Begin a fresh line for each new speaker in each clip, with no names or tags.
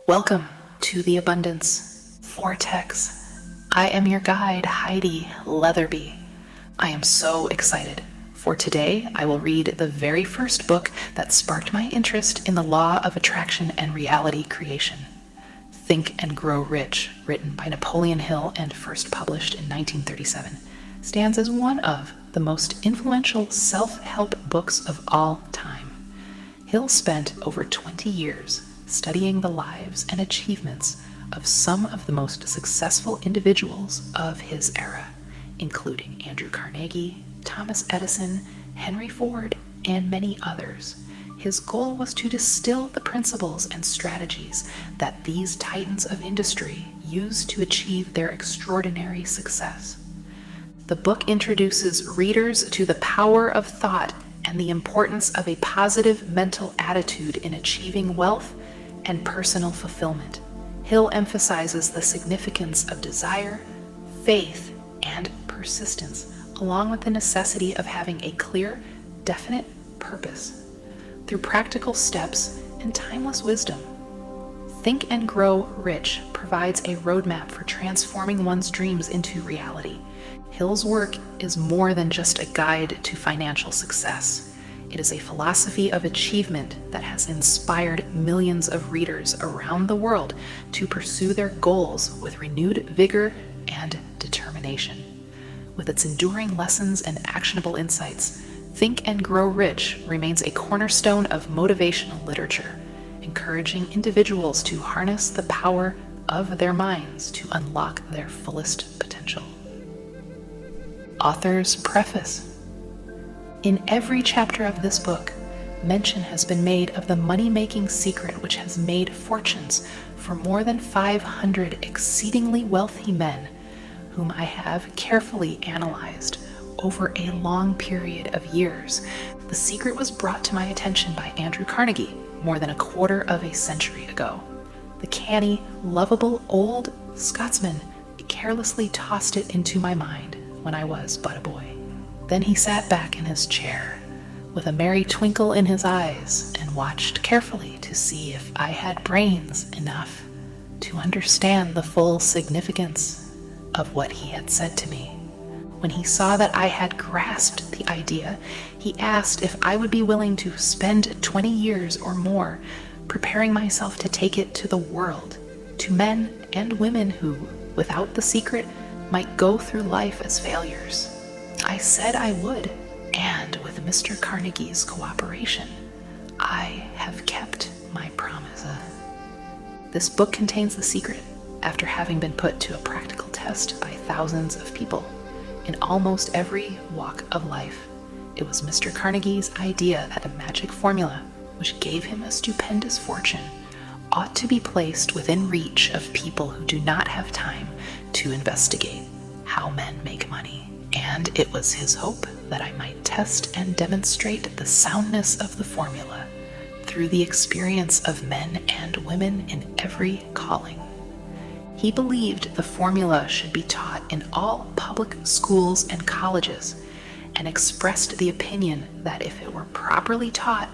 Welcome to the Abundance Vortex. I am your guide, Heidi Leatherby. I am so excited. For today, I will read the very first book that sparked my interest in the law of attraction and reality creation. Think and Grow Rich, written by Napoleon Hill and first published in 1937, stands as one of the most influential self-help books of all time. Hill spent over 20 years studying the lives and achievements of some of the most successful individuals of his era, including Andrew Carnegie, Thomas Edison, Henry Ford, and many others. His goal was to distill the principles and strategies that these titans of industry used to achieve their extraordinary success. The book introduces readers to the power of thought and the importance of a positive mental attitude in achieving wealth and personal fulfillment. Hill emphasizes the significance of desire, faith, and persistence, along with the necessity of having a clear, definite purpose. Through practical steps and timeless wisdom, Think and Grow Rich provides a roadmap for transforming one's dreams into reality. Hill's work is more than just a guide to financial success. It is a philosophy of achievement that has inspired millions of readers around the world to pursue their goals with renewed vigor and determination. With its enduring lessons and actionable insights, Think and Grow Rich remains a cornerstone of motivational literature, encouraging individuals to harness the power of their minds to unlock their fullest potential. Author's Preface. In every chapter of this book, mention has been made of the money-making secret which has made fortunes for more than 500 exceedingly wealthy men, whom I have carefully analyzed over a long period of years. The secret was brought to my attention by Andrew Carnegie more than a quarter of a century ago. The canny, lovable old Scotsman carelessly tossed it into my mind when I was but a boy. Then he sat back in his chair with a merry twinkle in his eyes and watched carefully to see if I had brains enough to understand the full significance of what he had said to me. When he saw that I had grasped the idea, he asked if I would be willing to spend 20 years or more preparing myself to take it to the world, to men and women who, without the secret, might go through life as failures. I said I would, and with Mr. Carnegie's cooperation, I have kept my promise. This book contains the secret after having been put to a practical test by thousands of people in almost every walk of life. It was Mr. Carnegie's idea that a magic formula, which gave him a stupendous fortune, ought to be placed within reach of people who do not have time to investigate how men make money. And it was his hope that I might test and demonstrate the soundness of the formula through the experience of men and women in every calling. He believed the formula should be taught in all public schools and colleges, and expressed the opinion that if it were properly taught,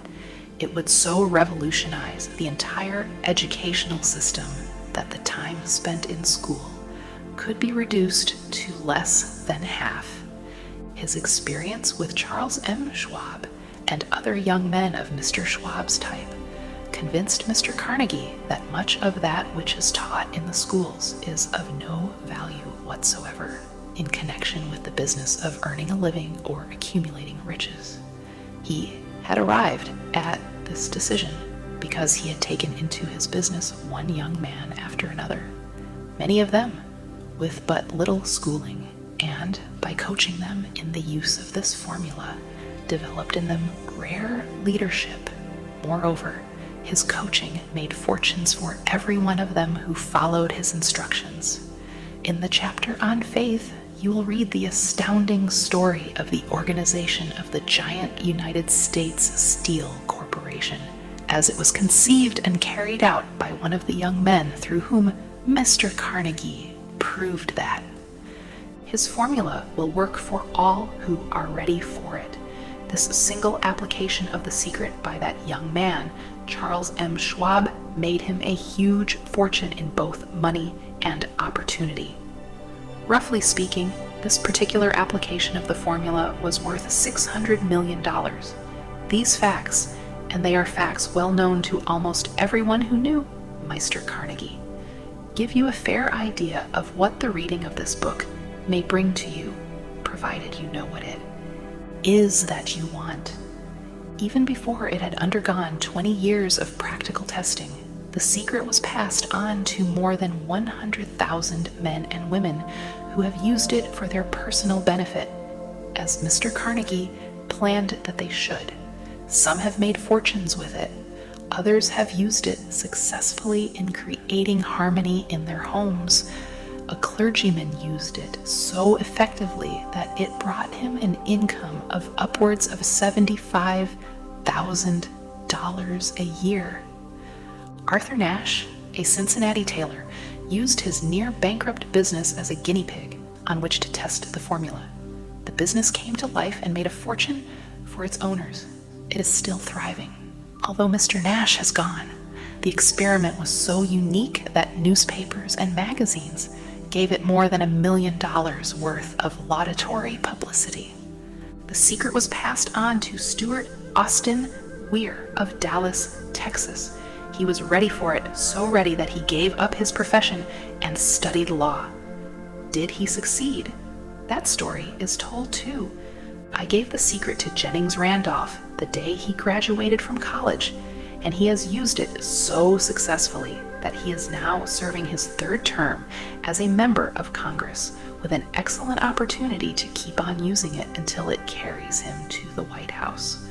it would so revolutionize the entire educational system that the time spent in school could be reduced to less than half. His experience with Charles M. Schwab and other young men of Mr. Schwab's type convinced Mr. Carnegie that much of that which is taught in the schools is of no value whatsoever in connection with the business of earning a living or accumulating riches. He had arrived at this decision because he had taken into his business one young man after another, many of them with but little schooling, and by coaching them in the use of this formula, developed in them rare leadership. Moreover, his coaching made fortunes for every one of them who followed his instructions. In the chapter on faith, you will read the astounding story of the organization of the giant United States Steel Corporation, as it was conceived and carried out by one of the young men through whom Mr. Carnegie proved that his formula will work for all who are ready for it. This single application of the secret by that young man, Charles M. Schwab, made him a huge fortune in both money and opportunity. Roughly speaking, this particular application of the formula was worth $600 million. These facts, and they are facts well known to almost everyone who knew Meister Carnegie, give you a fair idea of what the reading of this book may bring to you, provided you know what it is that you want. Even before it had undergone 20 years of practical testing, the secret was passed on to more than 100,000 men and women who have used it for their personal benefit, as Mr. Carnegie planned that they should. Some have made fortunes with it. Others have used it successfully in creating harmony in their homes. A clergyman used it so effectively that it brought him an income of upwards of $75,000 a year. Arthur Nash, a Cincinnati tailor, used his near-bankrupt business as a guinea pig on which to test the formula. The business came to life and made a fortune for its owners. It is still thriving. Although Mr. Nash has gone, the experiment was so unique that newspapers and magazines gave it more than $1 million worth of laudatory publicity. The secret was passed on to Stuart Austin Weir of Dallas, Texas. He was ready for it, so ready that he gave up his profession and studied law. Did he succeed? That story is told too. I gave the secret to Jennings Randolph the day he graduated from college, and he has used it so successfully that he is now serving his third term as a member of Congress, with an excellent opportunity to keep on using it until it carries him to the White House.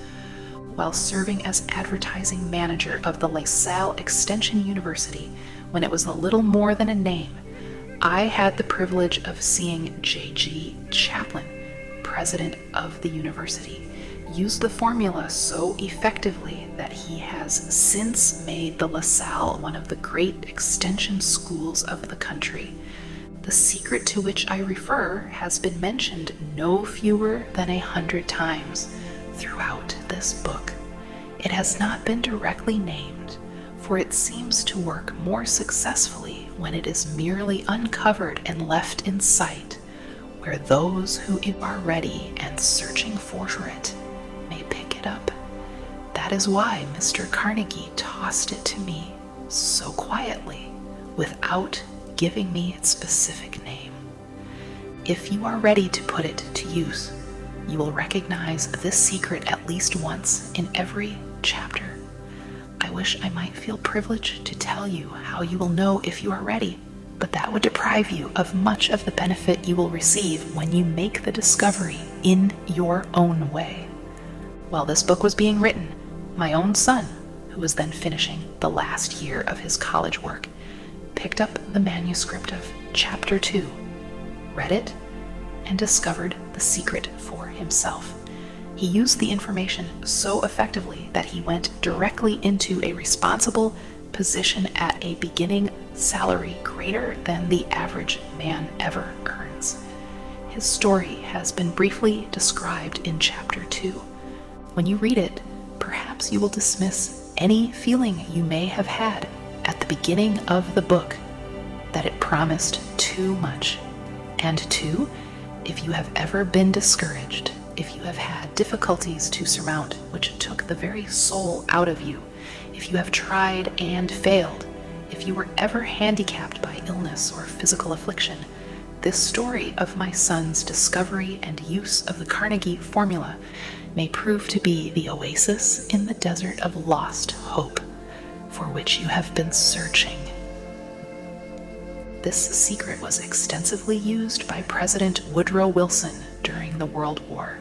While serving as advertising manager of the LaSalle Extension University, when it was a little more than a name, I had the privilege of seeing J.G. Chaplin, president of the university, use the formula so effectively that he has since made the LaSalle one of the great extension schools of the country. The secret to which I refer has been mentioned no fewer than 100 times throughout this book. It has not been directly named, for it seems to work more successfully when it is merely uncovered and left in sight, where those who are ready and searching for it may pick it up. That is why Mr. Carnegie tossed it to me so quietly, without giving me its specific name. If you are ready to put it to use, you will recognize this secret at least once in every chapter. I wish I might feel privileged to tell you how you will know if you are ready, but that would deprive you of much of the benefit you will receive when you make the discovery in your own way. While this book was being written, my own son, who was then finishing the last year of his college work, picked up the manuscript of Chapter 2, read it, and discovered the secret for himself. He used the information so effectively that he went directly into a responsible position at a beginning salary greater than the average man ever earns. His story has been briefly described in Chapter 2. When you read it, perhaps you will dismiss any feeling you may have had at the beginning of the book that it promised too much. And two, if you have ever been discouraged, if you have had difficulties to surmount which took the very soul out of you, if you have tried and failed, if you were ever handicapped by illness or physical affliction, this story of my son's discovery and use of the Carnegie formula may prove to be the oasis in the desert of lost hope for which you have been searching. This secret was extensively used by President Woodrow Wilson during the World War.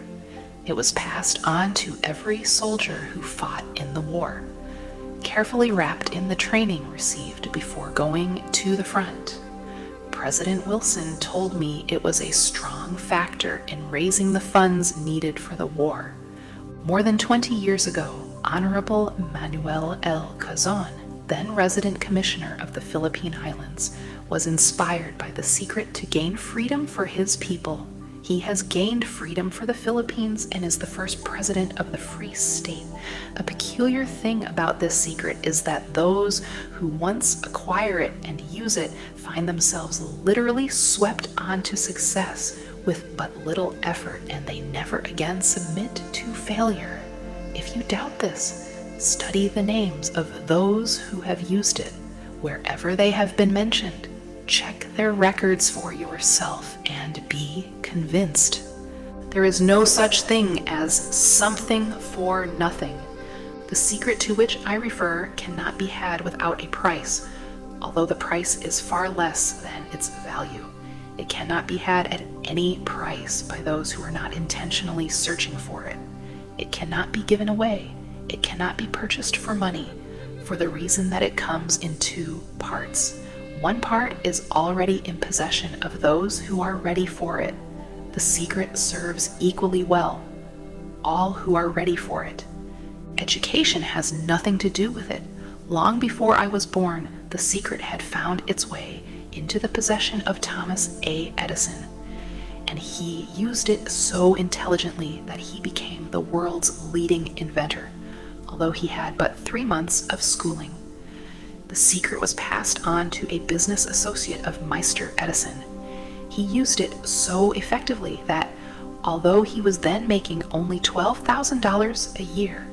It was passed on to every soldier who fought in the war, carefully wrapped in the training received before going to the front. President Wilson told me it was a strong factor in raising the funds needed for the war. More than 20 years ago, Honorable Manuel L. Cazon, then resident commissioner of the Philippine Islands, was inspired by the secret to gain freedom for his people. He has gained freedom for the Philippines and is the first president of the Free State. A peculiar thing about this secret is that those who once acquire it and use it find themselves literally swept onto success with but little effort, and they never again submit to failure. If you doubt this, study the names of those who have used it. Wherever they have been mentioned, check their records for yourself and be convinced. There is no such thing as something for nothing. The secret to which I refer cannot be had without a price, although the price is far less than its value. It cannot be had at any price by those who are not intentionally searching for it. It cannot be given away. It cannot be purchased for money, for the reason that it comes in two parts. One part is already in possession of those who are ready for it. The secret serves equally well all who are ready for it. Education has nothing to do with it. Long before I was born, the secret had found its way into the possession of Thomas A. Edison, and he used it so intelligently that he became the world's leading inventor, although he had but 3 months of schooling. The secret was passed on to a business associate of Meister Edison. He used it so effectively that, although he was then making only $12,000 a year,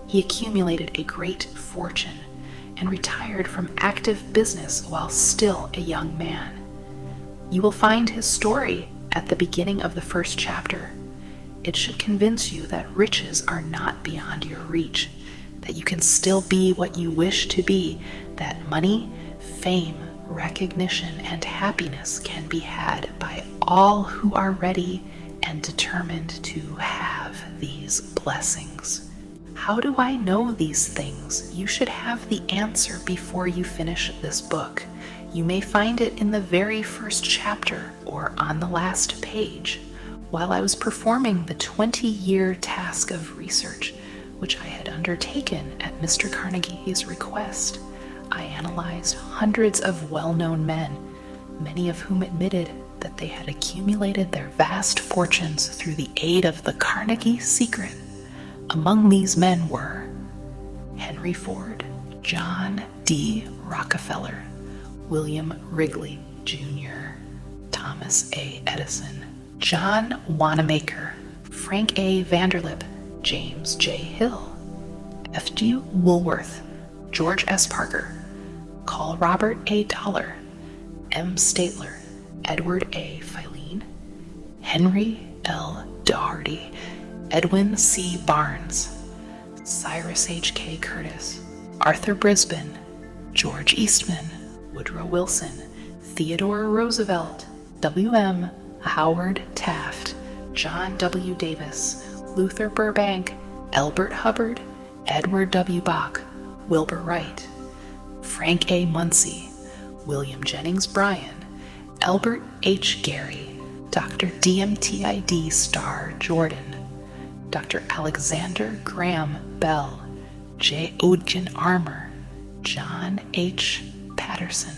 he accumulated a great fortune and retired from active business while still a young man. You will find his story at the beginning of the first chapter. It should convince you that riches are not beyond your reach, that you can still be what you wish to be, that money, fame, recognition, and happiness can be had by all who are ready and determined to have these blessings. How do I know these things? You should have the answer before you finish this book. You may find it in the very first chapter or on the last page. While I was performing the 20-year task of research, which I had undertaken at Mr. Carnegie's request, I analyzed hundreds of well-known men, many of whom admitted that they had accumulated their vast fortunes through the aid of the Carnegie secret. Among these men were Henry Ford, John D. Rockefeller, William Wrigley, Jr., Thomas A. Edison, John Wanamaker, Frank A. Vanderlip, James J. Hill, F.G. Woolworth, George S. Parker, Carl Robert A. Dollar, M. Statler, Edward A. Filene, Henry L. Doherty, Edwin C. Barnes, Cyrus H.K. Curtis, Arthur Brisbane, George Eastman, Woodrow Wilson, Theodore Roosevelt, W.M. Howard Taft, John W. Davis, Luther Burbank, Elbert Hubbard, Edward W. Bach, Wilbur Wright, Frank A. Munsey, William Jennings Bryan, Albert H. Gary, Dr. DMTID Starr Jordan, Dr. Alexander Graham Bell, J. Odgen Armour, John H. Patterson,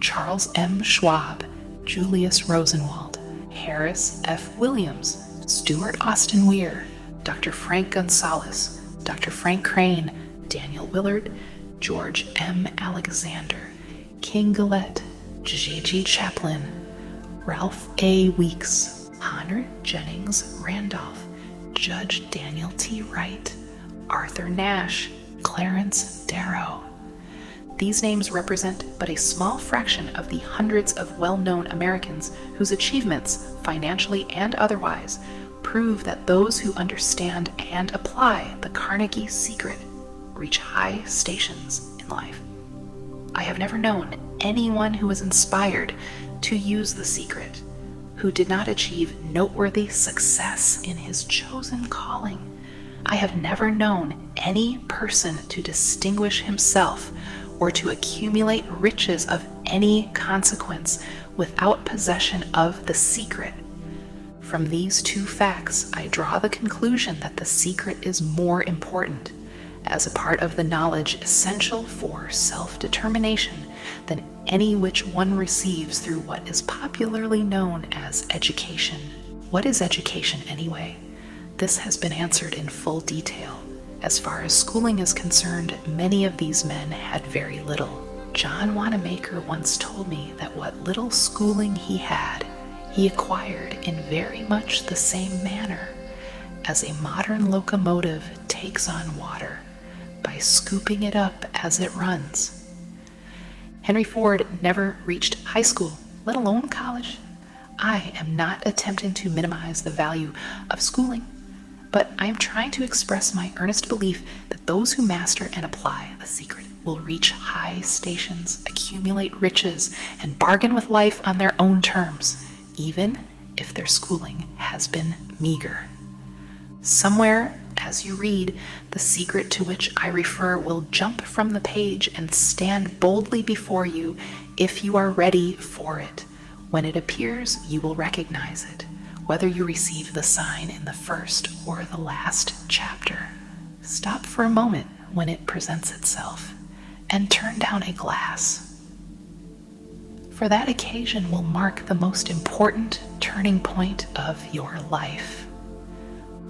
Charles M. Schwab, Julius Rosenwald, Harris F. Williams, Stuart Austin Weir, Dr. Frank Gonzalez, Dr. Frank Crane, Daniel Willard, George M. Alexander, King Gillette, J.G. Chaplin, Ralph A. Weeks, Honor Jennings Randolph, Judge Daniel T. Wright, Arthur Nash, Clarence Darrow. These names represent but a small fraction of the hundreds of well-known Americans whose achievements, financially and otherwise, prove that those who understand and apply the Carnegie secret reach high stations in life. I have never known anyone who was inspired to use the secret who did not achieve noteworthy success in his chosen calling. I have never known any person to distinguish himself or to accumulate riches of any consequence without possession of the secret. From these two facts, I draw the conclusion that the secret is more important as a part of the knowledge essential for self-determination than any which one receives through what is popularly known as education. What is education anyway? This has been answered in full detail. As far as schooling is concerned, many of these men had very little. John Wanamaker once told me that what little schooling he had, he acquired in very much the same manner as a modern locomotive takes on water by scooping it up as it runs. Henry Ford never reached high school, let alone college. I am not attempting to minimize the value of schooling, but I am trying to express my earnest belief that those who master and apply the secret will reach high stations, accumulate riches, and bargain with life on their own terms, even if their schooling has been meager. Somewhere, as you read, the secret to which I refer will jump from the page and stand boldly before you if you are ready for it. When it appears, you will recognize it, whether you receive the sign in the first or the last chapter. Stop for a moment when it presents itself and turn down a glass. For that occasion will mark the most important turning point of your life.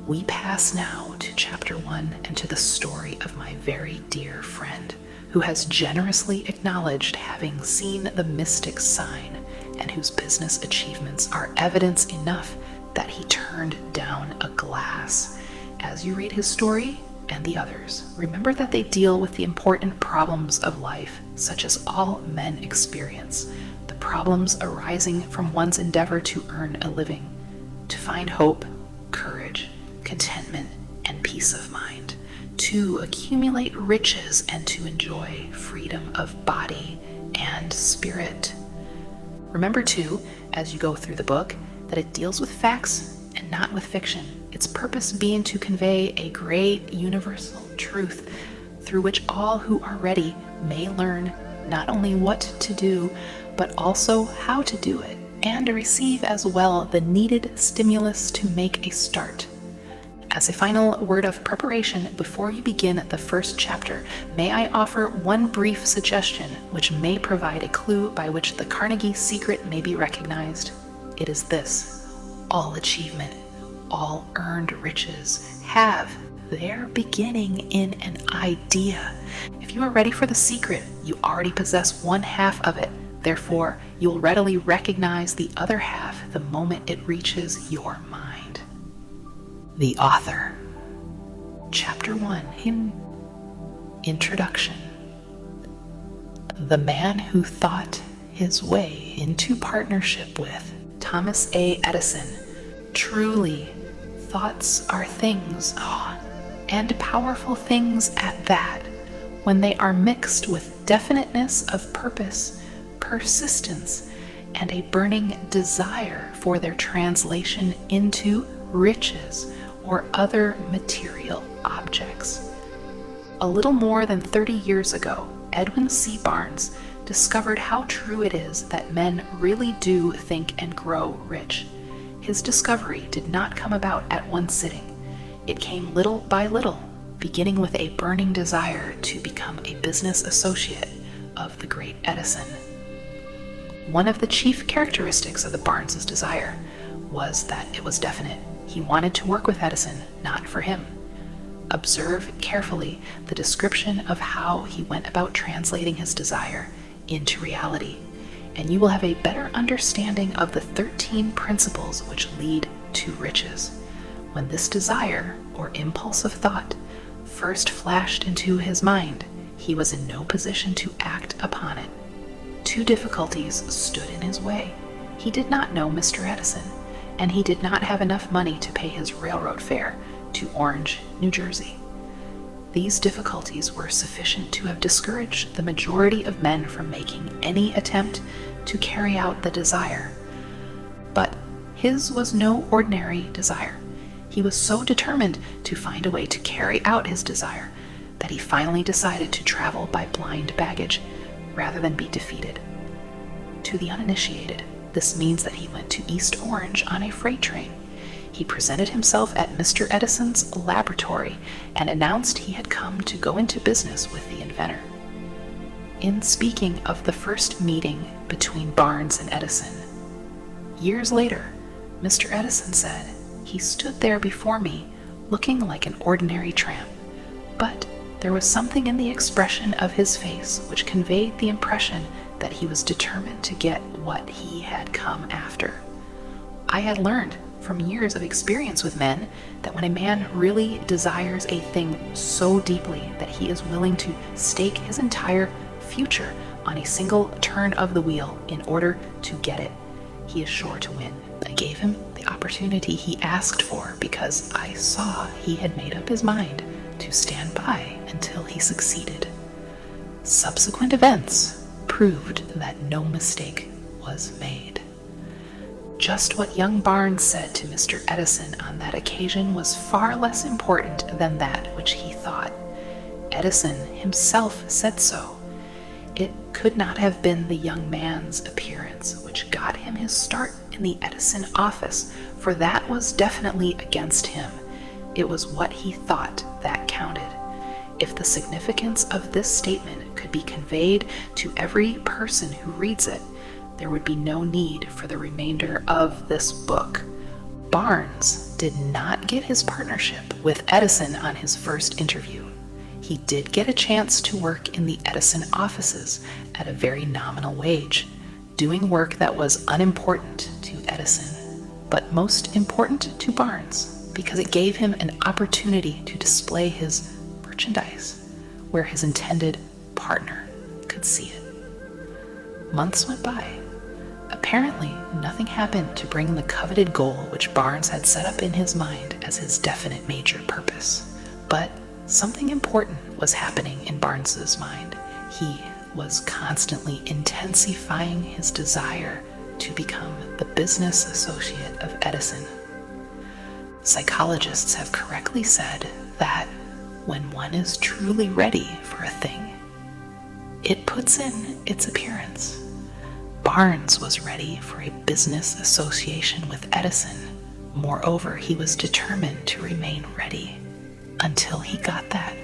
We pass now to chapter 1 and to the story of my very dear friend, who has generously acknowledged having seen the mystic sign and whose business achievements are evidence enough that he turned down a glass. As you read his story and the others, remember that they deal with the important problems of life, such as all men experience, the problems arising from one's endeavor to earn a living, to find hope, courage, contentment, and peace of mind, to accumulate riches and to enjoy freedom of body and spirit. Remember too, as you go through the book, that it deals with facts and not with fiction, its purpose being to convey a great universal truth through which all who are ready may learn not only what to do, but also how to do it, and to receive as well the needed stimulus to make a start. As a final word of preparation, before you begin the first chapter, may I offer one brief suggestion which may provide a clue by which the Carnegie secret may be recognized. It is this: all achievement, all earned riches have their beginning in an idea. If you are ready for the secret, you already possess one half of it. Therefore, you will readily recognize the other half the moment it reaches your mind. The author. Chapter 1. Introduction. The man who thought his way into partnership with Thomas A. Edison. Truly, thoughts are things, and powerful things at that, when they are mixed with definiteness of purpose, persistence, and a burning desire for their translation into riches or other material objects. A little more than 30 years ago, Edwin C. Barnes discovered how true it is that men really do think and grow rich. His discovery did not come about at one sitting. It came little by little, beginning with a burning desire to become a business associate of the great Edison. One of the chief characteristics of the Barnes' desire was that it was definite. He wanted to work with Edison, not for him. Observe carefully the description of how he went about translating his desire into reality, and you will have a better understanding of the 13 principles which lead to riches. When this desire, or impulse of thought, first flashed into his mind, he was in no position to act upon it. Two difficulties stood in his way. He did not know Mr. Edison, and he did not have enough money to pay his railroad fare to Orange, New Jersey. These difficulties were sufficient to have discouraged the majority of men from making any attempt to carry out the desire. But his was no ordinary desire. He was so determined to find a way to carry out his desire that he finally decided to travel by blind baggage rather than be defeated. To the uninitiated, this means that he went to East Orange on a freight train. He presented himself at Mr. Edison's laboratory and announced he had come to go into business with the inventor. In speaking of the first meeting between Barnes and Edison, years later, Mr. Edison said, "He stood there before me, looking like an ordinary tramp, but there was something in the expression of his face which conveyed the impression that he was determined to get what he had come after." I had learned from years of experience with men that when a man really desires a thing so deeply that he is willing to stake his entire future on a single turn of the wheel in order to get it, he is sure to win. I gave him the opportunity he asked for because I saw he had made up his mind to stand by until he succeeded. Subsequent events proved that no mistake was made. Just what young Barnes said to Mr. Edison on that occasion was far less important than that which he thought. Edison himself said so. It could not have been the young man's appearance which got him his start in the Edison office, for that was definitely against him. It was what he thought that counted. If the significance of this statement could be conveyed to every person who reads it, there would be no need for the remainder of this book. Barnes did not get his partnership with Edison on his first interview. He did get a chance to work in the Edison offices at a very nominal wage, doing work that was unimportant to Edison, but most important to Barnes, because it gave him an opportunity to display his merchandise where his intended partner could see it. Months went by. Apparently, nothing happened to bring the coveted goal which Barnes had set up in his mind as his definite major purpose. But something important was happening in Barnes's mind. He was constantly intensifying his desire to become the business associate of Edison. Psychologists have correctly said that when one is truly ready for a thing, it puts in its appearance. Barnes was ready for a business association with Edison. Moreover, he was determined to remain ready until he got that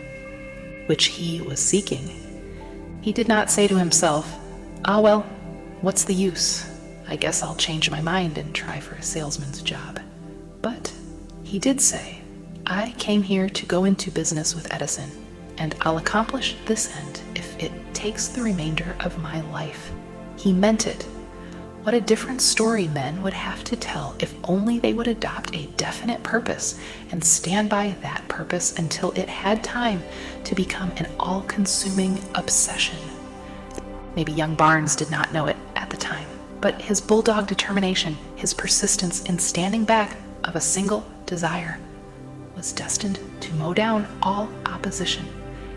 which he was seeking. He did not say to himself, "Ah, well, what's the use? I guess I'll change my mind and try for a salesman's job." But he did say, "I came here to go into business with Edison, and I'll accomplish this end if it takes the remainder of my life." He meant it. What a different story men would have to tell if only they would adopt a definite purpose and stand by that purpose until it had time to become an all-consuming obsession. Maybe young Barnes did not know it at the time, but his bulldog determination, his persistence in standing back of a single desire, was destined to mow down all opposition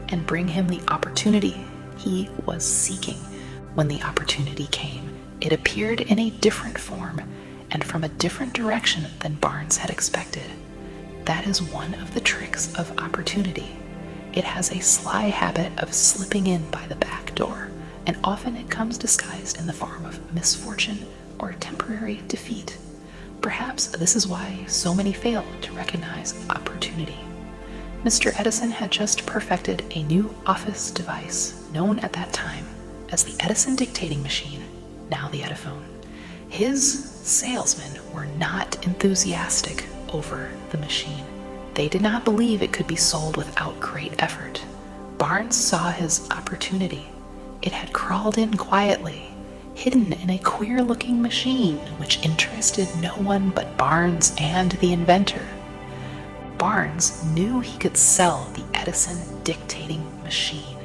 and bring him the opportunity he was seeking. When the opportunity came, it appeared in a different form and from a different direction than Barnes had expected. That is one of the tricks of opportunity. It has a sly habit of slipping in by the back door, and often it comes disguised in the form of misfortune or temporary defeat. Perhaps this is why so many fail to recognize opportunity. Mr. Edison had just perfected a new office device known at that time as the Edison dictating machine, now the Ediphone. His salesmen were not enthusiastic over the machine. They did not believe it could be sold without great effort. Barnes saw his opportunity. It had crawled in quietly, hidden in a queer-looking machine which interested no one but Barnes and the inventor. Barnes knew he could sell the Edison dictating machine.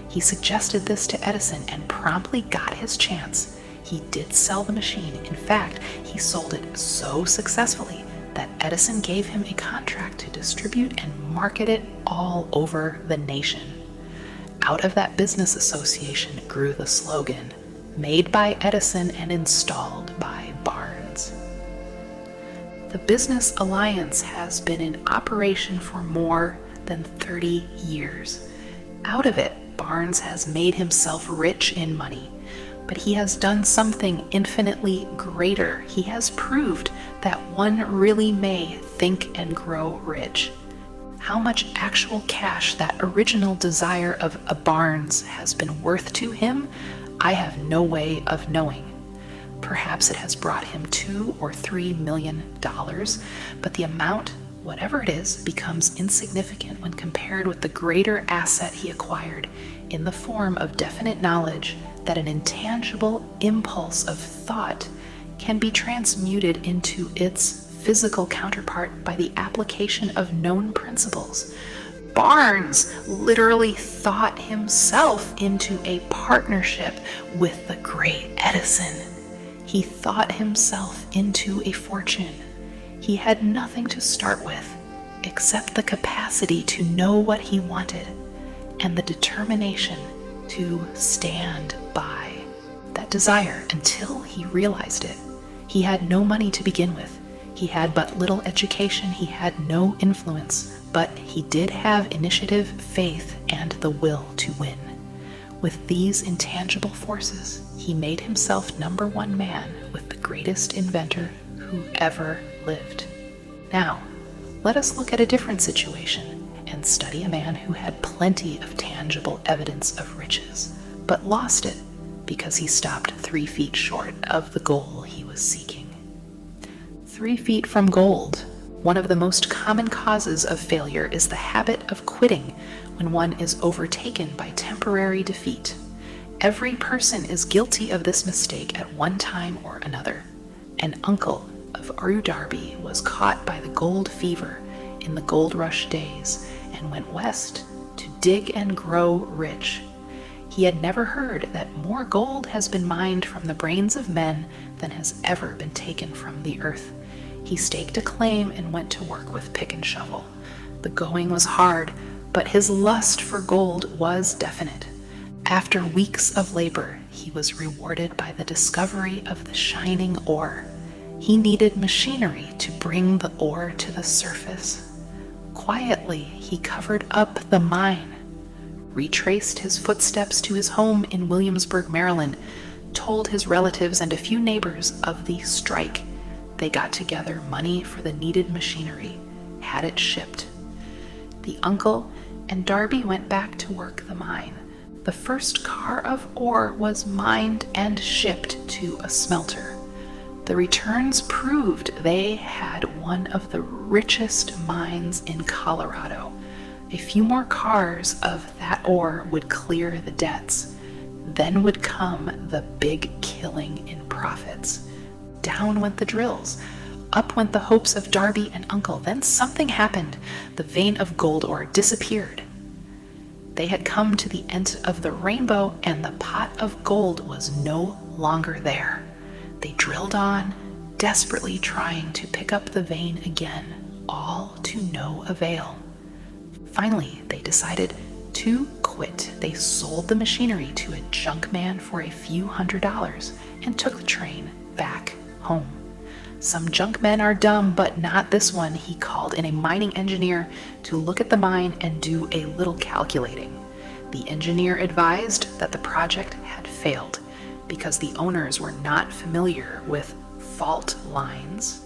He suggested this to Edison and promptly got his chance. He did sell the machine. In fact, he sold it so successfully that Edison gave him a contract to distribute and market it all over the nation. Out of that business association grew the slogan, "Made by Edison and installed by Barnes." The business alliance has been in operation for more than 30 years. Out of it, Barnes has made himself rich in money, but he has done something infinitely greater. He has proved that one really may think and grow rich. How much actual cash that original desire of a Barnes has been worth to him, I have no way of knowing. Perhaps it has brought him $2 or $3 million, but the amount, whatever it is, becomes insignificant when compared with the greater asset he acquired in the form of definite knowledge that an intangible impulse of thought can be transmuted into its physical counterpart by the application of known principles. Barnes literally thought himself into a partnership with the great Edison. He thought himself into a fortune. He had nothing to start with except the capacity to know what he wanted and the determination to stand by that desire until he realized it. He had no money to begin with. He had but little education. He had no influence. But he did have initiative, faith, and the will to win. With these intangible forces, he made himself #1 man with the greatest inventor who ever lived. Now, let us look at a different situation and study a man who had plenty of tangible evidence of riches, but lost it because he stopped 3 feet short of the goal he was seeking. 3 feet from gold. One of the most common causes of failure is the habit of quitting when one is overtaken by temporary defeat. Every person is guilty of this mistake at one time or another. An uncle of R.U. Darby was caught by the gold fever in the gold rush days and went west to dig and grow rich. He had never heard that more gold has been mined from the brains of men than has ever been taken from the earth. He staked a claim and went to work with pick and shovel. The going was hard, but his lust for gold was definite. After weeks of labor, he was rewarded by the discovery of the shining ore. He needed machinery to bring the ore to the surface. Quietly, he covered up the mine, retraced his footsteps to his home in Williamsburg, Maryland, told his relatives and a few neighbors of the strike. They got together money for the needed machinery, had it shipped. The uncle and Darby went back to work the mine. The first car of ore was mined and shipped to a smelter. The returns proved they had one of the richest mines in Colorado. A few more cars of that ore would clear the debts. Then would come the big killing in profits. Down went the drills. Up went the hopes of Darby and Uncle. Then something happened. The vein of gold ore disappeared. They had come to the end of the rainbow, and the pot of gold was no longer there. They drilled on, desperately trying to pick up the vein again, all to no avail. Finally, they decided to quit. They sold the machinery to a junk man for a few $100s and took the train back home. Some junk men are dumb, but not this one. He called in a mining engineer to look at the mine and do a little calculating. The engineer advised that the project had failed because the owners were not familiar with fault lines.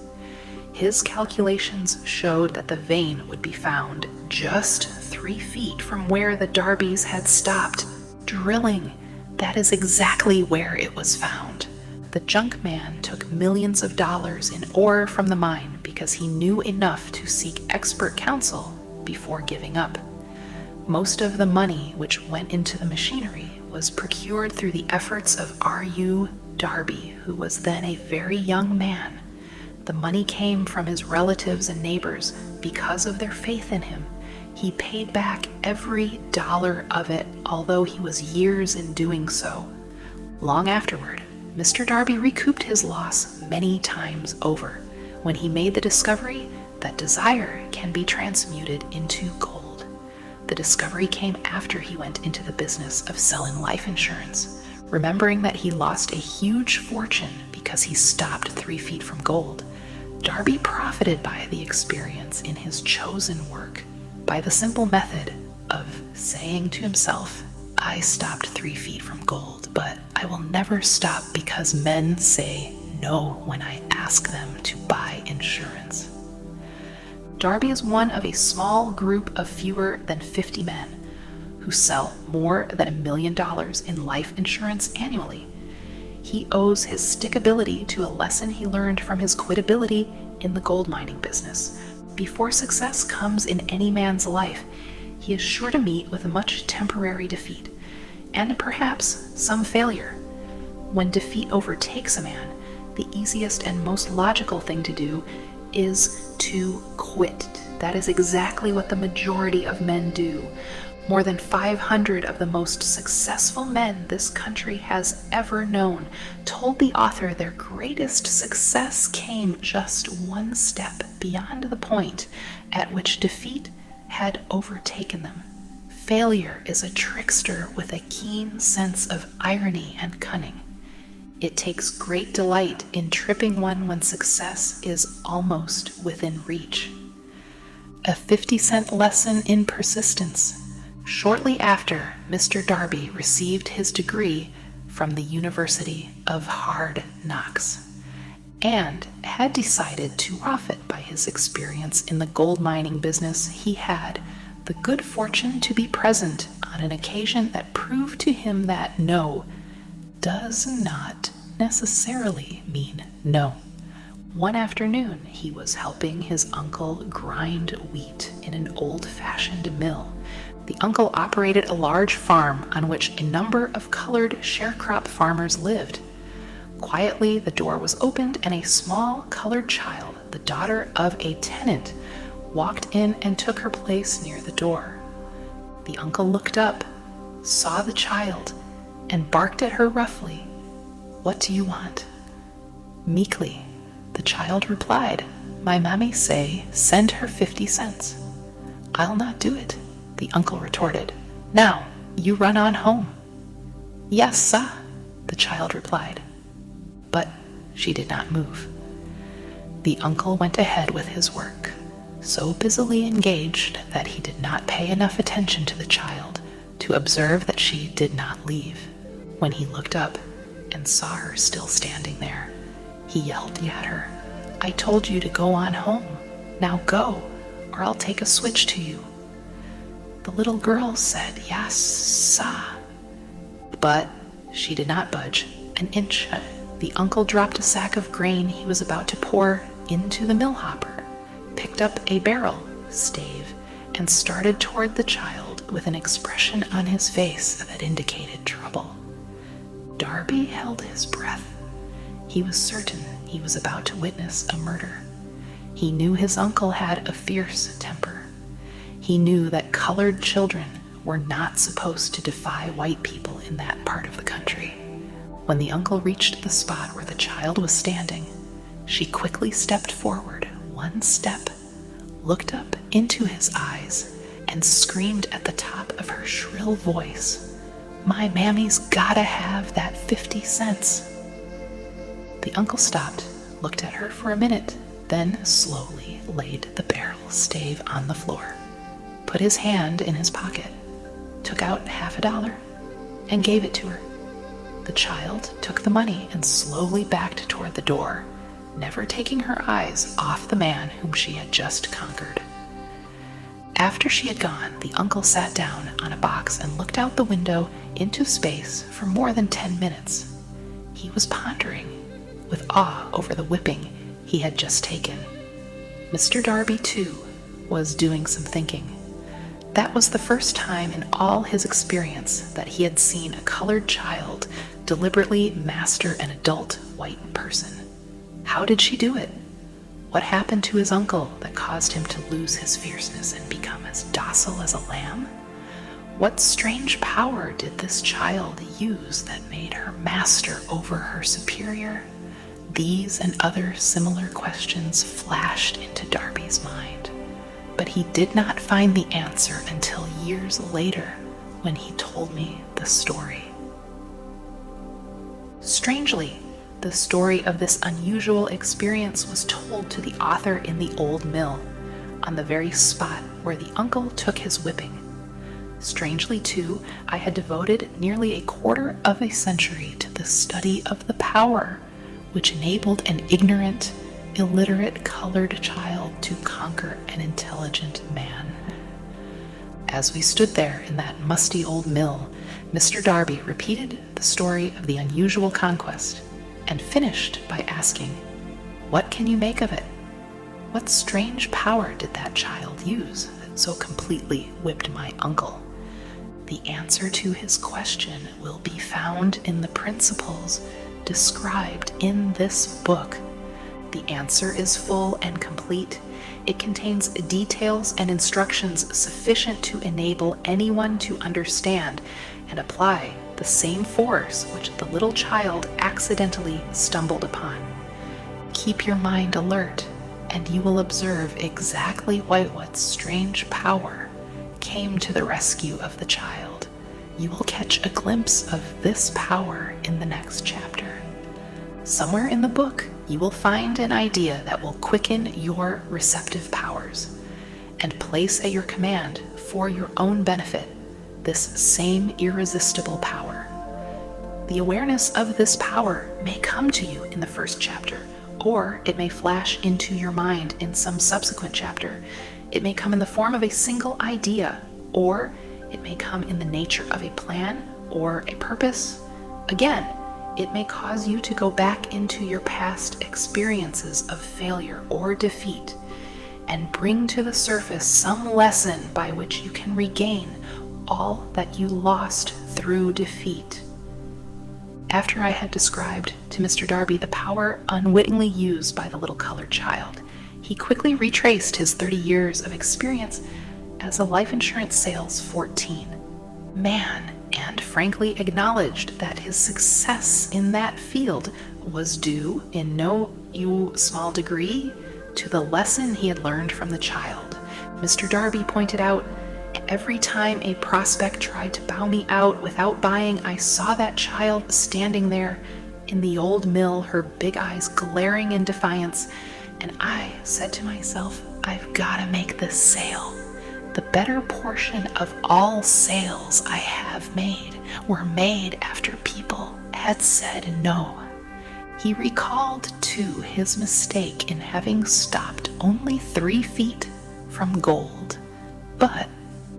His calculations showed that the vein would be found just 3 feet from where the Darbys had stopped drilling. That is exactly where it was found. The junk man took millions of dollars in ore from the mine because he knew enough to seek expert counsel before giving up. Most of the money which went into the machinery was procured through the efforts of R.U. Darby, who was then a very young man. The money came from his relatives and neighbors because of their faith in him. He paid back every dollar of it, although he was years in doing so. Long afterward, Mr. Darby recouped his loss many times over when he made the discovery that desire can be transmuted into gold. The discovery came after he went into the business of selling life insurance, remembering that he lost a huge fortune because he stopped 3 feet from gold. Darby profited by the experience in his chosen work by the simple method of saying to himself, I stopped 3 feet from gold, but I will never stop because men say no when I ask them to buy insurance. Darby is one of a small group of fewer than 50 men who sell more than $1 million in life insurance annually. he owes his stickability to a lesson he learned from his quitability in the gold mining business. Before success comes in any man's life, he is sure to meet with a much temporary defeat, and perhaps some failure. When defeat overtakes a man, the easiest and most logical thing to do is to quit. That is exactly what the majority of men do. More than 500 of the most successful men this country has ever known told the author their greatest success came just one step beyond the point at which defeat had overtaken them. Failure is a trickster with a keen sense of irony and cunning. It takes great delight in tripping one when success is almost within reach. A 50-cent lesson in persistence. Shortly after, Mr. Darby received his degree from the University of Hard Knocks and had decided to profit by his experience in the gold mining business. He had the good fortune to be present on an occasion that proved to him that no does not necessarily mean no. One afternoon, he was helping his uncle grind wheat in an old-fashioned mill. The uncle operated a large farm on which a number of colored sharecrop farmers lived. Quietly, the door was opened and a small colored child, the daughter of a tenant, walked in and took her place near the door. The uncle looked up, saw the child, and barked at her roughly. "What do you want?" Meekly, the child replied, "My mammy say, send her 50 cents. "I'll not do it," the uncle retorted. "Now, you run on home." "Yes, sah," the child replied. But she did not move. The uncle went ahead with his work, so busily engaged that he did not pay enough attention to the child to observe that she did not leave. When he looked up and saw her still standing there, he yelled at her, "I told you to go on home. Now go, or I'll take a switch to you." The little girl said, "Yes, sah." But she did not budge an inch. The uncle dropped a sack of grain he was about to pour into the mill hopper, picked up a barrel stave, and started toward the child with an expression on his face that indicated trouble. Darby held his breath. He was certain he was about to witness a murder. He knew his uncle had a fierce temper. He knew that colored children were not supposed to defy white people in that part of the country. When the uncle reached the spot where the child was standing, she quickly stepped forward one step, looked up into his eyes, and screamed at the top of her shrill voice, "My mammy's gotta have that 50 cents. The uncle stopped, looked at her for a minute, then slowly laid the barrel stave on the floor, put his hand in his pocket, took out $50, and gave it to her. The child took the money and slowly backed toward the door, never taking her eyes off the man whom she had just conquered. After she had gone, the uncle sat down on a box and looked out the window into space for more than 10 minutes. He was pondering with awe over the whipping he had just taken. Mr. Darby, too, was doing some thinking. That was the first time in all his experience that he had seen a colored child deliberately master an adult white person. How did she do it? What happened to his uncle that caused him to lose his fierceness and become as docile as a lamb? What strange power did this child use that made her master over her superior? These and other similar questions flashed into Darby's mind, but he did not find the answer until years later when he told me the story. Strangely, the story of this unusual experience was told to the author in the old mill, on the very spot where the uncle took his whipping. Strangely, too, I had devoted nearly a quarter of a century to the study of the power which enabled an ignorant, illiterate colored child to conquer an intelligent man. As we stood there in that musty old mill, Mr. Darby repeated the story of the unusual conquest and finished by asking, "What can you make of it? What strange power did that child use that so completely whipped my uncle?" The answer to his question will be found in the principles described in this book. The answer is full and complete. It contains details and instructions sufficient to enable anyone to understand and apply the same force which the little child accidentally stumbled upon. Keep your mind alert, and you will observe exactly what strange power came to the rescue of the child. You will catch a glimpse of this power in the next chapter. Somewhere in the book, you will find an idea that will quicken your receptive powers and place at your command for your own benefit this same irresistible power. The awareness of this power may come to you in the first chapter, or it may flash into your mind in some subsequent chapter. It may come in the form of a single idea, or it may come in the nature of a plan or a purpose. Again, it may cause you to go back into your past experiences of failure or defeat and bring to the surface some lesson by which you can regain all that you lost through defeat. After I had described to Mr. Darby the power unwittingly used by the little colored child, he quickly retraced his 30 years of experience as a life insurance sales 14 man and frankly acknowledged that his success in that field was due in no small degree to the lesson he had learned from the child. Mr. Darby pointed out, "Every time a prospect tried to bow me out without buying, I saw that child standing there in the old mill, her big eyes glaring in defiance, and I said to myself, I've got to make this sale. The better portion of all sales I have made were made after people had said no." He recalled, too, his mistake in having stopped only 3 feet from gold. "But,"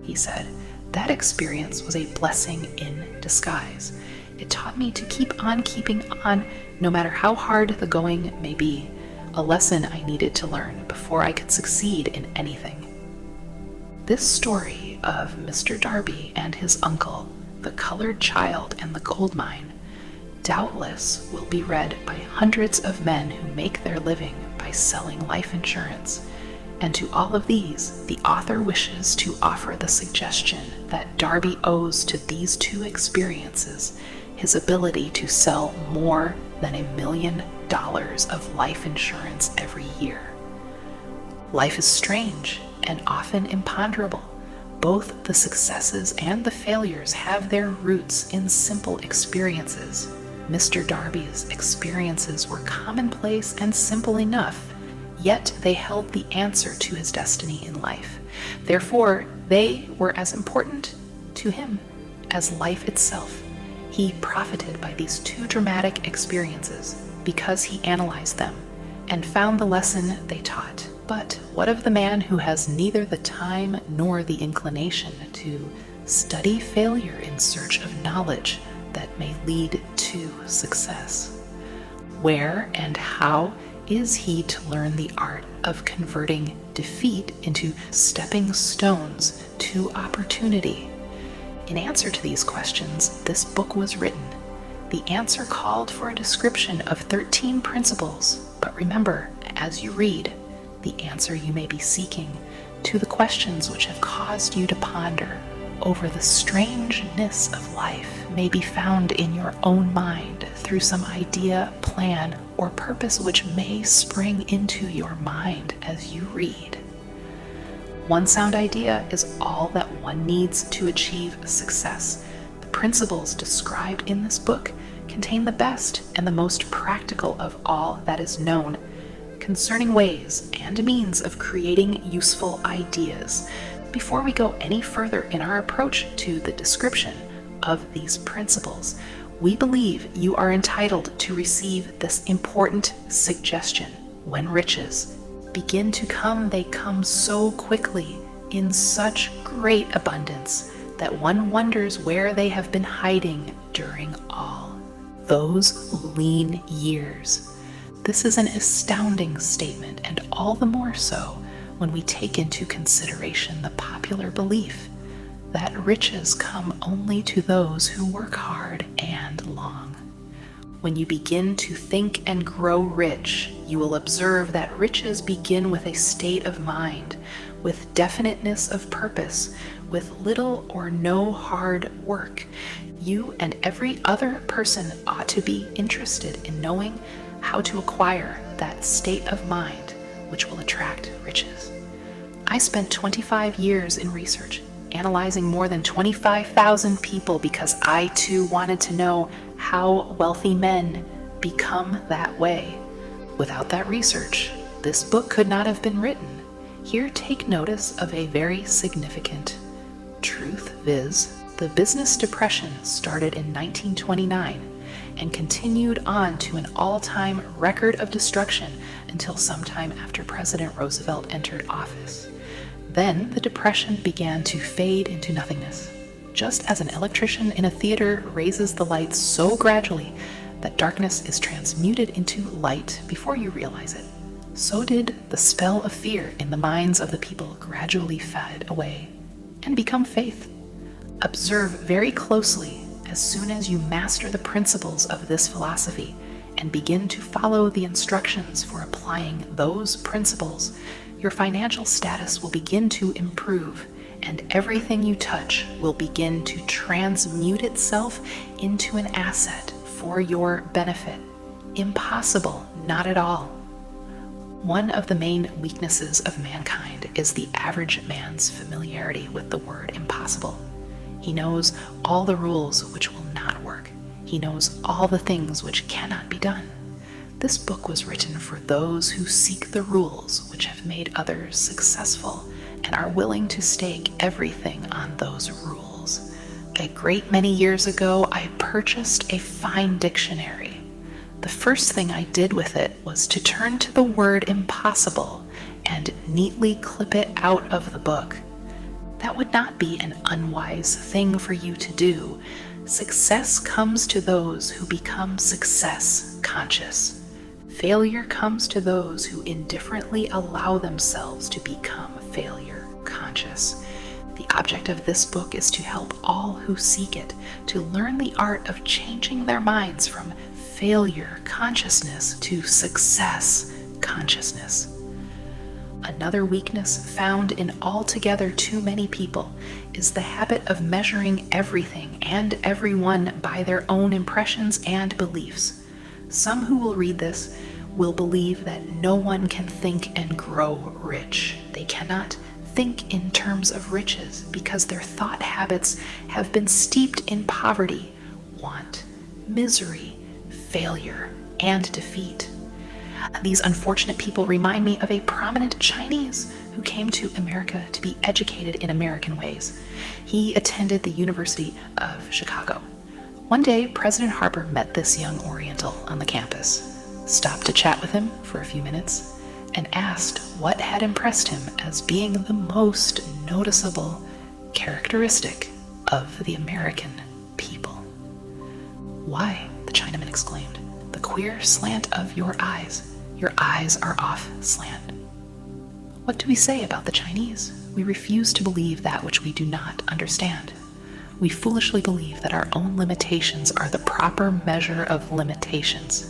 he said, "that experience was a blessing in disguise. It taught me to keep on keeping on, no matter how hard the going may be, a lesson I needed to learn before I could succeed in anything." This story of Mr. Darby and his uncle, the colored child and the gold mine, doubtless will be read by hundreds of men who make their living by selling life insurance. And to all of these, the author wishes to offer the suggestion that Darby owes to these 2 experiences his ability to sell more than $1 million of life insurance every year. Life is strange and often imponderable. Both the successes and the failures have their roots in simple experiences. Mr. Darby's experiences were commonplace and simple enough, yet they held the answer to his destiny in life. Therefore, they were as important to him as life itself. He profited by these 2 dramatic experiences because he analyzed them and found the lesson they taught. But what of the man who has neither the time nor the inclination to study failure in search of knowledge that may lead to success? Where and how is he to learn the art of converting defeat into stepping stones to opportunity? In answer to these questions, this book was written. The answer called for a description of 13 principles, but remember, as you read, the answer you may be seeking to the questions which have caused you to ponder over the strangeness of life may be found in your own mind through some idea, plan, or purpose which may spring into your mind as you read. One sound idea is all that one needs to achieve success. The principles described in this book contain the best and the most practical of all that is known concerning ways and means of creating useful ideas. Before we go any further in our approach to the description of these principles, we believe you are entitled to receive this important suggestion. When riches begin to come, they come so quickly, in such great abundance, that one wonders where they have been hiding during all those lean years. This is an astounding statement, and all the more so when we take into consideration the popular belief that riches come only to those who work hard and long. When you begin to think and grow rich, you will observe that riches begin with a state of mind, with definiteness of purpose, with little or no hard work. You and every other person ought to be interested in knowing how to acquire that state of mind which will attract riches. I spent 25 years in research, analyzing more than 25,000 people because I too wanted to know how wealthy men become that way. Without that research, this book could not have been written. Here take notice of a very significant truth, viz. The business depression started in 1929 and continued on to an all-time record of destruction until sometime after President Roosevelt entered office. Then the depression began to fade into nothingness. Just as an electrician in a theater raises the lights so gradually that darkness is transmuted into light before you realize it, so did the spell of fear in the minds of the people gradually fade away and become faith. Observe very closely as soon as you master the principles of this philosophy and begin to follow the instructions for applying those principles, your financial status will begin to improve, and everything you touch will begin to transmute itself into an asset for your benefit. Impossible, not at all. One of the main weaknesses of mankind is the average man's familiarity with the word impossible. He knows all the rules which will not work. He knows all the things which cannot be done. This book was written for those who seek the rules which have made others successful and are willing to stake everything on those rules. A great many years ago, I purchased a fine dictionary. The first thing I did with it was to turn to the word impossible and neatly clip it out of the book. That would not be an unwise thing for you to do. Success comes to those who become success conscious. Failure comes to those who indifferently allow themselves to become failure conscious. The object of this book is to help all who seek it to learn the art of changing their minds from failure consciousness to success consciousness. Another weakness found in altogether too many people is the habit of measuring everything and everyone by their own impressions and beliefs. Some who will read this will believe that no one can think and grow rich. They cannot think in terms of riches because their thought habits have been steeped in poverty, want, misery, failure, and defeat. These unfortunate people remind me of a prominent Chinese who came to America to be educated in American ways. He attended the University of Chicago. One day, President Harper met this young Oriental on the campus, stopped to chat with him for a few minutes, and asked what had impressed him as being the most noticeable characteristic of the American people. "Why," the Chinaman exclaimed, "the queer slant of your eyes. Your eyes are off slant." What do we say about the Chinese? We refuse to believe that which we do not understand. We foolishly believe that our own limitations are the proper measure of limitations.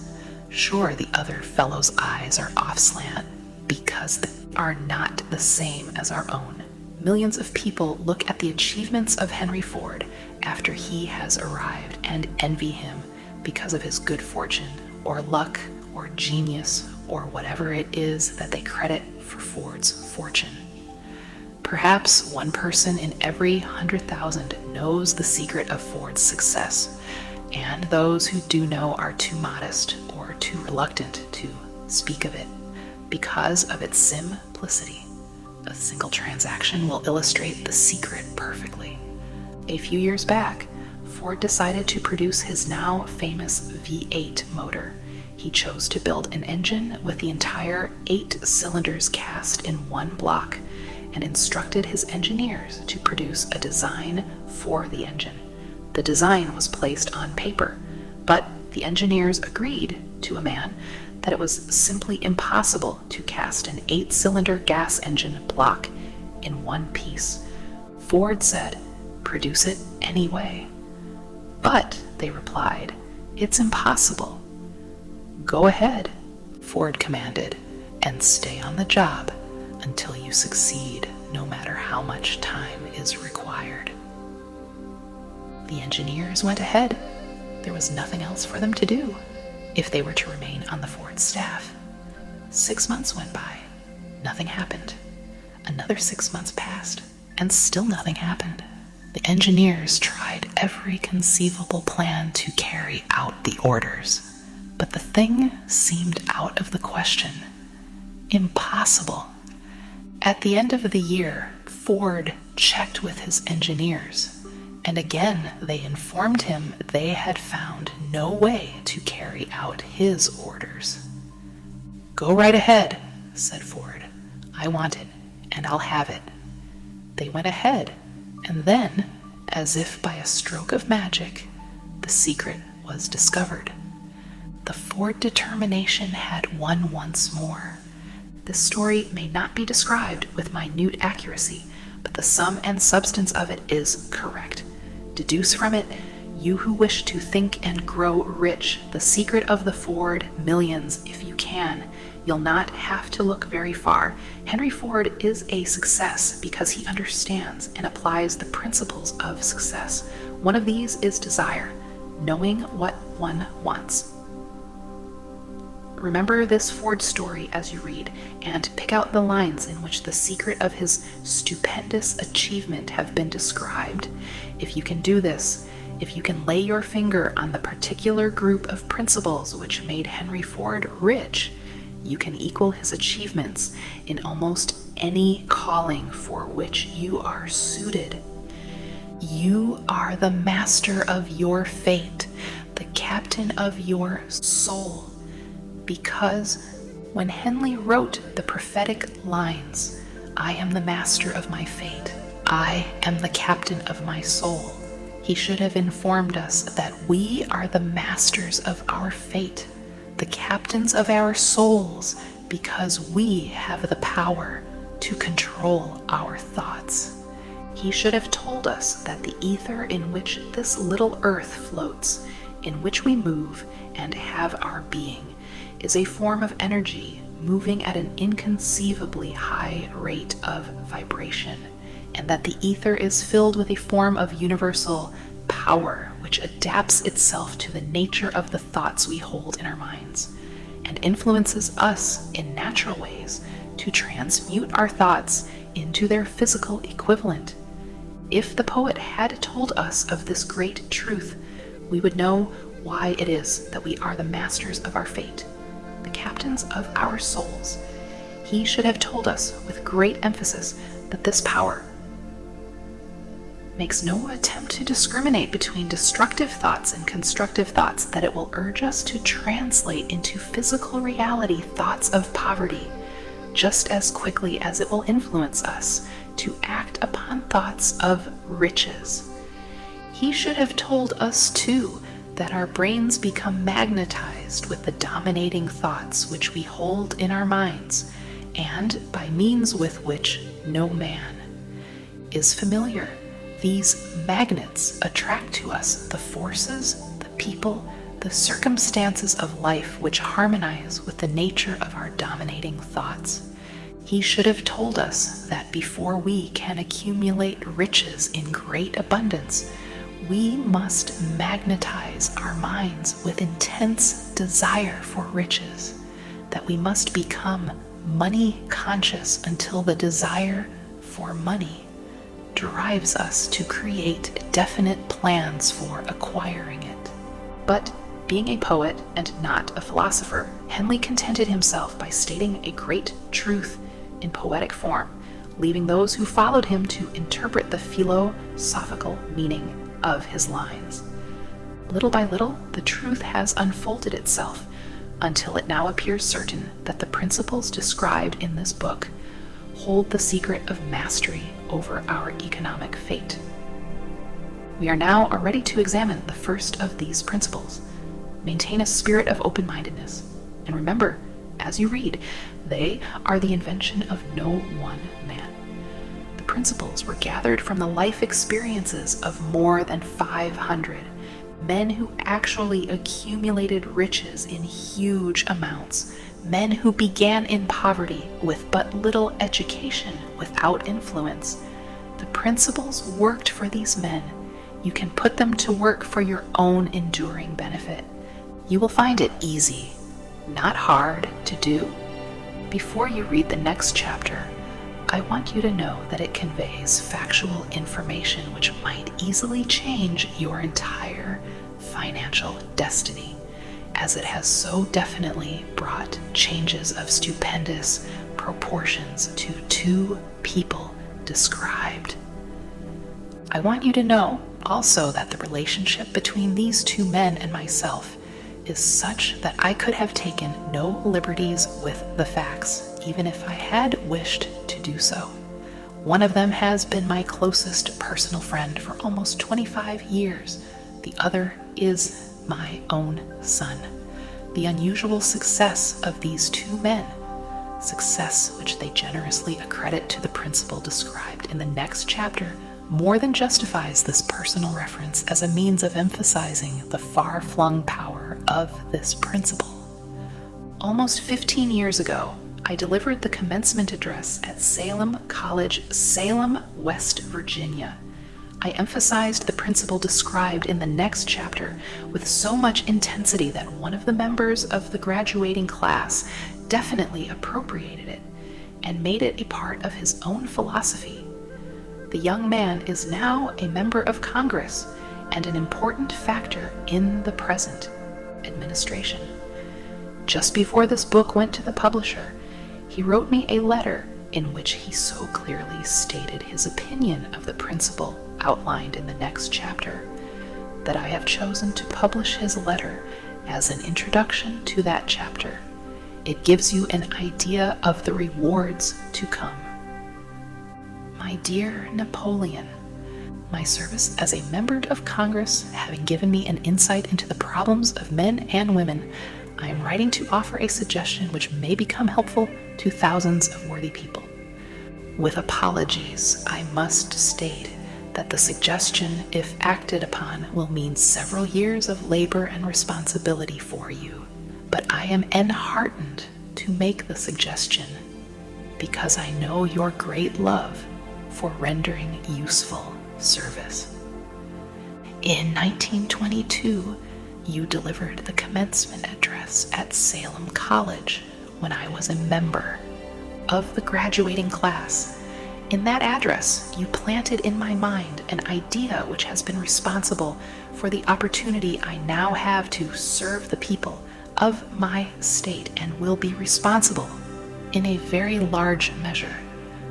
Sure, the other fellow's eyes are off slant because they are not the same as our own. Millions of people look at the achievements of Henry Ford after he has arrived and envy him because of his good fortune or luck or genius or whatever it is that they credit for Ford's fortune. Perhaps one person in every 100,000 knows the secret of Ford's success, and those who do know are too modest or too reluctant to speak of it because of its simplicity. A single transaction will illustrate the secret perfectly. A few years back, Ford decided to produce his now famous V8 motor. He chose to build an engine with the entire 8 cylinders cast in one block, and instructed his engineers to produce a design for the engine. The design was placed on paper, but the engineers agreed to a man that it was simply impossible to cast an 8-cylinder gas engine block in one piece. Ford said, "Produce it anyway." "But," they replied, "it's impossible." "Go ahead," Ford commanded, "and stay on the job until you succeed, no matter how much time is required." The engineers went ahead. There was nothing else for them to do if they were to remain on the Ford staff. 6 months went by. Nothing happened. Another 6 months passed, and still nothing happened. The engineers tried every conceivable plan to carry out the orders, but the thing seemed out of the question. Impossible. At the end of the year, Ford checked with his engineers, and again they informed him they had found no way to carry out his orders. "Go right ahead," said Ford. "I want it, and I'll have it." They went ahead, and then, as if by a stroke of magic, the secret was discovered. The Ford determination had won once more. This story may not be described with minute accuracy, but the sum and substance of it is correct. Deduce from it, you who wish to think and grow rich, the secret of the Ford millions if you can. You'll not have to look very far. Henry Ford is a success because he understands and applies the principles of success. One of these is desire, knowing what one wants. Remember this Ford story as you read, and pick out the lines in which the secret of his stupendous achievement have been described. If you can do this, if you can lay your finger on the particular group of principles which made Henry Ford rich, you can equal his achievements in almost any calling for which you are suited. You are the master of your fate, the captain of your soul. Because when Henley wrote the prophetic lines, "I am the master of my fate, I am the captain of my soul," he should have informed us that we are the masters of our fate, the captains of our souls, because we have the power to control our thoughts. He should have told us that the ether in which this little earth floats, in which we move and have our being, is a form of energy moving at an inconceivably high rate of vibration, and that the ether is filled with a form of universal power which adapts itself to the nature of the thoughts we hold in our minds, and influences us in natural ways to transmute our thoughts into their physical equivalent. If the poet had told us of this great truth, we would know why it is that we are the masters of our fate, the captains of our souls. He should have told us with great emphasis that this power makes no attempt to discriminate between destructive thoughts and constructive thoughts, that it will urge us to translate into physical reality thoughts of poverty, just as quickly as it will influence us to act upon thoughts of riches. He should have told us, too, that our brains become magnetized with the dominating thoughts which we hold in our minds, and by means with which no man is familiar. These magnets attract to us the forces, the people, the circumstances of life which harmonize with the nature of our dominating thoughts. He should have told us that before we can accumulate riches in great abundance, we must magnetize our minds with intense desire for riches, that we must become money conscious until the desire for money drives us to create definite plans for acquiring it. But being a poet and not a philosopher, Henley contented himself by stating a great truth in poetic form, leaving those who followed him to interpret the philosophical meaning of his lines. Little by little, the truth has unfolded itself until it now appears certain that the principles described in this book hold the secret of mastery over our economic fate. We are now ready to examine the first of these principles. Maintain a spirit of open-mindedness. And remember, as you read, they are the invention of no one man. The principles were gathered from the life experiences of more than 500 men who actually accumulated riches in huge amounts, men who began in poverty with but little education, without influence. The principles worked for these men. You can put them to work for your own enduring benefit. You will find it easy, not hard to do. Before you read the next chapter, I want you to know that it conveys factual information which might easily change your entire financial destiny, as it has so definitely brought changes of stupendous proportions to two people described. I want you to know also that the relationship between these two men and myself is such that I could have taken no liberties with the facts, even if I had wished to do so. One of them has been my closest personal friend for almost 25 years. The other is my own son. The unusual success of these two men, success which they generously accredit to the principle described in the next chapter, more than justifies this personal reference as a means of emphasizing the far-flung power of this principle. Almost 15 years ago, I delivered the commencement address at Salem College, Salem, West Virginia. I emphasized the principle described in the next chapter with so much intensity that one of the members of the graduating class definitely appropriated it and made it a part of his own philosophy. The young man is now a member of Congress and an important factor in the present administration. Just before this book went to the publisher, he wrote me a letter in which he so clearly stated his opinion of the principle outlined in the next chapter that I have chosen to publish his letter as an introduction to that chapter. It gives you an idea of the rewards to come. My dear Napoleon, my service as a member of Congress having given me an insight into the problems of men and women, I am writing to offer a suggestion which may become helpful to thousands of worthy people. With apologies, I must state that the suggestion, if acted upon, will mean several years of labor and responsibility for you. But I am enheartened to make the suggestion because I know your great love for rendering useful service. In 1922, you delivered the commencement address at Salem College when I was a member of the graduating class. In that address, you planted in my mind an idea which has been responsible for the opportunity I now have to serve the people of my state and will be responsible in a very large measure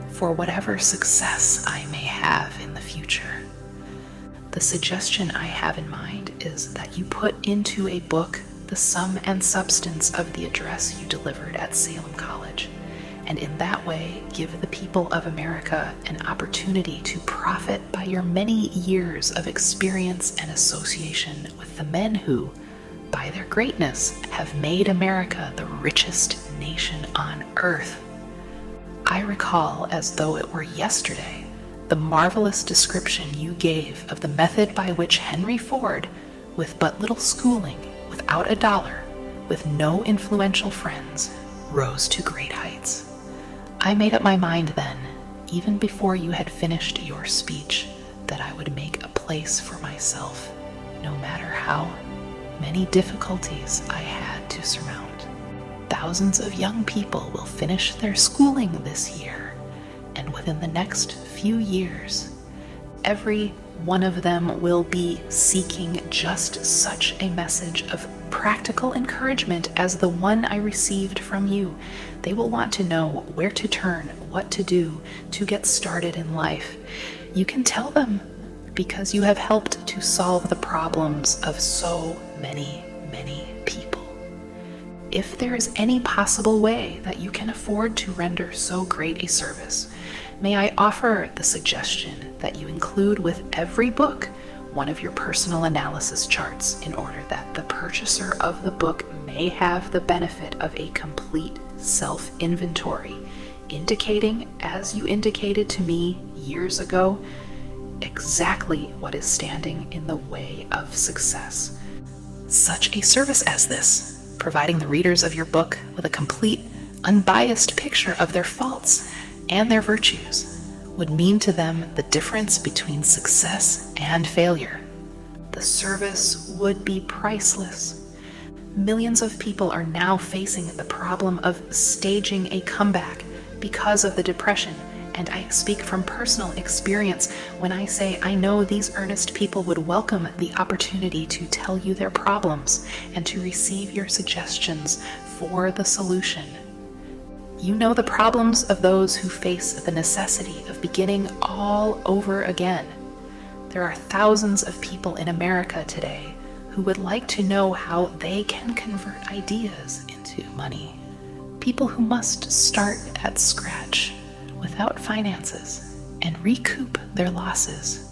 for whatever success I may have in the future. The suggestion I have in mind is that you put into a book the sum and substance of the address you delivered at Salem College, and in that way give the people of America an opportunity to profit by your many years of experience and association with the men who, by their greatness, have made America the richest nation on earth. I recall, as though it were yesterday, the marvelous description you gave of the method by which Henry Ford, with but little schooling, without $1, with no influential friends, rose to great heights. I made up my mind then, even before you had finished your speech, that I would make a place for myself, no matter how many difficulties I had to surmount. Thousands of young people will finish their schooling this year, and within the next few years, every one of them will be seeking just such a message of practical encouragement as the one I received from you. They will want to know where to turn, what to do to get started in life. You can tell them because you have helped to solve the problems of so many people. if there is any possible way that you can afford to render so great a service, may I offer the suggestion that you include with every book one of your personal analysis charts in order that the purchaser of the book may have the benefit of a complete self-inventory, indicating, as you indicated to me years ago, exactly what is standing in the way of success. Such a service as this, providing the readers of your book with a complete, unbiased picture of their faults and their virtues, would mean to them the difference between success and failure. The service would be priceless. Millions of people are now facing the problem of staging a comeback because of the depression, and I speak from personal experience when I say I know these earnest people would welcome the opportunity to tell you their problems and to receive your suggestions for the solution. You know the problems of those who face the necessity of beginning all over again. There are thousands of people in America today who would like to know how they can convert ideas into money. People who must start at scratch without finances and recoup their losses.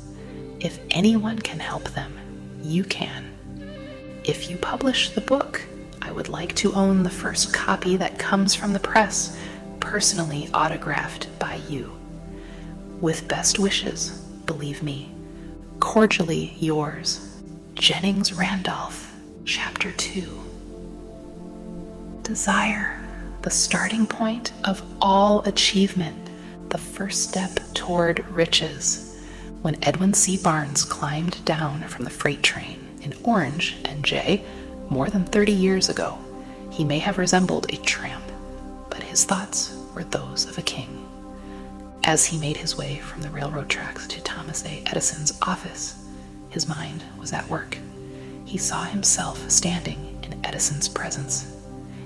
If anyone can help them, you can. If you publish the book, I would like to own the first copy that comes from the press, personally autographed by you. With best wishes, believe me, cordially yours, Jennings Randolph, Chapter 2. Desire, the starting point of all achievement, the first step toward riches. When Edwin C. Barnes climbed down from the freight train in Orange, NJ, more than 30 years ago, he may have resembled a tramp, but his thoughts were those of a king. As he made his way from the railroad tracks to Thomas A. Edison's office, his mind was at work. He saw himself standing in Edison's presence.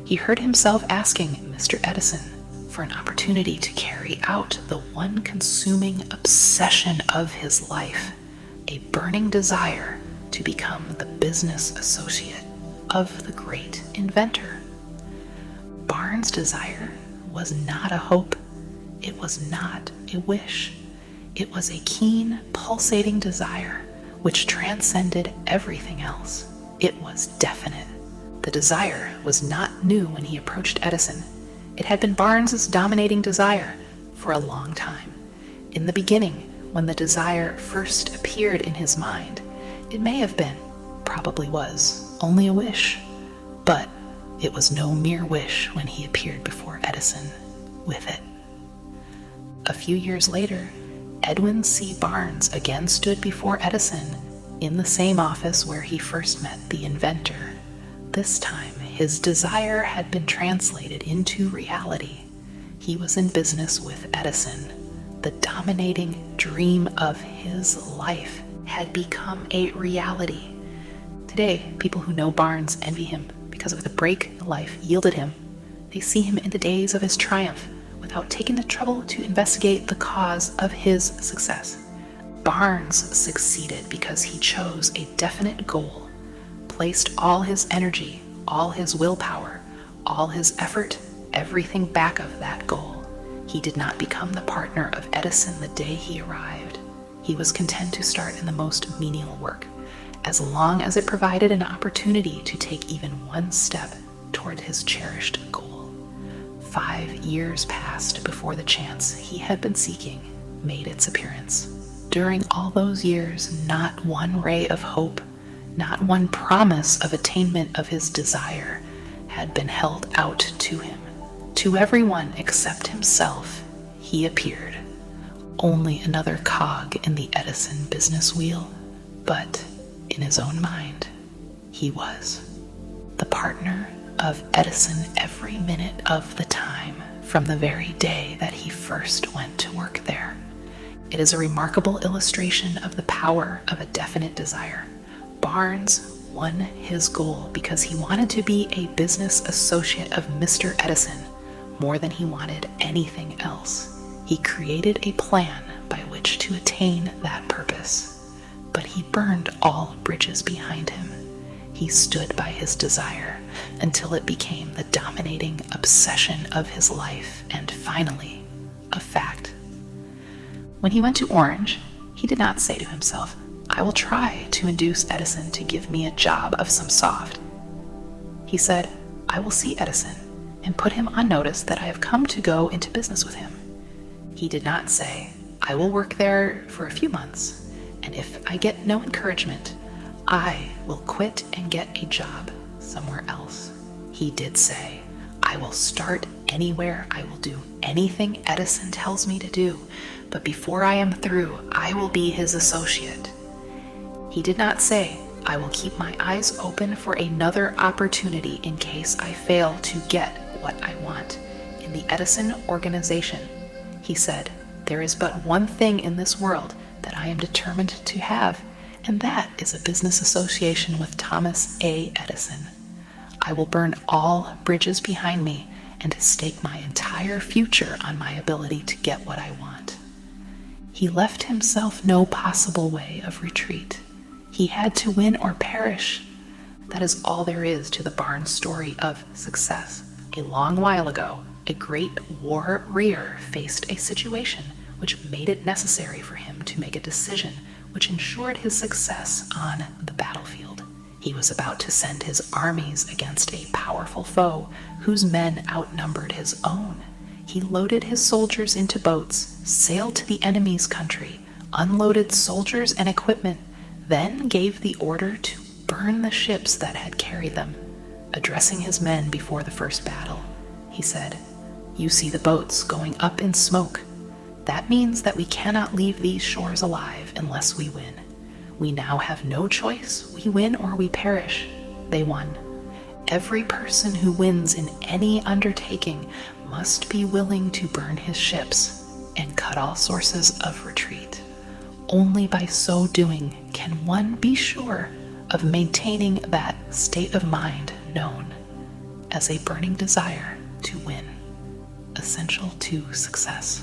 He heard himself asking Mr. Edison for an opportunity to carry out the one consuming obsession of his life, a burning desire to become the business associate of the great inventor. Barnes' desire was not a hope. It was not a wish. It was a keen, pulsating desire which transcended everything else. It was definite. The desire was not new when he approached Edison. It had been Barnes's dominating desire for a long time. In the beginning, when the desire first appeared in his mind, it may have been, probably was, only a wish. But it was no mere wish when he appeared before Edison with it. A few years later, Edwin C. Barnes again stood before Edison in the same office where he first met the inventor. This time, his desire had been translated into reality. He was in business with Edison. The dominating dream of his life had become a reality. Today, people who know Barnes envy him because of the break life yielded him. They see him in the days of his triumph without taking the trouble to investigate the cause of his success. Barnes succeeded because he chose a definite goal, placed all his energy, all his willpower, all his effort, everything back of that goal. He did not become the partner of Edison the day he arrived. He was content to start in the most menial work, as long as it provided an opportunity to take even one step toward his cherished goal. 5 years passed before the chance he had been seeking made its appearance. During all those years, not one ray of hope, not one promise of attainment of his desire had been held out to him. To everyone except himself, he appeared, only another cog in the Edison business wheel, but in his own mind, he was the partner of Edison every minute of the time, from the very day that he first went to work there. It is a remarkable illustration of the power of a definite desire. Barnes won his goal because he wanted to be a business associate of Mr. Edison more than he wanted anything else. He created a plan by which to attain that purpose, but he burned all bridges behind him. He He stood by his desire until it became the dominating obsession of his life and finally a fact. When he went to Orange, he did not say to himself, "I will try to induce Edison to give me a job of some sort." He said, "I will see Edison and put him on notice that I have come to go into business with him." He did not say, "I will work there for a few months, and if I get no encouragement, I will quit and get a job somewhere else." He did say, "I will start anywhere, I will do anything Edison tells me to do, but before I am through, I will be his associate." He did not say, "I will keep my eyes open for another opportunity in case I fail to get what I want in the Edison organization." He said, "There is but one thing in this world that I am determined to have, and that is a business association with Thomas A. Edison. I will burn all bridges behind me and stake my entire future on my ability to get what I want." He left himself no possible way of retreat. He had to win or perish. That is all there is to the Barnes story of success. A long while ago, a great warrior faced a situation which made it necessary for him to make a decision which ensured his success on the battlefield. He was about to send his armies against a powerful foe whose men outnumbered his own. He loaded his soldiers into boats, sailed to the enemy's country, unloaded soldiers and equipment, then gave the order to burn the ships that had carried them. Addressing his men before the first battle, he said, "You see the boats going up in smoke. That means that we cannot leave these shores alive unless we win. We now have no choice. We win or we perish." They won. Every person who wins in any undertaking must be willing to burn his ships and cut all sources of retreat. Only by so doing can one be sure of maintaining that state of mind known as a burning desire to win, essential to success.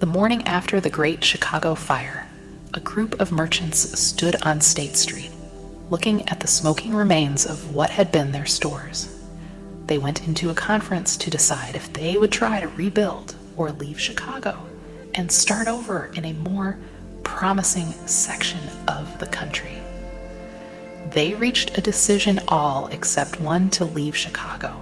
The morning after the Great Chicago Fire, a group of merchants stood on State Street, looking at the smoking remains of what had been their stores. They went into a conference to decide if they would try to rebuild or leave Chicago and start over in a more promising section of the country. They reached a decision all except one to leave Chicago.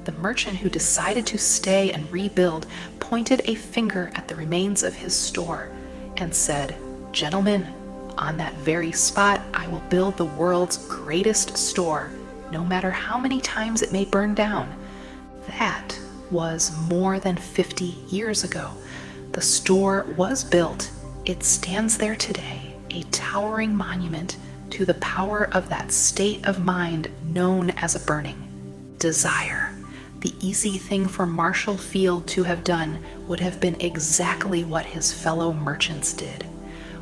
The merchant who decided to stay and rebuild pointed a finger at the remains of his store and said, "Gentlemen, on that very spot I will build the world's greatest store, no matter how many times it may burn down." That was more than 50 years ago. The store was built. It stands there today, a towering monument to the power of that state of mind known as a burning desire. The easy thing for Marshall Field to have done would have been exactly what his fellow merchants did.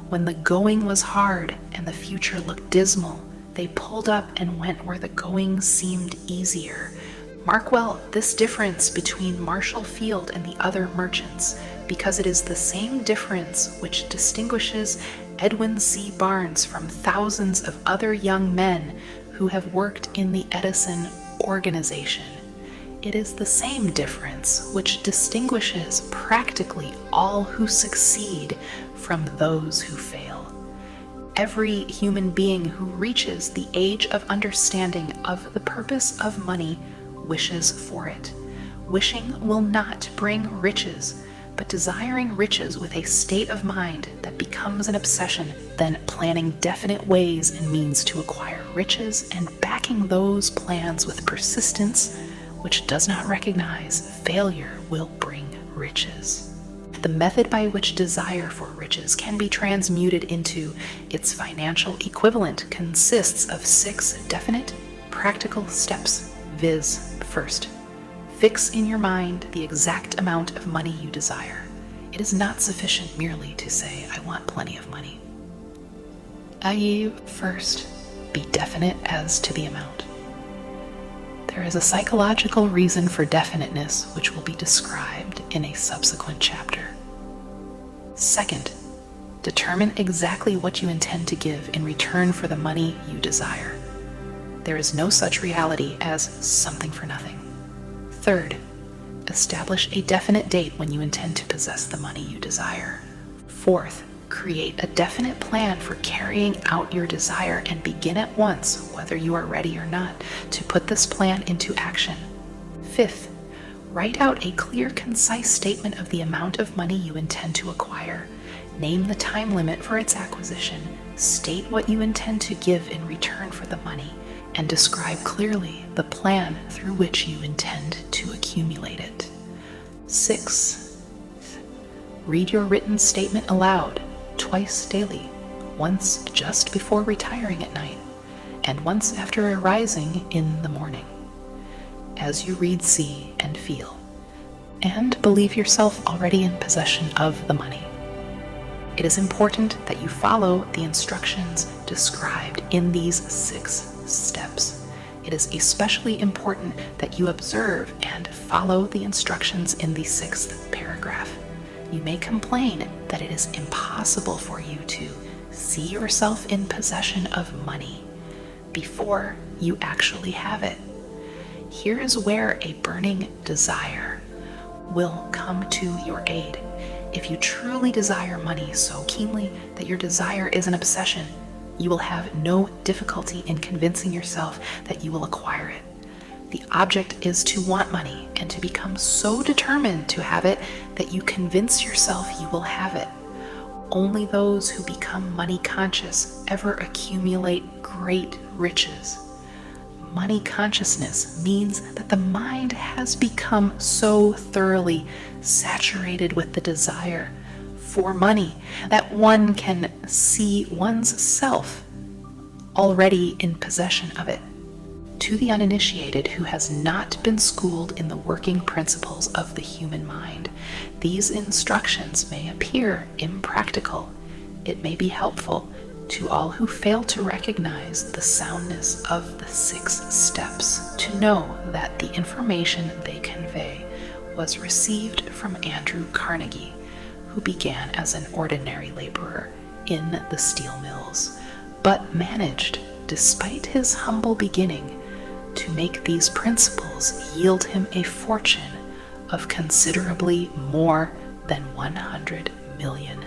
When the going was hard and the future looked dismal, they pulled up and went where the going seemed easier. Mark well this difference between Marshall Field and the other merchants, because it is the same difference which distinguishes Edwin C. Barnes from thousands of other young men who have worked in the Edison organization. It is the same difference which distinguishes practically all who succeed from those who fail. Every human being who reaches the age of understanding of the purpose of money wishes for it. Wishing will not bring riches, but desiring riches with a state of mind that becomes an obsession, then planning definite ways and means to acquire riches and backing those plans with persistence which does not recognize failure will bring riches. The method by which desire for riches can be transmuted into its financial equivalent consists of 6 definite, practical steps, viz. First, fix in your mind the exact amount of money you desire. It is not sufficient merely to say, "I want plenty of money." I.e., first, be definite as to the amount. There is a psychological reason for definiteness which will be described in a subsequent chapter. Second, determine exactly what you intend to give in return for the money you desire. There is no such reality as something for nothing. Third, establish a definite date when you intend to possess the money you desire. Fourth, create a definite plan for carrying out your desire and begin at once, whether you are ready or not, to put this plan into action. Fifth, write out a clear, concise statement of the amount of money you intend to acquire. Name the time limit for its acquisition, state what you intend to give in return for the money, and describe clearly the plan through which you intend to accumulate it. 6. Read your written statement aloud, twice daily, once just before retiring at night, and once after arising in the morning. As you read, see, and feel, and believe yourself already in possession of the money. It is important that you follow the instructions described in these 6 steps. It is especially important that you observe and follow the instructions in the 6th paragraph. You may complain that it is impossible for you to see yourself in possession of money before you actually have it. Here is where a burning desire will come to your aid. If you truly desire money so keenly that your desire is an obsession, you will have no difficulty in convincing yourself that you will acquire it. The object is to want money and to become so determined to have it that you convince yourself you will have it. Only those who become money conscious ever accumulate great riches. Money consciousness means that the mind has become so thoroughly saturated with the desire for money that one can see one's self already in possession of it. To the uninitiated who has not been schooled in the working principles of the human mind, these instructions may appear impractical. It may be helpful to all who fail to recognize the soundness of the 6 steps to know that the information they convey was received from Andrew Carnegie, who began as an ordinary laborer in the steel mills, but managed, despite his humble beginning, to make these principles yield him a fortune of considerably more than $100 million.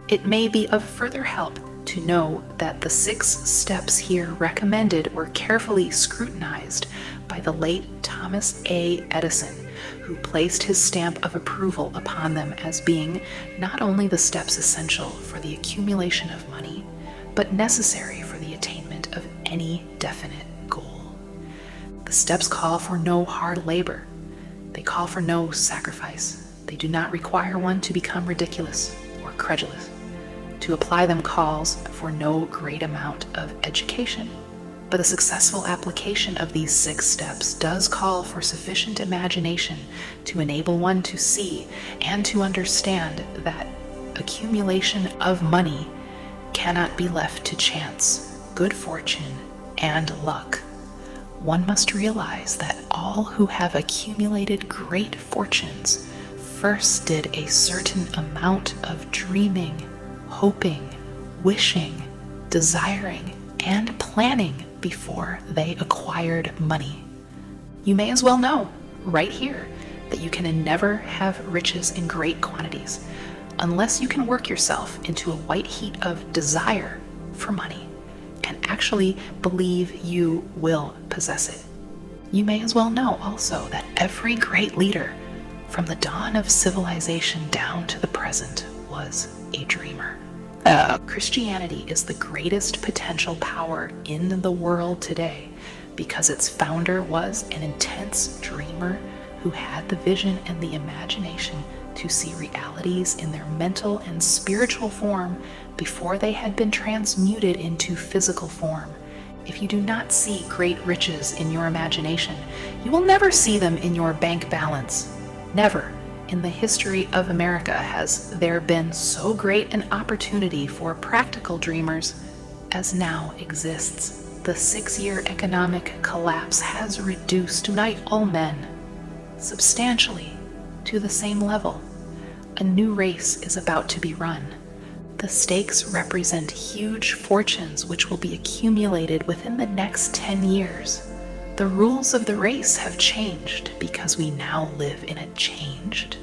It may be of further help to know that the 6 steps here recommended were carefully scrutinized by the late Thomas A. Edison, who placed his stamp of approval upon them as being not only the steps essential for the accumulation of money, but necessary for the attainment of any definite goal. The steps call for no hard labor. They call for no sacrifice. They do not require one to become ridiculous or credulous. To apply them calls for no great amount of education. But a successful application of these 6 steps does call for sufficient imagination to enable one to see and to understand that accumulation of money cannot be left to chance, good fortune, and luck. One must realize that all who have accumulated great fortunes first did a certain amount of dreaming, hoping, wishing, desiring, and planning before they acquired money. You may as well know, right here, that you can never have riches in great quantities unless you can work yourself into a white heat of desire for money and actually believe you will possess it. You may as well know also that every great leader from the dawn of civilization down to the present was a dreamer. Christianity is the greatest potential power in the world today because its founder was an intense dreamer who had the vision and the imagination to see realities in their mental and spiritual form before they had been transmuted into physical form. If you do not see great riches in your imagination, you will never see them in your bank balance. Never. In the history of America has there been so great an opportunity for practical dreamers as now exists. The 6-year economic collapse has reduced tonight all men substantially to the same level. A new race is about to be run. The The stakes represent huge fortunes which will be accumulated within the next 10 years. The rules of the race have changed because we now live in a changed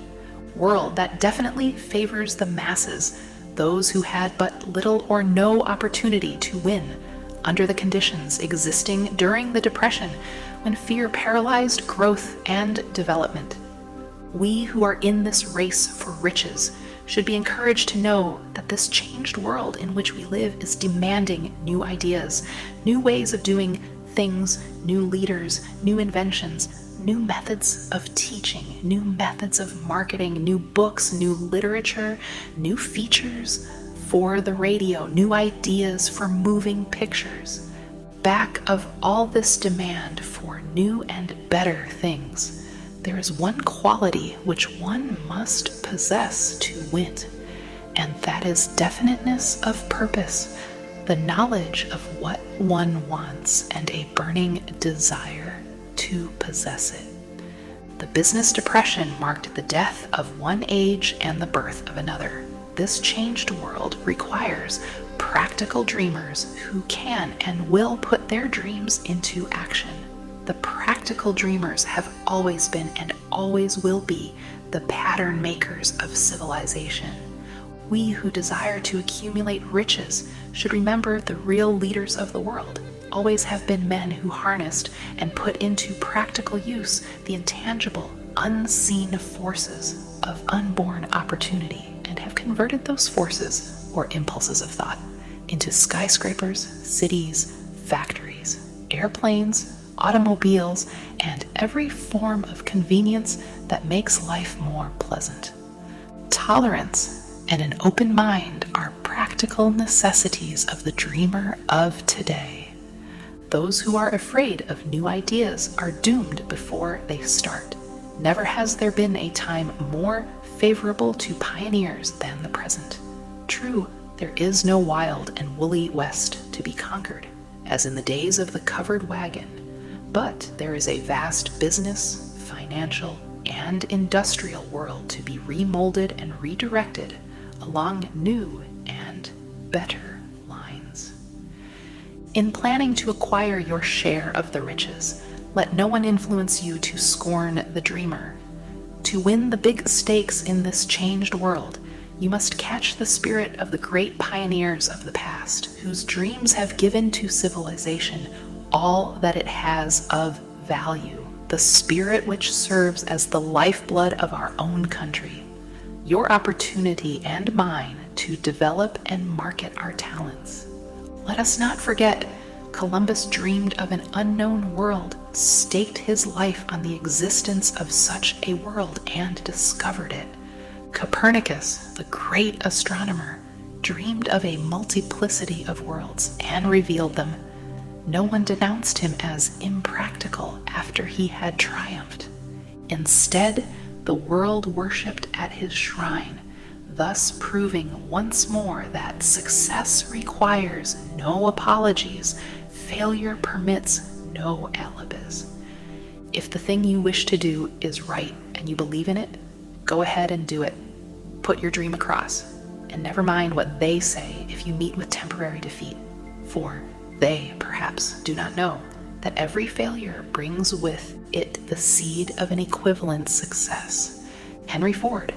world that definitely favors the masses, those who had but little or no opportunity to win under the conditions existing during the Depression, when fear paralyzed growth and development. We who are in this race for riches should be encouraged to know that this changed world in which we live is demanding new ideas, new ways of doing things, new leaders, new inventions, new methods of teaching, new methods of marketing, new books, new literature, new features for the radio, new ideas for moving pictures. Back of all this demand for new and better things, there is one quality which one must possess to win, and that is definiteness of purpose, the knowledge of what one wants, and a burning desire to possess it. The business depression marked the death of one age and the birth of another. This changed world requires practical dreamers who can and will put their dreams into action. The practical dreamers have always been and always will be the pattern makers of civilization. We who desire to accumulate riches should remember the real leaders of the world always have been men who harnessed and put into practical use the intangible, unseen forces of unborn opportunity, and have converted those forces, or impulses of thought, into skyscrapers, cities, factories, airplanes, automobiles, and every form of convenience that makes life more pleasant. Tolerance and an open mind are practical necessities of the dreamer of today. Those who are afraid of new ideas are doomed before they start. Never has there been a time more favorable to pioneers than the present. True, there is no wild and woolly West to be conquered, as in the days of the covered wagon, but there is a vast business, financial, and industrial world to be remolded and redirected along new and better lines. In planning to acquire your share of the riches, let no one influence you to scorn the dreamer. To win the big stakes in this changed world, you must catch the spirit of the great pioneers of the past, whose dreams have given to civilization all that it has of value, the spirit which serves as the lifeblood of our own country. Your opportunity and mine to develop and market our talents. Let us not forget, Columbus dreamed of an unknown world, staked his life on the existence of such a world, and discovered it. Copernicus, the great astronomer, dreamed of a multiplicity of worlds and revealed them. No one denounced him as impractical after he had triumphed. Instead, the world worshipped at his shrine, thus proving once more that success requires no apologies, failure permits no alibis. If the thing you wish to do is right and you believe in it, go ahead and do it. Put your dream across, and never mind what they say if you meet with temporary defeat, for they, perhaps, do not know that every failure brings with it the seed of an equivalent success. Henry Ford,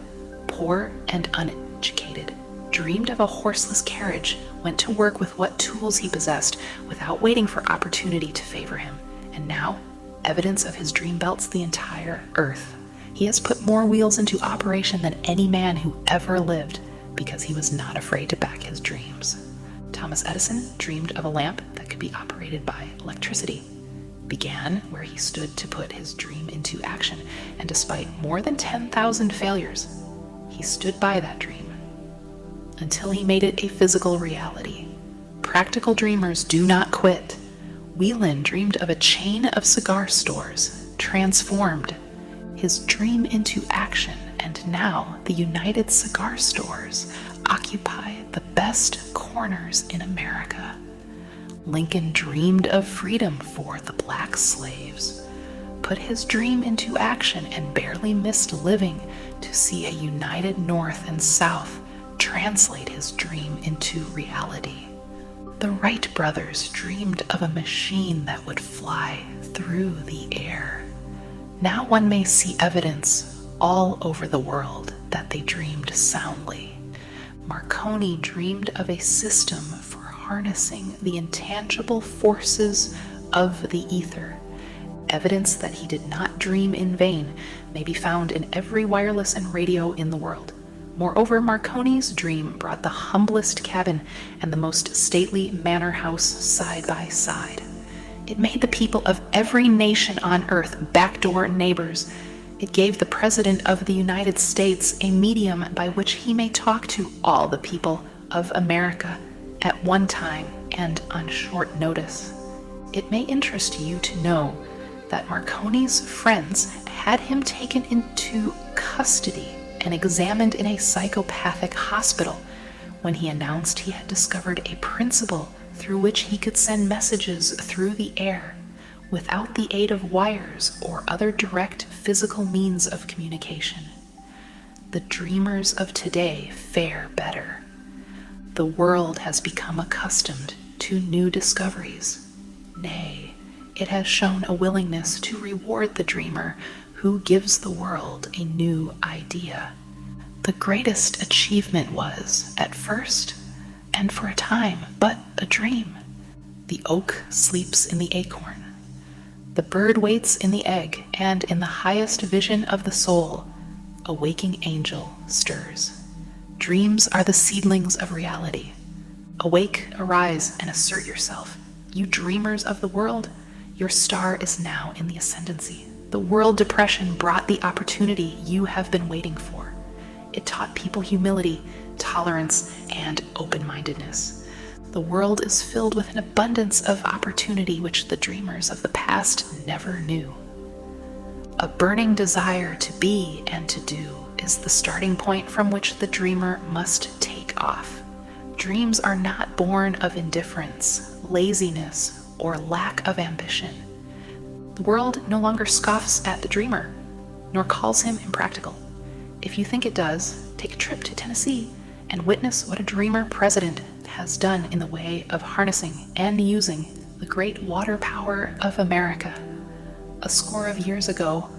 poor and uneducated, dreamed of a horseless carriage, went to work with what tools he possessed without waiting for opportunity to favor him, and now evidence of his dream belts the entire earth. He has put more wheels into operation than any man who ever lived, because he was not afraid to back his dreams. Thomas Edison dreamed of a lamp that could be operated by electricity, began where he stood to put his dream into action, and despite more than 10,000 failures, he stood by that dream until he made it a physical reality. Practical dreamers do not quit. Whelan dreamed of a chain of cigar stores, transformed his dream into action, and now the United Cigar Stores occupy the best corners in America. Lincoln dreamed of freedom for the black slaves, put his dream into action, and barely missed living to see a united North and South translate his dream into reality. The Wright brothers dreamed of a machine that would fly through the air. Now one may see evidence all over the world that they dreamed soundly. Marconi dreamed of a system for harnessing the intangible forces of the ether. Evidence that he did not dream in vain may be found in every wireless and radio in the world. Moreover, Marconi's dream brought the humblest cabin and the most stately manor house side by side. It made the people of every nation on earth backdoor neighbors. It gave the President of the United States a medium by which he may talk to all the people of America at one time and on short notice. It may interest you to know that Marconi's friends had him taken into custody and examined in a psychopathic hospital when he announced he had discovered a principle through which he could send messages through the air without the aid of wires or other direct physical means of communication. The dreamers of today fare better. The world has become accustomed to new discoveries. Nay, it has shown a willingness to reward the dreamer who gives the world a new idea. The greatest achievement was, at first, and for a time, but a dream. The oak sleeps in the acorn. The bird waits in the egg, and in the highest vision of the soul, a waking angel stirs. Dreams are the seedlings of reality. Awake, arise, and assert yourself. You dreamers of the world, your star is now in the ascendancy. The world depression brought the opportunity you have been waiting for. It taught people humility, tolerance, and open-mindedness. The world is filled with an abundance of opportunity which the dreamers of the past never knew. A burning desire to be and to do is the starting point from which the dreamer must take off. Dreams are not born of indifference, laziness, or lack of ambition. The world no longer scoffs at the dreamer, nor calls him impractical. If you think it does, take a trip to Tennessee and witness what a dreamer president has done in the way of harnessing and using the great water power of America. A score of years ago,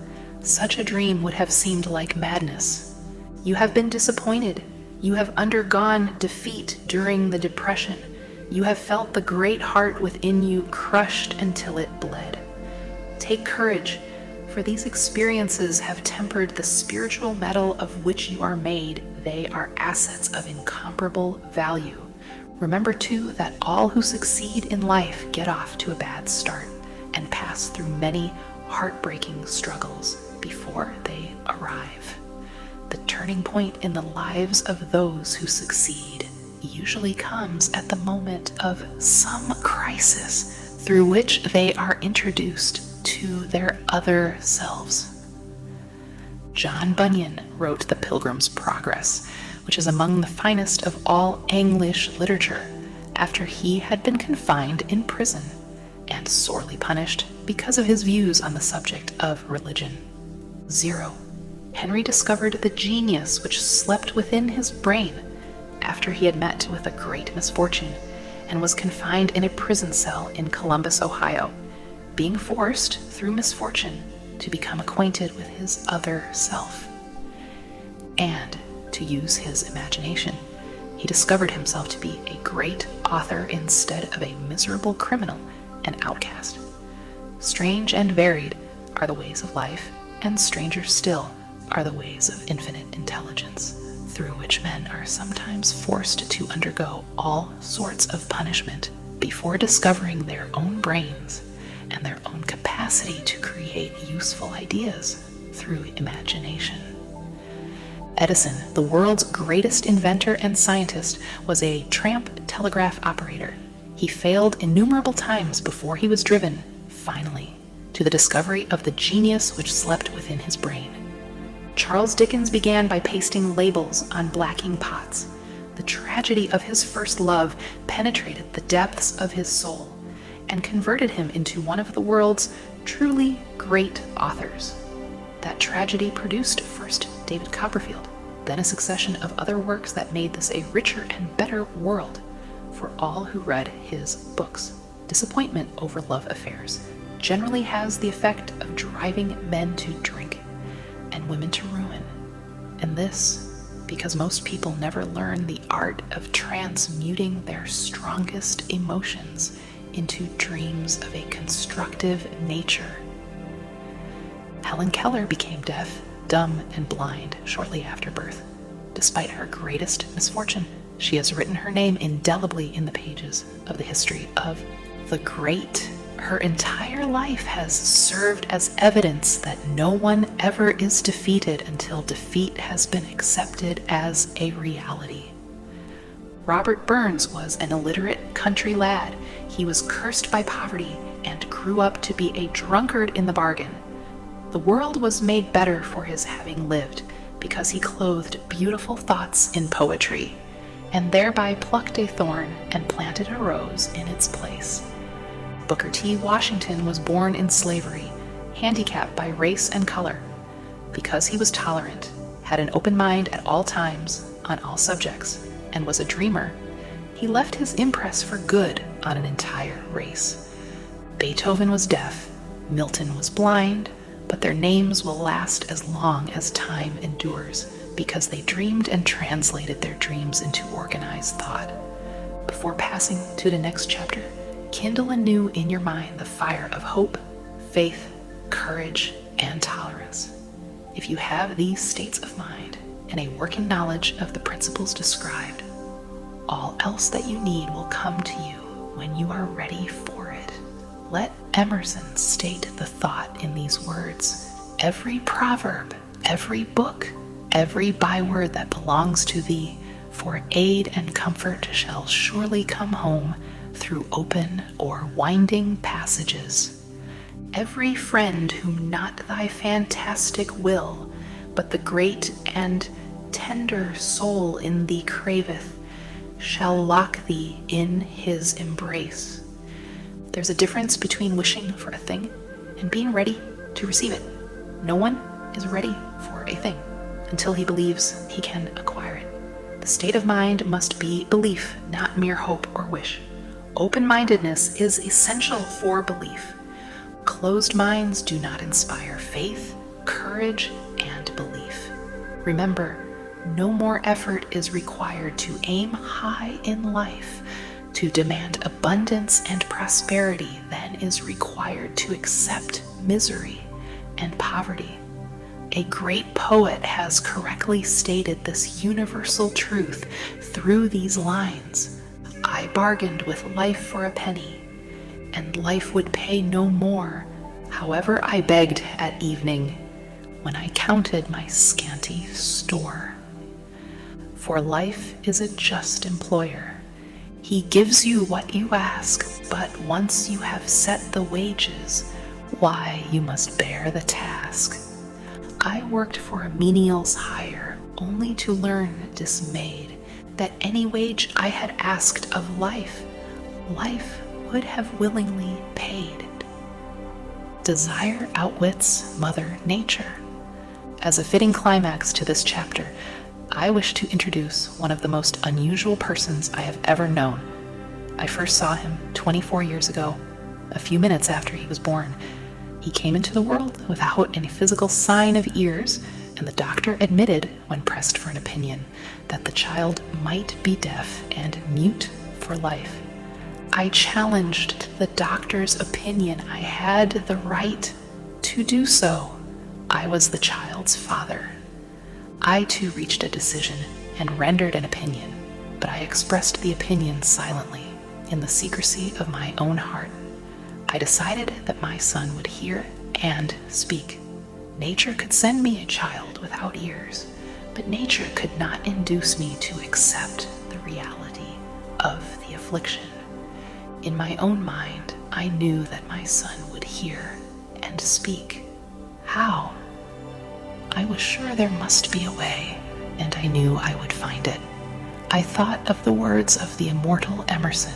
such a dream would have seemed like madness. You have been disappointed. You have undergone defeat during the Depression. You have felt the great heart within you crushed until it bled. Take courage, for these experiences have tempered the spiritual metal of which you are made. They are assets of incomparable value. Remember, too, that all who succeed in life get off to a bad start and pass through many heartbreaking struggles before they arrive. The turning point in the lives of those who succeed usually comes at the moment of some crisis through which they are introduced to their other selves. John Bunyan wrote The Pilgrim's Progress, which is among the finest of all English literature, after he had been confined in prison and sorely punished because of his views on the subject of religion. 0. Henry discovered the genius which slept within his brain after he had met with a great misfortune and was confined in a prison cell in Columbus, Ohio, being forced, through misfortune, to become acquainted with his other self, and to use his imagination. He discovered himself to be a great author instead of a miserable criminal and outcast. Strange and varied are the ways of life, and stranger still are the ways of infinite intelligence, through which men are sometimes forced to undergo all sorts of punishment before discovering their own brains and their own capacity to create useful ideas through imagination. Edison, the world's greatest inventor and scientist, was a tramp telegraph operator. He failed innumerable times before he was driven, finally, to the discovery of the genius which slept within his brain. Charles Dickens began by pasting labels on blacking pots. The tragedy of his first love penetrated the depths of his soul and converted him into one of the world's truly great authors. That tragedy produced first David Copperfield, then a succession of other works that made this a richer and better world for all who read his books. Disappointment over love affairs generally has the effect of driving men to drink and women to ruin. And this because most people never learn the art of transmuting their strongest emotions into dreams of a constructive nature. Helen Keller became deaf, dumb, and blind shortly after birth. Despite her greatest misfortune, she has written her name indelibly in the pages of the history of the great. Her entire life has served as evidence that no one ever is defeated until defeat has been accepted as a reality. Robert Burns was an illiterate country lad. He was cursed by poverty and grew up to be a drunkard in the bargain. The world was made better for his having lived because he clothed beautiful thoughts in poetry and thereby plucked a thorn and planted a rose in its place. Booker T. Washington was born in slavery, handicapped by race and color. Because he was tolerant, had an open mind at all times on all subjects, and was a dreamer, he left his impress for good on an entire race. Beethoven was deaf, Milton was blind, but their names will last as long as time endures because they dreamed and translated their dreams into organized thought. Before passing to the next chapter, kindle anew in your mind the fire of hope, faith, courage, and tolerance. If you have these states of mind and a working knowledge of the principles described, all else that you need will come to you when you are ready for it. Let Emerson state the thought in these words. Every proverb, every book, every byword that belongs to thee, for aid and comfort shall surely come home through open or winding passages. Every friend whom not thy fantastic will, but the great and tender soul in thee craveth, shall lock thee in his embrace. There's a difference between wishing for a thing and being ready to receive it. No one is ready for a thing until he believes he can acquire it. The state of mind must be belief, not mere hope or wish. Open-mindedness is essential for belief. Closed minds do not inspire faith, courage, and belief. Remember, no more effort is required to aim high in life, to demand abundance and prosperity than is required to accept misery and poverty. A great poet has correctly stated this universal truth through these lines. I bargained with life for a penny, and life would pay no more, however I begged at evening, when I counted my scanty store. For life is a just employer. He gives you what you ask, but once you have set the wages, why, you must bear the task. I worked for a menial's hire, only to learn dismayed that any wage I had asked of life, life would have willingly paid. Desire outwits Mother Nature. As a fitting climax to this chapter, I wish to introduce one of the most unusual persons I have ever known. I first saw him 24 years ago, a few minutes after he was born. He came into the world without any physical sign of ears, and the doctor admitted, when pressed for an opinion, that the child might be deaf and mute for life. I challenged the doctor's opinion. I had the right to do so. I was the child's father. I too reached a decision and rendered an opinion, but I expressed the opinion silently, in the secrecy of my own heart. I decided that my son would hear and speak. Nature could send me a child without ears, but nature could not induce me to accept the reality of the affliction. In my own mind, I knew that my son would hear and speak. How? I was sure there must be a way, and I knew I would find it. I thought of the words of the immortal Emerson.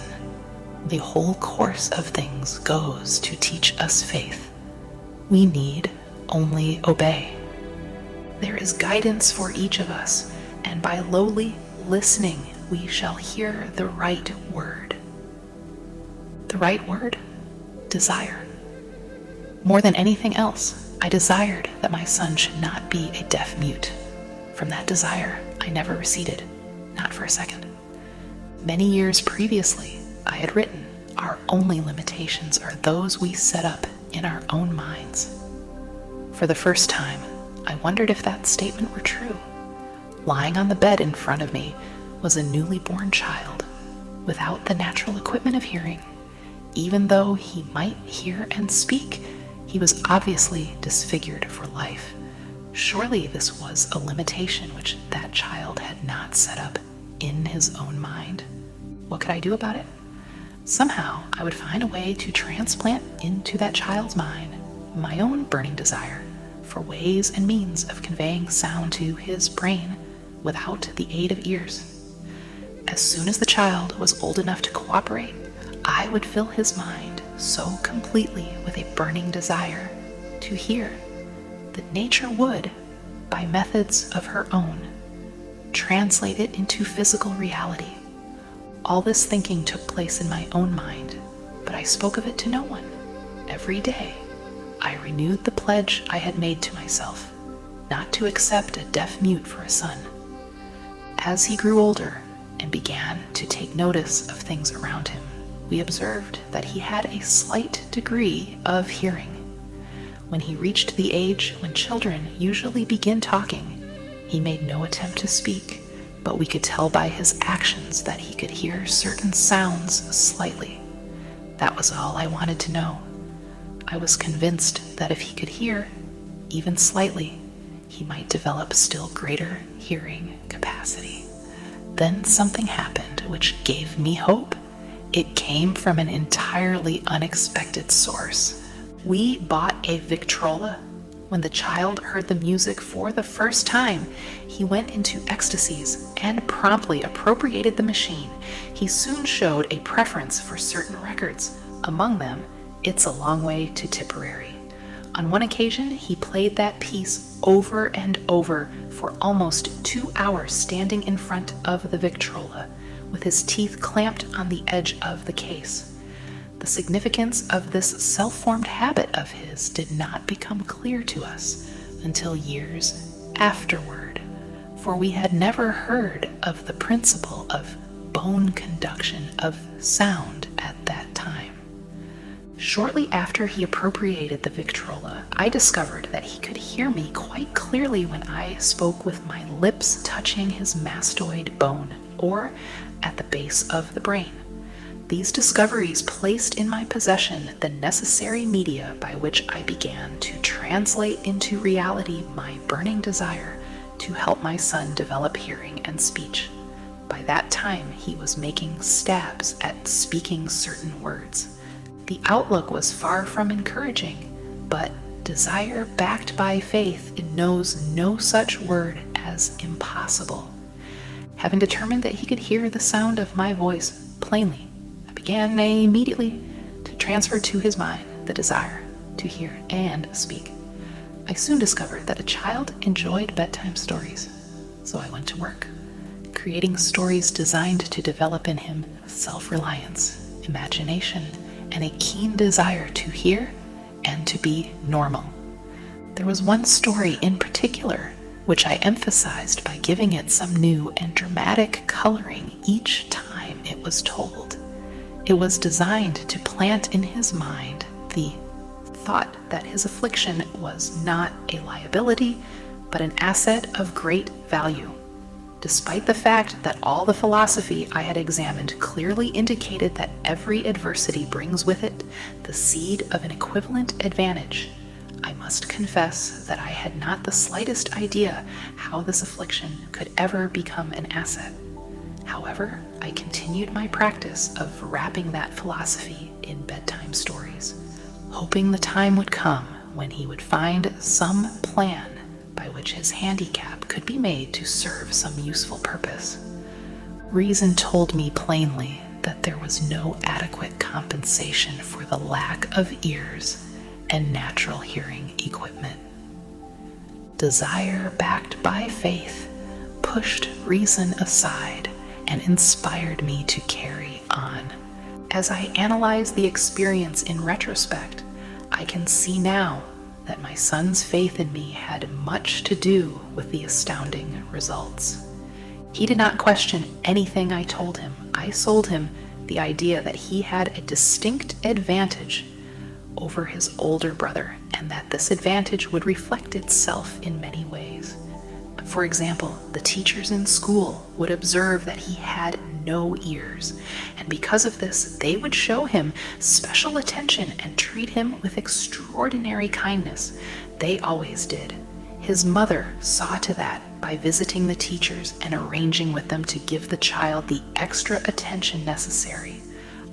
The whole course of things goes to teach us faith. We need only obey. There is guidance for each of us, and by lowly listening we shall hear the right word. The right word? Desire. More than anything else, I desired that my son should not be a deaf mute. From that desire, I never receded, not for a second. Many years previously, I had written, "Our only limitations are those we set up in our own minds." For the first time, I wondered if that statement were true. Lying on the bed in front of me was a newly born child, without the natural equipment of hearing. Even though he might hear and speak, he was obviously disfigured for life. Surely this was a limitation which that child had not set up in his own mind. What could I do about it? Somehow I would find a way to transplant into that child's mind my own burning desire for ways and means of conveying sound to his brain without the aid of ears. As soon as the child was old enough to cooperate, I would fill his mind so completely with a burning desire to hear that nature would, by methods of her own, translate it into physical reality. All this thinking took place in my own mind, but I spoke of it to no one. Every day, I renewed the pledge I had made to myself, not to accept a deaf mute for a son. As he grew older and began to take notice of things around him, we observed that he had a slight degree of hearing. When he reached the age when children usually begin talking, he made no attempt to speak, but we could tell by his actions that he could hear certain sounds slightly. That was all I wanted to know. I was convinced that if he could hear, even slightly, he might develop still greater hearing capacity. Then something happened which gave me hope. It came from an entirely unexpected source. We bought a Victrola. When the child heard the music for the first time, he went into ecstasies and promptly appropriated the machine. He soon showed a preference for certain records, among them, "It's a Long Way to Tipperary." On one occasion, he played that piece over and over for almost 2 hours standing in front of the Victrola, with his teeth clamped on the edge of the case. The significance of this self-formed habit of his did not become clear to us until years afterward, for we had never heard of the principle of bone conduction of sound at that time. Shortly after he appropriated the Victrola, I discovered that he could hear me quite clearly when I spoke with my lips touching his mastoid bone, or at the base of the brain. These discoveries placed in my possession the necessary media by which I began to translate into reality my burning desire to help my son develop hearing and speech. By that time, he was making stabs at speaking certain words. The outlook was far from encouraging, but desire backed by faith knows no such word as impossible. Having determined that he could hear the sound of my voice plainly, I began immediately to transfer to his mind the desire to hear and speak. I soon discovered that a child enjoyed bedtime stories, so I went to work, creating stories designed to develop in him self-reliance, imagination, and a keen desire to hear and to be normal. There was one story in particular which I emphasized by giving it some new and dramatic coloring each time it was told. It was designed to plant in his mind the thought that his affliction was not a liability, but an asset of great value. Despite the fact that all the philosophy I had examined clearly indicated that every adversity brings with it the seed of an equivalent advantage, I must confess that I had not the slightest idea how this affliction could ever become an asset. However, I continued my practice of wrapping that philosophy in bedtime stories, hoping the time would come when he would find some plan by which his handicap could be made to serve some useful purpose. Reason told me plainly that there was no adequate compensation for the lack of ears and natural hearing equipment. Desire backed by faith pushed reason aside and inspired me to carry on. As I analyze the experience in retrospect, I can see now that my son's faith in me had much to do with the astounding results. He did not question anything I told him. I sold him the idea that he had a distinct advantage over his older brother, and that this advantage would reflect itself in many ways. For example, the teachers in school would observe that he had no ears, and because of this, they would show him special attention and treat him with extraordinary kindness. They always did. His mother saw to that by visiting the teachers and arranging with them to give the child the extra attention necessary.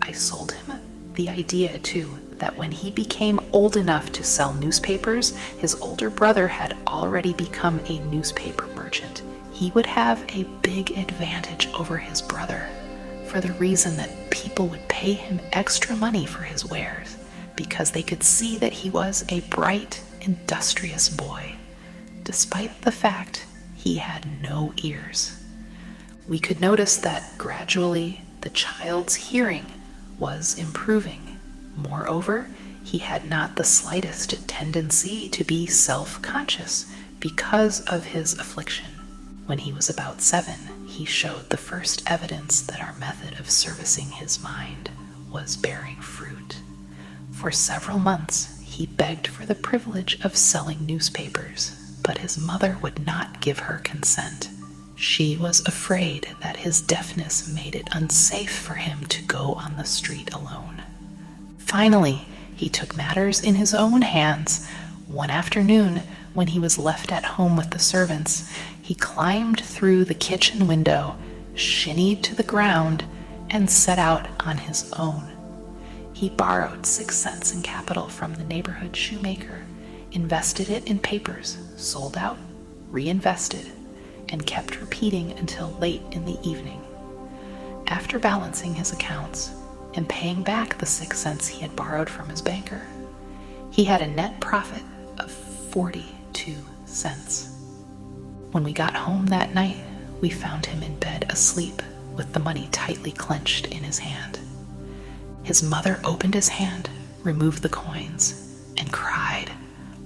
I sold him the idea, too, that when he became old enough to sell newspapers, his older brother had already become a newspaper merchant. He would have a big advantage over his brother for the reason that people would pay him extra money for his wares because they could see that he was a bright, industrious boy, despite the fact he had no ears. We could notice that gradually the child's hearing was improving. Moreover, he had not the slightest tendency to be self-conscious because of his affliction. When he was about 7, he showed the first evidence that our method of servicing his mind was bearing fruit. For several months, he begged for the privilege of selling newspapers, but his mother would not give her consent. She was afraid that his deafness made it unsafe for him to go on the street alone. Finally, he took matters in his own hands. One afternoon, when he was left at home with the servants, he climbed through the kitchen window, shinnied to the ground, and set out on his own. He borrowed 6 cents in capital from the neighborhood shoemaker, invested it in papers, sold out, reinvested, and kept repeating until late in the evening. After balancing his accounts and paying back the 6 cents he had borrowed from his banker, he had a net profit of 42 cents. When we got home that night, we found him in bed asleep with the money tightly clenched in his hand. His mother opened his hand, removed the coins, and cried.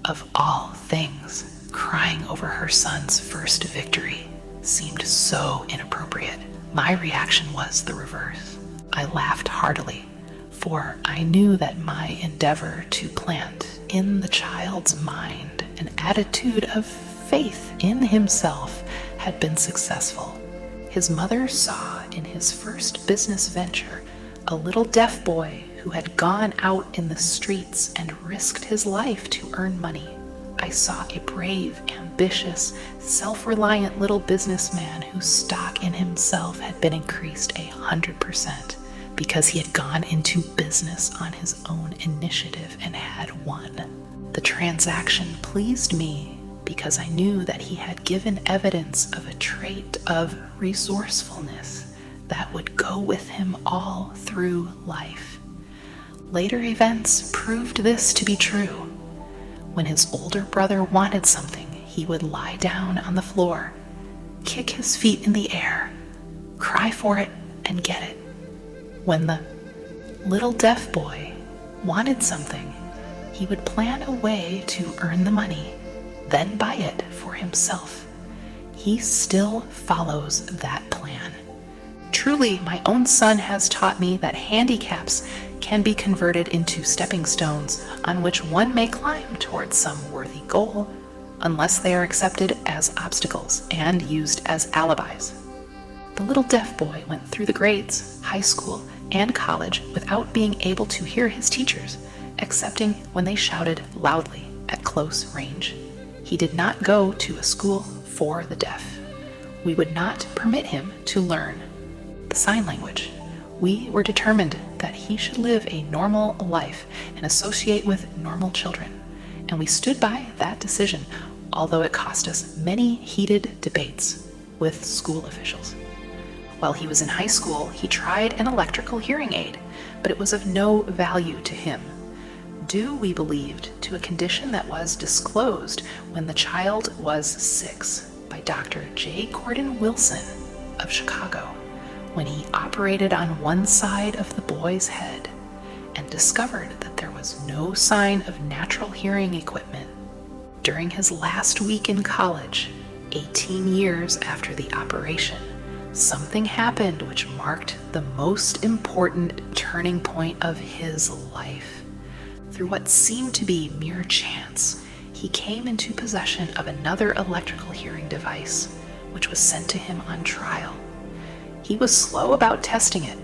Of all things, crying over her son's first victory seemed so inappropriate. My reaction was the reverse. I laughed heartily, for I knew that my endeavor to plant in the child's mind an attitude of faith in himself had been successful. His mother saw in his first business venture a little deaf boy who had gone out in the streets and risked his life to earn money. I saw a brave, ambitious, self-reliant little businessman whose stock in himself had been increased 100% because he had gone into business on his own initiative and had won. The transaction pleased me because I knew that he had given evidence of a trait of resourcefulness that would go with him all through life. Later events proved this to be true. When his older brother wanted something, he would lie down on the floor, kick his feet in the air, cry for it, and get it. When the little deaf boy wanted something, he would plan a way to earn the money, then buy it for himself. He still follows that plan. Truly, my own son has taught me that handicaps can be converted into stepping stones on which one may climb towards some worthy goal, unless they are accepted as obstacles and used as alibis. The little deaf boy went through the grades, high school, and college without being able to hear his teachers, excepting when they shouted loudly at close range. He did not go to a school for the deaf. We would not permit him to learn the sign language. We were determined that he should live a normal life and associate with normal children, and we stood by that decision, although it cost us many heated debates with school officials. While he was in high school, he tried an electrical hearing aid, but it was of no value to him, due, we believed, to a condition that was disclosed when the child was 6. by Dr. J. Gordon Wilson of Chicago when he operated on one side of the boy's head and discovered that there was no sign of natural hearing equipment. During his last week in college, 18 years after the operation, something happened which marked the most important turning point of his life. Through what seemed to be mere chance, he came into possession of another electrical hearing device, which was sent to him on trial. He was slow about testing it,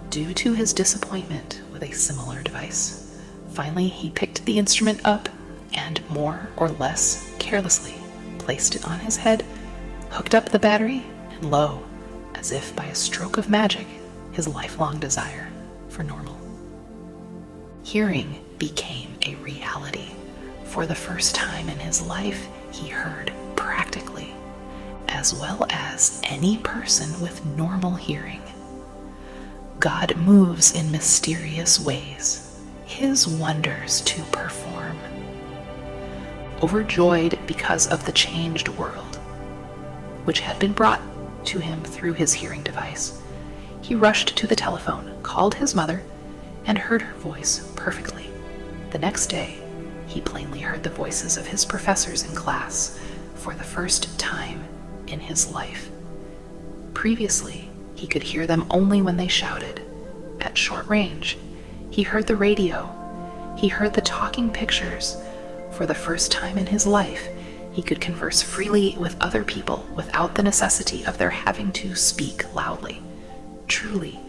due to his disappointment with a similar device. Finally, he picked the instrument up and, more or less carelessly, placed it on his head, hooked up the battery, and lo, as if by a stroke of magic, his lifelong desire for normal hearing became a reality. For the first time in his life, he heard practically, as well as any person with normal hearing. God moves in mysterious ways, his wonders to perform. Overjoyed because of the changed world, which had been brought to him through his hearing device, he rushed to the telephone, called his mother, and heard her voice perfectly. The next day, he plainly heard the voices of his professors in class for the first time in his life. Previously, he could hear them only when they shouted. At short range, he heard the radio. He heard the talking pictures. For the first time in his life, he could converse freely with other people without the necessity of their having to speak loudly. Truly,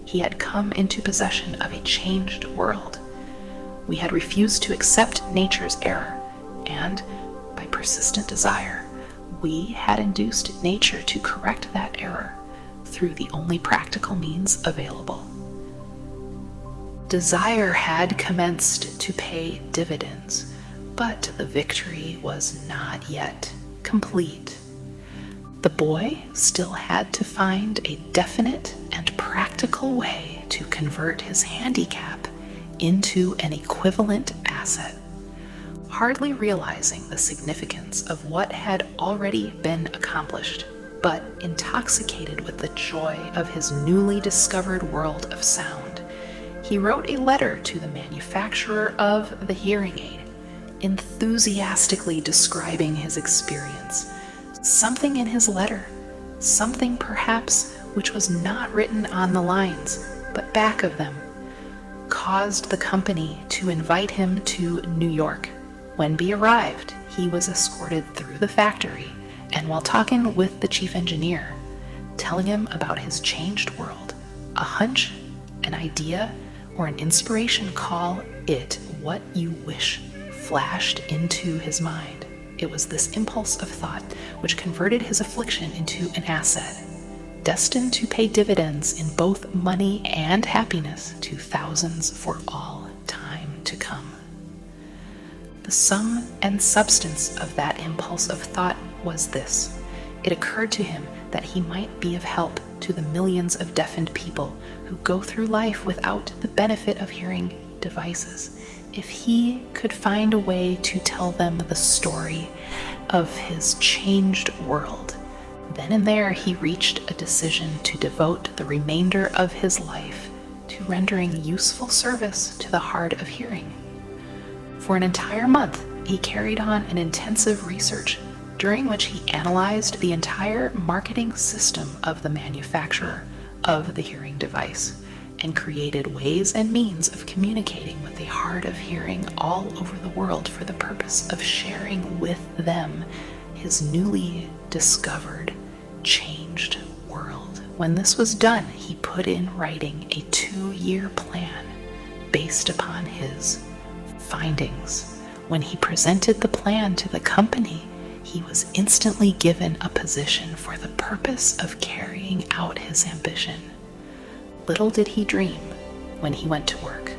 he had come into possession of a changed world. We had refused to accept nature's error, and, by persistent desire, we had induced nature to correct that error through the only practical means available. Desire had commenced to pay dividends, but the victory was not yet complete. The boy still had to find a definite and practical way to convert his handicap into an equivalent asset. Hardly realizing the significance of what had already been accomplished, but intoxicated with the joy of his newly discovered world of sound, he wrote a letter to the manufacturer of the hearing aid, enthusiastically describing his experience. Something in his letter, something perhaps which was not written on the lines, but back of them, caused the company to invite him to New York. When B arrived, he was escorted through the factory, and while talking with the chief engineer, telling him about his changed world, a hunch, an idea, or an inspiration, call it what you wish, flashed into his mind. It was this impulse of thought which converted his affliction into an asset, destined to pay dividends in both money and happiness to thousands for all time to come. The sum and substance of that impulse of thought was this. It occurred to him that he might be of help to the millions of deafened people who go through life without the benefit of hearing devices, if he could find a way to tell them the story of his changed world. Then and there he reached a decision to devote the remainder of his life to rendering useful service to the hard of hearing. For an entire month, he carried on an intensive research during which he analyzed the entire marketing system of the manufacturer of the hearing device and created ways and means of communicating with the hard of hearing all over the world for the purpose of sharing with them his newly discovered, changed world. When this was done, he put in writing a 2-year plan based upon his findings. When he presented the plan to the company, he was instantly given a position for the purpose of carrying out his ambition. Little did he dream, when he went to work,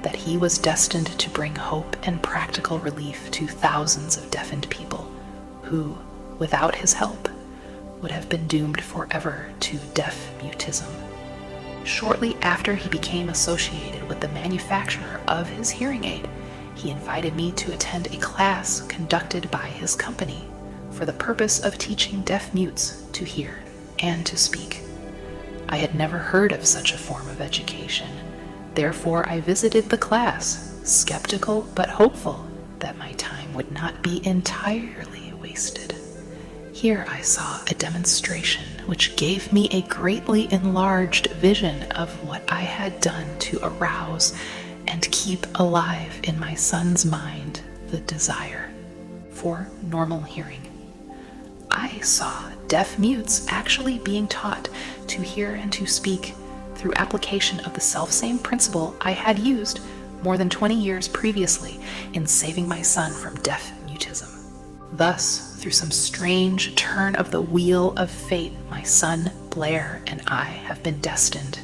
that he was destined to bring hope and practical relief to thousands of deafened people who, without his help, would have been doomed forever to deaf mutism. Shortly after he became associated with the manufacturer of his hearing aid, he invited me to attend a class conducted by his company for the purpose of teaching deaf mutes to hear and to speak. I had never heard of such a form of education. Therefore, I visited the class, skeptical but hopeful that my time would not be entirely wasted. Here I saw a demonstration which gave me a greatly enlarged vision of what I had done to arouse and keep alive in my son's mind the desire for normal hearing. I saw deaf mutes actually being taught to hear and to speak through application of the selfsame principle I had used more than 20 years previously in saving my son from deaf mutism. Thus, through some strange turn of the wheel of fate, my son Blair and I have been destined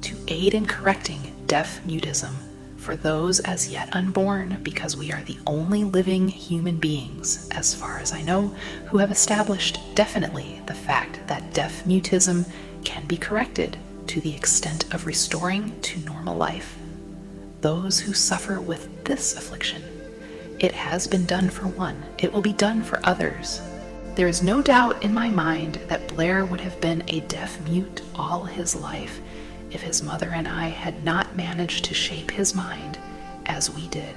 to aid in correcting deaf mutism for those as yet unborn, because we are the only living human beings, as far as I know, who have established definitely the fact that deaf mutism can be corrected to the extent of restoring to normal life those who suffer with this affliction. It has been done for one. It will be done for others. There is no doubt in my mind that Blair would have been a deaf mute all his life if his mother and I had not managed to shape his mind as we did.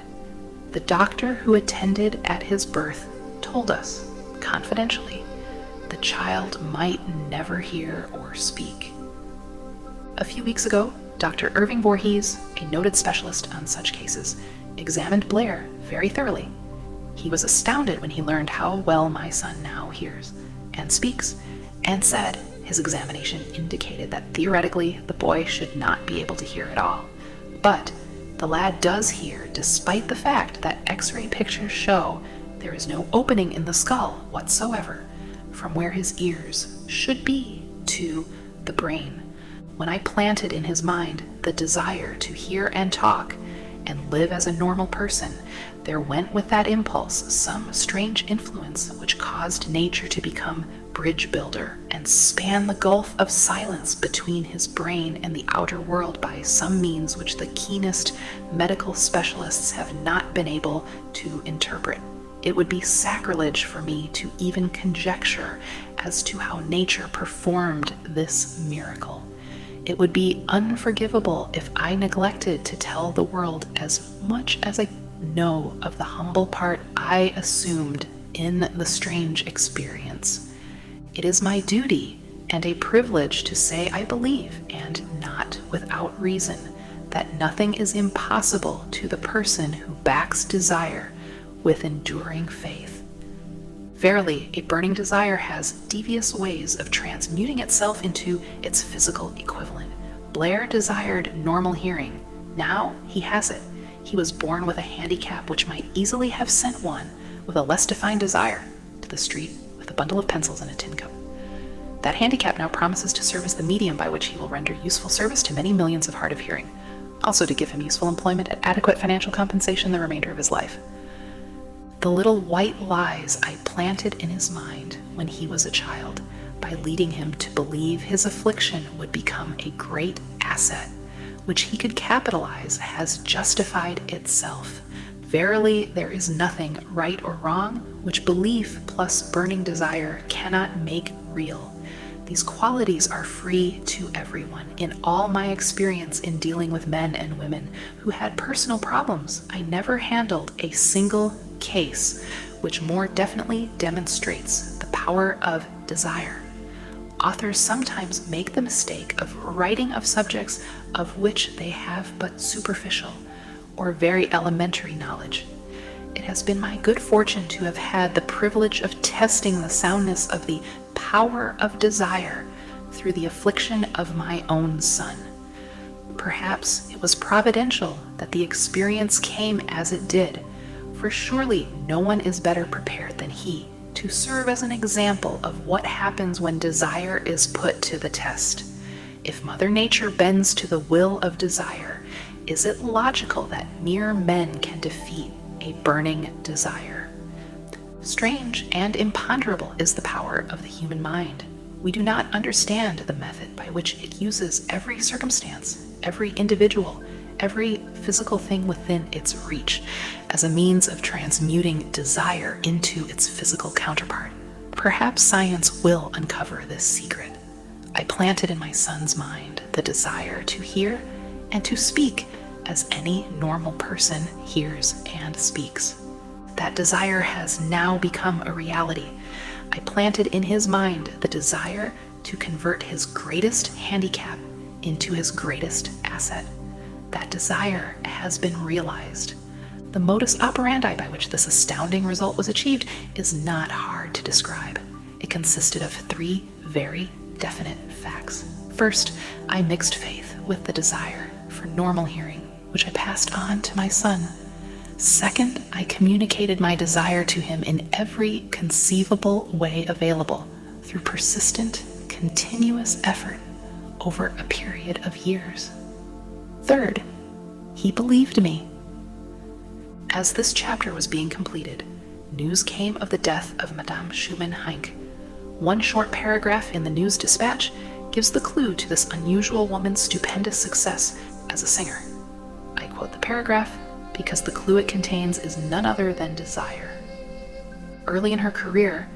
The doctor who attended at his birth told us, confidentially, the child might never hear or speak. A few weeks ago, Dr. Irving Voorhees, a noted specialist on such cases, examined Blair very thoroughly. He was astounded when he learned how well my son now hears and speaks, and said his examination indicated that theoretically the boy should not be able to hear at all. But the lad does hear, despite the fact that X-ray pictures show there is no opening in the skull whatsoever from where his ears should be to the brain. When I planted in his mind the desire to hear and talk and live as a normal person, there went with that impulse some strange influence which caused nature to become bridge builder and span the gulf of silence between his brain and the outer world by some means which the keenest medical specialists have not been able to interpret. It would be sacrilege for me to even conjecture as to how nature performed this miracle. It would be unforgivable if I neglected to tell the world as much as I know of the humble part I assumed in the strange experience. It is my duty and a privilege to say I believe, and not without reason, that nothing is impossible to the person who backs desire with enduring faith. Verily, a burning desire has devious ways of transmuting itself into its physical equivalent. Blair desired normal hearing. Now he has it. He was born with a handicap which might easily have sent one with a less defined desire to the street with a bundle of pencils and a tin cup. That handicap now promises to serve as the medium by which he will render useful service to many millions of hard of hearing, also to give him useful employment at adequate financial compensation the remainder of his life. The little white lies I planted in his mind when he was a child, by leading him to believe his affliction would become a great asset, which he could capitalize, has justified itself. Verily, there is nothing, right or wrong, which belief plus burning desire cannot make real. These qualities are free to everyone. In all my experience in dealing with men and women who had personal problems, I never handled a single case which more definitely demonstrates the power of desire. Authors sometimes make the mistake of writing of subjects of which they have but superficial or very elementary knowledge. It has been my good fortune to have had the privilege of testing the soundness of the power of desire through the affliction of my own son. Perhaps it was providential that the experience came as it did, for surely no one is better prepared than he to serve as an example of what happens when desire is put to the test. If Mother Nature bends to the will of desire, is it logical that mere men can defeat a burning desire? Strange and imponderable is the power of the human mind. We do not understand the method by which it uses every circumstance, every individual, every physical thing within its reach as a means of transmuting desire into its physical counterpart. Perhaps science will uncover this secret. I planted in my son's mind the desire to hear and to speak as any normal person hears and speaks. That desire has now become a reality. I planted in his mind the desire to convert his greatest handicap into his greatest asset. That desire has been realized. The modus operandi by which this astounding result was achieved is not hard to describe. It consisted of 3 very definite facts. First, I mixed faith with the desire for normal hearing, which I passed on to my son. Second, I communicated my desire to him in every conceivable way available through persistent, continuous effort over a period of years. Third, he believed me. As this chapter was being completed, news came of the death of Madame Schumann-Heink. One short paragraph in the news dispatch gives the clue to this unusual woman's stupendous success as a singer. I quote the paragraph because the clue it contains is none other than desire. Early in her career,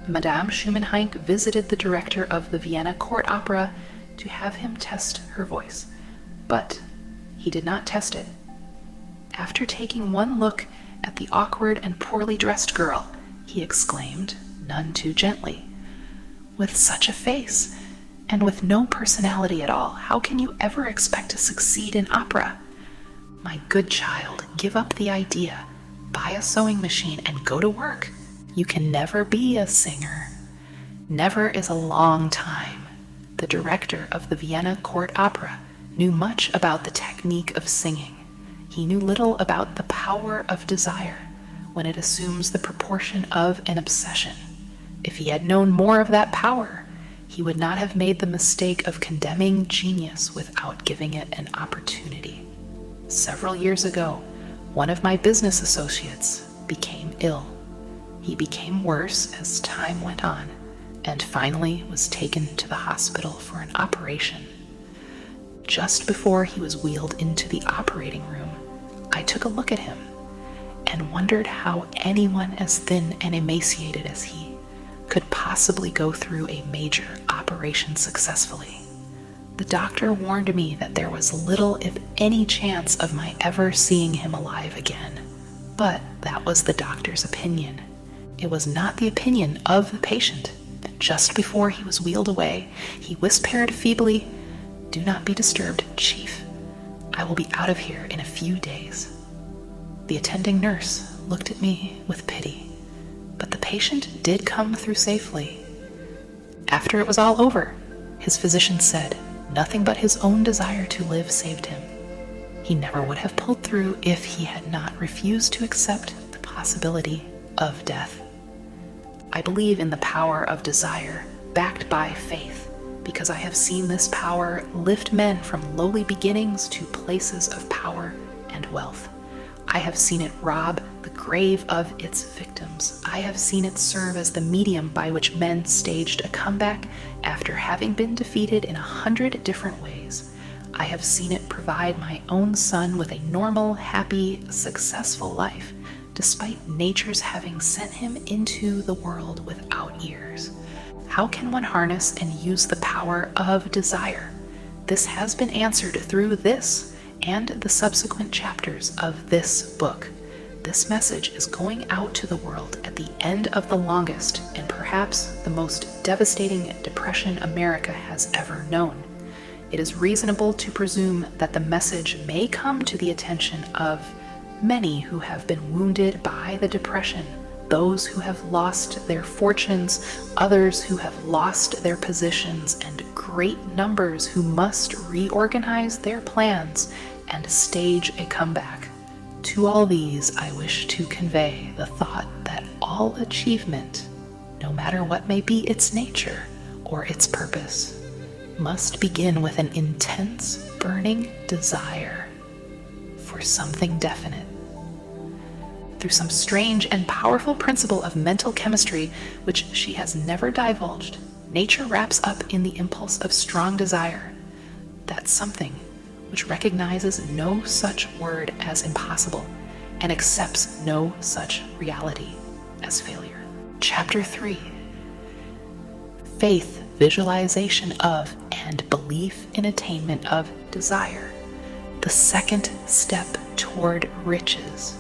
Madame Schumann-Heink visited the director of the Vienna Court Opera to have him test her voice, but he did not test it. After taking one look at the awkward and poorly dressed girl, he exclaimed, none too gently, "With such a face, and with no personality at all, how can you ever expect to succeed in opera? My good child, give up the idea, buy a sewing machine, and go to work. You can never be a singer." Never is a long time. The director of the Vienna Court Opera knew much about the technique of singing. He knew little about the power of desire when it assumes the proportion of an obsession. If he had known more of that power, he would not have made the mistake of condemning genius without giving it an opportunity. Several years ago, one of my business associates became ill. He became worse as time went on, and finally was taken to the hospital for an operation. Just before he was wheeled into the operating room, I took a look at him and wondered how anyone as thin and emaciated as he could possibly go through a major operation successfully. The doctor warned me that there was little, if any, chance of my ever seeing him alive again. But that was the doctor's opinion. It was not the opinion of the patient. Just before he was wheeled away, he whispered feebly, "Do not be disturbed, Chief. I will be out of here in a few days." The attending nurse looked at me with pity, but the patient did come through safely. After it was all over, his physician said nothing but his own desire to live saved him. He never would have pulled through if he had not refused to accept the possibility of death. I believe in the power of desire, backed by faith, because I have seen this power lift men from lowly beginnings to places of power and wealth. I have seen it rob the grave of its victims. I have seen it serve as the medium by which men staged a comeback after having been defeated in 100 different ways. I have seen it provide my own son with a normal, happy, successful life, despite nature's having sent him into the world without ears. How can one harness and use the power of desire? This has been answered through this and the subsequent chapters of this book. This message is going out to the world at the end of the longest and perhaps the most devastating depression America has ever known. It is reasonable to presume that the message may come to the attention of many who have been wounded by the depression, those who have lost their fortunes, others who have lost their positions, and great numbers who must reorganize their plans and stage a comeback. To all these, I wish to convey the thought that all achievement, no matter what may be its nature or its purpose, must begin with an intense, burning desire for something definite. Through some strange and powerful principle of mental chemistry which she has never divulged, nature wraps up in the impulse of strong desire that something which recognizes no such word as impossible and accepts no such reality as failure. Chapter 3. faith, visualization of, and belief in attainment of desire. The second step toward riches.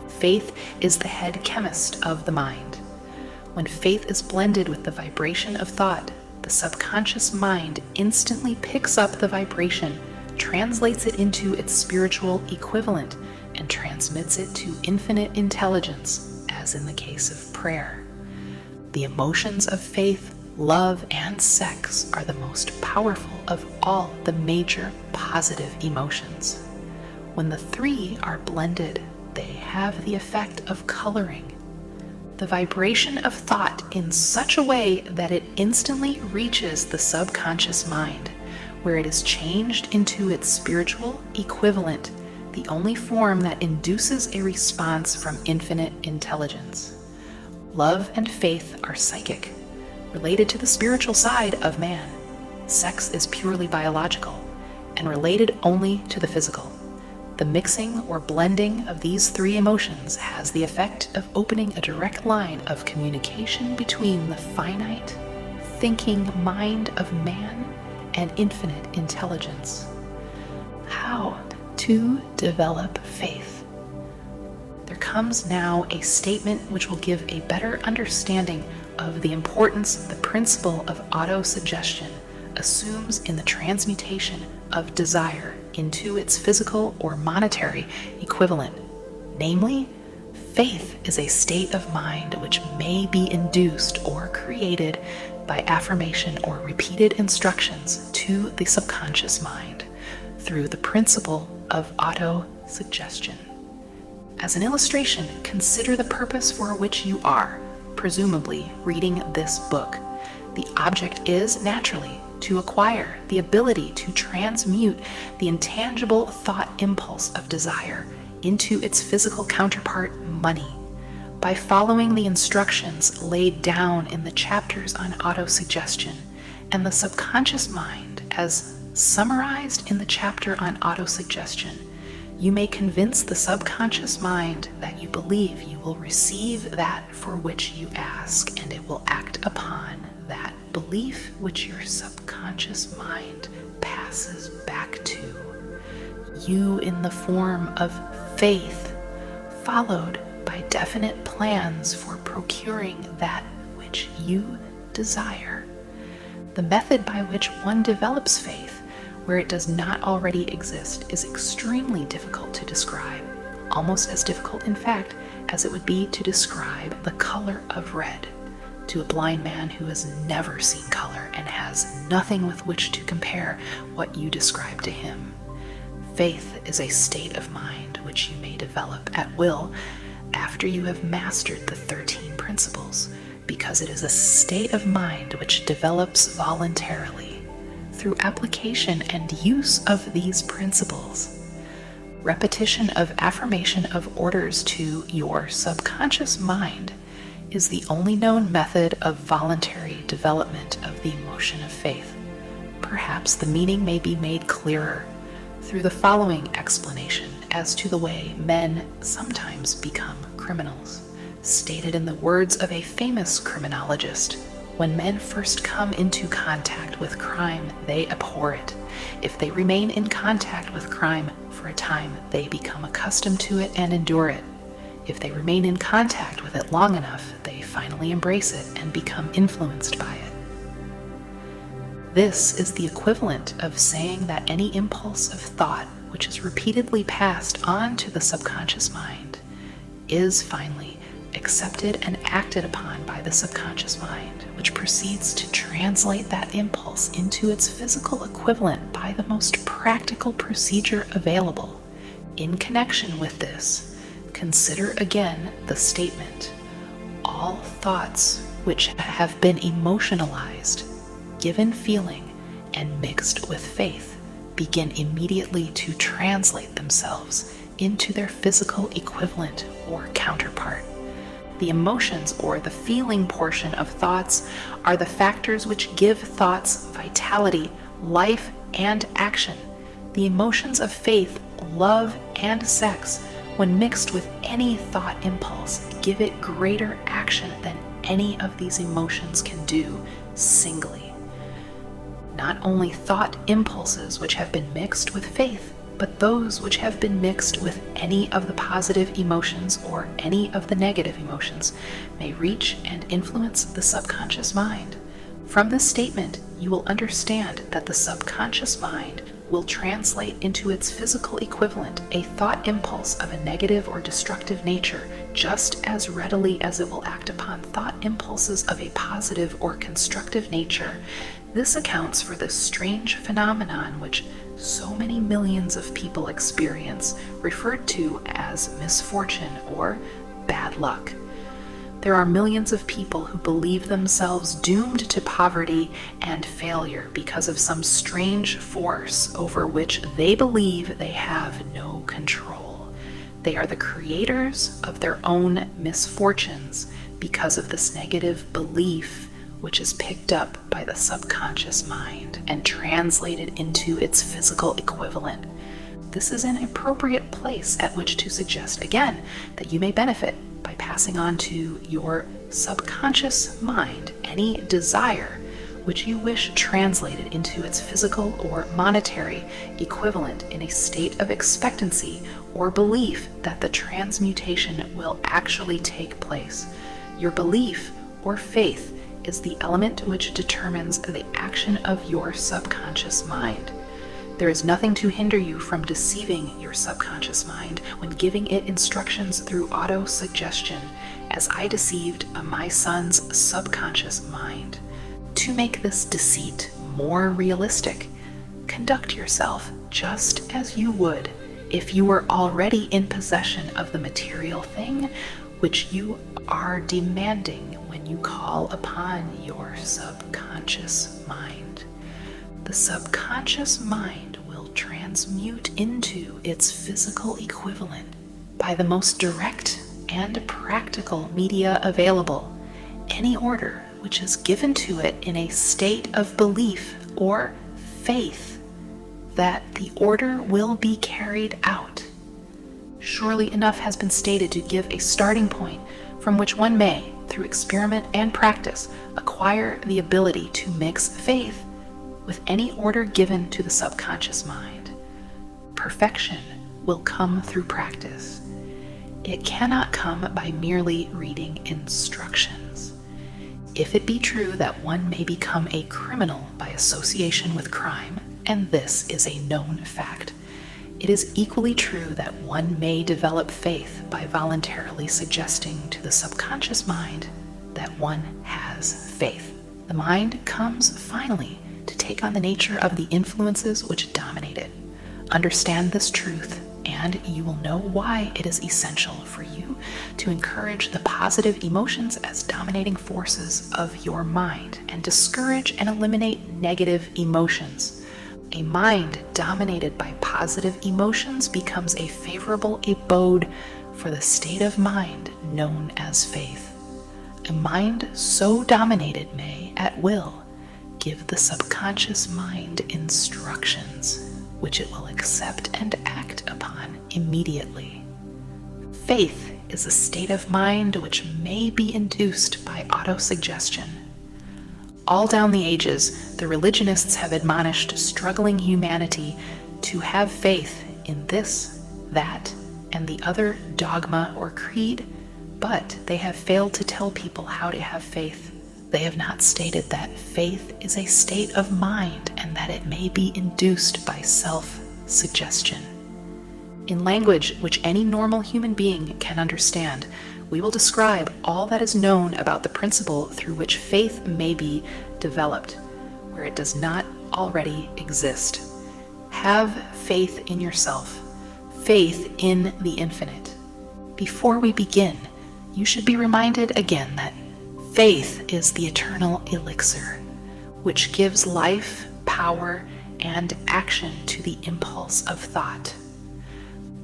Faith is the head chemist of the mind. When faith is blended with the vibration of thought, the subconscious mind instantly picks up the vibration, translates it into its spiritual equivalent, and transmits it to infinite intelligence, as in the case of prayer. The emotions of faith, love, and sex are the most powerful of all the major positive emotions. When the three are blended, they have the effect of coloring the vibration of thought in such a way that it instantly reaches the subconscious mind, where it is changed into its spiritual equivalent, the only form that induces a response from infinite intelligence. Love and faith are psychic, related to the spiritual side of man. Sex is purely biological and related only to the physical. The mixing or blending of these three emotions has the effect of opening a direct line of communication between the finite, thinking mind of man and infinite intelligence. How to develop faith? There comes now a statement which will give a better understanding of the importance the principle of autosuggestion assumes in the transmutation of desire into its physical or monetary equivalent. Namely, faith is a state of mind which may be induced or created by affirmation or repeated instructions to the subconscious mind through the principle of autosuggestion. As an illustration, consider the purpose for which you are, presumably, reading this book. The object is, naturally, to acquire the ability to transmute the intangible thought impulse of desire into its physical counterpart, money, by following the instructions laid down in the chapters on autosuggestion and the subconscious mind as summarized in the chapter on autosuggestion. You may convince the subconscious mind that you believe you will receive that for which you ask, and it will act upon that belief which your subconscious mind passes back to you in the form of faith, followed by definite plans for procuring that which you desire. The method by which one develops faith where it does not already exist is extremely difficult to describe, almost as difficult, in fact, as it would be to describe the color of red to a blind man who has never seen color and has nothing with which to compare what you describe to him. Faith is a state of mind which you may develop at will after you have mastered the 13 principles, because it is a state of mind which develops voluntarily through application and use of these principles. Repetition of affirmation of orders to your subconscious mind is the only known method of voluntary development of the emotion of faith. Perhaps the meaning may be made clearer through the following explanation as to the way men sometimes become criminals, stated in the words of a famous criminologist: when men first come into contact with crime, they abhor it. If they remain in contact with crime for a time, they become accustomed to it and endure it. If they remain in contact with it long enough, they finally embrace it and become influenced by it. This is the equivalent of saying that any impulse of thought which is repeatedly passed on to the subconscious mind is finally accepted and acted upon by the subconscious mind, which proceeds to translate that impulse into its physical equivalent by the most practical procedure available. In connection with this, consider again the statement: all thoughts which have been emotionalized, given feeling, and mixed with faith begin immediately to translate themselves into their physical equivalent or counterpart. The emotions, or the feeling portion of thoughts, are the factors which give thoughts vitality, life, and action. The emotions of faith, love, and sex, when mixed with any thought impulse, give it greater action than any of these emotions can do singly. Not only thought impulses which have been mixed with faith, but those which have been mixed with any of the positive emotions or any of the negative emotions may reach and influence the subconscious mind. From this statement, you will understand that the subconscious mind will translate into its physical equivalent a thought impulse of a negative or destructive nature just as readily as it will act upon thought impulses of a positive or constructive nature. This accounts for the strange phenomenon which so many millions of people experience, referred to as misfortune or bad luck. There are millions of people who believe themselves doomed to poverty and failure because of some strange force over which they believe they have no control. They are the creators of their own misfortunes because of this negative belief, which is picked up by the subconscious mind and translated into its physical equivalent. This is an appropriate place at which to suggest again that you may benefit by passing on to your subconscious mind any desire which you wish translated into its physical or monetary equivalent in a state of expectancy or belief that the transmutation will actually take place. Your belief or faith is the element which determines the action of your subconscious mind. There is nothing to hinder you from deceiving your subconscious mind when giving it instructions through autosuggestion, as I deceived my son's subconscious mind. To make this deceit more realistic, conduct yourself just as you would if you were already in possession of the material thing which you are demanding when you call upon your subconscious mind. The subconscious mind will transmute into its physical equivalent by the most direct and practical media available any order which is given to it in a state of belief or faith that the order will be carried out. Surely enough has been stated to give a starting point from which one may, through experiment and practice, acquire the ability to mix faith with any order given to the subconscious mind. Perfection will come through practice. It cannot come by merely reading instructions. If it be true that one may become a criminal by association with crime, and this is a known fact, it is equally true that one may develop faith by voluntarily suggesting to the subconscious mind that one has faith. The mind comes finally to take on the nature of the influences which dominate it. Understand this truth, and you will know why it is essential for you to encourage the positive emotions as dominating forces of your mind and discourage and eliminate negative emotions. A mind dominated by positive emotions becomes a favorable abode for the state of mind known as faith. A mind so dominated may, at will, give the subconscious mind instructions, which it will accept and act upon immediately. Faith is a state of mind which may be induced by autosuggestion. All down the ages, the religionists have admonished struggling humanity to have faith in this, that, and the other dogma or creed, but they have failed to tell people how to have faith. They have not stated that faith is a state of mind and that it may be induced by self-suggestion. In language which any normal human being can understand, we will describe all that is known about the principle through which faith may be developed, where it does not already exist. Have faith in yourself, faith in the infinite. Before we begin, you should be reminded again that faith is the eternal elixir, which gives life, power, and action to the impulse of thought.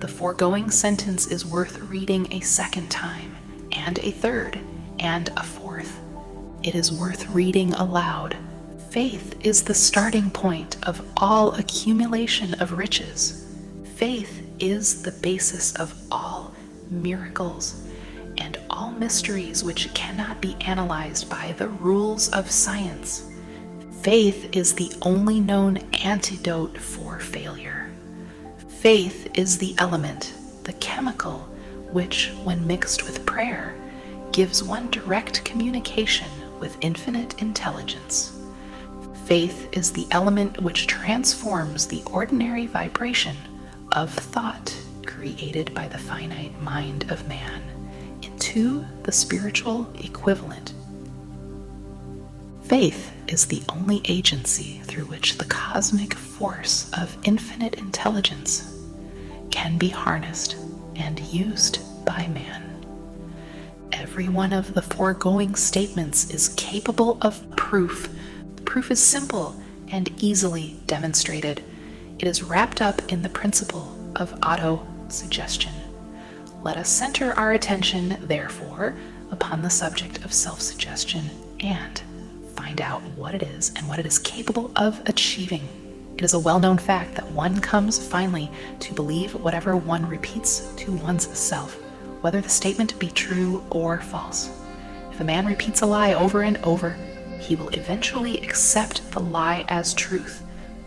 The foregoing sentence is worth reading a second time, and a third, and a fourth. It is worth reading aloud. Faith is the starting point of all accumulation of riches. Faith is the basis of all miracles and all all mysteries which cannot be analyzed by the rules of science. Faith is the only known antidote for failure. Faith is the element, the chemical, which, when mixed with prayer, gives one direct communication with infinite intelligence. Faith is the element which transforms the ordinary vibration of thought created by the finite mind of man into the spiritual equivalent. Faith is the only agency through which the cosmic force of infinite intelligence can be harnessed and used by man. Every one of the foregoing statements is capable of proof. The proof is simple and easily demonstrated. It is wrapped up in the principle of autosuggestion. Let us center our attention, therefore, upon the subject of self-suggestion and find out what it is and what it is capable of achieving. It is a well-known fact that one comes finally to believe whatever one repeats to one's self, whether the statement be true or false. If a man repeats a lie over and over, he will eventually accept the lie as truth.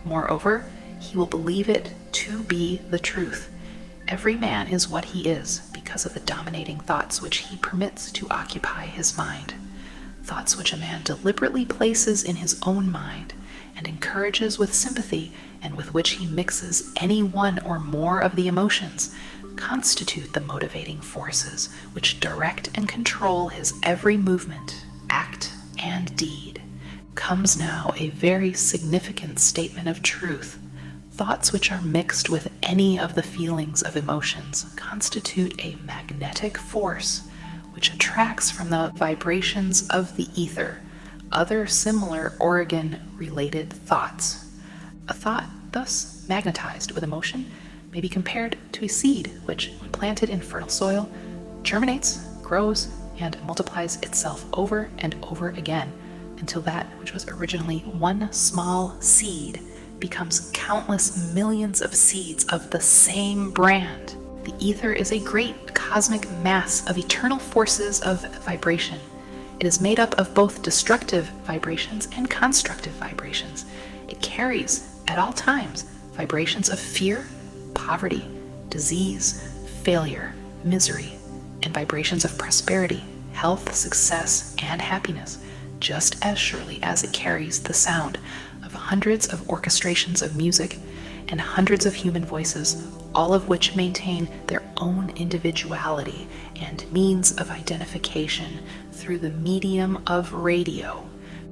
Moreover, he will believe it to be the truth. Every man is what he is because of the dominating thoughts which he permits to occupy his mind. Thoughts which a man deliberately places in his own mind and encourages with sympathy, and with which he mixes any one or more of the emotions, constitute the motivating forces which direct and control his every movement, act, and deed. Comes now a very significant statement of truth. Thoughts which are mixed with any of the feelings of emotions constitute a magnetic force which attracts from the vibrations of the ether other similar organ-related thoughts. A thought thus magnetized with emotion may be compared to a seed which, when planted in fertile soil, germinates, grows, and multiplies itself over and over again until that which was originally one small seed becomes countless millions of seeds of the same brand. The ether is a great cosmic mass of eternal forces of vibration. It is made up of both destructive vibrations and constructive vibrations. It carries, at all times, vibrations of fear, poverty, disease, failure, misery, and vibrations of prosperity, health, success, and happiness, just as surely as it carries the sound of hundreds of orchestrations of music and hundreds of human voices, all of which maintain their own individuality and means of identification through the medium of radio.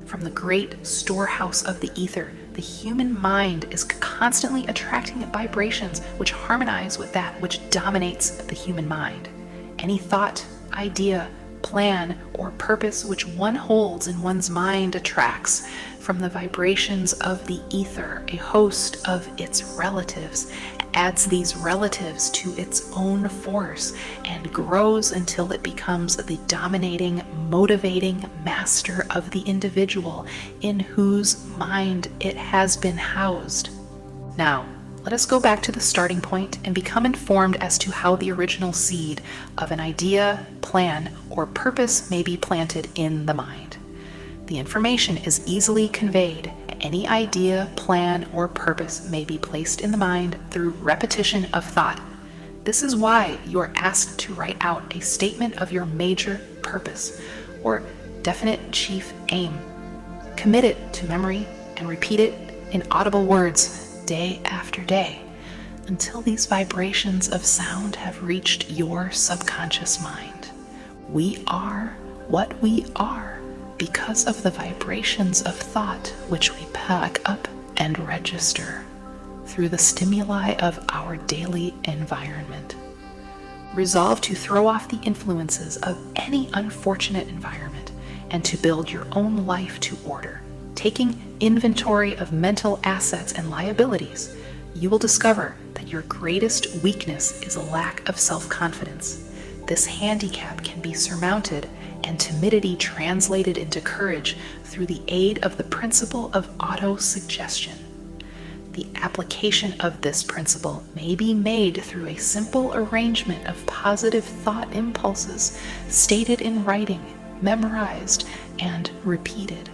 From the great storehouse of the ether, the human mind is constantly attracting vibrations which harmonize with that which dominates the human mind. Any thought, idea, plan, or purpose which one holds in one's mind attracts from the vibrations of the ether a host of its relatives, adds these relatives to its own force, and grows until it becomes the dominating, motivating master of the individual in whose mind it has been housed. Now, let us go back to the starting point and become informed as to how the original seed of an idea, plan, or purpose may be planted in the mind. The information is easily conveyed. Any idea, plan, or purpose may be placed in the mind through repetition of thought. This is why you are asked to write out a statement of your major purpose or definite chief aim. Commit it to memory and repeat it in audible words day after day until these vibrations of sound have reached your subconscious mind. We are what we are because of the vibrations of thought which we pack up and register through the stimuli of our daily environment. Resolve to throw off the influences of any unfortunate environment and to build your own life to order. Taking inventory of mental assets and liabilities, you will discover that your greatest weakness is a lack of self-confidence. This handicap can be surmounted and timidity translated into courage through the aid of the principle of autosuggestion. The application of this principle may be made through a simple arrangement of positive thought impulses stated in writing, memorized, and repeated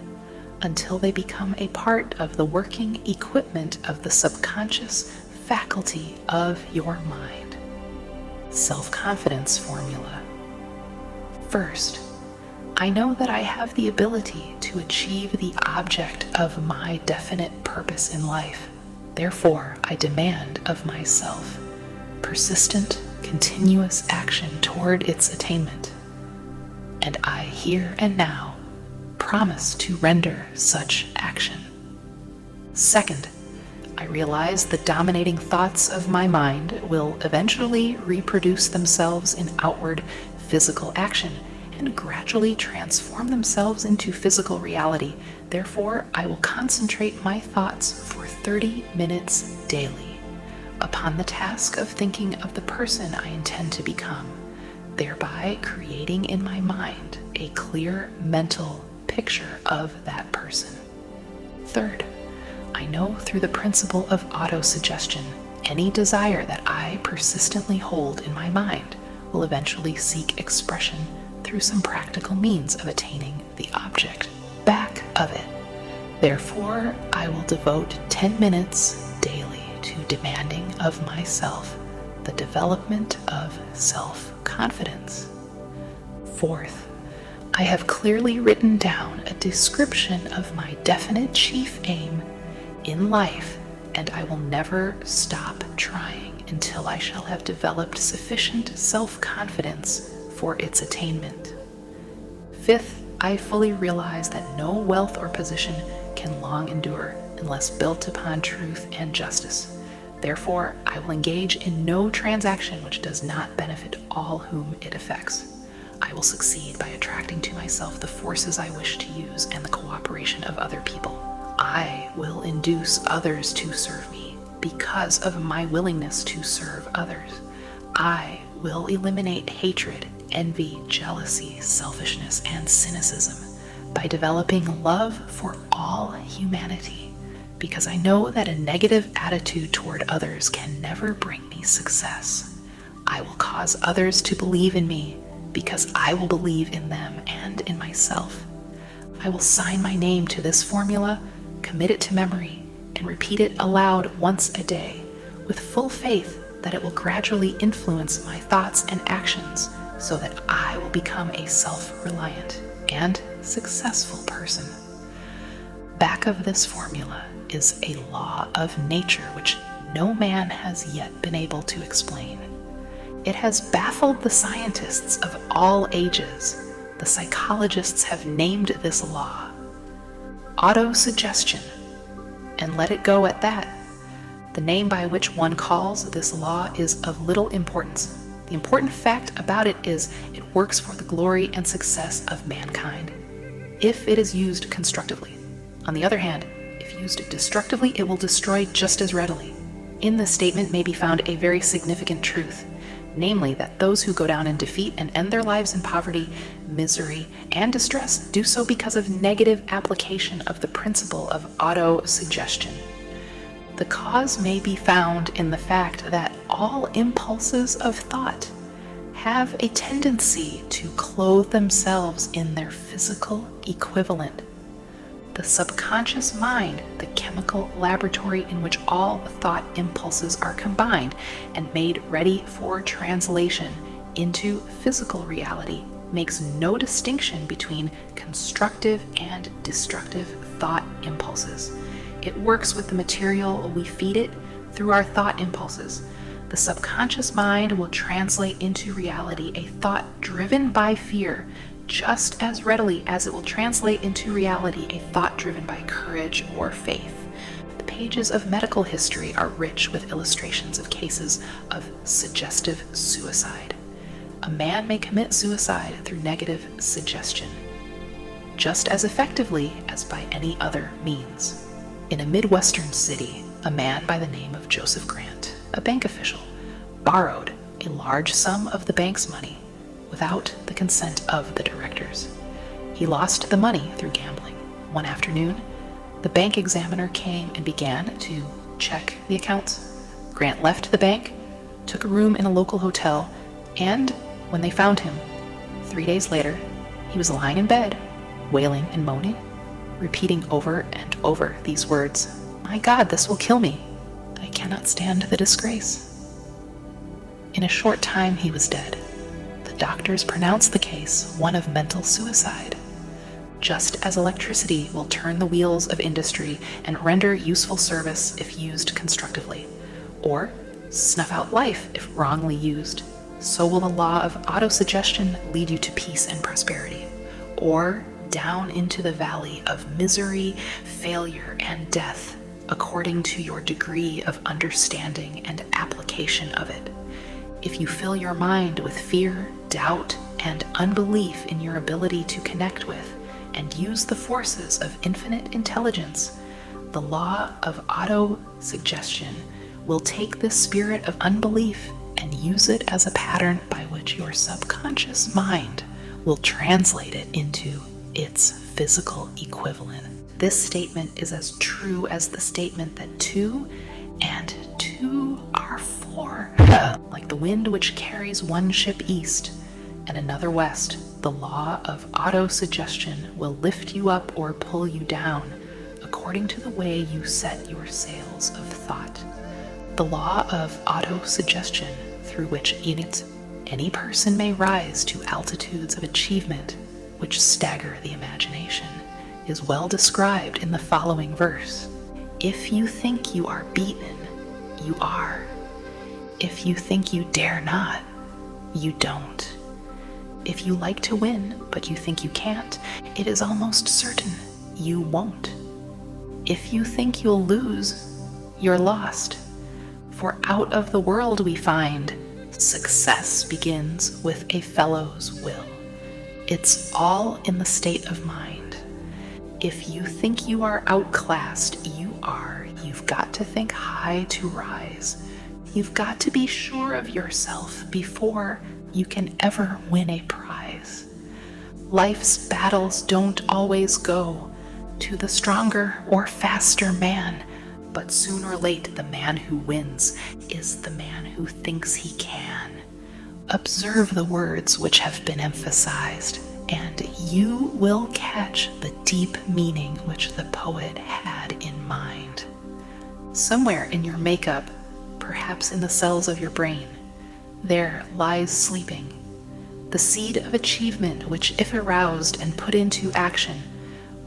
until they become a part of the working equipment of the subconscious faculty of your mind. Self-confidence formula. First, I know that I have the ability to achieve the object of my definite purpose in life. Therefore, I demand of myself persistent, continuous action toward its attainment. And I here and now promise to render such action. Second, I realize the dominating thoughts of my mind will eventually reproduce themselves in outward physical action and gradually transform themselves into physical reality. Therefore, I will concentrate my thoughts for 30 minutes daily upon the task of thinking of the person I intend to become, thereby creating in my mind a clear mental picture of that person. Third, I know through the principle of autosuggestion, any desire that I persistently hold in my mind will eventually seek expression through some practical means of attaining the object back of it. Therefore, I will devote 10 minutes daily to demanding of myself the development of self-confidence. Fourth, I have clearly written down a description of my definite chief aim in life, and I will never stop trying until I shall have developed sufficient self-confidence for its attainment. Fifth, I fully realize that no wealth or position can long endure unless built upon truth and justice. Therefore, I will engage in no transaction which does not benefit all whom it affects. I will succeed by attracting to myself the forces I wish to use and the cooperation of other people. I will induce others to serve me because of my willingness to serve others. I will eliminate hatred, envy, jealousy, selfishness, and cynicism by developing love for all humanity, because I know that a negative attitude toward others can never bring me success. I will cause others to believe in me because I will believe in them and in myself. I will sign my name to this formula, commit it to memory, and repeat it aloud once a day, with full faith that it will gradually influence my thoughts and actions so that I will become a self-reliant and successful person. Back of this formula is a law of nature which no man has yet been able to explain. It has baffled the scientists of all ages. The psychologists have named this law autosuggestion, and let it go at that. The name by which one calls this law is of little importance. The important fact about it is it works for the glory and success of mankind, if it is used constructively. On the other hand, if used destructively, it will destroy just as readily. In this statement may be found a very significant truth, namely that those who go down in defeat and end their lives in poverty, misery, and distress do so because of negative application of the principle of autosuggestion. The cause may be found in the fact that all impulses of thought have a tendency to clothe themselves in their physical equivalent. The subconscious mind, the chemical laboratory in which all thought impulses are combined and made ready for translation into physical reality, makes no distinction between constructive and destructive thought impulses. It works with the material we feed it through our thought impulses. The subconscious mind will translate into reality a thought driven by fear just as readily as it will translate into reality a thought driven by courage or faith. The pages of medical history are rich with illustrations of cases of suggestive suicide. A man may commit suicide through negative suggestion, just as effectively as by any other means. In a Midwestern city, a man by the name of Joseph Grant, a bank official, borrowed a large sum of the bank's money without the consent of the directors. He lost the money through gambling. One afternoon, the bank examiner came and began to check the accounts. Grant left the bank, took a room in a local hotel, and when they found him, 3 days later, he was lying in bed, wailing and moaning, repeating over and over these words, "My God, this will kill me. I cannot stand the disgrace." In a short time, he was dead. The doctors pronounced the case one of mental suicide. Just as electricity will turn the wheels of industry and render useful service if used constructively, or snuff out life if wrongly used, so will the law of autosuggestion lead you to peace and prosperity, or down into the valley of misery, failure, and death, according to your degree of understanding and application of it. If you fill your mind with fear, doubt, and unbelief in your ability to connect with and use the forces of infinite intelligence, the law of autosuggestion will take this spirit of unbelief and use it as a pattern by which your subconscious mind will translate it into its physical equivalent. This statement is as true as the statement that 2 and 2 are 4. Like the wind which carries one ship east and another west, the law of autosuggestion will lift you up or pull you down according to the way you set your sails of thought. The law of autosuggestion, through which in it any person may rise to altitudes of achievement which stagger the imagination, is well described in the following verse. If you think you are beaten, you are. If you think you dare not, you don't. If you like to win, but you think you can't, it is almost certain you won't. If you think you'll lose, you're lost. For out of the world we find, success begins with a fellow's will. It's all in the state of mind. If you think you are outclassed, you are. You've got to think high to rise. You've got to be sure of yourself before you can ever win a prize. Life's battles don't always go to the stronger or faster man, but soon or late the man who wins is the man who thinks he can. Observe the words which have been emphasized, and you will catch the deep meaning which the poet had in mind. Somewhere in your makeup, perhaps in the cells of your brain, there lies sleeping the seed of achievement which, if aroused and put into action,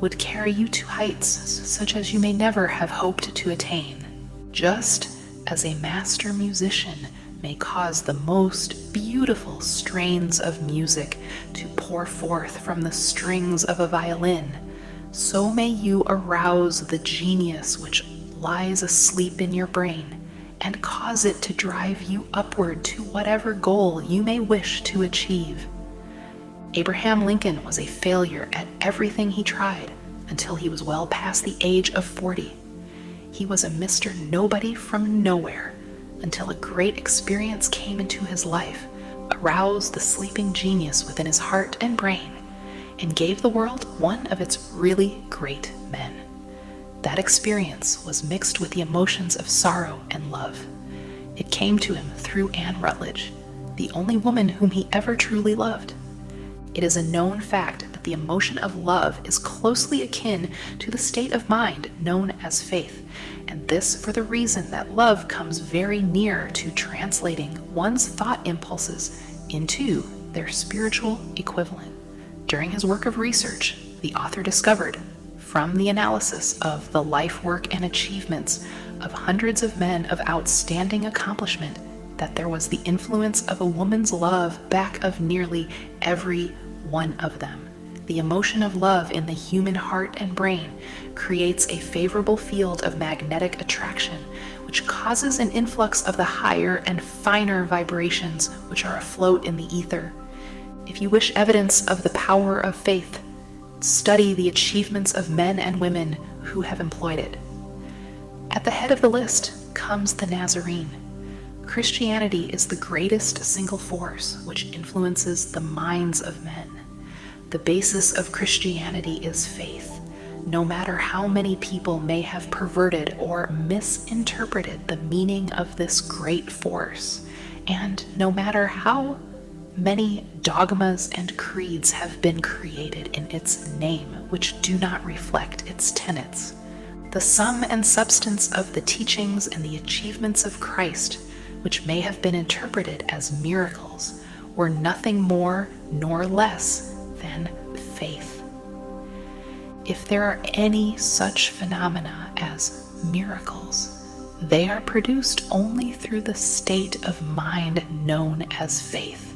would carry you to heights such as you may never have hoped to attain. Just as a master musician may cause the most beautiful strains of music to pour forth from the strings of a violin, so may you arouse the genius which lies asleep in your brain and cause it to drive you upward to whatever goal you may wish to achieve. Abraham Lincoln was a failure at everything he tried until he was well past the age of 40. He was a Mr. Nobody from nowhere until a great experience came into his life, aroused the sleeping genius within his heart and brain, and gave the world one of its really great men. That experience was mixed with the emotions of sorrow and love. It came to him through Anne Rutledge, the only woman whom he ever truly loved. It is a known fact that the emotion of love is closely akin to the state of mind known as faith, and this for the reason that love comes very near to translating one's thought impulses into their spiritual equivalent. During his work of research, the author discovered, from the analysis of the life work and achievements of hundreds of men of outstanding accomplishment, that there was the influence of a woman's love back of nearly every one of them. The emotion of love in the human heart and brain creates a favorable field of magnetic attraction, which causes an influx of the higher and finer vibrations which are afloat in the ether. If you wish evidence of the power of faith, study the achievements of men and women who have employed it. At the head of the list comes the Nazarene. Christianity is the greatest single force which influences the minds of men. The basis of Christianity is faith. no matter how many people may have perverted or misinterpreted the meaning of this great force, and no matter how many dogmas and creeds have been created in its name which do not reflect its tenets, the sum and substance of the teachings and the achievements of Christ, which may have been interpreted as miracles, were nothing more nor less than faith. If there are any such phenomena as miracles, they are produced only through the state of mind known as faith.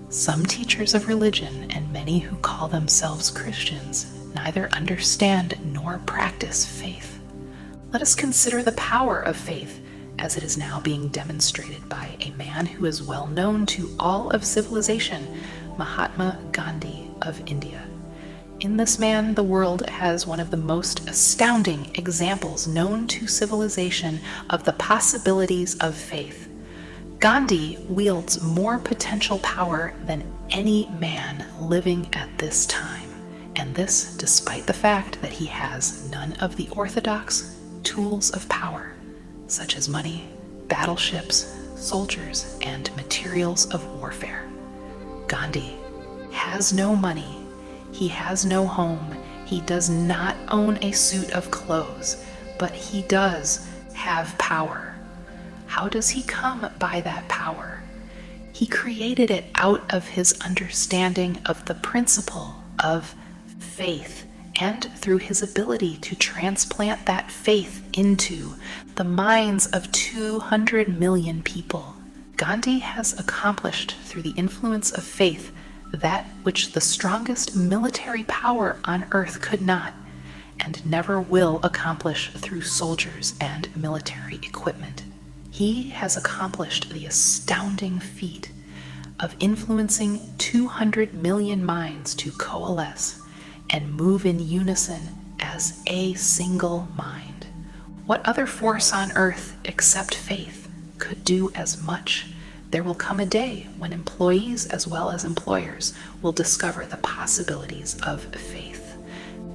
Some teachers of religion and many who call themselves Christians neither understand nor practice faith. Let us consider the power of faith as it is now being demonstrated by a man who is well known to all of civilization, Mahatma Gandhi of India. In this man, the world has one of the most astounding examples known to civilization of the possibilities of faith. Gandhi wields more potential power than any man living at this time, and this despite the fact that he has none of the orthodox tools of power, such as money, battleships, soldiers, and materials of warfare. Gandhi has no money, he has no home, he does not own a suit of clothes, but he does have power. How does he come by that power? He created it out of his understanding of the principle of faith and through his ability to transplant that faith into the minds of 200 million people. Gandhi has accomplished through the influence of faith that which the strongest military power on earth could not and never will accomplish through soldiers and military equipment. He has accomplished the astounding feat of influencing 200 million minds to coalesce and move in unison as a single mind. What other force on earth except faith could do as much? There will come a day when employees as well as employers will discover the possibilities of faith.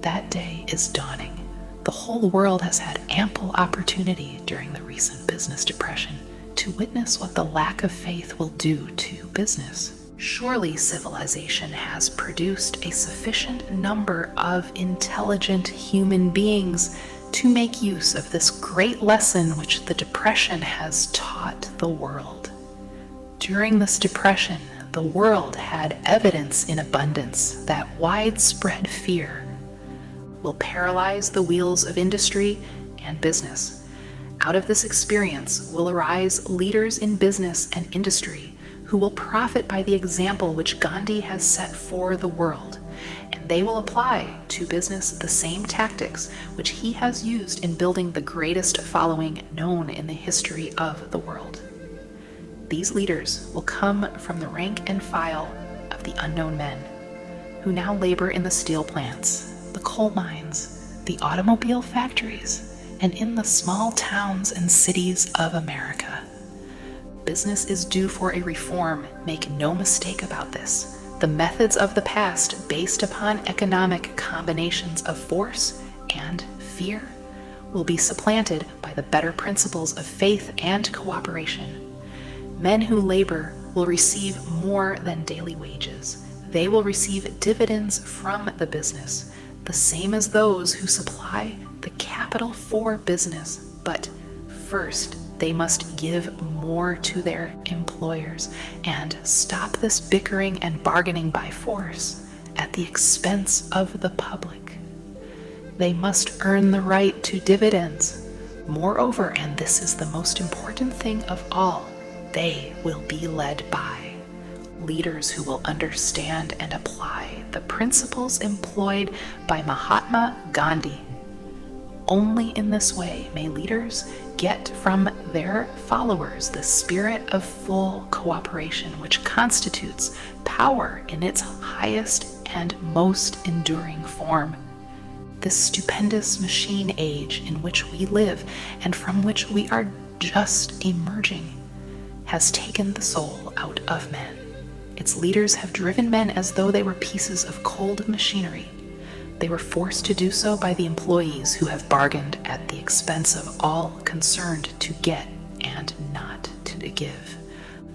That day is dawning. The whole world has had ample opportunity during the recent business depression to witness what the lack of faith will do to business. Surely civilization has produced a sufficient number of intelligent human beings to make use of this great lesson which the depression has taught the world. During this depression, the world had evidence in abundance that widespread fear will paralyze the wheels of industry and business. Out of this experience will arise leaders in business and industry who will profit by the example which Gandhi has set for the world, and they will apply to business the same tactics which he has used in building the greatest following known in the history of the world. These leaders will come from the rank and file of the unknown men who now labor in the steel plants, the coal mines, the automobile factories, and in the small towns and cities of America. Business is due for a reform, make no mistake about this. The methods of the past, based upon economic combinations of force and fear, will be supplanted by the better principles of faith and cooperation. Men who labor will receive more than daily wages. They will receive dividends from the business, the same as those who supply the capital for business. But first, they must give more to their employers and stop this bickering and bargaining by force at the expense of the public. They must earn the right to dividends. Moreover, and this is the most important thing of all, they will be led by leaders who will understand and apply the principles employed by Mahatma Gandhi. Only in this way may leaders get from their followers the spirit of full cooperation, which constitutes power in its highest and most enduring form. This stupendous machine age in which we live and from which we are just emerging has taken the soul out of men. Its leaders have driven men as though they were pieces of cold machinery. They were forced to do so by the employees who have bargained at the expense of all concerned to get and not to give.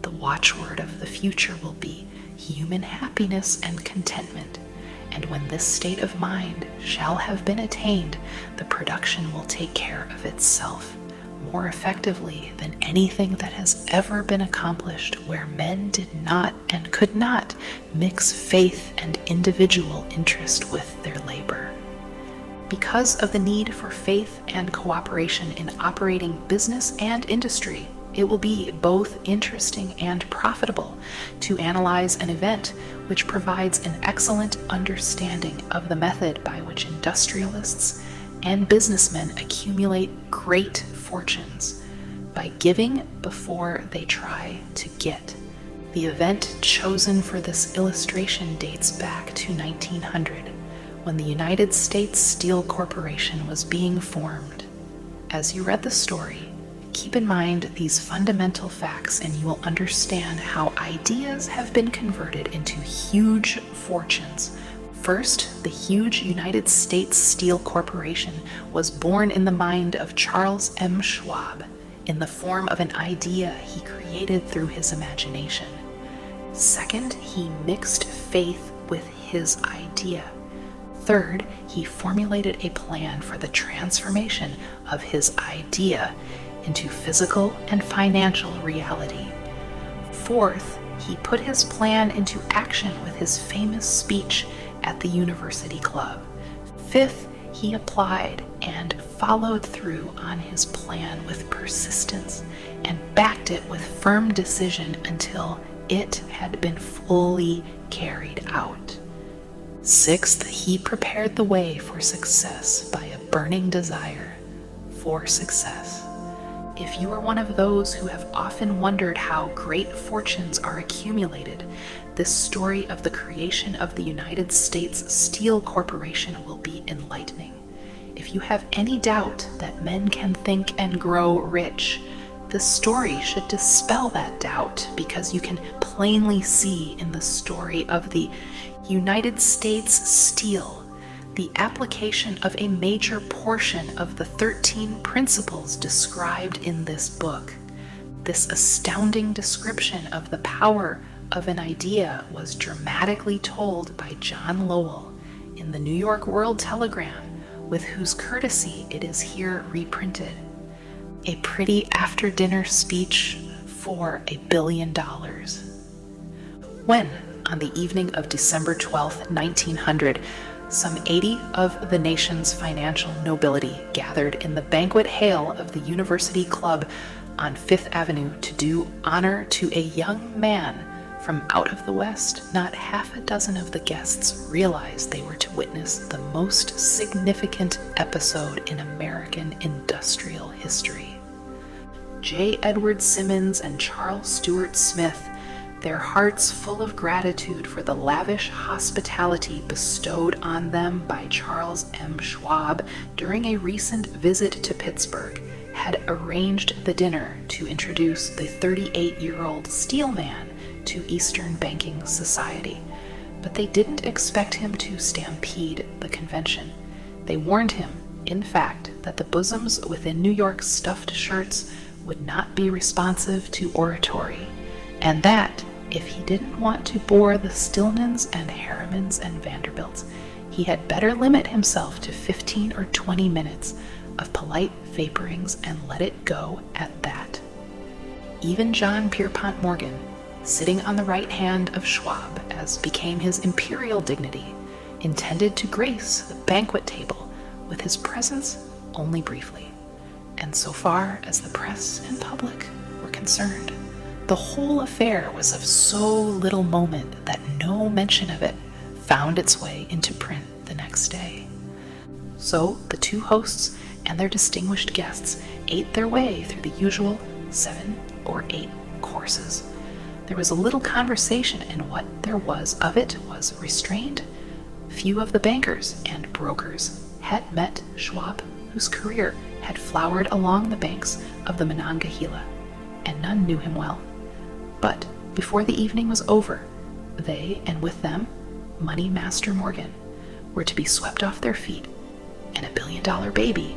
The watchword of the future will be human happiness and contentment, and when this state of mind shall have been attained, the production will take care of itself more effectively than anything that has ever been accomplished where men did not and could not mix faith and individual interest with their labor. Because of the need for faith and cooperation in operating business and industry, it will be both interesting and profitable to analyze an event which provides an excellent understanding of the method by which industrialists and businessmen accumulate great fortunes by giving before they try to get. The event chosen for this illustration dates back to 1900, when the United States Steel Corporation was being formed. As you read the story, keep in mind these fundamental facts and you will understand how ideas have been converted into huge fortunes. First, the huge United States Steel Corporation was born in the mind of Charles M. Schwab in the form of an idea he created through his imagination. Second, he mixed faith with his idea. Third, he formulated a plan for the transformation of his idea into physical and financial reality. Fourth, he put his plan into action with his famous speech at the University Club. Fifth, he applied and followed through on his plan with persistence and backed it with firm decision until it had been fully carried out. Sixth, he prepared the way for success by a burning desire for success. If you are one of those who have often wondered how great fortunes are accumulated, this story of the creation of the United States Steel Corporation will be enlightening. If you have any doubt that men can think and grow rich, this story should dispel that doubt, because you can plainly see in the story of the United States Steel the application of a major portion of the 13 principles described in this book. This astounding description of the power of an idea was dramatically told by John Lowell in the New York World Telegram, with whose courtesy it is here reprinted. A pretty after-dinner speech for $1 billion. When, on the evening of December 12, 1900, some 80 of the nation's financial nobility gathered in the banquet hall of the University Club on Fifth Avenue to do honor to a young man from out of the West, not half a dozen of the guests realized they were to witness the most significant episode in American industrial history. J. Edward Simmons and Charles Stewart Smith, their hearts full of gratitude for the lavish hospitality bestowed on them by Charles M. Schwab during a recent visit to Pittsburgh, had arranged the dinner to introduce the 38-year-old steel man to Eastern banking society. But they didn't expect him to stampede the convention. They warned him, in fact, that the bosoms within New York's stuffed shirts would not be responsive to oratory, and that, if he didn't want to bore the Stillmans and Harrimans and Vanderbilts, he had better limit himself to 15 or 20 minutes of polite vaporings and let it go at that. Even John Pierpont Morgan, sitting on the right hand of Schwab as became his imperial dignity, intended to grace the banquet table with his presence only briefly, and so far as the press and public were concerned, the whole affair was of so little moment that no mention of it found its way into print the next day. So the two hosts and their distinguished guests ate their way through the usual 7 or 8 courses. There was a little conversation, and what there was of it was restrained. Few of the bankers and brokers had met Schwab, whose career had flowered along the banks of the Monongahela, and none knew him well. But before the evening was over, they, and with them, Money Master Morgan, were to be swept off their feet, and a billion-dollar baby,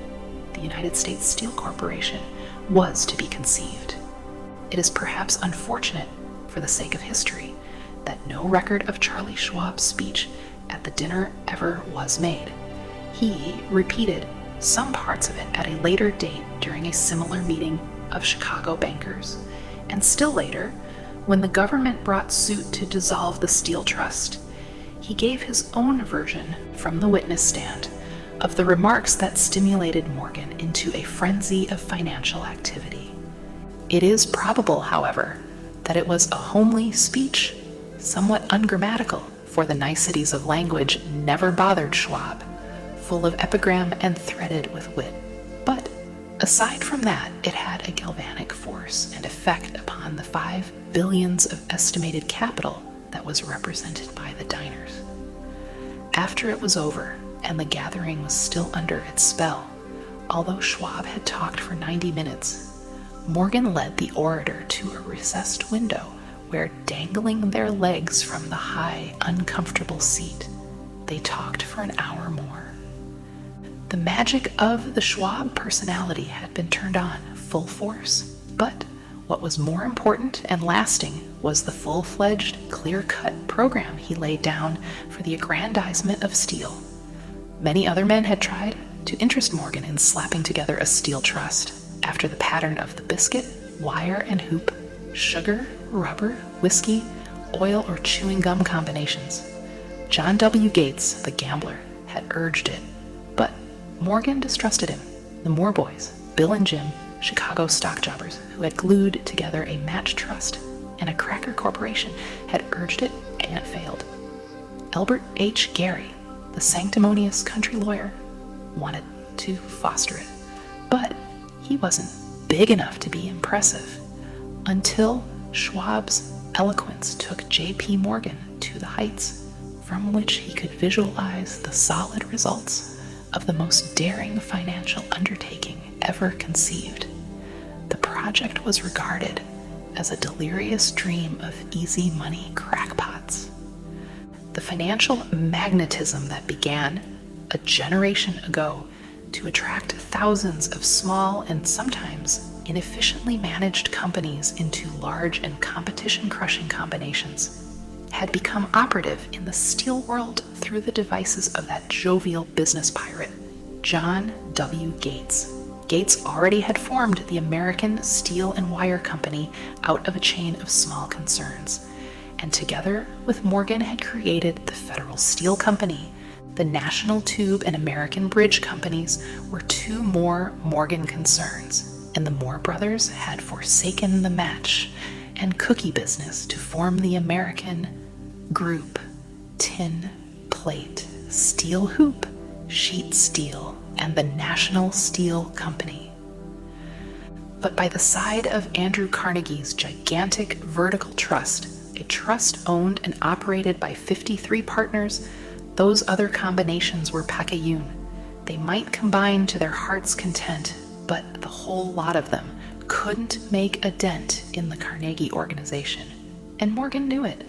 the United States Steel Corporation, was to be conceived. It is perhaps unfortunate, for the sake of history, that no record of Charlie Schwab's speech at the dinner ever was made. He repeated some parts of it at a later date during a similar meeting of Chicago bankers, and still later, when the government brought suit to dissolve the Steel Trust, he gave his own version from the witness stand of the remarks that stimulated Morgan into a frenzy of financial activity. It is probable, however, that it was a homely speech, somewhat ungrammatical, for the niceties of language never bothered Schwab, full of epigram and threaded with wit. But aside from that, it had a galvanic force and effect upon the 5 billions of estimated capital that was represented by the diners. After it was over, and the gathering was still under its spell, although Schwab had talked for 90 minutes, Morgan led the orator to a recessed window where, dangling their legs from the high, uncomfortable seat, they talked for an hour more. The magic of the Schwab personality had been turned on full force, but what was more important and lasting was the full-fledged, clear-cut program he laid down for the aggrandizement of steel. Many other men had tried to interest Morgan in slapping together a steel trust after the pattern of the biscuit, wire and hoop, sugar, rubber, whiskey, oil, or chewing gum combinations. John W. Gates, the gambler, had urged it, but Morgan distrusted him. The Moore boys, Bill and Jim, Chicago stock jobbers who had glued together a match trust and a cracker corporation, had urged it and failed. Albert H. Gary, the sanctimonious country lawyer, wanted to foster it, but he wasn't big enough to be impressive until Schwab's eloquence took J.P. Morgan to the heights from which he could visualize the solid results of the most daring financial undertaking ever conceived. The project was regarded as a delirious dream of easy money crackpots. The financial magnetism that began a generation ago to attract thousands of small and sometimes inefficiently managed companies into large and competition-crushing combinations had become operative in the steel world through the devices of that jovial business pirate, John W. Gates. Gates already had formed the American Steel and Wire Company out of a chain of small concerns, and together with Morgan had created the Federal Steel Company. The National Tube and American Bridge Companies were 2 more Morgan concerns, and the Moore brothers had forsaken the match and cookie business to form the American Group, Tin, Plate, Steel Hoop, Sheet Steel, and the National Steel Company. But by the side of Andrew Carnegie's gigantic vertical trust, a trust owned and operated by 53 partners, those other combinations were picayune. They might combine to their heart's content, but the whole lot of them couldn't make a dent in the Carnegie organization, and Morgan knew it.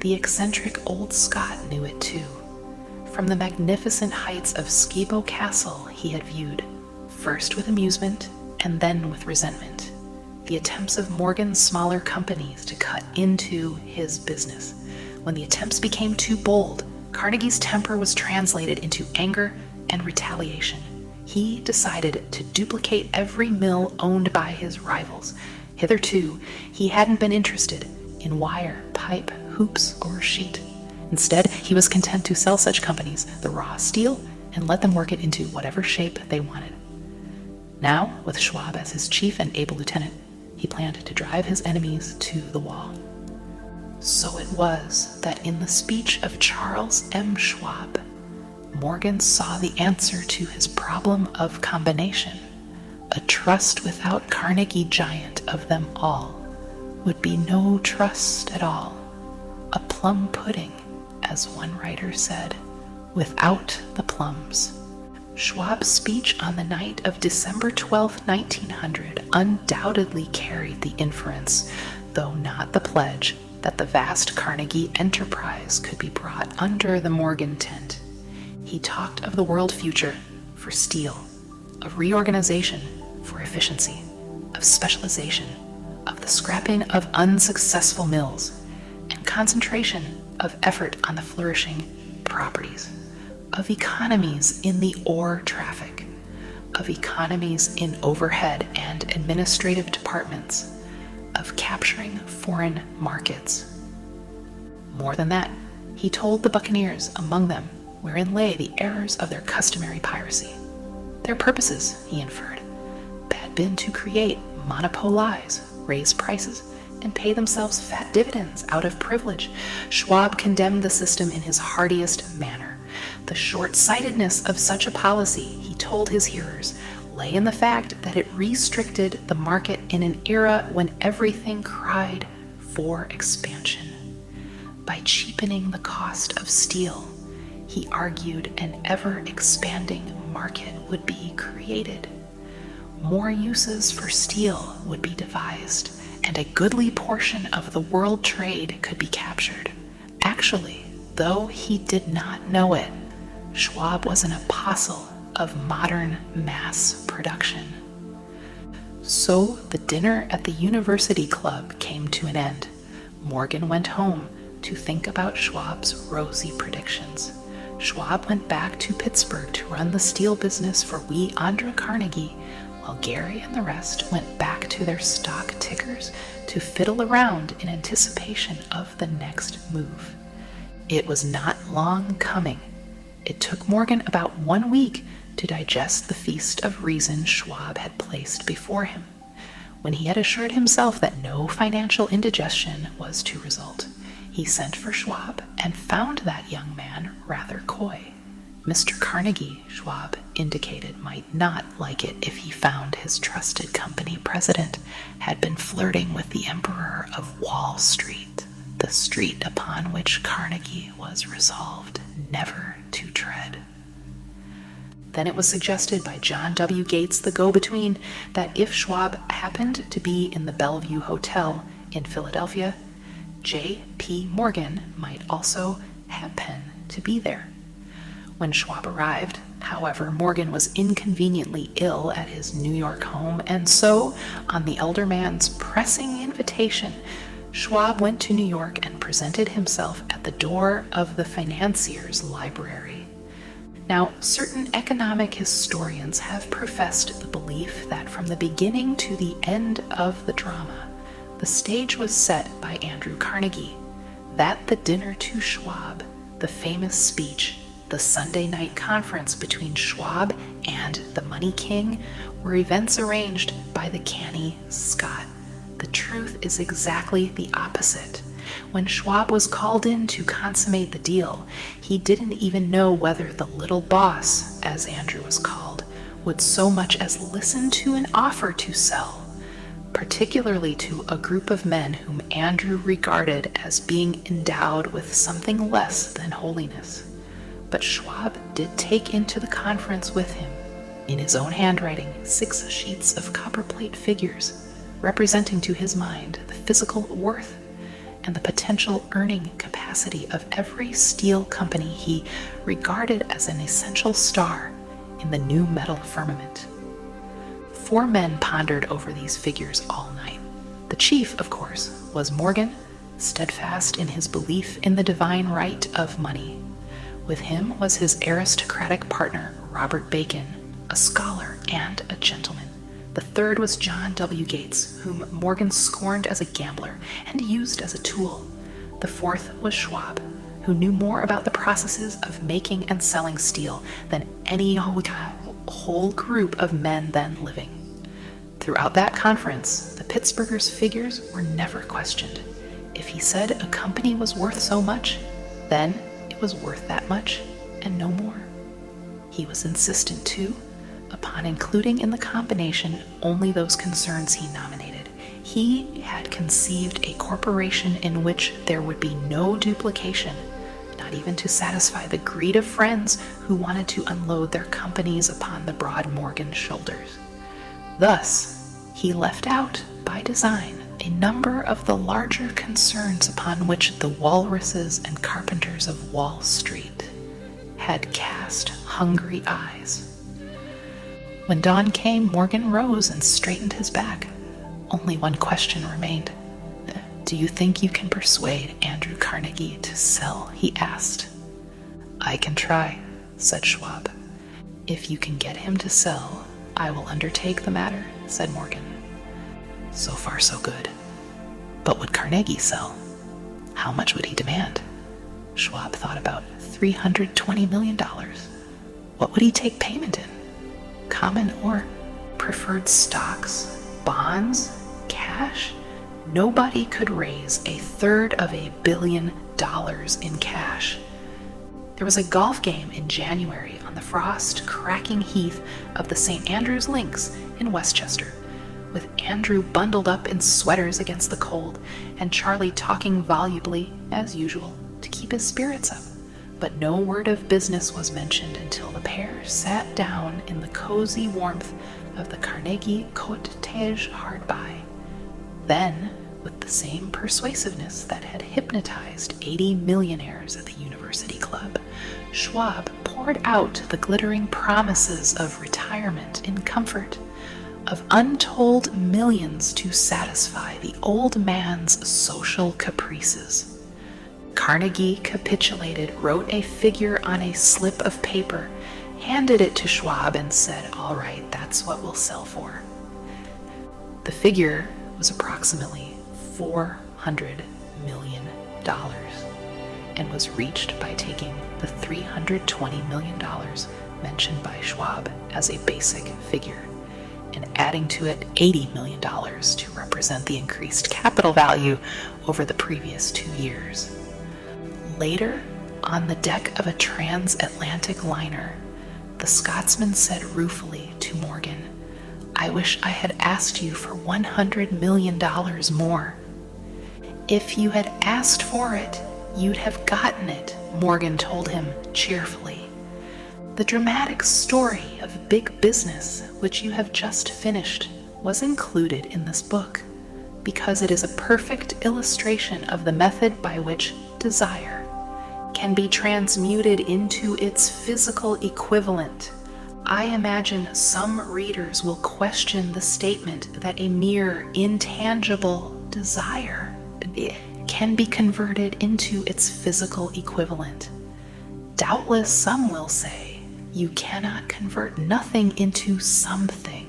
The eccentric old Scot knew it too. From the magnificent heights of Skibo Castle he had viewed, first with amusement and then with resentment, the attempts of Morgan's smaller companies to cut into his business. When the attempts became too bold, Carnegie's temper was translated into anger and retaliation. He decided to duplicate every mill owned by his rivals. Hitherto, he hadn't been interested in wire, pipe, hoops, or sheet. Instead, he was content to sell such companies the raw steel and let them work it into whatever shape they wanted. Now, with Schwab as his chief and able lieutenant, he planned to drive his enemies to the wall. So it was that in the speech of Charles M. Schwab, Morgan saw the answer to his problem of combination. A trust without Carnegie giant of them all would be no trust at all. A plum pudding, as one writer said, without the plums. Schwab's speech on the night of December 12, 1900 undoubtedly carried the inference, though not the pledge, that the vast Carnegie enterprise could be brought under the Morgan tent. He talked of the world future for steel, of reorganization for efficiency, of specialization, of the scrapping of unsuccessful mills, and concentration of effort on the flourishing properties, of economies in the ore traffic, of economies in overhead and administrative departments, of capturing foreign markets. More than that, he told the buccaneers among them wherein lay the errors of their customary piracy. Their purposes, he inferred, had been to create, monopolize, raise prices, and pay themselves fat dividends out of privilege. Schwab condemned the system in his heartiest manner. The short-sightedness of such a policy, he told his hearers, lay in the fact that it restricted the market in an era when everything cried for expansion. By cheapening the cost of steel, he argued an ever-expanding market would be created. More uses for steel would be devised, and a goodly portion of the world trade could be captured. Actually, though he did not know it, Schwab was an apostle of modern mass production. So the dinner at the University Club came to an end. Morgan went home to think about Schwab's rosy predictions. Schwab went back to Pittsburgh to run the steel business for wee Andra Carnegie, while Gary and the rest went back to their stock tickers to fiddle around in anticipation of the next move. It was not long coming. It took Morgan about 1 week to digest the feast of reason Schwab had placed before him. When he had assured himself that no financial indigestion was to result, he sent for Schwab and found that young man rather coy. Mr. Carnegie, Schwab indicated, might not like it if he found his trusted company president had been flirting with the Emperor of Wall Street, the street upon which Carnegie was resolved never to tread. Then it was suggested by John W. Gates, the go-between, that if Schwab happened to be in the Bellevue Hotel in Philadelphia, J.P. Morgan might also happen to be there. When Schwab arrived, however, Morgan was inconveniently ill at his New York home, and so, on the elder man's pressing invitation, Schwab went to New York and presented himself at the door of the financier's library. Now, certain economic historians have professed the belief that from the beginning to the end of the drama, the stage was set by Andrew Carnegie, that the dinner to Schwab, the famous speech, the Sunday night conference between Schwab and the Money King were events arranged by the canny Scott. The truth is exactly the opposite. When Schwab was called in to consummate the deal, he didn't even know whether the little boss, as Andrew was called, would so much as listen to an offer to sell, particularly to a group of men whom Andrew regarded as being endowed with something less than holiness. But Schwab did take into the conference with him, in his own handwriting, 6 sheets of copperplate figures, representing to his mind the physical worth and the potential earning capacity of every steel company he regarded as an essential star in the new metal firmament. 4 men pondered over these figures all night. The chief, of course, was Morgan, steadfast in his belief in the divine right of money. With him was his aristocratic partner, Robert Bacon, a scholar and a gentleman. The third was John W. Gates, whom Morgan scorned as a gambler and used as a tool. The fourth was Schwab, who knew more about the processes of making and selling steel than any whole group of men then living. Throughout that conference, the Pittsburghers' figures were never questioned. If he said a company was worth so much, then it was worth that much and no more. He was insistent, too, upon including in the combination only those concerns he nominated. He had conceived a corporation in which there would be no duplication, not even to satisfy the greed of friends who wanted to unload their companies upon the broad Morgan shoulders. Thus, he left out, by design, a number of the larger concerns upon which the walruses and carpenters of Wall Street had cast hungry eyes. When dawn came, Morgan rose and straightened his back. Only one question remained. "Do you think you can persuade Andrew Carnegie to sell?" he asked. "I can try," said Schwab. "If you can get him to sell, I will undertake the matter," said Morgan. So far, so good. But would Carnegie sell? How much would he demand? Schwab thought about $320 million. What would he take payment in? Common or preferred stocks, bonds, cash? Nobody could raise $1/3 billion in cash. There was a golf game in January on the frost-cracking heath of the St. Andrew's Links in Westchester, with Andrew bundled up in sweaters against the cold and Charlie talking volubly, as usual, to keep his spirits up. But no word of business was mentioned until the pair sat down in the cozy warmth of the Carnegie cottage hard by. Then, with the same persuasiveness that had hypnotized 80 millionaires at the University Club, Schwab poured out the glittering promises of retirement in comfort, of untold millions to satisfy the old man's social caprices. Carnegie capitulated, wrote a figure on a slip of paper, handed it to Schwab, and said, "All right, that's what we'll sell for." The figure was approximately $400 million and was reached by taking the $320 million mentioned by Schwab as a basic figure and adding to it $80 million to represent the increased capital value over the previous 2 years. Later, on the deck of a transatlantic liner, the Scotsman said ruefully to Morgan, "I wish I had asked you for $100 million more." "If you had asked for it, you'd have gotten it," Morgan told him cheerfully. The dramatic story of big business, which you have just finished, was included in this book because it is a perfect illustration of the method by which desire can be transmuted into its physical equivalent. I imagine some readers will question the statement that a mere intangible desire can be converted into its physical equivalent. Doubtless some will say, you cannot convert nothing into something.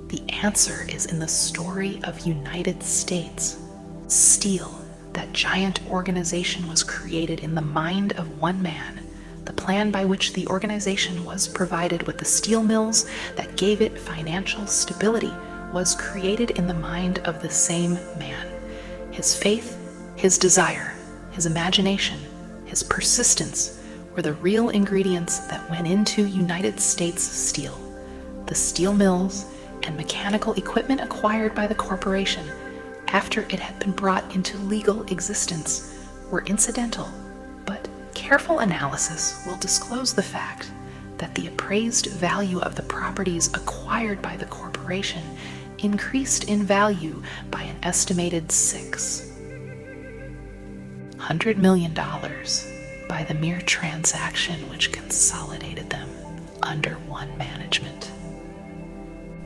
The answer is in the story of United States. Steel, that giant organization, was created in the mind of one man. The plan by which the organization was provided with the steel mills that gave it financial stability was created in the mind of the same man. His faith, his desire, his imagination, his persistence were the real ingredients that went into United States Steel. The steel mills and mechanical equipment acquired by the corporation after it had been brought into legal existence were incidental, but careful analysis will disclose the fact that the appraised value of the properties acquired by the corporation increased in value by an estimated $600 million by the mere transaction which consolidated them under one management.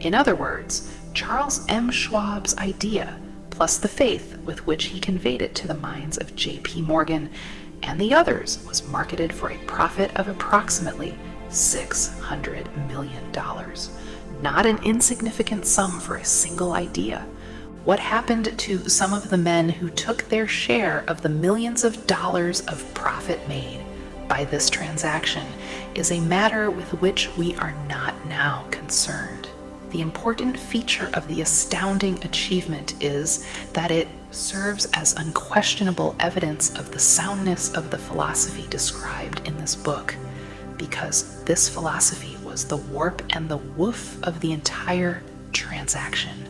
In other words, Charles M. Schwab's idea, plus the faith with which he conveyed it to the minds of J.P. Morgan and the others, was marketed for a profit of approximately $600 million. Not an insignificant sum for a single idea. What happened to some of the men who took their share of the millions of dollars of profit made by this transaction is a matter with which we are not now concerned. The important feature of the astounding achievement is that it serves as unquestionable evidence of the soundness of the philosophy described in this book, because this philosophy was the warp and the woof of the entire transaction.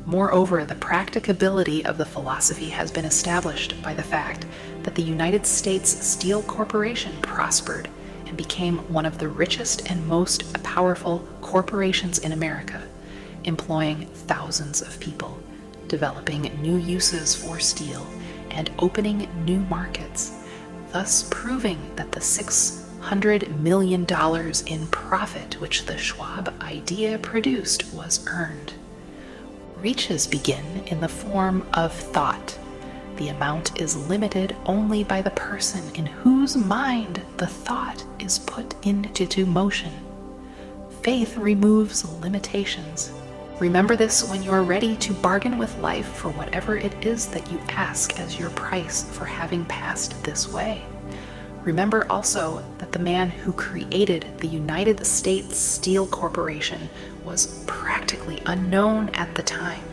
Moreover, the practicability of the philosophy has been established by the fact that the United States Steel Corporation prospered and became one of the richest and most powerful corporations in America, employing thousands of people, developing new uses for steel, and opening new markets, thus proving that the 6 $100 million in profit which the Schwab idea produced was earned. Reaches begin in the form of thought. The amount is limited only by the person in whose mind the thought is put into motion. Faith removes limitations. Remember this when you are ready to bargain with life for whatever it is that you ask as your price for having passed this way. Remember also that the man who created the United States Steel Corporation was practically unknown at the time.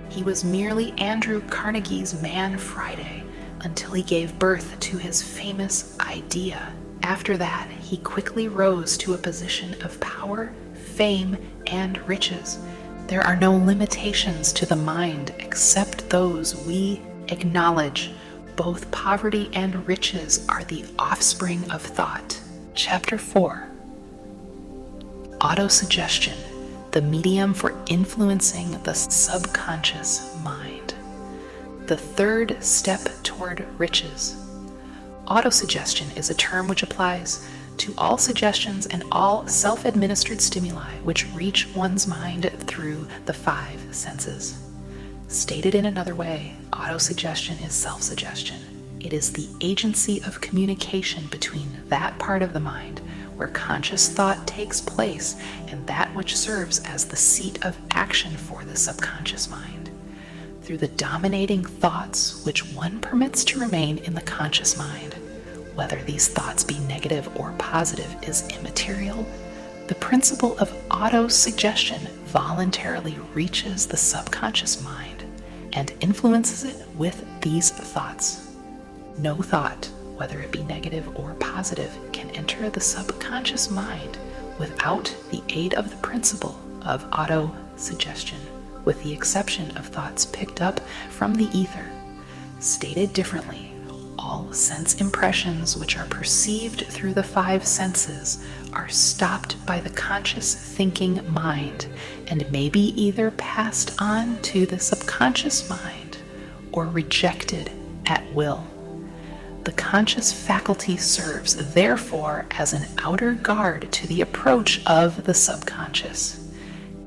He was merely Andrew Carnegie's Man Friday until he gave birth to his famous idea. After that, he quickly rose to a position of power, fame, and riches. There are no limitations to the mind except those we acknowledge. Both poverty and riches are the offspring of thought. Chapter 4. Autosuggestion, the medium for influencing the subconscious mind. The third step toward riches. Autosuggestion is a term which applies to all suggestions and all self-administered stimuli which reach one's mind through the five senses. Stated in another way, autosuggestion is self-suggestion. It is the agency of communication between that part of the mind where conscious thought takes place and that which serves as the seat of action for the subconscious mind. Through the dominating thoughts which one permits to remain in the conscious mind, whether these thoughts be negative or positive is immaterial, the principle of autosuggestion voluntarily reaches the subconscious mind and influences it with these thoughts. No thought, whether it be negative or positive, can enter the subconscious mind without the aid of the principle of autosuggestion, with the exception of thoughts picked up from the ether. Stated differently, all sense impressions which are perceived through the five senses are stopped by the conscious thinking mind and may be either passed on to the subconscious mind or rejected at will. The conscious faculty serves, therefore, as an outer guard to the approach of the subconscious.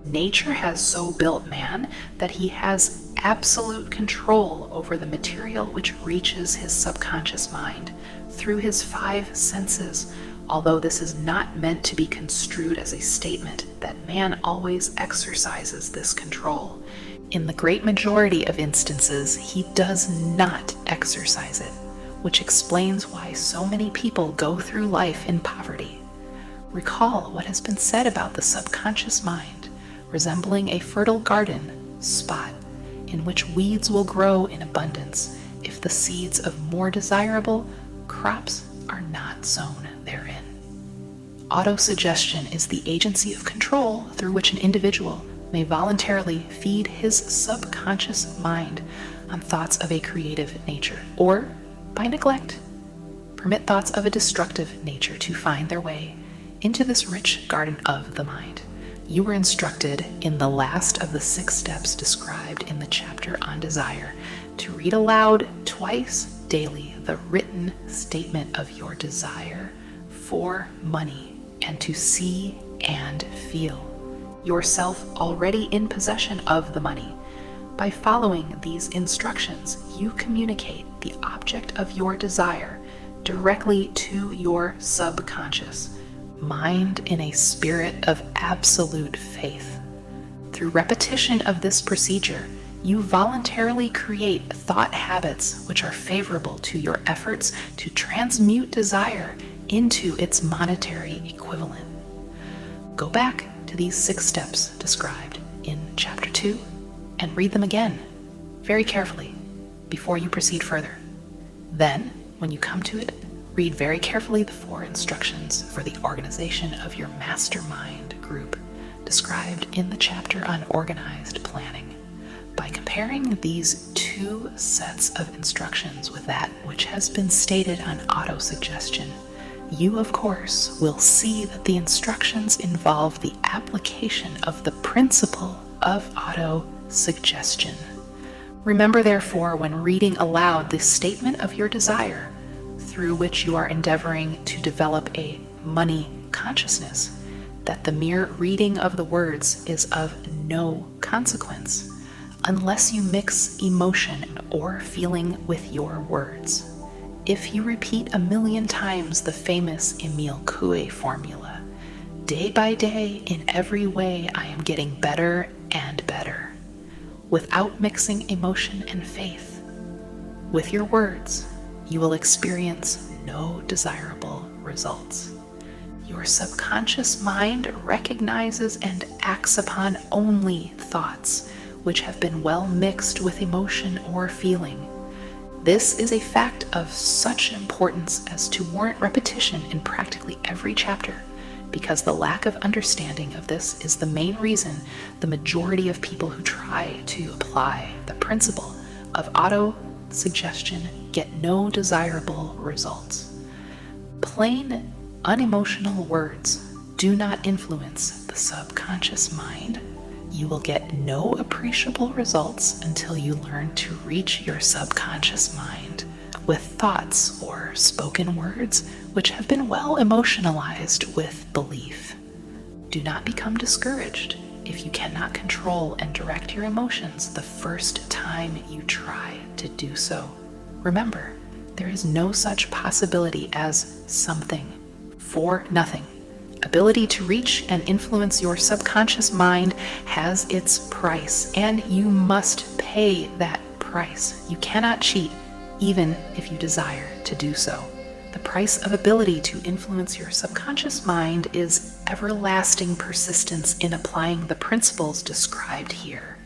Nature has so built man that he has absolute control over the material which reaches his subconscious mind through his five senses, although this is not meant to be construed as a statement that man always exercises this control. In the great majority of instances, he does not exercise it, which explains why so many people go through life in poverty. Recall what has been said about the subconscious mind, resembling a fertile garden spot in which weeds will grow in abundance if the seeds of more desirable crops are not sown therein. Autosuggestion is the agency of control through which an individual may voluntarily feed his subconscious mind on thoughts of a creative nature, or, by neglect, permit thoughts of a destructive nature to find their way into this rich garden of the mind. You were instructed in the last of the 6 steps described in the chapter on desire to read aloud twice daily the written statement of your desire for money and to see and feel yourself already in possession of the money. By following these instructions, you communicate the object of your desire directly to your subconscious mind in a spirit of absolute faith. Through repetition of this procedure, you voluntarily create thought habits which are favorable to your efforts to transmute desire into its monetary equivalent. Go back to these 6 steps described in Chapter 2 and read them again very carefully before you proceed further. Then, when you come to it, read very carefully the 4 instructions for the organization of your mastermind group described in the chapter on organized planning. By comparing these 2 sets of instructions with that which has been stated on autosuggestion, you, of course, will see that the instructions involve the application of the principle of autosuggestion. Remember, therefore, when reading aloud the statement of your desire, through which you are endeavoring to develop a money consciousness, that the mere reading of the words is of no consequence unless you mix emotion or feeling with your words. If you repeat 1,000,000 times the famous Emile Coué formula, day by day, in every way, I am getting better and better, without mixing emotion and faith, with your words, you will experience no desirable results. Your subconscious mind recognizes and acts upon only thoughts which have been well mixed with emotion or feeling. This is a fact of such importance as to warrant repetition in practically every chapter, because the lack of understanding of this is the main reason the majority of people who try to apply the principle of autosuggestion get no desirable results. Plain, unemotional words do not influence the subconscious mind. You will get no appreciable results until you learn to reach your subconscious mind with thoughts or spoken words which have been well emotionalized with belief. Do not become discouraged if you cannot control and direct your emotions the first time you try to do so. Remember, there is no such possibility as something for nothing. Ability to reach and influence your subconscious mind has its price, and you must pay that price. You cannot cheat, even if you desire to do so. The price of ability to influence your subconscious mind is everlasting persistence in applying the principles described here.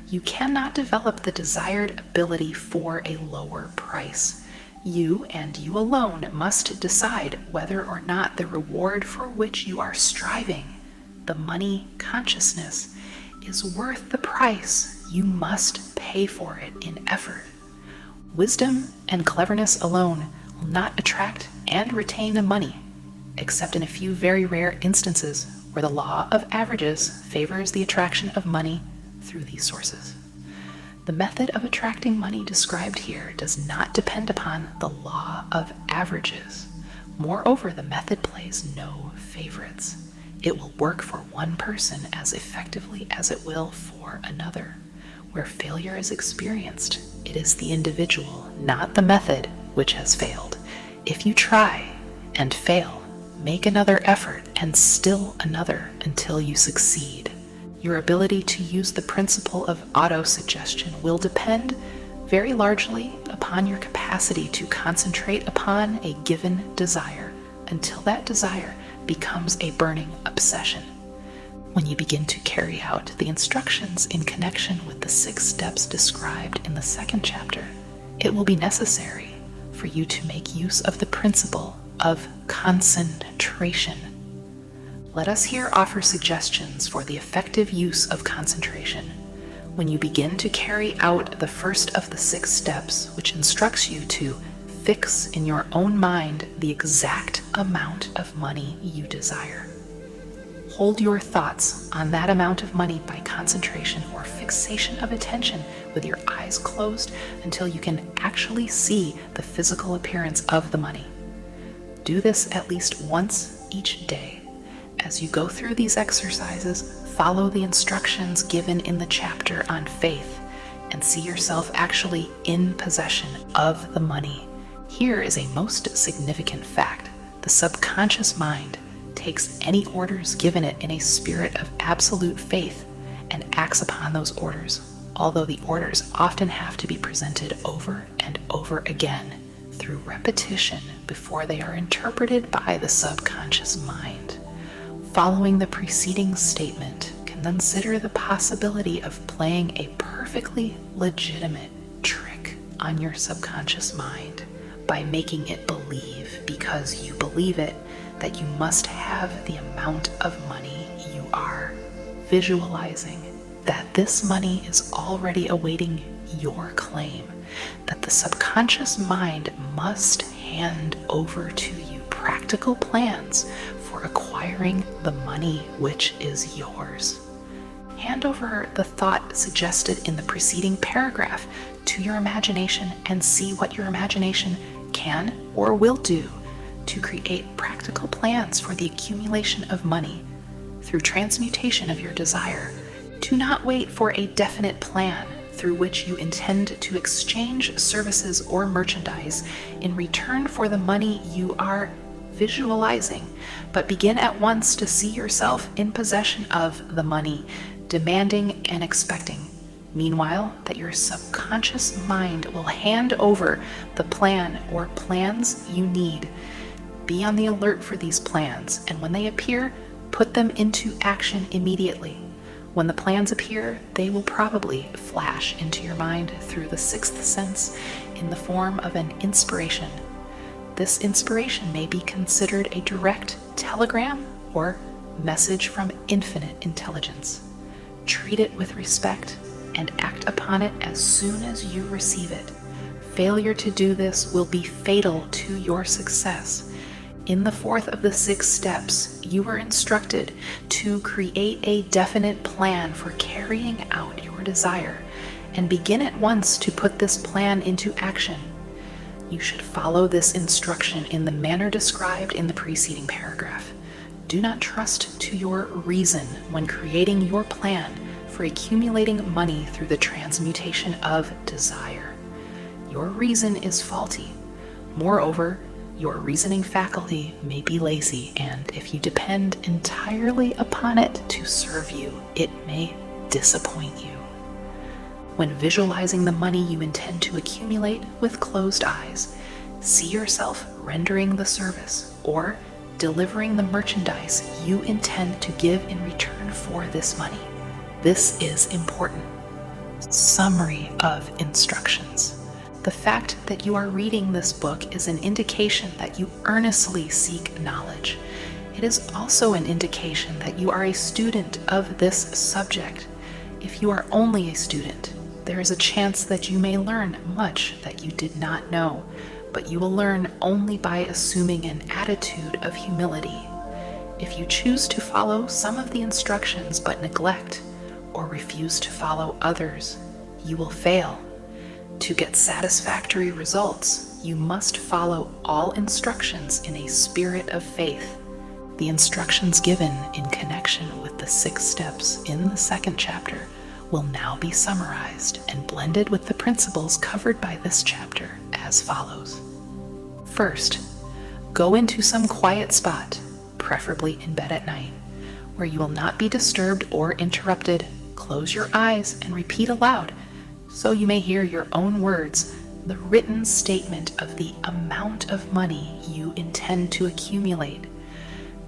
You cannot develop the desired ability for a lower price. You, and you alone, must decide whether or not the reward for which you are striving, the money consciousness, is worth the price you must pay for it in effort. Wisdom and cleverness alone will not attract and retain the money, except in a few very rare instances where the law of averages favors the attraction of money through these sources. The method of attracting money described here does not depend upon the law of averages. Moreover, the method plays no favorites. It will work for one person as effectively as it will for another. Where failure is experienced, it is the individual, not the method, which has failed. If you try and fail, make another effort and still another until you succeed. Your ability to use the principle of autosuggestion will depend very largely upon your capacity to concentrate upon a given desire until that desire becomes a burning obsession. When you begin to carry out the instructions in connection with the 6 steps described in the 2nd chapter, it will be necessary for you to make use of the principle of concentration. Let us here offer suggestions for the effective use of concentration. When you begin to carry out the first of the 6 steps, which instructs you to fix in your own mind the exact amount of money you desire. Hold your thoughts on that amount of money by concentration or fixation of attention with your eyes closed until you can actually see the physical appearance of the money. Do this at least once each day. As you go through these exercises, follow the instructions given in the chapter on faith and see yourself actually in possession of the money. Here is a most significant fact. The subconscious mind takes any orders given it in a spirit of absolute faith and acts upon those orders, although the orders often have to be presented over and over again through repetition before they are interpreted by the subconscious mind. Following the preceding statement, consider the possibility of playing a perfectly legitimate trick on your subconscious mind by making it believe, because you believe it, that you must have the amount of money you are visualizing, that this money is already awaiting your claim, that the subconscious mind must hand over to you practical plans for acquiring the money which is yours. Hand over the thought suggested in the preceding paragraph to your imagination and see what your imagination can or will do to create practical plans for the accumulation of money through transmutation of your desire. Do not wait for a definite plan through which you intend to exchange services or merchandise in return for the money you are visualizing, but begin at once to see yourself in possession of the money, demanding and expecting. Meanwhile, that your subconscious mind will hand over the plan or plans you need. Be on the alert for these plans, and when they appear, put them into action immediately. When the plans appear, they will probably flash into your mind through the sixth sense in the form of an inspiration. This inspiration may be considered a direct telegram or message from infinite intelligence. Treat it with respect and act upon it as soon as you receive it. Failure to do this will be fatal to your success. In the fourth of the 6 steps, you were instructed to create a definite plan for carrying out your desire and begin at once to put this plan into action. You should follow this instruction in the manner described in the preceding paragraph. Do not trust to your reason when creating your plan for accumulating money through the transmutation of desire. Your reason is faulty. Moreover, your reasoning faculty may be lazy, and if you depend entirely upon it to serve you, it may disappoint you. When visualizing the money you intend to accumulate with closed eyes, see yourself rendering the service or delivering the merchandise you intend to give in return for this money. This is important. Summary of instructions. The fact that you are reading this book is an indication that you earnestly seek knowledge. It is also an indication that you are a student of this subject. If you are only a student, there is a chance that you may learn much that you did not know, but you will learn only by assuming an attitude of humility. If you choose to follow some of the instructions but neglect or refuse to follow others, you will fail. To get satisfactory results, you must follow all instructions in a spirit of faith. The instructions given in connection with the 6 steps in the 2nd chapter will now be summarized and blended with the principles covered by this chapter as follows. First, go into some quiet spot, preferably in bed at night, where you will not be disturbed or interrupted. Close your eyes and repeat aloud, so you may hear your own words, the written statement of the amount of money you intend to accumulate,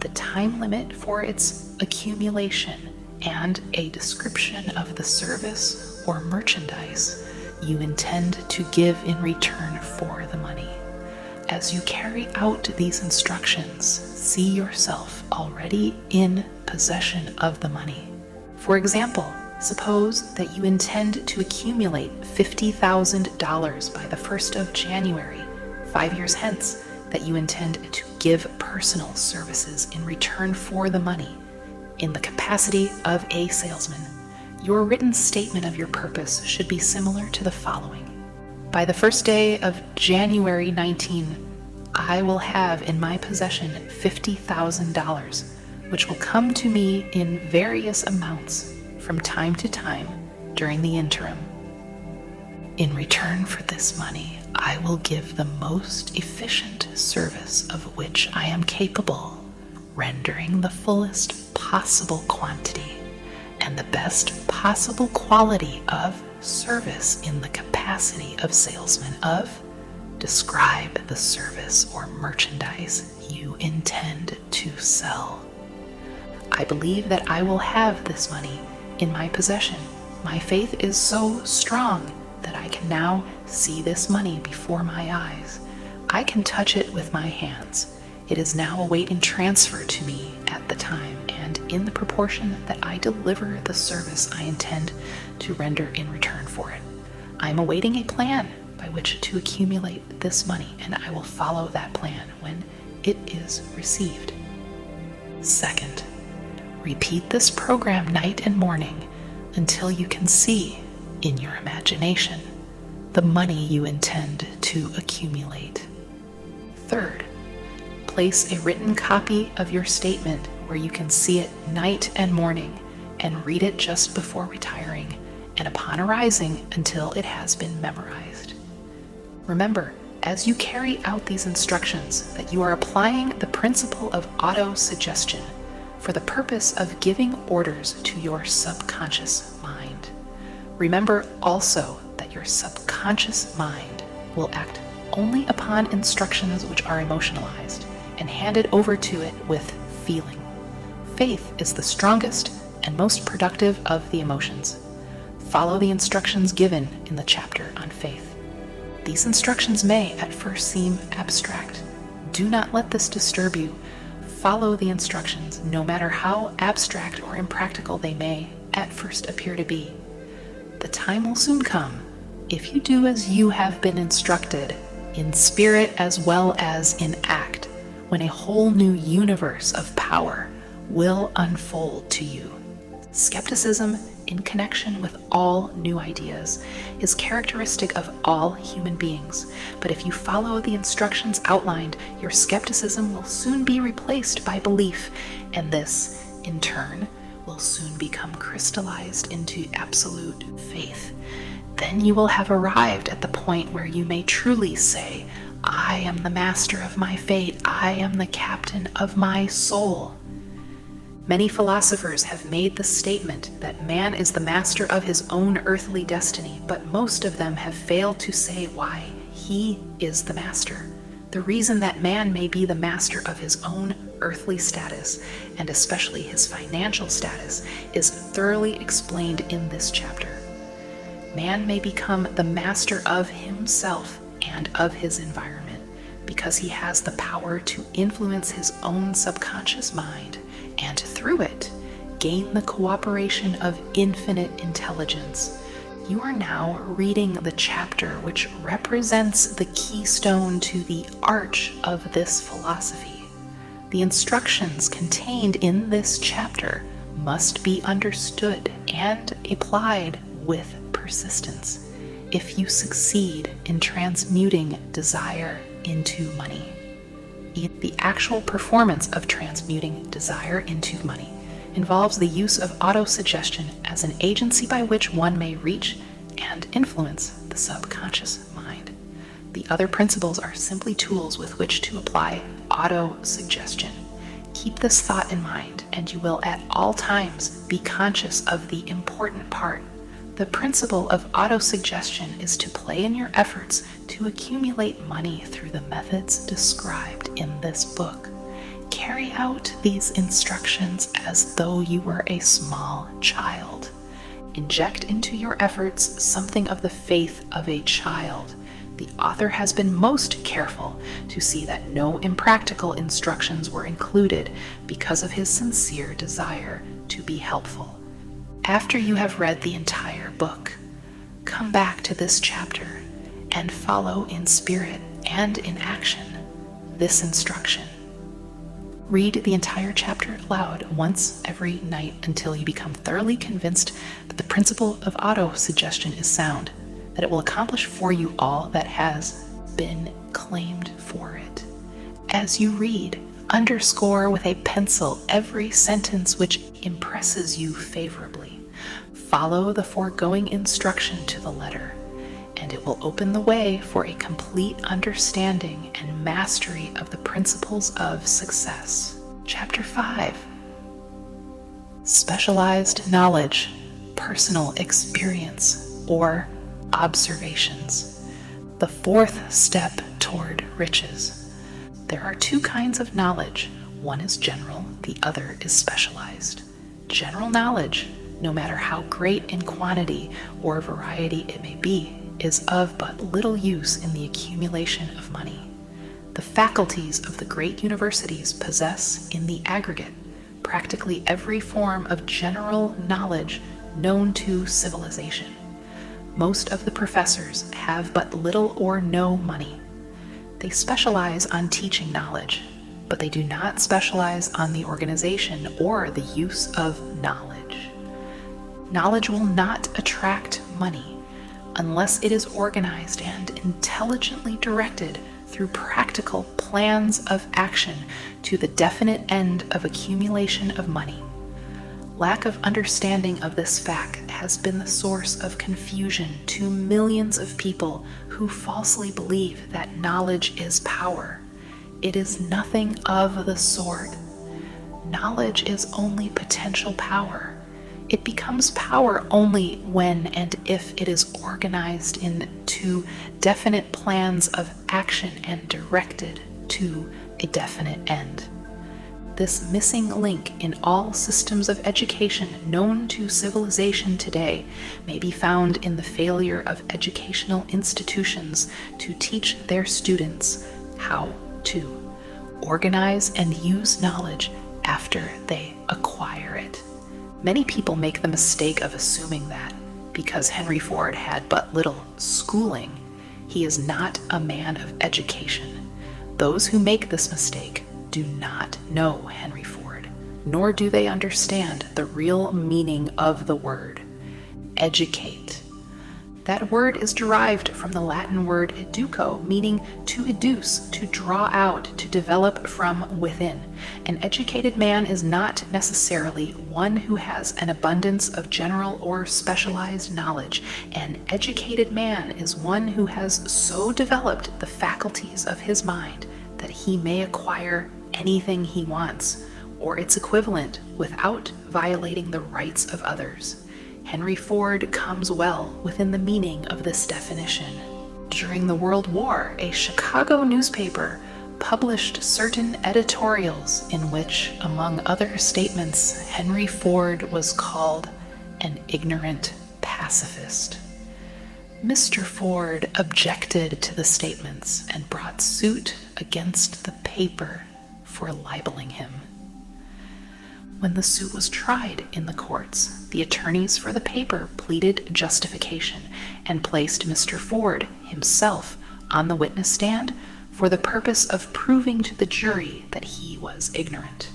the time limit for its accumulation, and a description of the service or merchandise you intend to give in return for the money. As you carry out these instructions, see yourself already in possession of the money. For example, suppose that you intend to accumulate $50,000 by the 1st of January, 5 years hence, that you intend to give personal services in return for the money. In the capacity of a salesman, your written statement of your purpose should be similar to the following. By the first day of January 19, I will have in my possession $50,000, which will come to me in various amounts from time to time during the interim. In return for this money, I will give the most efficient service of which I am capable, rendering the fullest possible quantity and the best possible quality of service in the capacity of salesman of. Describe the service or merchandise you intend to sell. I believe that I will have this money in my possession. My faith is so strong that I can now see this money before my eyes. I can touch it with my hands. It is now awaiting transfer to me at the time and in the proportion that I deliver the service I intend to render in return for it. I am awaiting a plan by which to accumulate this money, and I will follow that plan when it is received. Second, repeat this program night and morning until you can see, in your imagination, the money you intend to accumulate. Third, place a written copy of your statement where you can see it night and morning, and read it just before retiring and upon arising until it has been memorized. Remember, as you carry out these instructions, that you are applying the principle of autosuggestion for the purpose of giving orders to your subconscious mind. Remember also that your subconscious mind will act only upon instructions which are emotionalized and handed over to it with feeling. Faith is the strongest and most productive of the emotions. Follow the instructions given in the chapter on faith. These instructions may at first seem abstract. Do not let this disturb you. Follow the instructions, no matter how abstract or impractical they may at first appear to be. The time will soon come, if you do as you have been instructed, in spirit as well as in act, when a whole new universe of power will unfold to you. Skepticism in connection with all new ideas is characteristic of all human beings, but if you follow the instructions outlined, your skepticism will soon be replaced by belief, and this, in turn, will soon become crystallized into absolute faith. Then you will have arrived at the point where you may truly say, I am the master of my fate, I am the captain of my soul. Many philosophers have made the statement that man is the master of his own earthly destiny, but most of them have failed to say why he is the master. The reason that man may be the master of his own earthly status, and especially his financial status, is thoroughly explained in this chapter. Man may become the master of himself and of his environment because he has the power to influence his own subconscious mind, and through it, gain the cooperation of infinite intelligence. You are now reading the chapter which represents the keystone to the arch of this philosophy. The instructions contained in this chapter must be understood and applied with persistence if you succeed in transmuting desire into money. The actual performance of transmuting desire into money involves the use of autosuggestion as an agency by which one may reach and influence the subconscious mind. The other principles are simply tools with which to apply autosuggestion. Keep this thought in mind, and you will at all times be conscious of the important part. The principle of autosuggestion is to play in your efforts to accumulate money through the methods described in this book. Carry out these instructions as though you were a small child. Inject into your efforts something of the faith of a child. The author has been most careful to see that no impractical instructions were included because of his sincere desire to be helpful. After you have read the entire book, come back to this chapter and follow in spirit and in action this instruction. Read the entire chapter aloud once every night until you become thoroughly convinced that the principle of autosuggestion is sound, that it will accomplish for you all that has been claimed for it. As you read, underscore with a pencil every sentence which impresses you favorably. Follow the foregoing instruction to the letter, and it will open the way for a complete understanding and mastery of the principles of success. Chapter 5. Specialized knowledge, personal experience, or observations. The fourth step toward riches. There are two kinds of knowledge. One is general, the other is specialized. General knowledge, no matter how great in quantity or variety it may be, is of but little use in the accumulation of money. The faculties of the great universities possess, in the aggregate, practically every form of general knowledge known to civilization. Most of the professors have but little or no money. They specialize on teaching knowledge, but they do not specialize on the organization or the use of knowledge. Knowledge will not attract money unless it is organized and intelligently directed through practical plans of action to the definite end of accumulation of money. Lack of understanding of this fact has been the source of confusion to millions of people who falsely believe that knowledge is power. It is nothing of the sort. Knowledge is only potential power. It becomes power only when and if it is organized into definite plans of action and directed to a definite end. This missing link in all systems of education known to civilization today may be found in the failure of educational institutions to teach their students how to organize and use knowledge after they acquire it. Many people make the mistake of assuming that because Henry Ford had but little schooling, he is not a man of education. Those who make this mistake do not know Henry Ford, nor do they understand the real meaning of the word educate. That word is derived from the Latin word educo, meaning to educe, to draw out, to develop from within. An educated man is not necessarily one who has an abundance of general or specialized knowledge. An educated man is one who has so developed the faculties of his mind that he may acquire anything he wants, or its equivalent, without violating the rights of others. Henry Ford comes well within the meaning of this definition. During the World War, a Chicago newspaper published certain editorials in which, among other statements, Henry Ford was called an ignorant pacifist. Mr. Ford objected to the statements and brought suit against the paper for libeling him. When the suit was tried in the courts, the attorneys for the paper pleaded justification and placed Mr. Ford himself on the witness stand for the purpose of proving to the jury that he was ignorant.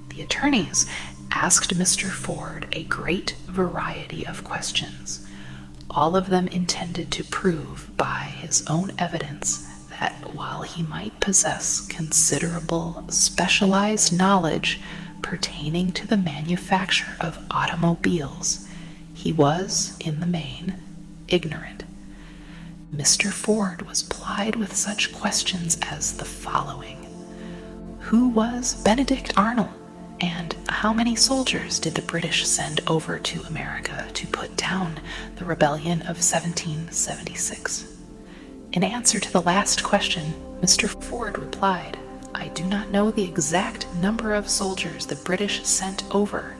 The attorneys asked Mr. Ford a great variety of questions, all of them intended to prove by his own evidence that while he might possess considerable specialized knowledge pertaining to the manufacture of automobiles, he was, in the main, ignorant. Mr. Ford was plied with such questions as the following: who was Benedict Arnold, and how many soldiers did the British send over to America to put down the rebellion of 1776? In answer to the last question, Mr. Ford replied, "I do not know the exact number of soldiers the British sent over,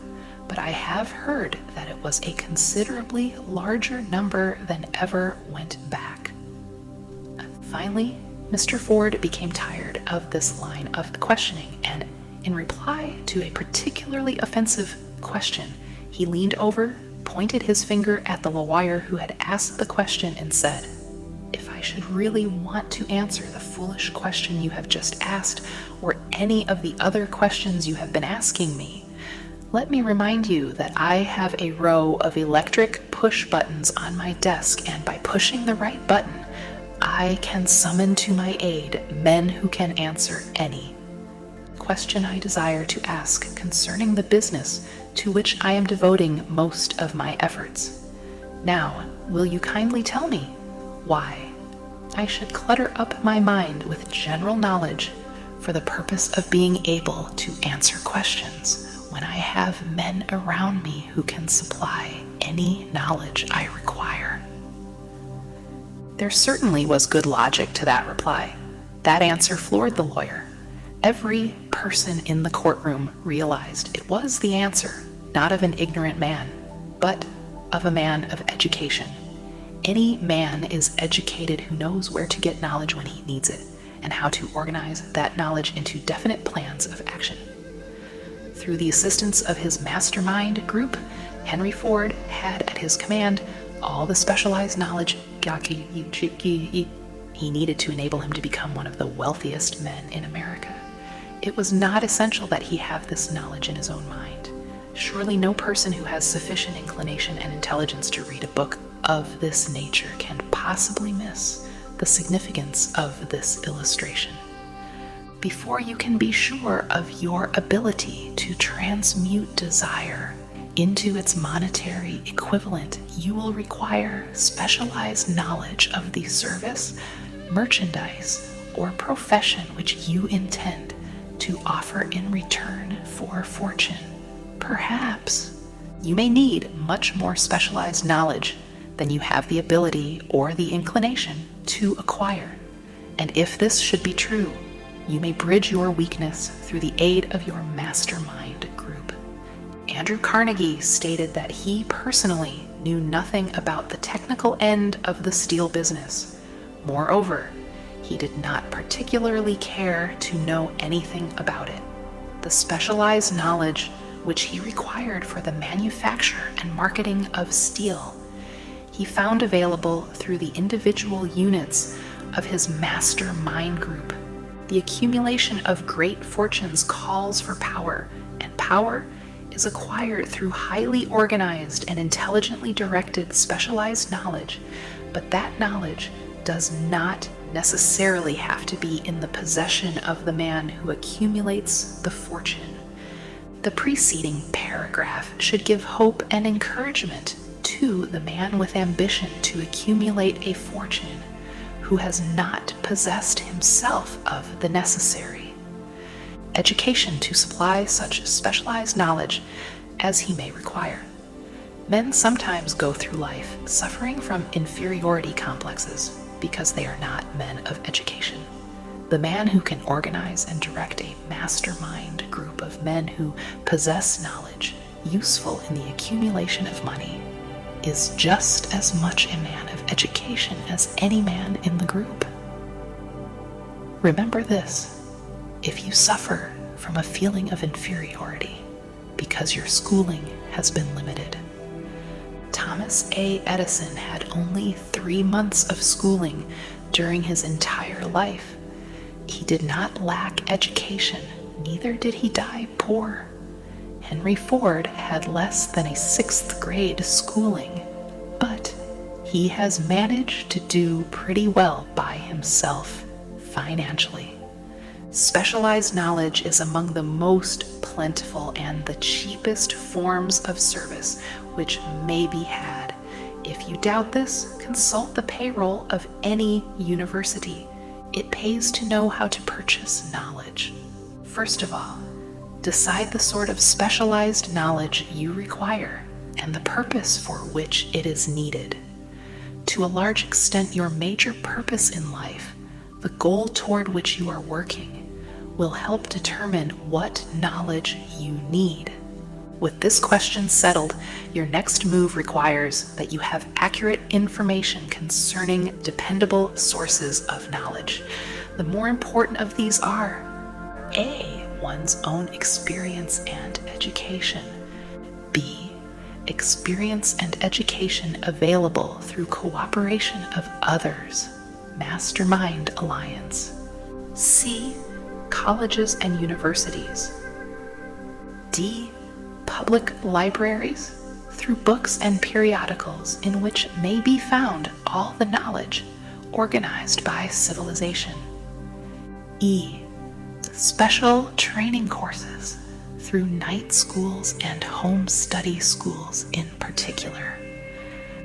but I have heard that it was a considerably larger number than ever went back." Finally, Mr. Ford became tired of this line of questioning, and in reply to a particularly offensive question, he leaned over, pointed his finger at the lawyer who had asked the question, and said, "If I should really want to answer the foolish question you have just asked, or any of the other questions you have been asking me, let me remind you that I have a row of electric push buttons on my desk, and by pushing the right button, I can summon to my aid men who can answer any question I desire to ask concerning the business to which I am devoting most of my efforts. Now, will you kindly tell me why I should clutter up my mind with general knowledge for the purpose of being able to answer questions when I have men around me who can supply any knowledge I require?" There certainly was good logic to that reply. That answer floored the lawyer. Every person in the courtroom realized it was the answer, not of an ignorant man, but of a man of education. Any man is educated who knows where to get knowledge when he needs it, and how to organize that knowledge into definite plans of action. Through the assistance of his mastermind group, Henry Ford had at his command all the specialized knowledge he needed to enable him to become one of the wealthiest men in America. It was not essential that he have this knowledge in his own mind. Surely no person who has sufficient inclination and intelligence to read a book of this nature can possibly miss the the significance of this illustration. Before you can be sure of your ability to transmute desire into its monetary equivalent, you will require specialized knowledge of the service, merchandise, or profession which you intend to offer in return for fortune. Perhaps you may need much more specialized knowledge than you have the ability or the inclination to acquire. And if this should be true, you may bridge your weakness through the aid of your mastermind group. Andrew Carnegie stated that he personally knew nothing about the technical end of the steel business. Moreover, he did not particularly care to know anything about it. The specialized knowledge which he required for the manufacture and marketing of steel, he found available through the individual units of his mastermind group. The accumulation of great fortunes calls for power, and power is acquired through highly organized and intelligently directed specialized knowledge, but that knowledge does not necessarily have to be in the possession of the man who accumulates the fortune. The preceding paragraph should give hope and encouragement to the man with ambition to accumulate a fortune who has not possessed himself of the necessary education to supply such specialized knowledge as he may require. Men sometimes go through life suffering from inferiority complexes because they are not men of education. The man who can organize and direct a mastermind group of men who possess knowledge useful in the accumulation of money is just as much a man of education as any man in the group. Remember this: if you suffer from a feeling of inferiority because your schooling has been limited, Thomas A. Edison had only 3 months of schooling during his entire life. He did not lack education, neither did he die poor. Henry Ford had less than a 6th grade schooling, but he has managed to do pretty well by himself financially. Specialized knowledge is among the most plentiful and the cheapest forms of service which may be had. If you doubt this, consult the payroll of any university. It pays to know how to purchase knowledge. First of all, decide the sort of specialized knowledge you require and the purpose for which it is needed. To a large extent, your major purpose in life, the goal toward which you are working, will help determine what knowledge you need. With this question settled, your next move requires that you have accurate information concerning dependable sources of knowledge. The more important of these are: A, one's own experience and education; B, experience and education available through cooperation of others, mastermind alliance; C, colleges and universities; D, public libraries, through books and periodicals in which may be found all the knowledge organized by civilization; E, special training courses through night schools and home study schools in particular.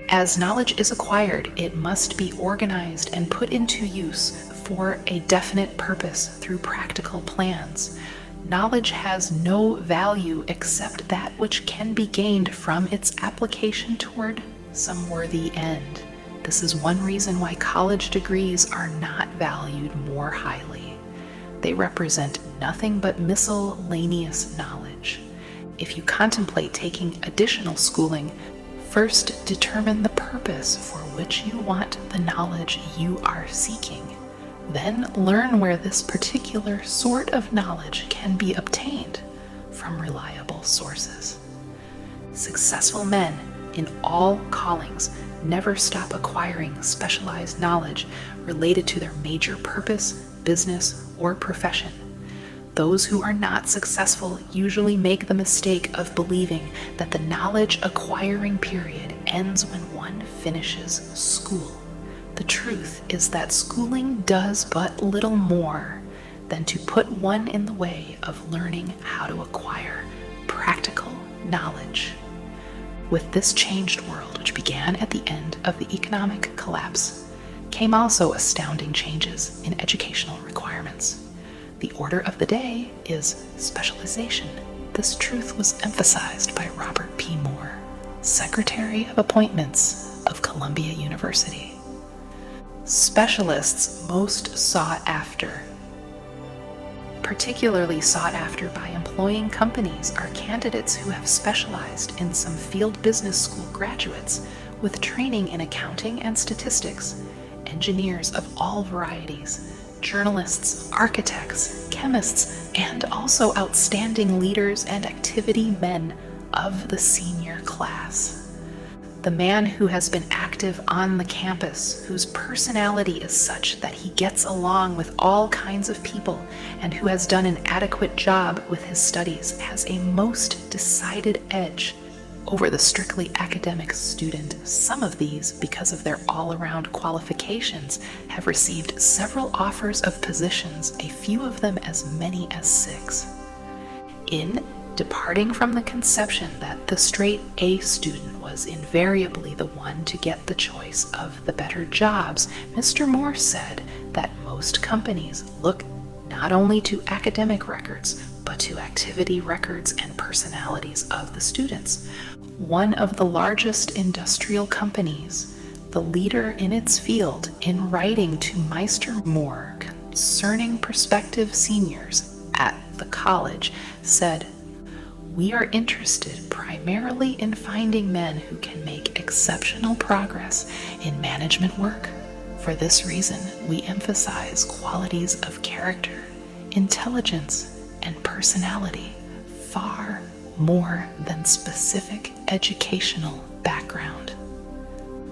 As knowledge is acquired, it must be organized and put into use for a definite purpose through practical plans. Knowledge has no value except that which can be gained from its application toward some worthy end. This is one reason why college degrees are not valued more highly. They represent nothing but miscellaneous knowledge. If you contemplate taking additional schooling, first determine the purpose for which you want the knowledge you are seeking. Then learn where this particular sort of knowledge can be obtained from reliable sources. Successful men in all callings never stop acquiring specialized knowledge related to their major purpose, business, or profession. Those who are not successful usually make the mistake of believing that the knowledge acquiring period ends when one finishes school. The truth is that schooling does but little more than to put one in the way of learning how to acquire practical knowledge. With this changed world, which began at the end of the economic collapse, came also astounding changes in educational requirements. The order of the day is specialization. This truth was emphasized by Robert P. Moore, Secretary of Appointments of Columbia University. Specialists most sought after. Particularly sought after by employing companies are candidates who have specialized in some field business school graduates with training in accounting and statistics, engineers of all varieties, journalists, architects, chemists, and also outstanding leaders and activity men of the senior class. The man who has been active on the campus, whose personality is such that he gets along with all kinds of people, and who has done an adequate job with his studies, has a most decided edge over the strictly academic student. Some of these, because of their all-around qualifications, have received several offers of positions, a few of them as many as 6. In departing from the conception that the straight A student was invariably the one to get the choice of the better jobs, Mr. Moore said that most companies look not only to academic records, but to activity records and personalities of the students. One of the largest industrial companies, the leader in its field, in writing to Mr. Moore concerning prospective seniors at the college, said, "We are interested primarily in finding men who can make exceptional progress in management work. For this reason, we emphasize qualities of character, intelligence, and personality far more than specific educational background."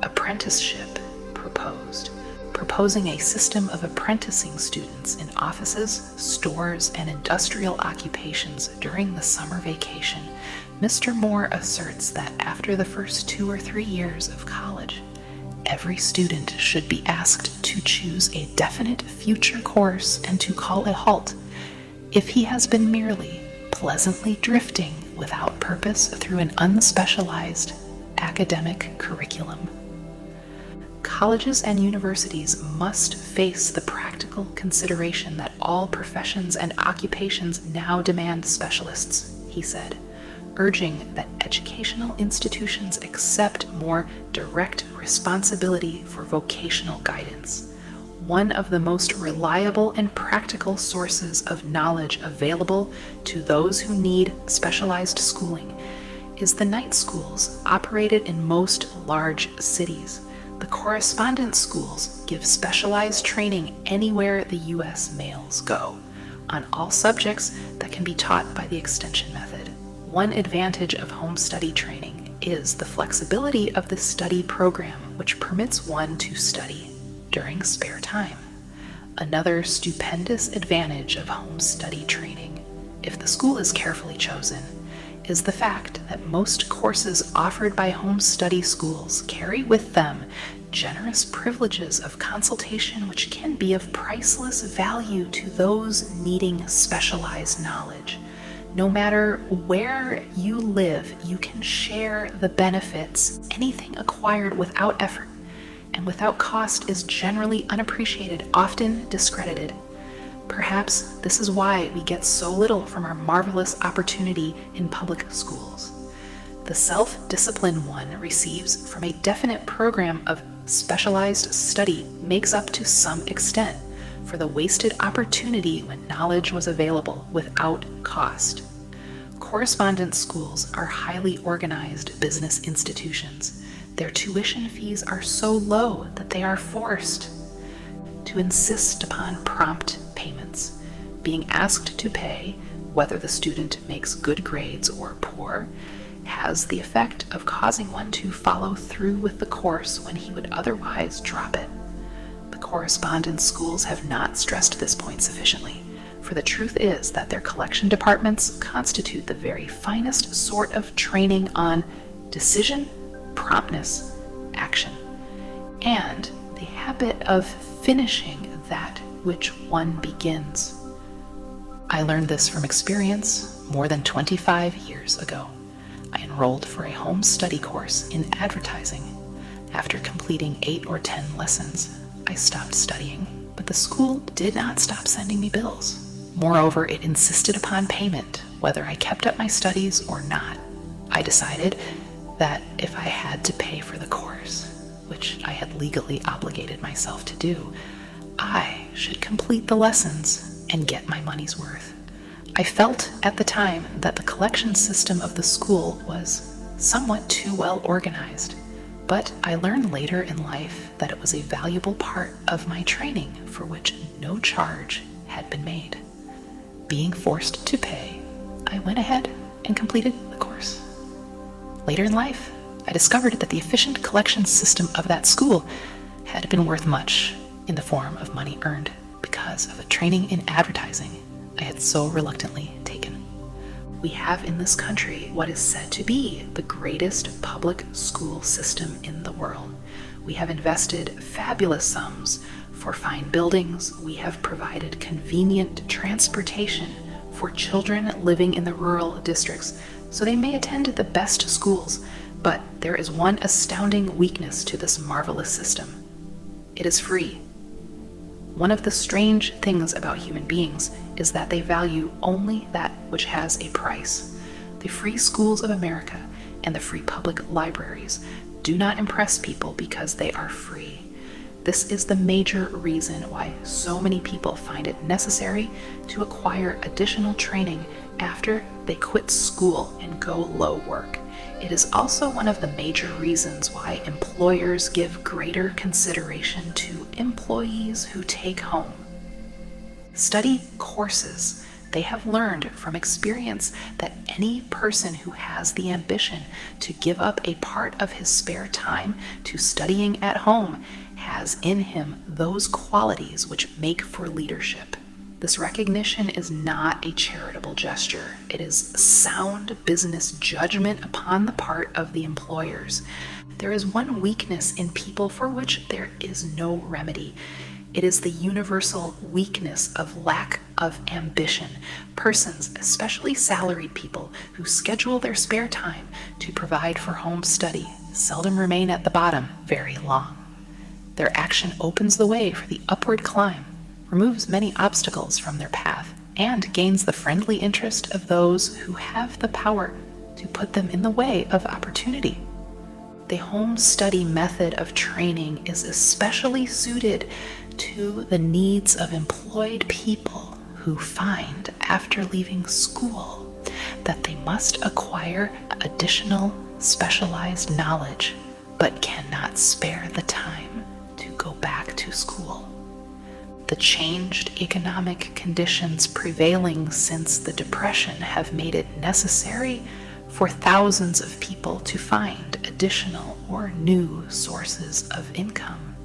Apprenticeship proposed, proposing a system of apprenticing students in offices, stores, and industrial occupations during the summer vacation. Mr. Moore asserts that after the first 2 or 3 years of college, every student should be asked to choose a definite future course and to call a halt if he has been merely pleasantly drifting without purpose through an unspecialized academic curriculum. Colleges and universities must face the practical consideration that all professions and occupations now demand specialists, he said, urging that educational institutions accept more direct responsibility for vocational guidance. One of the most reliable and practical sources of knowledge available to those who need specialized schooling is the night schools operated in most large cities. The correspondence schools give specialized training anywhere the U.S. mails go, on all subjects that can be taught by the extension method. One advantage of home study training is the flexibility of the study program, which permits one to study during spare time. Another stupendous advantage of home study training, if the school is carefully chosen, is the fact that most courses offered by home study schools carry with them generous privileges of consultation which can be of priceless value to those needing specialized knowledge. No matter where you live, you can share the benefits. Anything acquired without effort and without cost is generally unappreciated, often discredited. Perhaps this is why we get so little from our marvelous opportunity in public schools. The self-discipline one receives from a definite program of specialized study makes up to some extent for the wasted opportunity when knowledge was available without cost. Correspondence schools are highly organized business institutions. Their tuition fees are so low that they are forced to insist upon prompt payments. Being asked to pay, whether the student makes good grades or poor, has the effect of causing one to follow through with the course when he would otherwise drop it. The correspondence schools have not stressed this point sufficiently, for the truth is that their collection departments constitute the very finest sort of training on decision, promptness, action, and the habit of finishing that which one begins. I learned this from experience more than 25 years ago. I enrolled for a home study course in advertising. After completing 8 or 10 lessons, I stopped studying, but the school did not stop sending me bills. Moreover, it insisted upon payment, whether I kept up my studies or not. I decided that if I had to pay for the course, which I had legally obligated myself to do, I should complete the lessons and get my money's worth. I felt at the time that the collection system of the school was somewhat too well organized, but I learned later in life that it was a valuable part of my training for which no charge had been made. Being forced to pay, I went ahead and completed the course. Later in life, I discovered that the efficient collection system of that school had been worth much in the form of money earned because of a training in advertising I had so reluctantly taken. We have in this country what is said to be the greatest public school system in the world. We have invested fabulous sums for fine buildings. We have provided convenient transportation for children living in the rural districts, so they may attend the best schools. But there is one astounding weakness to this marvelous system. It is free. One of the strange things about human beings is that they value only that which has a price. The free schools of America and the free public libraries do not impress people because they are free. This is the major reason why so many people find it necessary to acquire additional training after they quit school and go low work. It is also one of the major reasons why employers give greater consideration to employees who take home. Study courses. They have learned from experience that any person who has the ambition to give up a part of his spare time to studying at home has in him those qualities which make for leadership. This recognition is not a charitable gesture. It is sound business judgment upon the part of the employers. There is one weakness in people for which there is no remedy. It is the universal weakness of lack of ambition. Persons, especially salaried people, who schedule their spare time to provide for home study, seldom remain at the bottom very long. Their action opens the way for the upward climb, removes many obstacles from their path, and gains the friendly interest of those who have the power to put them in the way of opportunity. The home study method of training is especially suited to the needs of employed people who find, after leaving school, that they must acquire additional specialized knowledge, but cannot spare the time to go back to school. The changed economic conditions prevailing since the Depression have made it necessary for thousands of people to find additional or new sources of income.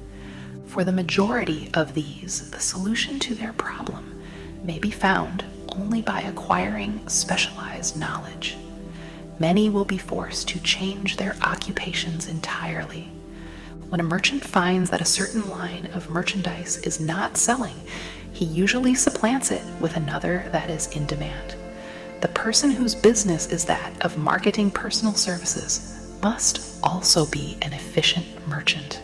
For the majority of these, the solution to their problem may be found only by acquiring specialized knowledge. Many will be forced to change their occupations entirely. When a merchant finds that a certain line of merchandise is not selling, he usually supplants it with another that is in demand. The person whose business is that of marketing personal services must also be an efficient merchant.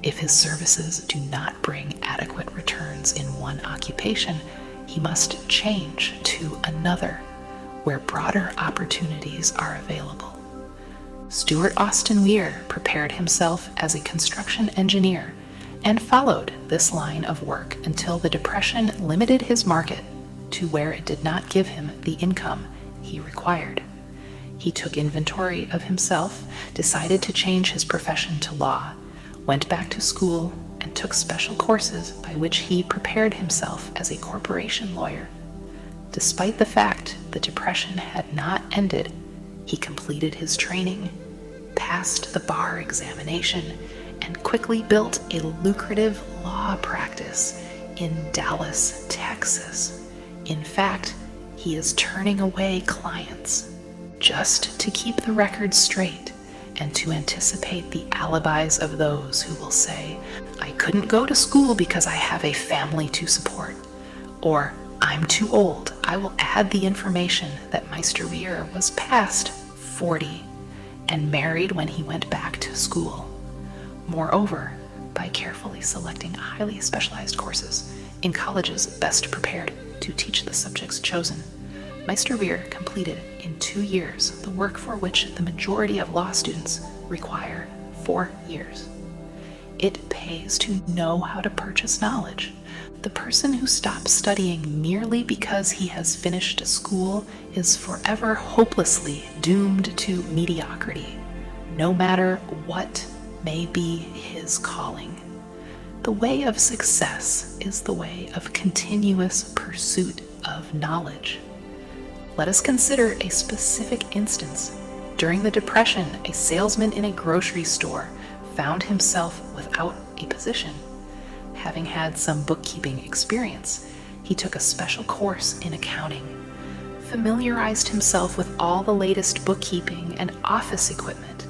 If his services do not bring adequate returns in one occupation, he must change to another where broader opportunities are available. Stuart Austin Weir prepared himself as a construction engineer and followed this line of work until the Depression limited his market to where it did not give him the income he required. He took inventory of himself, decided to change his profession to law, went back to school, and took special courses by which he prepared himself as a corporation lawyer. Despite the fact the Depression had not ended, he completed his training, passed the bar examination, and quickly built a lucrative law practice in Dallas, Texas. In fact, he is turning away clients just to keep the record straight and to anticipate the alibis of those who will say, "I couldn't go to school because I have a family to support," or "I'm too old. I will add the information that Meisterweer was past 40 and married when he went back to school." Moreover, by carefully selecting highly specialized courses in colleges best prepared to teach the subjects chosen, Meisterweer completed in 2 years the work for which the majority of law students require 4 years. It pays to know how to purchase knowledge. The person who stops studying merely because he has finished school is forever hopelessly doomed to mediocrity, no matter what may be his calling. The way of success is the way of continuous pursuit of knowledge. Let us consider a specific instance. During the Depression, a salesman in a grocery store found himself without a position. Having had some bookkeeping experience, he took a special course in accounting, familiarized himself with all the latest bookkeeping and office equipment,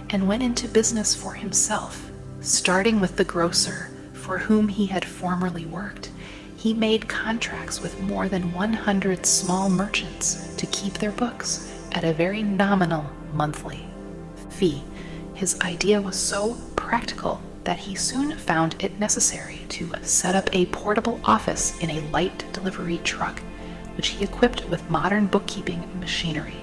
and went into business for himself. Starting with the grocer for whom he had formerly worked, he made contracts with more than 100 small merchants to keep their books at a very nominal monthly fee. His idea was so practical that he soon found it necessary to set up a portable office in a light delivery truck, which he equipped with modern bookkeeping machinery.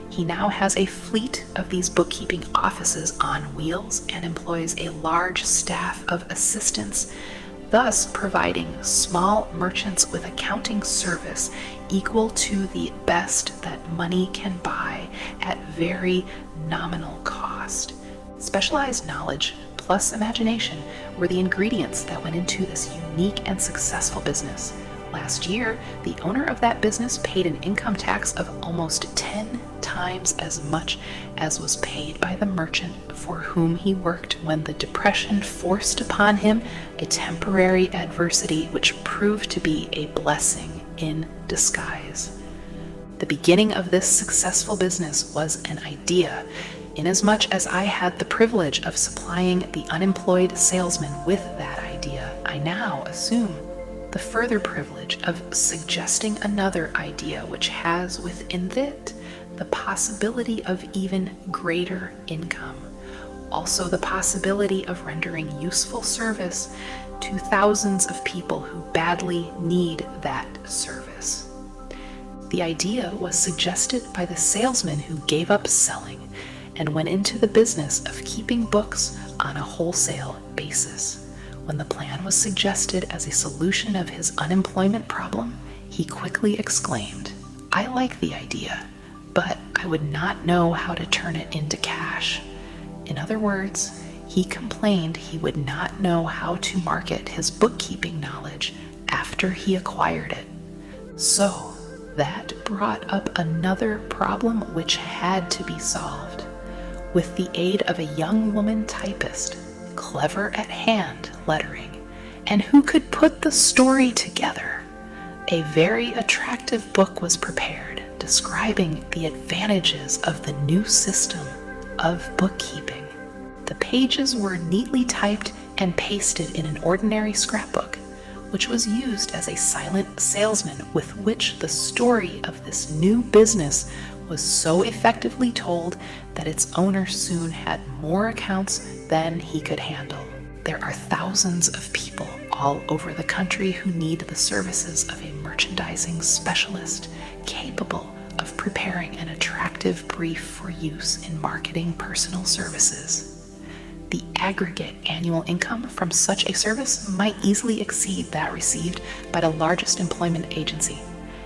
He now has a fleet of these bookkeeping offices on wheels and employs a large staff of assistants, thus providing small merchants with accounting service equal to the best that money can buy at very nominal cost. Specialized knowledge plus imagination were the ingredients that went into this unique and successful business. Last year, the owner of that business paid an income tax of almost 10 times as much as was paid by the merchant for whom he worked when the Depression forced upon him a temporary adversity which proved to be a blessing in disguise. The beginning of this successful business was an idea, inasmuch as I had the privilege of supplying the unemployed salesman with that idea. I now assume the further privilege of suggesting another idea which has within it the possibility of even greater income, also the possibility of rendering useful service to thousands of people who badly need that service. The idea was suggested by the salesman who gave up selling and went into the business of keeping books on a wholesale basis. When the plan was suggested as a solution of his unemployment problem, he quickly exclaimed, "I like the idea, but I would not know how to turn it into cash." In other words, he complained he would not know how to market his bookkeeping knowledge after he acquired it. So that brought up another problem which had to be solved. With the aid of a young woman typist, clever at hand lettering, and who could put the story together, a very attractive book was prepared describing the advantages of the new system of bookkeeping. The pages were neatly typed and pasted in an ordinary scrapbook, which was used as a silent salesman with which the story of this new business was so effectively told that its owner soon had more accounts than he could handle. There are thousands of people all over the country who need the services of a merchandising specialist capable of preparing an attractive brief for use in marketing personal services. The aggregate annual income from such a service might easily exceed that received by the largest employment agency,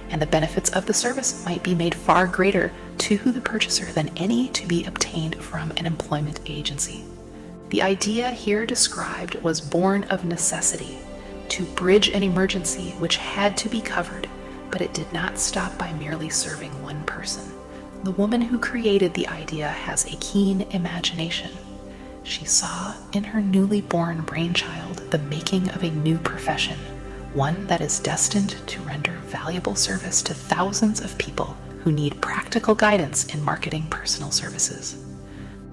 and the benefits of the service might be made far greater to the purchaser than any to be obtained from an employment agency. The idea here described was born of necessity, to bridge an emergency which had to be covered, but it did not stop by merely serving one person. The woman who created the idea has a keen imagination. She saw in her newly born brainchild the making of a new profession, one that is destined to render valuable service to thousands of people who need practical guidance in marketing personal services.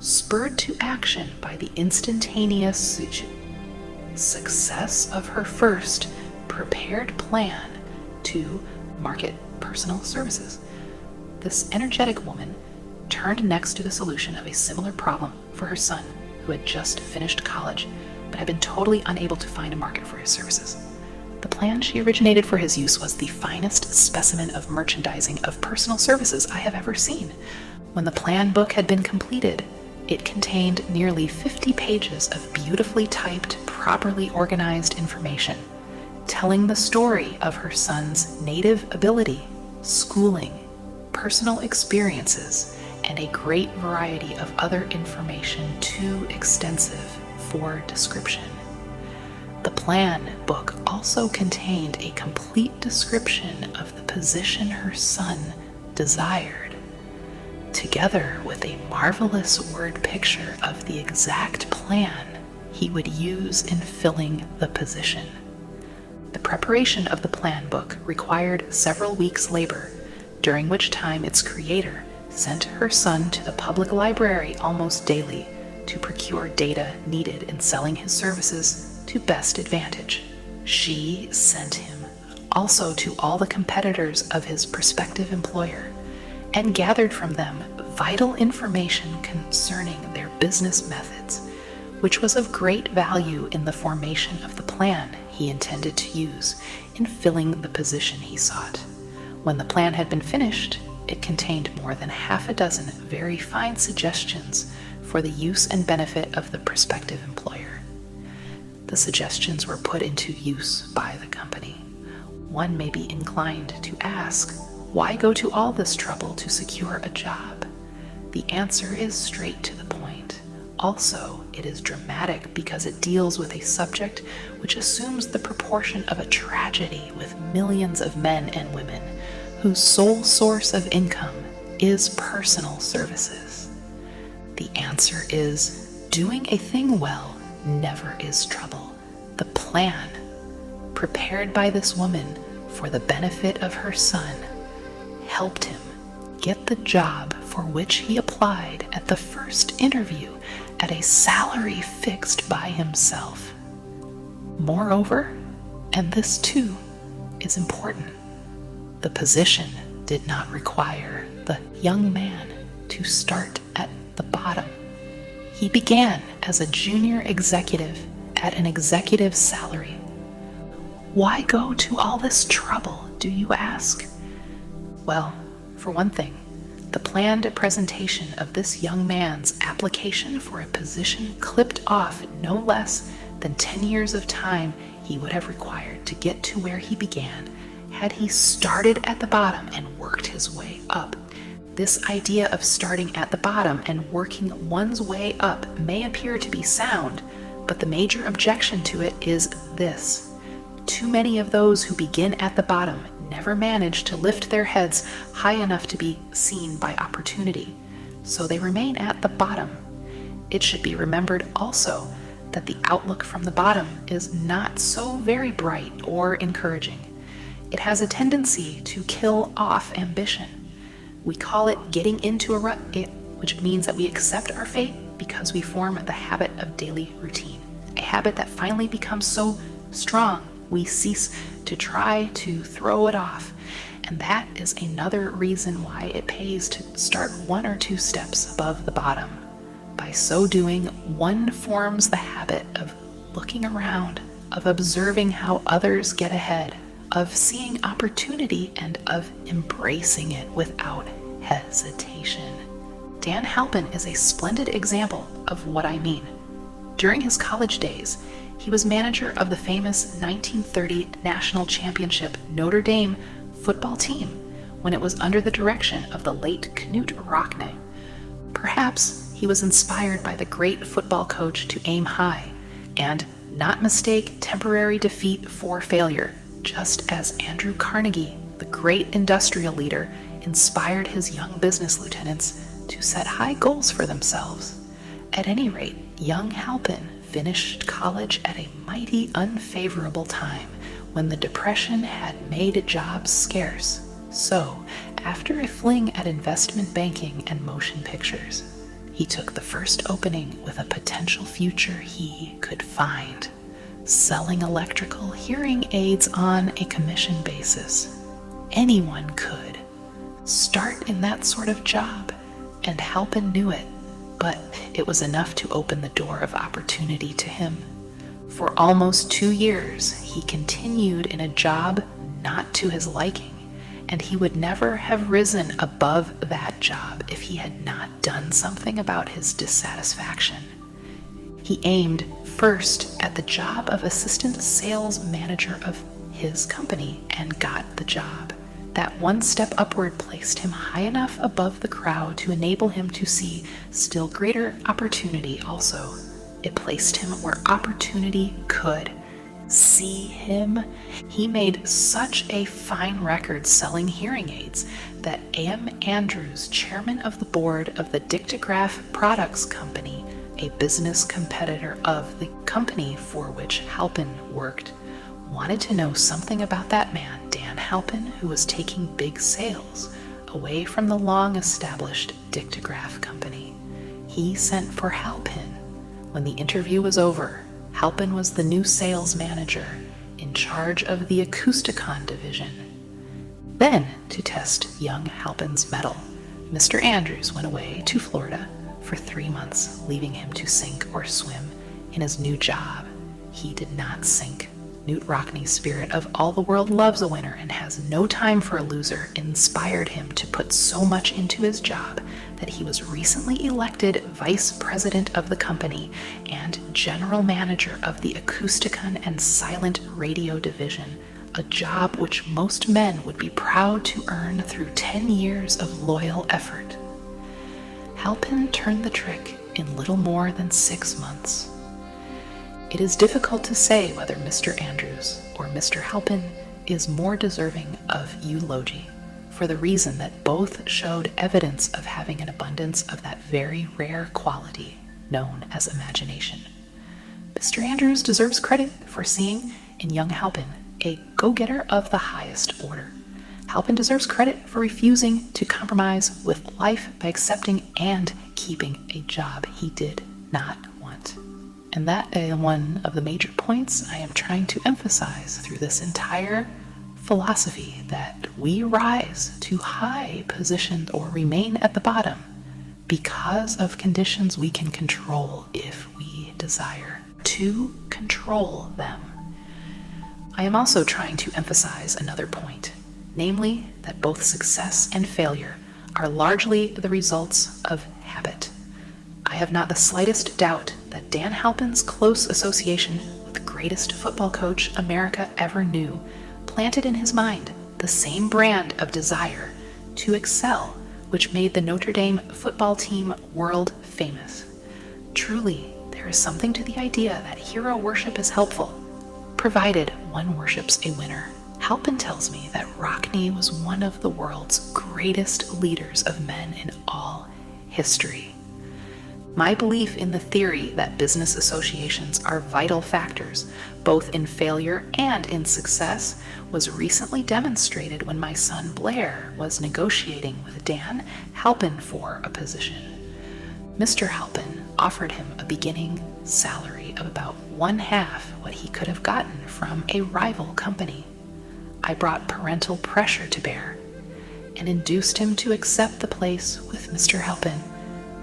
Spurred to action by the instantaneous success of her first prepared plan to market personal services, this energetic woman turned next to the solution of a similar problem for her son, who had just finished college but had been totally unable to find a market for his services. The plan she originated for his use was the finest specimen of merchandising of personal services I have ever seen. When the plan book had been completed, it contained nearly 50 pages of beautifully typed, properly organized information, telling the story of her son's native ability, schooling, personal experiences, and a great variety of other information too extensive for description. The plan book also contained a complete description of the position her son desired, together with a marvelous word picture of the exact plan he would use in filling the position. The preparation of the plan book required several weeks' labor, during which time its creator sent her son to the public library almost daily to procure data needed in selling his services to best advantage. She sent him also to all the competitors of his prospective employer and gathered from them vital information concerning their business methods, which was of great value in the formation of the plan he intended to use in filling the position he sought. When the plan had been finished, it contained more than half a dozen very fine suggestions for the use and benefit of the prospective employer. The suggestions were put into use by the company. One may be inclined to ask, why go to all this trouble to secure a job? The answer is straight to the point. Also, it is dramatic because it deals with a subject which assumes the proportion of a tragedy with millions of men and women whose sole source of income is personal services. The answer is, doing a thing well never is trouble. The plan, prepared by this woman for the benefit of her son, helped him get the job for which he applied at the first interview at a salary fixed by himself. Moreover, and this too is important, the position did not require the young man to start at the bottom. He began as a junior executive at an executive salary. Why go to all this trouble, do you ask? Well, for one thing, the planned presentation of this young man's application for a position clipped off no less than 10 years of time he would have required to get to where he began had he started at the bottom and worked his way up. This idea of starting at the bottom and working one's way up may appear to be sound, but the major objection to it is this: too many of those who begin at the bottom never manage to lift their heads high enough to be seen by opportunity, so they remain at the bottom. It should be remembered also that the outlook from the bottom is not so very bright or encouraging. It has a tendency to kill off ambition. We call it getting into a rut, which means that we accept our fate because we form the habit of daily routine, a habit that finally becomes so strong we cease to try to throw it off. And that is another reason why it pays to start 1 or 2 steps above the bottom. By so doing, one forms the habit of looking around, of observing how others get ahead, of seeing opportunity, and of embracing it without hesitation. Dan Halpin is a splendid example of what I mean. During his college days, he was manager of the famous 1930 National Championship Notre Dame football team when it was under the direction of the late Knut Rockne. Perhaps he was inspired by the great football coach to aim high and not mistake temporary defeat for failure, just as Andrew Carnegie, the great industrial leader, inspired his young business lieutenants to set high goals for themselves. At any rate, young Halpin finished college at a mighty unfavorable time when the Depression had made jobs scarce. So, after a fling at investment banking and motion pictures, He took the first opening with a potential future he could find, selling electrical hearing aids on a commission basis. Anyone could start in that sort of job, and Halpin knew it, but it was enough to open the door of opportunity to him. For almost 2 years, he continued in a job not to his liking, and he would never have risen above that job if he had not done something about his dissatisfaction. He aimed first at the job of assistant sales manager of his company and got the job. That one step upward placed him high enough above the crowd to enable him to see still greater opportunity also. It placed him where opportunity could see him. He made such a fine record selling hearing aids that A.M. Andrews, chairman of the board of the Dictograph Products Company, a business competitor of the company for which Halpin worked, wanted to know something about that man, Dan Halpin, who was taking big sales away from the long-established Dictograph Company. He sent for Halpin. When the interview was over, Halpin was the new sales manager in charge of the Acousticon division. Then, to test young Halpin's mettle, Mr. Andrews went away to Florida for 3 months, leaving him to sink or swim in his new job. He did not sink. Newt Rockney's spirit of all the world loves a winner and has no time for a loser inspired him to put so much into his job that he was recently elected vice president of the company and general manager of the Acousticon and Silent Radio division, a job which most men would be proud to earn through 10 years of loyal effort. Halpin turned the trick in little more than 6 months. It is difficult to say whether Mr. Andrews or Mr. Halpin is more deserving of eulogy, for the reason that both showed evidence of having an abundance of that very rare quality known as imagination. Mr. Andrews deserves credit for seeing in young Halpin a go-getter of the highest order. Halpin deserves credit for refusing to compromise with life by accepting and keeping a job he did not want. And that is one of the major points I am trying to emphasize through this entire philosophy, that we rise to high positions or remain at the bottom because of conditions we can control if we desire to control them. I am also trying to emphasize another point, namely that both success and failure are largely the results of habit. I have not the slightest doubt that Dan Halpin's close association with the greatest football coach America ever knew planted in his mind the same brand of desire to excel which made the Notre Dame football team world famous. Truly, there is something to the idea that hero worship is helpful, provided one worships a winner. Halpin tells me that Rockney was one of the world's greatest leaders of men in all history. My belief in the theory that business associations are vital factors, both in failure and in success, was recently demonstrated when my son Blair was negotiating with Dan Halpin for a position. Mr. Halpin offered him a beginning salary of about 1/2 what he could have gotten from a rival company. I brought parental pressure to bear and induced him to accept the place with Mr. Halpin,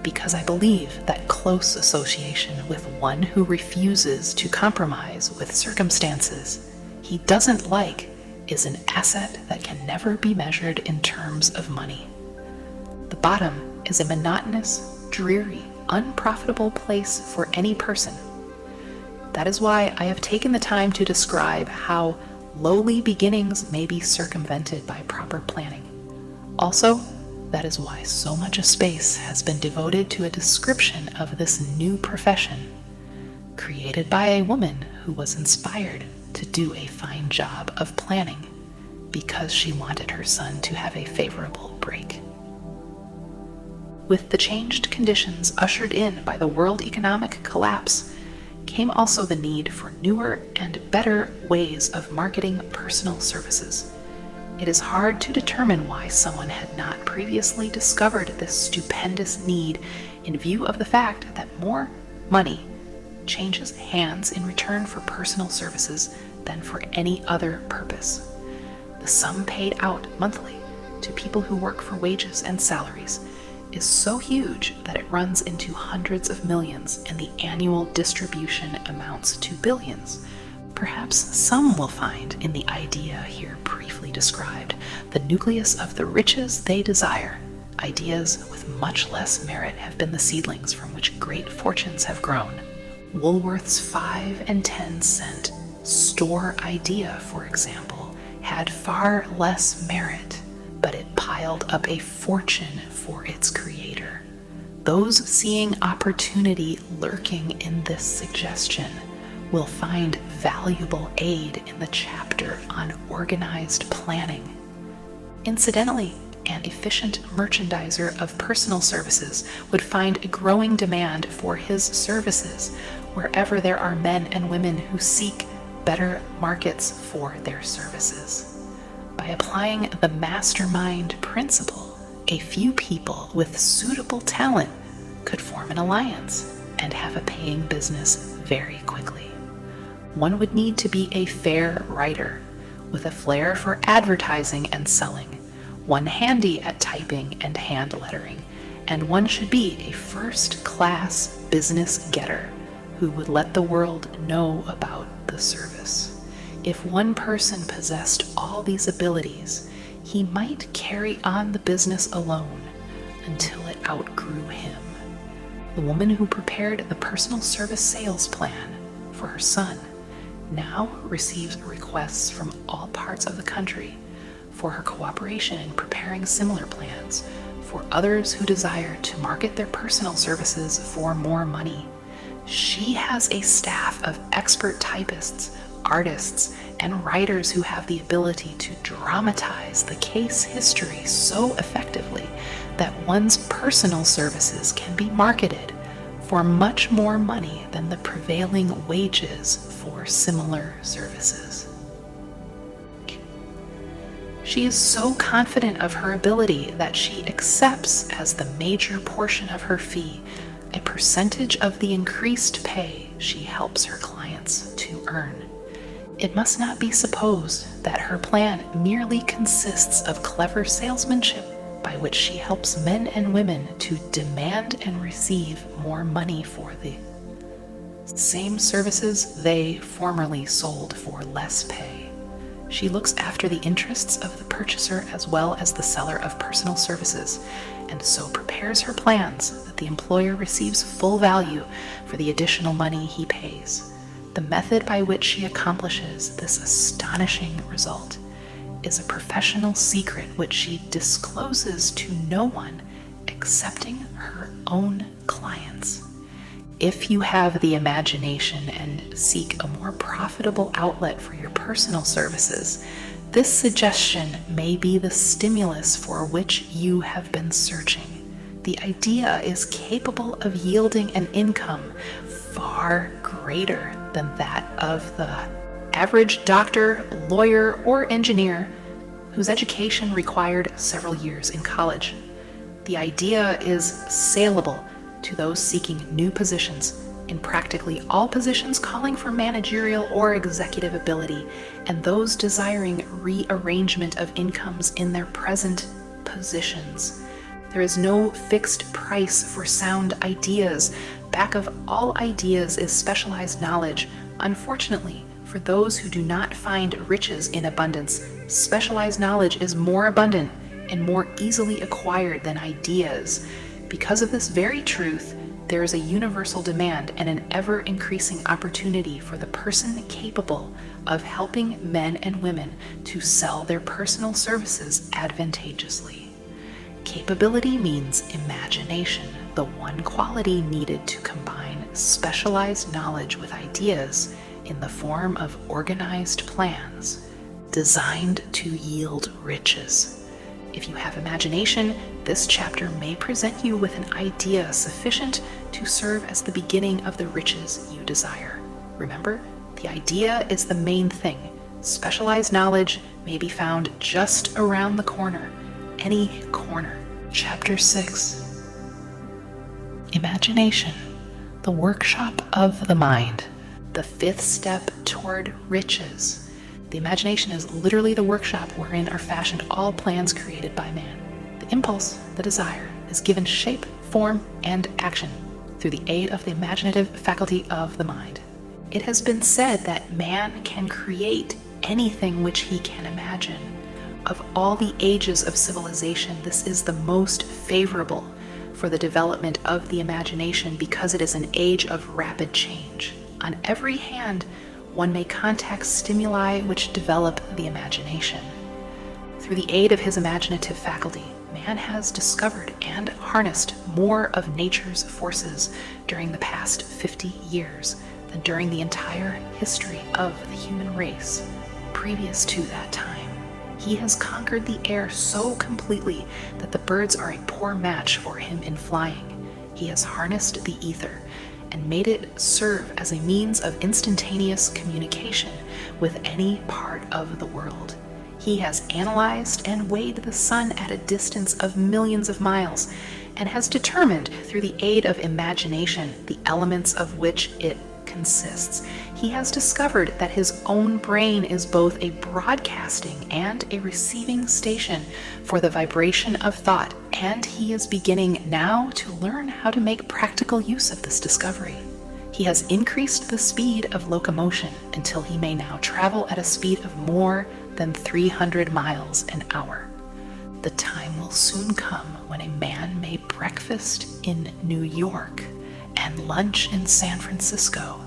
because I believe that close association with one who refuses to compromise with circumstances he doesn't like is an asset that can never be measured in terms of money. The bottom is a monotonous, dreary, unprofitable place for any person. That is why I have taken the time to describe how lowly beginnings may be circumvented by proper planning. Also, that is why so much of space has been devoted to a description of this new profession, created by a woman who was inspired to do a fine job of planning because she wanted her son to have a favorable break. With the changed conditions ushered in by the world economic collapse, came also the need for newer and better ways of marketing personal services. It is hard to determine why someone had not previously discovered this stupendous need in view of the fact that more money changes hands in return for personal services than for any other purpose. The sum paid out monthly to people who work for wages and salaries is so huge that it runs into hundreds of millions, and the annual distribution amounts to billions. Perhaps some will find in the idea here briefly described the nucleus of the riches they desire. Ideas with much less merit have been the seedlings from which great fortunes have grown. Woolworth's 5 and 10 cent store idea, for example, had far less merit, but it piled up a fortune for its creator. Those seeing opportunity lurking in this suggestion will find valuable aid in the chapter on organized planning. Incidentally, an efficient merchandiser of personal services would find a growing demand for his services wherever there are men and women who seek better markets for their services. By applying the mastermind principle, a few people with suitable talent could form an alliance and have a paying business very quickly. One would need to be a fair writer with a flair for advertising and selling, one handy at typing and hand lettering, and one should be a first-class business getter who would let the world know about the service. If one person possessed all these abilities, he might carry on the business alone until it outgrew him. The woman who prepared the personal service sales plan for her son now receives requests from all parts of the country for her cooperation in preparing similar plans for others who desire to market their personal services for more money. She has a staff of expert typists, artists, and writers who have the ability to dramatize the case history so effectively that one's personal services can be marketed for much more money than the prevailing wages for similar services. She is so confident of her ability that she accepts as the major portion of her fee a percentage of the increased pay she helps her clients to earn. It must not be supposed that her plan merely consists of clever salesmanship by which she helps men and women to demand and receive more money for the same services they formerly sold for less pay. She looks after the interests of the purchaser as well as the seller of personal services, and so prepares her plans that the employer receives full value for the additional money he pays. The method by which she accomplishes this astonishing result is a professional secret which she discloses to no one excepting her own clients. If you have the imagination and seek a more profitable outlet for your personal services, this suggestion may be the stimulus for which you have been searching. The idea is capable of yielding an income far greater than that of the average doctor, lawyer, or engineer whose education required several years in college. The idea is saleable to those seeking new positions in practically all positions calling for managerial or executive ability, and those desiring rearrangement of incomes in their present positions. There is no fixed price for sound ideas. Back of all ideas is specialized knowledge. Unfortunately, for those who do not find riches in abundance, specialized knowledge is more abundant and more easily acquired than ideas. Because of this very truth, there is a universal demand and an ever-increasing opportunity for the person capable of helping men and women to sell their personal services advantageously. Capability means imagination, the one quality needed to combine specialized knowledge with ideas in the form of organized plans designed to yield riches. If you have imagination, this chapter may present you with an idea sufficient to serve as the beginning of the riches you desire. Remember, the idea is the main thing. Specialized knowledge may be found just around the corner, any corner. Chapter 6. Imagination, the workshop of the mind, the fifth step toward riches. The imagination is literally the workshop wherein are fashioned all plans created by man. The impulse, the desire, is given shape, form, and action through the aid of the imaginative faculty of the mind. It has been said that man can create anything which he can imagine. Of all the ages of civilization, this is the most favorable for the development of the imagination because it is an age of rapid change. On every hand, one may contact stimuli which develop the imagination. Through the aid of his imaginative faculty, man has discovered and harnessed more of nature's forces during the past 50 years than during the entire history of the human race previous to that time. He has conquered the air so completely that the birds are a poor match for him in flying. He has harnessed the ether and made it serve as a means of instantaneous communication with any part of the world. He has analyzed and weighed the sun at a distance of millions of miles and has determined through the aid of imagination the elements of which it consists. He has discovered that his own brain is both a broadcasting and a receiving station for the vibration of thought, and he is beginning now to learn how to make practical use of this discovery. He has increased the speed of locomotion until he may now travel at a speed of more than 300 miles an hour. The time will soon come when a man may breakfast in New York and lunch in San Francisco.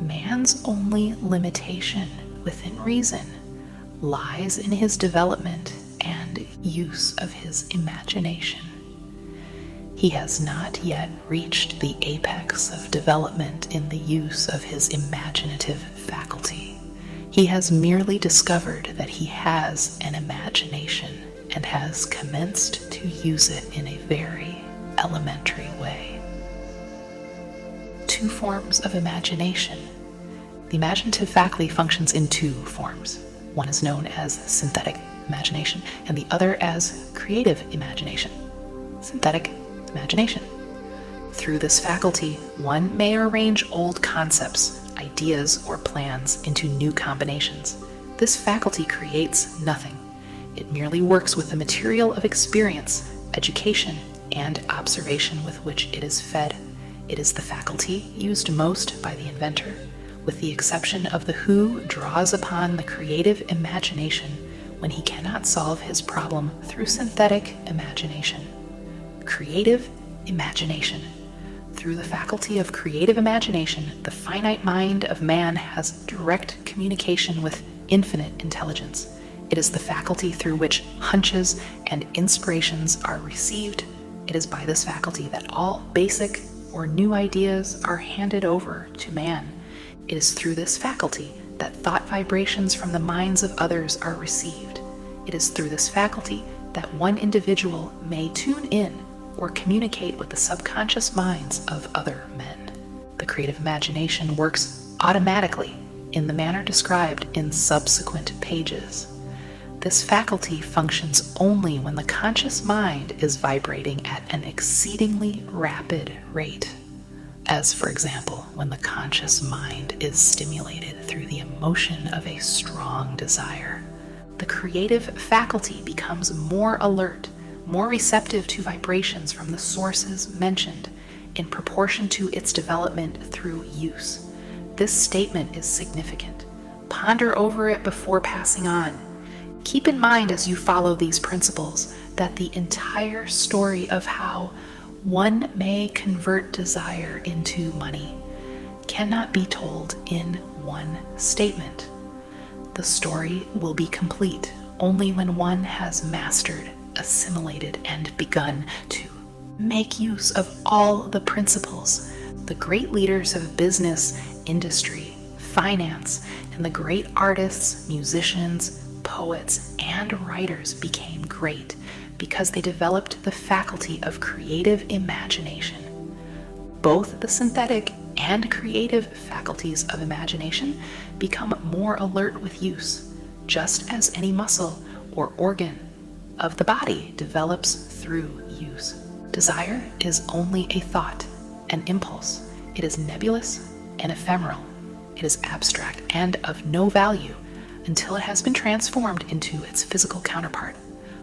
Man's only limitation within reason lies in his development and use of his imagination. He has not yet reached the apex of development in the use of his imaginative faculty. He has merely discovered that he has an imagination and has commenced to use it in a very elementary way. Two forms of imagination. The imaginative faculty functions in two forms. One is known as synthetic imagination and the other as creative imagination. Synthetic imagination. Through this faculty, one may arrange old concepts, ideas, or plans into new combinations. This faculty creates nothing. It merely works with the material of experience, education, and observation with which it is fed. It is the faculty used most by the inventor, with the exception of the who draws upon the creative imagination when he cannot solve his problem through synthetic imagination. Creative imagination. Through the faculty of creative imagination, the finite mind of man has direct communication with infinite intelligence. It is the faculty through which hunches and inspirations are received. It is by this faculty that all basic or new ideas are handed over to man. It is through this faculty that thought vibrations from the minds of others are received. It is through this faculty that one individual may tune in or communicate with the subconscious minds of other men. The creative imagination works automatically in the manner described in subsequent pages. This faculty functions only when the conscious mind is vibrating at an exceedingly rapid rate, as for example, when the conscious mind is stimulated through the emotion of a strong desire. The creative faculty becomes more alert, more receptive to vibrations from the sources mentioned in proportion to its development through use. This statement is significant. Ponder over it before passing on. Keep in mind as you follow these principles that the entire story of how one may convert desire into money cannot be told in one statement. The story will be complete only when one has mastered, assimilated, and begun to make use of all the principles. The great leaders of business, industry, finance, and the great artists, musicians, poets, and writers became great because they developed the faculty of creative imagination. Both the synthetic and creative faculties of imagination become more alert with use, just as any muscle or organ of the body develops through use. Desire is only a thought, an impulse. It is nebulous and ephemeral. It is abstract and of no value until it has been transformed into its physical counterpart,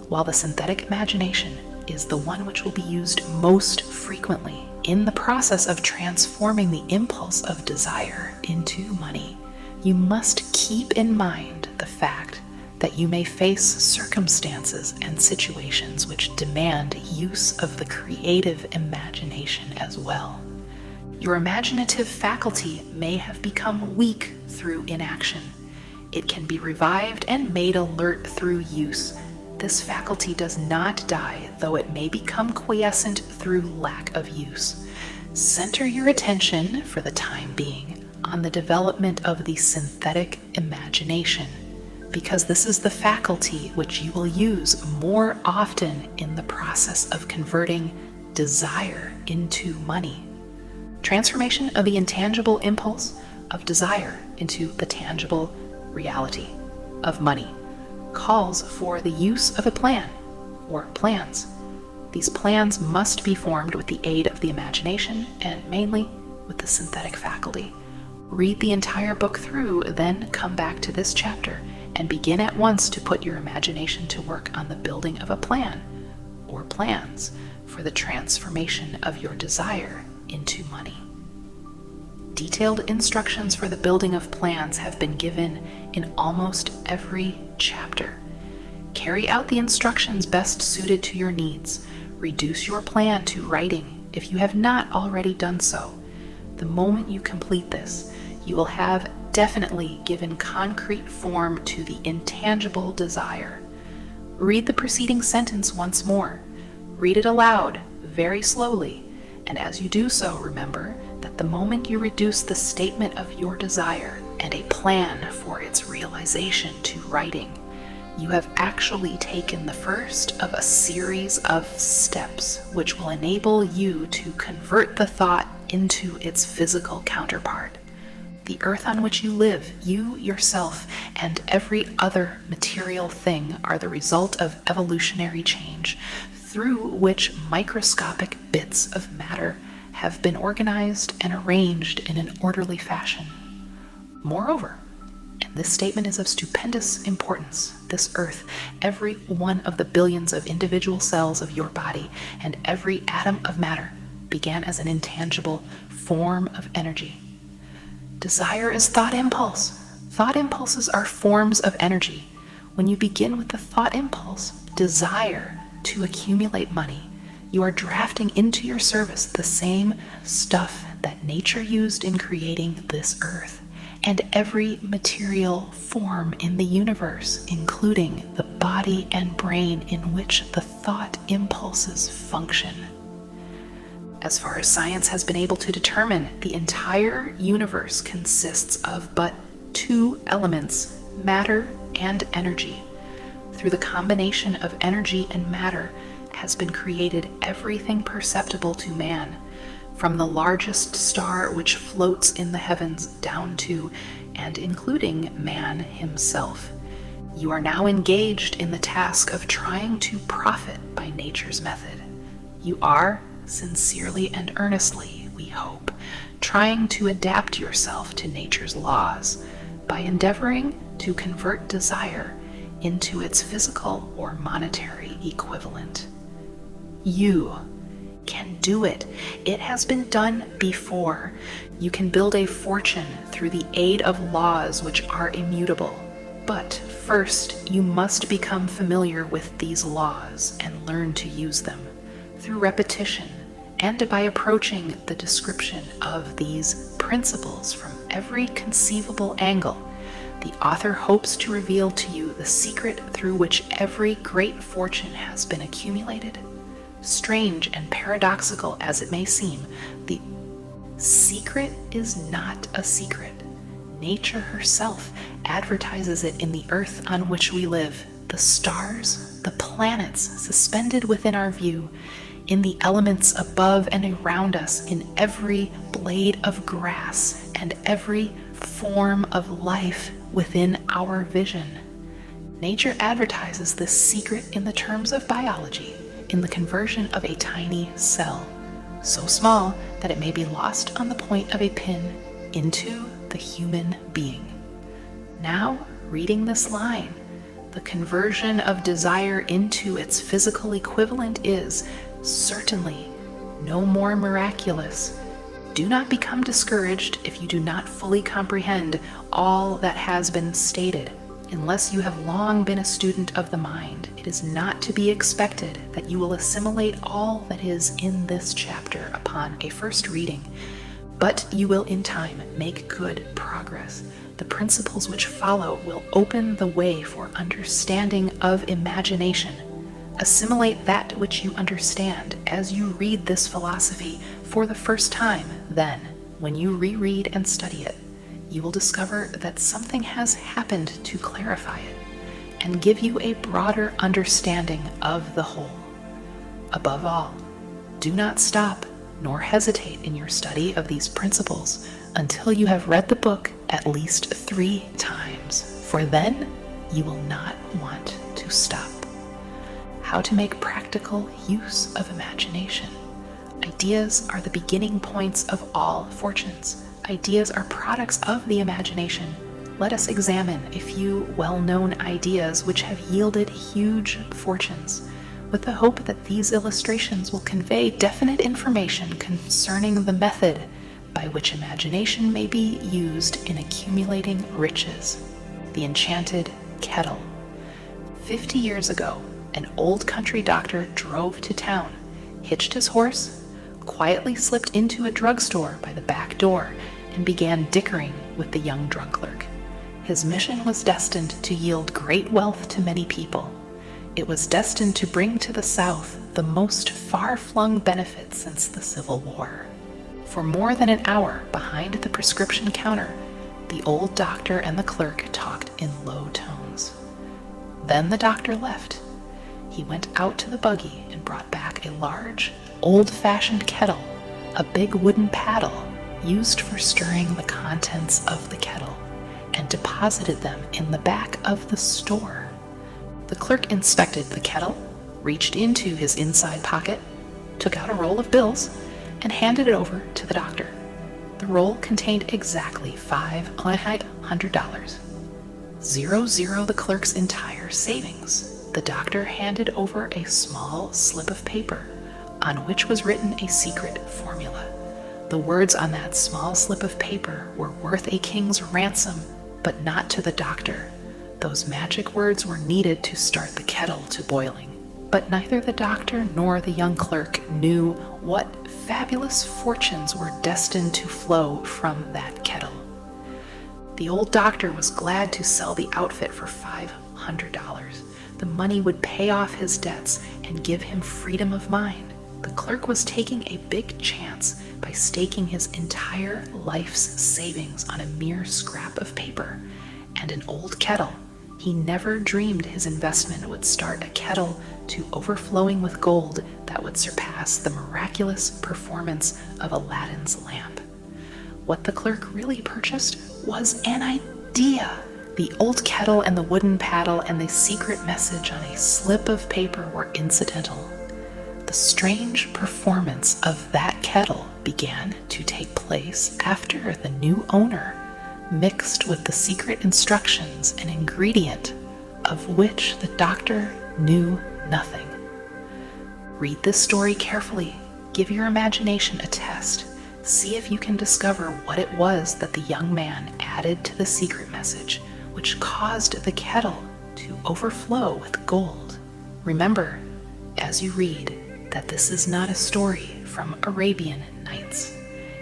while the synthetic imagination is the one which will be used most frequently in the process of transforming the impulse of desire into money. You must keep in mind the fact that you may face circumstances and situations which demand use of the creative imagination as well. Your imaginative faculty may have become weak through inaction. It can be revived and made alert through use. This faculty does not die, though it may become quiescent through lack of use. Center your attention, for the time being, on the development of the synthetic imagination, because this is the faculty which you will use more often in the process of converting desire into money. Transformation of the intangible impulse of desire into the tangible reality of money calls for the use of a plan or plans. These plans must be formed with the aid of the imagination and mainly with the synthetic faculty. Read the entire book through, then come back to this chapter and begin at once to put your imagination to work on the building of a plan or plans for the transformation of your desire into money. Detailed instructions for the building of plans have been given in almost every chapter. Carry out the instructions best suited to your needs. Reduce your plan to writing if you have not already done so. The moment you complete this, you will have definitely given concrete form to the intangible desire. Read the preceding sentence once more. Read it aloud, very slowly, and as you do so, remember that the moment you reduce the statement of your desire and a plan for its realization to writing, you have actually taken the first of a series of steps which will enable you to convert the thought into its physical counterpart. The earth on which you live, you yourself, and every other material thing are the result of evolutionary change, through which microscopic bits of matter have been organized and arranged in an orderly fashion. Moreover, and this statement is of stupendous importance, this earth, every one of the billions of individual cells of your body, and every atom of matter began as an intangible form of energy. Desire is thought impulse. Thought impulses are forms of energy. When you begin with the thought impulse, desire to accumulate money, you are drafting into your service the same stuff that nature used in creating this earth and every material form in the universe, including the body and brain in which the thought impulses function. As far as science has been able to determine, the entire universe consists of but two elements, matter and energy. Through the combination of energy and matter has been created everything perceptible to man, from the largest star which floats in the heavens down to and including man himself. You are now engaged in the task of trying to profit by nature's method. You are, sincerely and earnestly, we hope, trying to adapt yourself to nature's laws by endeavoring to convert desire into its physical or monetary equivalent. You can do it. It has been done before. You can build a fortune through the aid of laws which are immutable. But first, you must become familiar with these laws and learn to use them through repetition and by approaching the description of these principles from every conceivable angle. The author hopes to reveal to you the secret through which every great fortune has been accumulated. Strange and paradoxical as it may seem, the secret is not a secret. Nature herself advertises it in the earth on which we live, the stars, the planets suspended within our view, in the elements above and around us, in every blade of grass and every form of life within our vision. Nature advertises this secret in the terms of biology, in the conversion of a tiny cell, so small that it may be lost on the point of a pin into the human being. Now, reading this line, the conversion of desire into its physical equivalent is certainly no more miraculous. Do not become discouraged if you do not fully comprehend all that has been stated. Unless you have long been a student of the mind, it is not to be expected that you will assimilate all that is in this chapter upon a first reading, but you will in time make good progress. The principles which follow will open the way for understanding of imagination. Assimilate that which you understand as you read this philosophy for the first time. Then, when you reread and study it, you will discover that something has happened to clarify it and give you a broader understanding of the whole. Above all, do not stop nor hesitate in your study of these principles until you have read the book at least 3 times, for then you will not want to stop. How to make practical use of imagination. Ideas are the beginning points of all fortunes. Ideas are products of the imagination. Let us examine a few well-known ideas which have yielded huge fortunes, with the hope that these illustrations will convey definite information concerning the method by which imagination may be used in accumulating riches. The enchanted kettle. 50 years ago, an old country doctor drove to town, hitched his horse, quietly slipped into a drugstore by the back door, and began dickering with the young drug clerk. His mission was destined to yield great wealth to many people. It was destined to bring to the South the most far-flung benefits since the Civil War. For more than an hour behind the prescription counter, the old doctor and the clerk talked in low tones. Then the doctor left. He went out to the buggy and brought back a large, old-fashioned kettle, a big wooden paddle used for stirring the contents of the kettle, and deposited them in the back of the store. The clerk inspected the kettle, reached into his inside pocket, took out a roll of bills, and handed it over to the doctor. The roll contained exactly $500. 0 the clerk's entire savings. The doctor handed over a small slip of paper on which was written a secret formula. The words on that small slip of paper were worth a king's ransom, but not to the doctor. Those magic words were needed to start the kettle to boiling. But neither the doctor nor the young clerk knew what fabulous fortunes were destined to flow from that kettle. The old doctor was glad to sell the outfit for $500. The money would pay off his debts and give him freedom of mind. The clerk was taking a big chance by staking his entire life's savings on a mere scrap of paper and an old kettle. He never dreamed his investment would start a kettle to overflowing with gold that would surpass the miraculous performance of Aladdin's lamp. What the clerk really purchased was an idea. The old kettle and the wooden paddle and the secret message on a slip of paper were incidental. The strange performance of that kettle began to take place after the new owner mixed with the secret instructions an ingredient of which the doctor knew nothing. Read this story carefully. Give your imagination a test. See if you can discover what it was that the young man added to the secret message, which caused the kettle to overflow with gold. Remember, as you read, that this is not a story from Arabian Nights.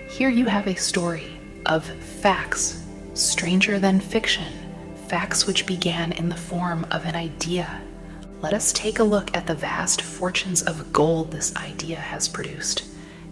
Here you have a story of facts, stranger than fiction, facts which began in the form of an idea. Let us take a look at the vast fortunes of gold this idea has produced.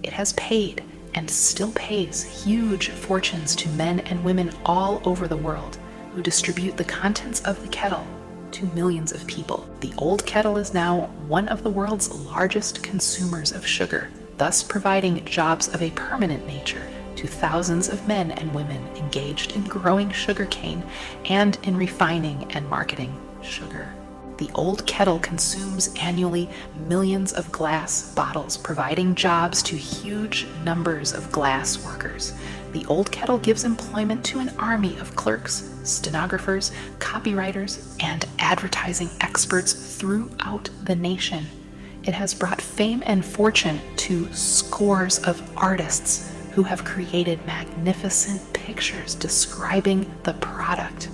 It has paid, and still pays, huge fortunes to men and women all over the world who distribute the contents of the kettle to millions of people. The old kettle is now one of the world's largest consumers of sugar, thus providing jobs of a permanent nature to thousands of men and women engaged in growing sugarcane and in refining and marketing sugar. The old kettle consumes annually millions of glass bottles, providing jobs to huge numbers of glass workers. The old kettle gives employment to an army of clerks, stenographers, copywriters, and advertising experts throughout the nation. It has brought fame and fortune to scores of artists who have created magnificent pictures describing the product.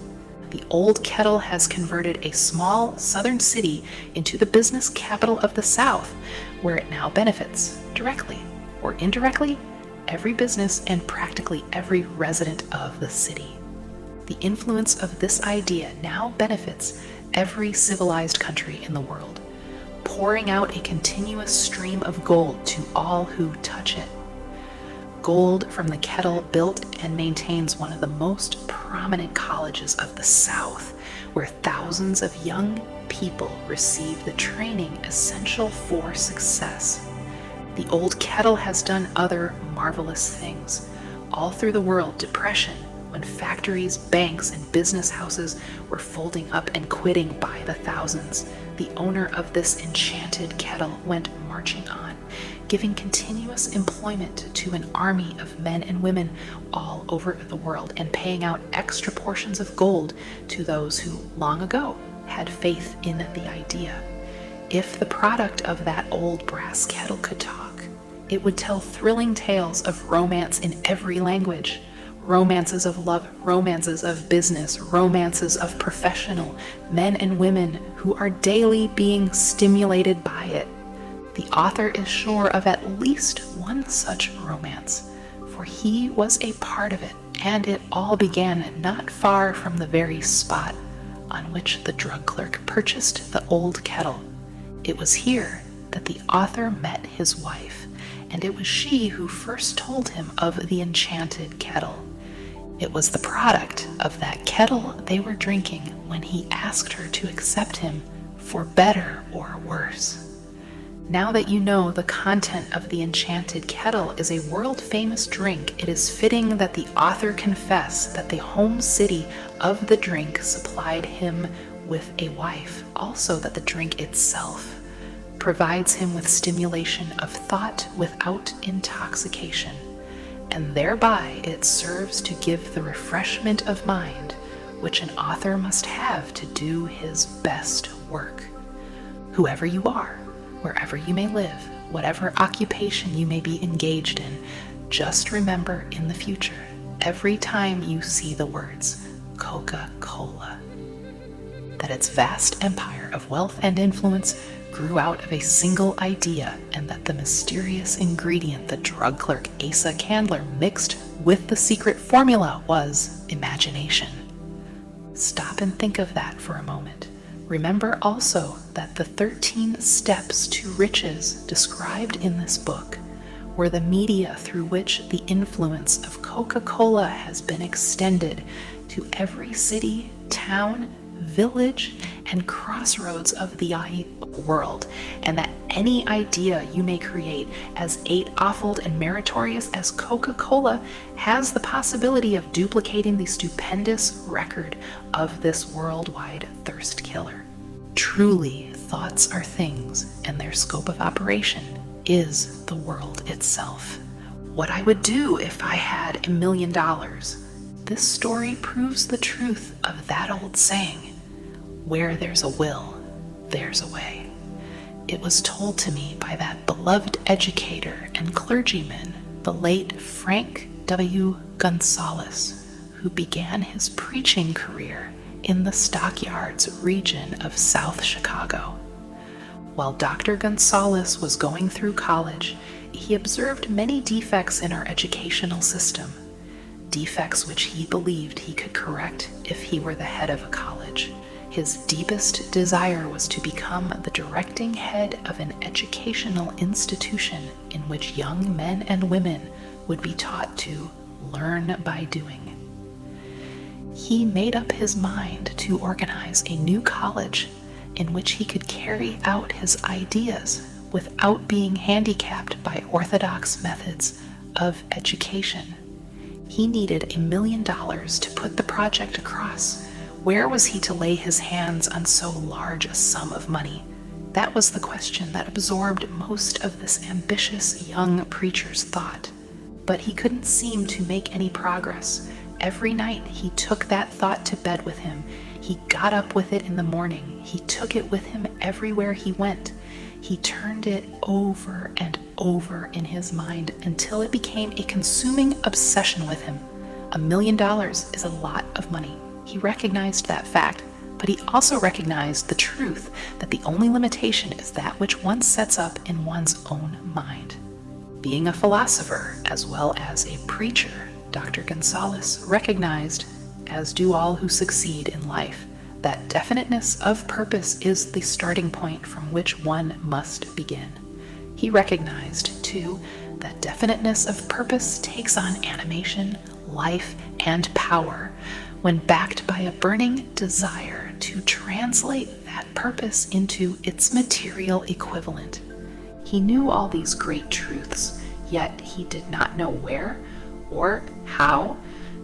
The old kettle has converted a small southern city into the business capital of the South, where it now benefits, directly or indirectly, every business and practically every resident of the city. The influence of this idea now benefits every civilized country in the world, pouring out a continuous stream of gold to all who touch it. Gold from the kettle built and maintains one of the most prominent colleges of the South, where thousands of young people receive the training essential for success. The old kettle has done other marvelous things. All through the world, depression, when factories, banks, and business houses were folding up and quitting by the thousands, the owner of this enchanted kettle went marching on, giving continuous employment to an army of men and women all over the world, and paying out extra portions of gold to those who long ago had faith in the idea. If the product of that old brass kettle could talk, it would tell thrilling tales of romance in every language. Romances of love, romances of business, romances of professional men and women who are daily being stimulated by it. The author is sure of at least one such romance, for he was a part of it, and it all began not far from the very spot on which the drug clerk purchased the old kettle. It was here that the author met his wife, and it was she who first told him of the enchanted kettle. It was the product of that kettle they were drinking when he asked her to accept him for better or worse. Now that you know the content of the enchanted kettle is a world-famous drink, it is fitting that the author confess that the home city of the drink supplied him with a wife, also that the drink itself provides him with stimulation of thought without intoxication, and thereby it serves to give the refreshment of mind which an author must have to do his best work. Whoever you are, wherever you may live, whatever occupation you may be engaged in, just remember in the future, every time you see the words Coca-Cola, that its vast empire of wealth and influence grew out of a single idea, and that the mysterious ingredient the drug clerk Asa Candler mixed with the secret formula was imagination. Stop and think of that for a moment. Remember also that the 13 steps to riches described in this book were the media through which the influence of Coca-Cola has been extended to every city, town, village, and crossroads of the world, and that any idea you may create as eight-offled and meritorious as Coca-Cola has the possibility of duplicating the stupendous record of this worldwide thirst killer. Truly, thoughts are things, and their scope of operation is the world itself. What I would do if I had $1 million. This story proves the truth of that old saying, where there's a will, there's a way. It was told to me by that beloved educator and clergyman, the late Frank W. Gonzalez, who began his preaching career in the Stockyards region of South Chicago. While Dr. Gonzalez was going through college, he observed many defects in our educational system, defects which he believed he could correct if he were the head of a college. His deepest desire was to become the directing head of an educational institution in which young men and women would be taught to learn by doing. He made up his mind to organize a new college in which he could carry out his ideas without being handicapped by orthodox methods of education. He needed $1 million to put the project across, Where was he to lay his hands on so large a sum of money? That was the question that absorbed most of this ambitious young preacher's thought. But he couldn't seem to make any progress. Every night he took that thought to bed with him. He got up with it in the morning. He took it with him everywhere he went. He turned it over and over in his mind until it became a consuming obsession with him. $1 million is a lot of money. He recognized that fact, but he also recognized the truth that the only limitation is that which one sets up in one's own mind. Being a philosopher as well as a preacher, Dr. Gonzalez recognized, as do all who succeed in life, that definiteness of purpose is the starting point from which one must begin. He recognized, too, that definiteness of purpose takes on animation, life, and power when backed by a burning desire to translate that purpose into its material equivalent. He knew all these great truths, yet he did not know where or how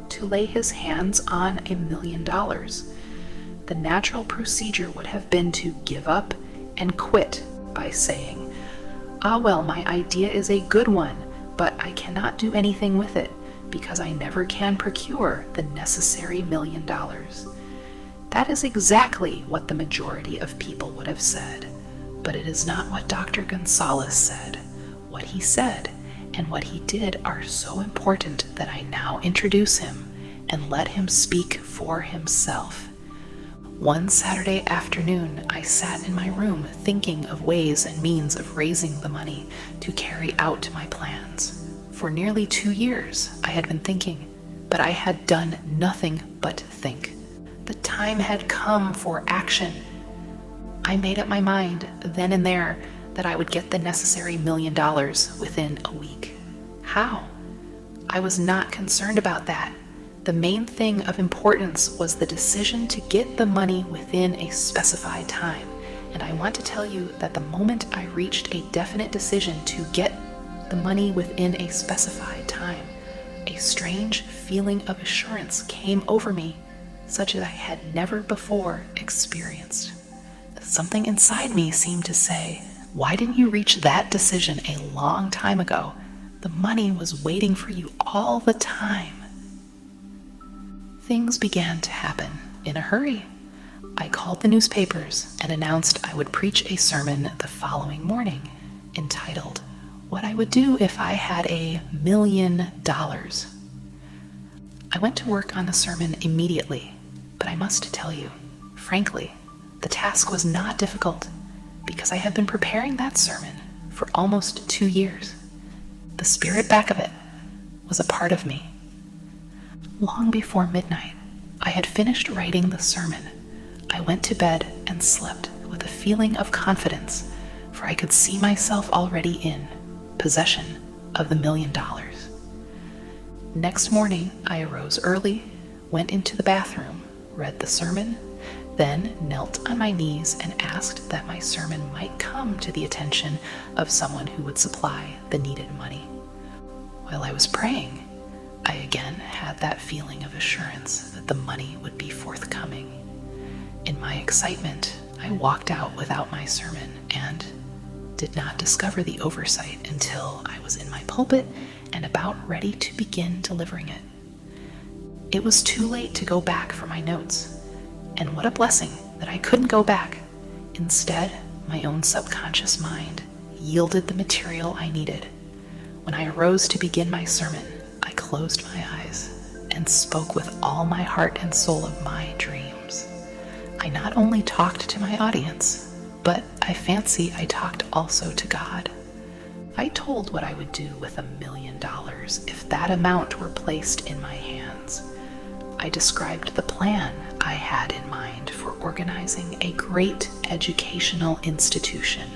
to lay his hands on $1 million. The natural procedure would have been to give up and quit by saying, well, my idea is a good one, but I cannot do anything with it because I never can procure the necessary $1 million. That is exactly what the majority of people would have said, but it is not what Dr. Gonzalez said. What he said and what he did are so important that I now introduce him and let him speak for himself. One Saturday afternoon, I sat in my room thinking of ways and means of raising the money to carry out my plans. For nearly 2 years, I had been thinking, but I had done nothing but think. The time had come for action. I made up my mind then and there that I would get the necessary $1 million within a week. How? I was not concerned about that. The main thing of importance was the decision to get the money within a specified time. And I want to tell you that the moment I reached a definite decision to get the money within a specified time, a strange feeling of assurance came over me, such as I had never before experienced. Something inside me seemed to say, why didn't you reach that decision a long time ago? The money was waiting for you all the time. Things began to happen in a hurry. I called the newspapers and announced I would preach a sermon the following morning entitled, What I Would Do If I Had $1 Million. I went to work on the sermon immediately, but I must tell you, frankly, the task was not difficult because I had been preparing that sermon for almost 2 years. The spirit back of it was a part of me. Long before midnight, I had finished writing the sermon. I went to bed and slept with a feeling of confidence, for I could see myself already in possession of the $1 million. Next morning, I arose early, went into the bathroom, read the sermon, then knelt on my knees and asked that my sermon might come to the attention of someone who would supply the needed money. While I was praying, I again had that feeling of assurance that the money would be forthcoming. In my excitement, I walked out without my sermon and did not discover the oversight until I was in my pulpit and about ready to begin delivering it. It was too late to go back for my notes, and what a blessing that I couldn't go back. Instead, my own subconscious mind yielded the material I needed. When I arose to begin my sermon, I closed my eyes and spoke with all my heart and soul of my dreams. I not only talked to my audience, but I fancy I talked also to God. I told what I would do with $1 million if that amount were placed in my hands. I described the plan I had in mind for organizing a great educational institution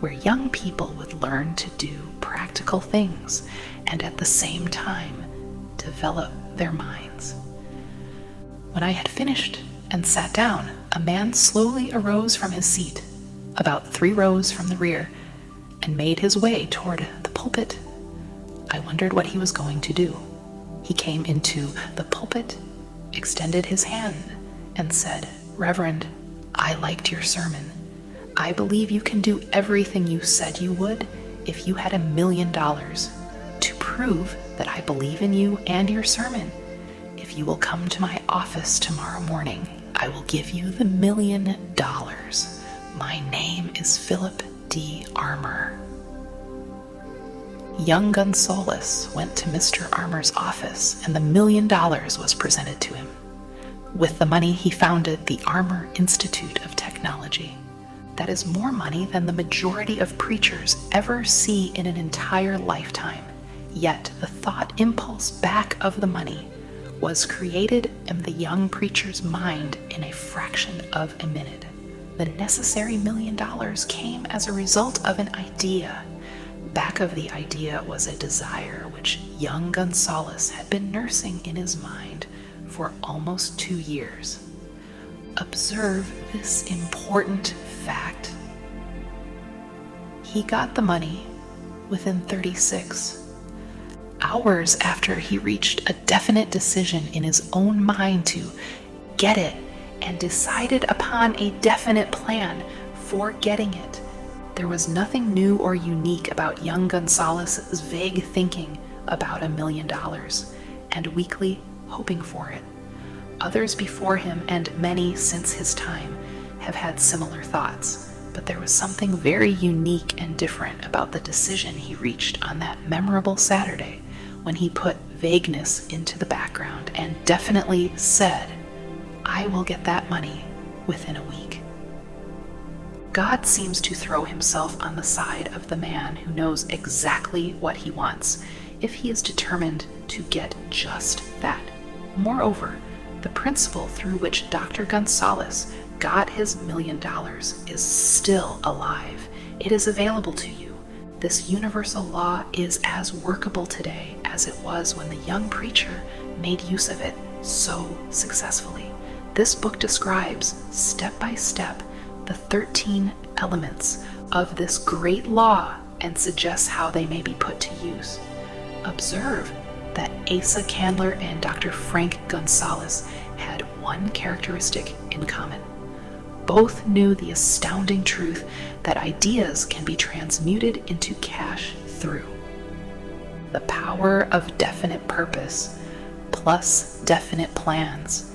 where young people would learn to do practical things and at the same time develop their minds. When I had finished and sat down, a man slowly arose from his seat, about 3 rows from the rear, and made his way toward the pulpit. I wondered what he was going to do. He came into the pulpit, extended his hand, and said, "Reverend, I liked your sermon. I believe you can do everything you said you would if you had $1 million. To prove that I believe in you and your sermon, if you will come to my office tomorrow morning, I will give you the $1 million. My name is Philip D. Armour." Young Gonzalez went to Mr. Armour's office, and the $1 million was presented to him. With the money, he founded the Armour Institute of Technology. That is more money than the majority of preachers ever see in an entire lifetime. Yet the thought impulse back of the money was created in the young preacher's mind in a fraction of a minute. The necessary $1 million came as a result of an idea. Back of the idea was a desire which young Gonzalez had been nursing in his mind for almost 2 years. Observe this important fact. He got the money within 36 hours after he reached a definite decision in his own mind to get it and decided upon a definite plan for getting it. There was nothing new or unique about young Gonzalez's vague thinking about $1 million and weakly hoping for it. Others before him, and many since his time, have had similar thoughts, but there was something very unique and different about the decision he reached on that memorable Saturday when he put vagueness into the background and definitely said, "I will get that money within a week." God seems to throw himself on the side of the man who knows exactly what he wants, if he is determined to get just that. Moreover, the principle through which Dr. Gonzalez got his $1 million is still alive. It is available to you. This universal law is as workable today as it was when the young preacher made use of it so successfully. This book describes, step by step, the 13 elements of this great law and suggests how they may be put to use. Observe that Asa Candler and Dr. Frank Gonzalez had one characteristic in common. Both knew the astounding truth that ideas can be transmuted into cash through the power of definite purpose plus definite plans.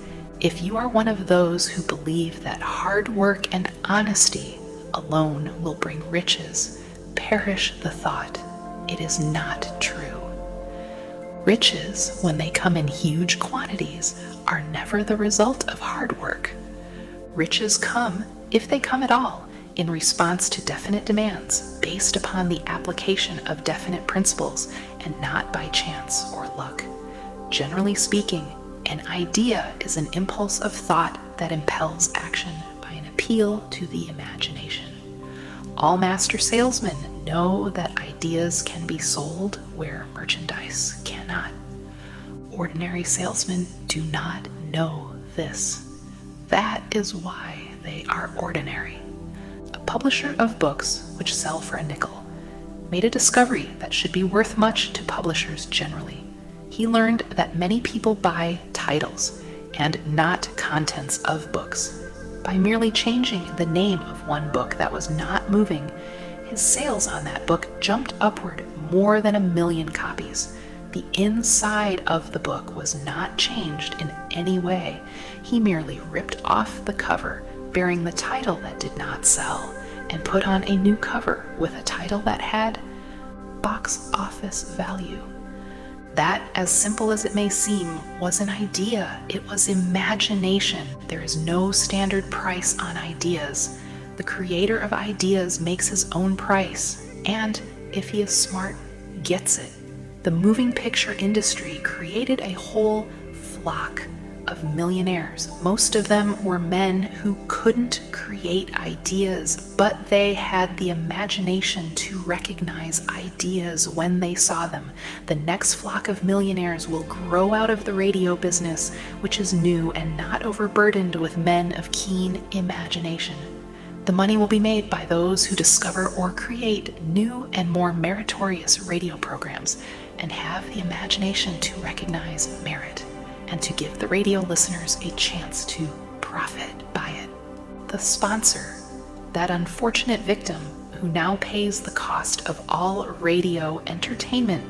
If you are one of those who believe that hard work and honesty alone will bring riches, perish the thought. It is not true. Riches, when they come in huge quantities, are never the result of hard work. Riches come, if they come at all, in response to definite demands based upon the application of definite principles and not by chance or luck. Generally speaking, an idea is an impulse of thought that impels action by an appeal to the imagination. All master salesmen know that ideas can be sold where merchandise cannot. Ordinary salesmen do not know this. That is why they are ordinary. A publisher of books which sell for a nickel made a discovery that should be worth much to publishers generally. He learned that many people buy titles and not contents of books. By merely changing the name of one book that was not moving, his sales on that book jumped upward more than 1 million copies. The inside of the book was not changed in any way. He merely ripped off the cover bearing the title that did not sell and put on a new cover with a title that had box office value. That, as simple as it may seem, was an idea. It was imagination. There is no standard price on ideas. The creator of ideas makes his own price, and if he is smart, gets it. The moving picture industry created a whole flock of millionaires. Most of them were men who couldn't create ideas, but they had the imagination to recognize ideas when they saw them. The next flock of millionaires will grow out of the radio business, which is new and not overburdened with men of keen imagination. The money will be made by those who discover or create new and more meritorious radio programs and have the imagination to recognize merit and to give the radio listeners a chance to profit by it. The sponsor, that unfortunate victim who now pays the cost of all radio entertainment,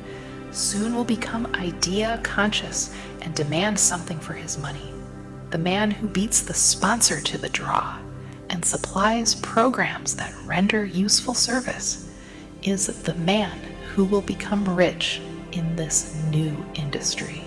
soon will become idea conscious and demand something for his money. The man who beats the sponsor to the draw and supplies programs that render useful service is the man who will become rich in this new industry.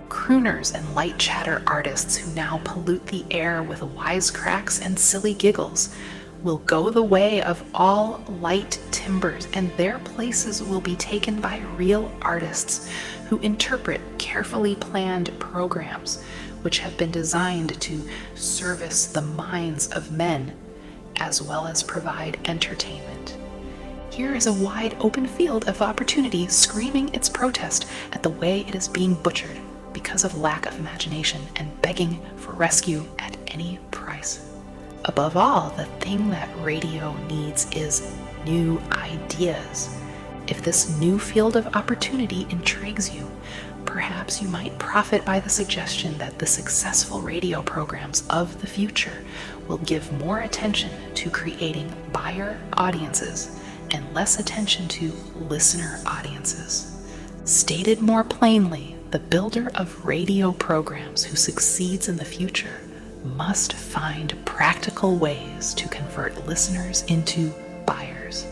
Crooners and light chatter artists who now pollute the air with wisecracks and silly giggles will go the way of all light timbers, and their places will be taken by real artists who interpret carefully planned programs which have been designed to service the minds of men as well as provide entertainment. Here is a wide open field of opportunity screaming its protest at the way it is being butchered because of lack of imagination and begging for rescue at any price. Above all, the thing that radio needs is new ideas. If this new field of opportunity intrigues you, perhaps you might profit by the suggestion that the successful radio programs of the future will give more attention to creating buyer audiences and less attention to listener audiences. Stated more plainly, the builder of radio programs who succeeds in the future must find practical ways to convert listeners into buyers.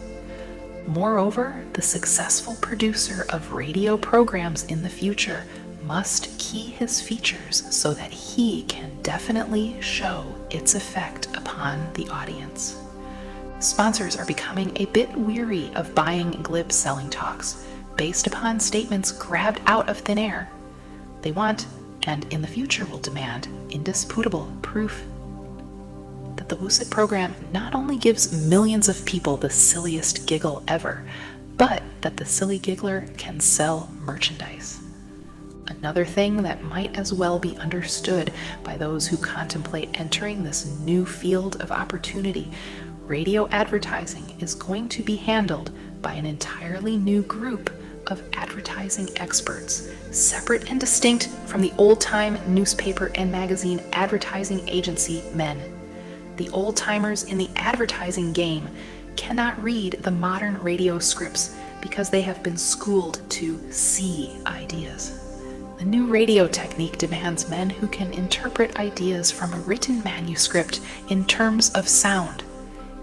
Moreover, the successful producer of radio programs in the future must key his features so that he can definitely show its effect upon the audience. Sponsors are becoming a bit weary of buying glib selling talks based upon statements grabbed out of thin air. They want, and in the future will demand, indisputable proof that the WUSIT program not only gives millions of people the silliest giggle ever, but that the silly giggler can sell merchandise. Another thing that might as well be understood by those who contemplate entering this new field of opportunity: radio advertising is going to be handled by an entirely new group of advertising experts, separate and distinct from the old-time newspaper and magazine advertising agency men. The old-timers in the advertising game cannot read the modern radio scripts because they have been schooled to see ideas. The new radio technique demands men who can interpret ideas from a written manuscript in terms of sound.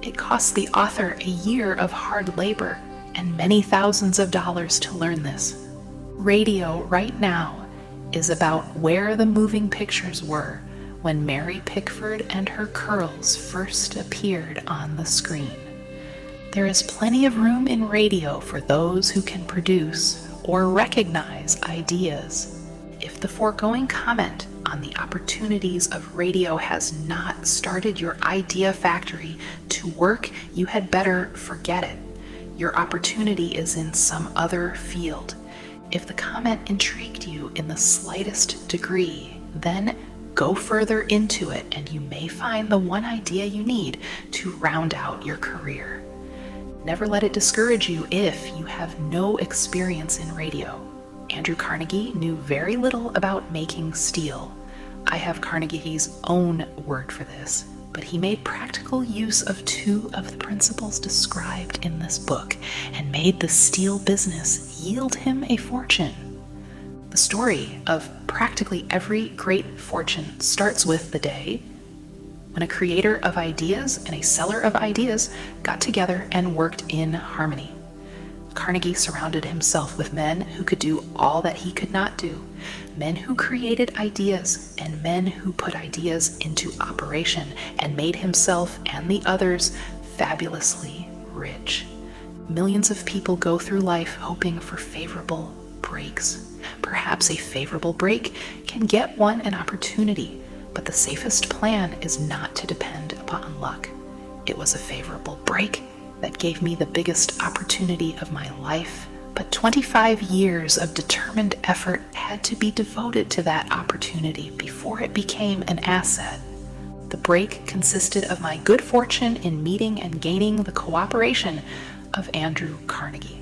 It costs the author a year of hard labor and many thousands of dollars to learn this. Radio right now is about where the moving pictures were when Mary Pickford and her curls first appeared on the screen. There is plenty of room in radio for those who can produce or recognize ideas. If the foregoing comment on the opportunities of radio has not started your idea factory to work, you had better forget it. Your opportunity is in some other field. If the comment intrigued you in the slightest degree, then go further into it and you may find the one idea you need to round out your career. Never let it discourage you if you have no experience in radio. Andrew Carnegie knew very little about making steel. I have Carnegie's own word for this, but he made practical use of two of the principles described in this book and made the steel business yield him a fortune. The story of practically every great fortune starts with the day when a creator of ideas and a seller of ideas got together and worked in harmony. Carnegie surrounded himself with men who could do all that he could not do, men who created ideas and men who put ideas into operation, and made himself and the others fabulously rich. Millions of people go through life hoping for favorable breaks. Perhaps a favorable break can get one an opportunity, but the safest plan is not to depend upon luck. It was a favorable break that gave me the biggest opportunity of my life, but 25 years of determined effort had to be devoted to that opportunity before it became an asset. The break consisted of my good fortune in meeting and gaining the cooperation of Andrew Carnegie.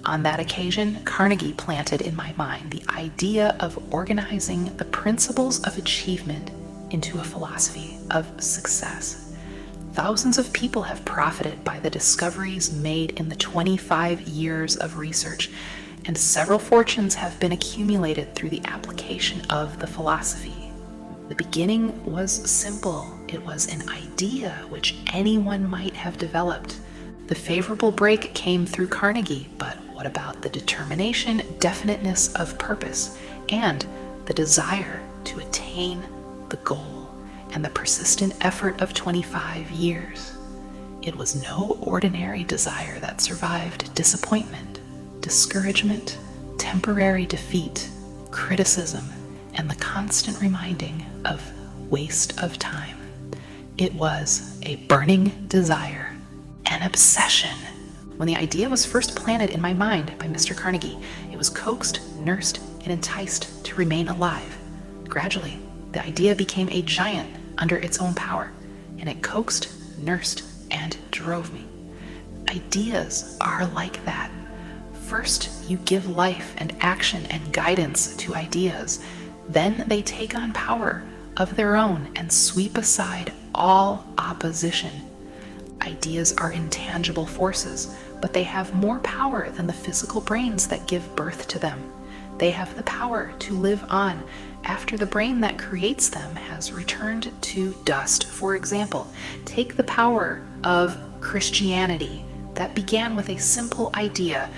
On that occasion, Carnegie planted in my mind the idea of organizing the principles of achievement into a philosophy of success. Thousands of people have profited by the discoveries made in the 25 years of research, and several fortunes have been accumulated through the application of the philosophy. The beginning was simple. It was an idea which anyone might have developed. The favorable break came through Carnegie, but what about the determination, definiteness of purpose, and the desire to attain the goal, and the persistent effort of 25 years? It was no ordinary desire that survived disappointment, discouragement, temporary defeat, criticism, and the constant reminding of waste of time. It was a burning desire, an obsession. When the idea was first planted in my mind by Mr. Carnegie, it was coaxed, nursed, and enticed to remain alive. Gradually, the idea became a giant under its own power, and it coaxed, nursed, and drove me. Ideas are like that. First, you give life and action and guidance to ideas. Then they take on power of their own and sweep aside all opposition. Ideas are intangible forces, but they have more power than the physical brains that give birth to them. They have the power to live on after the brain that creates them has returned to dust. For example, take the power of Christianity that began with a simple idea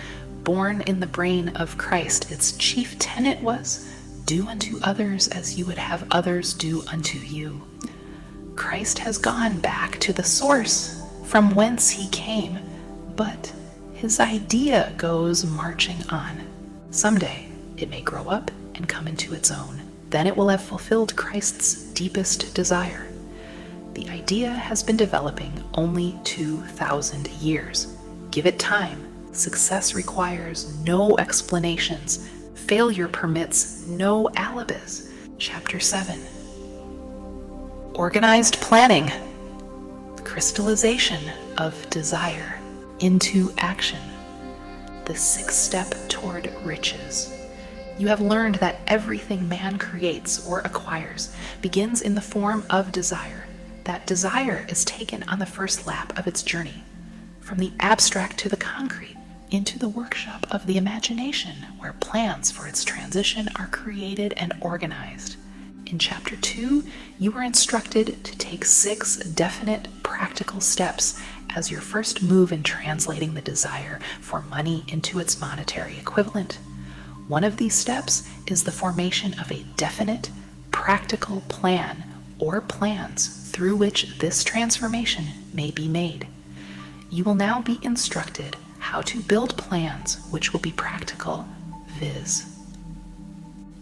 born in the brain of Christ. Its chief tenet was, "Do unto others as you would have others do unto you." Christ has gone back to the source from whence he came, but his idea goes marching on. Someday, it may grow up and come into its own. Then it will have fulfilled Christ's deepest desire. The idea has been developing only 2,000 years. Give it time. Success requires no explanations. Failure permits no alibis. Chapter 7. Organized planning. Crystallization of desire into action. The sixth step toward riches. You have learned that everything man creates or acquires begins in the form of desire. That desire is taken on the first lap of its journey, from the abstract to the concrete, into the workshop of the imagination, where plans for its transition are created and organized. In Chapter 2, you were instructed to take 6 definite practical steps as your first move in translating the desire for money into its monetary equivalent. One of these steps is the formation of a definite, practical plan or plans through which this transformation may be made. You will now be instructed how to build plans which will be practical, viz.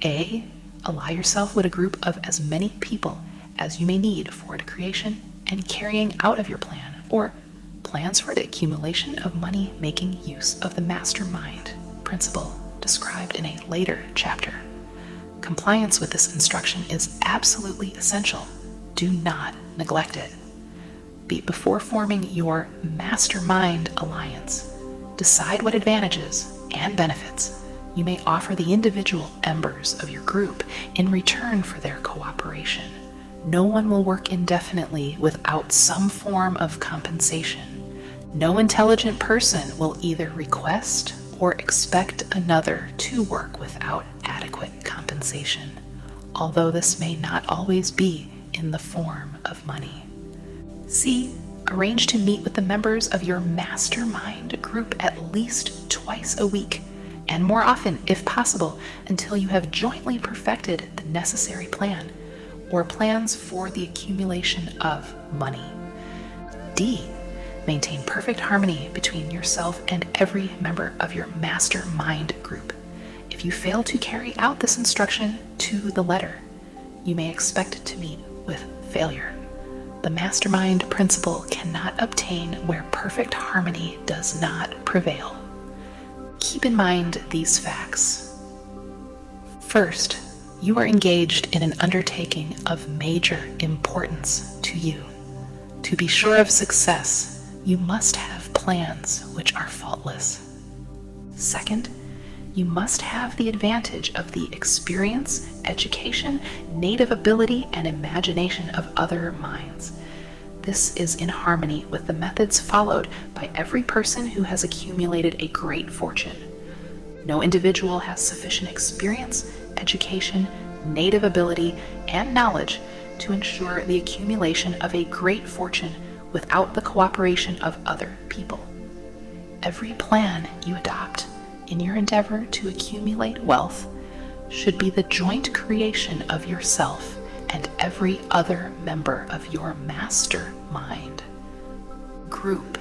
A. Ally yourself with a group of as many people as you may need for the creation and carrying out of your plan, or plans for the accumulation of money, making use of the mastermind principle described in a later chapter. Compliance with this instruction is absolutely essential. Do not neglect it. Before forming your mastermind alliance, decide what advantages and benefits you may offer the individual members of your group in return for their cooperation. No one will work indefinitely without some form of compensation. No intelligent person will either request or expect another to work without adequate compensation, although this may not always be in the form of money. C. Arrange to meet with the members of your mastermind group at least twice a week, and more often if possible, until you have jointly perfected the necessary plan or plans for the accumulation of money. D. Maintain perfect harmony between yourself and every member of your mastermind group. If you fail to carry out this instruction to the letter, you may expect to meet with failure. The mastermind principle cannot obtain where perfect harmony does not prevail. Keep in mind these facts. First, you are engaged in an undertaking of major importance to you. To be sure of success, you must have plans which are faultless. Second, You must have the advantage of the experience, education, native ability, and imagination of other minds. This is in harmony with the methods followed by every person who has accumulated a great fortune. No individual has sufficient experience, education, native ability, and knowledge to ensure the accumulation of a great fortune without the cooperation of other people. Every plan you adopt in your endeavor to accumulate wealth should be the joint creation of yourself and every other member of your mastermind. Group,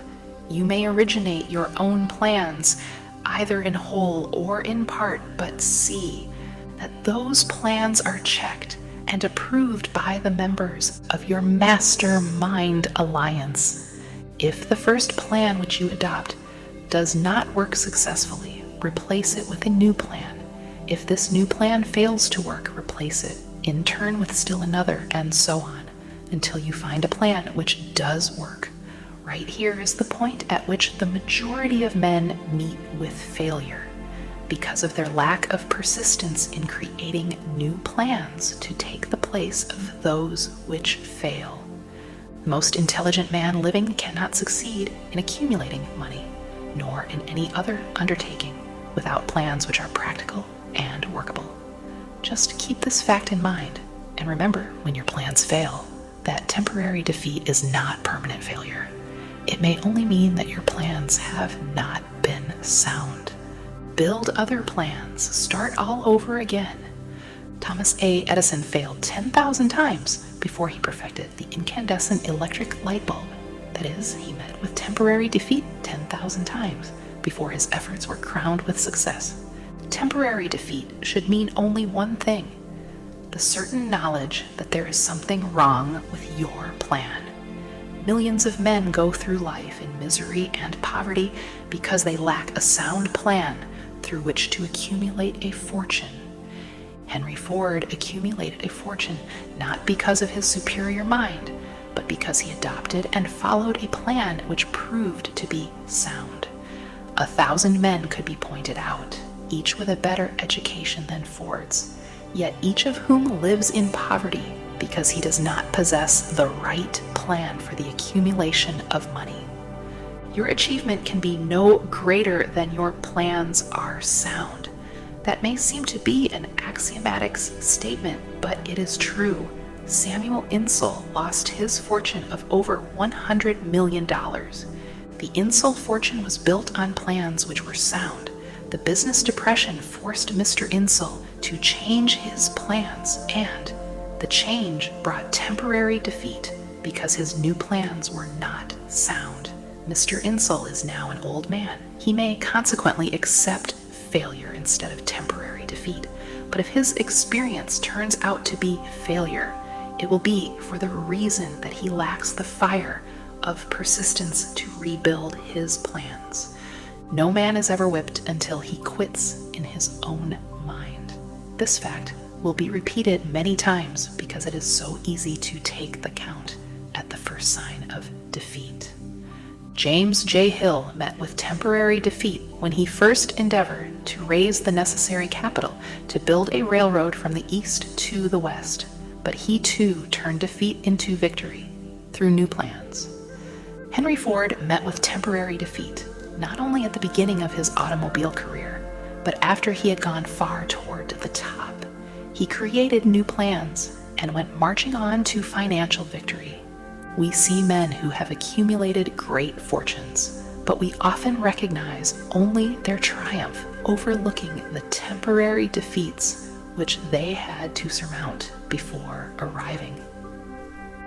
you may originate your own plans, either in whole or in part, but see that those plans are checked and approved by the members of your mastermind alliance. If the first plan which you adopt does not work successfully, replace it with a new plan. If this new plan fails to work, replace it in turn with still another, and so on, until you find a plan which does work. Right here is the point at which the majority of men meet with failure, because of their lack of persistence in creating new plans to take the place of those which fail. The most intelligent man living cannot succeed in accumulating money, nor in any other undertaking, without plans which are practical and workable. Just keep this fact in mind, and remember, when your plans fail, that temporary defeat is not permanent failure. It may only mean that your plans have not been sound. Build other plans. Start all over again. Thomas A. Edison failed 10,000 times before he perfected the incandescent electric light bulb. That is, he met with temporary defeat 10,000 times before his efforts were crowned with success. Temporary defeat should mean only one thing: the certain knowledge that there is something wrong with your plan. Millions of men go through life in misery and poverty because they lack a sound plan through which to accumulate a fortune. Henry Ford accumulated a fortune not because of his superior mind, but because he adopted and followed a plan which proved to be sound. 1,000 men could be pointed out, each with a better education than Ford's, yet each of whom lives in poverty because he does not possess the right plan for the accumulation of money. Your achievement can be no greater than your plans are sound. That may seem to be an axiomatic statement, but it is true. Samuel Insull lost his fortune of over $100 million. The Insull fortune was built on plans which were sound. The business depression forced Mr. Insull to change his plans, and the change brought temporary defeat because his new plans were not sound. Mr. Insull is now an old man. He may consequently accept failure instead of temporary defeat, but if his experience turns out to be failure, it will be for the reason that he lacks the fire of persistence to rebuild his plans. No man is ever whipped until he quits in his own mind. This fact will be repeated many times because it is so easy to take the count at the first sign of defeat. James J. Hill met with temporary defeat when he first endeavored to raise the necessary capital to build a railroad from the east to the west, but he too turned defeat into victory through new plans. Henry Ford met with temporary defeat, not only at the beginning of his automobile career, but after he had gone far toward the top. He created new plans and went marching on to financial victory. We see men who have accumulated great fortunes, but we often recognize only their triumph, overlooking the temporary defeats which they had to surmount before arriving.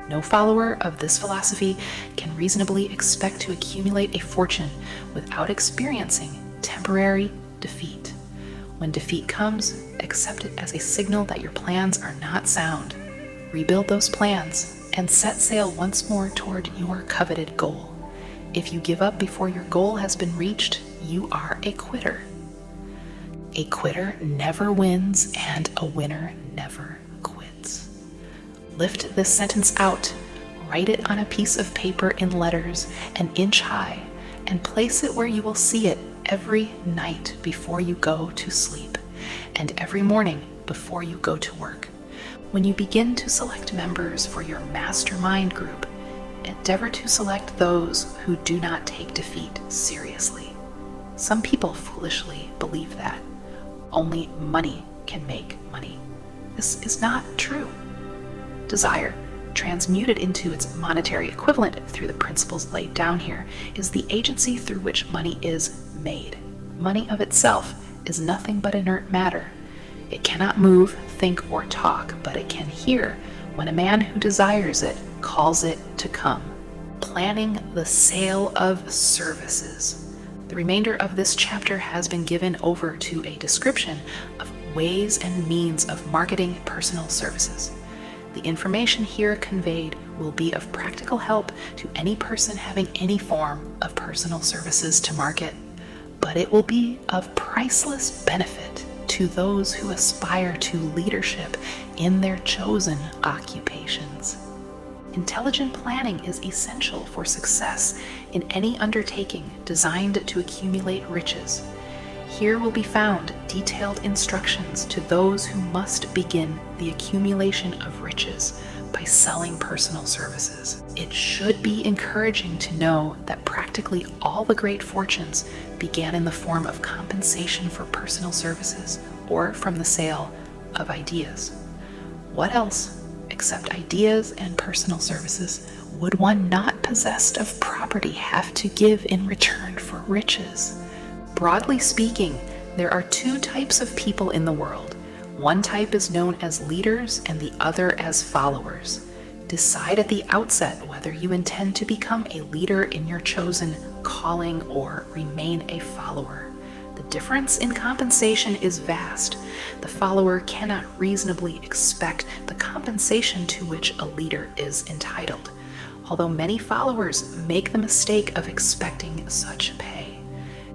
No follower of this philosophy can reasonably expect to accumulate a fortune without experiencing temporary defeat. When defeat comes, accept it as a signal that your plans are not sound. Rebuild those plans and set sail once more toward your coveted goal. If you give up before your goal has been reached, you are a quitter. A quitter never wins, and a winner never quits. Lift this sentence out, write it on a piece of paper in letters an inch high, and place it where you will see it every night before you go to sleep, and every morning before you go to work. When you begin to select members for your mastermind group, endeavor to select those who do not take defeat seriously. Some people foolishly believe that only money can make money. This is not true. Desire, transmuted into its monetary equivalent through the principles laid down here, is the agency through which money is made. Money of itself is nothing but inert matter. It cannot move, think, or talk, but it can hear when a man who desires it calls it to come. Planning the sale of services. The remainder of this chapter has been given over to a description of ways and means of marketing personal services. The information here conveyed will be of practical help to any person having any form of personal services to market, but it will be of priceless benefit to those who aspire to leadership in their chosen occupations. Intelligent planning is essential for success in any undertaking designed to accumulate riches. Here will be found detailed instructions to those who must begin the accumulation of riches by selling personal services. It should be encouraging to know that practically all the great fortunes began in the form of compensation for personal services or from the sale of ideas. What else, except ideas and personal services, would one not possessed of property have to give in return for riches? Broadly speaking, there are two types of people in the world. One type is known as leaders and the other as followers. Decide at the outset whether you intend to become a leader in your chosen calling or remain a follower. The difference in compensation is vast. The follower cannot reasonably expect the compensation to which a leader is entitled, although many followers make the mistake of expecting such pay.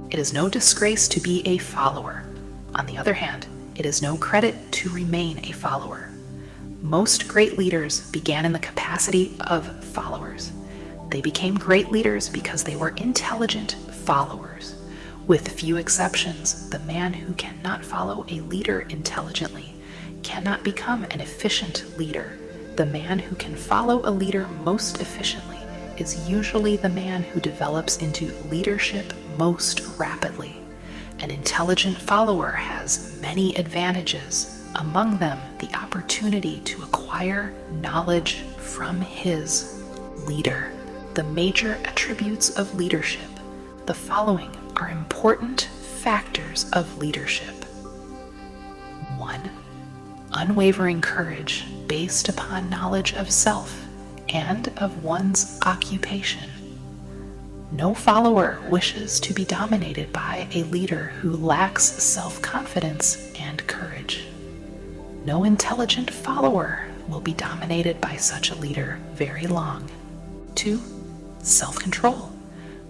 It is no disgrace to be a follower. On the other hand, it is no credit to remain a follower. Most great leaders began in the capacity of followers. They became great leaders because they were intelligent followers. With few exceptions, the man who cannot follow a leader intelligently cannot become an efficient leader. The man who can follow a leader most efficiently is usually the man who develops into leadership most rapidly. An intelligent follower has many advantages, among them the opportunity to acquire knowledge from his leader. The major attributes of leadership. The following are important factors of leadership. 1. Unwavering courage based upon knowledge of self and of one's occupation. No follower wishes to be dominated by a leader who lacks self-confidence and courage. No intelligent follower will be dominated by such a leader very long. 2. Self-control.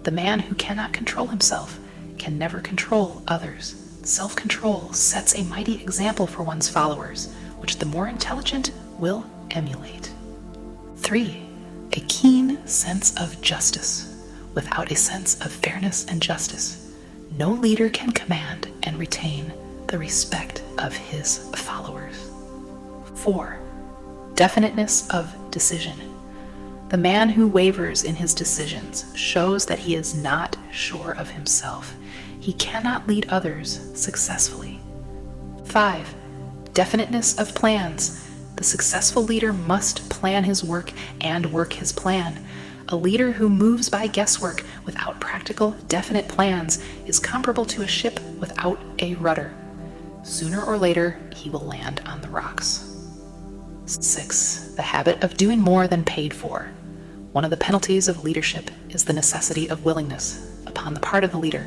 The man who cannot control himself can never control others. Self-control sets a mighty example for one's followers, which the more intelligent will emulate. 3. A keen sense of justice. Without a sense of fairness and justice, no leader can command and retain the respect of his followers. 4. Definiteness of decision. The man who wavers in his decisions shows that he is not sure of himself. He cannot lead others successfully. 5. Definiteness of plans. The successful leader must plan his work and work his plan. A leader who moves by guesswork without practical, definite plans is comparable to a ship without a rudder. Sooner or later, he will land on the rocks. 6. The habit of doing more than paid for. One of the penalties of leadership is the necessity of willingness, upon the part of the leader,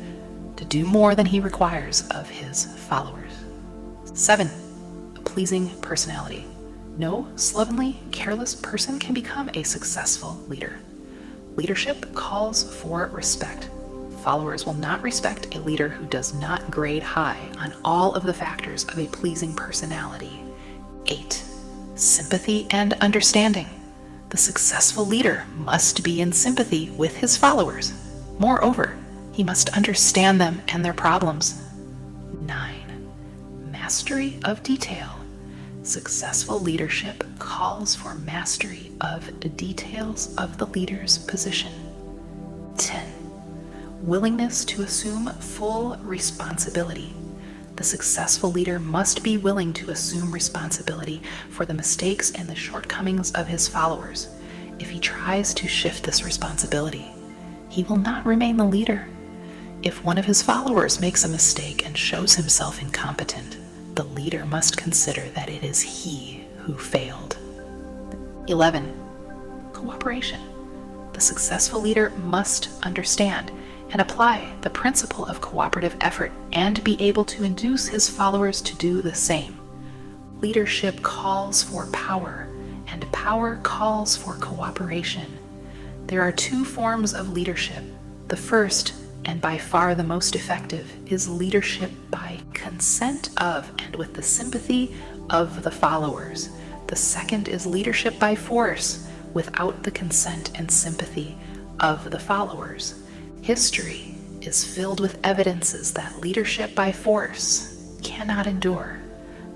to do more than he requires of his followers. 7. A pleasing personality. No slovenly, careless person can become a successful leader. Leadership calls for respect. Followers will not respect a leader who does not grade high on all of the factors of a pleasing personality. 8. Sympathy and understanding. The successful leader must be in sympathy with his followers. Moreover, he He must understand them and their problems. 9. Mastery of detail. Successful leadership calls for mastery of the details of the leader's position. 10. Willingness to assume full responsibility. The successful leader must be willing to assume responsibility for the mistakes and the shortcomings of his followers. If he tries to shift this responsibility, he will not remain the leader. If one of his followers makes a mistake and shows himself incompetent, the leader must consider that it is he who failed. 11. Cooperation. The successful leader must understand and apply the principle of cooperative effort and be able to induce his followers to do the same. Leadership calls for power, and power calls for cooperation. There are 2 forms of leadership. The first, and by far the most effective, is leadership by consent of and with the sympathy of the followers. The second is leadership by force, without the consent and sympathy of the followers. History is filled with evidences that leadership by force cannot endure.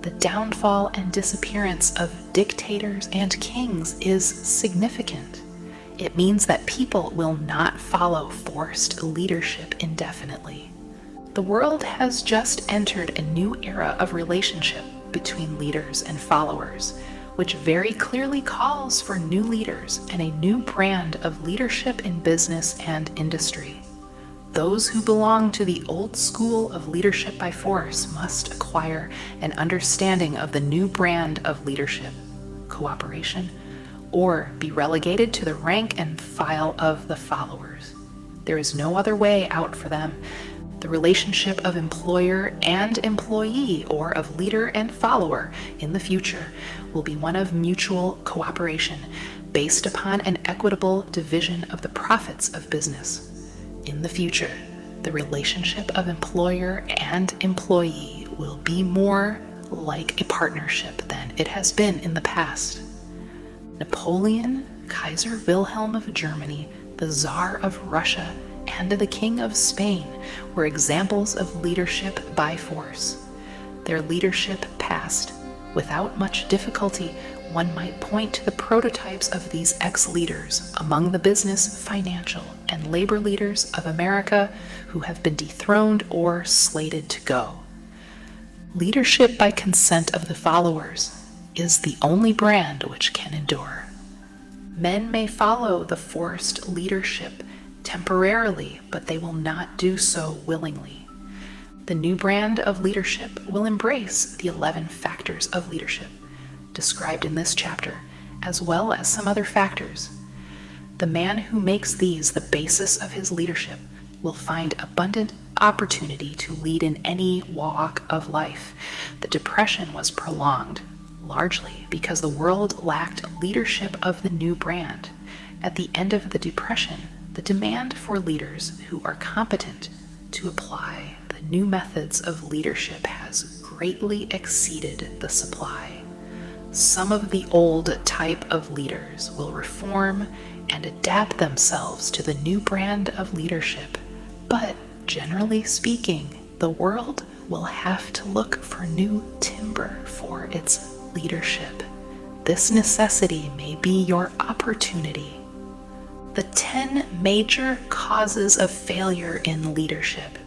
The downfall and disappearance of dictators and kings is significant. It means that people will not follow forced leadership indefinitely. The world has just entered a new era of relationship between leaders and followers, which very clearly calls for new leaders and a new brand of leadership in business and industry. Those who belong to the old school of leadership by force must acquire an understanding of the new brand of leadership, cooperation, or be relegated to the rank and file of the followers. There is no other way out for them. The relationship of employer and employee, or of leader and follower in the future, will be one of mutual cooperation based upon an equitable division of the profits of business. In the future, the relationship of employer and employee will be more like a partnership than it has been in the past. Napoleon, Kaiser Wilhelm of Germany, the Tsar of Russia, and the King of Spain were examples of leadership by force. Their leadership passed. Without much difficulty, one might point to the prototypes of these ex-leaders among the business, financial, and labor leaders of America who have been dethroned or slated to go. Leadership by consent of the followers is the only brand which can endure. Men may follow the forced leadership temporarily, but they will not do so willingly. The new brand of leadership will embrace the 11 factors of leadership described in this chapter, as well as some other factors. The man who makes these the basis of his leadership will find abundant opportunity to lead in any walk of life. The Depression was prolonged, largely because the world lacked leadership of the new brand. At the end of the Depression, the demand for leaders who are competent to apply the new methods of leadership has greatly exceeded the supply. Some of the old type of leaders will reform and adapt themselves to the new brand of leadership, but generally speaking, the world will have to look for new timber for its leadership. This necessity may be your opportunity. The 10 major causes of failure in leadership.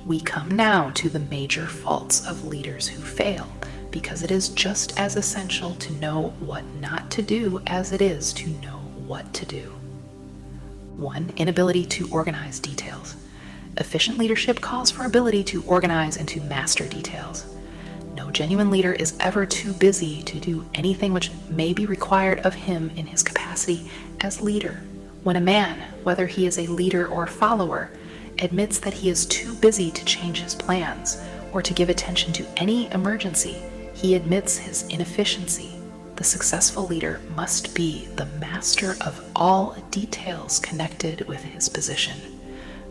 We come now to the major faults of leaders who fail, because it is just as essential to know what not to do as it is to know what to do. 1. Inability to organize details. Efficient leadership calls for ability to organize and to master details. No genuine leader is ever too busy to do anything which may be required of him in his capacity as leader. When a man, whether he is a leader or follower, admits that he is too busy to change his plans or to give attention to any emergency, he admits his inefficiency. The successful leader must be the master of all details connected with his position.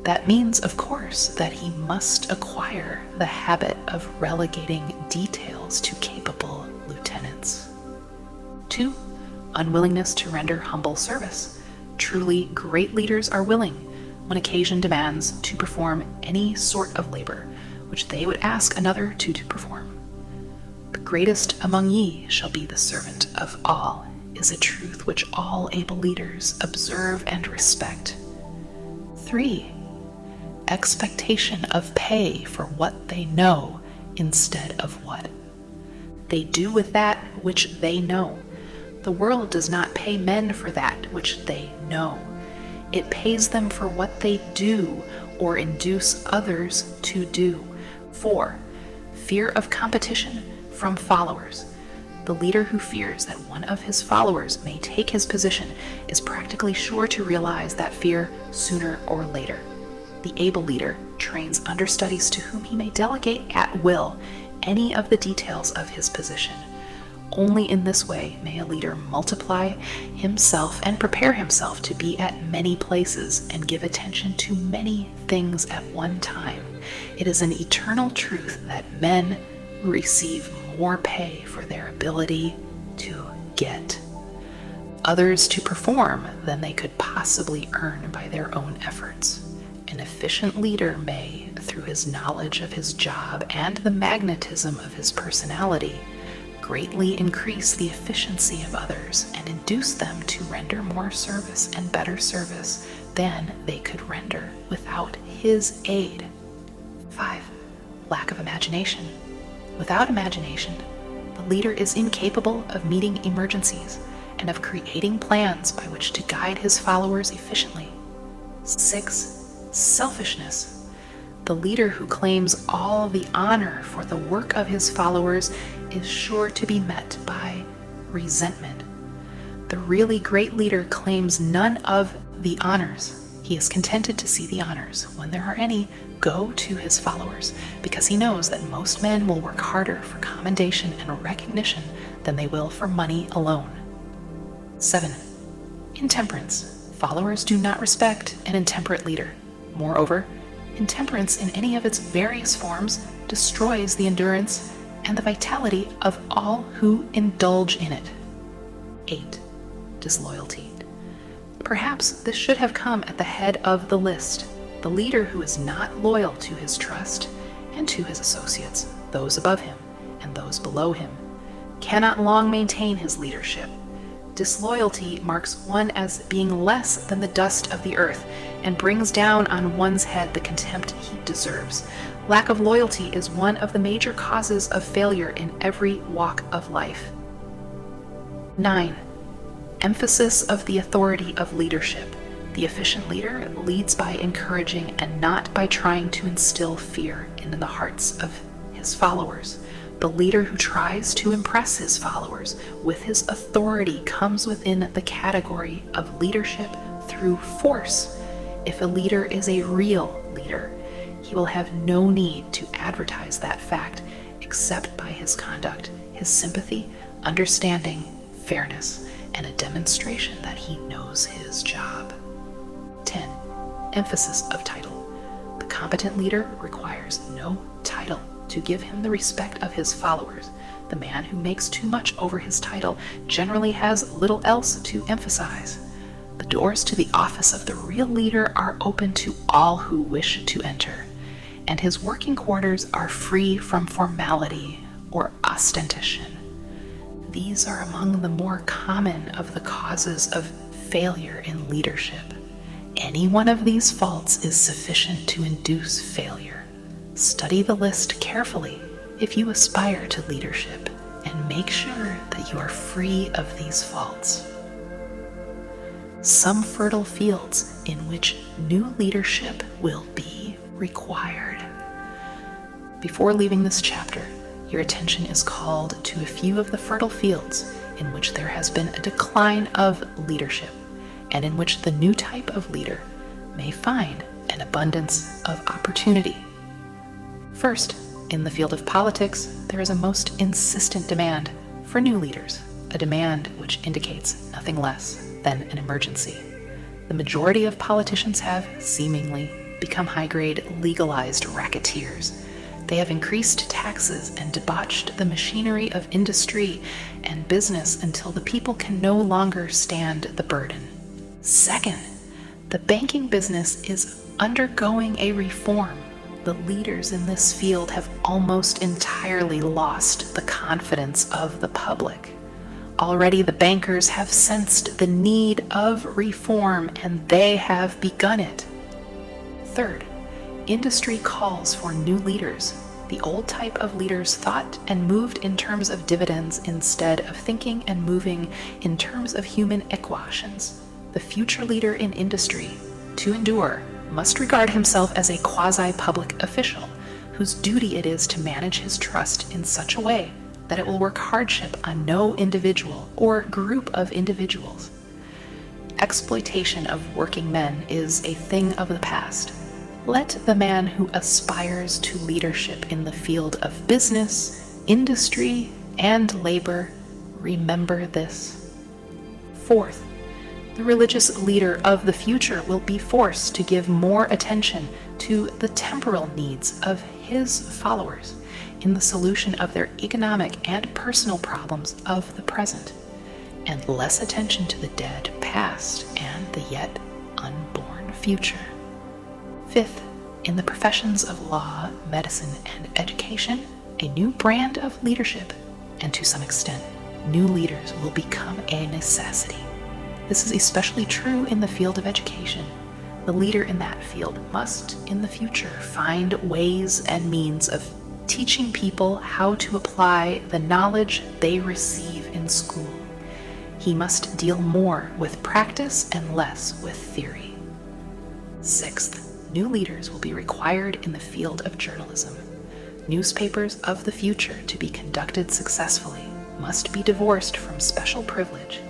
That means, of course, that he must acquire the habit of relegating details to capable lieutenants. 2. Unwillingness to render humble service. Truly great leaders are willing, when occasion demands, to perform any sort of labor which they would ask another to perform. The greatest among ye shall be the servant of all, is a truth which all able leaders observe and respect. 3. Expectation of pay for what they know instead of what they do with that which they know. The world does not pay men for that which they know. It pays them for what they do or induce others to do. 4. Fear of competition from followers. The leader who fears that one of his followers may take his position is practically sure to realize that fear sooner or later. The able leader trains understudies to whom he may delegate at will any of the details of his position. Only in this way may a leader multiply himself and prepare himself to be at many places and give attention to many things at one time. It is an eternal truth that men receive more pay for their ability to get others to perform than they could possibly earn by their own efforts. An efficient leader may, through his knowledge of his job and the magnetism of his personality, greatly increase the efficiency of others and induce them to render more service and better service than they could render without his aid. 5. Lack of imagination. Without imagination, the leader is incapable of meeting emergencies and of creating plans by which to guide his followers efficiently. 6. Selfishness. The leader who claims all the honor for the work of his followers is sure to be met by resentment. The really great leader claims none of the honors. He is contented to see the honors, when there are any, go to his followers, because he knows that most men will work harder for commendation and recognition than they will for money alone. 7. Intemperance. Followers do not respect an intemperate leader. Moreover, intemperance in any of its various forms destroys the endurance and the vitality of all who indulge in it. 8. Disloyalty. Perhaps this should have come at the head of the list. The leader who is not loyal to his trust and to his associates, those above him and those below him, cannot long maintain his leadership. Disloyalty marks one as being less than the dust of the earth and brings down on one's head the contempt he deserves. Lack of loyalty is one of the major causes of failure in every walk of life. 9. Emphasis of the authority of leadership. The efficient leader leads by encouraging and not by trying to instill fear into the hearts of his followers. The leader who tries to impress his followers with his authority comes within the category of leadership through force. If a leader is a real leader, he will have no need to advertise that fact except by his conduct, his sympathy, understanding, fairness, and a demonstration that he knows his job. 10. Emphasis of title. The competent leader requires no title to give him the respect of his followers. The man who makes too much over his title generally has little else to emphasize. The doors to the office of the real leader are open to all who wish to enter, and his working quarters are free from formality or ostentation. These are among the more common of the causes of failure in leadership. Any one of these faults is sufficient to induce failure. Study the list carefully if you aspire to leadership, and make sure that you are free of these faults. Some fertile fields in which new leadership will be required. Before leaving this chapter, your attention is called to a few of the fertile fields in which there has been a decline of leadership, and in which the new type of leader may find an abundance of opportunity. First, in the field of politics, there is a most insistent demand for new leaders, a demand which indicates nothing less than an emergency. The majority of politicians have, seemingly, become high-grade legalized racketeers. They have increased taxes and debauched the machinery of industry and business until the people can no longer stand the burden. Second, The banking business is undergoing a reform. The leaders in this field have almost entirely lost the confidence of the public. Already the bankers have sensed the need of reform, and they have begun it. Third, industry calls for new leaders. The old type of leaders thought and moved in terms of dividends instead of thinking and moving in terms of human equations. The future leader in industry, to endure, must regard himself as a quasi-public official whose duty it is to manage his trust in such a way that it will work hardship on no individual or group of individuals. Exploitation of working men is a thing of the past. Let the man who aspires to leadership in the field of business, industry, and labor remember this. Fourth, the religious leader of the future will be forced to give more attention to the temporal needs of his followers in the solution of their economic and personal problems of the present, and less attention to the dead past and the yet unborn future. Fifth, in the professions of law, medicine, and education, a new brand of leadership, and to some extent, new leaders will become a necessity. This is especially true in the field of education. The leader in that field must, in the future, find ways and means of teaching people how to apply the knowledge they receive in school. He must deal more with practice and less with theory. Sixth, new leaders will be required in the field of journalism. Newspapers of the future, to be conducted successfully, must be divorced from special privilege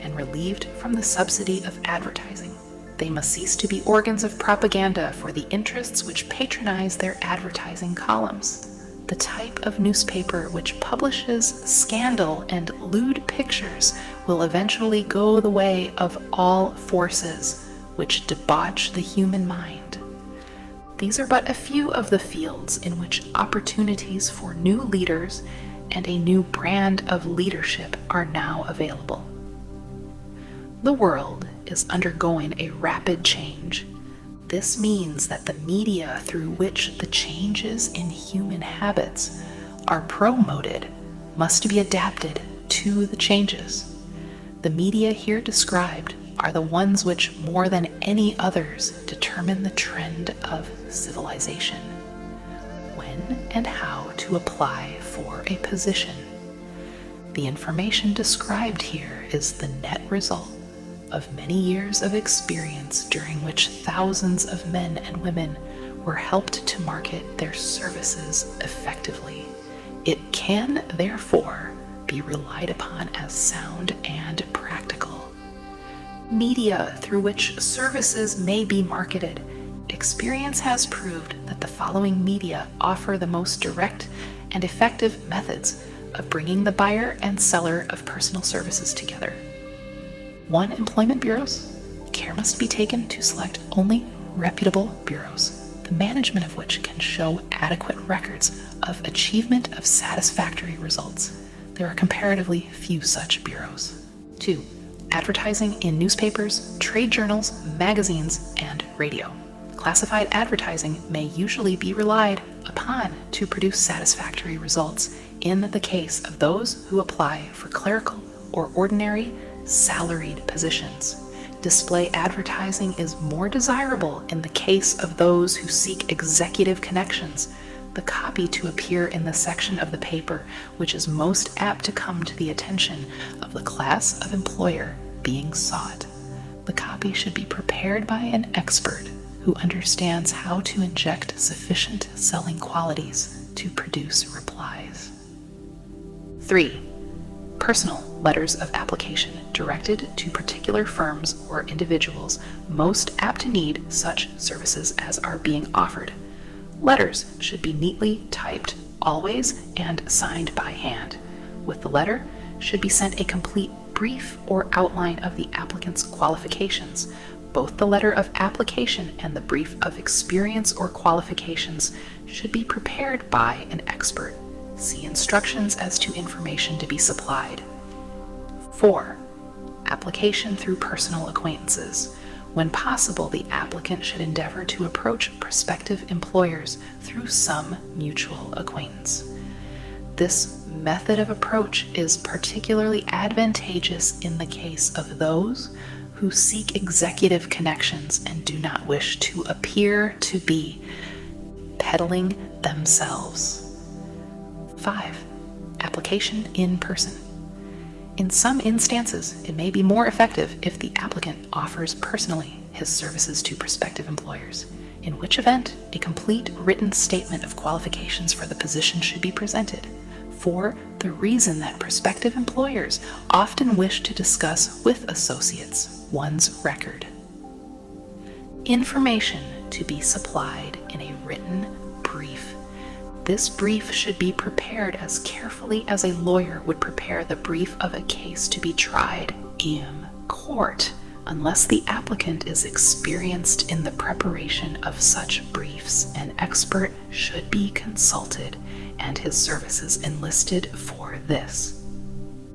and relieved from the subsidy of advertising. They must cease to be organs of propaganda for the interests which patronize their advertising columns. The type of newspaper which publishes scandal and lewd pictures will eventually go the way of all forces which debauch the human mind. These are but a few of the fields in which opportunities for new leaders and a new brand of leadership are now available. The world is undergoing a rapid change. This means that the media through which the changes in human habits are promoted must be adapted to the changes. The media here described are the ones which, more than any others, determine the trend of civilization. When and how to apply for a position. The information described here is the net result of many years of experience during which thousands of men and women were helped to market their services effectively. It can, therefore, be relied upon as sound and practical. Media through which services may be marketed. Experience has proved that the following media offer the most direct and effective methods of bringing the buyer and seller of personal services together. 1. Employment bureaus. Care must be taken to select only reputable bureaus, the management of which can show adequate records of achievement of satisfactory results. There are comparatively few such bureaus. 2. Advertising in newspapers, trade journals, magazines, and radio. Classified advertising may usually be relied upon to produce satisfactory results in the case of those who apply for clerical or ordinary salaried positions. Display advertising is more desirable in the case of those who seek executive connections. The copy to appear in the section of the paper which is most apt to come to the attention of the class of employer being sought. The copy should be prepared by an expert who understands how to inject sufficient selling qualities to produce replies. 3. Personal letters of application directed to particular firms or individuals most apt to need such services as are being offered. Letters should be neatly typed always and signed by hand. With the letter should be sent a complete brief or outline of the applicant's qualifications. Both the letter of application and the brief of experience or qualifications should be prepared by an expert. See instructions as to information to be supplied. 4. Application through personal acquaintances. When possible, the applicant should endeavor to approach prospective employers through some mutual acquaintance. This method of approach is particularly advantageous in the case of those who seek executive connections and do not wish to appear to be peddling themselves. 5. Application in person. In some instances, it may be more effective if the applicant offers personally his services to prospective employers, in which event a complete written statement of qualifications for the position should be presented, for the reason that prospective employers often wish to discuss with associates one's record. Information to be supplied in a written brief. This brief should be prepared as carefully as a lawyer would prepare the brief of a case to be tried in court, unless the applicant is experienced in the preparation of such briefs. An expert should be consulted and his services enlisted for this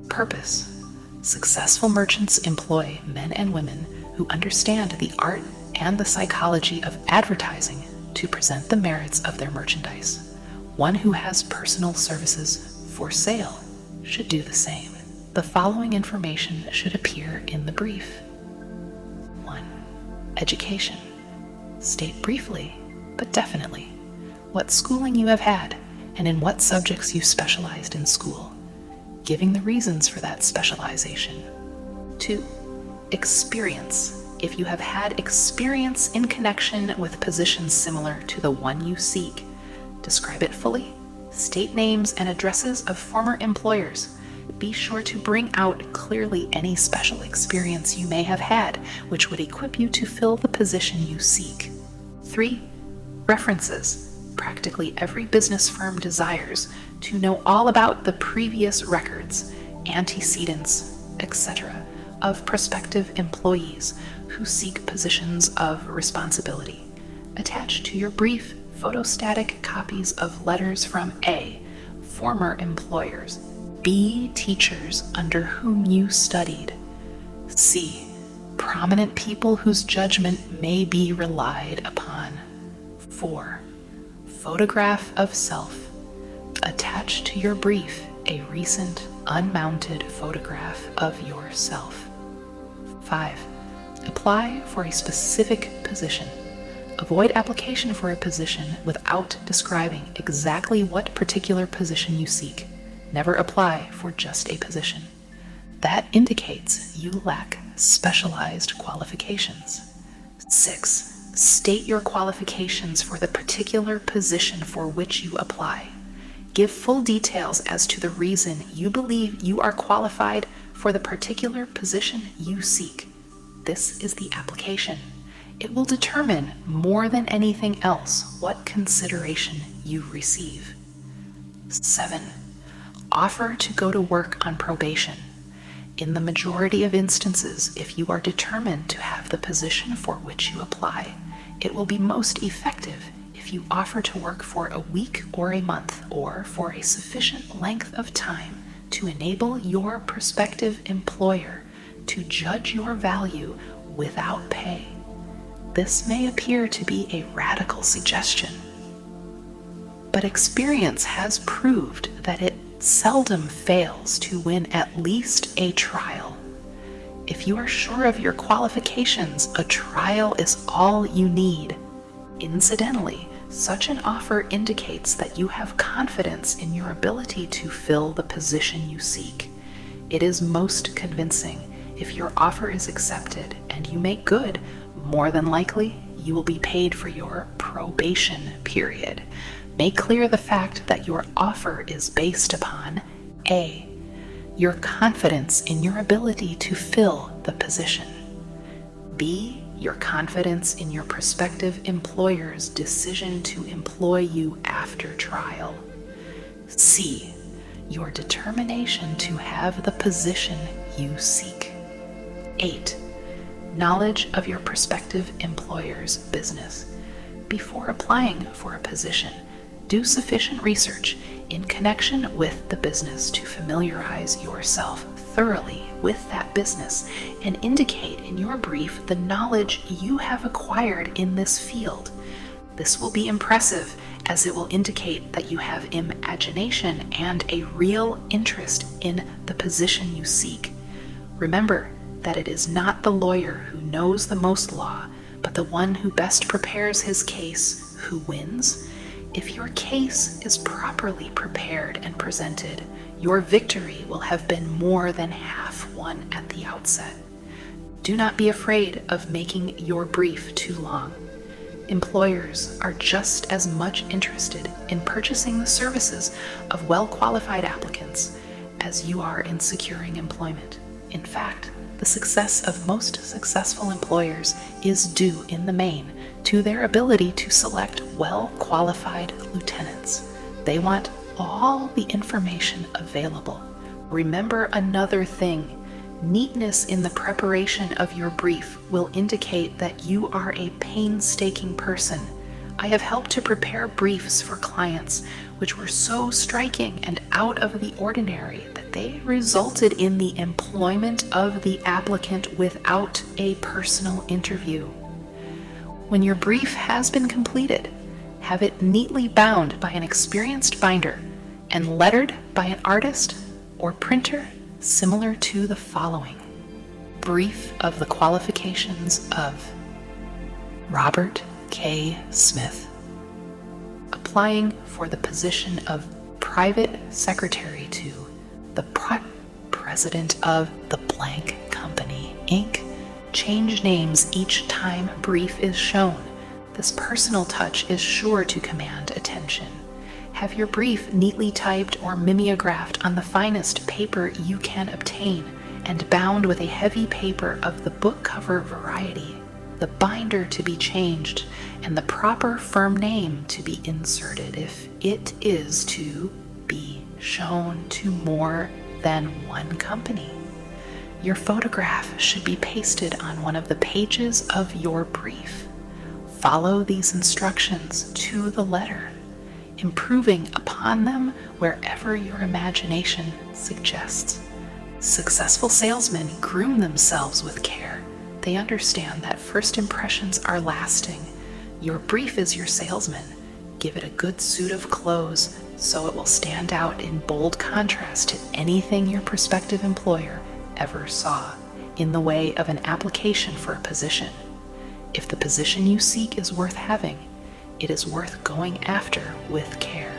purpose. Successful merchants employ men and women who understand the art and the psychology of advertising to present the merits of their merchandise. One who has personal services for sale should do the same. The following information should appear in the brief. 1. Education. State briefly, but definitely, what schooling you have had and in what subjects you specialized in school, giving the reasons for that specialization. 2. Experience. If you have had experience in connection with positions similar to the one you seek, describe it fully. State names and addresses of former employers. Be sure to bring out clearly any special experience you may have had, which would equip you to fill the position you seek. 3. References. Practically every business firm desires to know all about the previous records, antecedents, etc. of prospective employees who seek positions of responsibility. Attach to your brief photostatic copies of letters from A. Former employers. B. Teachers under whom you studied. C. Prominent people whose judgment may be relied upon. 4. Photograph of self. Attach to your brief a recent unmounted photograph of yourself. 5. Apply for a specific position. Avoid application for a position without describing exactly what particular position you seek. Never apply for just a position. That indicates you lack specialized qualifications. 6. State your qualifications for the particular position for which you apply. Give full details as to the reason you believe you are qualified for the particular position you seek. This is the application. It will determine more than anything else what consideration you receive. 7. Offer to go to work on probation. In the majority of instances, if you are determined to have the position for which you apply, it will be most effective if you offer to work for a week or a month or for a sufficient length of time to enable your prospective employer to judge your value without pay. This may appear to be a radical suggestion, but experience has proved that it seldom fails to win at least a trial. If you are sure of your qualifications, a trial is all you need. Incidentally, such an offer indicates that you have confidence in your ability to fill the position you seek. It is most convincing if your offer is accepted and you make good. More than likely, you will be paid for your probation period. Make clear the fact that your offer is based upon A. Your confidence in your ability to fill the position. B. Your confidence in your prospective employer's decision to employ you after trial. C. Your determination to have the position you seek. 8. Knowledge of your prospective employer's business. Before applying for a position, do sufficient research in connection with the business to familiarize yourself thoroughly with that business and indicate in your brief the knowledge you have acquired in this field. This will be impressive, as it will indicate that you have imagination and a real interest in the position you seek. Remember that it is not the lawyer who knows the most law, but the one who best prepares his case who wins. If your case is properly prepared and presented, your victory will have been more than half won at the outset. Do not be afraid of making your brief too long. Employers are just as much interested in purchasing the services of well-qualified applicants as you are in securing employment. In fact, the success of most successful employers is due in the main to their ability to select well-qualified lieutenants. They want all the information available. Remember another thing. Neatness in the preparation of your brief will indicate that you are a painstaking person. I have helped to prepare briefs for clients which were so striking and out of the ordinary that they resulted in the employment of the applicant without a personal interview. When your brief has been completed, have it neatly bound by an experienced binder and lettered by an artist or printer similar to the following. Brief of the qualifications of Robert K. Smith, applying for the position of private secretary to the president of the blank company, Inc. Change names each time brief is shown. This personal touch is sure to command attention. Have your brief neatly typed or mimeographed on the finest paper you can obtain and bound with a heavy paper of the book cover variety. The binder to be changed and the proper firm name to be inserted if it is to be shown to more than one company. Your photograph should be pasted on one of the pages of your brief. Follow these instructions to the letter, improving upon them wherever your imagination suggests. Successful salesmen groom themselves with care. They understand that first impressions are lasting. Your brief is your salesman. Give it a good suit of clothes so it will stand out in bold contrast to anything your prospective employer ever saw in the way of an application for a position. If the position you seek is worth having, it is worth going after with care.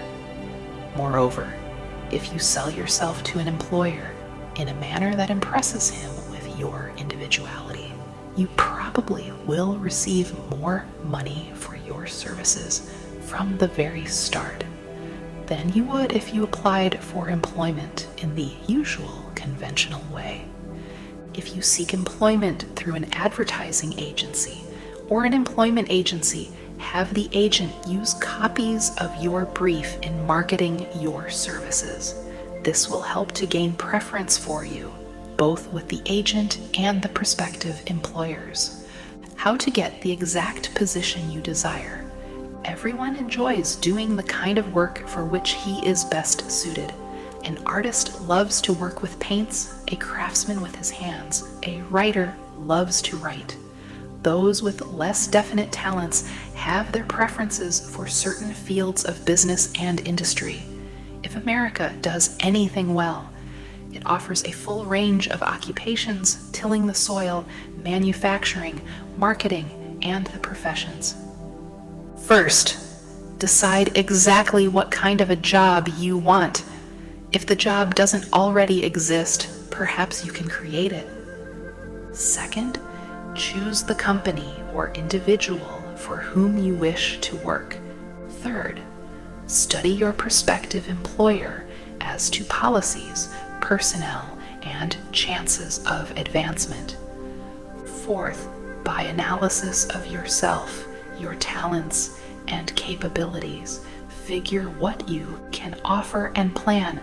Moreover, if you sell yourself to an employer in a manner that impresses him with your individuality, you probably will receive more money for your services from the very start than you would if you applied for employment in the usual conventional way. If you seek employment through an advertising agency or an employment agency, have the agent use copies of your brief in marketing your services. This will help to gain preference for you, both with the agent and the prospective employers. How to get the exact position you desire. Everyone enjoys doing the kind of work for which he is best suited. An artist loves to work with paints, a craftsman with his hands, a writer loves to write. Those with less definite talents have their preferences for certain fields of business and industry. If America does anything well, it offers a full range of occupations, tilling the soil, manufacturing, marketing, and the professions. First, decide exactly what kind of a job you want. If the job doesn't already exist, perhaps you can create it. Second, choose the company or individual for whom you wish to work. Third, study your prospective employer as to policies, personnel, and chances of advancement. Fourth, by analysis of yourself, your talents, and capabilities, figure what you can offer and plan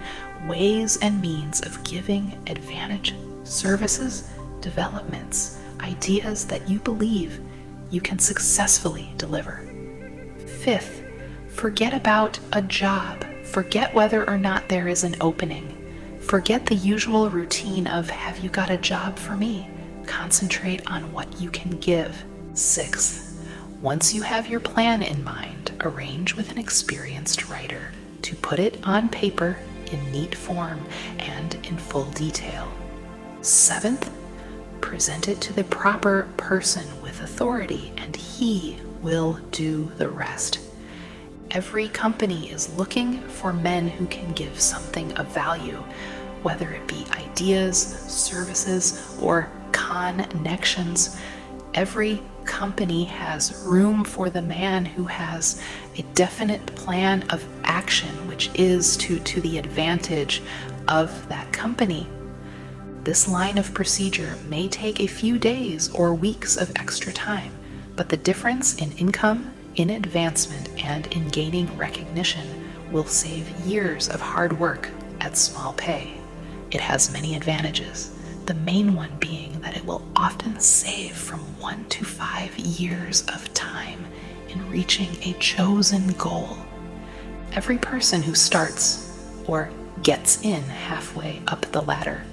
ways and means of giving advantage, services, developments, ideas that you believe you can successfully deliver. Fifth, forget about a job. Forget whether or not there is an opening. Forget the usual routine of, have you got a job for me? Concentrate on what you can give. 6. Once you have your plan in mind, arrange with an experienced writer to put it on paper in neat form and in full detail. 7th, present it to the proper person with authority, and he will do the rest. Every company is looking for men who can give something of value, whether it be ideas, services, or connections. Every company has room for the man who has a definite plan of action, which is to the advantage of that company. This line of procedure may take a few days or weeks of extra time, but the difference in income, in advancement, and in gaining recognition will save years of hard work at small pay. It has many advantages, the main one being that it will often save from 1 to 5 years of time in reaching a chosen goal. Every person who starts or gets in halfway up the ladder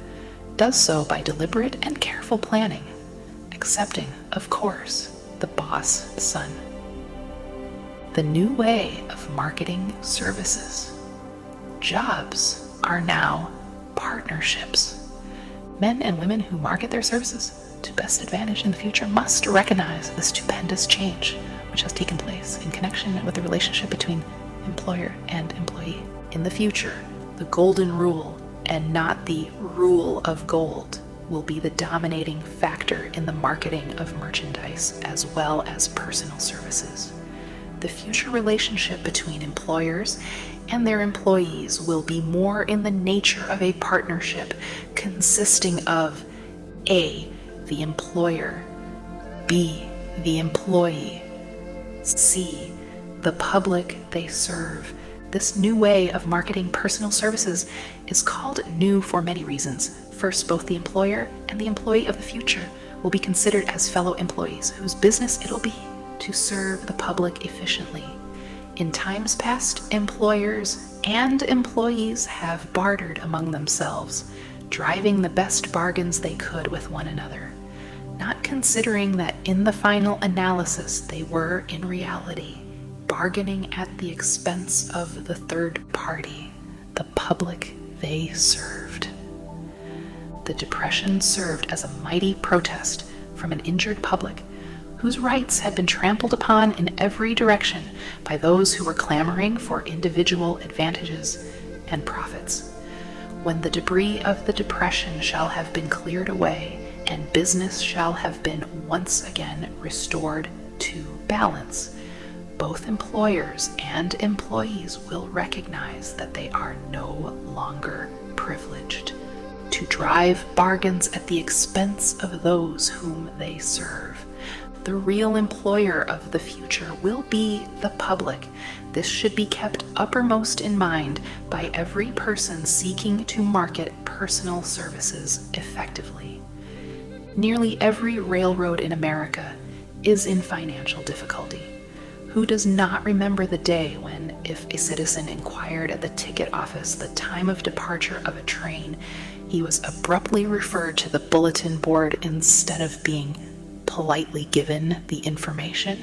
does so by deliberate and careful planning, excepting, of course, the boss son. The new way of marketing services. Jobs are now partnerships. Men and women who market their services to best advantage in the future must recognize the stupendous change which has taken place in connection with the relationship between employer and employee. In the future, the golden rule, and not the rule of gold, will be the dominating factor in the marketing of merchandise as well as personal services. The future relationship between employers and their employees will be more in the nature of a partnership consisting of A, the employer, B, the employee, C, the public they serve. This new way of marketing personal services is called new for many reasons. First, both the employer and the employee of the future will be considered as fellow employees whose business it'll be to serve the public efficiently. In times past, employers and employees have bartered among themselves, driving the best bargains they could with one another, not considering that in the final analysis they were, in reality, bargaining at the expense of the third party, the public they served. The Depression served as a mighty protest from an injured public whose rights had been trampled upon in every direction by those who were clamoring for individual advantages and profits. When the debris of the Depression shall have been cleared away and business shall have been once again restored to balance, both employers and employees will recognize that they are no longer privileged to drive bargains at the expense of those whom they serve. The real employer of the future will be the public. This should be kept uppermost in mind by every person seeking to market personal services effectively. Nearly every railroad in America is in financial difficulty. Who does not remember the day when, if a citizen inquired at the ticket office the time of departure of a train, he was abruptly referred to the bulletin board instead of being politely given the information?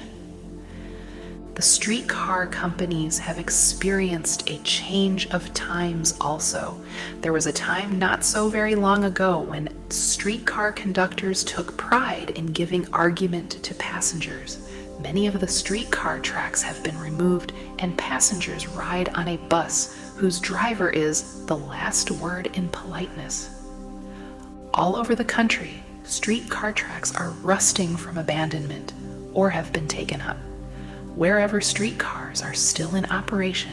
The streetcar companies have experienced a change of times also. There was a time not so very long ago when streetcar conductors took pride in giving argument to passengers. Many of the streetcar tracks have been removed, and passengers ride on a bus whose driver is the last word in politeness. All over the country, streetcar tracks are rusting from abandonment or have been taken up. Wherever streetcars are still in operation,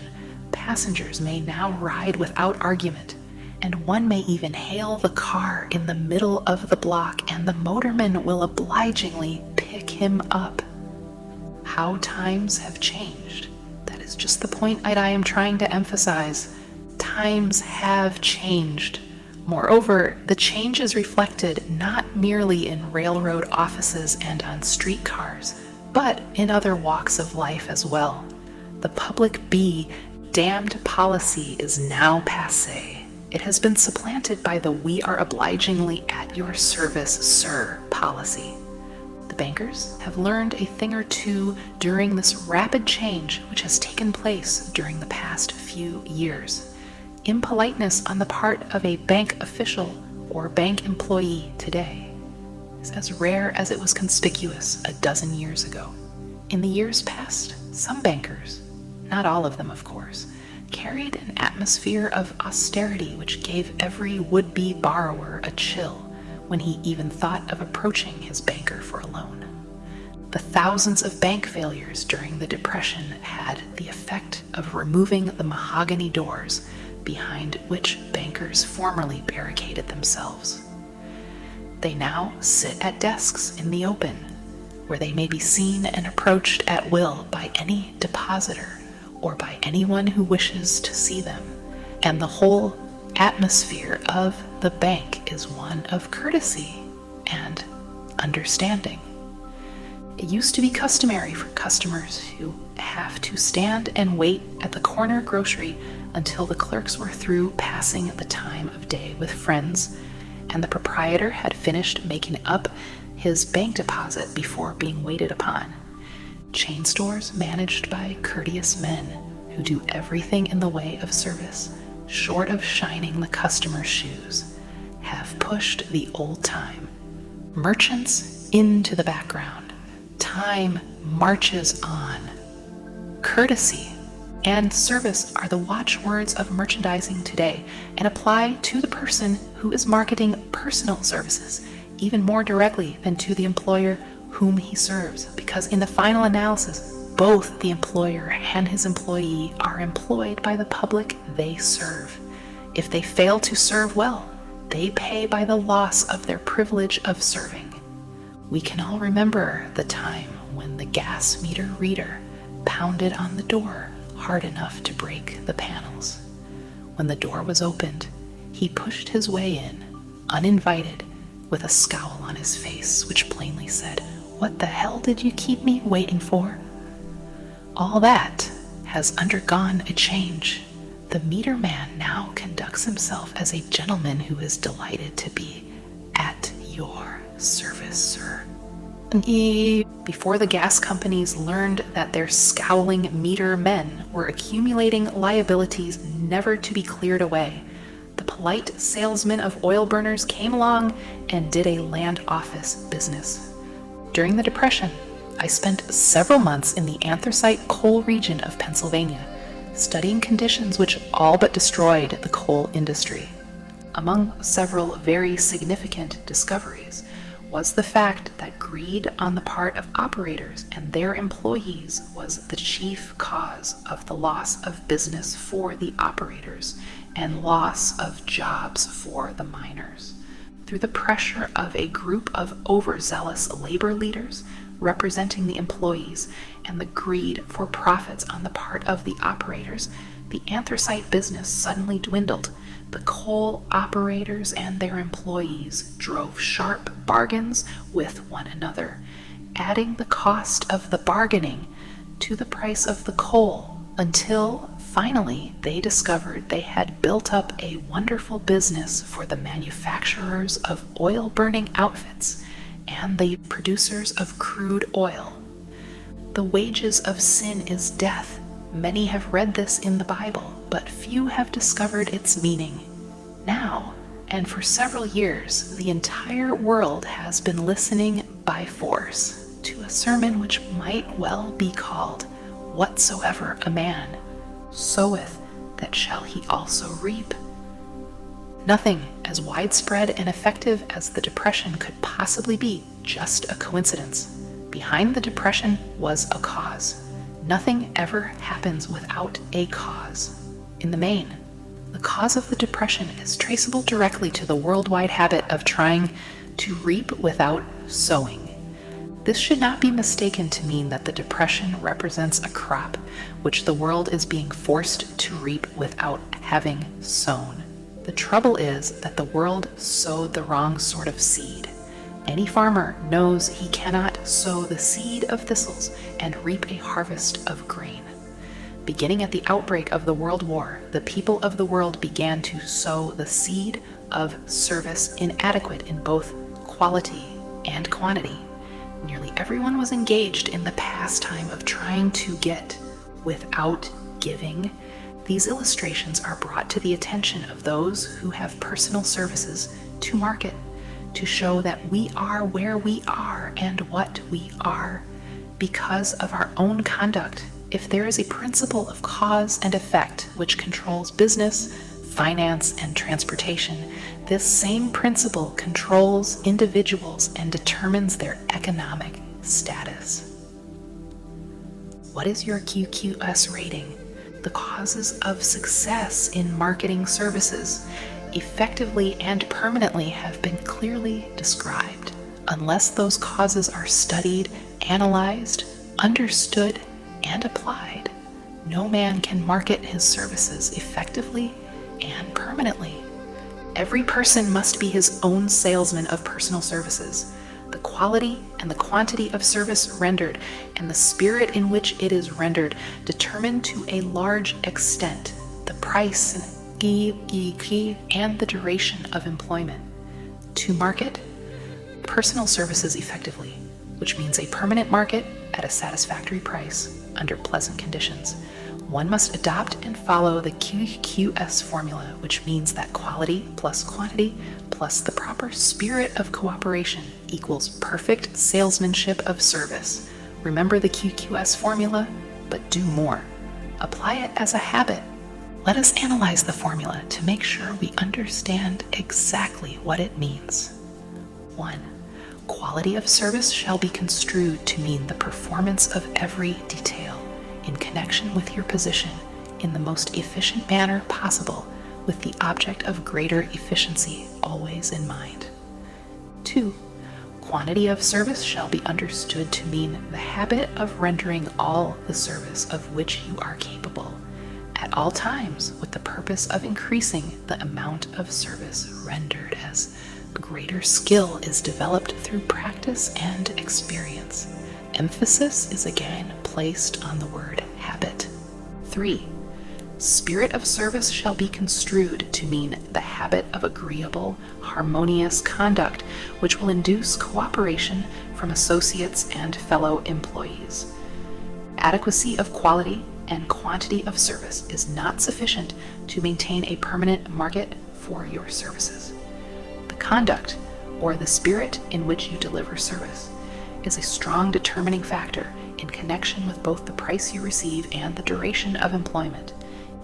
passengers may now ride without argument, and one may even hail the car in the middle of the block, and the motorman will obligingly pick him up. How times have changed. That is just the point I am trying to emphasize. Times have changed. Moreover, the change is reflected not merely in railroad offices and on streetcars, but in other walks of life as well. The public be damned policy is now passé. It has been supplanted by the "we are obligingly at your service, sir" policy. The bankers have learned a thing or two during this rapid change which has taken place during the past few years. Impoliteness on the part of a bank official or bank employee today is as rare as it was conspicuous a dozen years ago. In the years past, some bankers, not all of them of course, carried an atmosphere of austerity which gave every would-be borrower a chill when he even thought of approaching his banker for a loan. The thousands of bank failures during the Depression had the effect of removing the mahogany doors behind which bankers formerly barricaded themselves. They now sit at desks in the open, where they may be seen and approached at will by any depositor or by anyone who wishes to see them, and the whole atmosphere of the bank is one of courtesy and understanding. It used to be customary for customers who have to stand and wait at the corner grocery until the clerks were through passing the time of day with friends, and the proprietor had finished making up his bank deposit before being waited upon. Chain stores managed by courteous men who do everything in the way of service, short of shining the customer's shoes, have pushed the old time. Merchants into the background. Time marches on. Courtesy and service are the watchwords of merchandising today and apply to the person who is marketing personal services even more directly than to the employer whom he serves, because in the final analysis, both the employer and his employee are employed by the public they serve. If they fail to serve well, they pay by the loss of their privilege of serving. We can all remember the time when the gas meter reader pounded on the door hard enough to break the panels. When the door was opened, he pushed his way in, uninvited, with a scowl on his face which plainly said, "What the hell did you keep me waiting for?" All that has undergone a change. The meter man now conducts himself as a gentleman who is delighted to be at your service, sir. Before the gas companies learned that their scowling meter men were accumulating liabilities never to be cleared away, the polite salesman of oil burners came along and did a land office business. During the Depression, I spent several months in the anthracite coal region of Pennsylvania, studying conditions which all but destroyed the coal industry. Among several very significant discoveries was the fact that greed on the part of operators and their employees was the chief cause of the loss of business for the operators and loss of jobs for the miners. Through the pressure of a group of overzealous labor leaders representing the employees and the greed for profits on the part of the operators, the anthracite business suddenly dwindled. The coal operators and their employees drove sharp bargains with one another, adding the cost of the bargaining to the price of the coal, until finally they discovered they had built up a wonderful business for the manufacturers of oil-burning outfits and the producers of crude oil. The wages of sin is death. Many have read this in the Bible, but few have discovered its meaning. Now, and for several years, the entire world has been listening by force to a sermon which might well be called, "Whatsoever a man soweth, that shall he also reap." Nothing as widespread and effective as the Depression could possibly be just a coincidence. Behind the Depression was a cause. Nothing ever happens without a cause. In the main, the cause of the Depression is traceable directly to the worldwide habit of trying to reap without sowing. This should not be mistaken to mean that the Depression represents a crop which the world is being forced to reap without having sown. The trouble is that the world sowed the wrong sort of seed. Any farmer knows he cannot sow the seed of thistles and reap a harvest of grain, Beginning at the outbreak of the World War, the people of the world began to sow the seed of service inadequate in both quality and quantity. Nearly everyone was engaged in the pastime of trying to get without giving. These illustrations are brought to the attention of those who have personal services to market, to show that we are where we are and what we are because of our own conduct. If there is a principle of cause and effect which controls business, finance, and transportation, this same principle controls individuals and determines their economic status. What is your QQS rating? The causes of success in marketing services effectively and permanently have been clearly described. Unless those causes are studied, analyzed, understood, and applied, no man can market his services effectively and permanently. Every person must be his own salesman of personal services. The quality and the quantity of service rendered and the spirit in which it is rendered determine to a large extent the price and the duration of employment. To market personal services effectively, which means a permanent market at a satisfactory price under pleasant conditions, one must adopt and follow the QQS formula, which means that quality plus quantity plus the proper spirit of cooperation equals perfect salesmanship of service. Remember the QQS formula, but do more. Apply it as a habit. Let us analyze the formula to make sure we understand exactly what it means. 1. Quality of service shall be construed to mean the performance of every detail in connection with your position in the most efficient manner possible, with the object of greater efficiency always in mind. 2. Quantity of service shall be understood to mean the habit of rendering all the service of which you are capable, at all times, with the purpose of increasing the amount of service rendered as greater skill is developed through practice and experience. Emphasis is again placed on the word habit. 3. Spirit of service shall be construed to mean the habit of agreeable, harmonious conduct, which will induce cooperation from associates and fellow employees. Adequacy of quality and quantity of service is not sufficient to maintain a permanent market for your services. The conduct, or the spirit in which you deliver service, is a strong determining factor in connection with both the price you receive and the duration of employment.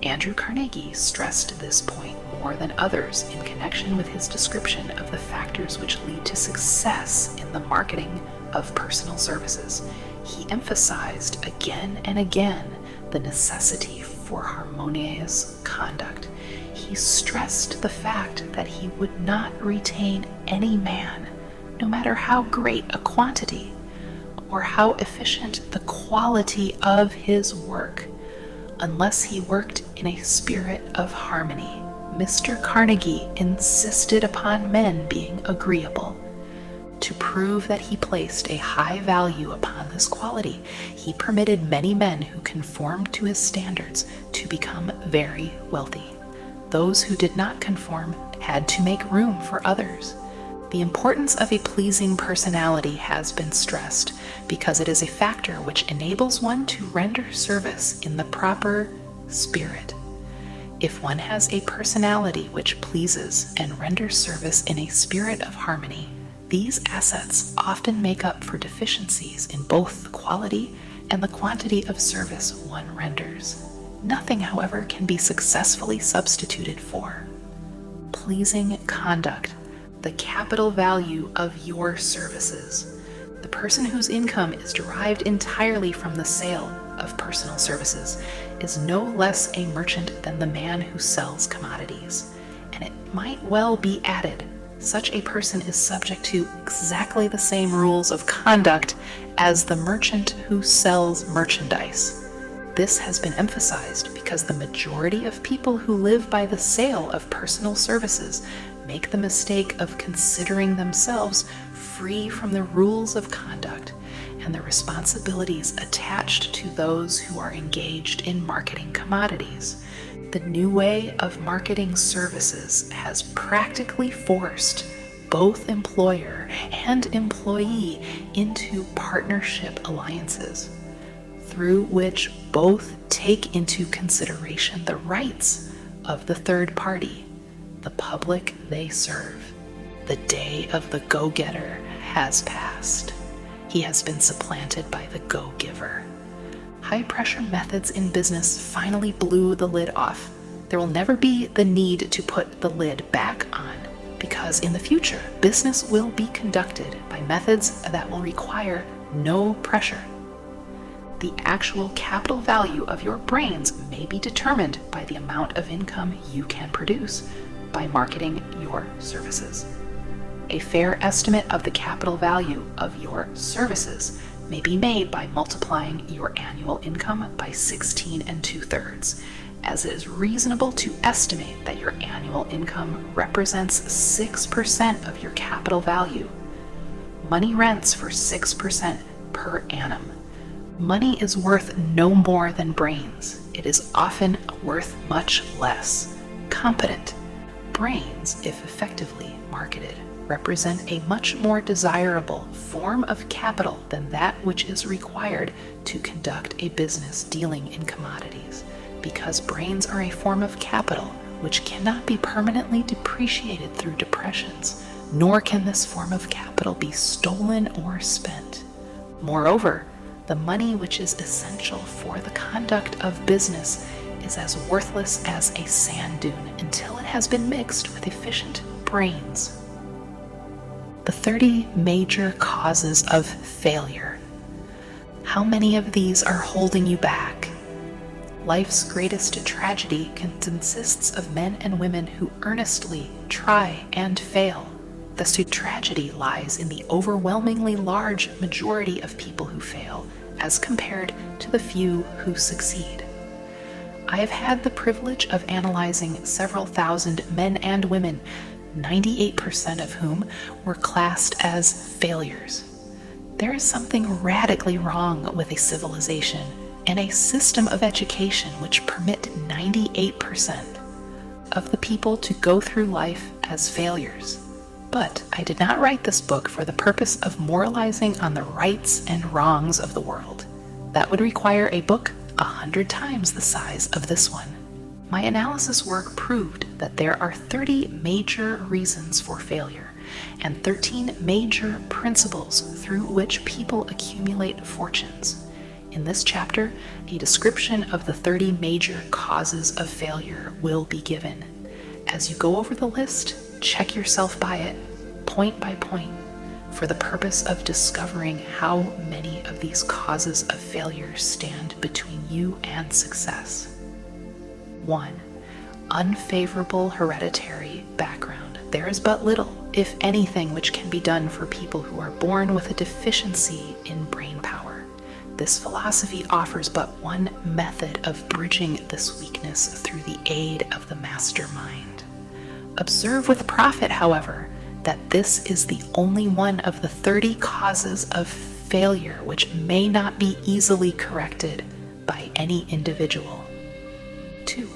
Andrew Carnegie stressed this point more than others in connection with his description of the factors which lead to success in the marketing of personal services. He emphasized again and again the necessity for harmonious conduct. He stressed the fact that he would not retain any man, no matter how great a quantity or how efficient the quality of his work, unless he worked in a spirit of harmony. Mr. Carnegie insisted upon men being agreeable. To prove that he placed a high value upon this quality, he permitted many men who conformed to his standards to become very wealthy. Those who did not conform had to make room for others. The importance of a pleasing personality has been stressed because it is a factor which enables one to render service in the proper spirit. If one has a personality which pleases and renders service in a spirit of harmony, these assets often make up for deficiencies in both the quality and the quantity of service one renders. Nothing, however, can be successfully substituted for pleasing conduct, the capital value of your services. The person whose income is derived entirely from the sale of personal services is no less a merchant than the man who sells commodities. And it might well be added, such a person is subject to exactly the same rules of conduct as the merchant who sells merchandise. This has been emphasized because the majority of people who live by the sale of personal services make the mistake of considering themselves free from the rules of conduct, and the responsibilities attached to those who are engaged in marketing commodities. The new way of marketing services has practically forced both employer and employee into partnership alliances, through which both take into consideration the rights of the third party, the public they serve. The day of the go-getter has passed. He has been supplanted by the go-giver. High-pressure methods in business finally blew the lid off. There will never be the need to put the lid back on, because in the future, business will be conducted by methods that will require no pressure. The actual capital value of your brains may be determined by the amount of income you can produce by marketing your services. A fair estimate of the capital value of your services may be made by multiplying your annual income by 16 2/3, as it is reasonable to estimate that your annual income represents 6% of your capital value. Money rents for 6% per annum. Money is worth no more than brains. It is often worth much less. Competent brains, if effectively marketed, represent a much more desirable form of capital than that which is required to conduct a business dealing in commodities, because brains are a form of capital which cannot be permanently depreciated through depressions, nor can this form of capital be stolen or spent. Moreover, the money which is essential for the conduct of business is as worthless as a sand dune until it has been mixed with efficient brains. The 30 major causes of failure. How many of these are holding you back? Life's greatest tragedy consists of men and women who earnestly try and fail. The tragedy lies in the overwhelmingly large majority of people who fail, as compared to the few who succeed. I have had the privilege of analyzing several thousand men and women, 98% of whom were classed as failures. There is something radically wrong with a civilization and a system of education which permit 98% of the people to go through life as failures. But I did not write this book for the purpose of moralizing on the rights and wrongs of the world. That would require a book 100 times the size of this one. My analysis work proved that there are 30 major reasons for failure and 13 major principles through which people accumulate fortunes. In this chapter, a description of the 30 major causes of failure will be given. As you go over the list, check yourself by it, point by point, for the purpose of discovering how many of these causes of failure stand between you and success. 1. Unfavorable hereditary background. There is but little, if anything, which can be done for people who are born with a deficiency in brain power. This philosophy offers but one method of bridging this weakness through the aid of the mastermind. Observe with profit, however, that this is the only one of the 30 causes of failure which may not be easily corrected by any individual. 2.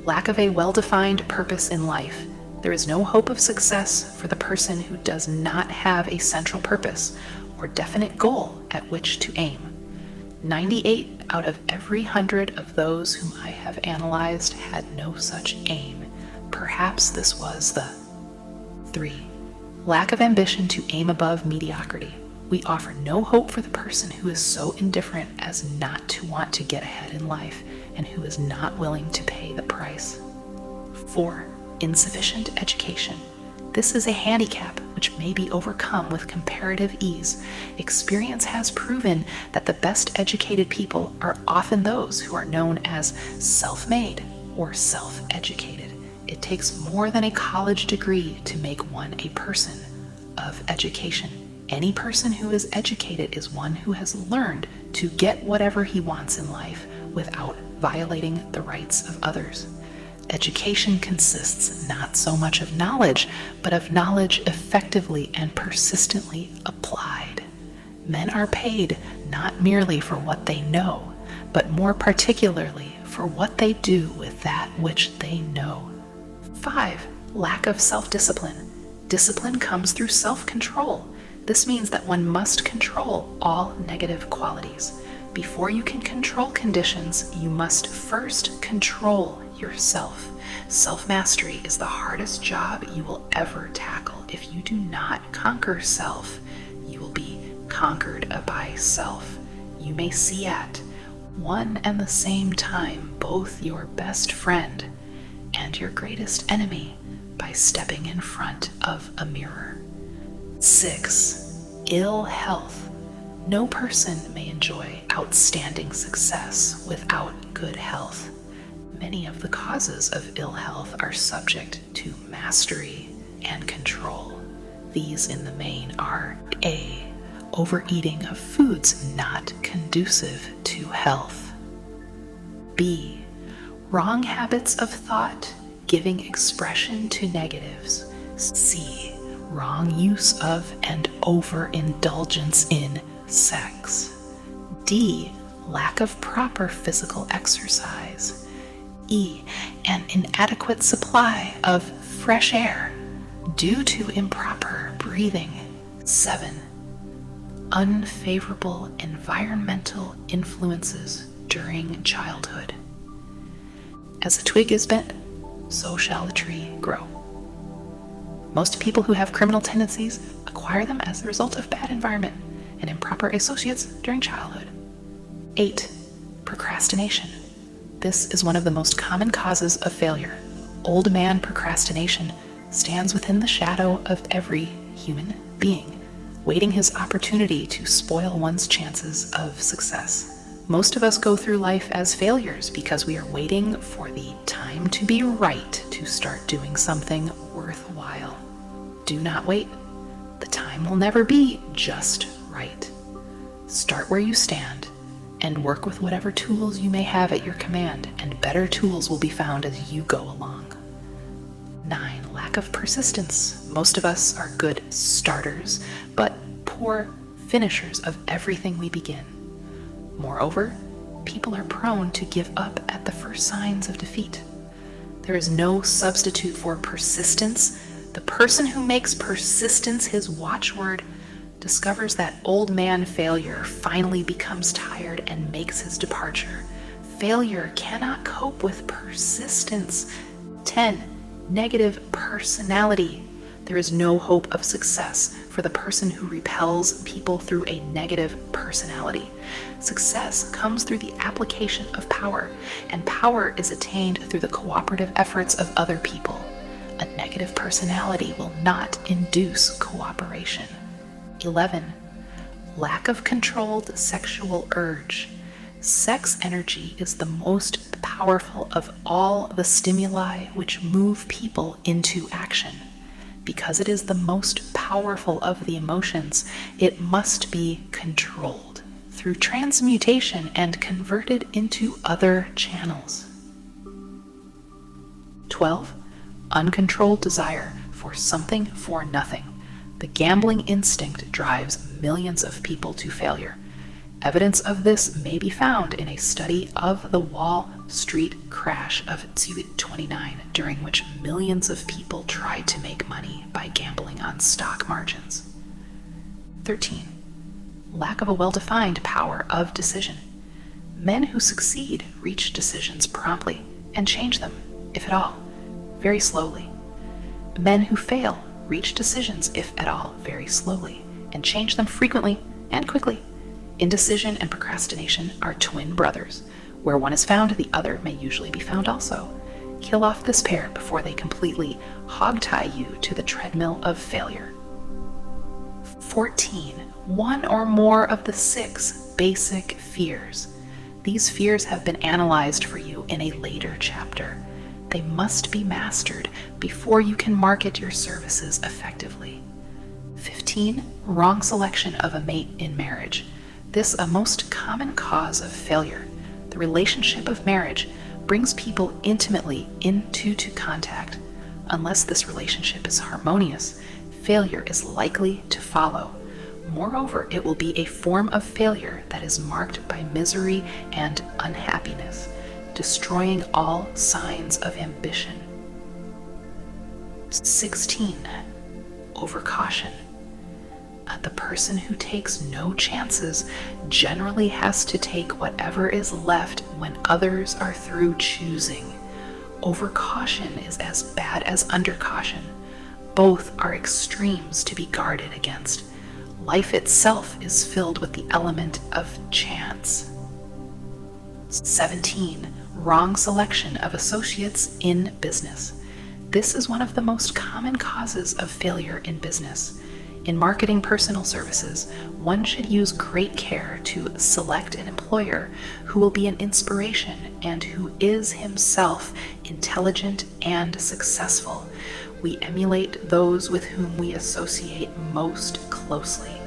Lack of a well-defined purpose in life. There is no hope of success for the person who does not have a central purpose or definite goal at which to aim. 98 out of every 100 of those whom I have analyzed had no such aim. Perhaps this was the 3. Lack of ambition to aim above mediocrity. We offer no hope for the person who is so indifferent as not to want to get ahead in life and who is not willing to pay the price. 4. Insufficient education. This is a handicap which may be overcome with comparative ease. Experience has proven that the best educated people are often those who are known as self-made or self-educated. It takes more than a college degree to make one a person of education. Any person who is educated is one who has learned to get whatever he wants in life without violating the rights of others. Education consists not so much of knowledge, but of knowledge effectively and persistently applied. Men are paid not merely for what they know, but more particularly for what they do with that which they know. 5. Lack of self-discipline. Discipline comes through self-control. This means that one must control all negative qualities. Before you can control conditions, you must first control yourself. Self-mastery is the hardest job you will ever tackle. If you do not conquer self, you will be conquered by self. You may see at one and the same time both your best friend and your greatest enemy by stepping in front of a mirror. 6. Ill health. No person may enjoy outstanding success without good health. Many of the causes of ill health are subject to mastery and control. These in the main are A. Overeating of foods not conducive to health. B. Wrong habits of thought, giving expression to negatives. C. Wrong use of and overindulgence in sex. D. Lack of proper physical exercise. E. An inadequate supply of fresh air due to improper breathing. 7. Unfavorable environmental influences during childhood. As a twig is bent, so shall a tree grow. Most people who have criminal tendencies acquire them as the result of bad environment and improper associates during childhood. 8. Procrastination. This is one of the most common causes of failure. Old man procrastination stands within the shadow of every human being, waiting his opportunity to spoil one's chances of success. Most of us go through life as failures because we are waiting for the time to be right to start doing something worthwhile. Do not wait. The time will never be just right. Start where you stand and work with whatever tools you may have at your command, and better tools will be found as you go along. 9. Lack of persistence. Most of us are good starters, but poor finishers of everything we begin. Moreover, people are prone to give up at the first signs of defeat. There is no substitute for persistence. The person who makes persistence his watchword discovers that old man failure finally becomes tired and makes his departure. Failure cannot cope with persistence. 10. Negative personality. There is no hope of success for the person who repels people through a negative personality. Success comes through the application of power, and power is attained through the cooperative efforts of other people. A negative personality will not induce cooperation. 11. Lack of controlled sexual urge. Sex energy is the most powerful of all the stimuli which move people into action. Because it is the most powerful of the emotions, it must be controlled through transmutation and converted into other channels. 12. Uncontrolled desire for something for nothing. The gambling instinct drives millions of people to failure. Evidence of this may be found in a study of the Wall Street crash of 2029, during which millions of people tried to make money by gambling on stock margins. 13. Lack of a well-defined power of decision. Men who succeed reach decisions promptly and change them, if at all, very slowly. Men who fail reach decisions, if at all, very slowly, and change them frequently and quickly. Indecision and procrastination are twin brothers. Where one is found, the other may usually be found also. Kill off this pair before they completely hogtie you to the treadmill of failure. 14. One or more of the 6 basic fears. These fears have been analyzed for you in a later chapter. They must be mastered before you can market your services effectively. 15. Wrong selection of a mate in marriage. This a most common cause of failure. The relationship of marriage brings people intimately into contact. Unless this relationship is harmonious, failure is likely to follow. Moreover, it will be a form of failure that is marked by misery and unhappiness, destroying all signs of ambition. 16. Overcaution. The person who takes no chances generally has to take whatever is left when others are through choosing. Overcaution is as bad as undercaution. Both are extremes to be guarded against. Life itself is filled with the element of chance. 17. Wrong selection of associates in business. This is one of the most common causes of failure in business. In marketing personal services, one should use great care to select an employer who will be an inspiration and who is himself intelligent and successful. We emulate those with whom we associate most closely.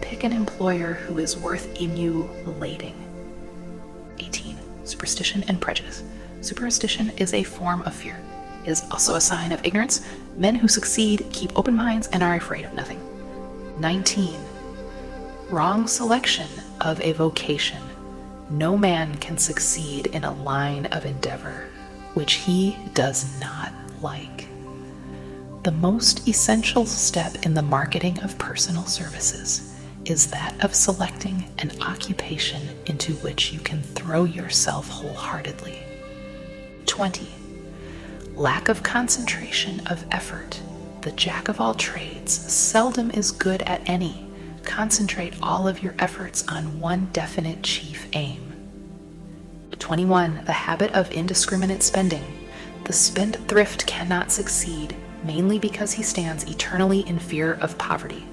Pick an employer who is worth emulating. 18. Superstition and prejudice. Superstition is a form of fear. It is also a sign of ignorance. Men who succeed keep open minds and are afraid of nothing. 19. Wrong selection of a vocation. No man can succeed in a line of endeavor which he does not like. The most essential step in the marketing of personal services is that of selecting an occupation into which you can throw yourself wholeheartedly. 20. Lack of concentration of effort. The jack of all trades seldom is good at any. Concentrate all of your efforts on one definite chief aim. 21. The habit of indiscriminate spending. The spendthrift cannot succeed, mainly because he stands eternally in fear of poverty.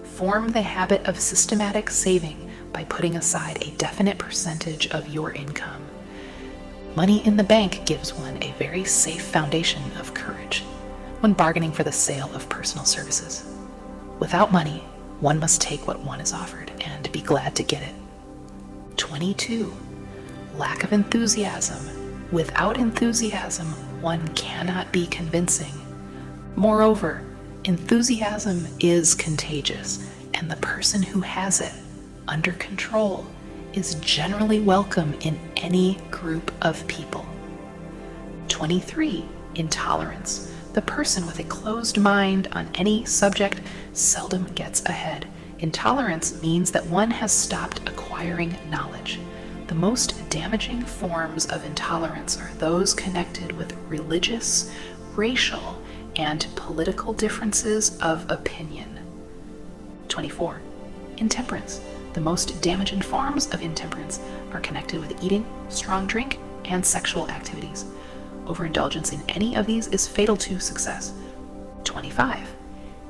Form the habit of systematic saving by putting aside a definite percentage of your income. Money in the bank gives one a very safe foundation of courage when bargaining for the sale of personal services. Without money, one must take what one is offered and be glad to get it. 22. Lack of enthusiasm. Without enthusiasm, one cannot be convincing. Moreover, enthusiasm is contagious, and the person who has it under control is generally welcome in any group of people. 23. Intolerance. The person with a closed mind on any subject seldom gets ahead. Intolerance means that one has stopped acquiring knowledge. The most damaging forms of intolerance are those connected with religious, racial, and political differences of opinion. 24. Intemperance. The most damaging forms of intemperance are connected with eating, strong drink, and sexual activities. Overindulgence in any of these is fatal to success. 25.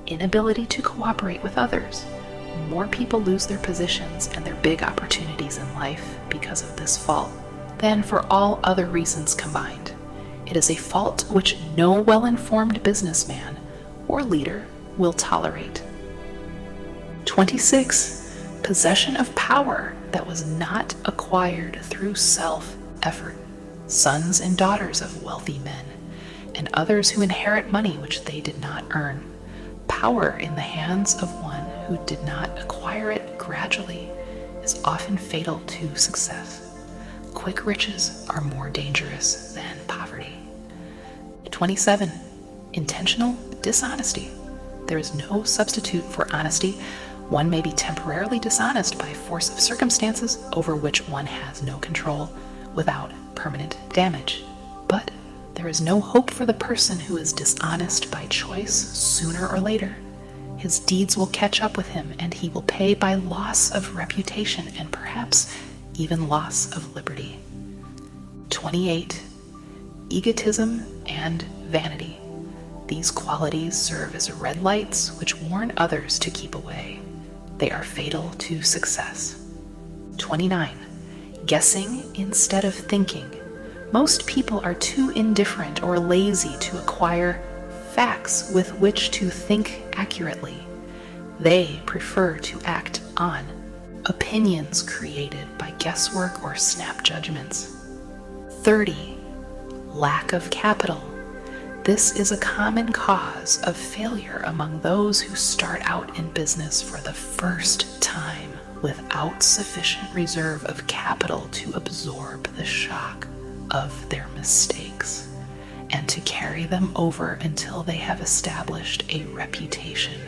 Inability to cooperate with others. More people lose their positions and their big opportunities in life because of this fault than for all other reasons combined. It is a fault which no well-informed businessman or leader will tolerate. 26. Possession of power that was not acquired through self-effort. Sons and daughters of wealthy men, and others who inherit money which they did not earn. Power in the hands of one who did not acquire it gradually is often fatal to success. Quick riches are more dangerous than poverty. 27. Intentional dishonesty. There is no substitute for honesty. One may be temporarily dishonest by force of circumstances over which one has no control without permanent damage. But there is no hope for the person who is dishonest by choice sooner or later. His deeds will catch up with him, and he will pay by loss of reputation and perhaps even loss of liberty. 28. Egotism and vanity. These qualities serve as red lights which warn others to keep away. They are fatal to success. 29. Guessing instead of thinking. Most people are too indifferent or lazy to acquire facts with which to think accurately. They prefer to act on opinions created by guesswork or snap judgments. 30. Lack of capital. This is a common cause of failure among those who start out in business for the first time without sufficient reserve of capital to absorb the shock of their mistakes and to carry them over until they have established a reputation.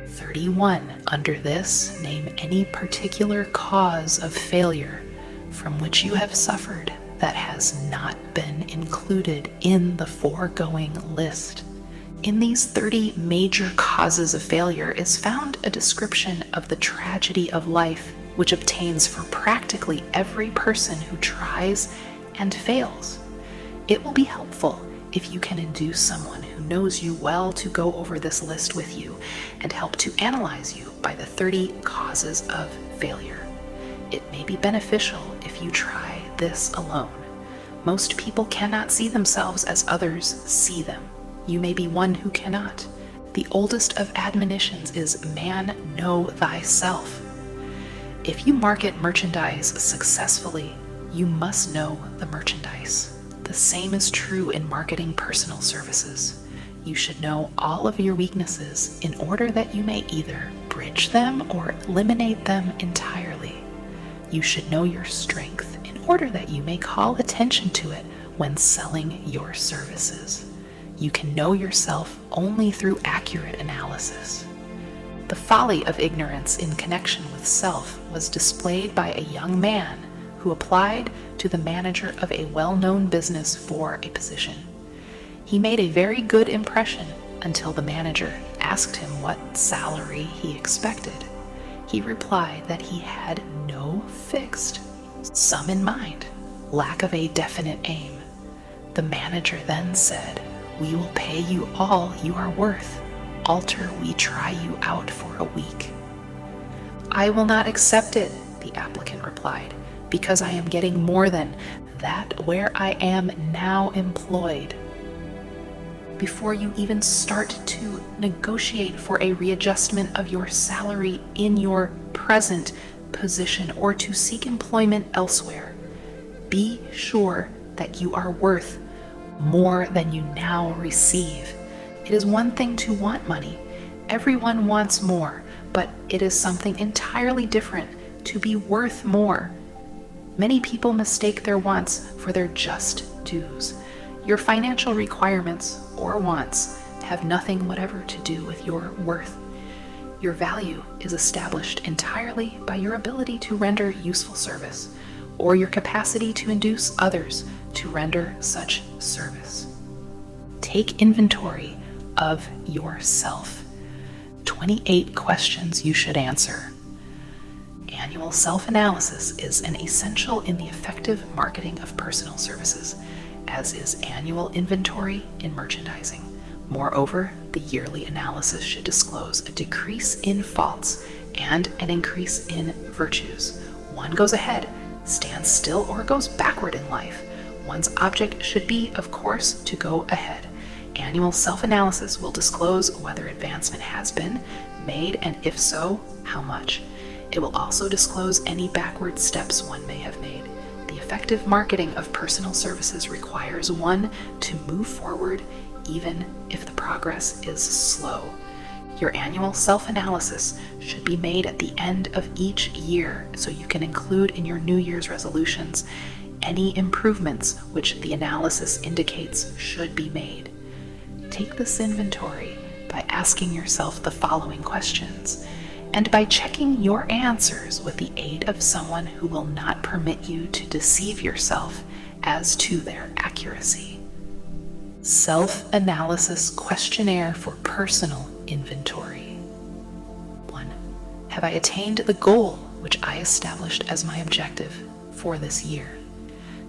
31. Under this, name any particular cause of failure from which you have suffered that has not been included in the foregoing list. In these 30 major causes of failure is found a description of the tragedy of life which obtains for practically every person who tries and fails. It will be helpful if you can induce someone who knows you well to go over this list with you and help to analyze you by the 30 causes of failure. It may be beneficial if you try this alone. Most people cannot see themselves as others see them. You may be one who cannot. The oldest of admonitions is, "Man, know thyself." If you market merchandise successfully, you must know the merchandise. The same is true in marketing personal services. You should know all of your weaknesses in order that you may either bridge them or eliminate them entirely. You should know your strength in order that you may call attention to it when selling your services. You can know yourself only through accurate analysis. The folly of ignorance in connection with self was displayed by a young man who applied to the manager of a well-known business for a position. He made a very good impression until the manager asked him what salary he expected. He replied that he had no fixed sum in mind, lack of a definite aim. The manager then said, "We will pay you all you are worth. Alter we try you out for a week." "I will not accept it," the applicant replied, "because I am getting more than that where I am now employed." Before you even start to negotiate for a readjustment of your salary in your present position or to seek employment elsewhere, be sure that you are worth more than you now receive. It is one thing to want money. Everyone wants more, but it is something entirely different to be worth more. Many people mistake their wants for their just dues. Your financial requirements or wants have nothing whatever to do with your worth. Your value is established entirely by your ability to render useful service or your capacity to induce others to render such service. Take inventory of yourself. 28 questions you should answer. Annual self-analysis is an essential in the effective marketing of personal services, as is annual inventory in merchandising. Moreover, the yearly analysis should disclose a decrease in faults and an increase in virtues. One goes ahead, stands still, or goes backward in life. One's object should be, of course, to go ahead. Annual self-analysis will disclose whether advancement has been made, and if so, how much. It will also disclose any backward steps one may have made. The effective marketing of personal services requires one to move forward even if the progress is slow. Your annual self-analysis should be made at the end of each year so you can include in your New Year's resolutions any improvements which the analysis indicates should be made. Take this inventory by asking yourself the following questions, and by checking your answers with the aid of someone who will not permit you to deceive yourself as to their accuracy. Self-analysis questionnaire for personal inventory. 1. Have I attained the goal which I established as my objective for this year?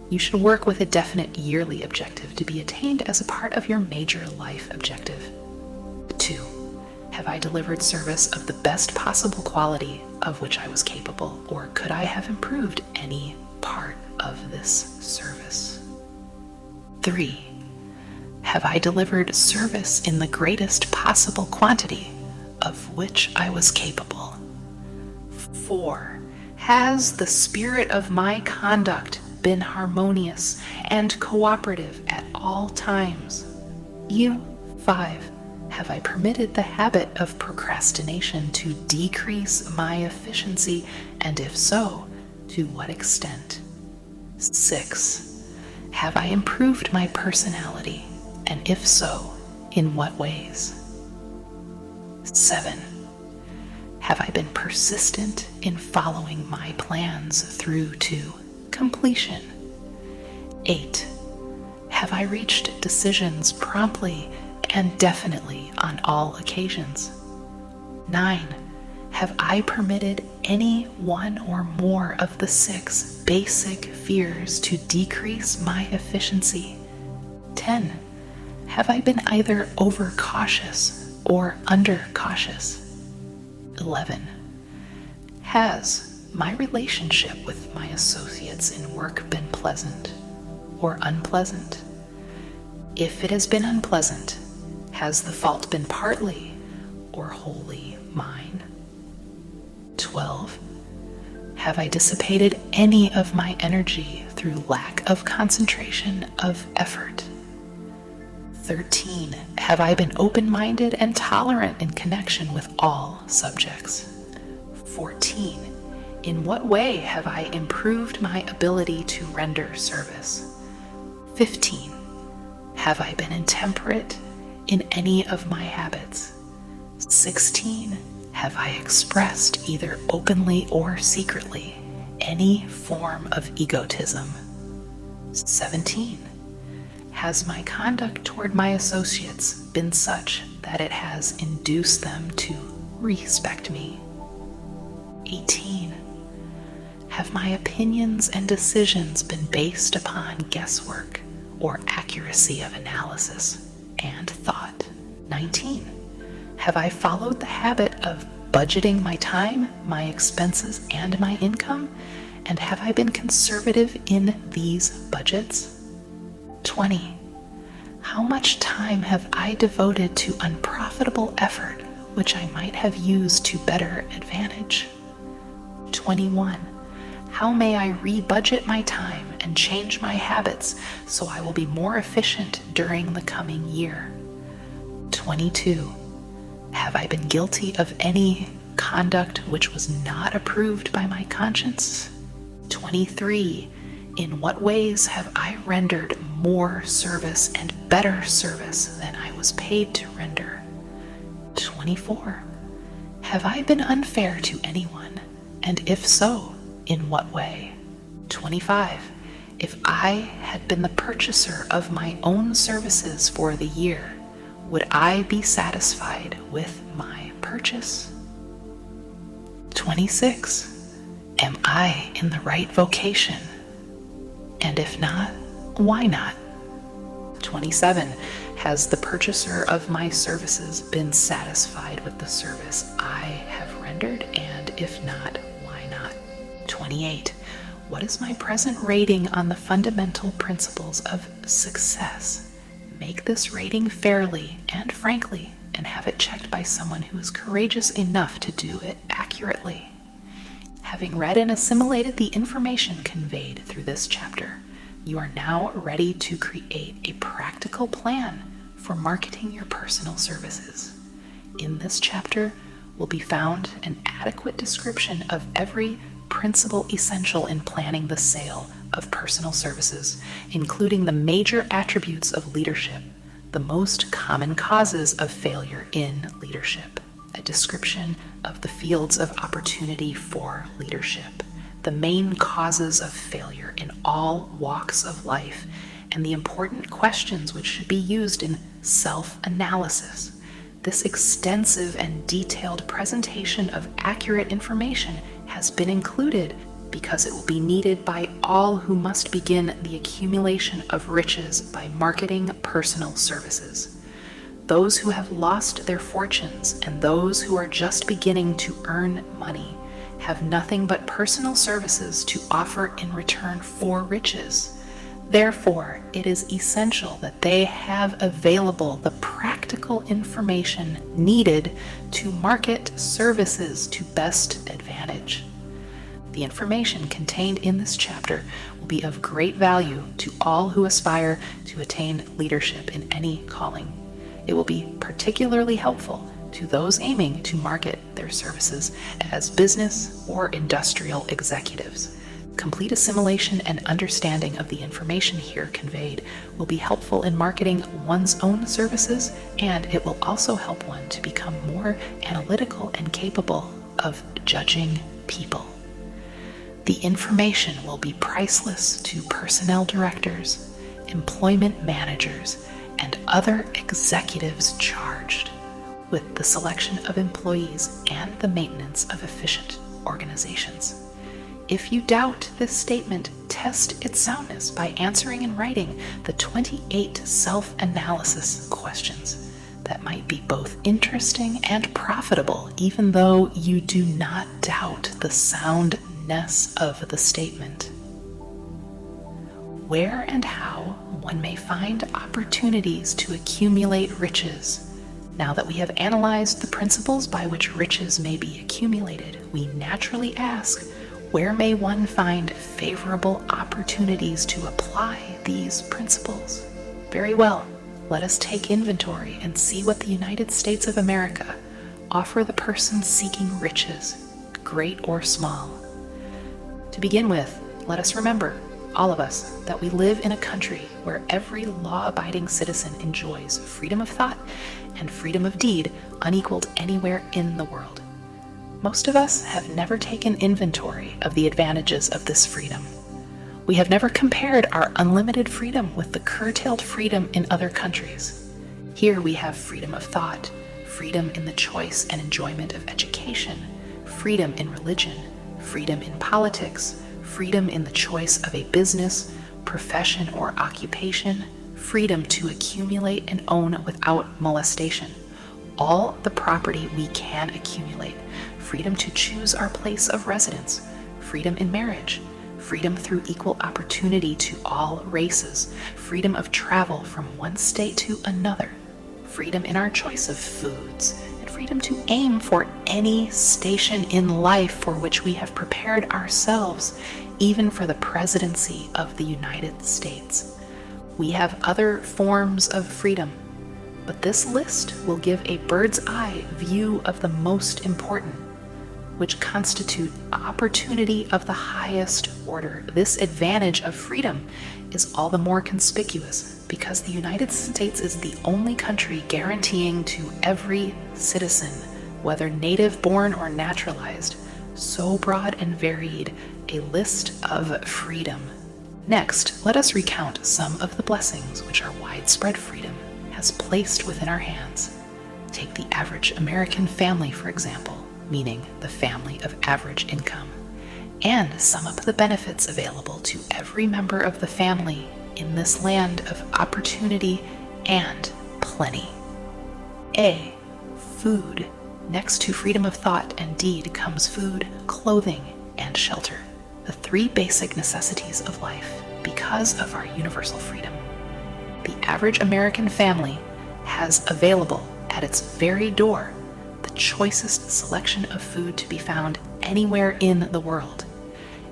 You should work with a definite yearly objective to be attained as a part of your major life objective. 2. Have I delivered service of the best possible quality of which I was capable, or could I have improved any part of this service? 3. Have I delivered service in the greatest possible quantity of which I was capable? 4. Has the spirit of my conduct been harmonious and cooperative at all times? 5. Have I permitted the habit of procrastination to decrease my efficiency, and if so, to what extent? 6. Have I improved my personality, and if so, in what ways? 7. Have I been persistent in following my plans through to completion? 8. Have I reached decisions promptly and definitely on all occasions? 9. Have I permitted any one or more of the 6 basic fears to decrease my efficiency? 10. Have I been either overcautious or undercautious? 11. Has my relationship with my associates in work been pleasant or unpleasant? If it has been unpleasant, has the fault been partly or wholly mine? 12. Have I dissipated any of my energy through lack of concentration of effort? 13. Have I been open-minded and tolerant in connection with all subjects? 14. In what way have I improved my ability to render service? 15. Have I been intemperate in any of my habits? 16. Have I expressed, either openly or secretly, any form of egotism? 17. Has my conduct toward my associates been such that it has induced them to respect me? 18. Have my opinions and decisions been based upon guesswork or accuracy of analysis and thought? 19. Have I followed the habit of budgeting my time, my expenses, and my income? And have I been conservative in these budgets? 20. How much time have I devoted to unprofitable effort which I might have used to better advantage? 21. How may I re-budget my time and change my habits so I will be more efficient during the coming year? 22. Have I been guilty of any conduct which was not approved by my conscience? 23. In what ways have I rendered more service and better service than I was paid to render? 24. Have I been unfair to anyone, and if so, in what way? 25. If I had been the purchaser of my own services for the year, would I be satisfied with my purchase? 26. Am I in the right vocation? And if not, why not? 27. Has the purchaser of my services been satisfied with the service I have rendered? And if not, why not? 28. What is my present rating on the fundamental principles of success? Make this rating fairly and frankly, and have it checked by someone who is courageous enough to do it accurately. Having read and assimilated the information conveyed through this chapter, you are now ready to create a practical plan for marketing your personal services. In this chapter will be found an adequate description of every principle essential in planning the sale of personal services, including the major attributes of leadership, the most common causes of failure in leadership, a description of the fields of opportunity for leadership, the main causes of failure in all walks of life, and the important questions which should be used in self-analysis. This extensive and detailed presentation of accurate information has been included because it will be needed by all who must begin the accumulation of riches by marketing personal services. Those who have lost their fortunes and those who are just beginning to earn money have nothing but personal services to offer in return for riches. Therefore, it is essential that they have available the practical information needed to market services to best advantage. The The information contained in this chapter will be of great value to all who aspire to attain leadership in any calling. It will be particularly helpful to those aiming to market their services as business or industrial executives. Complete assimilation and understanding of the information here conveyed will be helpful in marketing one's own services, and it will also help one to become more analytical and capable of judging people. The information will be priceless to personnel directors, employment managers, and other executives charged with the selection of employees and the maintenance of efficient organizations. If you doubt this statement, test its soundness by answering in writing the 28 self-analysis questions that might be both interesting and profitable, even though you do not doubt the soundness of the statement. Where and how one may find opportunities to accumulate riches. Now that we have analyzed the principles by which riches may be accumulated, we naturally ask, where may one find favorable opportunities to apply these principles? Very well, let us take inventory and see what the United States of America offer the person seeking riches, great or small. To begin with, let us remember, all of us, that we live in a country where every law-abiding citizen enjoys freedom of thought and freedom of deed unequaled anywhere in the world. Most of us have never taken inventory of the advantages of this freedom. We have never compared our unlimited freedom with the curtailed freedom in other countries. Here we have freedom of thought, freedom in the choice and enjoyment of education, freedom in religion, freedom in politics, freedom in the choice of a business, profession, or occupation, freedom to accumulate and own without molestation, all the property we can accumulate, freedom to choose our place of residence, freedom in marriage, freedom through equal opportunity to all races, freedom of travel from one state to another, freedom in our choice of foods, and freedom to aim for any station in life for which we have prepared ourselves, even for the presidency of the United States. We have other forms of freedom, but this list will give a bird's eye view of the most important, which constitute opportunity of the highest order. This advantage of freedom is all the more conspicuous because the United States is the only country guaranteeing to every citizen, whether native born or naturalized, so broad and varied a list of freedom. Next, let us recount some of the blessings which our widespread freedom has placed within our hands. Take the average American family, for example, meaning the family of average income, and sum up the benefits available to every member of the family in this land of opportunity and plenty. A. Food. Next to freedom of thought and deed comes food, clothing, and shelter, the three basic necessities of life because of our universal freedom. The average American family has available at its very door the choicest selection of food to be found anywhere in the world,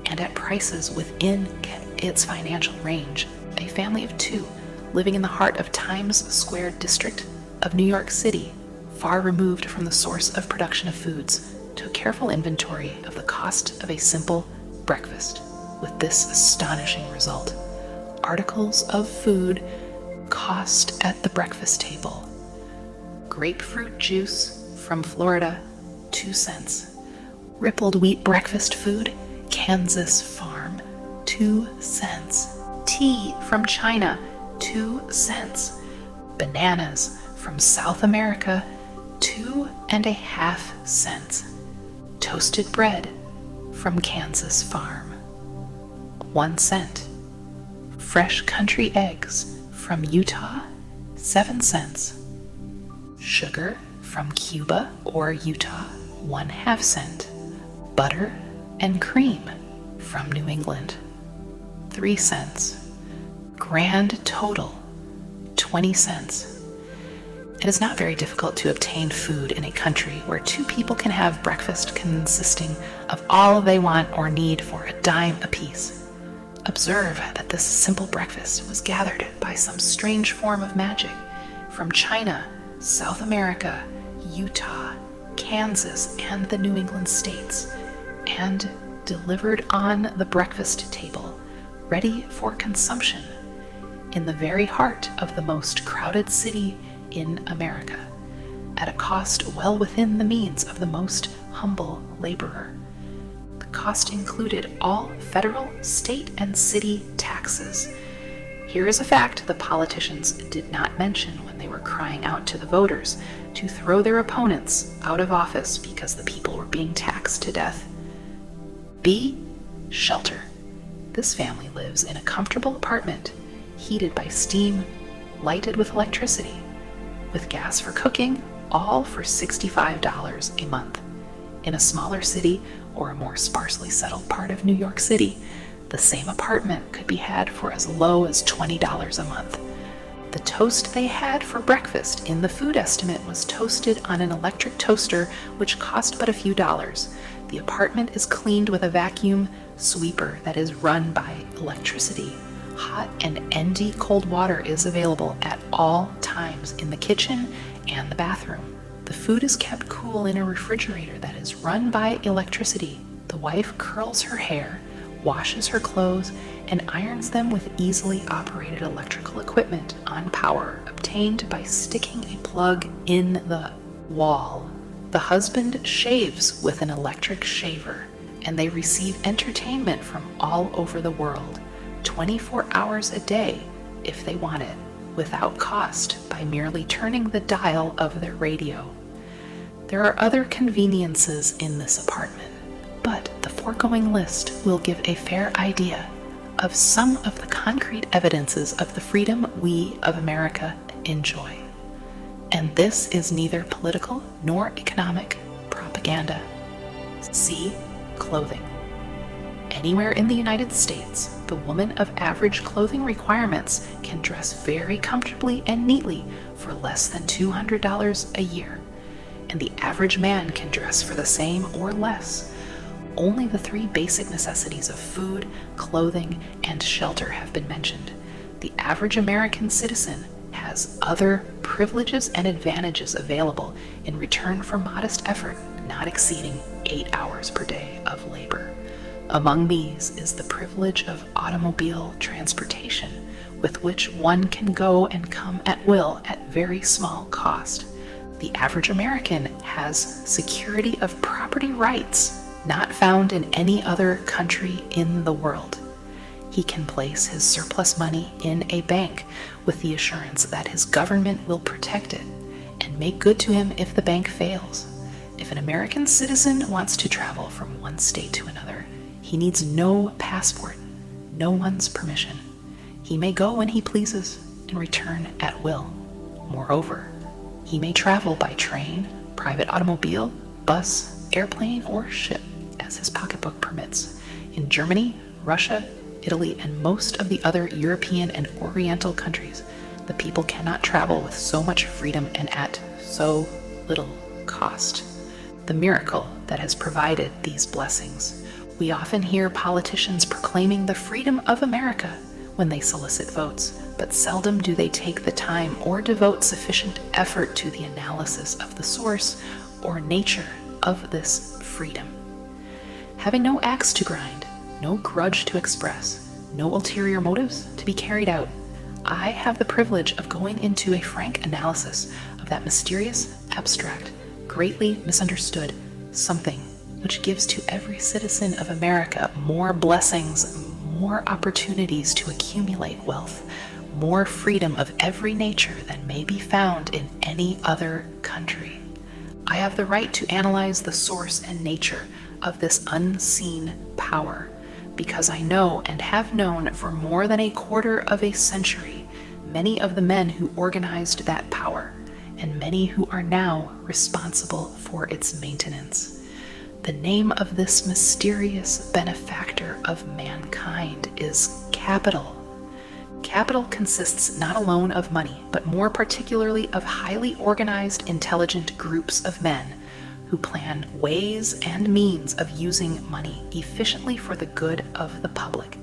and at prices within its financial range. A family of two living in the heart of Times Square district of New York City, far removed from the source of production of foods, took careful inventory of the cost of a simple breakfast, with this astonishing result. Articles of food cost at the breakfast table: grapefruit juice from Florida, 2 cents. Rippled wheat breakfast food, Kansas Farm, 2 cents. Tea from China, 2 cents. Bananas from South America, 2.5 cents. Toasted bread from Kansas Farm, 1 cent. Fresh country eggs from Utah, 7 cents. Sugar from Cuba or Utah, 1/2 cent. Butter and cream from New England, 3 cents. Grand total, 20 cents. It is not very difficult to obtain food in a country where two people can have breakfast consisting of all they want or need for a dime apiece. Observe that this simple breakfast was gathered by some strange form of magic from China, South America, Utah, Kansas, and the New England states, and delivered on the breakfast table, ready for consumption, in the very heart of the most crowded city in America, at a cost well within the means of the most humble laborer. The cost included all federal, state, and city taxes. Here is a fact the politicians did not mention when they were crying out to the voters to throw their opponents out of office because the people were being taxed to death. B. Shelter. This family lives in a comfortable apartment, heated by steam, lighted with electricity, with gas for cooking, all for $65 a month. In a smaller city or a more sparsely settled part of New York City, the same apartment could be had for as low as $20 a month. The toast they had for breakfast in the food estimate was toasted on an electric toaster which cost but a few dollars. The apartment is cleaned with a vacuum sweeper that is run by electricity. Hot and ND cold water is available at all times in the kitchen and the bathroom. The food is kept cool in a refrigerator that is run by electricity. The wife curls her hair, washes her clothes, and irons them with easily operated electrical equipment on power obtained by sticking a plug in the wall. The husband shaves with an electric shaver, and they receive entertainment from all over the world, 24 hours a day if they want it, without cost, by merely turning the dial of their radio. There are other conveniences in this apartment, but the foregoing list will give a fair idea of some of the concrete evidences of the freedom we of America enjoy. And this is neither political nor economic propaganda. See clothing. Anywhere in the United States, the woman of average clothing requirements can dress very comfortably and neatly for less than $200 a year, and the average man can dress for the same or less. Only the three basic necessities of food, clothing, and shelter have been mentioned. The average American citizen has other privileges and advantages available in return for modest effort not exceeding 8 hours per day of labor. Among these is the privilege of automobile transportation, with which one can go and come at will at very small cost. The average American has security of property rights not found in any other country in the world. He can place his surplus money in a bank with the assurance that his government will protect it and make good to him if the bank fails. If an American citizen wants to travel from one state to another, he needs no passport, no one's permission. He may go when he pleases and return at will. Moreover, he may travel by train, private automobile, bus, airplane, or ship, as his pocketbook permits. In Germany, Russia, Italy, and most of the other European and Oriental countries, the people cannot travel with so much freedom and at so little cost. The miracle that has provided these blessings. We often hear politicians proclaiming the freedom of America when they solicit votes, but seldom do they take the time or devote sufficient effort to the analysis of the source or nature of this freedom. Having no axe to grind, no grudge to express, no ulterior motives to be carried out, I have the privilege of going into a frank analysis of that mysterious, abstract, greatly misunderstood something which gives to every citizen of America more blessings, more opportunities to accumulate wealth, more freedom of every nature than may be found in any other country. I have the right to analyze the source and nature of this unseen power, because I know and have known for more than a quarter of a century many of the men who organized that power, and many who are now responsible for its maintenance. The name of this mysterious benefactor of mankind is capital. Capital consists not alone of money, but more particularly of highly organized, intelligent groups of men who plan ways and means of using money efficiently for the good of the public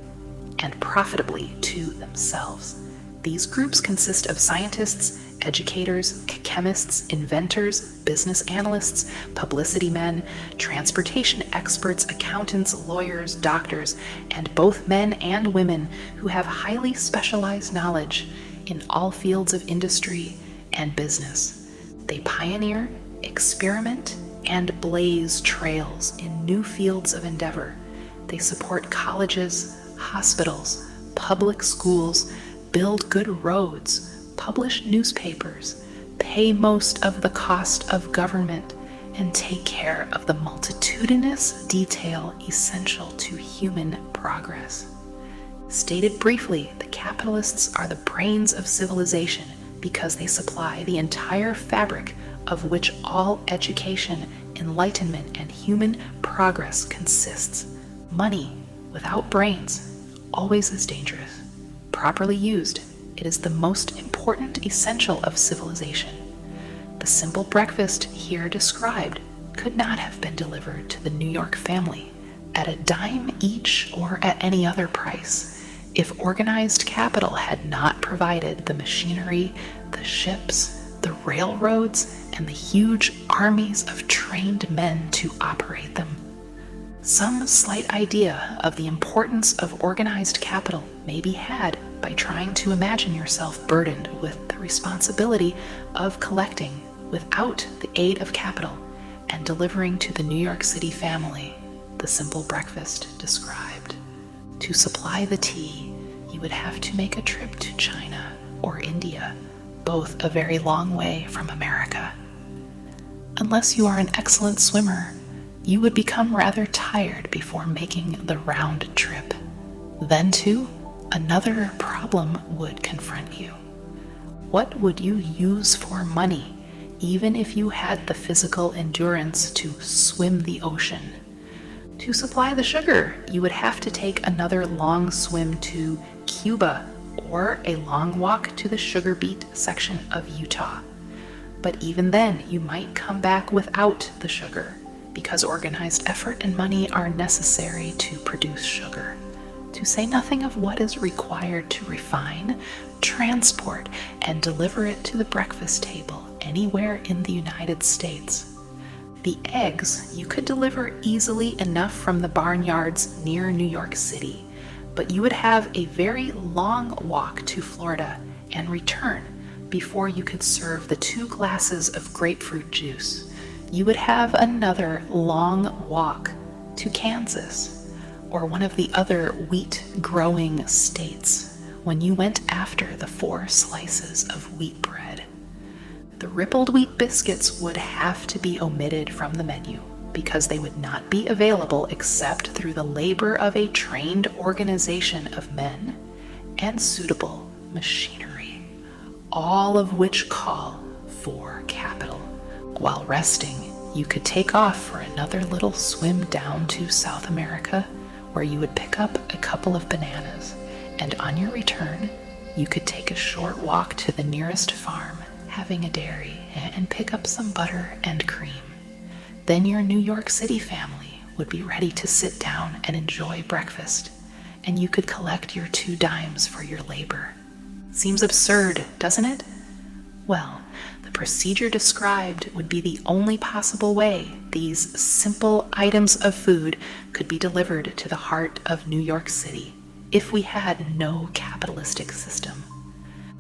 and profitably to themselves. These groups consist of scientists, educators, chemists, inventors, business analysts, publicity men, transportation experts, accountants, lawyers, doctors, and both men and women who have highly specialized knowledge in all fields of industry and business. They pioneer, experiment, and blaze trails in new fields of endeavor. They support colleges, hospitals, public schools, build good roads, publish newspapers, pay most of the cost of government, and take care of the multitudinous detail essential to human progress. Stated briefly, the capitalists are the brains of civilization because they supply the entire fabric of which all education, enlightenment, and human progress consists. Money without brains always is dangerous. Properly used, it is the most important essential of civilization. The simple breakfast here described could not have been delivered to the New York family at a dime each or at any other price if organized capital had not provided the machinery, the ships, the railroads, and the huge armies of trained men to operate them. Some slight idea of the importance of organized capital may be had by trying to imagine yourself burdened with the responsibility of collecting, without the aid of capital, and delivering to the New York City family the simple breakfast described. To supply the tea, you would have to make a trip to China or India, both a very long way from America. Unless you are an excellent swimmer, you would become rather tired before making the round trip. Then, too, another problem would confront you. What would you use for money, even if you had the physical endurance to swim the ocean? To supply the sugar, you would have to take another long swim to Cuba or a long walk to the sugar beet section of Utah. But even then, you might come back without the sugar, because organized effort and money are necessary to produce sugar, to say nothing of what is required to refine, transport, and deliver it to the breakfast table anywhere in the United States. The eggs you could deliver easily enough from the barnyards near New York City, but you would have a very long walk to Florida and return before you could serve the 2 glasses of grapefruit juice. You would have another long walk to Kansas or one of the other wheat-growing states when you went after the 4 slices of wheat bread. The rippled wheat biscuits would have to be omitted from the menu because they would not be available except through the labor of a trained organization of men and suitable machinery, all of which call for capital. While resting, you could take off for another little swim down to South America, where you would pick up a couple of bananas, and on your return, you could take a short walk to the nearest farm, having a dairy, and pick up some butter and cream. Then your New York City family would be ready to sit down and enjoy breakfast, and you could collect your 2 dimes for your labor. Seems absurd, doesn't it? Well, the procedure described would be the only possible way these simple items of food could be delivered to the heart of New York City if we had no capitalistic system.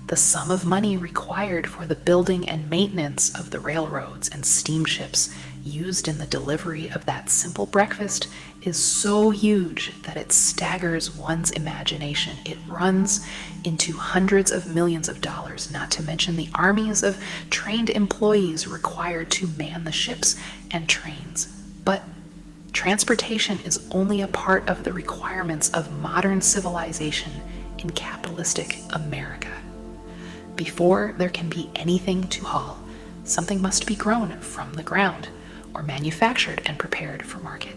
The sum of money required for the building and maintenance of the railroads and steamships used in the delivery of that simple breakfast is so huge that it staggers one's imagination. It runs into hundreds of millions of dollars, not to mention the armies of trained employees required to man the ships and trains. But transportation is only a part of the requirements of modern civilization in capitalistic America. Before there can be anything to haul, something must be grown from the ground or manufactured and prepared for market.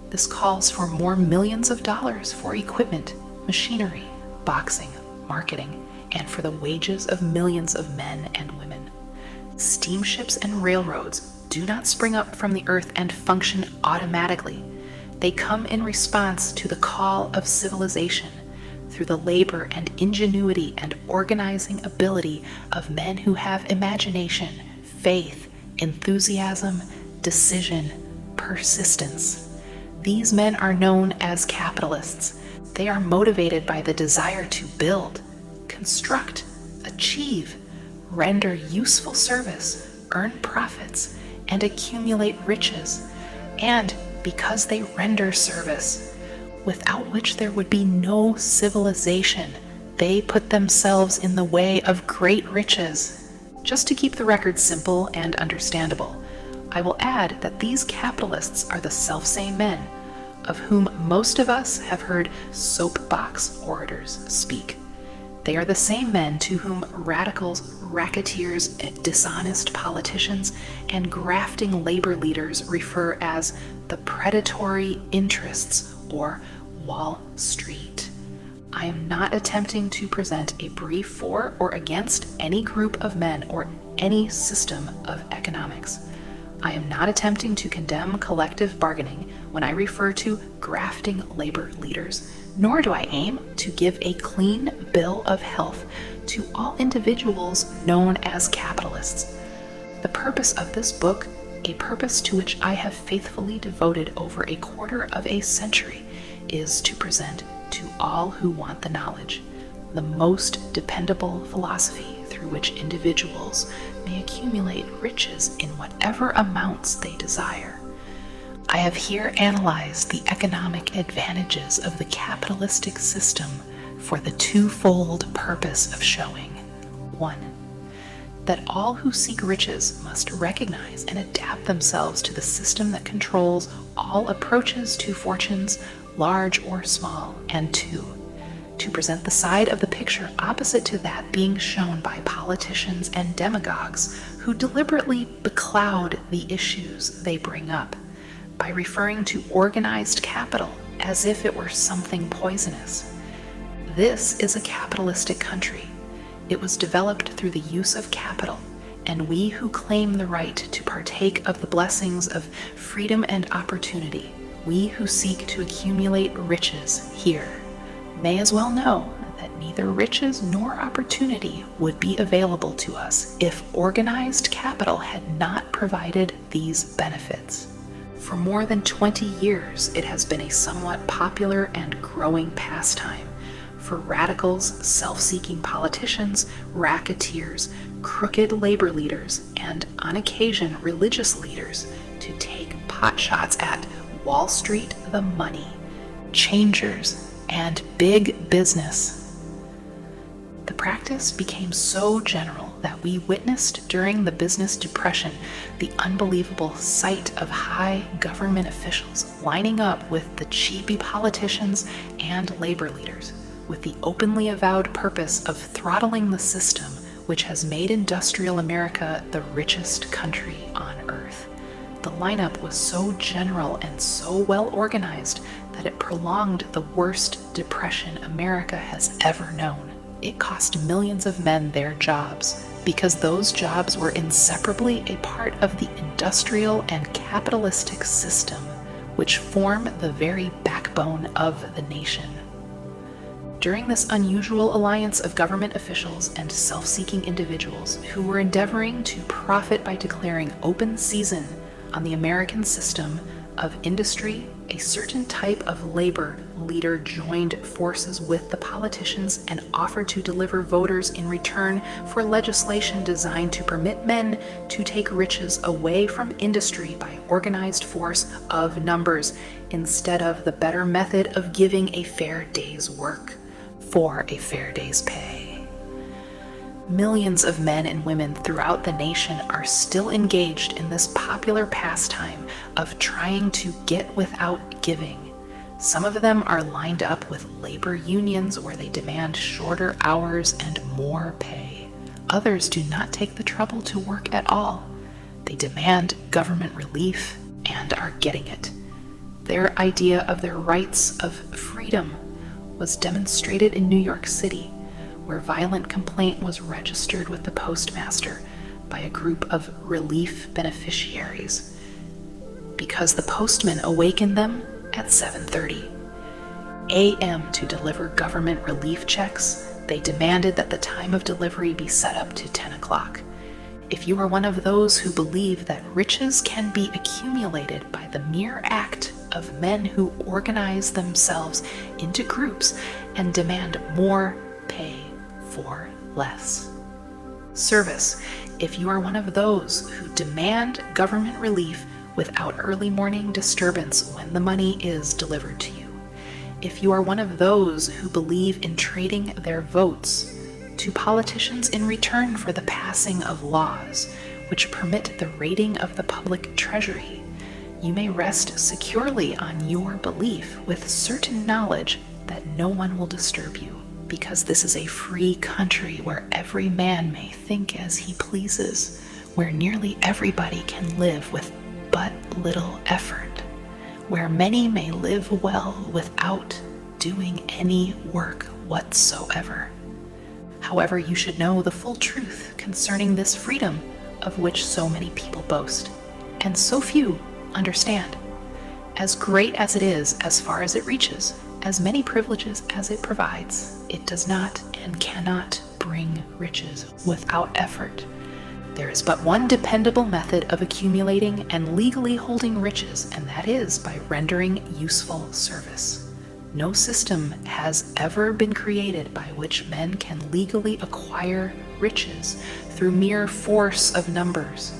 This calls for more millions of dollars for equipment, machinery, boxing, marketing, and for the wages of millions of men and women. Steamships and railroads do not spring up from the earth and function automatically. They come in response to the call of civilization through the labor and ingenuity and organizing ability of men who have imagination, faith, enthusiasm, decision, persistence. These men are known as capitalists. They are motivated by the desire to build, construct, achieve, render useful service, earn profits, and accumulate riches. And because they render service, without which there would be no civilization, they put themselves in the way of great riches. Just to keep the record simple and understandable, I will add that these capitalists are the selfsame men of whom most of us have heard soapbox orators speak. They are the same men to whom radicals, racketeers, dishonest politicians, and grafting labor leaders refer as the predatory interests, or Wall Street. I am not attempting to present a brief for or against any group of men or any system of economics. I am not attempting to condemn collective bargaining when I refer to grafting labor leaders, nor do I aim to give a clean bill of health to all individuals known as capitalists. The purpose of this book, a purpose to which I have faithfully devoted over a quarter of a century, is to present to all who want the knowledge the most dependable philosophy through which individuals may accumulate riches in whatever amounts they desire. I have here analyzed the economic advantages of the capitalistic system for the twofold purpose of showing: 1, that all who seek riches must recognize and adapt themselves to the system that controls all approaches to fortunes, large or small, and 2, to present the side of the picture opposite to that being shown by politicians and demagogues who deliberately becloud the issues they bring up by referring to organized capital as if it were something poisonous. This is a capitalistic country. It was developed through the use of capital, and we who claim the right to partake of the blessings of freedom and opportunity, we who seek to accumulate riches here, may as well know that neither riches nor opportunity would be available to us if organized capital had not provided these benefits. For more than 20 years, it has been a somewhat popular and growing pastime for radicals, self-seeking politicians, racketeers, crooked labor leaders, and on occasion religious leaders to take potshots at Wall Street, the money, changers, and big business. The practice became so general that we witnessed during the business depression the unbelievable sight of high government officials lining up with the cheapy politicians and labor leaders with the openly avowed purpose of throttling the system which has made industrial America the richest country on earth. The lineup was so general and so well organized that it prolonged the worst depression America has ever known. It cost millions of men their jobs because those jobs were inseparably a part of the industrial and capitalistic system which form the very backbone of the nation. During this unusual alliance of government officials and self-seeking individuals who were endeavoring to profit by declaring open season on the American system of industry, a certain type of labor leader joined forces with the politicians and offered to deliver voters in return for legislation designed to permit men to take riches away from industry by organized force of numbers instead of the better method of giving a fair day's work for a fair day's pay. Millions of men and women throughout the nation are still engaged in this popular pastime of trying to get without giving. Some of them are lined up with labor unions where they demand shorter hours and more pay. Others do not take the trouble to work at all. They demand government relief and are getting it. Their idea of their rights of freedom was demonstrated in New York City, where violent complaint was registered with the postmaster by a group of relief beneficiaries because the postman awakened them at 7:30 a.m. to deliver government relief checks. They demanded that the time of delivery be set up to 10 o'clock. If you are one of those who believe that riches can be accumulated by the mere act of men who organize themselves into groups and demand more pay for less. Service. If you are one of those who demand government relief without early morning disturbance when the money is delivered to you. If you are one of those who believe in trading their votes to politicians in return for the passing of laws which permit the raiding of the public treasury, you may rest securely on your belief with certain knowledge that no one will disturb you, because this is a free country where every man may think as he pleases, where nearly everybody can live with but little effort, where many may live well without doing any work whatsoever. However, you should know the full truth concerning this freedom of which so many people boast, and so few understand. As great as it is, as far as it reaches, as many privileges as it provides, it does not and cannot bring riches without effort. There is but one dependable method of accumulating and legally holding riches, and that is by rendering useful service. No system has ever been created by which men can legally acquire riches through mere force of numbers,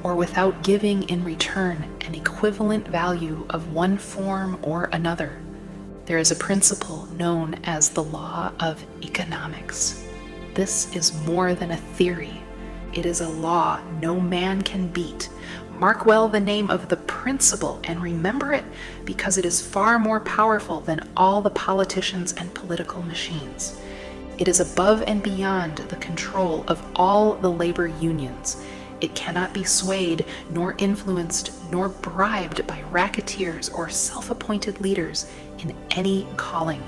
or without giving in return an equivalent value of one form or another. There is a principle known as the law of economics. This is more than a theory. It is a law no man can beat. Mark well the name of the principle and remember it, because it is far more powerful than all the politicians and political machines. It is above and beyond the control of all the labor unions. It cannot be swayed, nor influenced, nor bribed by racketeers or self-appointed leaders in any calling.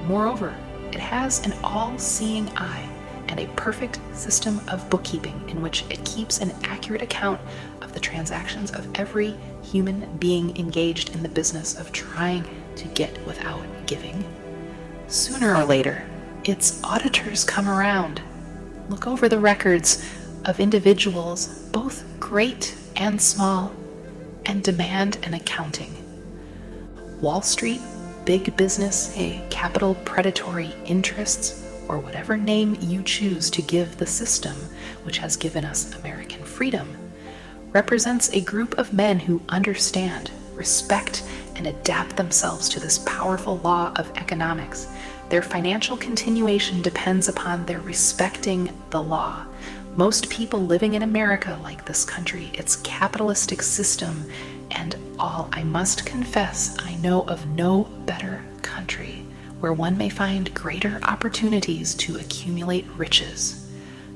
Moreover, it has an all-seeing eye and a perfect system of bookkeeping in which it keeps an accurate account of the transactions of every human being engaged in the business of trying to get without giving. Sooner or later, its auditors come around, look over the records of individuals, both great and small, and demand an accounting. Wall Street, big business, capital predatory interests, or whatever name you choose to give the system which has given us American freedom, represents a group of men who understand, respect, and adapt themselves to this powerful law of economics. Their financial continuation depends upon their respecting the law. Most people living in America like this country, its capitalistic system, and all, I must confess, I know of no better country where one may find greater opportunities to accumulate riches.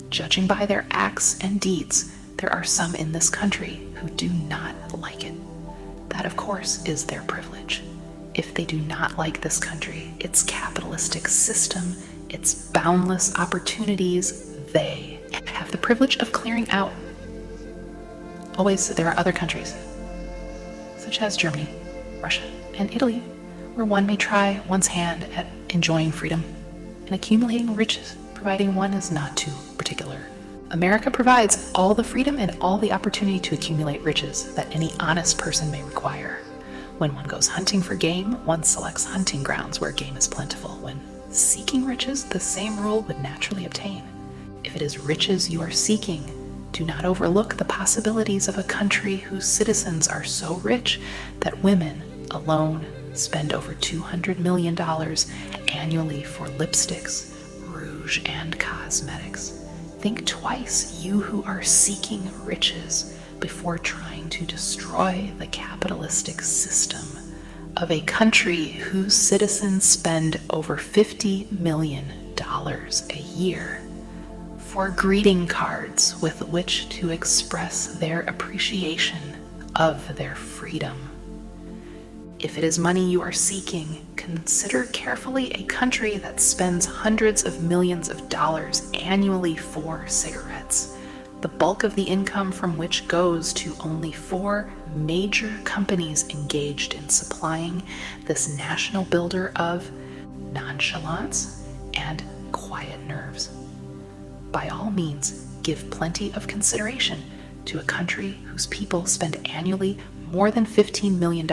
Judging by their acts and deeds, there are some in this country who do not like it. That, of course, is their privilege. If they do not like this country, its capitalistic system, its boundless opportunities, they have the privilege of clearing out. Always, there are other countries, such as Germany, Russia, and Italy, where one may try one's hand at enjoying freedom and accumulating riches, providing one is not too particular. America provides all the freedom and all the opportunity to accumulate riches that any honest person may require. When one goes hunting for game, one selects hunting grounds where game is plentiful. When seeking riches, the same rule would naturally obtain. If it is riches you are seeking, do not overlook the possibilities of a country whose citizens are so rich that women alone spend over $200 million annually for lipsticks, rouge, and cosmetics. Think twice, you who are seeking riches, before trying to destroy the capitalistic system of a country whose citizens spend over $50 million a year for greeting cards with which to express their appreciation of their freedom. If it is money you are seeking, consider carefully a country that spends hundreds of millions of dollars annually for cigarettes, the bulk of the income from which goes to only 4 major companies engaged in supplying this national builder of nonchalance and quiet nerves. By all means, give plenty of consideration to a country whose people spend annually more than $15 million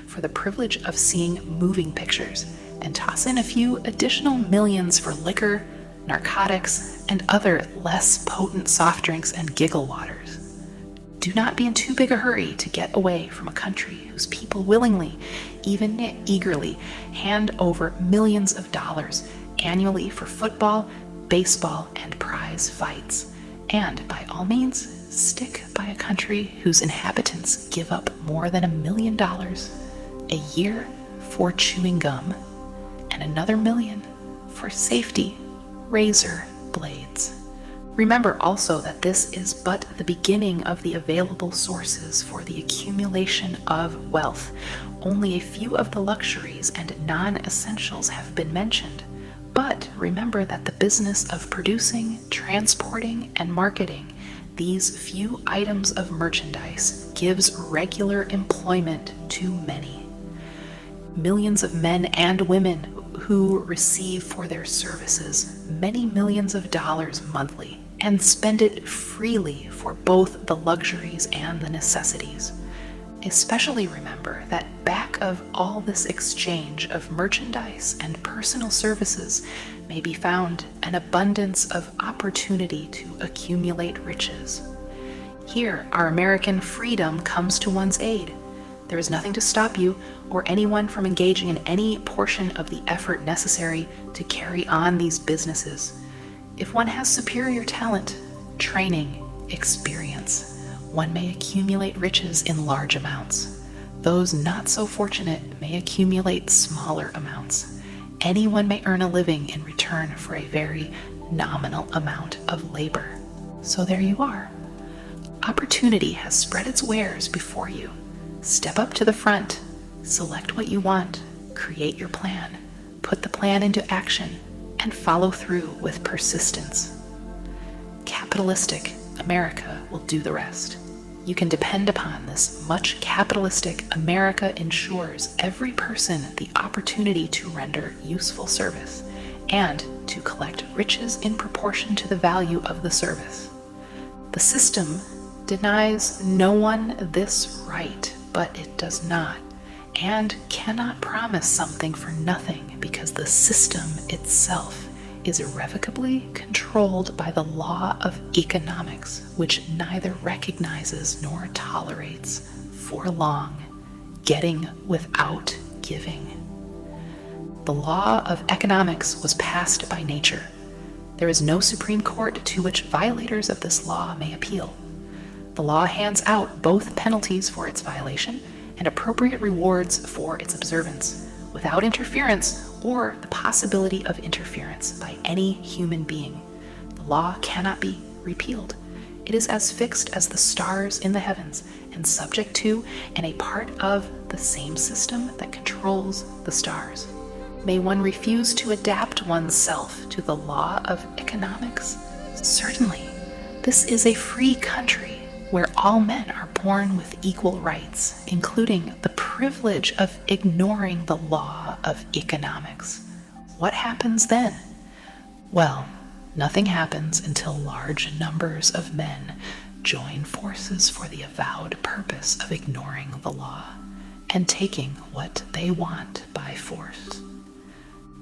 for the privilege of seeing moving pictures, and toss in a few additional millions for liquor, narcotics, and other less potent soft drinks and giggle waters. Do not be in too big a hurry to get away from a country whose people willingly, even eagerly, hand over millions of dollars annually for football, baseball, and prize fights. And by all means, stick by a country whose inhabitants give up more than $1 million a year for chewing gum and another $1 million for safety razor blades. Remember also that this is but the beginning of the available sources for the accumulation of wealth. Only a few of the luxuries and non-essentials have been mentioned. But remember that the business of producing, transporting, and marketing these few items of merchandise gives regular employment to many. Millions of men and women who receive for their services many millions of dollars monthly and spend it freely for both the luxuries and the necessities. Especially remember that back of all this exchange of merchandise and personal services may be found an abundance of opportunity to accumulate riches. Here, our American freedom comes to one's aid. There is nothing to stop you or anyone from engaging in any portion of the effort necessary to carry on these businesses. If one has superior talent, training, experience, one may accumulate riches in large amounts. Those not so fortunate may accumulate smaller amounts. Anyone may earn a living in return for a very nominal amount of labor. So there you are. Opportunity has spread its wares before you. Step up to the front, select what you want, create your plan, put the plan into action, and follow through with persistence. Capitalistic America will do the rest. You can depend upon this much capitalistic America ensures every person the opportunity to render useful service and to collect riches in proportion to the value of the service. The system denies no one this right, but it does not and cannot promise something for nothing because the system itself is irrevocably controlled by the law of economics, which neither recognizes nor tolerates for long getting without giving. The law of economics was passed by nature. There is no Supreme Court to which violators of this law may appeal. The law hands out both penalties for its violation and appropriate rewards for its observance, without interference or the possibility of interference by any human being. The law cannot be repealed. It is as fixed as the stars in the heavens and subject to and a part of the same system that controls the stars. May one refuse to adapt oneself to the law of economics? Certainly. This is a free country where all men are born with equal rights, including the privilege of ignoring the law of economics. What happens then? Well, nothing happens until large numbers of men join forces for the avowed purpose of ignoring the law and taking what they want by force.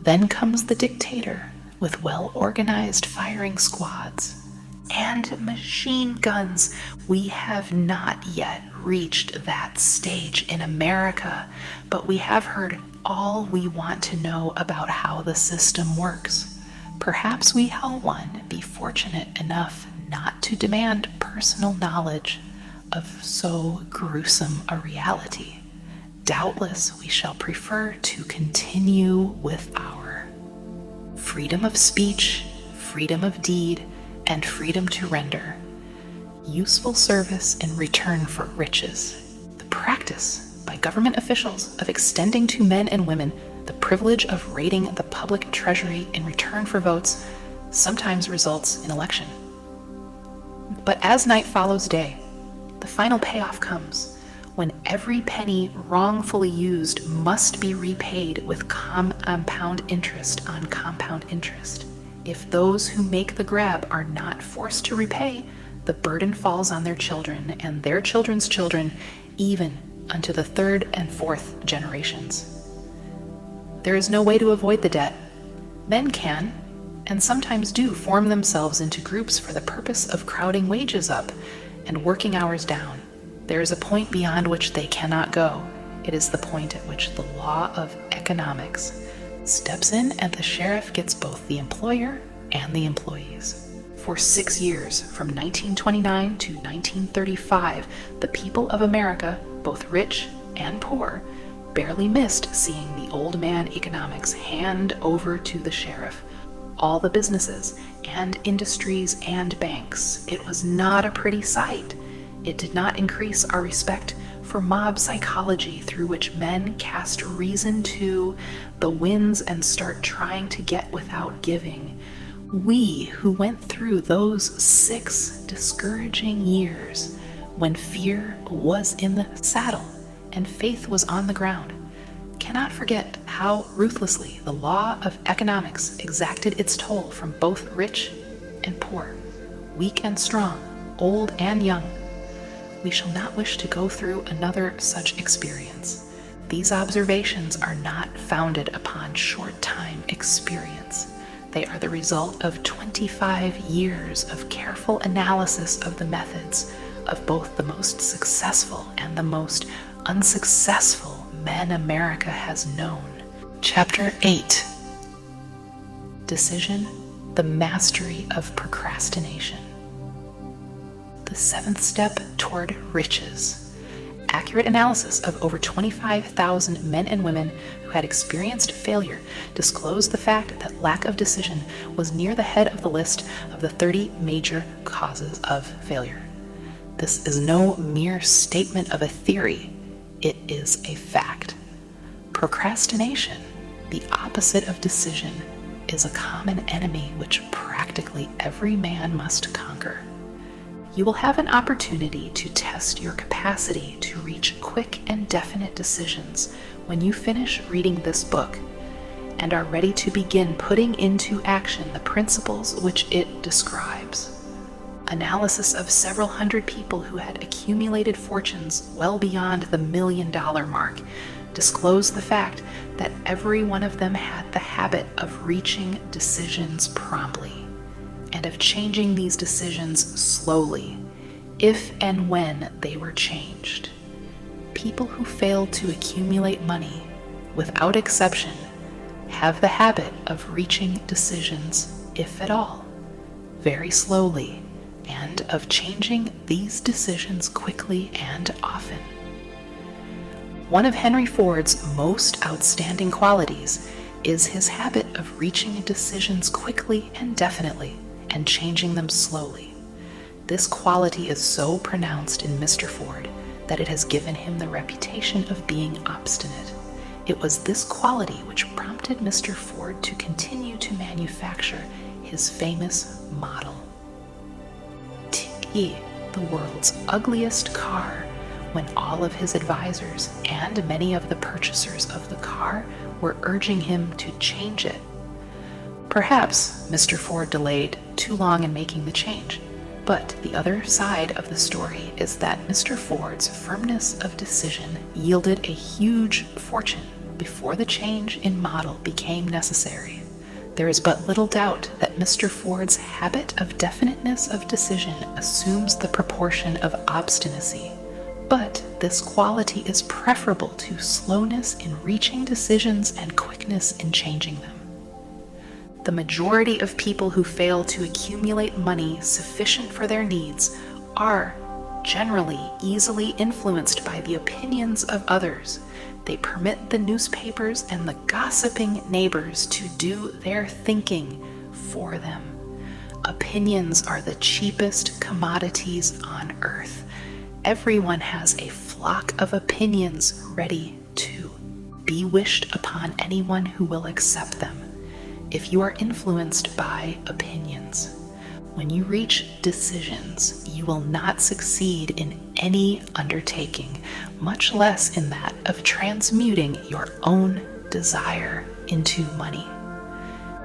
Then comes the dictator with well-organized firing squads and machine guns. We have not yet reached that stage in America, but we have heard all we want to know about how the system works. Perhaps we shall one be fortunate enough not to demand personal knowledge of so gruesome a reality. Doubtless we shall prefer to continue with our freedom of speech, freedom of deed, and freedom to render useful service in return for riches, the practice by by government officials of extending to men and women the privilege of raiding the public treasury in return for votes sometimes results in election. But as night follows day, the final payoff comes when every penny wrongfully used must be repaid with compound interest on compound interest. If those who make the grab are not forced to repay, the burden falls on their children and their children's children, even unto the third and fourth generations. There is no way to avoid the debt. Men can, and sometimes do, form themselves into groups for the purpose of crowding wages up and working hours down. There is a point beyond which they cannot go. It is the point at which the law of economics steps in and the sheriff gets both the employer and the employees. For 6 years, from 1929 to 1935, the people of America, both rich and poor, barely missed seeing the old man economics hand over to the sheriff all the businesses and industries and banks. It was not a pretty sight. It did not increase our respect for mob psychology, through which men cast reason to the winds and start trying to get without giving. We who went through those 6 discouraging years when fear was in the saddle and faith was on the ground cannot forget how ruthlessly the law of economics exacted its toll from both rich and poor, weak and strong, old and young. We shall not wish to go through another such experience. These observations are not founded upon short-time experience. They are the result of 25 years of careful analysis of the methods of both the most successful and the most unsuccessful men America has known. Chapter 8. Decision, the Mastery of Procrastination. The 7th step toward riches. Accurate analysis of over 25,000 men and women who had experienced failure disclosed the fact that lack of decision was near the head of the list of the 30 major causes of failure. This is no mere statement of a theory. It is a fact. Procrastination, the opposite of decision, is a common enemy which practically every man must conquer. You will have an opportunity to test your capacity to reach quick and definite decisions when you finish reading this book and are ready to begin putting into action the principles which it describes. Analysis of several hundred people who had accumulated fortunes well beyond the $1 million mark disclosed the fact that every one of them had the habit of reaching decisions promptly and of changing these decisions slowly, if and when they were changed. People who fail to accumulate money, without exception, have the habit of reaching decisions, if at all, very slowly, and of changing these decisions quickly and often. One of Henry Ford's most outstanding qualities is his habit of reaching decisions quickly and definitely and changing them slowly. This quality is so pronounced in Mr. Ford that it has given him the reputation of being obstinate. It was this quality which prompted Mr. Ford to continue to manufacture his famous model T, the world's ugliest car, when all of his advisors and many of the purchasers of the car were urging him to change it. Perhaps Mr. Ford delayed too long in making the change, but the other side of the story is that Mr. Ford's firmness of decision yielded a huge fortune before the change in model became necessary. There is but little doubt that Mr. Ford's habit of definiteness of decision assumes the proportion of obstinacy, but this quality is preferable to slowness in reaching decisions and quickness in changing them. The majority of people who fail to accumulate money sufficient for their needs are generally easily influenced by the opinions of others. They permit the newspapers and the gossiping neighbors to do their thinking for them. Opinions are the cheapest commodities on earth. Everyone has a flock of opinions ready to be wished upon anyone who will accept them. If you are influenced by opinions, when you reach decisions, you will not succeed in any undertaking, much less in that of transmuting your own desire into money.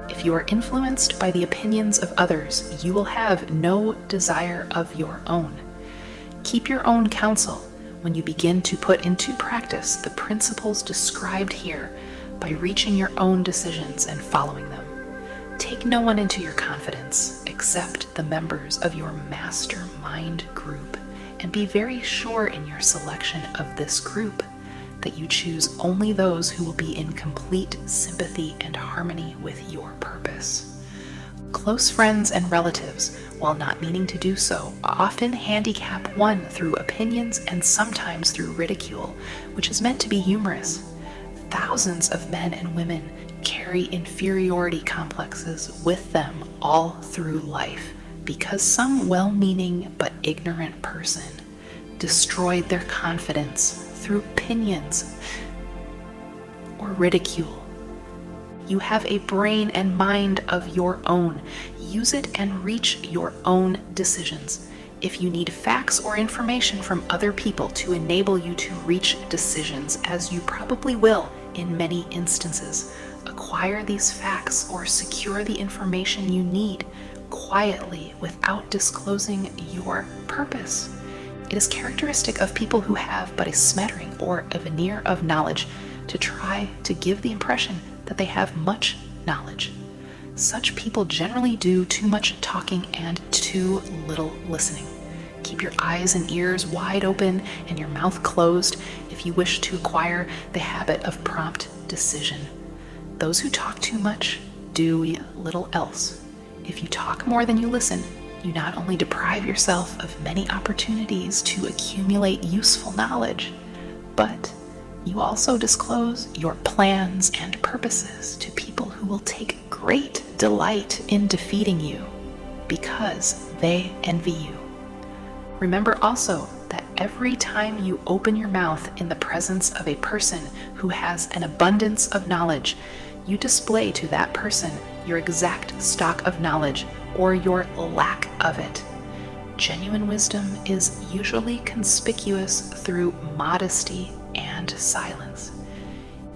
If you are influenced by the opinions of others, you will have no desire of your own. Keep your own counsel when you begin to put into practice the principles described here by reaching your own decisions and following them. Take no one into your confidence except the members of your mastermind group, and be very sure in your selection of this group that you choose only those who will be in complete sympathy and harmony with your purpose. Close friends and relatives, while not meaning to do so, often handicap one through opinions and sometimes through ridicule, which is meant to be humorous. Thousands of men and women carry inferiority complexes with them all through life because some well-meaning but ignorant person destroyed their confidence through opinions or ridicule. You have a brain and mind of your own. Use it and reach your own decisions. If you need facts or information from other people to enable you to reach decisions, as you probably will in many instances, acquire these facts or secure the information you need quietly without disclosing your purpose. It is characteristic of people who have but a smattering or a veneer of knowledge to try to give the impression that they have much knowledge. Such people generally do too much talking and too little listening. Keep your eyes and ears wide open and your mouth closed if you wish to acquire the habit of prompt decision. Those who talk too much do little else. If you talk more than you listen, you not only deprive yourself of many opportunities to accumulate useful knowledge, but you also disclose your plans and purposes to people who will take great delight in defeating you because they envy you. Remember also that every time you open your mouth in the presence of a person who has an abundance of knowledge, you display to that person your exact stock of knowledge or your lack of it. Genuine wisdom is usually conspicuous through modesty and silence.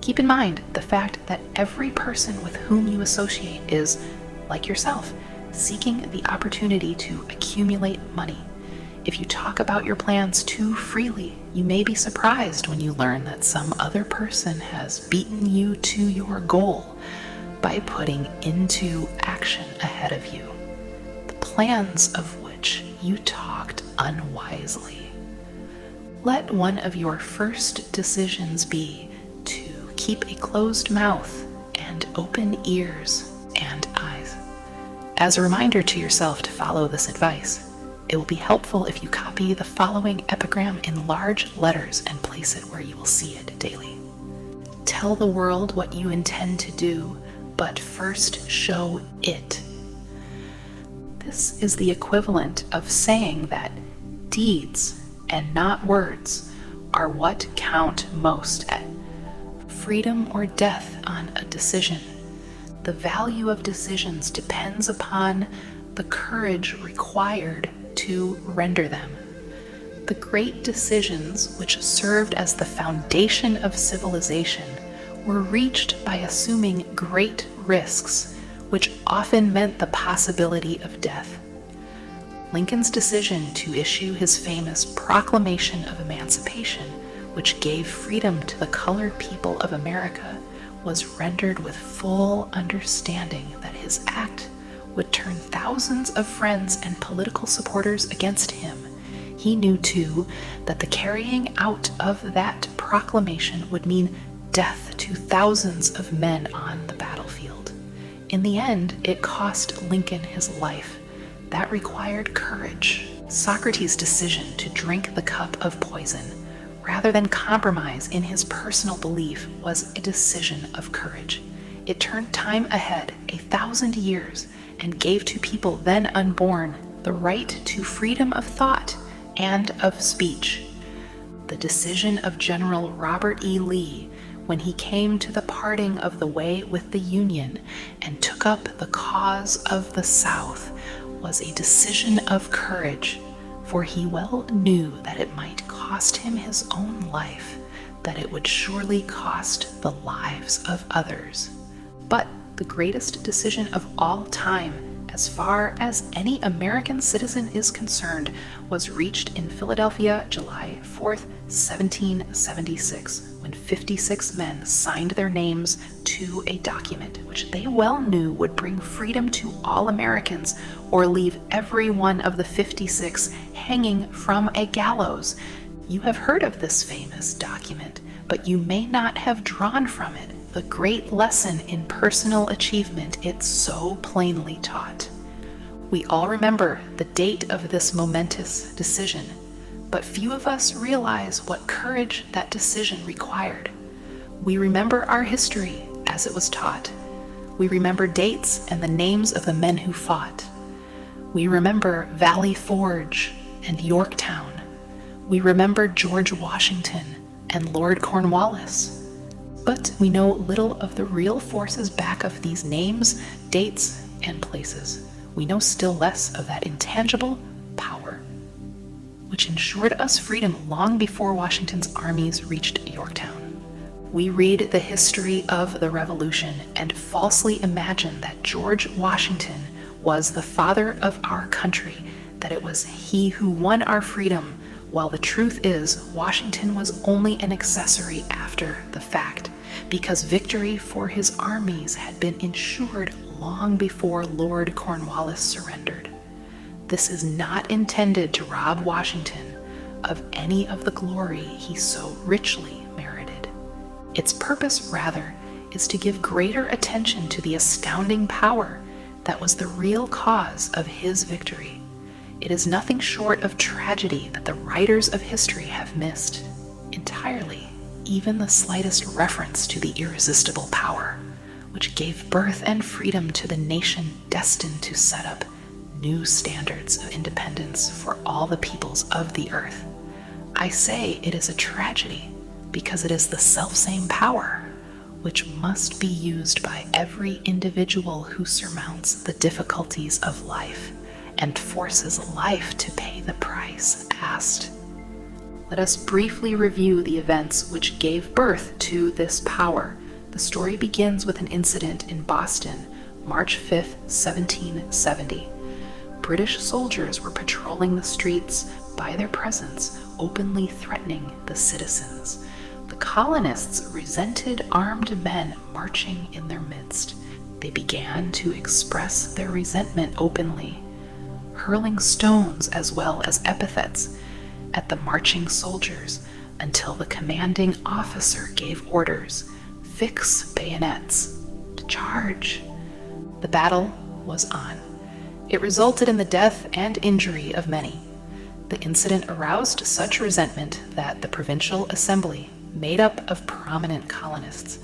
Keep in mind the fact that every person with whom you associate is, like yourself, seeking the opportunity to accumulate money. If you talk about your plans too freely, you may be surprised when you learn that some other person has beaten you to your goal by putting into action ahead of you the plans of which you talked unwisely. Let one of your first decisions be to keep a closed mouth and open ears and eyes. As a reminder to yourself to follow this advice, it will be helpful if you copy the following epigram in large letters and place it where you will see it daily. Tell the world what you intend to do, but first show it. This is the equivalent of saying that deeds and not words are what count most at freedom or death on a decision. The value of decisions depends upon the courage required to render them. The great decisions which served as the foundation of civilization were reached by assuming great risks, which often meant the possibility of death. Lincoln's decision to issue his famous Proclamation of Emancipation, which gave freedom to the colored people of America, was rendered with full understanding that his act would turn thousands of friends and political supporters against him. He knew, too, that the carrying out of that proclamation would mean death to thousands of men on the battlefield. In the end, it cost Lincoln his life. That required courage. Socrates' decision to drink the cup of poison, rather than compromise in his personal belief, was a decision of courage. It turned time ahead 1,000 years and gave to people then unborn the right to freedom of thought and of speech. the decision of General Robert E. Lee when he came to the parting of the way with the Union and took up the cause of the South was a decision of courage, for he well knew that it might cost him his own life, that it would surely cost the lives of others. But the greatest decision of all time, as far as any American citizen is concerned, was reached in Philadelphia, July 4th, 1776, when 56 men signed their names to a document which they well knew would bring freedom to all Americans or leave every one of the 56 hanging from a gallows. You have heard of this famous document, but you may not have drawn from it the great lesson in personal achievement it so plainly taught. We all remember the date of this momentous decision, but few of us realize what courage that decision required. We remember our history as it was taught. We remember dates and the names of the men who fought. We remember Valley Forge and Yorktown. We remember George Washington and Lord Cornwallis. But we know little of the real forces back of these names, dates, and places. We know still less of that intangible power, which ensured us freedom long before Washington's armies reached Yorktown. We read the history of the Revolution and falsely imagine that George Washington was the father of our country, that it was he who won our freedom, while the truth is Washington was only an accessory after the fact, because victory for his armies had been ensured long before Lord Cornwallis surrendered. This is not intended to rob Washington of any of the glory he so richly merited. Its purpose, rather, is to give greater attention to the astounding power that was the real cause of his victory. It is nothing short of tragedy that the writers of history have missed entirely even the slightest reference to the irresistible power which gave birth and freedom to the nation destined to set up new standards of independence for all the peoples of the earth. I say it is a tragedy because it is the selfsame power which must be used by every individual who surmounts the difficulties of life and forces life to pay the price asked. Let us briefly review the events which gave birth to this power. The story begins with an incident in Boston, March 5th, 1770. British soldiers were patrolling the streets by their presence, openly threatening the citizens. The colonists resented armed men marching in their midst. They began to express their resentment openly, hurling stones as well as epithets at the marching soldiers until the commanding officer gave orders, "Fix bayonets, to charge." The battle was on. It resulted in the death and injury of many. The incident aroused such resentment that the Provincial Assembly, made up of prominent colonists,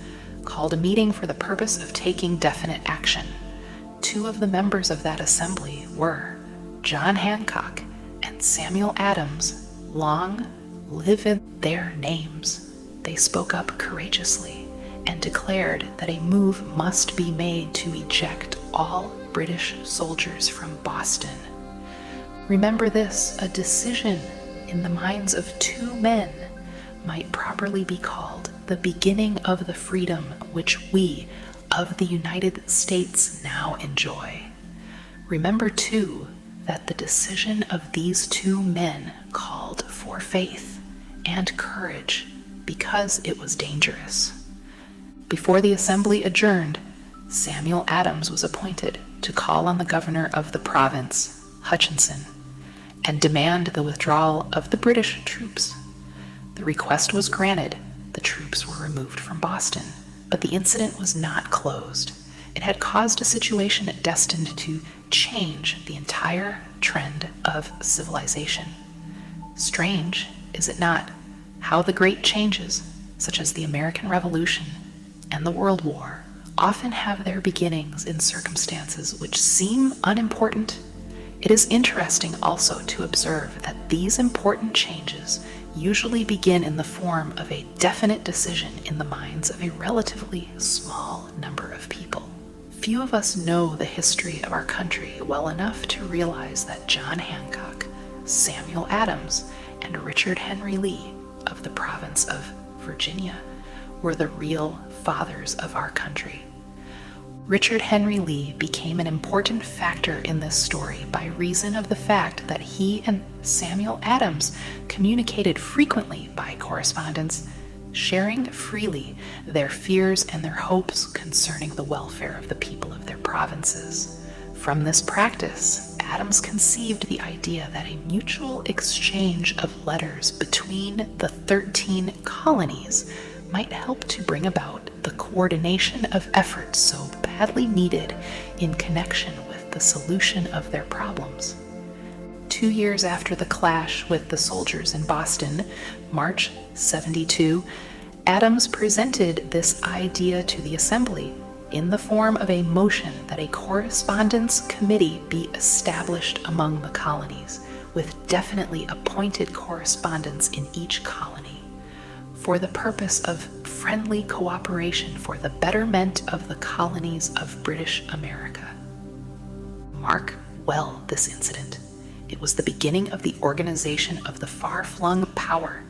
called a meeting for the purpose of taking definite action. Two of the members of that assembly were John Hancock and Samuel Adams. Long live their names. They spoke up courageously and declared that a move must be made to eject all British soldiers from Boston. Remember this, a decision in the minds of two men might properly be called the beginning of the freedom which we of the United States now enjoy. Remember, too, that the decision of these two men called for faith and courage because it was dangerous. Before the assembly adjourned, Samuel Adams was appointed to call on the governor of the province, Hutchinson, and demand the withdrawal of the British troops. The request was granted. The troops were removed from Boston, but the incident was not closed. It had caused a situation destined to change the entire trend of civilization. Strange, is it not, how the great changes, such as the American Revolution and the World War, often have their beginnings in circumstances which seem unimportant? It is interesting also to observe that these important changes usually begin in the form of a definite decision in the minds of a relatively small number of people. Few of us know the history of our country well enough to realize that John Hancock, Samuel Adams, and Richard Henry Lee of the province of Virginia were the real fathers of our country. Richard Henry Lee became an important factor in this story by reason of the fact that he and Samuel Adams communicated frequently by correspondence, sharing freely their fears and their hopes concerning the welfare of the people of their provinces. From this practice, Adams conceived the idea that a mutual exchange of letters between the 13 colonies might help to bring about the coordination of efforts so badly needed in connection with the solution of their problems. 2 years after the clash with the soldiers in Boston, March 72, Adams presented this idea to the Assembly in the form of a motion that a correspondence committee be established among the colonies, with definitely appointed correspondents in each colony, for the purpose of friendly cooperation for the betterment of the colonies of British America. Mark well this incident. It was the beginning of the organization of the far-flung power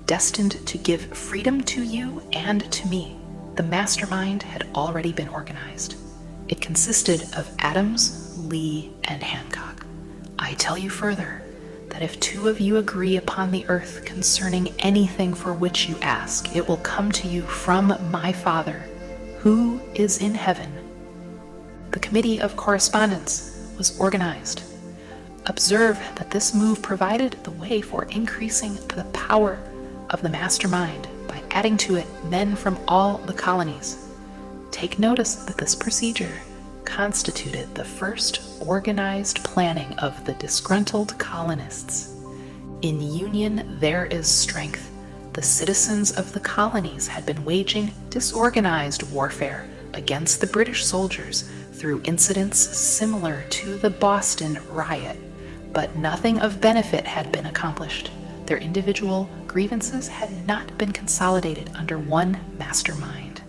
destined to give freedom to you and to me. The mastermind had already been organized. It consisted of Adams, Lee, and Hancock. I tell you further that if 2 of you agree upon the earth concerning anything for which you ask, it will come to you from my Father, who is in heaven. The Committee of Correspondence was organized. Observe that this move provided the way for increasing the power of the mastermind by adding to it men from all the colonies. Take notice that this procedure constituted the first organized planning of the disgruntled colonists. In union there is strength. The citizens of the colonies had been waging disorganized warfare against the British soldiers through incidents similar to the Boston riot, but nothing of benefit had been accomplished. Their individual grievances had not been consolidated under one mastermind.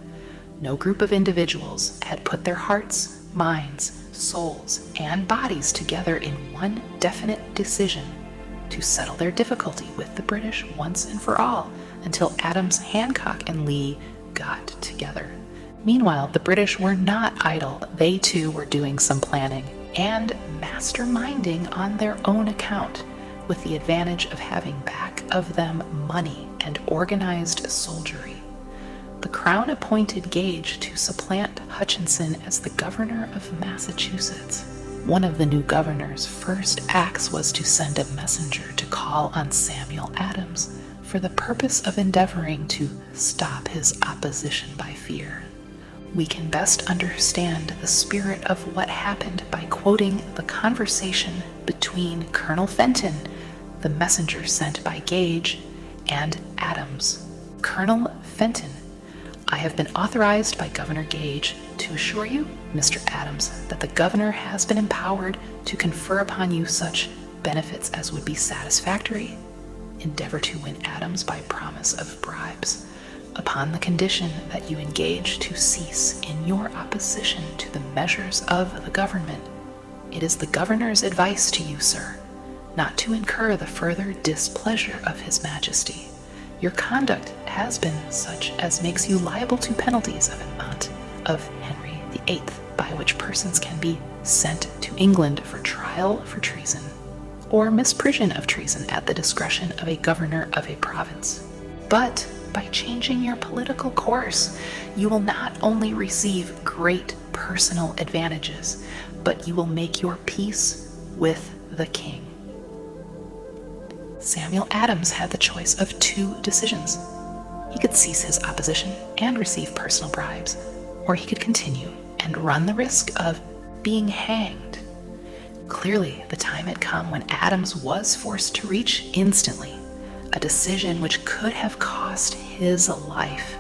No group of individuals had put their hearts, minds, souls, and bodies together in one definite decision to settle their difficulty with the British once and for all, until Adams, Hancock, and Lee got together. Meanwhile, the British were not idle. They too were doing some planning and masterminding on their own account, with the advantage of having back of them money and organized soldiery. The Crown appointed Gage to supplant Hutchinson as the governor of Massachusetts. One of the new governor's first acts was to send a messenger to call on Samuel Adams for the purpose of endeavoring to stop his opposition by fear. We can best understand the spirit of what happened by quoting the conversation between Colonel Fenton, the messenger sent by Gage, and Adams. Colonel Fenton: I have been authorized by Governor Gage to assure you, Mr. Adams, that the governor has been empowered to confer upon you such benefits as would be satisfactory. Endeavor to win Adams by promise of bribes, upon the condition that you engage to cease in your opposition to the measures of the government. It is the governor's advice to you, sir, not to incur the further displeasure of his majesty. Your conduct has been such as makes you liable to penalties of amount of Henry VIII, by which persons can be sent to England for trial for treason, or misprision of treason at the discretion of a governor of a province. But by changing your political course, you will not only receive great personal advantages, but you will make your peace with the king. Samuel Adams had the choice of 2 decisions. He could cease his opposition and receive personal bribes, or he could continue and run the risk of being hanged. Clearly, the time had come when Adams was forced to reach instantly a decision which could have cost his life.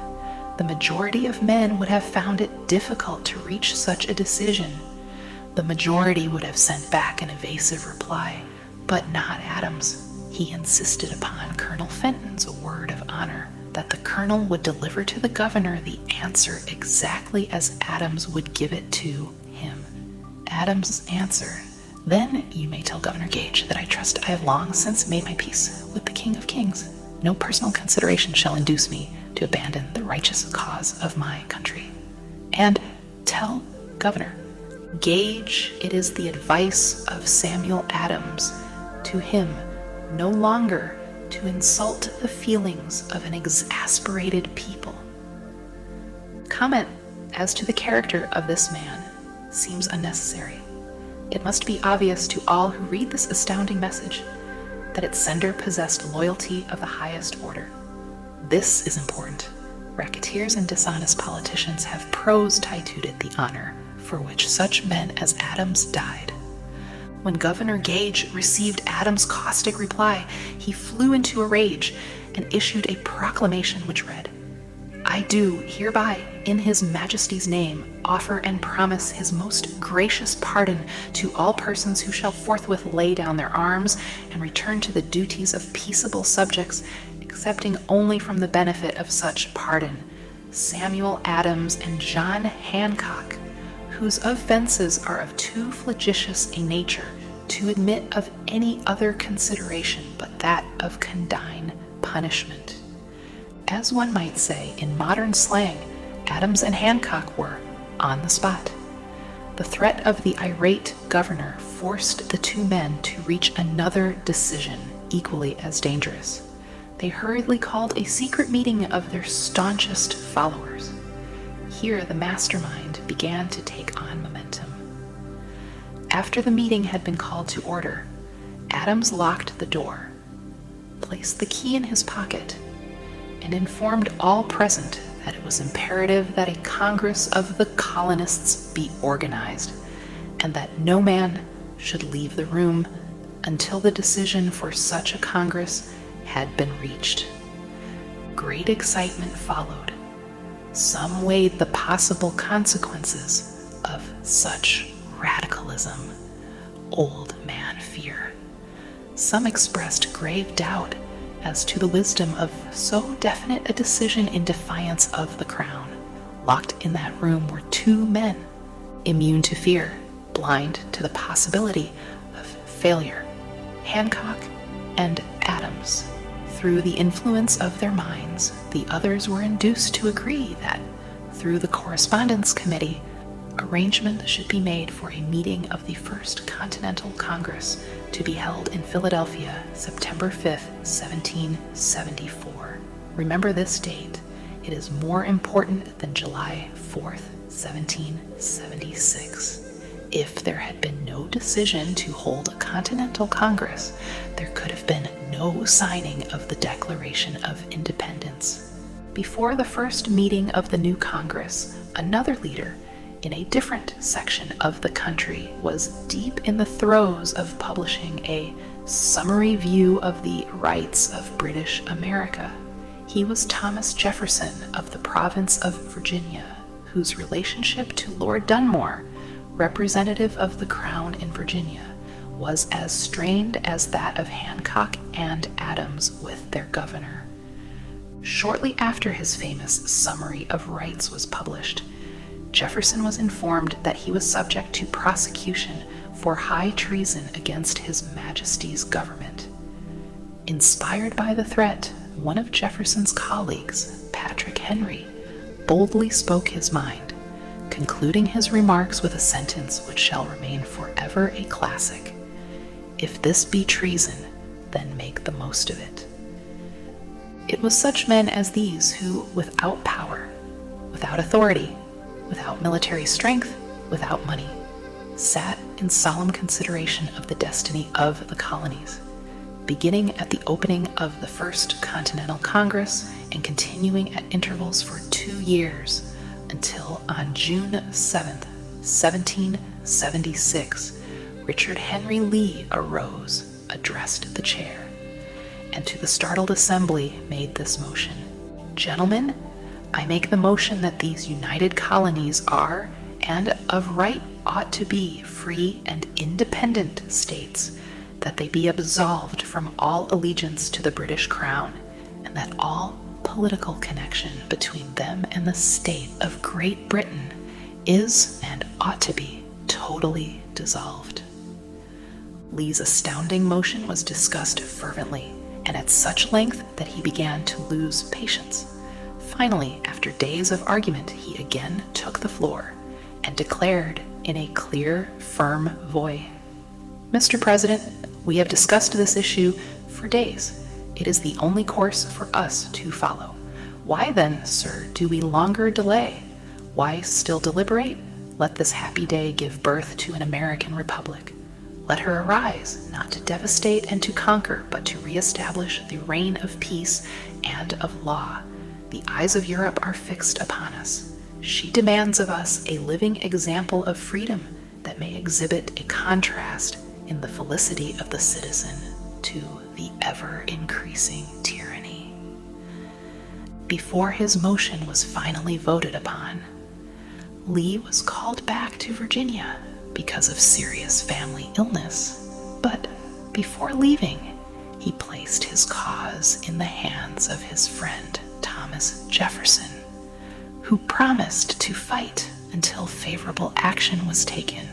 The majority of men would have found it difficult to reach such a decision. The majority would have sent back an evasive reply, but not Adams. He insisted upon Colonel Fenton's word of honor that the colonel would deliver to the governor the answer exactly as Adams would give it to him. Adams' answer: "Then you may tell Governor Gage that I trust I have long since made my peace with the King of Kings. No personal consideration shall induce me to abandon the righteous cause of my country. And tell Governor Gage it is the advice of Samuel Adams to him no longer to insult the feelings of an exasperated people." Comment as to the character of this man seems unnecessary. It must be obvious to all who read this astounding message that its sender possessed loyalty of the highest order. This is important. Racketeers and dishonest politicians have prostituted the honor for which such men as Adams died. When Governor Gage received Adams' caustic reply, he flew into a rage and issued a proclamation which read, "I do hereby, in His Majesty's name, offer and promise His most gracious pardon to all persons who shall forthwith lay down their arms and return to the duties of peaceable subjects, accepting only from the benefit of such pardon Samuel Adams and John Hancock, whose offenses are of too flagitious a nature to admit of any other consideration but that of condign punishment." As one might say in modern slang, Adams and Hancock were on the spot. The threat of the irate governor forced the two men to reach another decision equally as dangerous. They hurriedly called a secret meeting of their staunchest followers. Here the mastermind began to take on momentum. After the meeting had been called to order, Adams locked the door, placed the key in his pocket, and informed all present that it was imperative that a Congress of the colonists be organized, and that no man should leave the room until the decision for such a Congress had been reached. Great excitement followed. Some weighed the possible consequences of such radicalism, old man fear. Some expressed grave doubt as to the wisdom of so definite a decision in defiance of the crown. Locked in that room were two men, immune to fear, blind to the possibility of failure: Hancock and Adams. Through the influence of their minds, the others were induced to agree that, through the Correspondence Committee, arrangement should be made for a meeting of the First Continental Congress to be held in Philadelphia, September 5th, 1774. Remember this date. It is more important than July 4th, 1776. If there had been no decision to hold a Continental Congress, there could have been no signing of the Declaration of Independence. Before the first meeting of the new Congress, another leader in a different section of the country was deep in the throes of publishing a summary view of the rights of British America. He was Thomas Jefferson of the province of Virginia, whose relationship to Lord Dunmore, representative of the Crown in Virginia, was as strained as that of Hancock and Adams with their governor. Shortly after his famous Summary of Rights was published, Jefferson was informed that he was subject to prosecution for high treason against His Majesty's government. Inspired by the threat, one of Jefferson's colleagues, Patrick Henry, boldly spoke his mind, concluding his remarks with a sentence which shall remain forever a classic: "If this be treason, then make the most of it." It was such men as these who, without power, without authority, without military strength, without money, sat in solemn consideration of the destiny of the colonies, beginning at the opening of the First Continental Congress and continuing at intervals for 2 years, until on June 7th, 1776, Richard Henry Lee arose, addressed the chair, and to the startled assembly made this motion: "Gentlemen, I make the motion that these united colonies are, and of right ought to be, free and independent states, that they be absolved from all allegiance to the British Crown, and that all political connection between them and the state of Great Britain is and ought to be totally dissolved. Lee's astounding motion was discussed fervently, and at such length that he began to lose patience. Finally, after days of argument, he again took the floor and declared in a clear, firm voice, "Mr. President, we have discussed this issue for days. It is the only course for us to follow. Why then, sir, do we longer delay? Why still deliberate? Let this happy day give birth to an American republic. Let her arise, not to devastate and to conquer, but to reestablish the reign of peace and of law. The eyes of Europe are fixed upon us. She demands of us a living example of freedom that may exhibit a contrast in the felicity of the citizen to the ever-increasing tyranny." Before his motion was finally voted upon, Lee was called back to Virginia because of serious family illness, but before leaving, he placed his cause in the hands of his friend Thomas Jefferson, who promised to fight until favorable action was taken.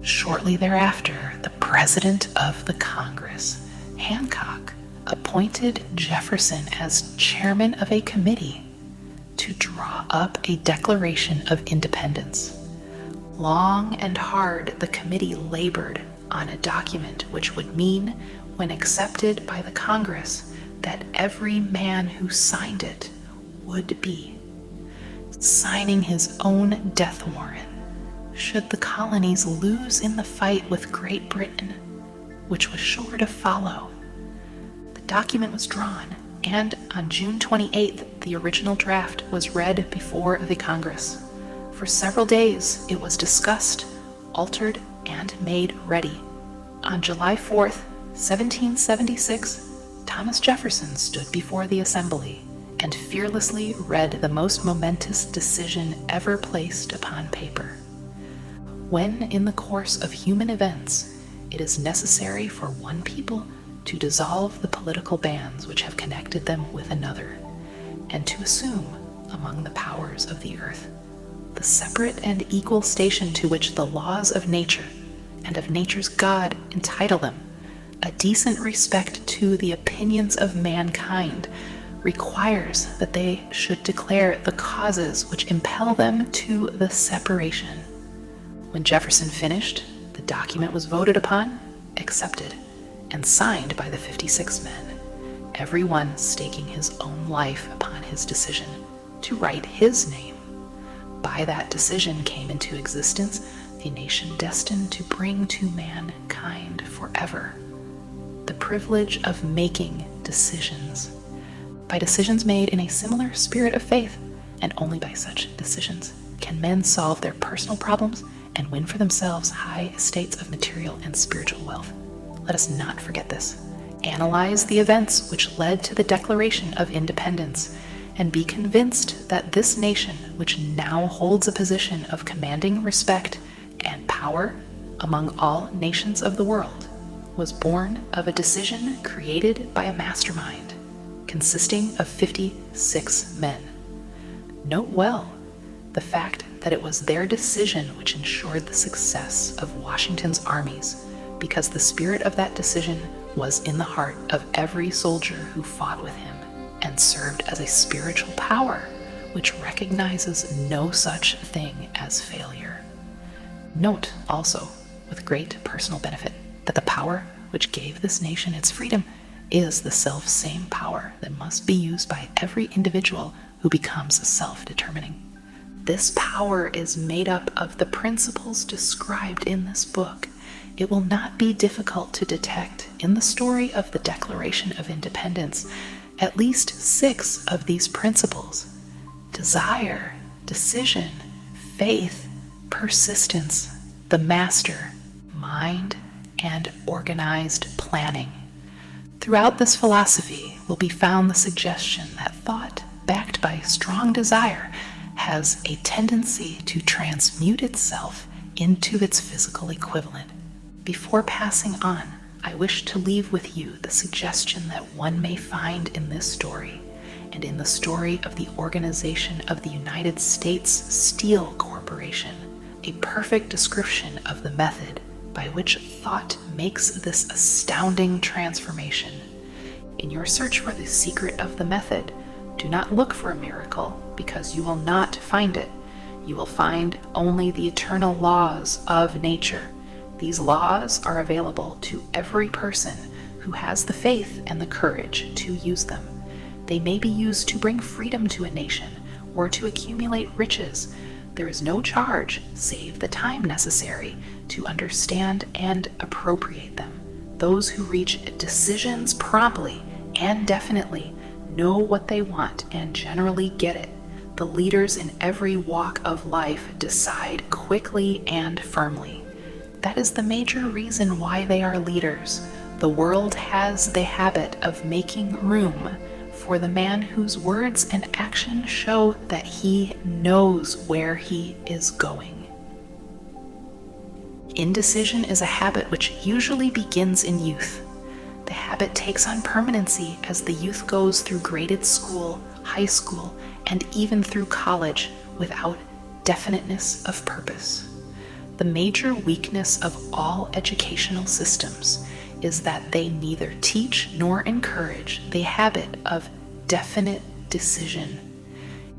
Shortly thereafter, the President of the Congress, Hancock, appointed Jefferson as chairman of a committee to draw up a Declaration of Independence. Long and hard the committee labored on a document which would mean, when accepted by the Congress, that every man who signed it would be signing his own death warrant should the colonies lose in the fight with Great Britain, which was sure to follow. The document was drawn, and on June 28th, the original draft was read before the Congress. For several days, it was discussed, altered, and made ready. On July 4th, 1776, Thomas Jefferson stood before the Assembly and fearlessly read the most momentous decision ever placed upon paper. When, in the course of human events, it is necessary for one people to dissolve the political bands which have connected them with another, and to assume, among the powers of the earth, the separate and equal station to which the laws of nature and of nature's God entitle them, a decent respect to the opinions of mankind requires that they should declare the causes which impel them to the separation. When Jefferson finished, the document was voted upon, accepted, and signed by the 56 men, every one staking his own life upon his decision to write his name. By that decision came into existence the nation destined to bring to mankind forever the privilege of making decisions. By decisions made in a similar spirit of faith, and only by such decisions, can men solve their personal problems and win for themselves high estates of material and spiritual wealth. Let us not forget this. Analyze the events which led to the Declaration of Independence, and be convinced that this nation, which now holds a position of commanding respect and power among all nations of the world, was born of a decision created by a mastermind consisting of 56 men. Note well the fact that it was their decision which ensured the success of Washington's armies, because the spirit of that decision was in the heart of every soldier who fought with him, and served as a spiritual power which recognizes no such thing as failure. Note also, with great personal benefit, that the power which gave this nation its freedom is the self-same power that must be used by every individual who becomes self-determining. This power is made up of the principles described in this book. It will not be difficult to detect in the story of the Declaration of Independence at least 6 of these principles: desire, decision, faith, persistence, the master, mind, and organized planning. Throughout this philosophy will be found the suggestion that thought, backed by strong desire, has a tendency to transmute itself into its physical equivalent. Before passing on, I wish to leave with you the suggestion that one may find in this story and in the story of the organization of the United States Steel Corporation, a perfect description of the method by which thought makes this astounding transformation. In your search for the secret of the method, do not look for a miracle, because you will not find it. You will find only the eternal laws of nature. These laws are available to every person who has the faith and the courage to use them. They may be used to bring freedom to a nation or to accumulate riches. There is no charge save the time necessary to understand and appropriate them. Those who reach decisions promptly and definitely know what they want and generally get it. The leaders in every walk of life decide quickly and firmly. That is the major reason why they are leaders. The world has the habit of making room for the man whose words and action show that he knows where he is going. Indecision is a habit which usually begins in youth. The habit takes on permanency as the youth goes through graded school, high school, and even through college without definiteness of purpose. The major weakness of all educational systems is that they neither teach nor encourage the habit of definite decision.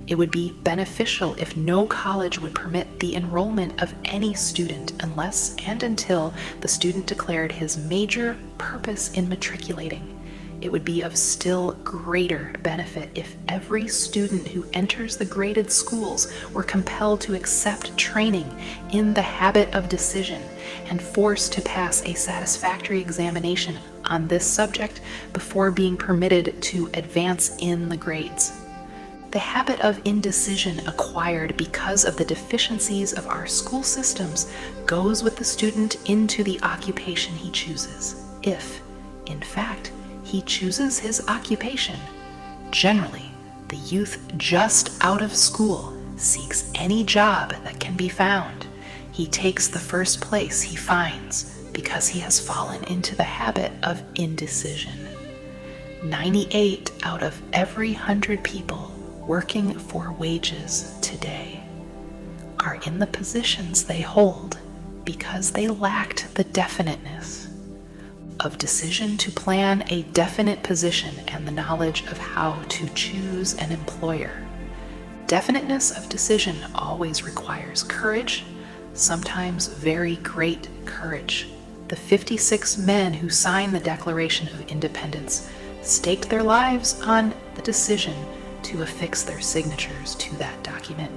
It would be beneficial if no college would permit the enrollment of any student unless and until the student declared his major purpose in matriculating. It would be of still greater benefit if every student who enters the graded schools were compelled to accept training in the habit of decision and forced to pass a satisfactory examination on this subject before being permitted to advance in the grades. The habit of indecision acquired because of the deficiencies of our school systems goes with the student into the occupation he chooses, if, in fact, he chooses his occupation. Generally, the youth just out of school seeks any job that can be found. He takes the first place he finds because he has fallen into the habit of indecision. 98 out of every 100 people working for wages today are in the positions they hold because they lacked the definiteness of decision to plan a definite position and the knowledge of how to choose an employer. Definiteness of decision always requires courage, sometimes very great courage. The 56 men who signed the Declaration of Independence staked their lives on the decision to affix their signatures to that document.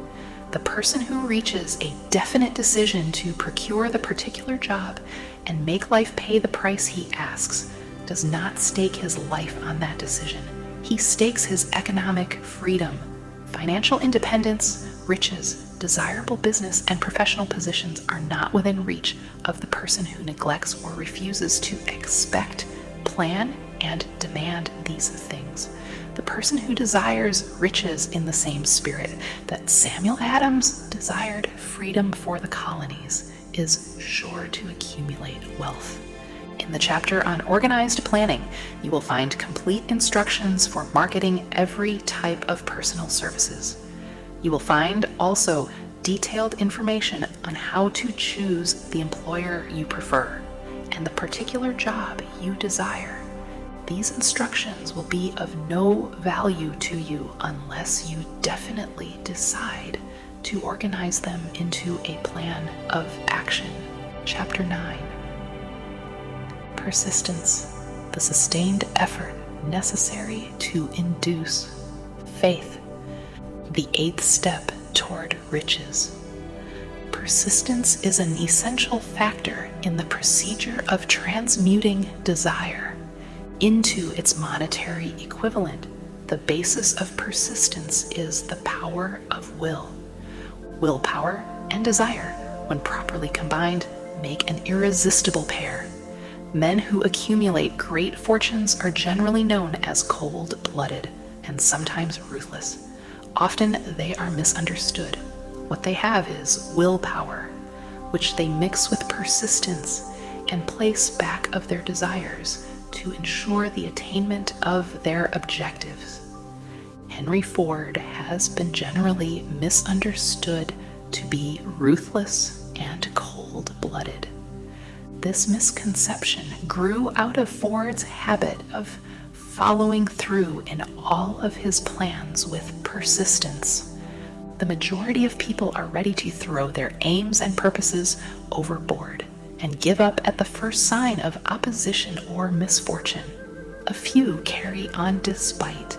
The person who reaches a definite decision to procure the particular job and make life pay the price he asks does not stake his life on that decision. He stakes his economic freedom. Financial independence, riches, desirable business, and professional positions are not within reach of the person who neglects or refuses to expect, plan, and demand these things. The person who desires riches in the same spirit that Samuel Adams desired freedom for the colonies is sure to accumulate wealth. In the chapter on organized planning, you will find complete instructions for marketing every type of personal services. You will find also detailed information on how to choose the employer you prefer and the particular job you desire. These instructions will be of no value to you unless you definitely decide to organize them into a plan of action. Chapter 9. Persistence, the sustained effort necessary to induce faith, the 8th step toward riches. Persistence is an essential factor in the procedure of transmuting desire into its monetary equivalent. The basis of persistence is the power of will. Willpower and desire, when properly combined, make an irresistible pair. Men who accumulate great fortunes are generally known as cold-blooded and sometimes ruthless. Often they are misunderstood. What they have is willpower, which they mix with persistence, and place back of their desires to ensure the attainment of their objectives. Henry Ford has been generally misunderstood to be ruthless and cold-blooded. This misconception grew out of Ford's habit of following through in all of his plans with persistence. The majority of people are ready to throw their aims and purposes overboard and give up at the first sign of opposition or misfortune. A few carry on despite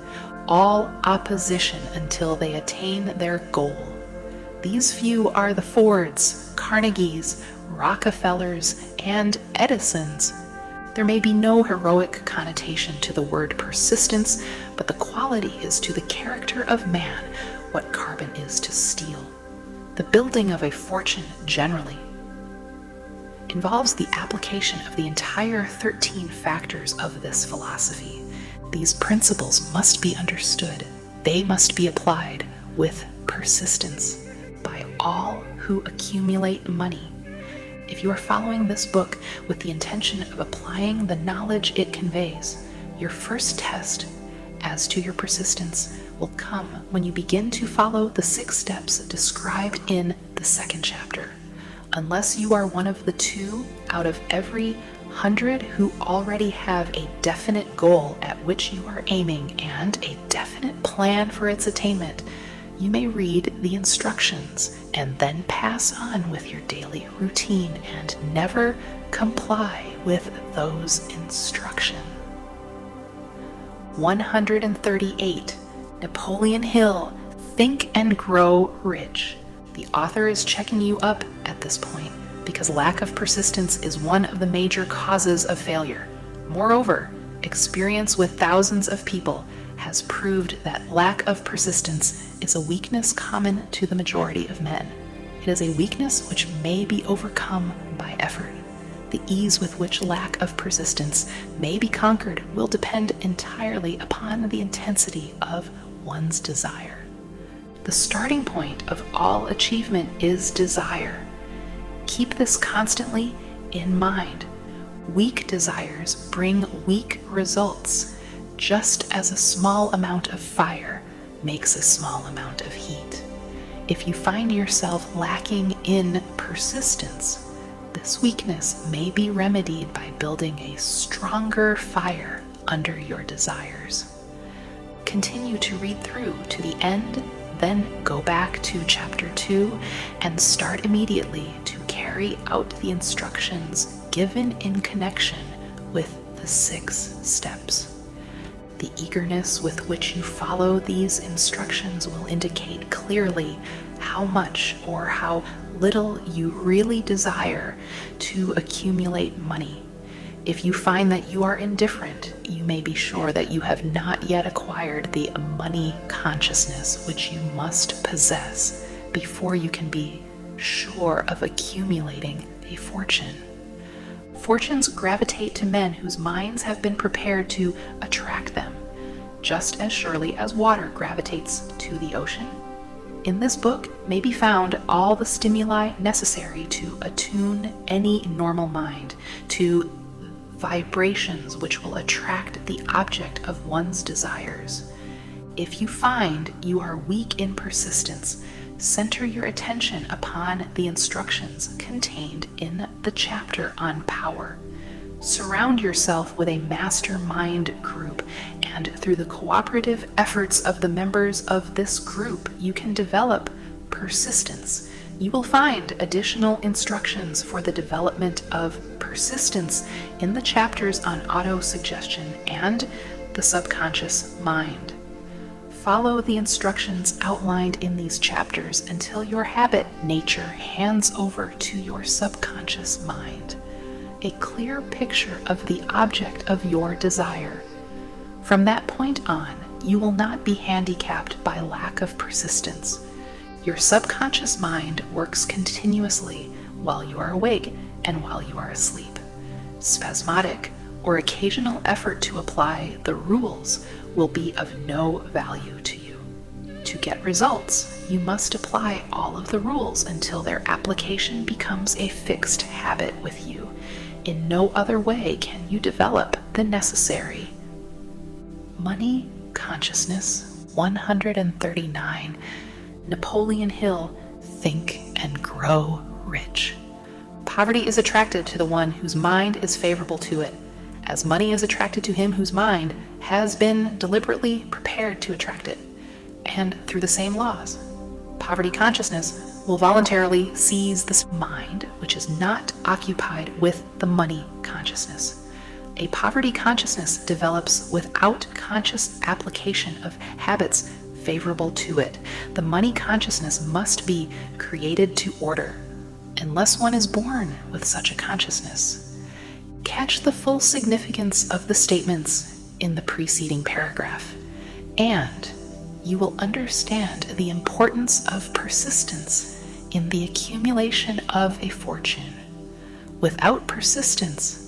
all opposition until they attain their goal. These few are the Fords, Carnegies, Rockefellers, and Edisons. There may be no heroic connotation to the word persistence, but the quality is to the character of man what carbon is to steel. The building of a fortune generally involves the application of the entire 13 factors of this philosophy. These principles must be understood. They must be applied with persistence by all who accumulate money. If you are following this book with the intention of applying the knowledge it conveys, your first test as to your persistence will come when you begin to follow the 6 steps described in the 2nd chapter. Unless you are one of the 2 out of every 100 who already have a definite goal at which you are aiming and a definite plan for its attainment, you may read the instructions and then pass on with your daily routine and never comply with those instructions. 138. Napoleon Hill, Think and Grow Rich. The author is checking you up at this point because lack of persistence is one of the major causes of failure. Moreover, experience with thousands of people has proved that lack of persistence is a weakness common to the majority of men. It is a weakness which may be overcome by effort. The ease with which lack of persistence may be conquered will depend entirely upon the intensity of one's desire. The starting point of all achievement is desire. Keep this constantly in mind. Weak desires bring weak results, just as a small amount of fire makes a small amount of heat. If you find yourself lacking in persistence, this weakness may be remedied by building a stronger fire under your desires. Continue to read through to the end, then go back to chapter 2 and start immediately to carry out the instructions given in connection with the 6 steps. The eagerness with which you follow these instructions will indicate clearly how much or how little you really desire to accumulate money. If you find that you are indifferent, you may be sure that you have not yet acquired the money consciousness which you must possess before you can be sure of accumulating a fortune. Fortunes gravitate to men whose minds have been prepared to attract them, just as surely as water gravitates to the ocean. In this book may be found all the stimuli necessary to attune any normal mind to vibrations which will attract the object of one's desires. If you find you are weak in persistence, center your attention upon the instructions contained in the chapter on power. Surround yourself with a mastermind group, and through the cooperative efforts of the members of this group, you can develop persistence. You will find additional instructions for the development of persistence in the chapters on autosuggestion and the subconscious mind. Follow the instructions outlined in these chapters until your habit nature hands over to your subconscious mind a clear picture of the object of your desire. From that point on, you will not be handicapped by lack of persistence. Your subconscious mind works continuously while you are awake and while you are asleep. Spasmodic or occasional effort to apply the rules will be of no value to you. To get results, you must apply all of the rules until their application becomes a fixed habit with you. In no other way can you develop the necessary. Money Consciousness 139. Napoleon Hill, Think and Grow Rich. Poverty is attracted to the one whose mind is favorable to it, as money is attracted to him whose mind has been deliberately prepared to attract it. And through the same laws, poverty consciousness will voluntarily seize this mind which is not occupied with the money consciousness. A poverty consciousness develops without conscious application of habits favorable to it. The money consciousness must be created to order, unless one is born with such a consciousness. Catch the full significance of the statements in the preceding paragraph, and you will understand the importance of persistence in the accumulation of a fortune. Without persistence,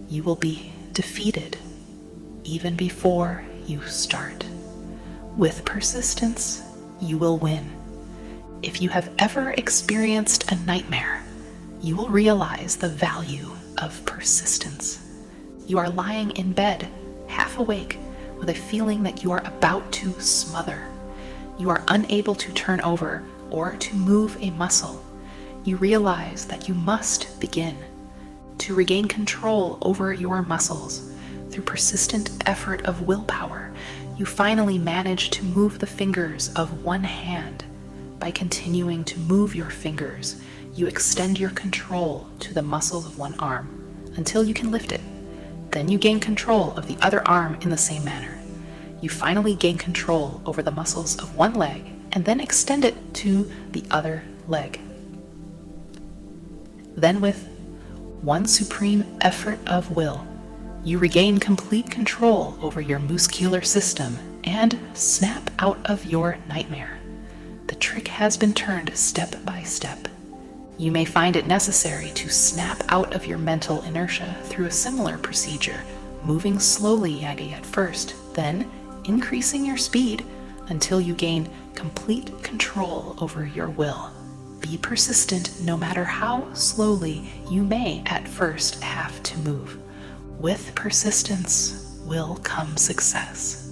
you will be defeated even before you start. With persistence, you will win. If you have ever experienced a nightmare, you will realize the value of persistence. You are lying in bed, half awake, with a feeling that you are about to smother. You are unable to turn over or to move a muscle. You realize that you must begin. To regain control over your muscles through persistent effort of willpower, you finally manage to move the fingers of one hand. By continuing to move your fingers, you extend your control to the muscles of one arm until you can lift it. Then you gain control of the other arm in the same manner. You finally gain control over the muscles of one leg and then extend it to the other leg. Then with one supreme effort of will, you regain complete control over your muscular system and snap out of your nightmare. The trick has been turned step by step. You may find it necessary to snap out of your mental inertia through a similar procedure, moving slowly at first, then increasing your speed until you gain complete control over your will. Be persistent no matter how slowly you may at first have to move. With persistence will come success.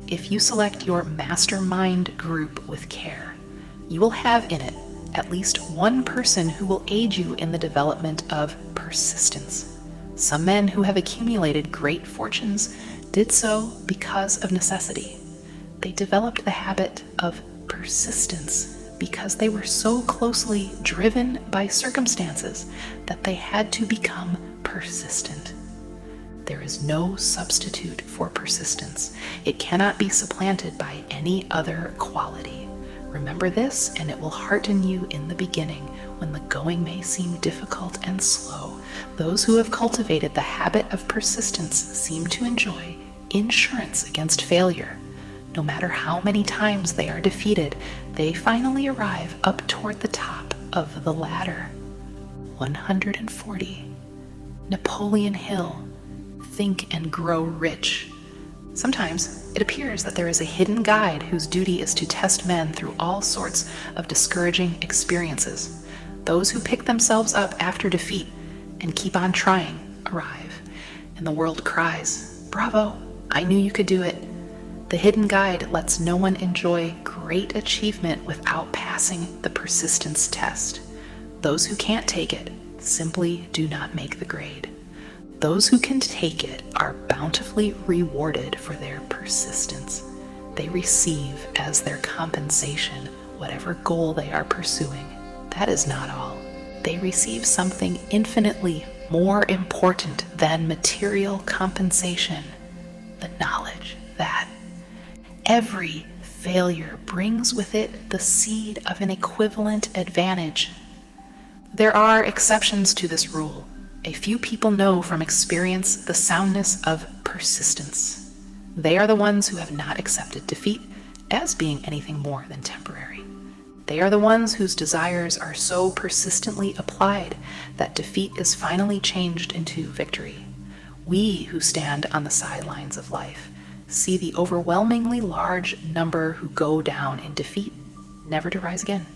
If you select your mastermind group with care, you will have in it at least one person who will aid you in the development of persistence. Some men who have accumulated great fortunes did so because of necessity. They developed the habit of persistence because they were so closely driven by circumstances that they had to become persistent. There is no substitute for persistence. It cannot be supplanted by any other quality. Remember this, and it will hearten you in the beginning when the going may seem difficult and slow. Those who have cultivated the habit of persistence seem to enjoy insurance against failure. No matter how many times they are defeated, they finally arrive up toward the top of the ladder. 140. Napoleon Hill, Think and Grow Rich. Sometimes it appears that there is a hidden guide whose duty is to test men through all sorts of discouraging experiences. Those who pick themselves up after defeat and keep on trying arrive, and the world cries, "Bravo, I knew you could do it." The hidden guide lets no one enjoy great achievement without passing the persistence test. Those who can't take it simply do not make the grade. Those who can take it are bountifully rewarded for their persistence. They receive as their compensation whatever goal they are pursuing. That is not all. They receive something infinitely more important than material compensation: the knowledge that every failure brings with it the seed of an equivalent advantage. There are exceptions to this rule. A few people know from experience the soundness of persistence. They are the ones who have not accepted defeat as being anything more than temporary. They are the ones whose desires are so persistently applied that defeat is finally changed into victory. We who stand on the sidelines of life see the overwhelmingly large number who go down in defeat, never to rise again.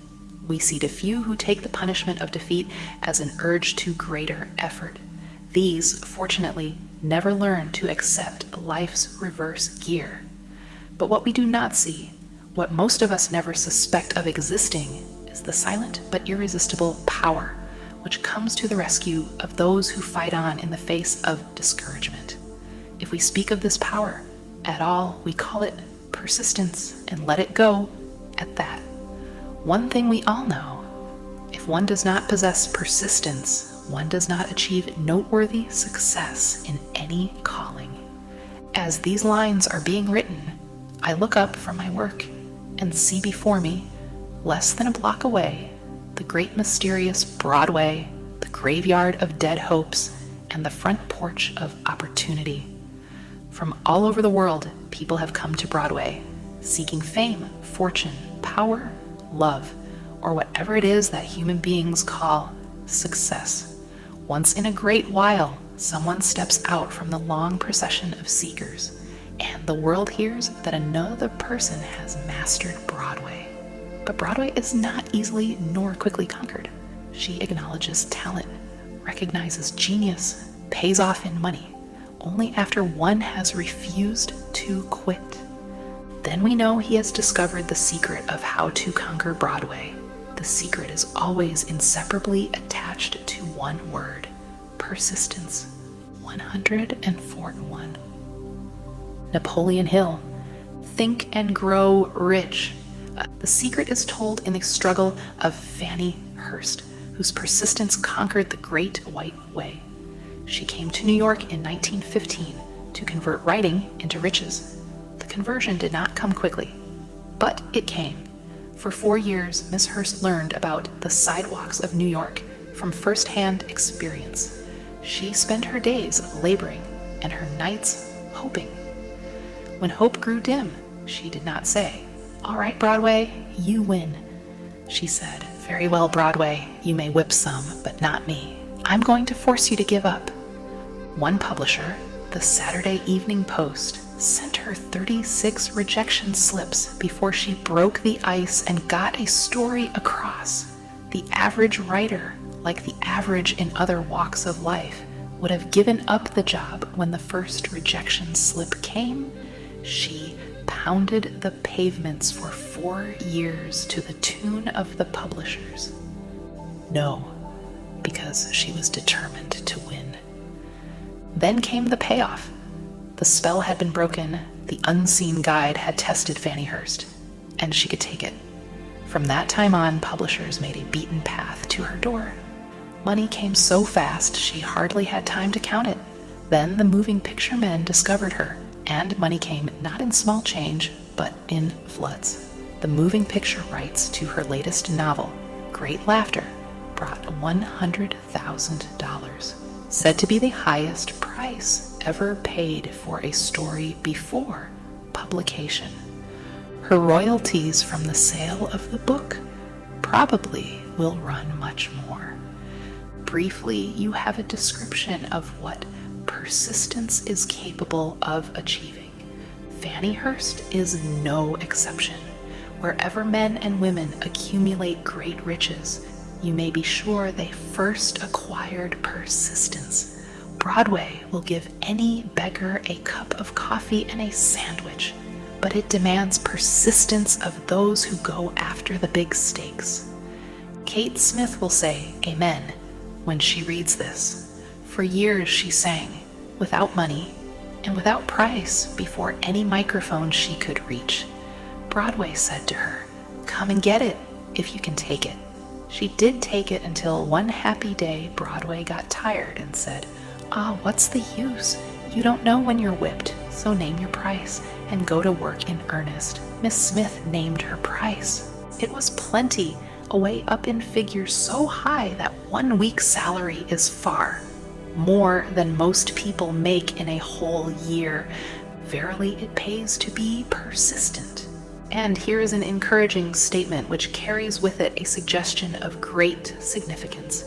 We see the few who take the punishment of defeat as an urge to greater effort. These, fortunately, never learn to accept life's reverse gear. But what we do not see, what most of us never suspect of existing, is the silent but irresistible power which comes to the rescue of those who fight on in the face of discouragement. If we speak of this power at all, we call it persistence and let it go at that. One thing we all know: if one does not possess persistence, one does not achieve noteworthy success in any calling. As these lines are being written, I look up from my work and see before me, less than a block away, the great mysterious Broadway, the graveyard of dead hopes, and the front porch of opportunity. From all over the world, people have come to Broadway, seeking fame, fortune, power, love, or whatever it is that human beings call success. Once in a great while, someone steps out from the long procession of seekers, and the world hears that another person has mastered Broadway. But Broadway is not easily nor quickly conquered. She acknowledges talent, recognizes genius, pays off in money, only after one has refused to quit. Then we know he has discovered the secret of how to conquer Broadway. The secret is always inseparably attached to one word: persistence. 141. Napoleon Hill. Think and grow rich. The secret is told in the struggle of Fanny Hurst, whose persistence conquered the Great White Way. She came to New York in 1915 to convert writing into riches. The conversion did not come quickly, but it came. For 4 years, Miss Hurst learned about the sidewalks of New York from first-hand experience. She spent her days laboring and her nights hoping. When hope grew dim, she did not say, "All right, Broadway, you win." She said, "Very well, Broadway, you may whip some, but not me. I'm going to force you to give up." One publisher, the Saturday Evening Post, sent her 36 rejection slips before she broke the ice and got a story across. The average writer, like the average in other walks of life, would have given up the job when the first rejection slip came. She pounded the pavements for 4 years to the tune of the publishers. No, because she was determined to win. Then came the payoff. The spell had been broken, the unseen guide had tested Fanny Hurst, and she could take it. From that time on, publishers made a beaten path to her door. Money came so fast she hardly had time to count it. Then the moving picture men discovered her, and money came not in small change, but in floods. The moving picture rights to her latest novel, Great Laughter, brought $100,000, said to be the highest price ever paid for a story before publication. Her royalties from the sale of the book probably will run much more. Briefly, you have a description of what persistence is capable of achieving. Fanny Hurst is no exception. Wherever men and women accumulate great riches, you may be sure they first acquired persistence. Broadway will give any beggar a cup of coffee and a sandwich, but it demands persistence of those who go after the big stakes. Kate Smith will say amen when she reads this. For years she sang, without money and without price, before any microphone she could reach. Broadway said to her, "Come and get it, if you can take it." She did take it until one happy day Broadway got tired and said, "What's the use? You don't know when you're whipped, so name your price and go to work in earnest." Miss Smith named her price. It was plenty, away up in figures so high that 1 week's salary is far more than most people make in a whole year. Verily, it pays to be persistent. And here is an encouraging statement which carries with it a suggestion of great significance.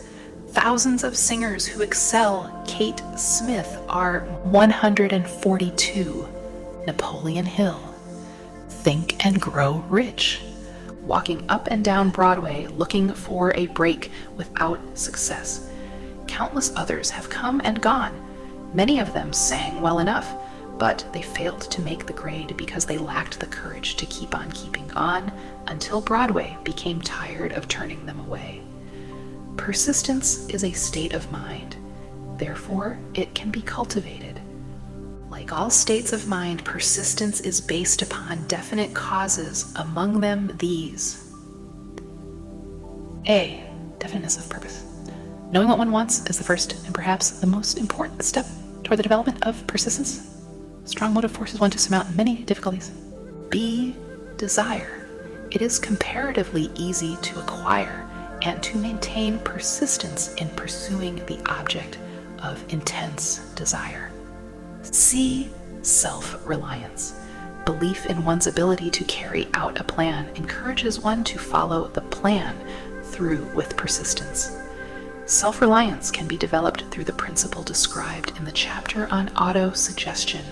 Thousands of singers who excel Kate Smith are 142. Napoleon Hill. Think and grow rich. Walking up and down Broadway looking for a break without success. countless others have come and gone. Many of them sang well enough, but they failed to make the grade because they lacked the courage to keep on keeping on until Broadway became tired of turning them away. Persistence is a state of mind. Therefore, it can be cultivated. Like all states of mind, persistence is based upon definite causes, among them these. A. Definiteness of purpose. Knowing what one wants is the first and perhaps the most important step toward the development of persistence. Strong motive forces one to surmount many difficulties. B. Desire. It is comparatively easy to acquire and to maintain persistence in pursuing the object of intense desire. C. Self-reliance. Belief in one's ability to carry out a plan encourages one to follow the plan through with persistence. Self-reliance can be developed through the principle described in the chapter on autosuggestion.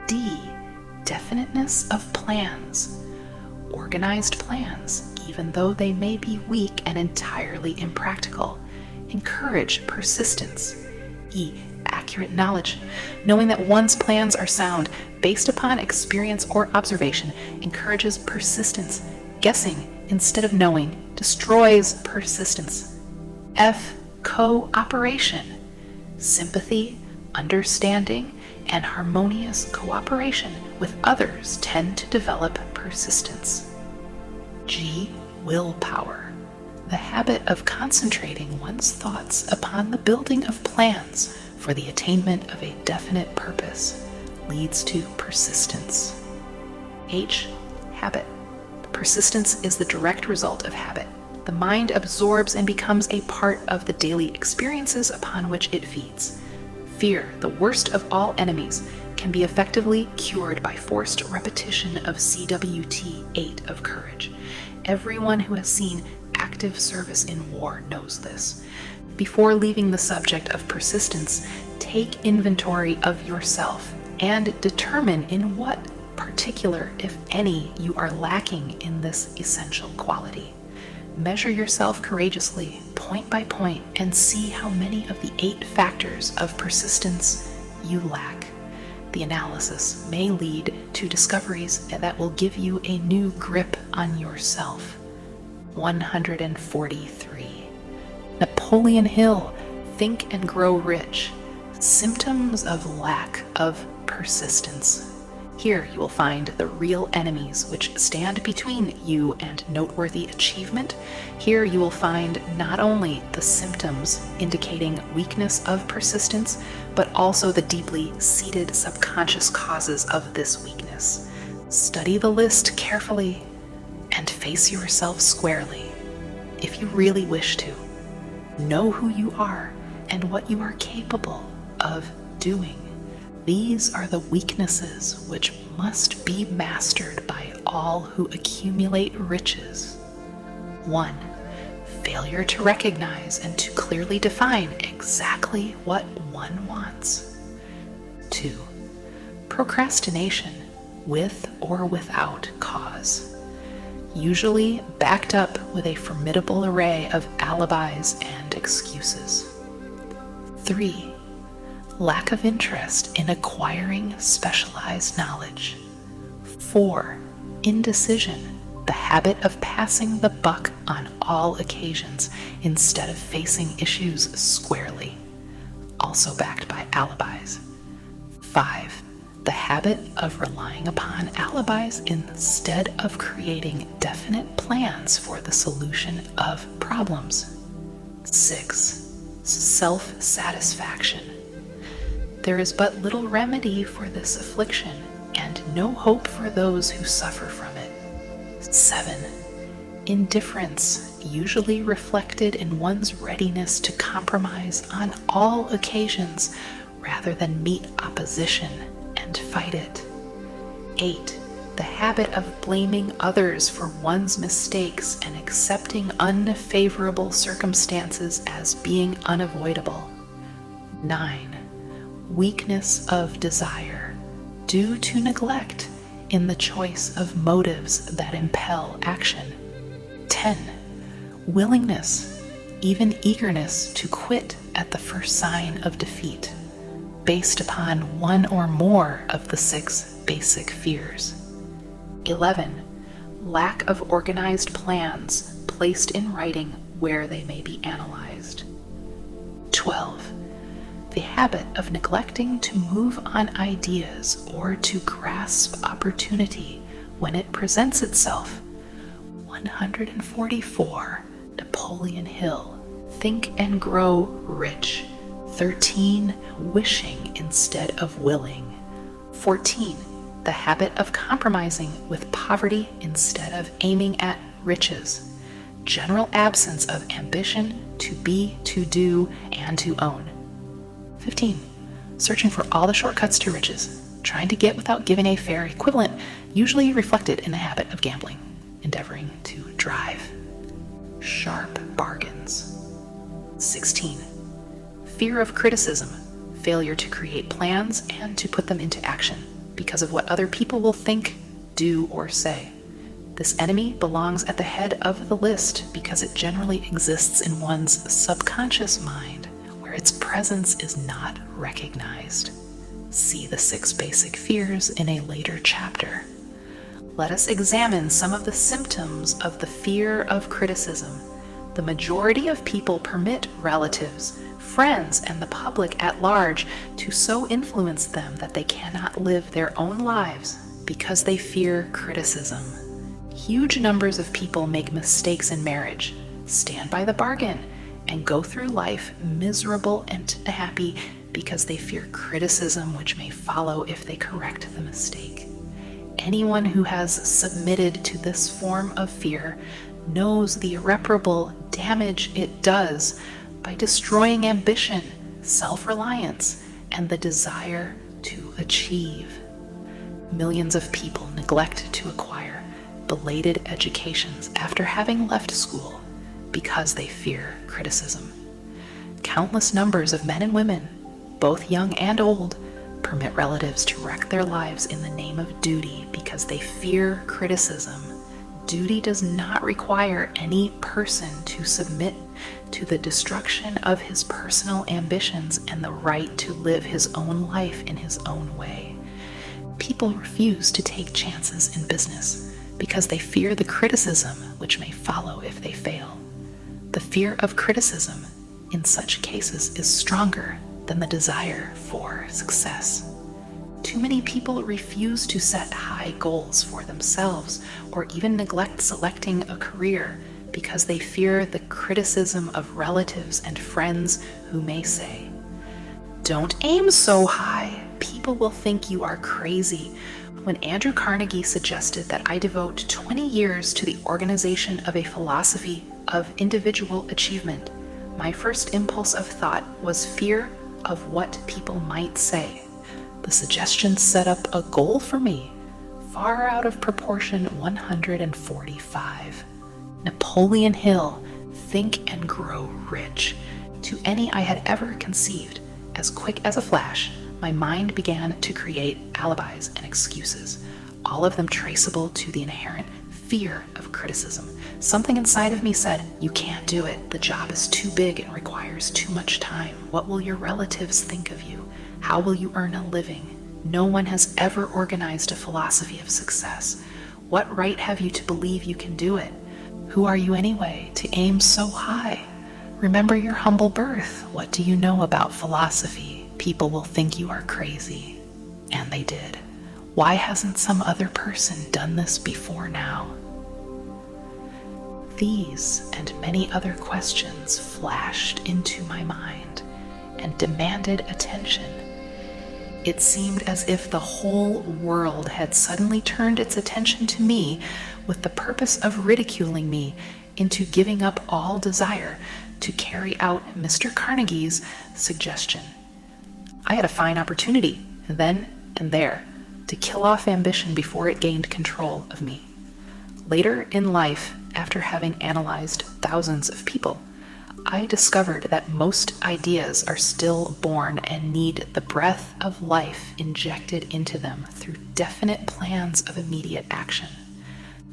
D. Definiteness of plans. Organized plans, even though they may be weak and entirely impractical, encourage persistence. E. Accurate knowledge. Knowing that one's plans are sound, based upon experience or observation, encourages persistence. Guessing instead of knowing destroys persistence. F. Cooperation. Sympathy, understanding, and harmonious cooperation with others tend to develop persistence. G. Willpower. The habit of concentrating one's thoughts upon the building of plans for the attainment of a definite purpose leads to persistence. H. Habit. Persistence is the direct result of habit. The mind absorbs and becomes a part of the daily experiences upon which it feeds. Fear, the worst of all enemies, can be effectively cured by forced repetition of CWT 8 of courage. Everyone who has seen active service in war knows this. Before leaving the subject of persistence, take inventory of yourself and determine in what particular, if any, you are lacking in this essential quality. Measure yourself courageously, point by point, and see how many of the 8 factors of persistence you lack. The analysis may lead to discoveries that will give you a new grip on yourself. 143. Napoleon Hill, Think and Grow Rich. Symptoms of lack of persistence. Here you will find the real enemies which stand between you and noteworthy achievement. Here you will find not only the symptoms indicating weakness of persistence, but also the deeply seated subconscious causes of this weakness. Study the list carefully and face yourself squarely. If you really wish to, know who you are and what you are capable of doing. These are the weaknesses which must be mastered by all who accumulate riches. 1. Failure to recognize and to clearly define exactly what one wants. 2. Procrastination, with or without cause, usually backed up with a formidable array of alibis and excuses. 3. Lack of interest in acquiring specialized knowledge. 4. Indecision, the habit of passing the buck on all occasions instead of facing issues squarely, also backed by alibis. 5. The habit of relying upon alibis instead of creating definite plans for the solution of problems. 6. Self-satisfaction. There is but little remedy for this affliction, and no hope for those who suffer from it. 7. Indifference, usually reflected in one's readiness to compromise on all occasions rather than meet opposition and fight it. 8. The habit of blaming others for one's mistakes and accepting unfavorable circumstances as being unavoidable. 9. Weakness of desire, due to neglect in the choice of motives that impel action. 10. Willingness, even eagerness to quit at the first sign of defeat, based upon one or more of the 6 basic fears. 11. Lack of organized plans placed in writing where they may be analyzed. 12. The habit of neglecting to move on ideas or to grasp opportunity when it presents itself. 144. Napoleon Hill. Think and grow rich. 13. Wishing instead of willing. 14. The habit of compromising with poverty instead of aiming at riches. General absence of ambition to be, to do, and to own. 15. Searching for all the shortcuts to riches, trying to get without giving a fair equivalent, usually reflected in the habit of gambling, endeavoring to drive sharp bargains. 16. Fear of criticism, failure to create plans and to put them into action because of what other people will think, do, or say. This enemy belongs at the head of the list because it generally exists in one's subconscious mind, where its presence is not recognized. See the 6 basic fears in a later chapter. Let us examine some of the symptoms of the fear of criticism. The majority of people permit relatives, friends, and the public at large to so influence them that they cannot live their own lives because they fear criticism. Huge numbers of people make mistakes in marriage, stand by the bargain, and go through life miserable and unhappy because they fear criticism which may follow if they correct the mistake. Anyone who has submitted to this form of fear knows the irreparable damage it does by destroying ambition, self-reliance, and the desire to achieve. Millions of people neglect to acquire belated educations after having left school because they fear criticism. Countless numbers of men and women, both young and old, permit relatives to wreck their lives in the name of duty because they fear criticism. Duty does not require any person to submit to the destruction of his personal ambitions and the right to live his own life in his own way. People refuse to take chances in business because they fear the criticism which may follow if they fail. The fear of criticism in such cases is stronger than the desire for success. Too many people refuse to set high goals for themselves or even neglect selecting a career because they fear the criticism of relatives and friends who may say, "Don't aim so high. People will think you are crazy." When Andrew Carnegie suggested that I devote 20 years to the organization of a philosophy of individual achievement, my first impulse of thought was fear of what people might say. The suggestion set up a goal for me, far out of proportion. 145. Napoleon Hill, Think and Grow Rich. To any I had ever conceived, as quick as a flash, my mind began to create alibis and excuses, all of them traceable to the inherent fear of criticism. Something inside of me said, "You can't do it. The job is too big and requires too much time. What will your relatives think of you? How will you earn a living? No one has ever organized a philosophy of success. What right have you to believe you can do it? Who are you anyway to aim so high? Remember your humble birth. What do you know about philosophy? People will think you are crazy." And they did. Why hasn't some other person done this before now? These and many other questions flashed into my mind and demanded attention. It seemed as if the whole world had suddenly turned its attention to me with the purpose of ridiculing me into giving up all desire to carry out Mr. Carnegie's suggestion. I had a fine opportunity, then and there, to kill off ambition before it gained control of me. Later in life, after having analyzed thousands of people, I discovered that most ideas are still born and need the breath of life injected into them through definite plans of immediate action.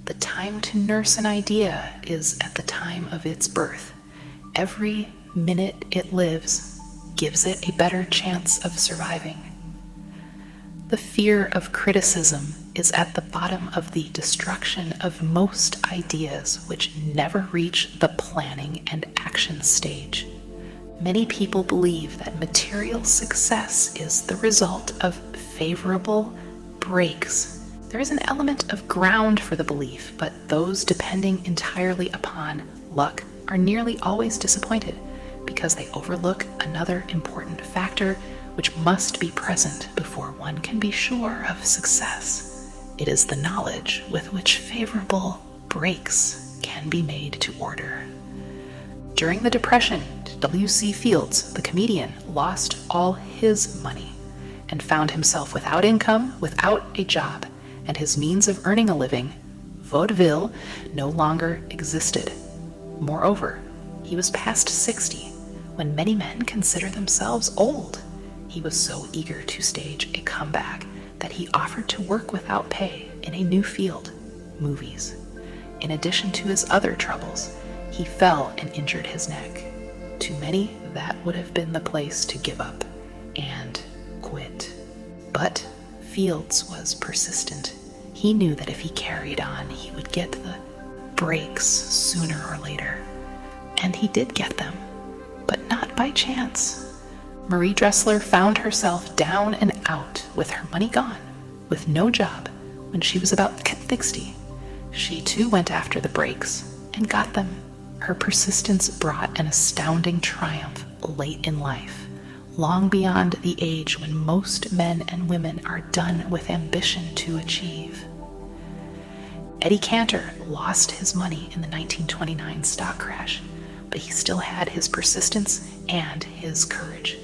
The time to nurse an idea is at the time of its birth, every minute it lives gives it a better chance of surviving. The fear of criticism is at the bottom of the destruction of most ideas which never reach the planning and action stage. Many people believe that material success is the result of favorable breaks. There is an element of ground for the belief, but those depending entirely upon luck are nearly always disappointed because they overlook another important factor which must be present before one can be sure of success. It is the knowledge with which favorable breaks can be made to order. During the Depression, W.C. Fields, the comedian, lost all his money and found himself without income, without a job, and his means of earning a living, vaudeville, no longer existed. Moreover, he was past 60, when many men consider themselves old. He was so eager to stage a comeback that he offered to work without pay in a new field, movies. In addition to his other troubles, he fell and injured his neck. To many, that would have been the place to give up and quit. But Fields was persistent. He knew that if he carried on, he would get the breaks sooner or later. And he did get them, but not by chance. Marie Dressler found herself down and out with her money gone, with no job, when she was about 60. She too went after the breaks and got them. Her persistence brought an astounding triumph late in life, long beyond the age when most men and women are done with ambition to achieve. Eddie Cantor lost his money in the 1929 stock crash, but he still had his persistence and his courage.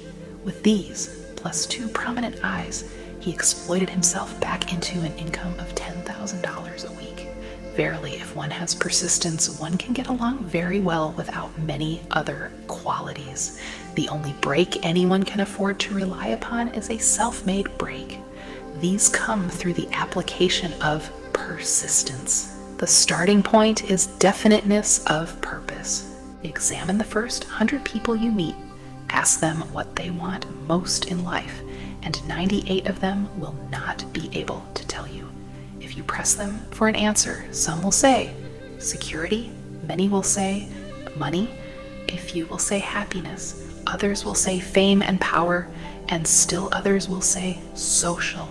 With these, plus 2 prominent eyes, he exploited himself back into an income of $10,000 a week. Verily, if one has persistence, one can get along very well without many other qualities. The only break anyone can afford to rely upon is a self-made break. These come through the application of persistence. The starting point is definiteness of purpose. Examine the first 100 people you meet. Ask them what they want most in life, and 98 of them will not be able to tell you. If you press them for an answer, some will say security, many will say money, a few will say happiness, others will say fame and power, and still others will say social.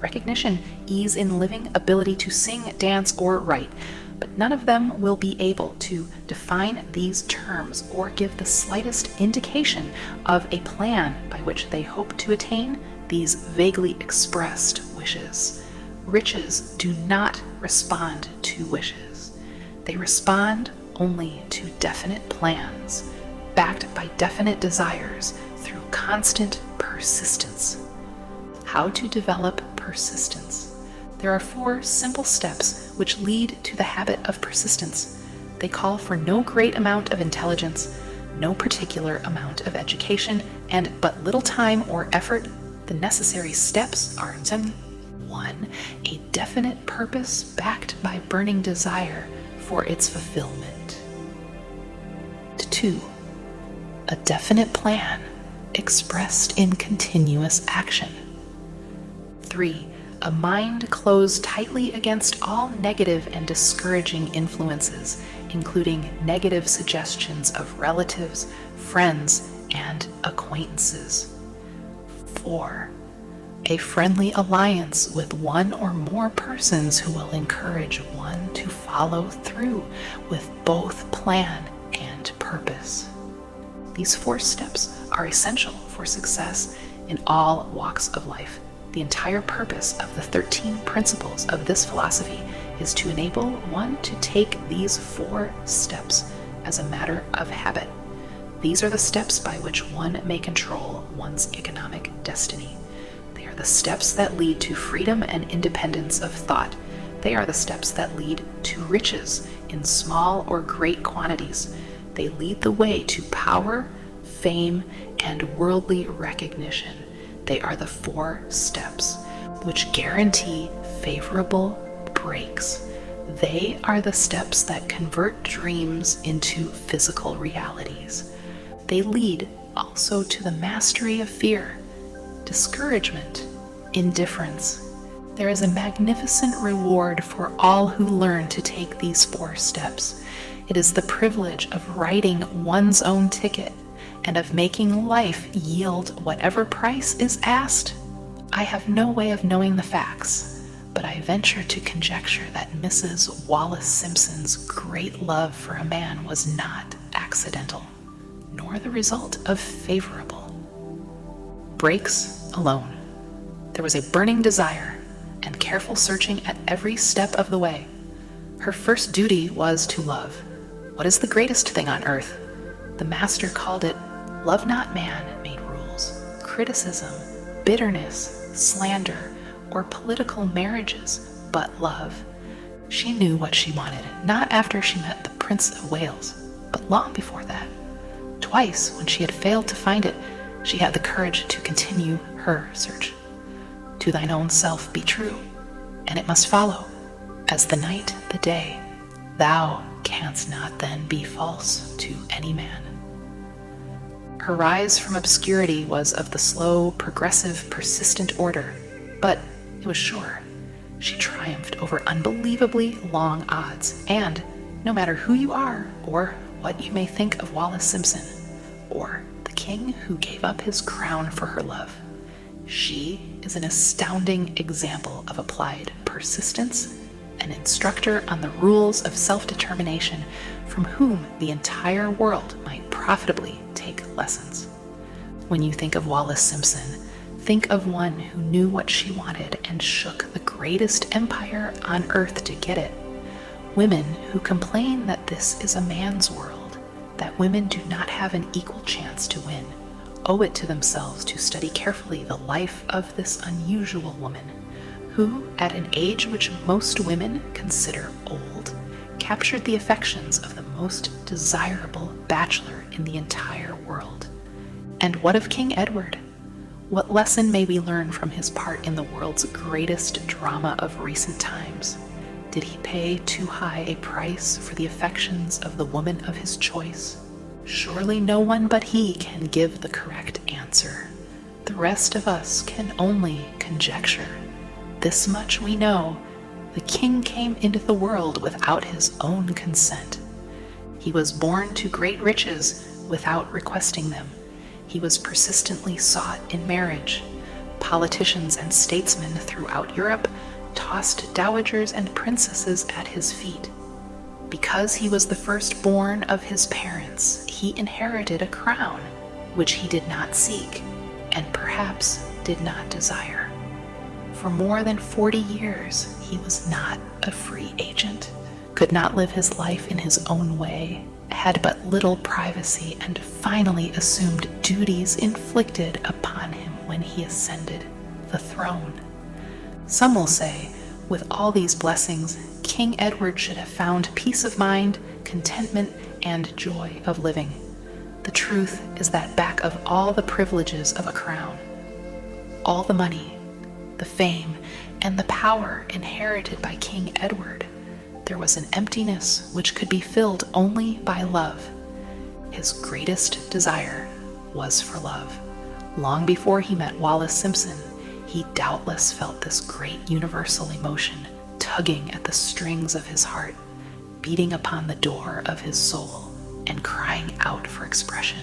Recognition, ease in living, ability to sing, dance, or write. But none of them will be able to define these terms or give the slightest indication of a plan by which they hope to attain these vaguely expressed wishes. Riches do not respond to wishes. They respond only to definite plans, backed by definite desires through constant persistence. How to develop persistence? There are 4 simple steps which lead to the habit of persistence. They call for no great amount of intelligence, no particular amount of education, and but little time or effort. The necessary steps are 1. A definite purpose backed by burning desire for its fulfillment. 2. A definite plan expressed in continuous action. 3. A mind closed tightly against all negative and discouraging influences, including negative suggestions of relatives, friends, and acquaintances. 4. A friendly alliance with one or more persons who will encourage one to follow through with both plan and purpose. These 4 steps are essential for success in all walks of life. The entire purpose of the 13 principles of this philosophy is to enable one to take these 4 steps as a matter of habit. These are the steps by which one may control one's economic destiny. They are the steps that lead to freedom and independence of thought. They are the steps that lead to riches in small or great quantities. They lead the way to power, fame, and worldly recognition. They are the 4 steps which guarantee favorable breaks. They are the steps that convert dreams into physical realities. They lead also to the mastery of fear, discouragement, indifference. There is a magnificent reward for all who learn to take these 4 steps. It is the privilege of writing one's own ticket and of making life yield whatever price is asked. I have no way of knowing the facts, but I venture to conjecture that Mrs. Wallace Simpson's great love for a man was not accidental, nor the result of favorable breaks alone. There was a burning desire and careful searching at every step of the way. Her first duty was to love. What is the greatest thing on earth? The master called it, "Love not man made rules, criticism, bitterness, slander, or political marriages, but love." She knew what she wanted, not after she met the Prince of Wales, but long before that. Twice, when she had failed to find it, she had the courage to continue her search. To thine own self be true, and it must follow, as the night the day. Thou canst not then be false to any man. Her rise from obscurity was of the slow, progressive, persistent order, but it was sure. She triumphed over unbelievably long odds, and no matter who you are or what you may think of Wallace Simpson, or the king who gave up his crown for her love, she is an astounding example of applied persistence, an instructor on the rules of self-determination from whom the entire world might profitably take lessons. When you think of Wallace Simpson, think of one who knew what she wanted and shook the greatest empire on earth to get it. Women who complain that this is a man's world, that women do not have an equal chance to win, owe it to themselves to study carefully the life of this unusual woman, who, at an age which most women consider old, captured the affections of the most desirable bachelor in the entire world. And what of King Edward? What lesson may we learn from his part in the world's greatest drama of recent times? Did he pay too high a price for the affections of the woman of his choice? Surely no one but he can give the correct answer. The rest of us can only conjecture. This much we know: the king came into the world without his own consent. He was born to great riches without requesting them. He was persistently sought in marriage. Politicians and statesmen throughout Europe tossed dowagers and princesses at his feet. Because he was the firstborn of his parents, he inherited a crown, which he did not seek, and perhaps did not desire. For more than 40 years, he was not a free agent, could not live his life in his own way, had but little privacy, and finally assumed duties inflicted upon him when he ascended the throne. Some will say, with all these blessings, King Edward should have found peace of mind, contentment, and joy of living. The truth is that back of all the privileges of a crown, all the money, the fame, and the power inherited by King Edward, there was an emptiness which could be filled only by love. His greatest desire was for love. Long before he met Wallace Simpson, he doubtless felt this great universal emotion tugging at the strings of his heart, beating upon the door of his soul, and crying out for expression.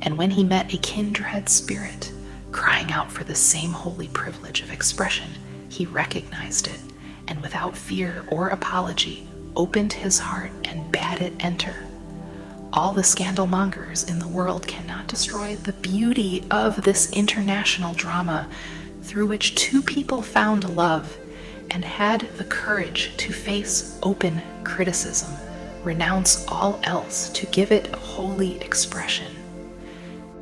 And when he met a kindred spirit, crying out for the same holy privilege of expression, he recognized it, and without fear or apology, opened his heart and bade it enter. All the scandal mongers in the world cannot destroy the beauty of this international drama through which two people found love and had the courage to face open criticism, renounce all else to give it holy expression.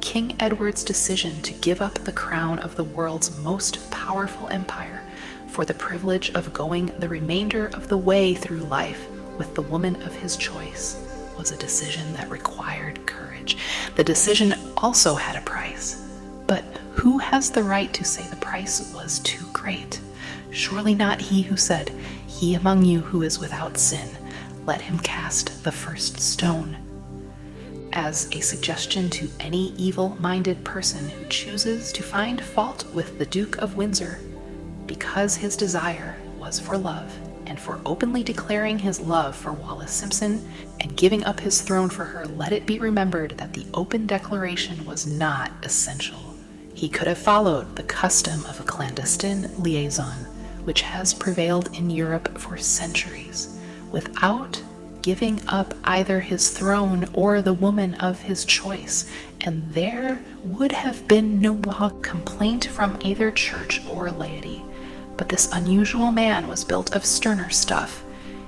King Edward's decision to give up the crown of the world's most powerful empire for the privilege of going the remainder of the way through life with the woman of his choice was a decision that required courage. The decision also had a price, but who has the right to say the price was too great? Surely not he who said, He among you who is without sin, let him cast the first stone. As a suggestion to any evil-minded person who chooses to find fault with the Duke of Windsor, because his desire was for love, and for openly declaring his love for Wallis Simpson and giving up his throne for her, let it be remembered that the open declaration was not essential. He could have followed the custom of a clandestine liaison, which has prevailed in Europe for centuries, without giving up either his throne or the woman of his choice, and there would have been no complaint from either church or laity. But this unusual man was built of sterner stuff.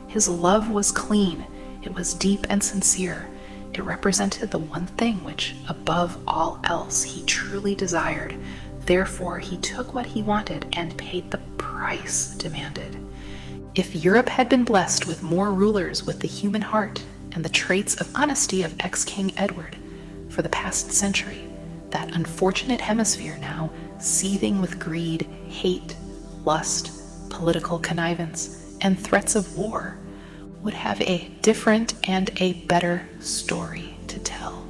His love was clean, it was deep and sincere. It represented the one thing which, above all else, he truly desired. Therefore, he took what he wanted and paid the price demanded. If Europe had been blessed with more rulers with the human heart and the traits of honesty of ex-King Edward for the past century, that unfortunate hemisphere now seething with greed, hate, lust, political connivance, and threats of war, would have a different and a better story to tell.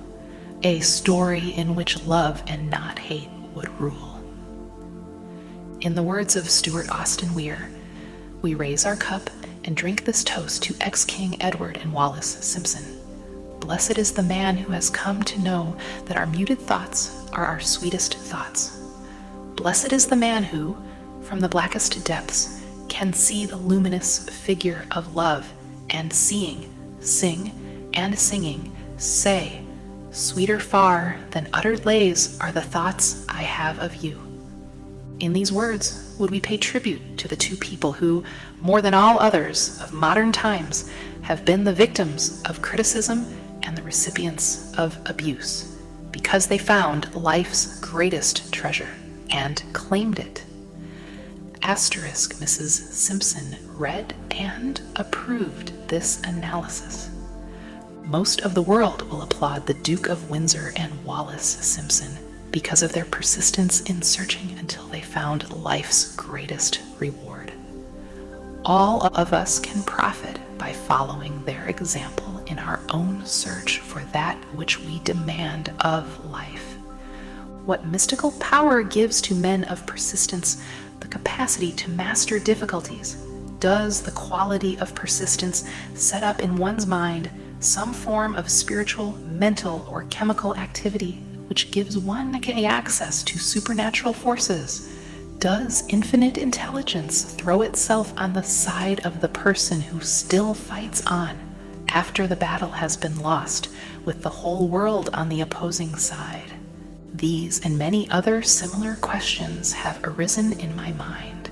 A story in which love and not hate would rule. In the words of Stuart Austin Weir, we raise our cup and drink this toast to ex-King Edward and Wallis Simpson. Blessed is the man who has come to know that our muted thoughts are our sweetest thoughts. Blessed is the man who, from the blackest depths, can see the luminous figure of love and seeing, sing, and singing, say, sweeter far than uttered lays are the thoughts I have of you. In these words, would we pay tribute to the two people who, more than all others of modern times, have been the victims of criticism and the recipients of abuse, because they found life's greatest treasure and claimed it. Asterisk Mrs. Simpson read and approved this analysis. Most of the world will applaud the Duke of Windsor and Wallis Simpson because of their persistence in searching until they found life's greatest reward. All of us can profit by following their example in our own search for that which we demand of life. What mystical power gives to men of persistence the capacity to master difficulties? Does the quality of persistence set up in one's mind some form of spiritual, mental, or chemical activity which gives one access to supernatural forces? Does infinite intelligence throw itself on the side of the person who still fights on after the battle has been lost, with the whole world on the opposing side? These and many other similar questions have arisen in my mind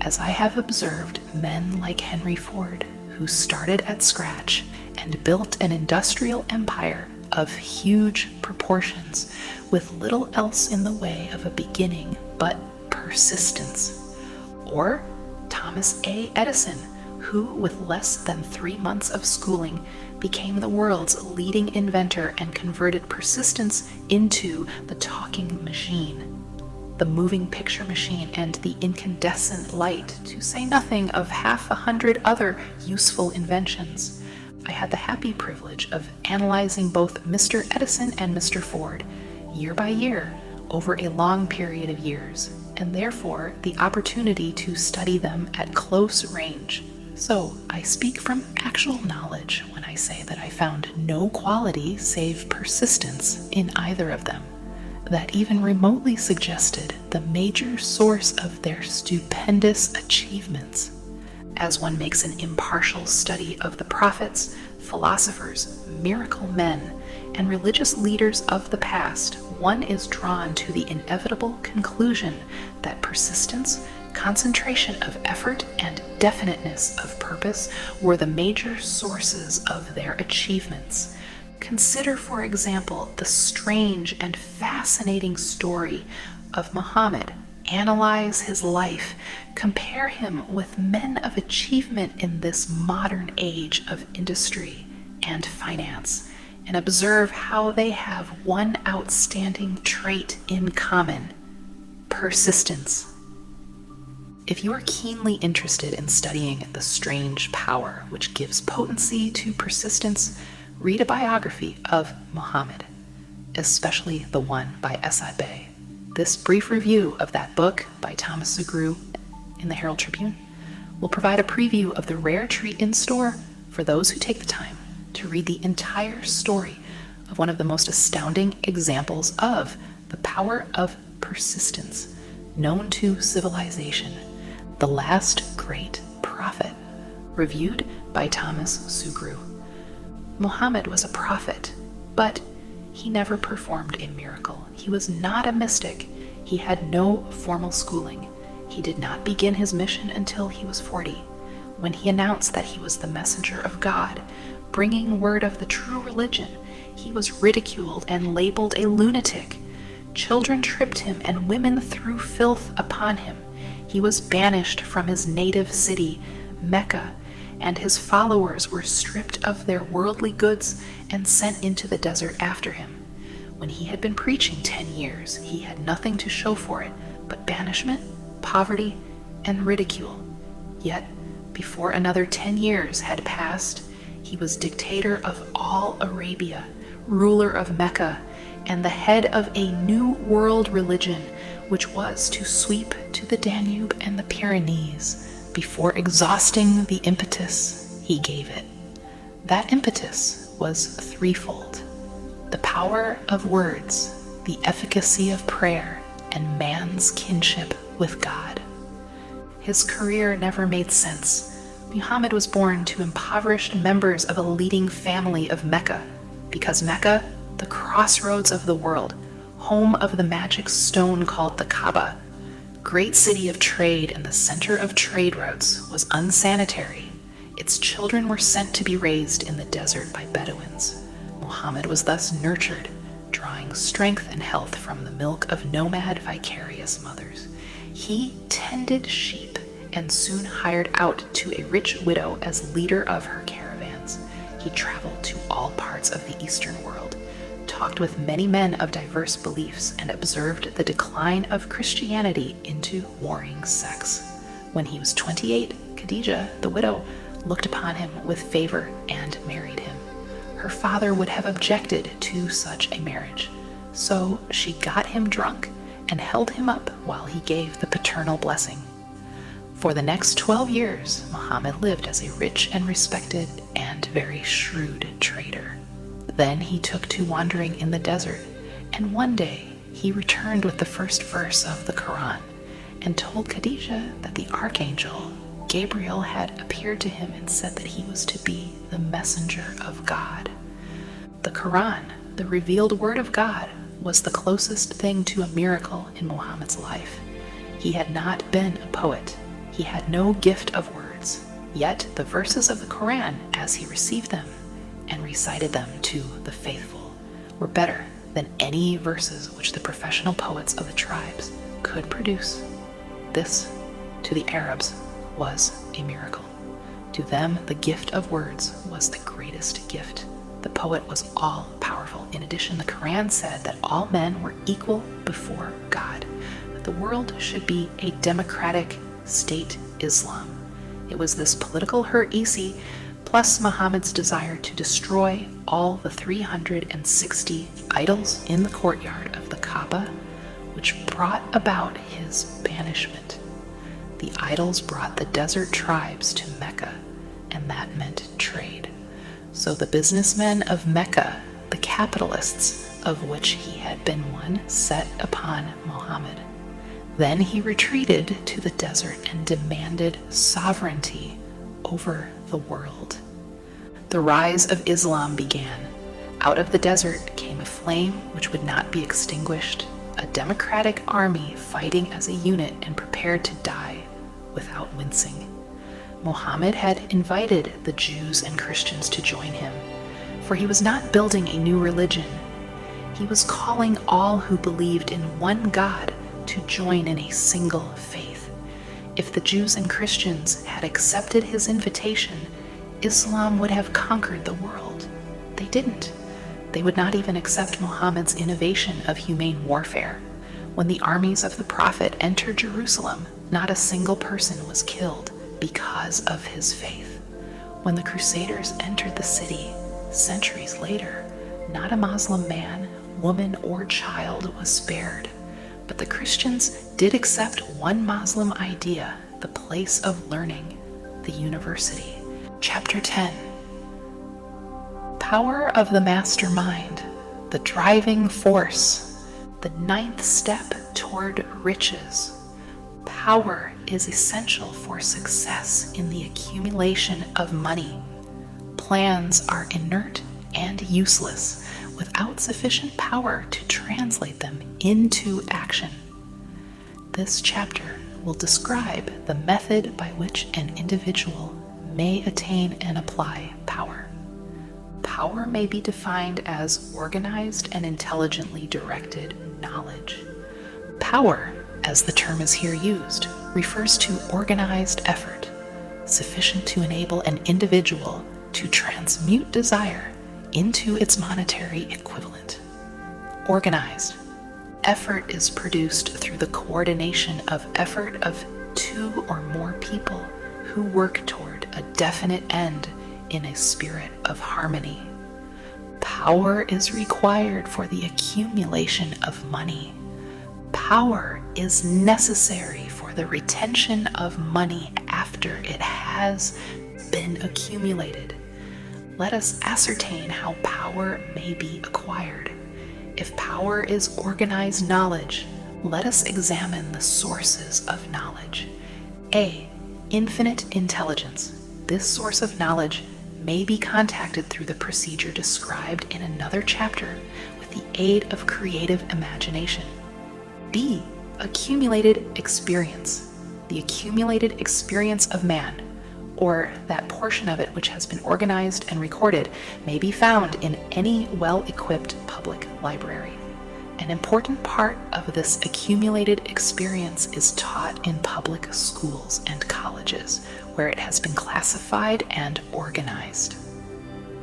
as I have observed men like Henry Ford, who started at scratch and built an industrial empire of huge proportions with little else in the way of a beginning but persistence. Or Thomas A. Edison, who with less than 3 months of schooling became the world's leading inventor and converted persistence into the talking machine, the moving picture machine, and the incandescent light, to say nothing of 100 other useful inventions. I had the happy privilege of analyzing both Mr. Edison and Mr. Ford, year by year, over a long period of years, and therefore the opportunity to study them at close range. So I speak from actual knowledge when I say that I found no quality save persistence in either of them that even remotely suggested the major source of their stupendous achievements. As one makes an impartial study of the prophets, philosophers, miracle men, and religious leaders of the past, one is drawn to the inevitable conclusion that persistence, concentration of effort, and definiteness of purpose were the major sources of their achievements. Consider, for example, the strange and fascinating story of Muhammad. Analyze his life, compare him with men of achievement in this modern age of industry and finance, and observe how they have one outstanding trait in common: persistence. If you are keenly interested in studying the strange power which gives potency to persistence, read a biography of Muhammad, especially the one by Esad Bey. This brief review of that book by Thomas Zegru in the Herald Tribune will provide a preview of the rare treat in store for those who take the time to read the entire story of one of the most astounding examples of the power of persistence known to civilization, the last great prophet, reviewed by Thomas Zegru. Muhammad was a prophet, but he never performed a miracle. He was not a mystic. He had no formal schooling. He did not begin his mission until he was 40, when he announced that he was the messenger of God, bringing word of the true religion. He was ridiculed and labeled a lunatic. Children tripped him and women threw filth upon him. He was banished from his native city, Mecca, and his followers were stripped of their worldly goods and sent into the desert after him. When he had been preaching 10 years, he had nothing to show for it but banishment, poverty, and ridicule. Yet, before another 10 years had passed, he was dictator of all Arabia, ruler of Mecca, and the head of a new world religion, which was to sweep to the Danube and the Pyrenees before exhausting the impetus he gave it. That impetus was threefold: the power of words, the efficacy of prayer, and man's kinship with God. His career never made sense. Muhammad was born to impoverished members of a leading family of Mecca, because Mecca, the crossroads of the world, home of the magic stone called the Kaaba, great city of trade and the center of trade routes, was unsanitary. Its children were sent to be raised in the desert by Bedouins. Muhammad was thus nurtured, drawing strength and health from the milk of nomad vicarious mothers. He tended sheep and soon hired out to a rich widow as leader of her caravans. He traveled to all parts of the Eastern world, talked with many men of diverse beliefs, and observed the decline of Christianity into warring sects. When he was 28, Khadijah, the widow, looked upon him with favor and married him. Her father would have objected to such a marriage, so she got him drunk and held him up while he gave the paternal blessing. For the next 12 years, Muhammad lived as a rich and respected and very shrewd trader. Then he took to wandering in the desert, and one day he returned with the first verse of the Quran and told Khadijah that the archangel Gabriel had appeared to him and said that he was to be the messenger of God. The Quran, the revealed word of God, was the closest thing to a miracle in Muhammad's life. He had not been a poet. He had no gift of words. Yet the verses of the Quran, as he received them and recited them to the faithful, were better than any verses which the professional poets of the tribes could produce. This, to the Arabs, was a miracle. To them, the gift of words was the greatest gift. The poet was all powerful. In addition, the Quran said that all men were equal before God, that the world should be a democratic state Islam. It was this political heresi, plus Muhammad's desire to destroy all the 360 idols in the courtyard of the Kaaba, which brought about his banishment. The idols brought the desert tribes to Mecca, and that meant trade. So the businessmen of Mecca, the capitalists, of which he had been one, set upon Muhammad. Then he retreated to the desert and demanded sovereignty over the world. The rise of Islam began. Out of the desert came a flame which would not be extinguished, a democratic army fighting as a unit and prepared to die without wincing. Muhammad had invited the Jews and Christians to join him, for he was not building a new religion. He was calling all who believed in one God to join in a single faith. If the Jews and Christians had accepted his invitation, Islam would have conquered the world. They didn't. They would not even accept Muhammad's innovation of humane warfare. When the armies of the Prophet entered Jerusalem, Not a single person was killed because of his faith. When the Crusaders entered the city centuries later, not a Muslim man, woman, or child was spared. But the Christians did accept one Muslim idea, the place of learning, the university. Chapter 10. Power of the mastermind, the driving force, the ninth step toward riches. Power is essential for success in the accumulation of money. Plans are inert and useless without sufficient power to translate them into action. This chapter will describe the method by which an individual may attain and apply power. Power may be defined as organized and intelligently directed knowledge. Power, as the term is here used, refers to organized effort, sufficient to enable an individual to transmute desire into its monetary equivalent. Organized effort is produced through the coordination of effort of two or more people who work toward a definite end in a spirit of harmony. Power is required for the accumulation of money. Power is necessary for the retention of money after it has been accumulated. Let us ascertain how power may be acquired. If power is organized knowledge, let us examine the sources of knowledge. A. Infinite intelligence. This source of knowledge may be contacted through the procedure described in another chapter with the aid of creative imagination. B. Accumulated experience. The accumulated experience of man, or that portion of it which has been organized and recorded, may be found in any well-equipped public library. An important part of this accumulated experience is taught in public schools and colleges, where it has been classified and organized.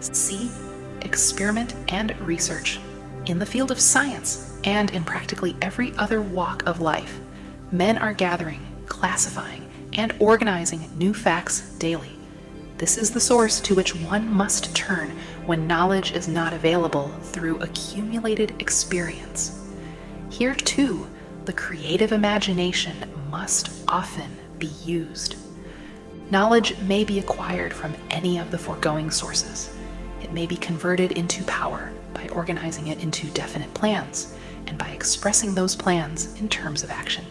C. Experiment and research. In the field of science and in practically every other walk of life, men are gathering, classifying, and organizing new facts daily. This is the source to which one must turn when knowledge is not available through accumulated experience. Here, too, the creative imagination must often be used. Knowledge may be acquired from any of the foregoing sources. It may be converted into power by organizing it into definite plans and by expressing those plans in terms of action.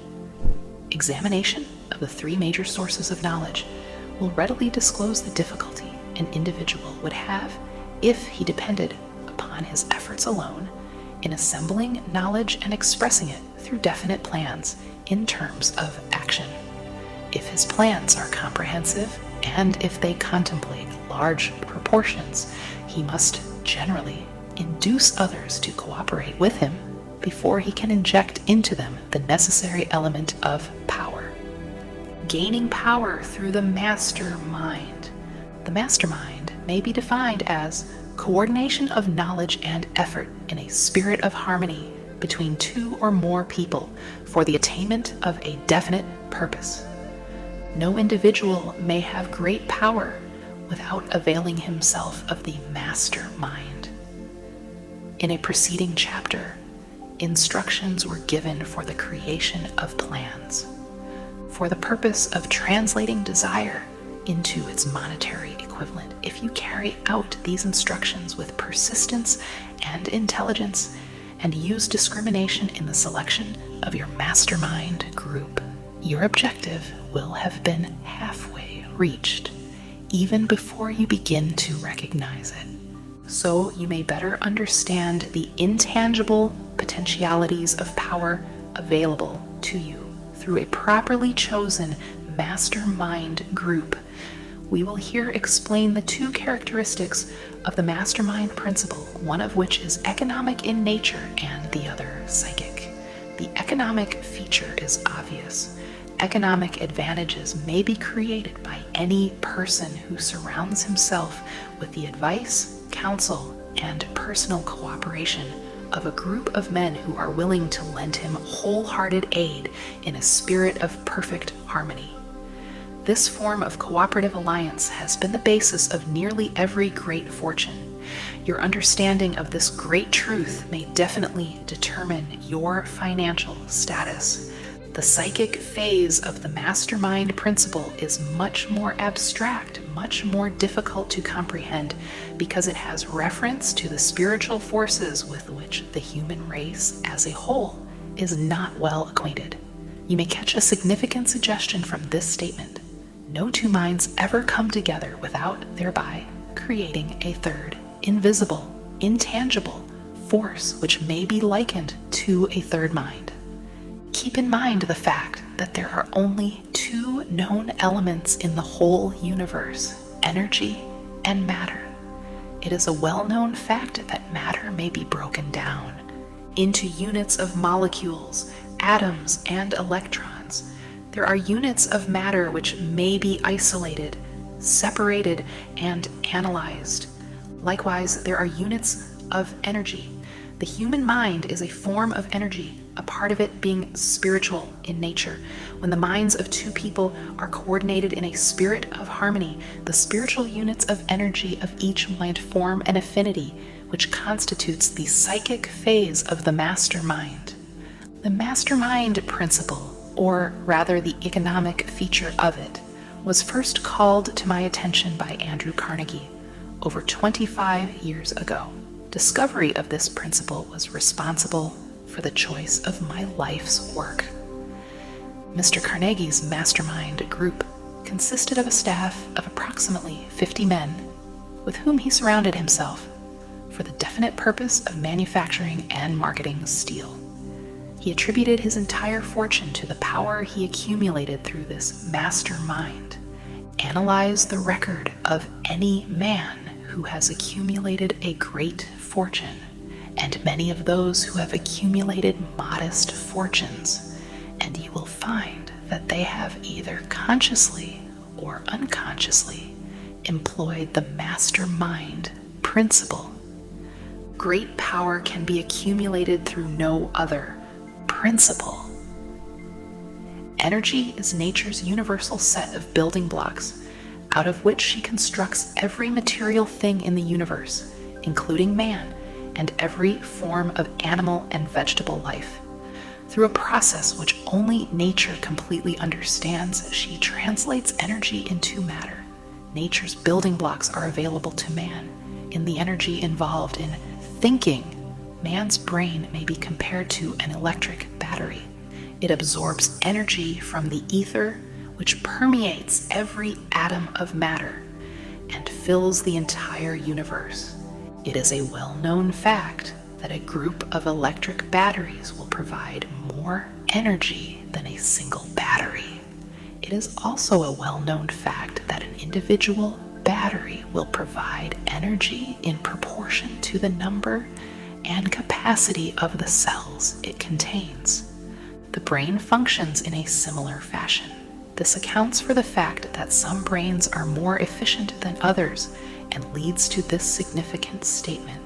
Examination of the three major sources of knowledge will readily disclose the difficulty an individual would have if he depended upon his efforts alone in assembling knowledge and expressing it through definite plans in terms of action. If his plans are comprehensive and if they contemplate large proportions, he must generally induce others to cooperate with him before he can inject into them the necessary element of power. Gaining power through the mastermind. The mastermind may be defined as coordination of knowledge and effort in a spirit of harmony between two or more people for the attainment of a definite purpose. No individual may have great power without availing himself of the mastermind. In a preceding chapter, instructions were given for the creation of plans, for the purpose of translating desire into its monetary equivalent. If you carry out these instructions with persistence and intelligence and use discrimination in the selection of your mastermind group, your objective will have been halfway reached, even before you begin to recognize it. So you may better understand the intangible potentialities of power available to you through a properly chosen mastermind group. We will here explain the two characteristics of the mastermind principle, one of which is economic in nature and the other psychic. The economic feature is obvious. Economic advantages may be created by any person who surrounds himself with the advice, counsel, and personal cooperation of a group of men who are willing to lend him wholehearted aid in a spirit of perfect harmony. This form of cooperative alliance has been the basis of nearly every great fortune. Your understanding of this great truth may definitely determine your financial status. The psychic phase of the mastermind principle is much more abstract, much more difficult to comprehend, because it has reference to the spiritual forces with which the human race as a whole is not well acquainted. You may catch a significant suggestion from this statement. No two minds ever come together without thereby creating a third, invisible, intangible force which may be likened to a third mind. Keep in mind the fact that there are only two known elements in the whole universe, energy and matter. It is a well-known fact that matter may be broken down into units of molecules, atoms, and electrons. There are units of matter which may be isolated, separated, and analyzed. Likewise, there are units of energy. The human mind is a form of energy, a part of it being spiritual in nature. When the minds of two people are coordinated in a spirit of harmony, the spiritual units of energy of each might form an affinity, which constitutes the psychic phase of the mastermind. The mastermind principle, or rather the economic feature of it, was first called to my attention by Andrew Carnegie over 25 years ago. Discovery of this principle was responsible for the choice of my life's work. Mr. Carnegie's mastermind group consisted of a staff of approximately 50 men with whom he surrounded himself for the definite purpose of manufacturing and marketing steel. He attributed his entire fortune to the power he accumulated through this mastermind. Analyze the record of any man who has accumulated a great fortune, and many of those who have accumulated modest fortunes, and you will find that they have either consciously or unconsciously employed the mastermind principle. Great power can be accumulated through no other principle. Energy is nature's universal set of building blocks, out of which she constructs every material thing in the universe, including man, and every form of animal and vegetable life. Through a process which only nature completely understands, she translates energy into matter. Nature's building blocks are available to man in the energy involved in thinking. Man's brain may be compared to an electric battery. It absorbs energy from the ether, which permeates every atom of matter and fills the entire universe. It is a well-known fact that a group of electric batteries will provide more energy than a single battery. It is also a well-known fact that an individual battery will provide energy in proportion to the number and capacity of the cells it contains. The brain functions in a similar fashion. This accounts for the fact that some brains are more efficient than others and leads to this significant statement.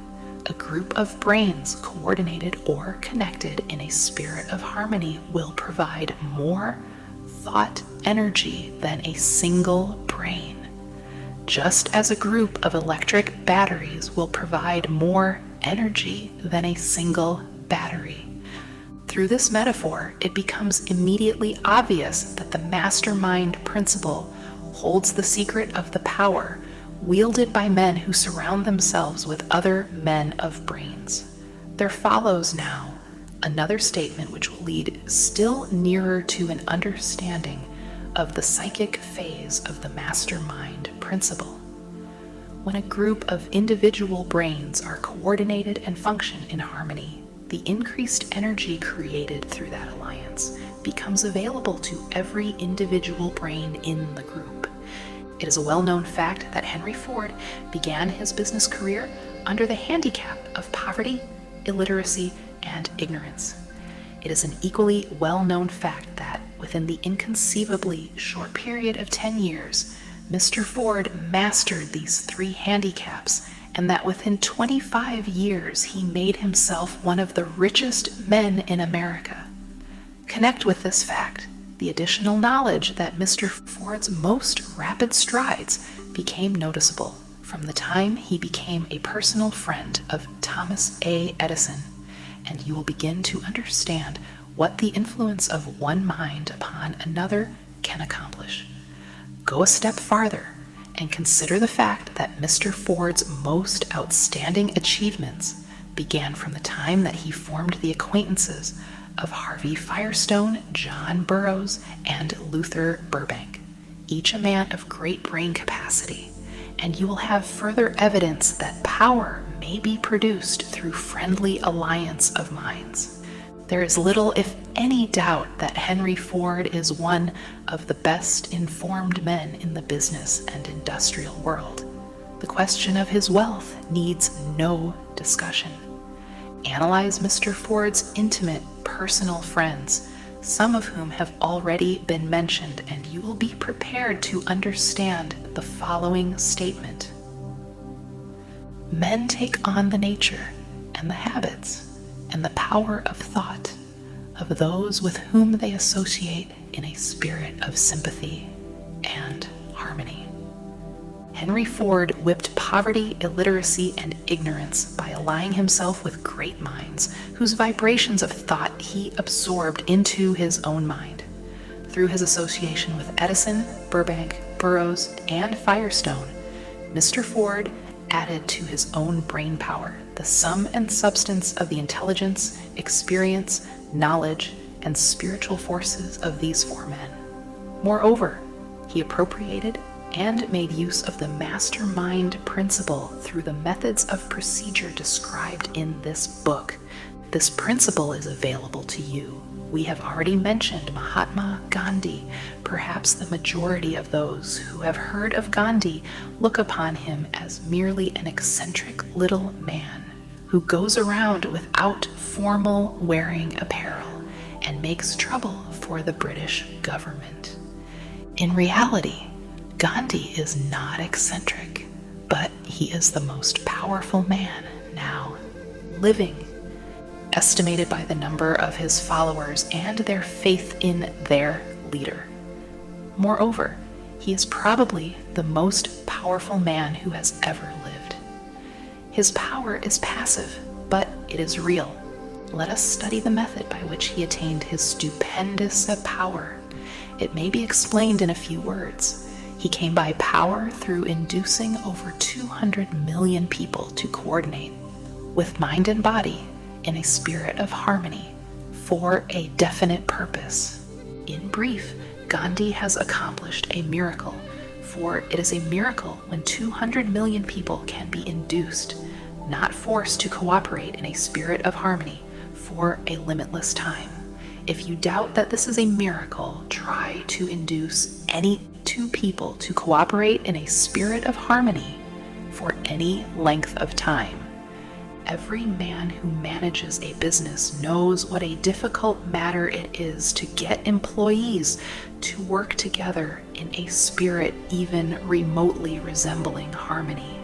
A group of brains coordinated or connected in a spirit of harmony will provide more thought energy than a single brain, just as a group of electric batteries will provide more energy than a single battery. Through this metaphor, it becomes immediately obvious that the mastermind principle holds the secret of the power wielded by men who surround themselves with other men of brains. There follows now another statement which will lead still nearer to an understanding of the psychic phase of the mastermind principle. When a group of individual brains are coordinated and function in harmony, the increased energy created through that alliance becomes available to every individual brain in the group. It is a well-known fact that Henry Ford began his business career under the handicap of poverty, illiteracy, and ignorance. It is an equally well-known fact that within the inconceivably short period of 10 years, Mr. Ford mastered these three handicaps and that within 25 years he made himself one of the richest men in America. Connect with this fact the additional knowledge that Mr. Ford's most rapid strides became noticeable from the time he became a personal friend of Thomas A. Edison, and you will begin to understand what the influence of one mind upon another can accomplish. Go a step farther and consider the fact that Mr. Ford's most outstanding achievements began from the time that he formed the acquaintances of Harvey Firestone, John Burroughs, and Luther Burbank, each a man of great brain capacity, and you will have further evidence that power may be produced through friendly alliance of minds. There is little, if any, doubt that Henry Ford is one of the best informed men in the business and industrial world. The question of his wealth needs no discussion. Analyze Mr. Ford's intimate personal friends, some of whom have already been mentioned, and you will be prepared to understand the following statement. Men take on the nature and the habits and the power of thought of those with whom they associate in a spirit of sympathy and harmony. Henry Ford whipped poverty, illiteracy, and ignorance by allying himself with great minds whose vibrations of thought he absorbed into his own mind. Through his association with Edison, Burbank, Burroughs, and Firestone, Mr. Ford added to his own brain power the sum and substance of the intelligence, experience, knowledge, and spiritual forces of these four men. Moreover, he appropriated and made use of the mastermind principle through the methods of procedure described in this book. This principle is available to you. We have already mentioned Mahatma Gandhi. Perhaps the majority of those who have heard of Gandhi look upon him as merely an eccentric little man who goes around without formal wearing apparel and makes trouble for the British government. In reality, Gandhi is not eccentric, but he is the most powerful man now living, estimated by the number of his followers and their faith in their leader. Moreover, he is probably the most powerful man who has ever lived. His power is passive, but it is real. Let us study the method by which he attained his stupendous power. It may be explained in a few words. He came by power through inducing over 200 million people to coordinate with mind and body in a spirit of harmony for a definite purpose. In brief, Gandhi has accomplished a miracle, for it is a miracle when 200 million people can be induced, not forced, to cooperate in a spirit of harmony for a limitless time. If you doubt that this is a miracle, try to induce any two people to cooperate in a spirit of harmony for any length of time. Every man who manages a business knows what a difficult matter it is to get employees to work together in a spirit even remotely resembling harmony.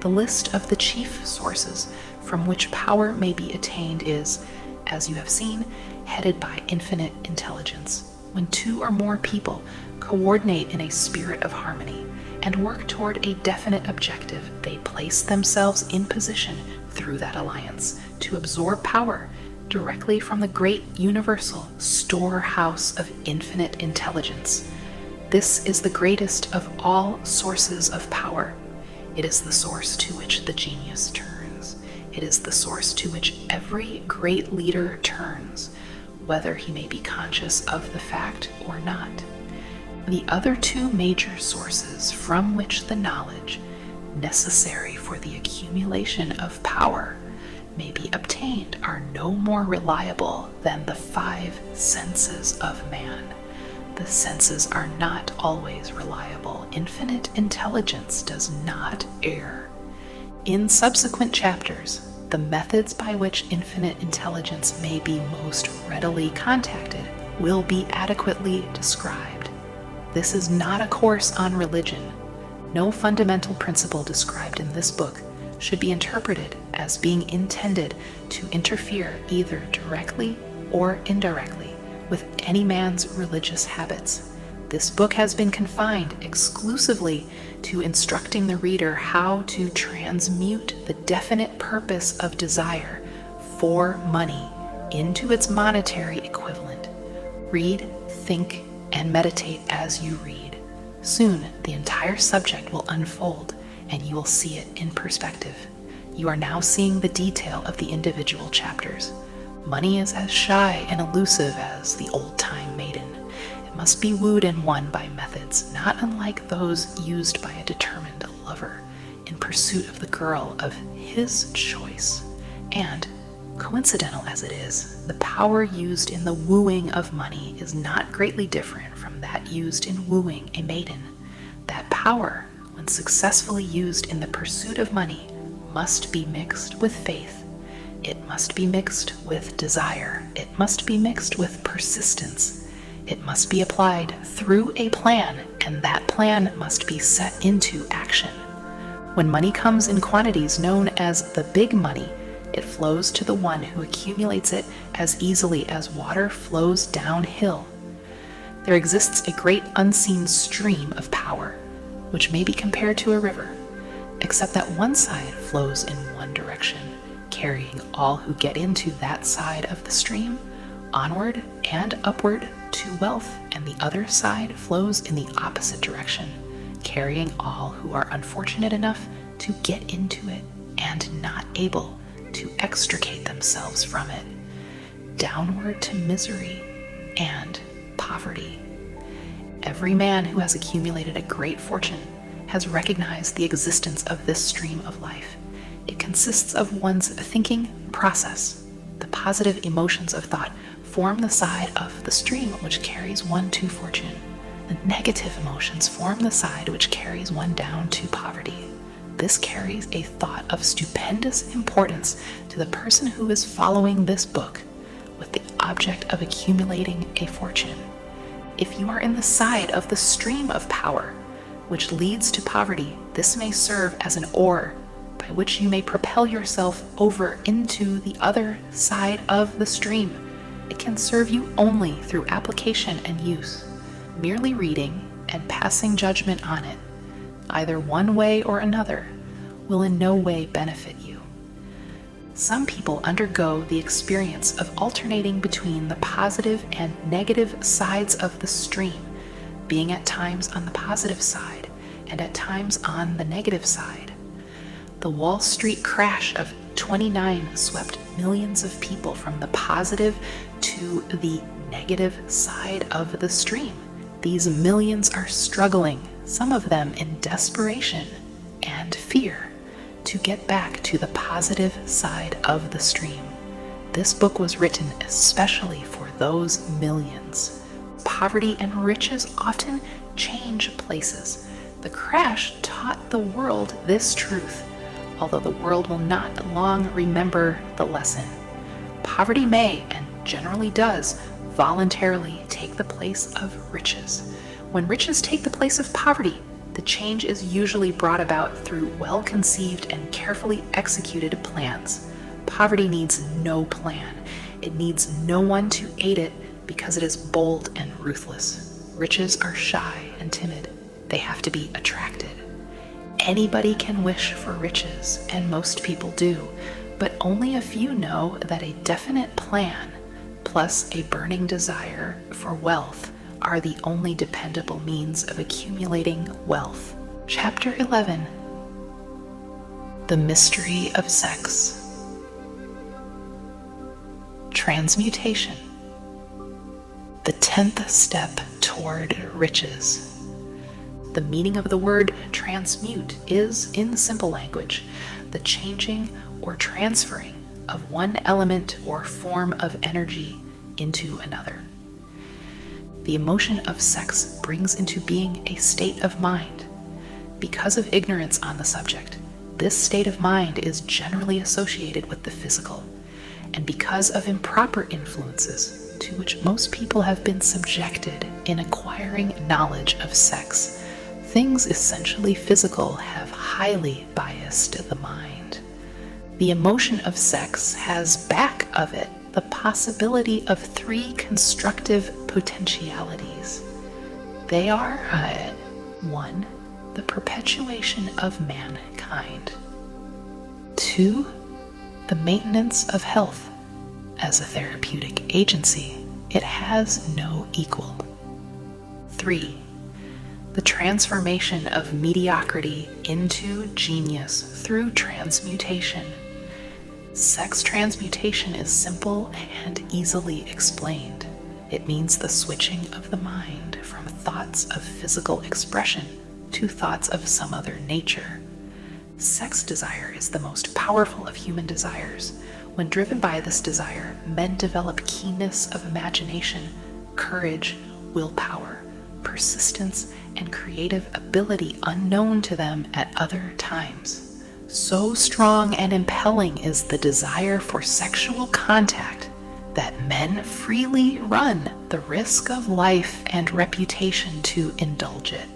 The list of the chief sources from which power may be attained is, as you have seen, headed by infinite intelligence. When two or more people coordinate in a spirit of harmony and work toward a definite objective, they place themselves in position through that alliance to absorb power directly from the great universal storehouse of infinite intelligence. This is the greatest of all sources of power. It is the source to which the genius turns. It is the source to which every great leader turns, whether he may be conscious of the fact or not. The other two major sources from which the knowledge necessary for the accumulation of power may be obtained are no more reliable than the five senses of man. The senses are not always reliable. Infinite intelligence does not err. In subsequent chapters, the methods by which infinite intelligence may be most readily contacted will be adequately described. This is not a course on religion. No fundamental principle described in this book should be interpreted as being intended to interfere either directly or indirectly with any man's religious habits. This book has been confined exclusively to instructing the reader how to transmute the definite purpose of desire for money into its monetary equivalent. Read, think, and meditate as you read. Soon, the entire subject will unfold, and you will see it in perspective. You are now seeing the detail of the individual chapters. Money is as shy and elusive as the old-time maiden. It must be wooed and won by methods not unlike those used by a determined lover in pursuit of the girl of his choice. And, coincidental as it is, the power used in the wooing of money is not greatly different from that used in wooing a maiden. That power, when successfully used in the pursuit of money, must be mixed with faith. It must be mixed with desire. It must be mixed with persistence. It must be applied through a plan, and that plan must be set into action. When money comes in quantities known as the big money, it flows to the one who accumulates it as easily as water flows downhill. There exists a great unseen stream of power, which may be compared to a river, except that one side flows in one direction, carrying all who get into that side of the stream onward and upward to wealth, and the other side flows in the opposite direction, carrying all who are unfortunate enough to get into it and not able to extricate themselves from it, downward to misery and poverty. Every man who has accumulated a great fortune has recognized the existence of this stream of life. It consists of one's thinking process. The positive emotions of thought form the side of the stream which carries one to fortune. The negative emotions form the side which carries one down to poverty. This carries a thought of stupendous importance to the person who is following this book with the object of accumulating a fortune. If you are in the side of the stream of power, which leads to poverty, this may serve as an oar by which you may propel yourself over into the other side of the stream. It can serve you only through application and use. Merely reading and passing judgment on it, either one way or another, will in no way benefit you. Some people undergo the experience of alternating between the positive and negative sides of the stream, being at times on the positive side and at times on the negative side. The Wall Street crash of '29 swept millions of people from the positive to the negative side of the stream. These millions are struggling, some of them in desperation and fear, to get back to the positive side of the stream. This book was written especially for those millions. Poverty and riches often change places. The crash taught the world this truth, although the world will not long remember the lesson. Poverty may, and generally does, voluntarily take the place of riches. When riches take the place of poverty, the change is usually brought about through well-conceived and carefully executed plans. Poverty needs no plan. It needs no one to aid it because it is bold and ruthless. Riches are shy and timid. They have to be attracted. Anybody can wish for riches, and most people do, but only a few know that a definite plan plus a burning desire for wealth are the only dependable means of accumulating wealth. Chapter 11. The Mystery of Sex. Transmutation. The 10th step toward riches. The meaning of the word transmute is, in simple language, the changing or transferring of one element or form of energy into another. The emotion of sex brings into being a state of mind. Because of ignorance on the subject, this state of mind is generally associated with the physical, and because of improper influences to which most people have been subjected in acquiring knowledge of sex, things essentially physical have highly biased the mind. The emotion of sex has back of it the possibility of three constructive potentialities. They are 1. The perpetuation of mankind. 2. The maintenance of health. As a therapeutic agency, it has no equal. 3. The transformation of mediocrity into genius through transmutation. Sex transmutation is simple and easily explained. It means the switching of the mind from thoughts of physical expression to thoughts of some other nature. Sex desire is the most powerful of human desires. When driven by this desire, men develop keenness of imagination, courage, willpower, persistence, and creative ability unknown to them at other times. So strong and impelling is the desire for sexual contact that men freely run the risk of life and reputation to indulge it.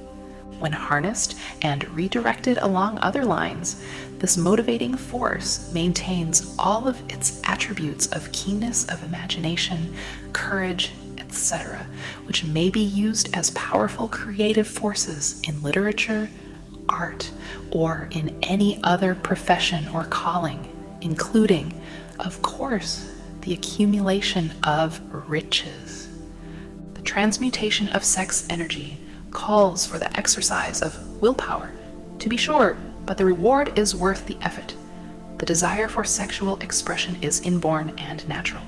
When harnessed and redirected along other lines, this motivating force maintains all of its attributes of keenness of imagination, courage, etc., which may be used as powerful creative forces in literature, art, or in any other profession or calling, including, of course, the accumulation of riches. The transmutation of sex energy calls for the exercise of willpower, to be sure, but the reward is worth the effort. The desire for sexual expression is inborn and natural.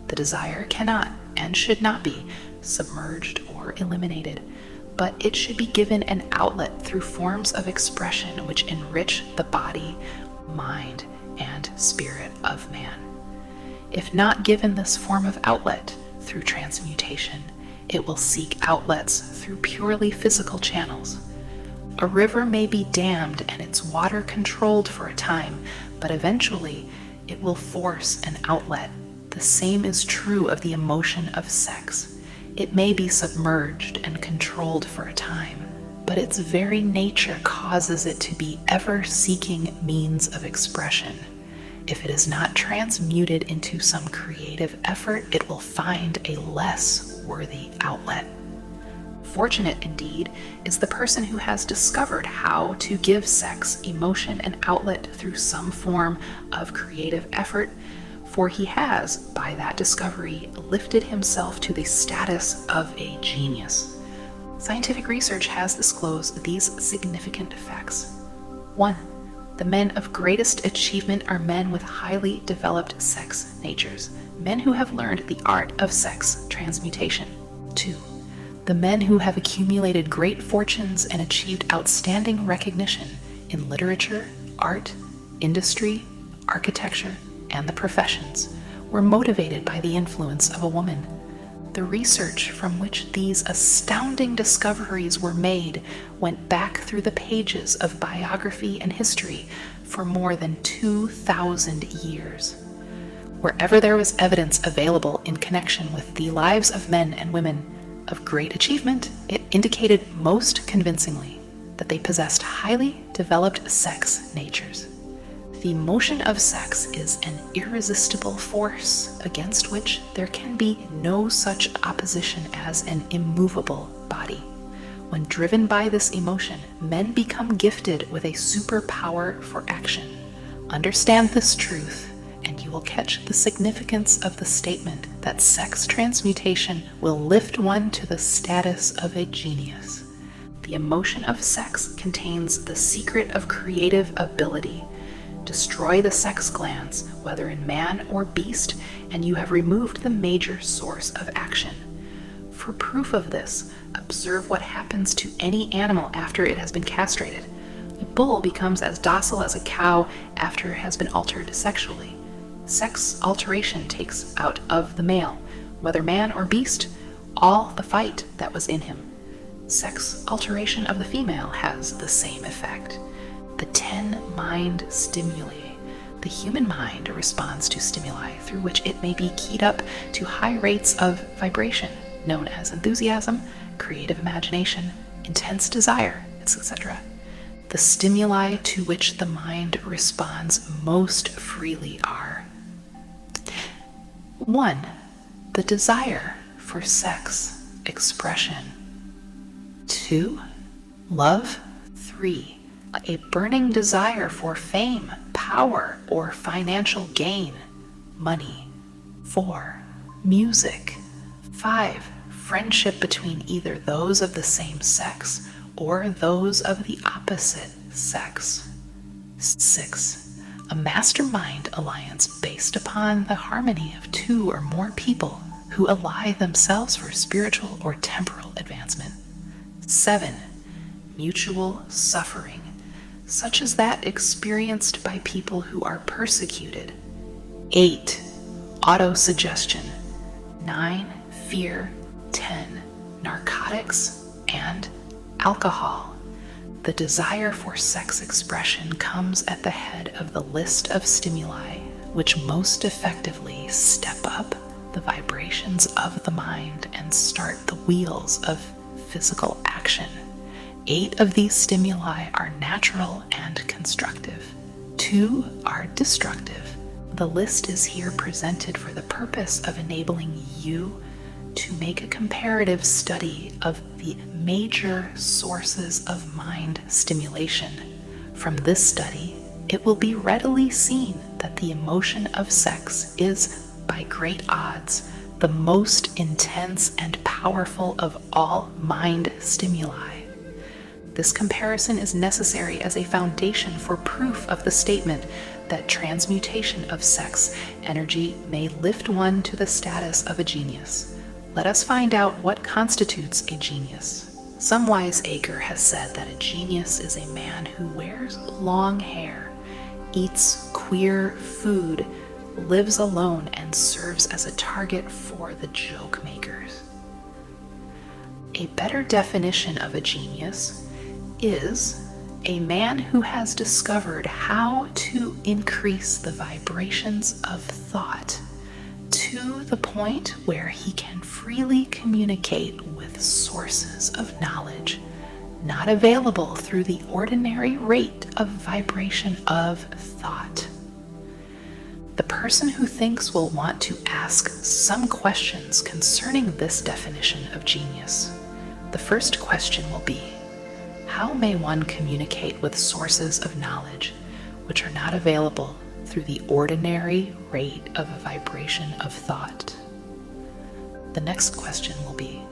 The desire cannot and should not be submerged or eliminated, but it should be given an outlet through forms of expression which enrich the body, mind, and spirit of man. If not given this form of outlet through transmutation, it will seek outlets through purely physical channels. A river may be dammed and its water controlled for a time, but eventually it will force an outlet. The same is true of the emotion of sex. It may be submerged and controlled for a time, but its very nature causes it to be ever seeking means of expression. If it is not transmuted into some creative effort, it will find a less worthy outlet. Fortunate, indeed, is the person who has discovered how to give sex emotion and outlet through some form of creative effort, for he has, by that discovery, lifted himself to the status of a genius. Scientific research has disclosed these significant facts. 1. The men of greatest achievement are men with highly developed sex natures, men who have learned the art of sex transmutation. 2. The men who have accumulated great fortunes and achieved outstanding recognition in literature, art, industry, architecture, and the professions were motivated by the influence of a woman. The research from which these astounding discoveries were made went back through the pages of biography and history for more than 2,000 years. Wherever there was evidence available in connection with the lives of men and women of great achievement, it indicated most convincingly that they possessed highly developed sex natures. The motion of sex is an irresistible force against which there can be no such opposition as an immovable body. When driven by this emotion, men become gifted with a superpower for action. Understand this truth, and you will catch the significance of the statement that sex transmutation will lift one to the status of a genius. The emotion of sex contains the secret of creative ability. Destroy the sex glands, whether in man or beast, and you have removed the major source of action. For proof of this, observe what happens to any animal after it has been castrated. A bull becomes as docile as a cow after it has been altered sexually. Sex alteration takes out of the male, whether man or beast, all the fight that was in him. Sex alteration of the female has the same effect. The 10 mind stimuli. The human mind responds to stimuli through which it may be keyed up to high rates of vibration, known as enthusiasm, creative imagination, intense desire, etc. The stimuli to which the mind responds most freely are: 1. The desire for sex expression. 2. Love. 3. A burning desire for fame, power, or financial gain, money. 4. Music. 5. Friendship between either those of the same sex or those of the opposite sex. 6. A mastermind alliance based upon the harmony of 2 or more people who ally themselves for spiritual or temporal advancement. 7. Mutual suffering, such as that experienced by people who are persecuted. 8. Autosuggestion. 9. Fear. 10. Narcotics and alcohol. The desire for sex expression comes at the head of the list of stimuli which most effectively step up the vibrations of the mind and start the wheels of physical action. 8 of these stimuli are natural and constructive. 2 are destructive. The list is here presented for the purpose of enabling you to make a comparative study of the major sources of mind stimulation. From this study, it will be readily seen that the emotion of sex is, by great odds, the most intense and powerful of all mind stimuli. This comparison is necessary as a foundation for proof of the statement that transmutation of sex energy may lift one to the status of a genius. Let us find out what constitutes a genius. Some wiseacre has said that a genius is a man who wears long hair, eats queer food, lives alone, and serves as a target for the joke makers. A better definition of a genius is a man who has discovered how to increase the vibrations of thought to the point where he can freely communicate with sources of knowledge not available through the ordinary rate of vibration of thought. The person who thinks will want to ask some questions concerning this definition of genius. The first question will be, how may one communicate with sources of knowledge which are not available through the ordinary rate of vibration of thought? The next question will be,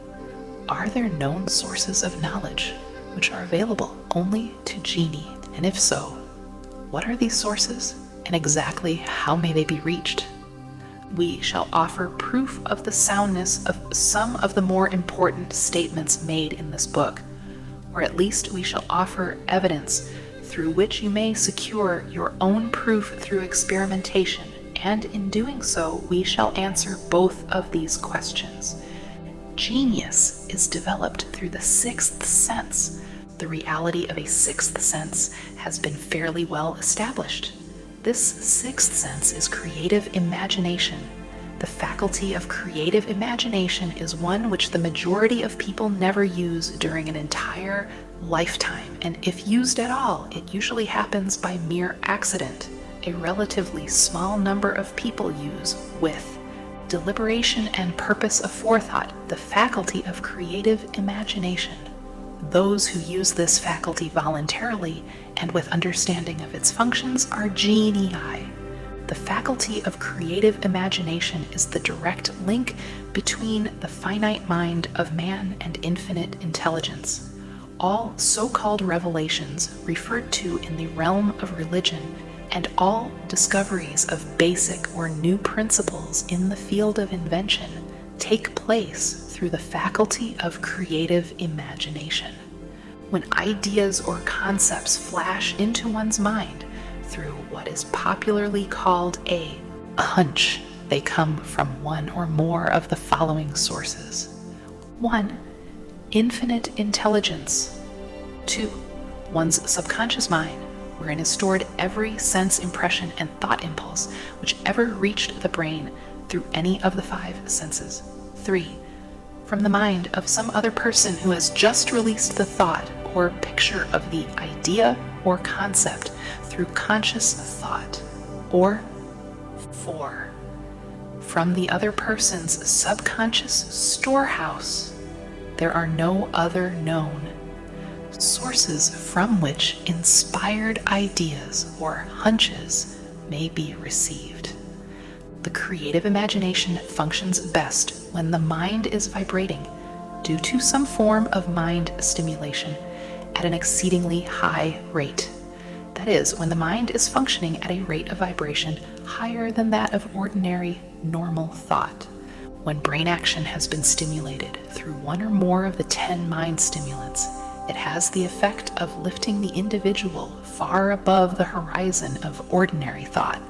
are there known sources of knowledge which are available only to genii? And if so, what are these sources and exactly how may they be reached? We shall offer proof of the soundness of some of the more important statements made in this book, or at least we shall offer evidence through which you may secure your own proof through experimentation, and in doing so, we shall answer both of these questions. Genius is developed through the sixth sense. The reality of a sixth sense has been fairly well established. This sixth sense is creative imagination. The faculty of creative imagination is one which the majority of people never use during an entire lifetime, and if used at all, it usually happens by mere accident. A relatively small number of people use, with deliberation and purpose of forethought, the faculty of creative imagination. Those who use this faculty voluntarily and with understanding of its functions are genii. The faculty of creative imagination is the direct link between the finite mind of man and infinite intelligence. All so-called revelations referred to in the realm of religion and all discoveries of basic or new principles in the field of invention take place through the faculty of creative imagination. When ideas or concepts flash into one's mind through what is popularly called a hunch, they come from one or more of the following sources. 1. Infinite intelligence. 2. One's subconscious mind, wherein is stored every sense impression and thought impulse which ever reached the brain through any of the 5 senses. 3. From the mind of some other person who has just released the thought or picture of the idea or concept through conscious thought. Or 4. From the other person's subconscious storehouse, there are no other known sources from which inspired ideas or hunches may be received. The creative imagination functions best when the mind is vibrating due to some form of mind stimulation at an exceedingly high rate. That is, when the mind is functioning at a rate of vibration higher than that of ordinary, normal thought. When brain action has been stimulated through one or more of the 10 mind stimulants, it has the effect of lifting the individual far above the horizon of ordinary thought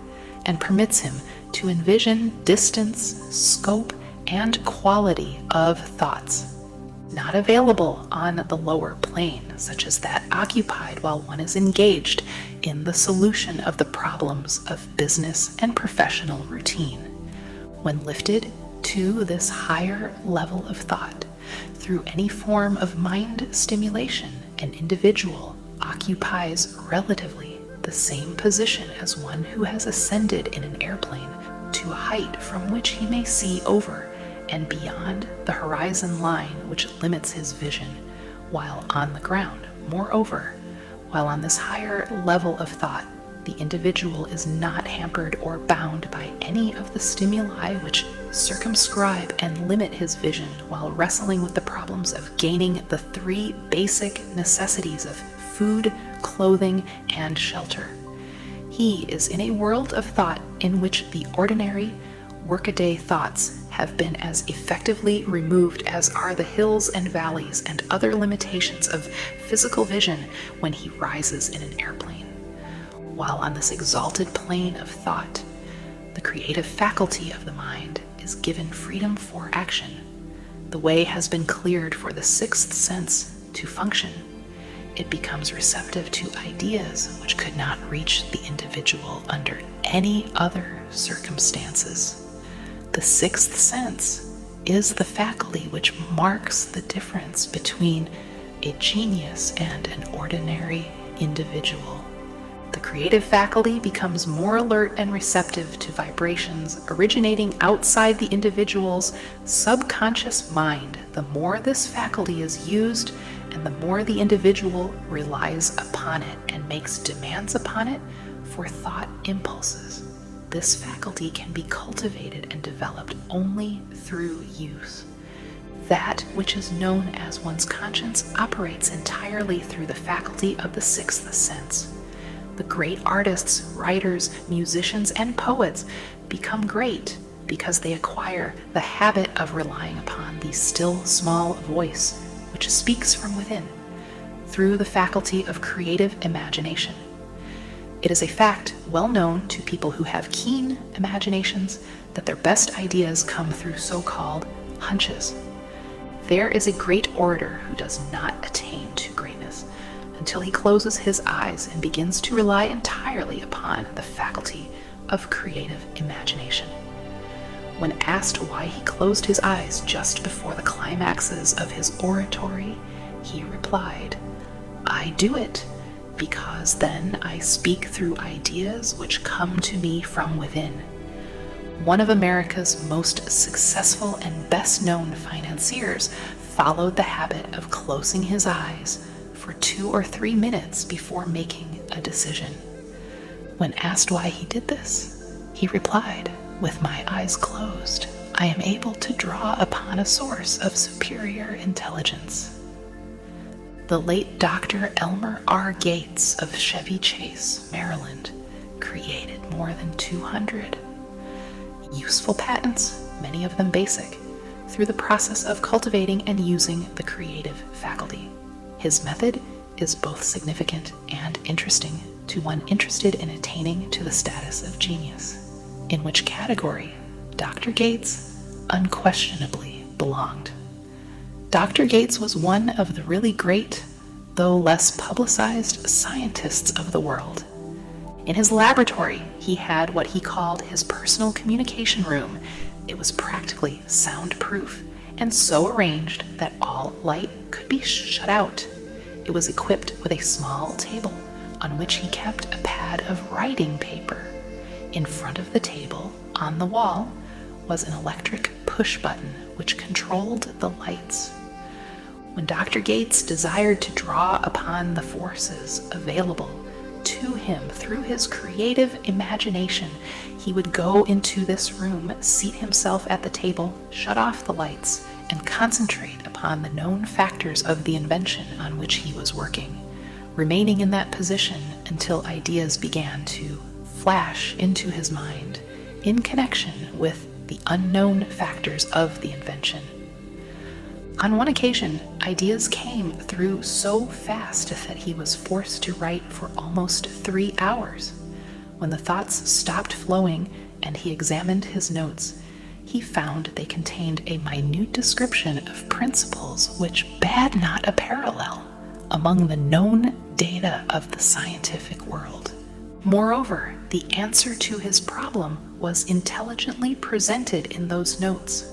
and permits him to envision distance, scope, and quality of thoughts not available on the lower plane, such as that occupied while one is engaged in the solution of the problems of business and professional routine. When lifted to this higher level of thought through any form of mind stimulation, an individual occupies relatively the same position as one who has ascended in an airplane to a height from which he may see over and beyond the horizon line which limits his vision while on the ground. Moreover, while on this higher level of thought, the individual is not hampered or bound by any of the stimuli which circumscribe and limit his vision while wrestling with the problems of gaining the 3 basic necessities of food, clothing, and shelter. He is in a world of thought in which the ordinary, workaday thoughts have been as effectively removed as are the hills and valleys and other limitations of physical vision when he rises in an airplane. While on this exalted plane of thought, the creative faculty of the mind is given freedom for action. The way has been cleared for the 6th sense to function. It becomes receptive to ideas which could not reach the individual under any other circumstances. The 6th sense is the faculty which marks the difference between a genius and an ordinary individual. The creative faculty becomes more alert and receptive to vibrations originating outside the individual's subconscious mind. The more this faculty is used and the more the individual relies upon it and makes demands upon it for thought impulses. This faculty can be cultivated and developed only through use. That which is known as one's conscience operates entirely through the faculty of the 6th sense. The great artists, writers, musicians, and poets become great because they acquire the habit of relying upon the still small voice which speaks from within through the faculty of creative imagination. It is a fact well known to people who have keen imaginations that their best ideas come through so-called hunches. There is a great orator who does not attain to greatness until he closes his eyes and begins to rely entirely upon the faculty of creative imagination. When asked why he closed his eyes just before the climaxes of his oratory, he replied, "I do it because then I speak through ideas which come to me from within." One of America's most successful and best-known financiers followed the habit of closing his eyes for 2 or 3 minutes before making a decision. When asked why he did this, he replied, "With my eyes closed, I am able to draw upon a source of superior intelligence." The late Dr. Elmer R. Gates of Chevy Chase, Maryland, created more than 200 useful patents, many of them basic, through the process of cultivating and using the creative faculty. His method is both significant and interesting to one interested in attaining to the status of genius, in which category Dr. Gates unquestionably belonged. Dr. Gates was one of the really great, though less publicized, scientists of the world. In his laboratory, he had what he called his personal communication room. It was practically soundproof and so arranged that all light could be shut out. It was equipped with a small table on which he kept a pad of writing paper. In front of the table, on the wall, was an electric push button which controlled the lights. When Dr. Gates desired to draw upon the forces available to him through his creative imagination, he would go into this room, seat himself at the table, shut off the lights, and concentrate upon the known factors of the invention on which he was working, remaining in that position until ideas began to flash into his mind in connection with the unknown factors of the invention. On one occasion, ideas came through so fast that he was forced to write for almost 3 hours. When the thoughts stopped flowing and he examined his notes, he found they contained a minute description of principles which bade not a parallel among the known data of the scientific world. Moreover, the answer to his problem was intelligently presented in those notes.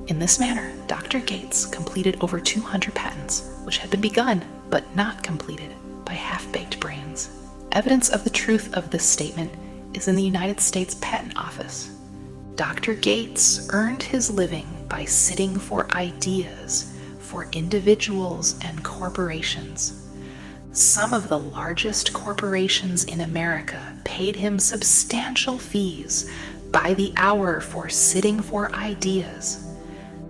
In this manner, Dr. Gates completed over 200 patents, which had been begun but not completed by half-baked brains. Evidence of the truth of this statement is in the United States Patent Office. Dr. Gates earned his living by sitting for ideas for individuals and corporations. Some of the largest corporations in America paid him substantial fees by the hour for sitting for ideas.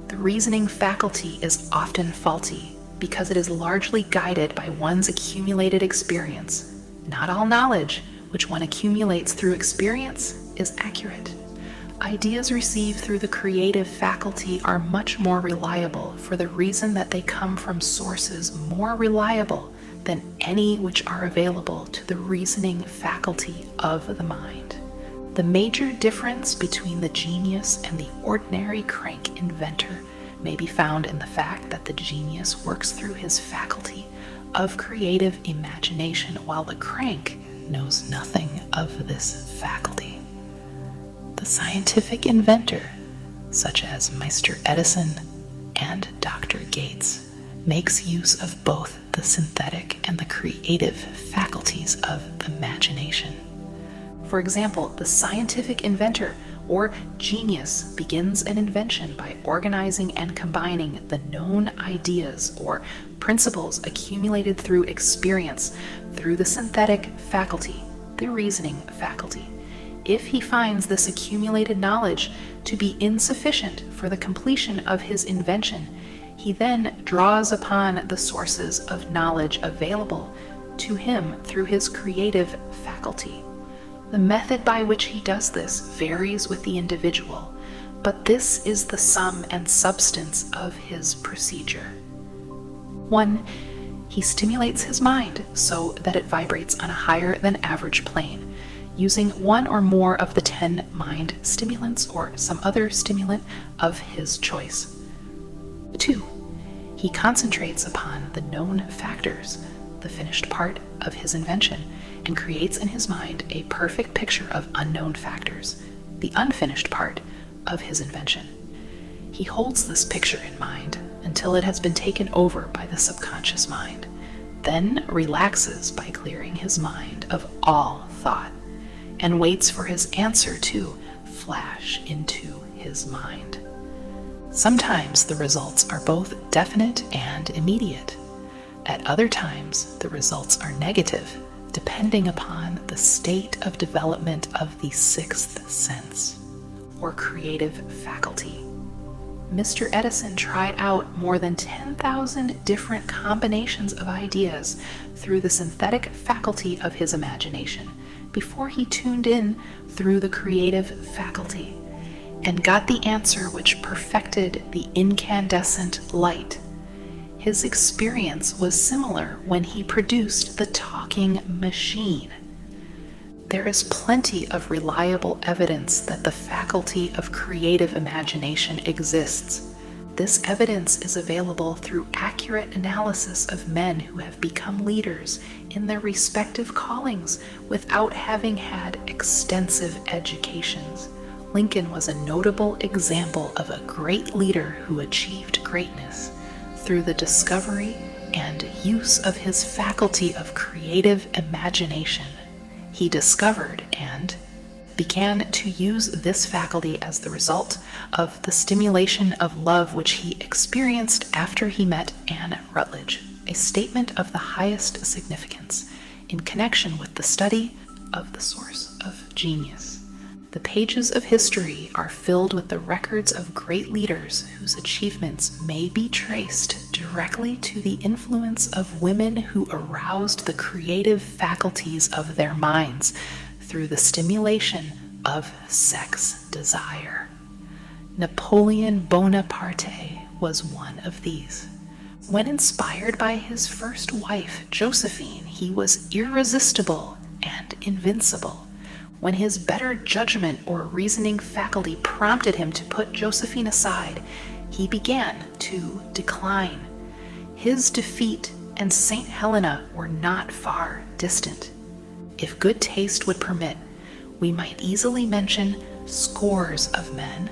The reasoning faculty is often faulty because it is largely guided by one's accumulated experience. Not all knowledge, which one accumulates through experience, is accurate. Ideas received through the creative faculty are much more reliable for the reason that they come from sources more reliable than any which are available to the reasoning faculty of the mind. The major difference between the genius and the ordinary crank inventor may be found in the fact that the genius works through his faculty of creative imagination, while the crank knows nothing of this faculty. The scientific inventor, such as Meister Edison and Dr. Gates, makes use of both the synthetic and the creative faculties of imagination. For example, the scientific inventor or genius begins an invention by organizing and combining the known ideas or principles accumulated through experience through the synthetic faculty, the reasoning faculty. If he finds this accumulated knowledge to be insufficient for the completion of his invention, he then draws upon the sources of knowledge available to him through his creative faculty. The method by which he does this varies with the individual, but this is the sum and substance of his procedure. 1. He stimulates his mind so that it vibrates on a higher than average plane, using one or more of the 10 mind stimulants or some other stimulant of his choice. 2. He concentrates upon the known factors, the finished part of his invention, and creates in his mind a perfect picture of unknown factors, the unfinished part of his invention. He holds this picture in mind until it has been taken over by the subconscious mind, then relaxes by clearing his mind of all thought, and waits for his answer to flash into his mind. Sometimes the results are both definite and immediate. At other times, the results are negative, depending upon the state of development of the sixth sense, or creative faculty. Mr. Edison tried out more than 10,000 different combinations of ideas through the synthetic faculty of his imagination before he tuned in through the creative faculty and got the answer which perfected the incandescent light. His experience was similar when he produced the talking machine. There is plenty of reliable evidence that the faculty of creative imagination exists. This evidence is available through accurate analysis of men who have become leaders in their respective callings without having had extensive educations. Lincoln was a notable example of a great leader who achieved greatness through the discovery and use of his faculty of creative imagination, he discovered and began to use this faculty as the result of the stimulation of love which he experienced after he met Anne Rutledge, a statement of the highest significance in connection with the study of the source of genius. The pages of history are filled with the records of great leaders whose achievements may be traced directly to the influence of women who aroused the creative faculties of their minds through the stimulation of sex desire. Napoleon Bonaparte was one of these. When inspired by his first wife, Josephine, he was irresistible and invincible. When his better judgment or reasoning faculty prompted him to put Josephine aside, he began to decline. His defeat and St. Helena were not far distant. If good taste would permit, we might easily mention scores of men,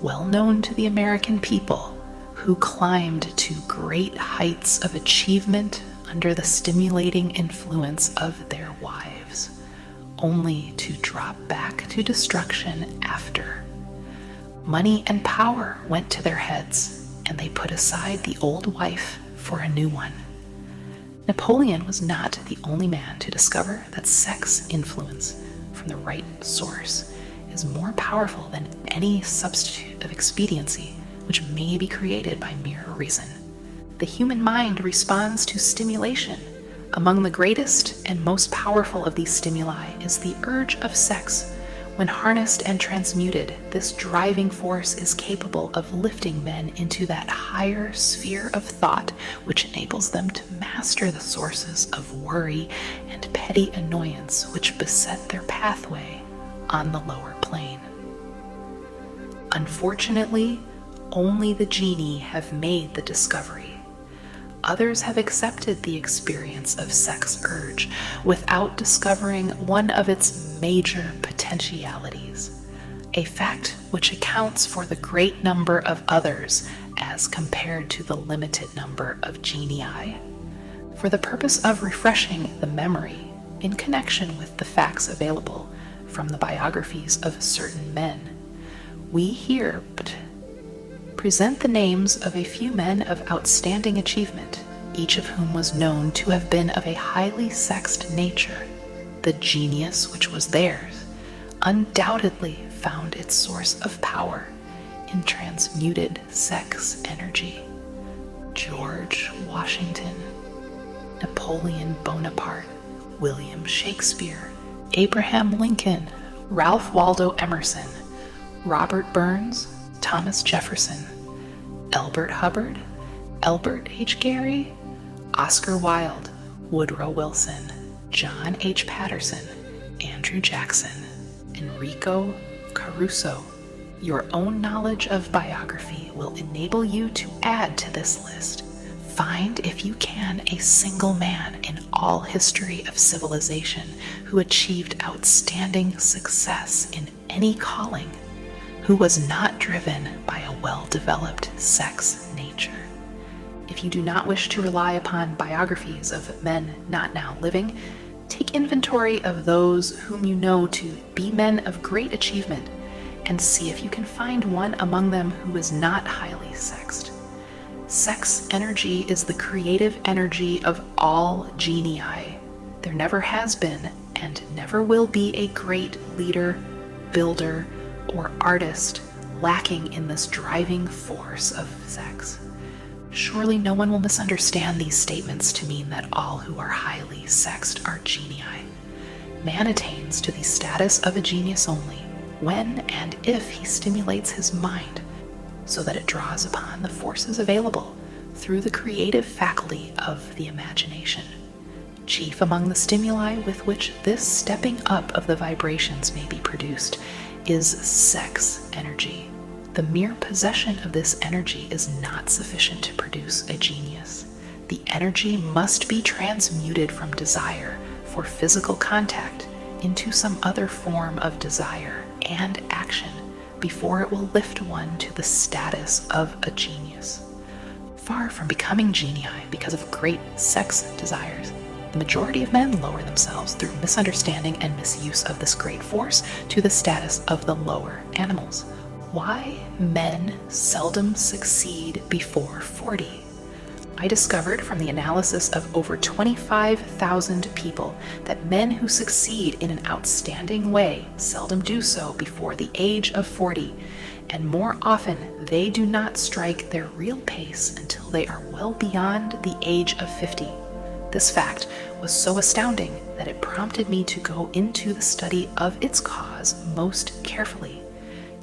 well known to the American people, who climbed to great heights of achievement under the stimulating influence of their wives, only to drop back to destruction after. Money and power went to their heads, and they put aside the old wife for a new one. Napoleon was not the only man to discover that sex influence from the right source is more powerful than any substitute of expediency which may be created by mere reason. The human mind responds to stimulation. Among the greatest and most powerful of these stimuli is the urge of sex. When harnessed and transmuted, this driving force is capable of lifting men into that higher sphere of thought which enables them to master the sources of worry and petty annoyance which beset their pathway on the lower plane. Unfortunately, only the genii have made the discovery. Others have accepted the experience of sex urge without discovering one of its major potentialities, a fact which accounts for the great number of others as compared to the limited number of genii. For the purpose of refreshing the memory in connection with the facts available from the biographies of certain men, we here present the names of a few men of outstanding achievement, each of whom was known to have been of a highly sexed nature. The genius which was theirs undoubtedly found its source of power in transmuted sex energy. George Washington, Napoleon Bonaparte, William Shakespeare, Abraham Lincoln, Ralph Waldo Emerson, Robert Burns, Thomas Jefferson, Elbert Hubbard, Elbert H. Gary, Oscar Wilde, Woodrow Wilson, John H. Patterson, Andrew Jackson, Enrico Caruso. Your own knowledge of biography will enable you to add to this list. Find, if you can, a single man in all history of civilization who achieved outstanding success in any calling, who was not driven by a well-developed sex nature. If you do not wish to rely upon biographies of men not now living, take inventory of those whom you know to be men of great achievement, and see if you can find one among them who is not highly sexed. Sex energy is the creative energy of all genii. There never has been and never will be a great leader, builder, or artist lacking in this driving force of sex. Surely no one will misunderstand these statements to mean that all who are highly sexed are genii. Man attains to the status of a genius only when and if he stimulates his mind so that it draws upon the forces available through the creative faculty of the imagination. Chief among the stimuli with which this stepping up of the vibrations may be produced is sex energy. The mere possession of this energy is not sufficient to produce a genius. The energy must be transmuted from desire for physical contact into some other form of desire and action before it will lift one to the status of a genius. far from becoming genii because of great sex desires. The majority of men lower themselves through misunderstanding and misuse of this great force to the status of the lower animals. Why men seldom succeed before 40? I discovered from the analysis of over 25,000 people that men who succeed in an outstanding way seldom do so before the age of 40, and more often they do not strike their real pace until they are well beyond the age of 50. This fact was so astounding that it prompted me to go into the study of its cause most carefully,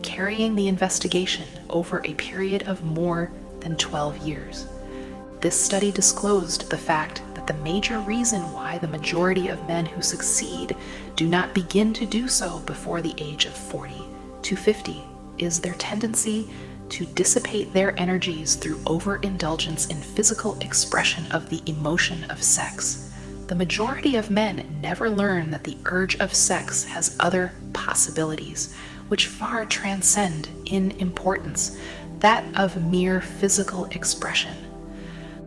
carrying the investigation over a period of more than 12 years. This study disclosed the fact that the major reason why the majority of men who succeed do not begin to do so before the age of 40 to 50 is their tendency to dissipate their energies through overindulgence in physical expression of the emotion of sex. The majority of men never learn that the urge of sex has other possibilities, which far transcend in importance that of mere physical expression.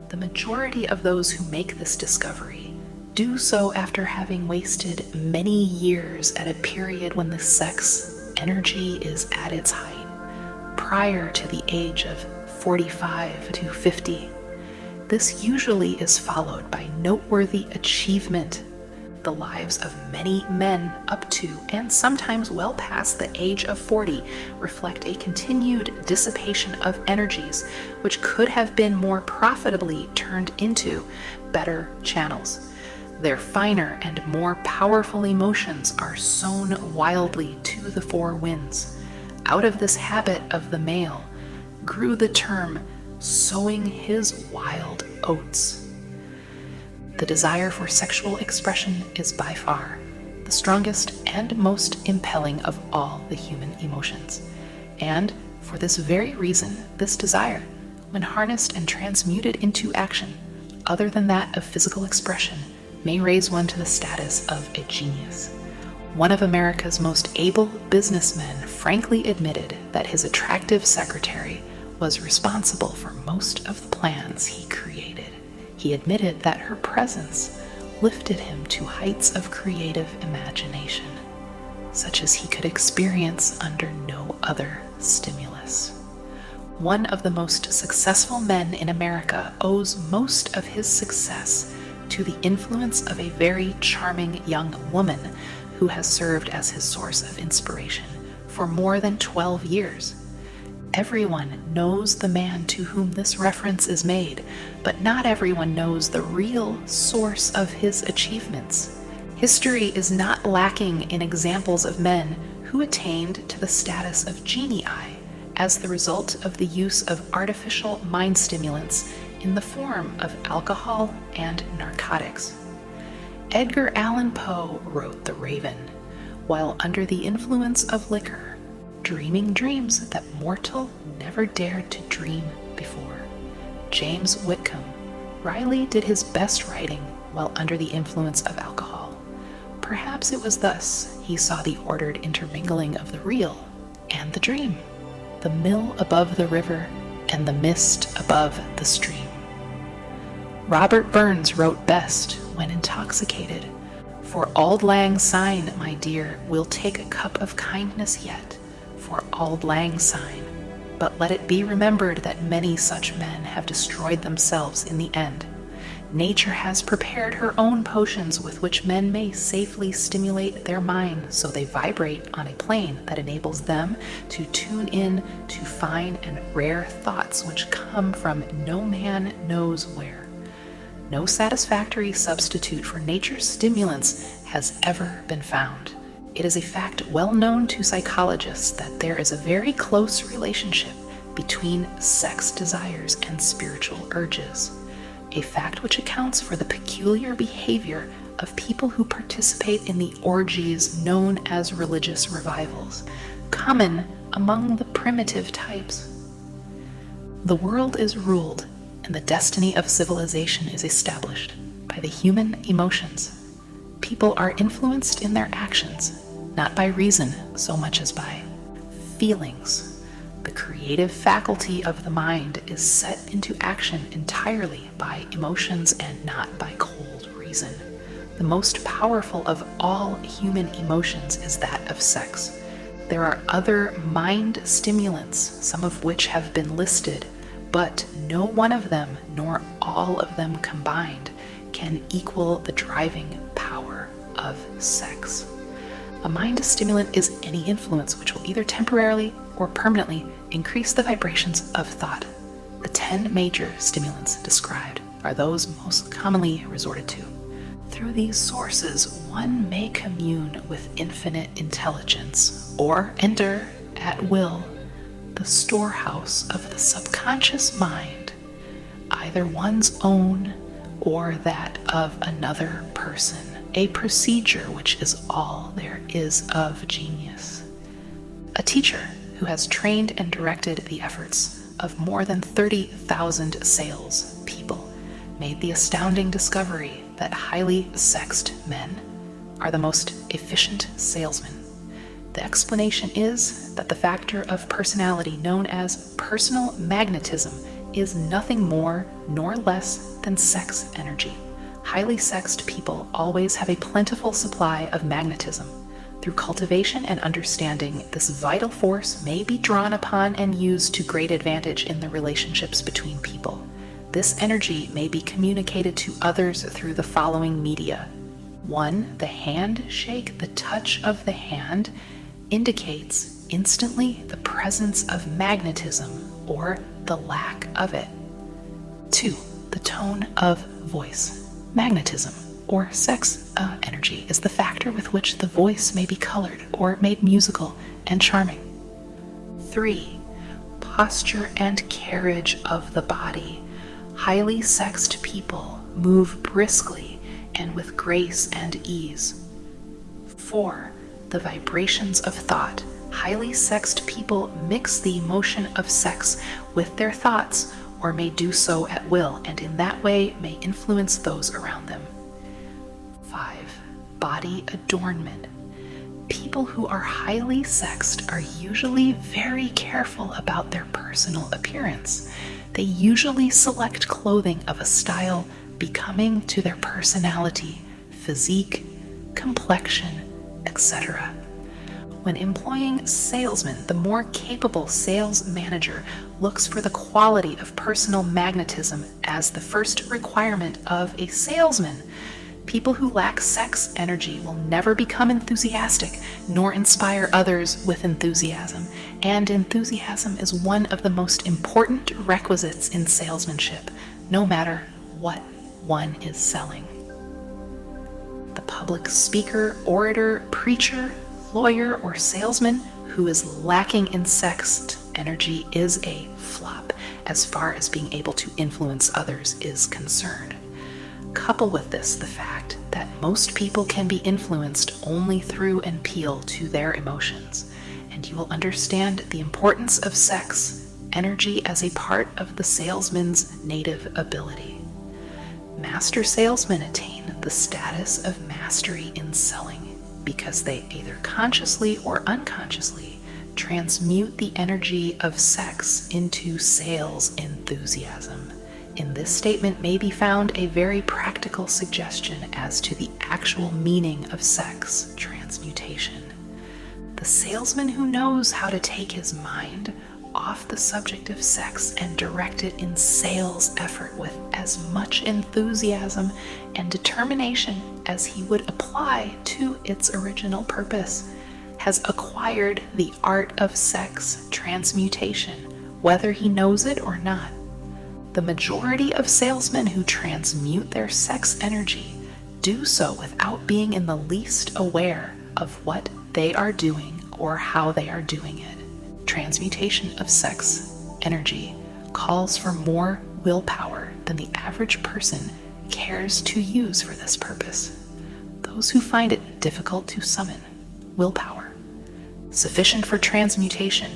The majority of those who make this discovery do so after having wasted many years at a period when the sex energy is at its height, prior to the age of 45 to 50. This usually is followed by noteworthy achievement. The lives of many men up to and sometimes well past the age of 40 reflect a continued dissipation of energies which could have been more profitably turned into better channels. Their finer and more powerful emotions are sown wildly to the four winds. Out of this habit of the male grew the term sowing his wild oats. The desire for sexual expression is by far the strongest and most impelling of all the human emotions. And for this very reason, this desire, when harnessed and transmuted into action, other than that of physical expression, may raise one to the status of a genius. One of America's most able businessmen frankly admitted that his attractive secretary was responsible for most of the plans he created. He admitted that her presence lifted him to heights of creative imagination, such as he could experience under no other stimulus. One of the most successful men in America owes most of his success to the influence of a very charming young woman who has served as his source of inspiration for more than 12 years. Everyone knows the man to whom this reference is made, but not everyone knows the real source of his achievements. History is not lacking in examples of men who attained to the status of genii as the result of the use of artificial mind stimulants in the form of alcohol and narcotics. Edgar Allan Poe wrote The Raven while under the influence of liquor, dreaming dreams that mortal never dared to dream before. James Whitcomb Riley did his best writing while under the influence of alcohol. Perhaps it was thus he saw the ordered intermingling of the real and the dream, the mill above the river and the mist above the stream. Robert Burns wrote best when intoxicated. For Auld Lang Syne, my dear, we'll take a cup of kindness yet, for Auld Lang Syne. But let it be remembered that many such men have destroyed themselves in the end. Nature has prepared her own potions with which men may safely stimulate their mind so they vibrate on a plane that enables them to tune in to fine and rare thoughts which come from no man knows where. No satisfactory substitute for nature's stimulants has ever been found. It is a fact well known to psychologists that there is a very close relationship between sex desires and spiritual urges, a fact which accounts for the peculiar behavior of people who participate in the orgies known as religious revivals, common among the primitive types. The world is ruled and the destiny of civilization is established by the human emotions. People are influenced in their actions, not by reason so much as by feelings. The creative faculty of the mind is set into action entirely by emotions and not by cold reason. The most powerful of all human emotions is that of sex. There are other mind stimulants, some of which have been listed, but no one of them, nor all of them combined, can equal the driving power of sex. A mind stimulant is any influence which will either temporarily or permanently increase the vibrations of thought. The 10 major stimulants described are those most commonly resorted to. Through these sources, one may commune with infinite intelligence or enter at will the storehouse of the subconscious mind, either one's own or that of another person, a procedure which is all there is of genius. A teacher who has trained and directed the efforts of more than 30,000 sales people made the astounding discovery that highly sexed men are the most efficient salesmen. The explanation is that the factor of personality known as personal magnetism is nothing more nor less than sex energy. Highly sexed people always have a plentiful supply of magnetism. Through cultivation and understanding, this vital force may be drawn upon and used to great advantage in the relationships between people. This energy may be communicated to others through the following media. 1. The handshake. The touch of the hand indicates instantly the presence of magnetism or the lack of it. 2. The tone of voice. Magnetism or sex energy is the factor with which the voice may be colored or made musical and charming. 3. Posture and carriage of the body. Highly sexed people move briskly and with grace and ease. 4. The vibrations of thought. Highly sexed people mix the emotion of sex with their thoughts, or may do so at will, and in that way may influence those around them. 5. Body adornment. People who are highly sexed are usually very careful about their personal appearance. They usually select clothing of a style becoming to their personality, physique, complexion, etc. When employing salesmen, the more capable sales manager looks for the quality of personal magnetism as the first requirement of a salesman. People who lack sex energy will never become enthusiastic nor inspire others with enthusiasm, and enthusiasm is one of the most important requisites in salesmanship, no matter what one is selling. The public speaker, orator, preacher, lawyer, or salesman who is lacking in sex energy is a flop as far as being able to influence others is concerned. Couple with this the fact that most people can be influenced only through an appeal to their emotions, and you will understand the importance of sex energy as a part of the salesman's native ability. Master salesmen attain the status of mastery in selling because they either consciously or unconsciously transmute the energy of sex into sales enthusiasm. In this statement may be found a very practical suggestion as to the actual meaning of sex transmutation. The salesman who knows how to take his mind off the subject of sex and direct it in sales effort with as much enthusiasm and determination as he would apply to its original purpose has acquired the art of sex transmutation, whether he knows it or not. The majority of salesmen who transmute their sex energy do so without being in the least aware of what they are doing or how they are doing it. Transmutation of sex energy calls for more willpower than the average person cares to use for this purpose. Those who find it difficult to summon willpower sufficient for transmutation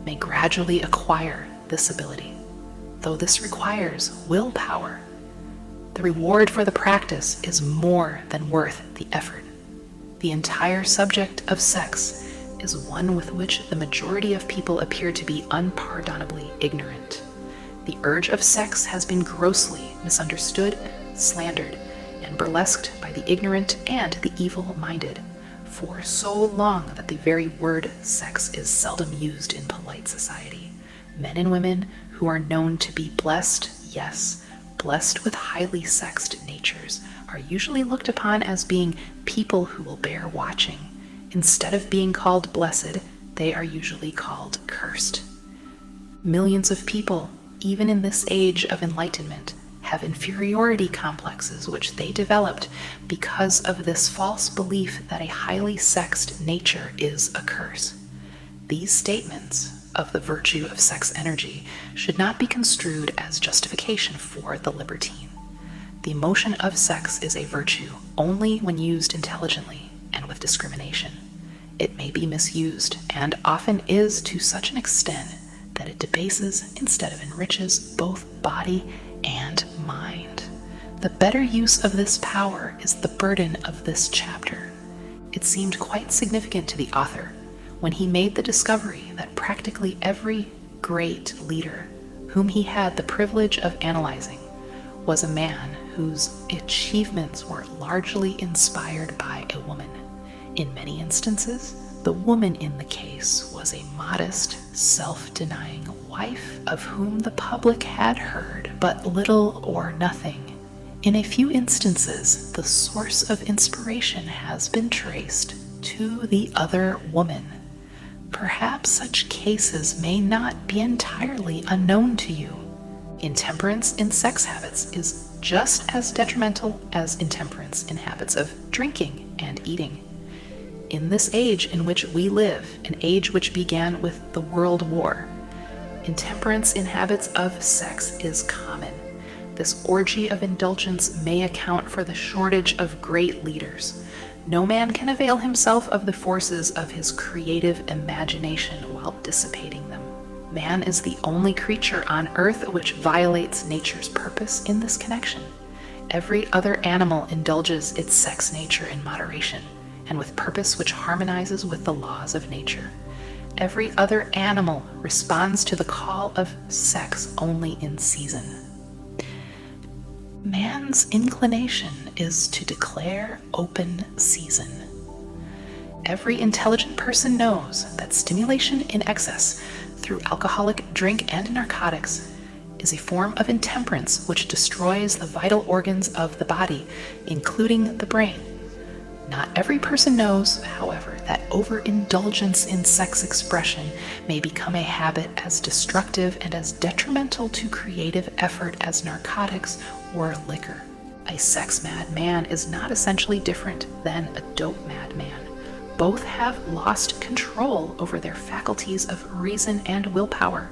may gradually acquire this ability. Though this requires willpower, the reward for the practice is more than worth the effort. The entire subject of sex is one with which the majority of people appear to be unpardonably ignorant. The urge of sex has been grossly misunderstood, slandered, and burlesqued by the ignorant and the evil-minded for so long that the very word sex is seldom used in polite society. Men and women who are known to be blessed, yes, blessed with highly sexed natures, are usually looked upon as being people who will bear watching. Instead of being called blessed, they are usually called cursed. Millions of people, even in this age of enlightenment, have inferiority complexes which they developed because of this false belief that a highly sexed nature is a curse. These statements of the virtue of sex energy should not be construed as justification for the libertine. The emotion of sex is a virtue only when used intelligently and with discrimination. It may be misused, and often is to such an extent that it debases instead of enriches both body and mind. The better use of this power is the burden of this chapter. It seemed quite significant to the author when he made the discovery that practically every great leader whom he had the privilege of analyzing was a man whose achievements were largely inspired by a woman. In many instances, the woman in the case was a modest, self-denying wife of whom the public had heard but little or nothing. In a few instances, the source of inspiration has been traced to the other woman. Perhaps such cases may not be entirely unknown to you. Intemperance in sex habits is just as detrimental as intemperance in habits of drinking and eating. In this age in which we live, an age which began with the World War, intemperance in habits of sex is common. This orgy of indulgence may account for the shortage of great leaders. No man can avail himself of the forces of his creative imagination while dissipating them. Man is the only creature on earth which violates nature's purpose in this connection. Every other animal indulges its sex nature in moderation, and with purpose which harmonizes with the laws of nature. Every other animal responds to the call of sex only in season. Man's inclination is to declare open season. Every intelligent person knows that stimulation in excess through alcoholic drink and narcotics is a form of intemperance which destroys the vital organs of the body, including the brain. Not every person knows, however, that overindulgence in sex expression may become a habit as destructive and as detrimental to creative effort as narcotics or liquor. A sex-mad man is not essentially different than a dope-mad man. Both have lost control over their faculties of reason and willpower.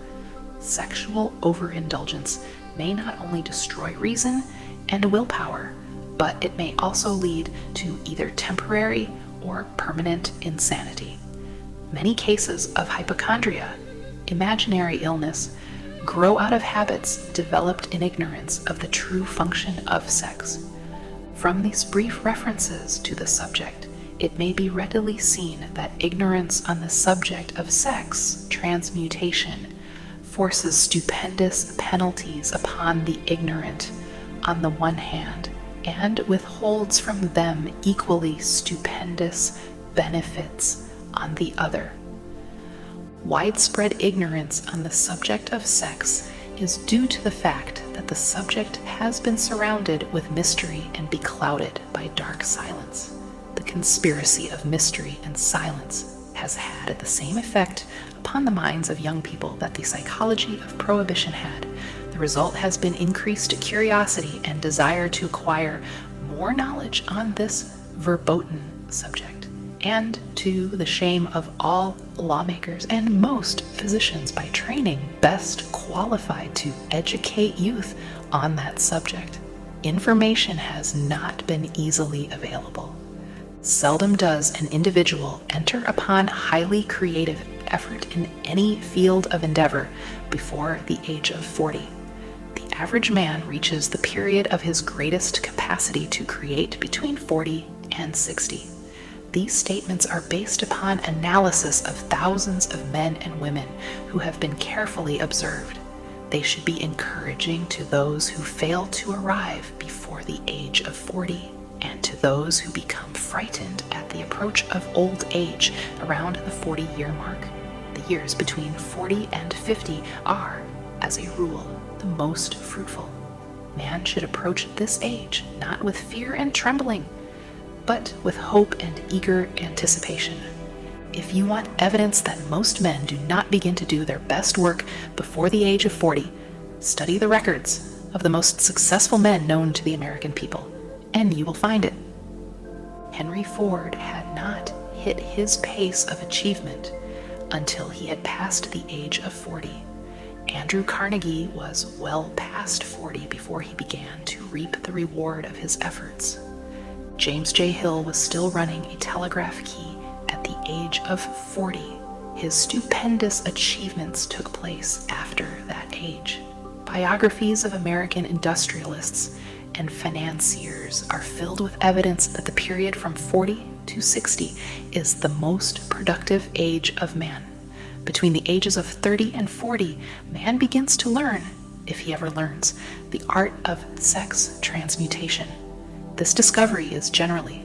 Sexual overindulgence may not only destroy reason and willpower, but it may also lead to either temporary or permanent insanity. Many cases of hypochondria, imaginary illness, grow out of habits developed in ignorance of the true function of sex. From these brief references to the subject, it may be readily seen that ignorance on the subject of sex transmutation forces stupendous penalties upon the ignorant on the one hand, and withholds from them equally stupendous benefits on the other. Widespread ignorance on the subject of sex is due to the fact that the subject has been surrounded with mystery and beclouded by dark silence. The conspiracy of mystery and silence has had the same effect upon the minds of young people that the psychology of prohibition had. The result has been increased curiosity and desire to acquire more knowledge on this verboten subject, and to the shame of all lawmakers and most physicians by training best qualified to educate youth on that subject. Information has not been easily available. Seldom does an individual enter upon highly creative effort in any field of endeavor before the age of 40. The average man reaches the period of his greatest capacity to create between 40 and 60. These statements are based upon analysis of thousands of men and women who have been carefully observed. They should be encouraging to those who fail to arrive before the age of 40, and to those who become frightened at the approach of old age around the 40-year mark. The years between 40 and 50 are, as a rule, the most fruitful. Man should approach this age not with fear and trembling, but with hope and eager anticipation. If you want evidence that most men do not begin to do their best work before the age of 40, study the records of the most successful men known to the American people, and you will find it. Henry Ford had not hit his pace of achievement until he had passed the age of 40. Andrew Carnegie was well past 40 before he began to reap the reward of his efforts. James J. Hill was still running a telegraph key at the age of 40. His stupendous achievements took place after that age. Biographies of American industrialists and financiers are filled with evidence that the period from 40 to 60 is the most productive age of man. Between the ages of 30 and 40, man begins to learn, if he ever learns, the art of sex transmutation. This discovery is generally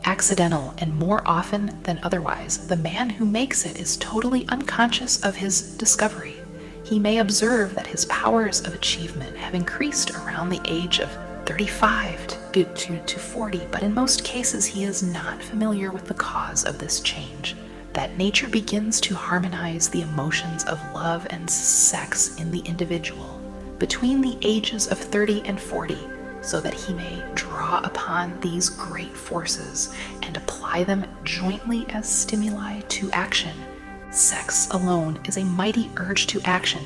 accidental, and more often than otherwise, the man who makes it is totally unconscious of his discovery. He may observe that his powers of achievement have increased around the age of 35 to 40, but in most cases he is not familiar with the cause of this change. That nature begins to harmonize the emotions of love and sex in the individual between the ages of 30 and 40, so that he may draw upon these great forces and apply them jointly as stimuli to action. Sex alone is a mighty urge to action,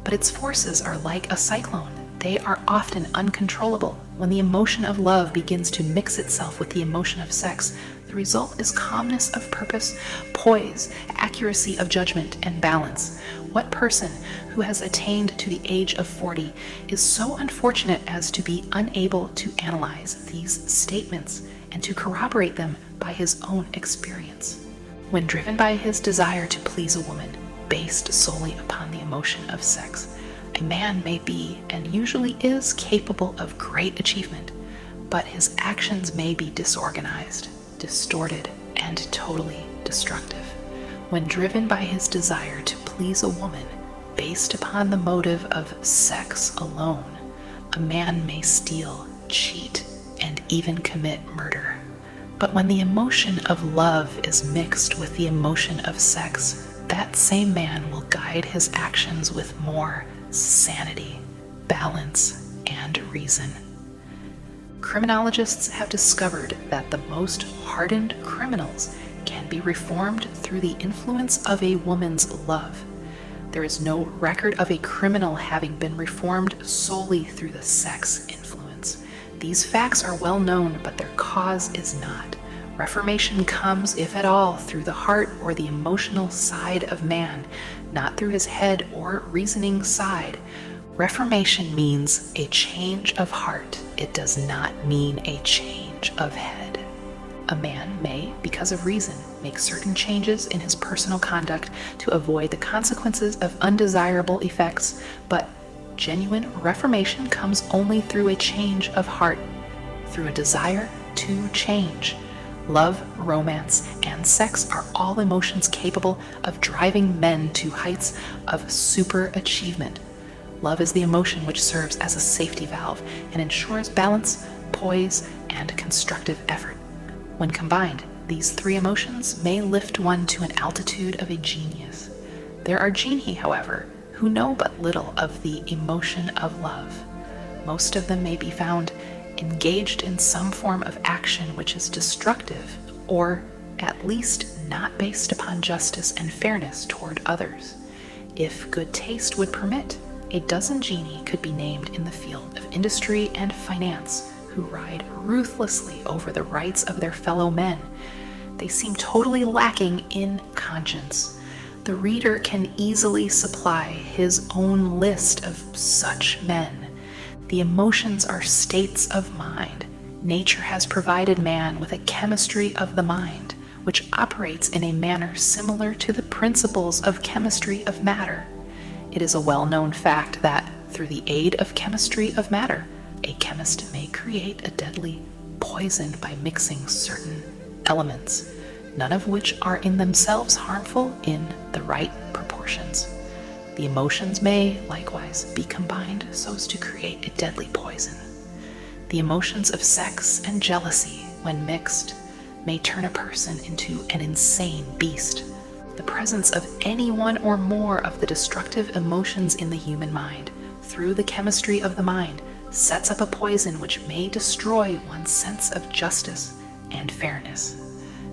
but its forces are like a cyclone. They are often uncontrollable. When the emotion of love begins to mix itself with the emotion of sex, the result is calmness of purpose, poise, accuracy of judgment, and balance. What person who has attained to the age of 40 is so unfortunate as to be unable to analyze these statements and to corroborate them by his own experience? When driven by his desire to please a woman, based solely upon the emotion of sex, a man may be, and usually is, capable of great achievement, but his actions may be disorganized, distorted, and totally destructive. When driven by his desire to please a woman based upon the motive of sex alone, a man may steal, cheat, and even commit murder. But when the emotion of love is mixed with the emotion of sex, that same man will guide his actions with more sanity, balance, and reason. Criminologists have discovered that the most hardened criminals can be reformed through the influence of a woman's love. There is no record of a criminal having been reformed solely through the sex influence. These facts are well known, but their cause is not. Reformation comes, if at all, through the heart or the emotional side of man, not through his head or reasoning side. Reformation means a change of heart. It does not mean a change of head. A man may, because of reason, make certain changes in his personal conduct to avoid the consequences of undesirable effects, but genuine reformation comes only through a change of heart, through a desire to change. Love, romance, and sex are all emotions capable of driving men to heights of super-achievement. Love is the emotion which serves as a safety valve and ensures balance, poise, and constructive effort. When combined, these three emotions may lift one to an altitude of a genius. There are genii, however, who know but little of the emotion of love. Most of them may be found engaged in some form of action which is destructive, or at least not based upon justice and fairness toward others. If good taste would permit, a dozen genii could be named in the field of industry and finance, who ride ruthlessly over the rights of their fellow men. They seem totally lacking in conscience. The reader can easily supply his own list of such men. The emotions are states of mind, Nature has provided man with a chemistry of the mind, which operates in a manner similar to the principles of chemistry of matter. It is a well-known fact that, through the aid of chemistry of matter, a chemist may create a deadly poison by mixing certain elements, none of which are in themselves harmful in the right proportions. The emotions may, likewise, be combined so as to create a deadly poison. The emotions of sex and jealousy, when mixed, may turn a person into an insane beast. The presence of any one or more of the destructive emotions in the human mind, through the chemistry of the mind, sets up a poison which may destroy one's sense of justice and fairness.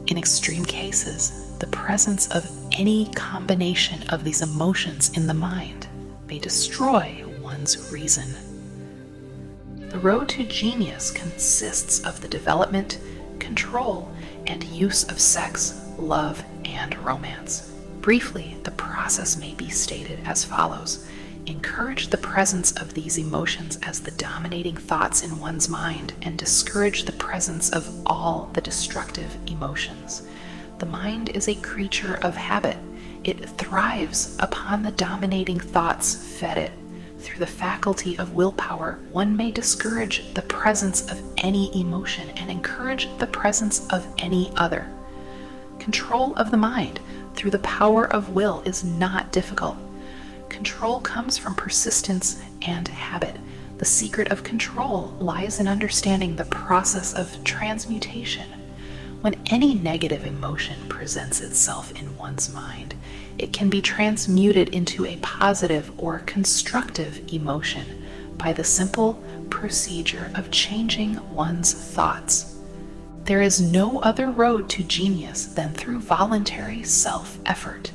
In extreme cases, the presence of any combination of these emotions in the mind may destroy one's reason. The road to genius consists of the development, control, and use of sex, love, and romance. Briefly, the process may be stated as follows. Encourage the presence of these emotions as the dominating thoughts in one's mind, and discourage the presence of all the destructive emotions. The mind is a creature of habit. It thrives upon the dominating thoughts fed it. Through the faculty of willpower, one may discourage the presence of any emotion and encourage the presence of any other. Control of the mind through the power of will is not difficult. Control comes from persistence and habit. The secret of control lies in understanding the process of transmutation. When any negative emotion presents itself in one's mind, it can be transmuted into a positive or constructive emotion by the simple procedure of changing one's thoughts. There is no other road to genius than through voluntary self-effort.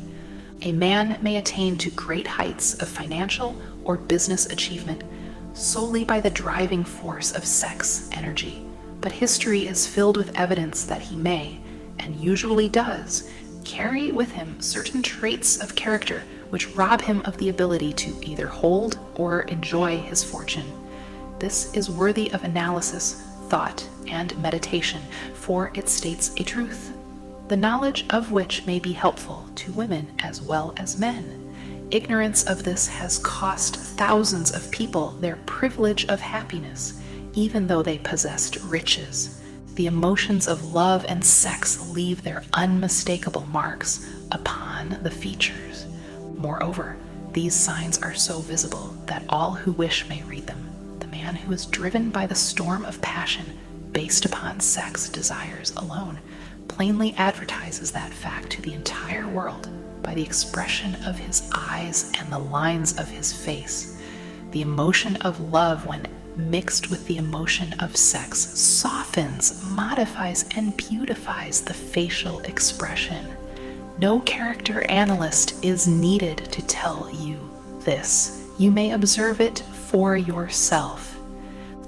A man may attain to great heights of financial or business achievement solely by the driving force of sex energy, but history is filled with evidence that he may, and usually does, carry with him certain traits of character which rob him of the ability to either hold or enjoy his fortune. This is worthy of analysis, thought, and meditation, for it states a truth, the knowledge of which may be helpful to women as well as men. Ignorance of this has cost thousands of people their privilege of happiness, even though they possessed riches. The emotions of love and sex leave their unmistakable marks upon the features. Moreover, these signs are so visible that all who wish may read them. The man who is driven by the storm of passion based upon sex desires alone plainly advertises that fact to the entire world by the expression of his eyes and the lines of his face. The emotion of love, when mixed with the emotion of sex, softens, modifies, and beautifies the facial expression. No character analyst is needed to tell you this. You may observe it for yourself.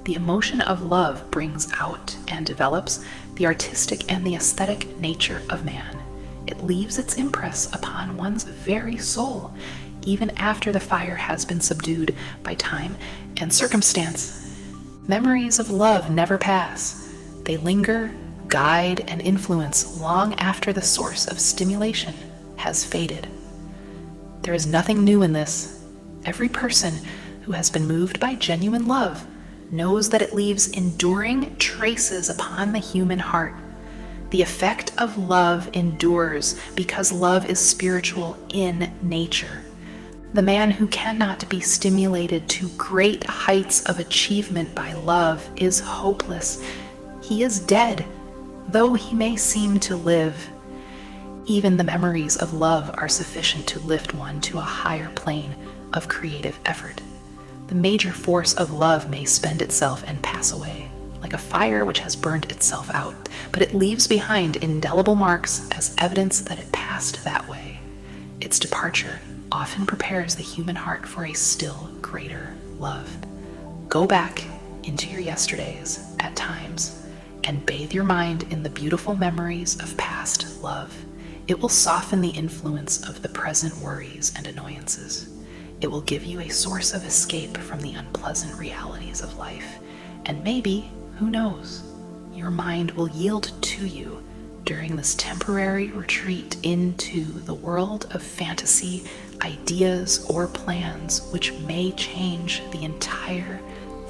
The emotion of love brings out and develops the artistic and the aesthetic nature of man. It leaves its impress upon one's very soul, even after the fire has been subdued by time and circumstance. Memories of love never pass. They linger, guide, and influence long after the source of stimulation has faded. There is nothing new in this. Every person who has been moved by genuine love knows that it leaves enduring traces upon the human heart. The effect of love endures because love is spiritual in nature. The man who cannot be stimulated to great heights of achievement by love is hopeless. He is dead, though he may seem to live. Even the memories of love are sufficient to lift one to a higher plane of creative effort. The major force of love may spend itself and pass away, like a fire which has burned itself out, but it leaves behind indelible marks as evidence that it passed that way. Its departure often prepares the human heart for a still greater love. Go back into your yesterdays at times and bathe your mind in the beautiful memories of past love. It will soften the influence of the present worries and annoyances. It will give you a source of escape from the unpleasant realities of life, and maybe, who knows, your mind will yield to you during this temporary retreat into the world of fantasy, ideas, or plans which may change the entire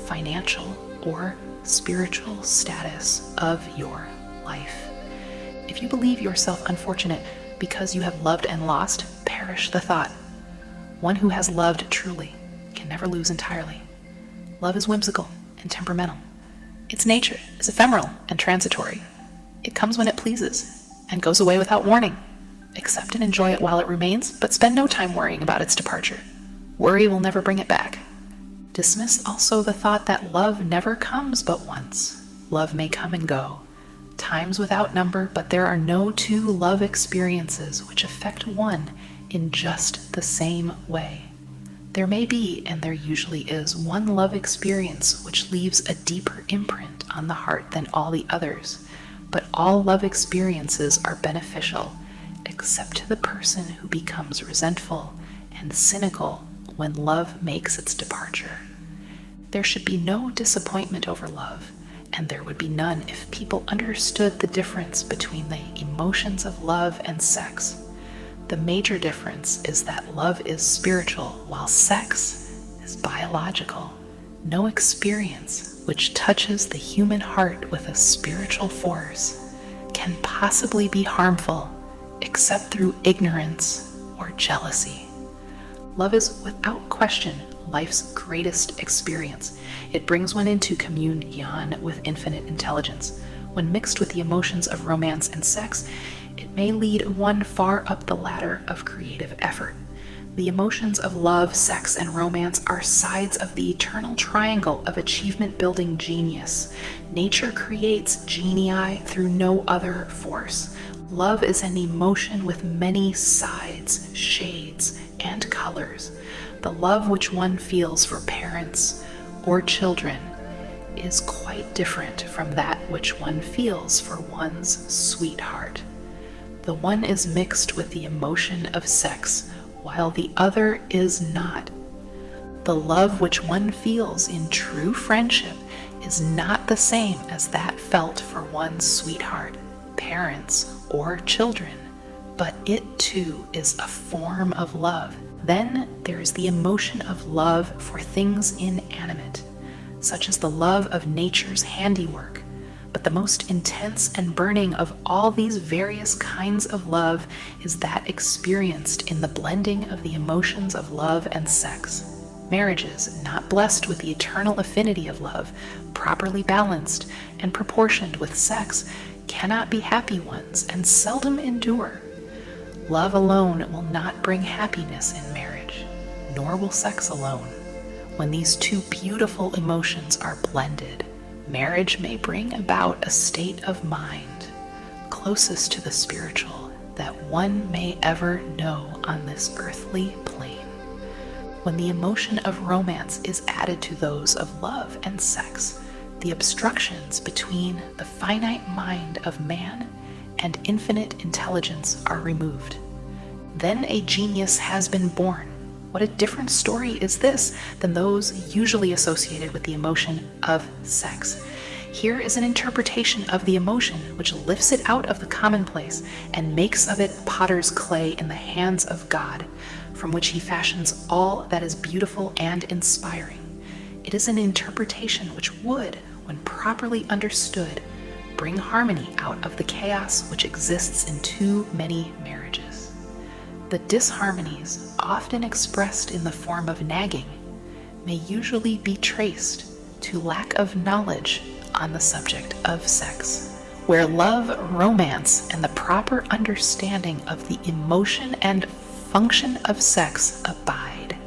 financial or spiritual status of your life. If you believe yourself unfortunate because you have loved and lost, perish the thought. One who has loved truly can never lose entirely. Love is whimsical and temperamental. Its nature is ephemeral and transitory. It comes when it pleases and goes away without warning. Accept and enjoy it while it remains, but spend no time worrying about its departure. Worry will never bring it back. Dismiss also the thought that love never comes but once. Love may come and go, times without number, but there are no two love experiences which affect one in just the same way. There may be, and there usually is, one love experience which leaves a deeper imprint on the heart than all the others, but all love experiences are beneficial, except to the person who becomes resentful and cynical when love makes its departure. There should be no disappointment over love, and there would be none if people understood the difference between the emotions of love and sex. The major difference is that love is spiritual, while sex is biological. No experience which touches the human heart with a spiritual force can possibly be harmful except through ignorance or jealousy. Love is without question life's greatest experience. It brings one into communion with infinite intelligence. When mixed with the emotions of romance and sex, it may lead one far up the ladder of creative effort. The emotions of love, sex, and romance are sides of the eternal triangle of achievement-building genius. Nature creates genii through no other force. Love is an emotion with many sides, shades, and colors. The love which one feels for parents or children is quite different from that which one feels for one's sweetheart. The one is mixed with the emotion of sex, while the other is not. The love which one feels in true friendship is not the same as that felt for one's sweetheart, parents, or children, but it too is a form of love. Then there is the emotion of love for things inanimate, such as the love of nature's handiwork. But the most intense and burning of all these various kinds of love is that experienced in the blending of the emotions of love and sex. Marriages not blessed with the eternal affinity of love, properly balanced and proportioned with sex, cannot be happy ones and seldom endure. Love alone will not bring happiness in marriage, nor will sex alone. When these two beautiful emotions are blended, marriage may bring about a state of mind closest to the spiritual that one may ever know on this earthly plane. When the emotion of romance is added to those of love and sex, the obstructions between the finite mind of man and infinite intelligence are removed. Then a genius has been born. What a different story is this than those usually associated with the emotion of sex. Here is an interpretation of the emotion which lifts it out of the commonplace and makes of it potter's clay in the hands of God, from which he fashions all that is beautiful and inspiring. It is an interpretation which would, when properly understood, bring harmony out of the chaos which exists in too many marriages. The disharmonies, often expressed in the form of nagging, may usually be traced to lack of knowledge on the subject of sex. Where love, romance, and the proper understanding of the emotion and function of sex abide,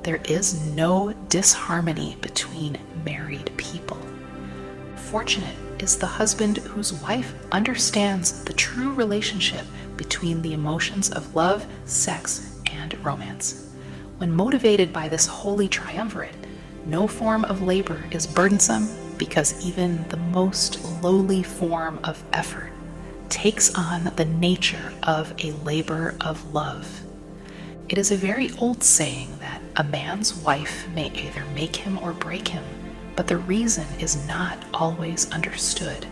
there is no disharmony between married people. Fortunate is the husband whose wife understands the true relationship between the emotions of love, sex, and romance. When motivated by this holy triumvirate, no form of labor is burdensome, because even the most lowly form of effort takes on the nature of a labor of love. It is a very old saying that a man's wife may either make him or break him, but the reason is not always understood.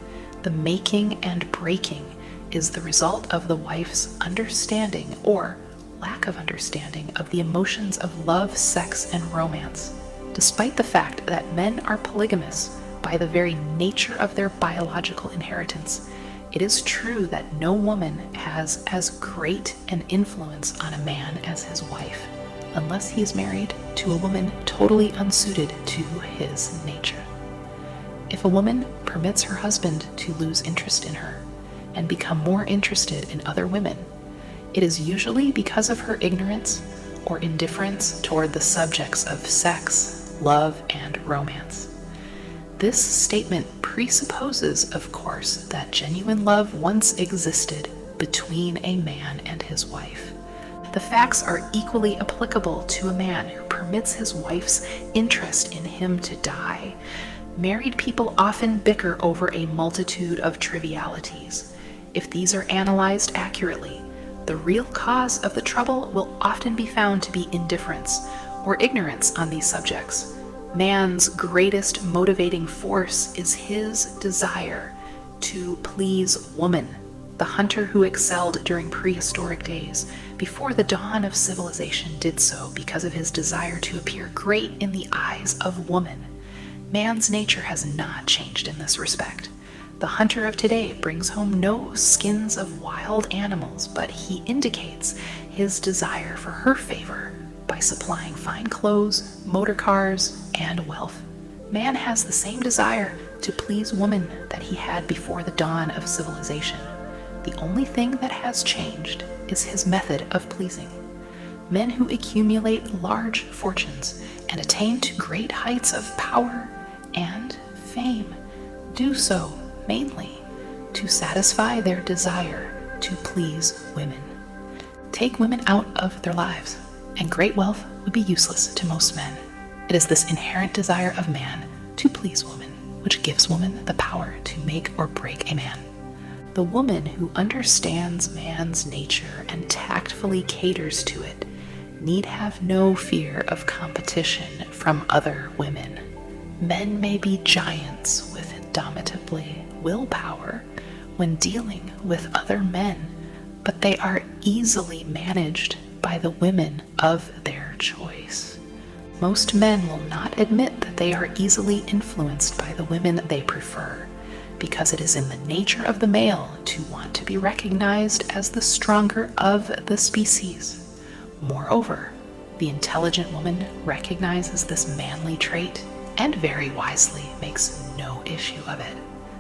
The making and breaking is the result of the wife's understanding or lack of understanding of the emotions of love, sex, and romance. Despite the fact that men are polygamous by the very nature of their biological inheritance, it is true that no woman has as great an influence on a man as his wife, unless he is married to a woman totally unsuited to his nature. If a woman permits her husband to lose interest in her and become more interested in other women, it is usually because of her ignorance or indifference toward the subjects of sex, love, and romance. This statement presupposes, of course, that genuine love once existed between a man and his wife. The facts are equally applicable to a man who permits his wife's interest in him to die. Married people often bicker over a multitude of trivialities. If these are analyzed accurately, the real cause of the trouble will often be found to be indifference or ignorance on these subjects. Man's greatest motivating force is his desire to please woman. The hunter who excelled during prehistoric days, before the dawn of civilization, did so because of his desire to appear great in the eyes of woman. Man's nature has not changed in this respect. The hunter of today brings home no skins of wild animals, but he indicates his desire for her favor by supplying fine clothes, motor cars, and wealth. Man has the same desire to please woman that he had before the dawn of civilization. The only thing that has changed is his method of pleasing. Men who accumulate large fortunes and attain to great heights of power and fame do so mainly to satisfy their desire to please women. Take women out of their lives, and great wealth would be useless to most men. It is this inherent desire of man to please woman which gives woman the power to make or break a man. The woman who understands man's nature and tactfully caters to it need have no fear of competition from other women. Men may be giants with indomitably willpower when dealing with other men, but they are easily managed by the women of their choice. Most men will not admit that they are easily influenced by the women they prefer, because it is in the nature of the male to want to be recognized as the stronger of the species. Moreover, the intelligent woman recognizes this manly trait and very wisely makes no issue of it.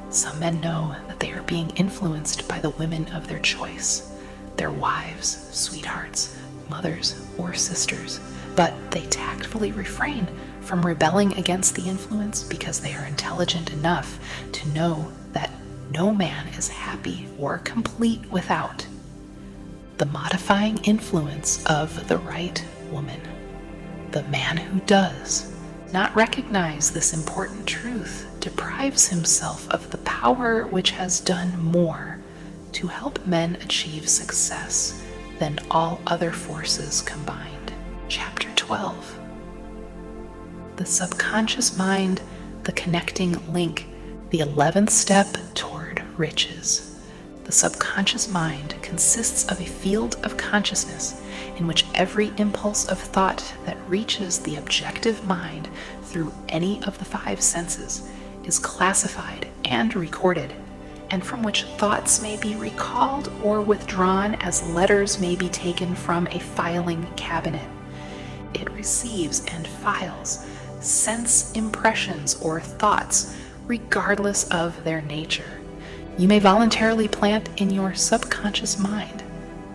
Some men know that they are being influenced by the women of their choice, their wives, sweethearts, mothers, or sisters, but they tactfully refrain from rebelling against the influence because they are intelligent enough to know that no man is happy or complete without the modifying influence of the right woman. The man who does not recognize this important truth deprives himself of the power which has done more to help men achieve success than all other forces combined. Chapter 12. The subconscious mind, the connecting link, the 11th step toward riches. The subconscious mind consists of a field of consciousness in which every impulse of thought that reaches the objective mind through any of the 5 senses is classified and recorded, and from which thoughts may be recalled or withdrawn as letters may be taken from a filing cabinet. It receives and files sense impressions or thoughts regardless of their nature. You may voluntarily plant in your subconscious mind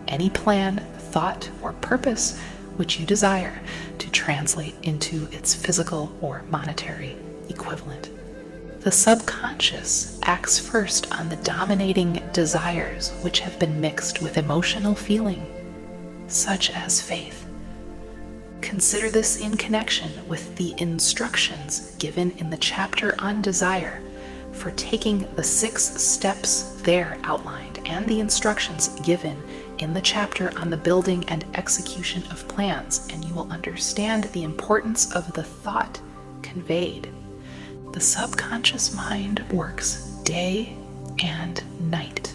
any plan, thought, or purpose which you desire to translate into its physical or monetary equivalent. The subconscious acts first on the dominating desires which have been mixed with emotional feeling, such as faith. Consider this in connection with the instructions given in the chapter on desire for taking the 6 steps there outlined, and the instructions given in the chapter on the building and execution of plans, and you will understand the importance of the thought conveyed. The subconscious mind works day and night.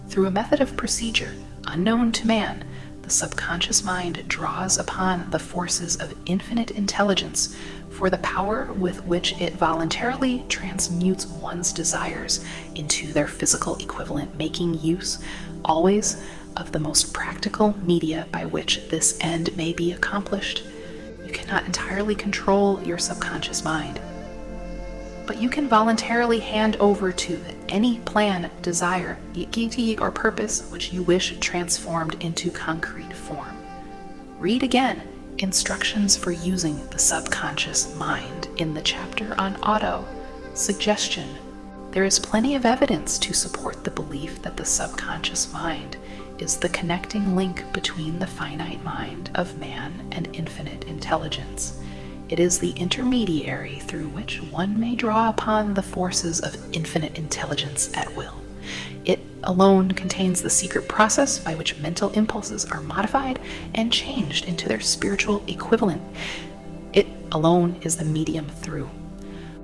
Through a method of procedure unknown to man, the subconscious mind draws upon the forces of infinite intelligence for the power with which it voluntarily transmutes one's desires into their physical equivalent, making use always of the most practical media by which this end may be accomplished. You cannot entirely control your subconscious mind, but you can voluntarily hand over to it any plan, desire, yiqi or purpose which you wish transformed into concrete form. Read again instructions for using the subconscious mind in the chapter on autosuggestion. There is plenty of evidence to support the belief that the subconscious mind is the connecting link between the finite mind of man and infinite intelligence. It is the intermediary through which one may draw upon the forces of infinite intelligence at will. It alone contains the secret process by which mental impulses are modified and changed into their spiritual equivalent. It alone is the medium through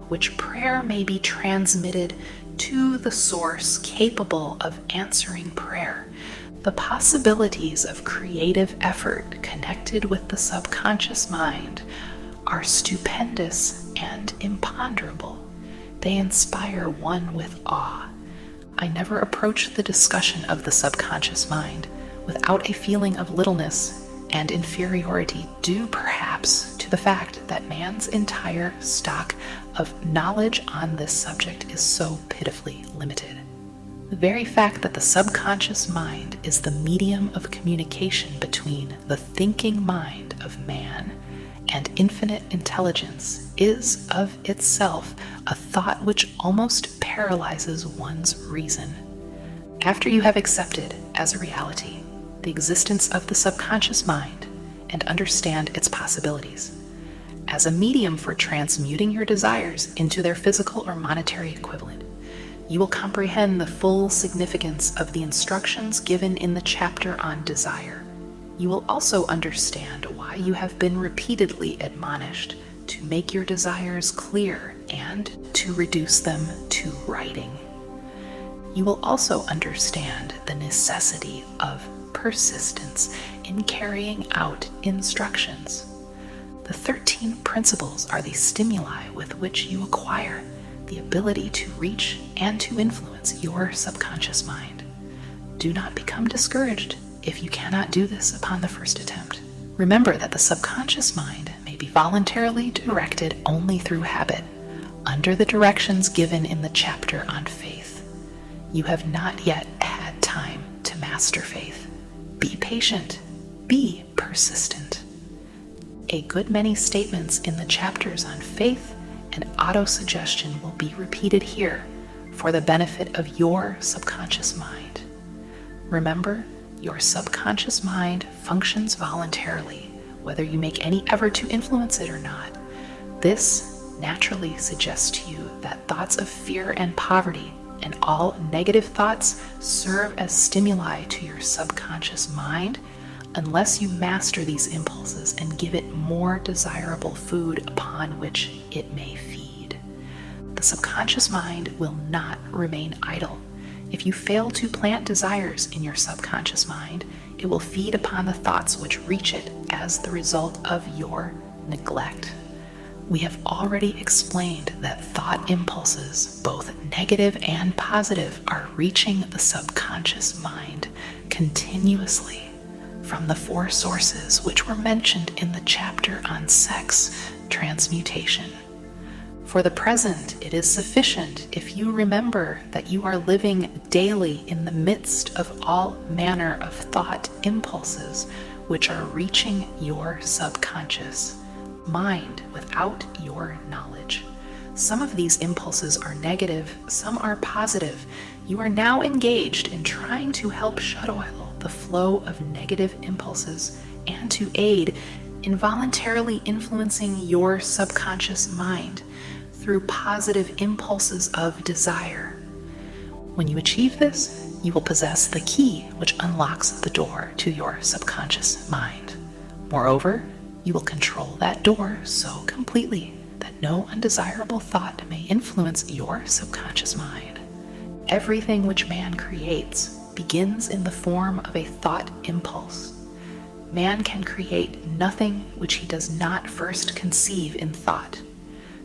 which prayer may be transmitted to the source capable of answering prayer. The possibilities of creative effort connected with the subconscious mind are stupendous and imponderable. They inspire one with awe. I never approach the discussion of the subconscious mind without a feeling of littleness and inferiority, due perhaps to the fact that man's entire stock of knowledge on this subject is so pitifully limited. The very fact that the subconscious mind is the medium of communication between the thinking mind of man and infinite intelligence is of itself a thought which almost paralyzes one's reason. After you have accepted as a reality the existence of the subconscious mind and understand its possibilities as a medium for transmuting your desires into their physical or monetary equivalent, you will comprehend the full significance of the instructions given in the chapter on desire. You will also understand why you have been repeatedly admonished to make your desires clear and to reduce them to writing. You will also understand the necessity of persistence in carrying out instructions. The 13 principles are the stimuli with which you acquire the ability to reach and to influence your subconscious mind. Do not become discouraged if you cannot do this upon the first attempt. Remember that the subconscious mind may be voluntarily directed only through habit, under the directions given in the chapter on faith. You have not yet had time to master faith. Be patient. Be persistent. A good many statements in the chapters on faith and autosuggestion will be repeated here for the benefit of your subconscious mind. Remember, your subconscious mind functions voluntarily, whether you make any effort to influence it or not. This naturally suggests to you that thoughts of fear and poverty and all negative thoughts serve as stimuli to your subconscious mind unless you master these impulses and give it more desirable food upon which it may feed. The subconscious mind will not remain idle. If you fail to plant desires in your subconscious mind, it will feed upon the thoughts which reach it as the result of your neglect. We have already explained that thought impulses, both negative and positive, are reaching the subconscious mind continuously from the 4 sources which were mentioned in the chapter on sex transmutation. For the present, it is sufficient if you remember that you are living daily in the midst of all manner of thought impulses which are reaching your subconscious mind without your knowledge. Some of these impulses are negative, some are positive. You are now engaged in trying to help shut oil the flow of negative impulses and to aid in voluntarily influencing your subconscious mind through positive impulses of desire. When you achieve this, you will possess the key which unlocks the door to your subconscious mind. Moreover, you will control that door so completely that no undesirable thought may influence your subconscious mind. everything which man creates begins in the form of a thought impulse. Man can create nothing which he does not first conceive in thought.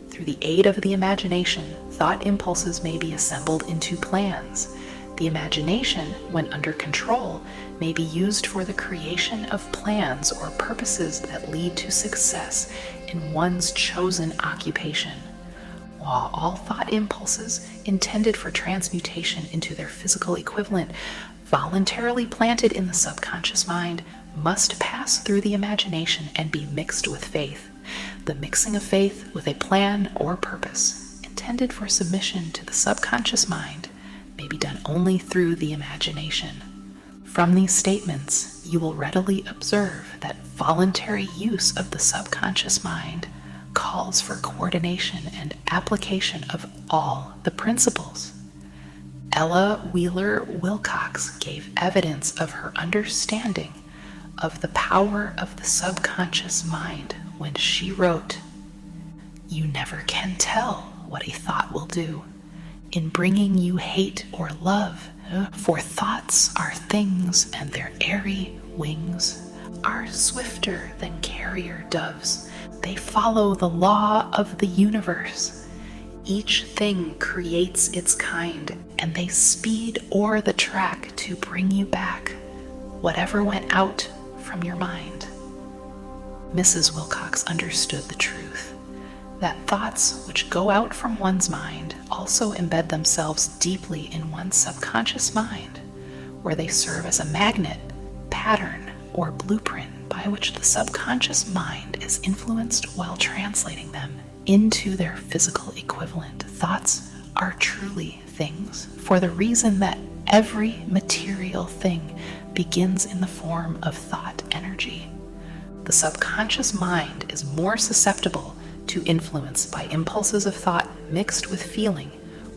Through the aid of the imagination, thought impulses may be assembled into plans. The imagination, when under control, may be used for the creation of plans or purposes that lead to success in one's chosen occupation. While all thought impulses intended for transmutation into their physical equivalent, voluntarily planted in the subconscious mind, must pass through the imagination and be mixed with faith. The mixing of faith with a plan or purpose intended for submission to the subconscious mind may be done only through the imagination. From these statements, you will readily observe that voluntary use of the subconscious mind calls for coordination and application of all the principles. Ella Wheeler Wilcox gave evidence of her understanding of the power of the subconscious mind when she wrote, "You never can tell what a thought will do in bringing you hate or love, for thoughts are things, and their airy wings are swifter than carrier doves. They follow the law of the universe. Each thing creates its kind, and they speed o'er the track to bring you back whatever went out from your mind." Mrs. Wilcox understood the truth that thoughts which go out from one's mind also embed themselves deeply in one's subconscious mind, where they serve as a magnet, pattern, or blueprint by which the subconscious mind is influenced while translating them into their physical equivalent. Thoughts are truly things, for the reason that every material thing begins in the form of thought energy. The subconscious mind is more susceptible to influence by impulses of thought mixed with feeling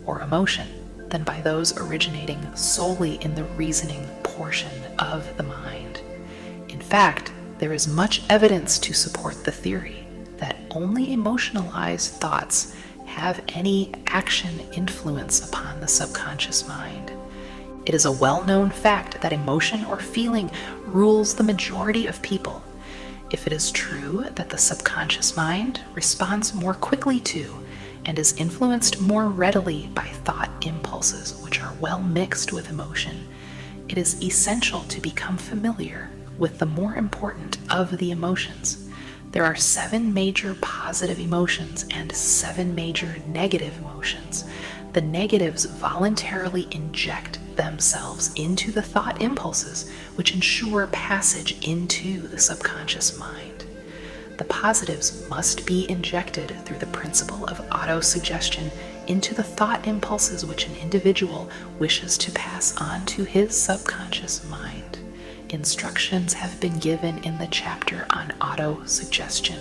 or emotion than by those originating solely in the reasoning portion of the mind. In fact, there is much evidence to support the theory that only emotionalized thoughts have any action influence upon the subconscious mind. It is a well-known fact that emotion or feeling rules the majority of people. If it is true that the subconscious mind responds more quickly to and is influenced more readily by thought impulses which are well mixed with emotion, it is essential to become familiar with the more important of the emotions. There are 7 major positive emotions and 7 major negative emotions. The negatives voluntarily inject themselves into the thought impulses, which ensure passage into the subconscious mind. The positives must be injected through the principle of autosuggestion into the thought impulses which an individual wishes to pass on to his subconscious mind. Instructions have been given in the chapter on autosuggestion.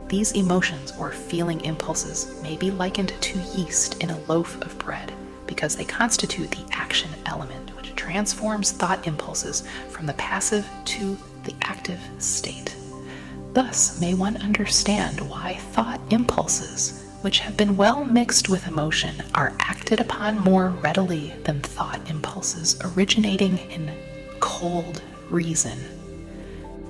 These emotions or feeling impulses may be likened to yeast in a loaf of bread because they constitute the action element which transforms thought impulses from the passive to the active state. Thus may one understand why thought impulses, which have been well mixed with emotion, are acted upon more readily than thought impulses originating in cold reason.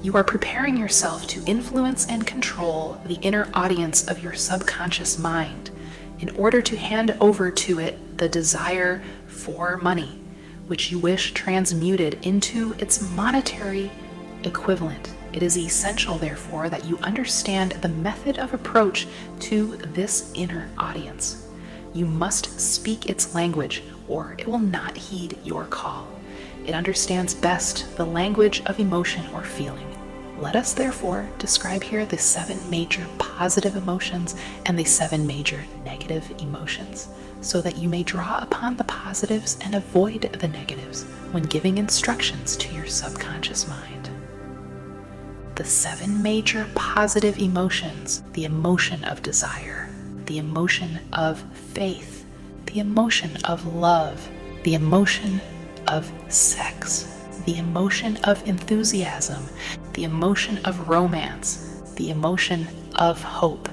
You are preparing yourself to influence and control the inner audience of your subconscious mind in order to hand over to it the desire for money, which you wish transmuted into its monetary equivalent. It is essential, therefore, that you understand the method of approach to this inner audience. You must speak its language, or it will not heed your call. It understands best the language of emotion or feeling. Let us therefore describe here the 7 major positive emotions and the 7 major negative emotions, so that you may draw upon the positives and avoid the negatives when giving instructions to your subconscious mind. The 7 major positive emotions: the emotion of desire, the emotion of faith, the emotion of love, the emotion of sex, the emotion of enthusiasm, the emotion of romance, the emotion of hope.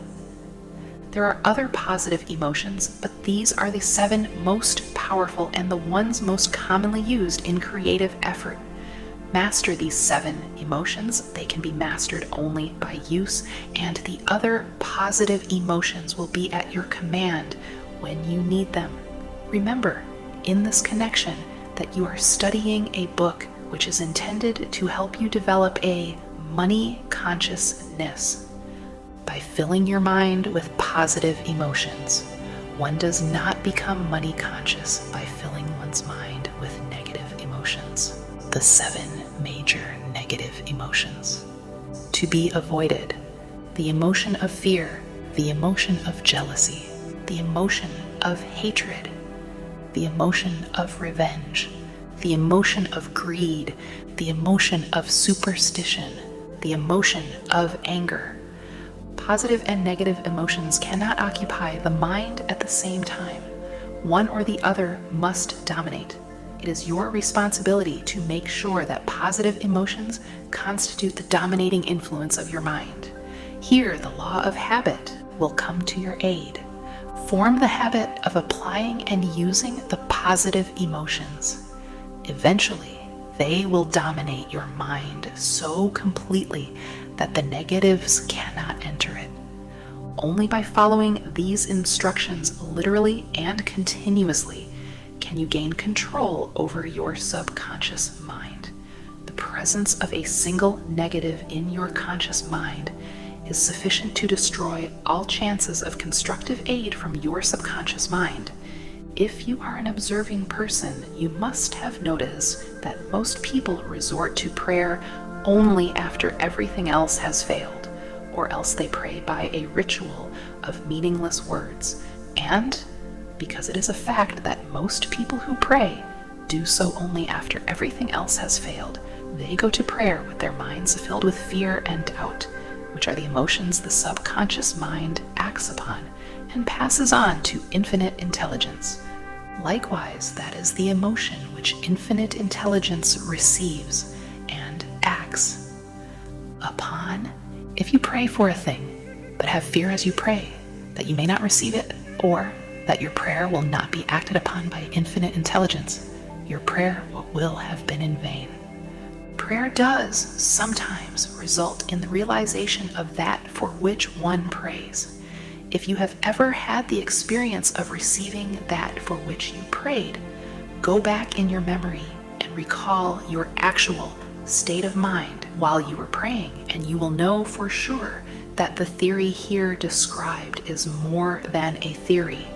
There are other positive emotions, but these are the 7 most powerful and the ones most commonly used in creative effort. Master these 7 emotions. They can be mastered only by use, and the other positive emotions will be at your command when you need them. Remember, in this connection, that you are studying a book which is intended to help you develop a money consciousness. By filling your mind with positive emotions, one does not become money conscious by filling one's mind with negative emotions. The 7 major negative emotions. To be avoided: the emotion of fear, the emotion of jealousy, the emotion of hatred, the emotion of revenge, the emotion of greed, the emotion of superstition, the emotion of anger. Positive and negative emotions cannot occupy the mind at the same time. One or the other must dominate. It is your responsibility to make sure that positive emotions constitute the dominating influence of your mind. Here, the law of habit will come to your aid. Form the habit of applying and using the positive emotions. Eventually, they will dominate your mind so completely that the negatives cannot enter it. Only by following these instructions literally and continuously can you gain control over your subconscious mind. The presence of a single negative in your conscious mind is sufficient to destroy all chances of constructive aid from your subconscious mind. If you are an observing person, you must have noticed that most people resort to prayer only after everything else has failed, or else they pray by a ritual of meaningless words. And because it is a fact that most people who pray do so only after everything else has failed, they go to prayer with their minds filled with fear and doubt, which are the emotions the subconscious mind acts upon and passes on to infinite intelligence. Likewise, that is the emotion which infinite intelligence receives and acts upon. If you pray for a thing, but have fear as you pray that you may not receive it, or that your prayer will not be acted upon by infinite intelligence, your prayer will have been in vain. Prayer does sometimes result in the realization of that for which one prays. If you have ever had the experience of receiving that for which you prayed, go back in your memory and recall your actual state of mind while you were praying, and you will know for sure that the theory here described is more than a theory.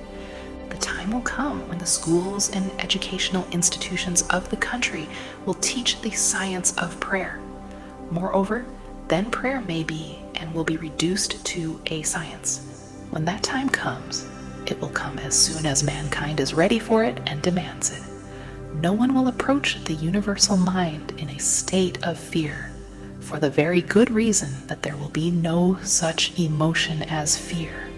The time will come when the schools and educational institutions of the country will teach the science of prayer. Moreover, then prayer may be and will be reduced to a science. When that time comes, it will come as soon as mankind is ready for it and demands it. No one will approach the universal mind in a state of fear, for the very good reason that there will be no such emotion as fear.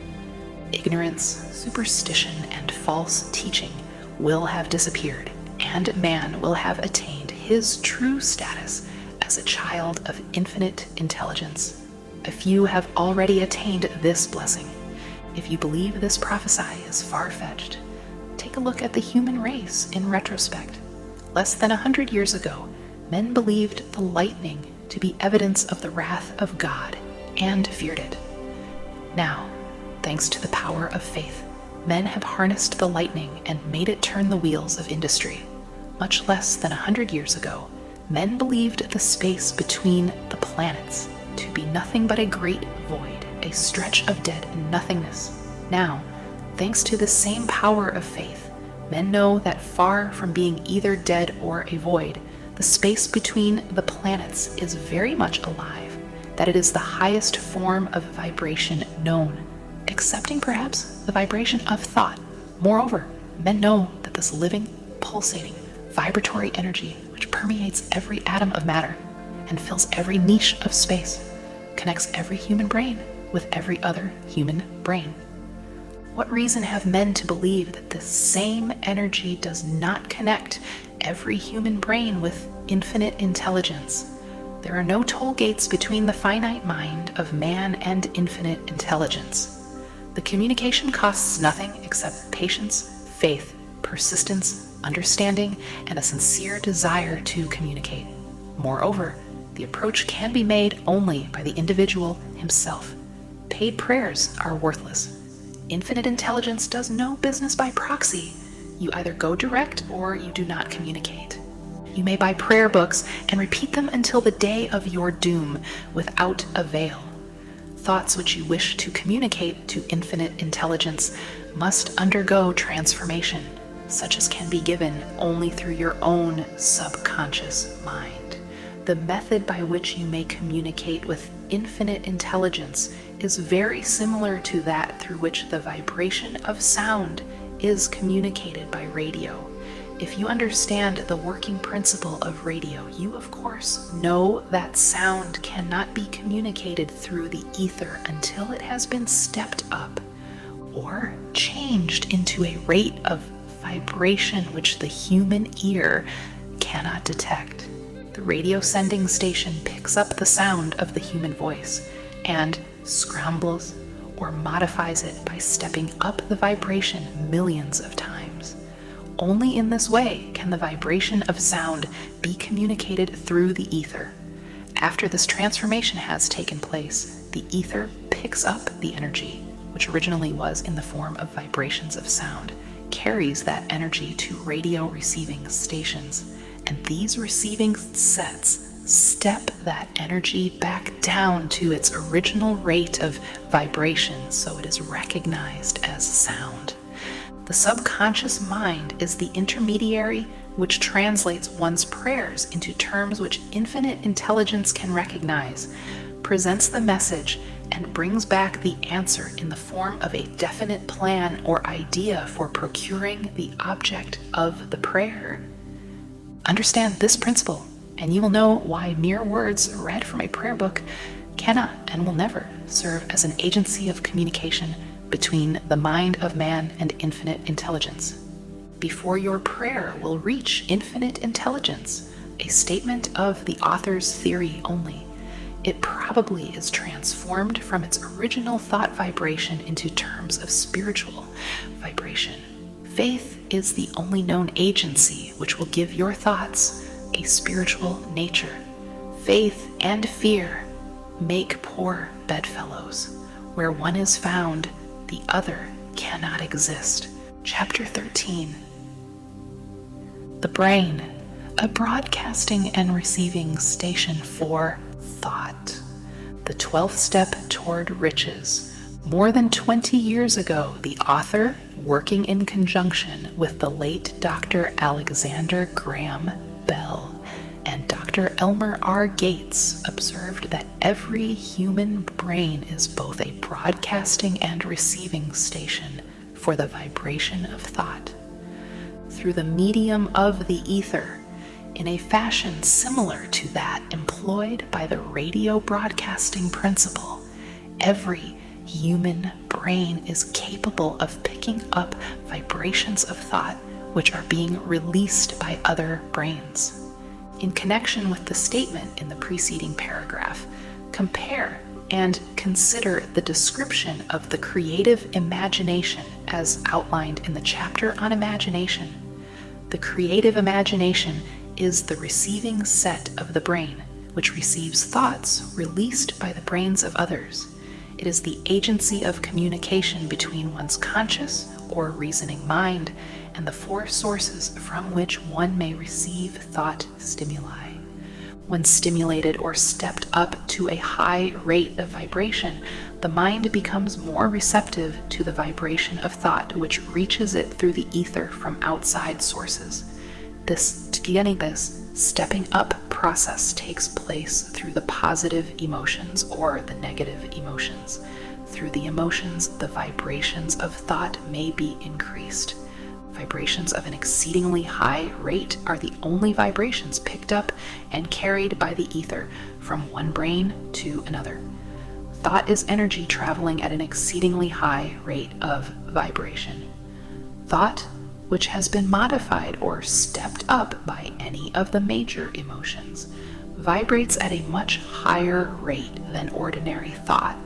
Ignorance, superstition, and false teaching will have disappeared, and man will have attained his true status as a child of infinite intelligence. A few have already attained this blessing. If you believe this prophecy is far-fetched, take a look at the human race in retrospect. Less than 100 years ago, men believed the lightning to be evidence of the wrath of God and feared it. Now, thanks to the power of faith, men have harnessed the lightning and made it turn the wheels of industry. Much less than 100 years ago, men believed the space between the planets to be nothing but a great void, a stretch of dead nothingness. Now, thanks to the same power of faith, men know that far from being either dead or a void, the space between the planets is very much alive, that it is the highest form of vibration known, excepting perhaps the vibration of thought. Moreover, men know that this living, pulsating, vibratory energy which permeates every atom of matter and fills every niche of space, connects every human brain with every other human brain. What reason have men to believe that this same energy does not connect every human brain with infinite intelligence? There are no toll gates between the finite mind of man and infinite intelligence. The communication costs nothing except patience, faith, persistence, understanding, and a sincere desire to communicate. Moreover, the approach can be made only by the individual himself. Paid prayers are worthless. Infinite intelligence does no business by proxy. You either go direct or you do not communicate. You may buy prayer books and repeat them until the day of your doom without avail. Thoughts which you wish to communicate to infinite intelligence must undergo transformation, such as can be given only through your own subconscious mind. The method by which you may communicate with infinite intelligence is very similar to that through which the vibration of sound is communicated by radio. If you understand the working principle of radio, you of course know that sound cannot be communicated through the ether until it has been stepped up or changed into a rate of vibration which the human ear cannot detect. The radio sending station picks up the sound of the human voice and scrambles or modifies it by stepping up the vibration millions of times. Only in this way can the vibration of sound be communicated through the ether. After this transformation has taken place, the ether picks up the energy, which originally was in the form of vibrations of sound, carries that energy to radio receiving stations, and these receiving sets step that energy back down to its original rate of vibration so it is recognized as sound. The subconscious mind is the intermediary which translates one's prayers into terms which infinite intelligence can recognize, presents the message, and brings back the answer in the form of a definite plan or idea for procuring the object of the prayer. Understand this principle, and you will know why mere words read from a prayer book cannot and will never serve as an agency of communication between the mind of man and infinite intelligence. Before your prayer will reach infinite intelligence, a statement of the author's theory only, it probably is transformed from its original thought vibration into terms of spiritual vibration. Faith is the only known agency which will give your thoughts a spiritual nature. Faith and fear make poor bedfellows. Where one is found, the other cannot exist. Chapter 13. The brain, a broadcasting and receiving station for thought. The 12th step toward riches. More than 20 years ago, the author, working in conjunction with the late Dr. Alexander Graham Bell and Dr. Elmer R. Gates, observed that every human brain is both a broadcasting and receiving station for the vibration of thought. Through the medium of the ether, in a fashion similar to that employed by the radio broadcasting principle, every human brain is capable of picking up vibrations of thought which are being released by other brains. In connection with the statement in the preceding paragraph, compare and consider the description of the creative imagination as outlined in the chapter on imagination. The creative imagination is the receiving set of the brain, which receives thoughts released by the brains of others. It is the agency of communication between one's conscious or reasoning mind and the four sources from which one may receive thought stimuli. When stimulated or stepped up to a high rate of vibration, the mind becomes more receptive to the vibration of thought which reaches it through the ether from outside sources. This stepping up process takes place through the positive emotions or the negative emotions. Through the emotions, the vibrations of thought may be increased. Vibrations of an exceedingly high rate are the only vibrations picked up and carried by the ether from one brain to another. Thought is energy traveling at an exceedingly high rate of vibration. Thought, which has been modified or stepped up by any of the major emotions, vibrates at a much higher rate than ordinary thought,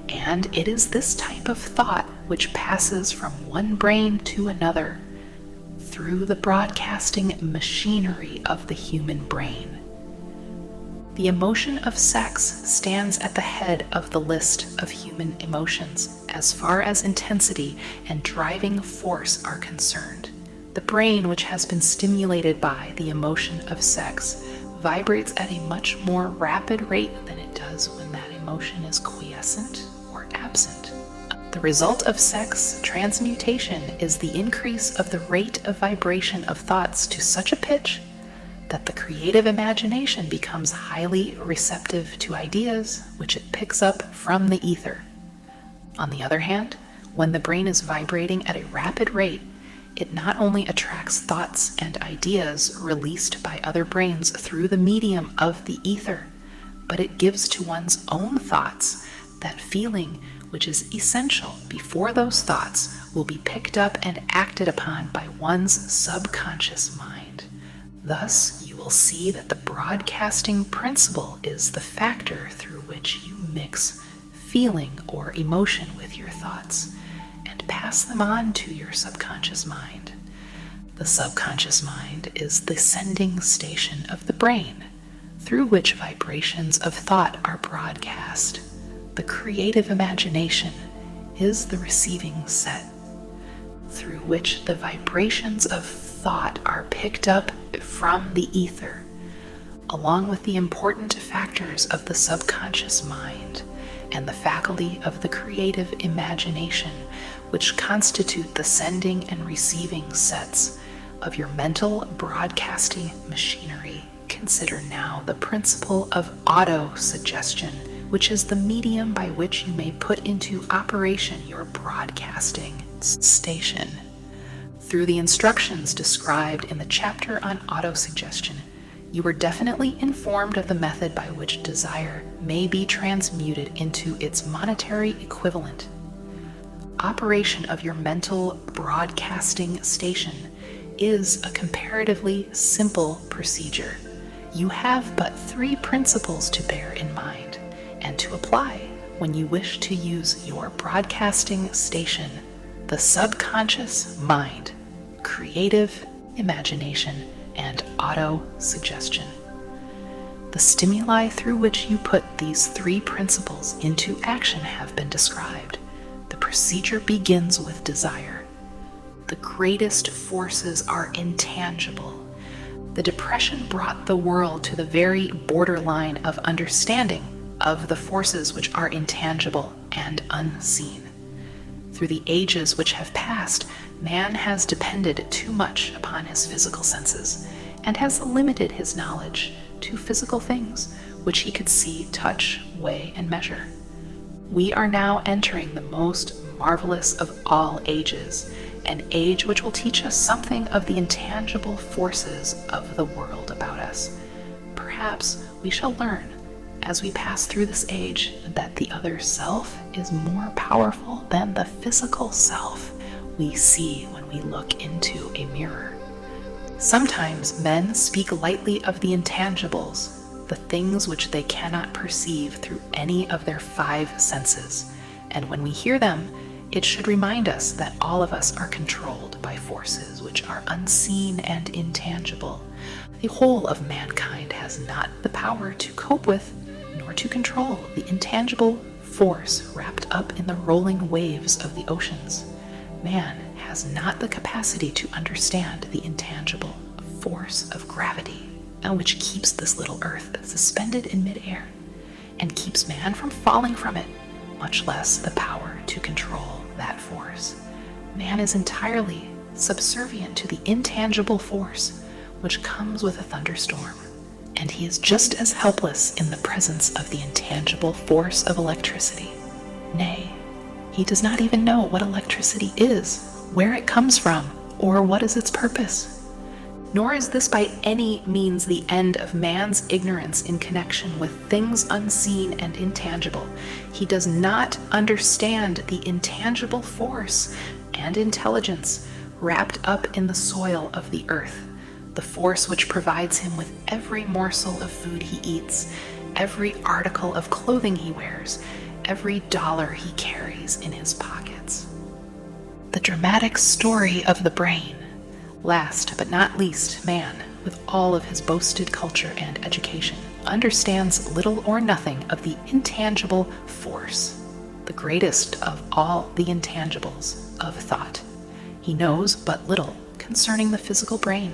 And it is this type of thought which passes from one brain to another through the broadcasting machinery of the human brain. The emotion of sex stands at the head of the list of human emotions as far as intensity and driving force are concerned. The brain, which has been stimulated by the emotion of sex, vibrates at a much more rapid rate than it does when that emotion is quiescent or absent. The result of sex transmutation is the increase of the rate of vibration of thoughts to such a pitch that the creative imagination becomes highly receptive to ideas which it picks up from the ether. On the other hand, when the brain is vibrating at a rapid rate, it not only attracts thoughts and ideas released by other brains through the medium of the ether, but it gives to one's own thoughts that feeling which is essential before those thoughts will be picked up and acted upon by one's subconscious mind. Thus, you will see that the broadcasting principle is the factor through which you mix feeling or emotion with your thoughts and pass them on to your subconscious mind. The subconscious mind is the sending station of the brain, through which vibrations of thought are broadcast. The creative imagination is the receiving set, through which the vibrations of thought are picked up from the ether, along with the important factors of the subconscious mind and the faculty of the creative imagination, which constitute the sending and receiving sets of your mental broadcasting machinery. Consider now the principle of autosuggestion, which is the medium by which you may put into operation your broadcasting station. Through the instructions described in the chapter on autosuggestion, you were definitely informed of the method by which desire may be transmuted into its monetary equivalent. Operation of your mental broadcasting station is a comparatively simple procedure. You have but 3 principles to bear in mind and to apply when you wish to use your broadcasting station: the subconscious mind, creative imagination, and auto-suggestion. The stimuli through which you put these 3 principles into action have been described. The procedure begins with desire. The greatest forces are intangible. The Depression brought the world to the very borderline of understanding of the forces which are intangible and unseen. Through the ages which have passed, man has depended too much upon his physical senses and has limited his knowledge to physical things which he could see, touch, weigh, and measure. We are now entering the most marvelous of all ages, an age which will teach us something of the intangible forces of the world about us. Perhaps we shall learn as we pass through this age that the other self is more powerful than the physical self we see when we look into a mirror. Sometimes men speak lightly of the intangibles, the things which they cannot perceive through any of their 5 senses, and when we hear them, it should remind us that all of us are controlled by forces which are unseen and intangible. The whole of mankind has not the power to cope with nor to control the intangible force wrapped up in the rolling waves of the oceans. Man has not the capacity to understand the intangible force of gravity, which keeps this little earth suspended in midair and keeps man from falling from it, much less the power to control that force. Man is entirely subservient to the intangible force which comes with a thunderstorm, and he is just as helpless in the presence of the intangible force of electricity. Nay, he does not even know what electricity is, where it comes from, or what is its purpose. Nor is this by any means the end of man's ignorance in connection with things unseen and intangible. He does not understand the intangible force and intelligence wrapped up in the soil of the earth, the force which provides him with every morsel of food he eats, every article of clothing he wears, every dollar he carries in his pockets. The dramatic story of the brain. Last but not least, man, with all of his boasted culture and education, understands little or nothing of the intangible force, the greatest of all the intangibles of thought. He knows but little concerning the physical brain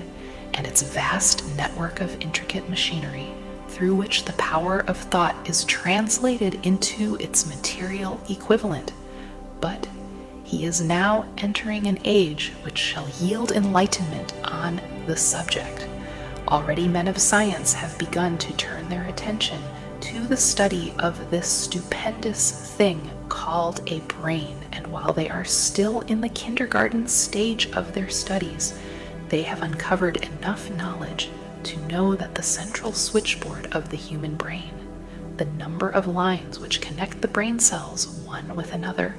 and its vast network of intricate machinery through which the power of thought is translated into its material equivalent. But he is now entering an age which shall yield enlightenment on the subject. Already men of science have begun to turn their attention to the study of this stupendous thing called a brain, and while they are still in the kindergarten stage of their studies, they have uncovered enough knowledge to know that the central switchboard of the human brain, the number of lines which connect the brain cells one with another,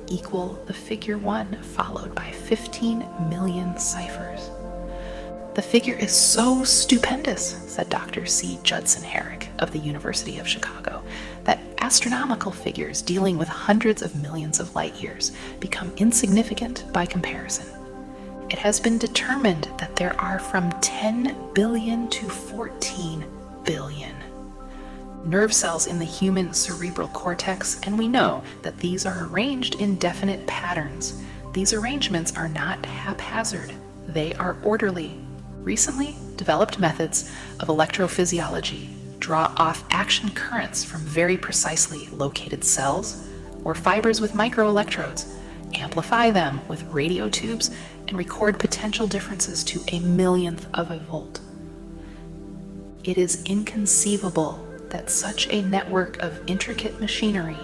equal the figure 1 followed by 15 million ciphers. The figure is so stupendous, said Dr. C. Judson Herrick of the University of Chicago, that astronomical figures dealing with hundreds of millions of light years become insignificant by comparison. It has been determined that there are from 10 billion to 14 billion nerve cells in the human cerebral cortex, and we know that these are arranged in definite patterns. These arrangements are not haphazard, they are orderly. Recently developed methods of electrophysiology draw off action currents from very precisely located cells or fibers with microelectrodes, amplify them with radio tubes, and record potential differences to a millionth of a volt. It is inconceivable that such a network of intricate machinery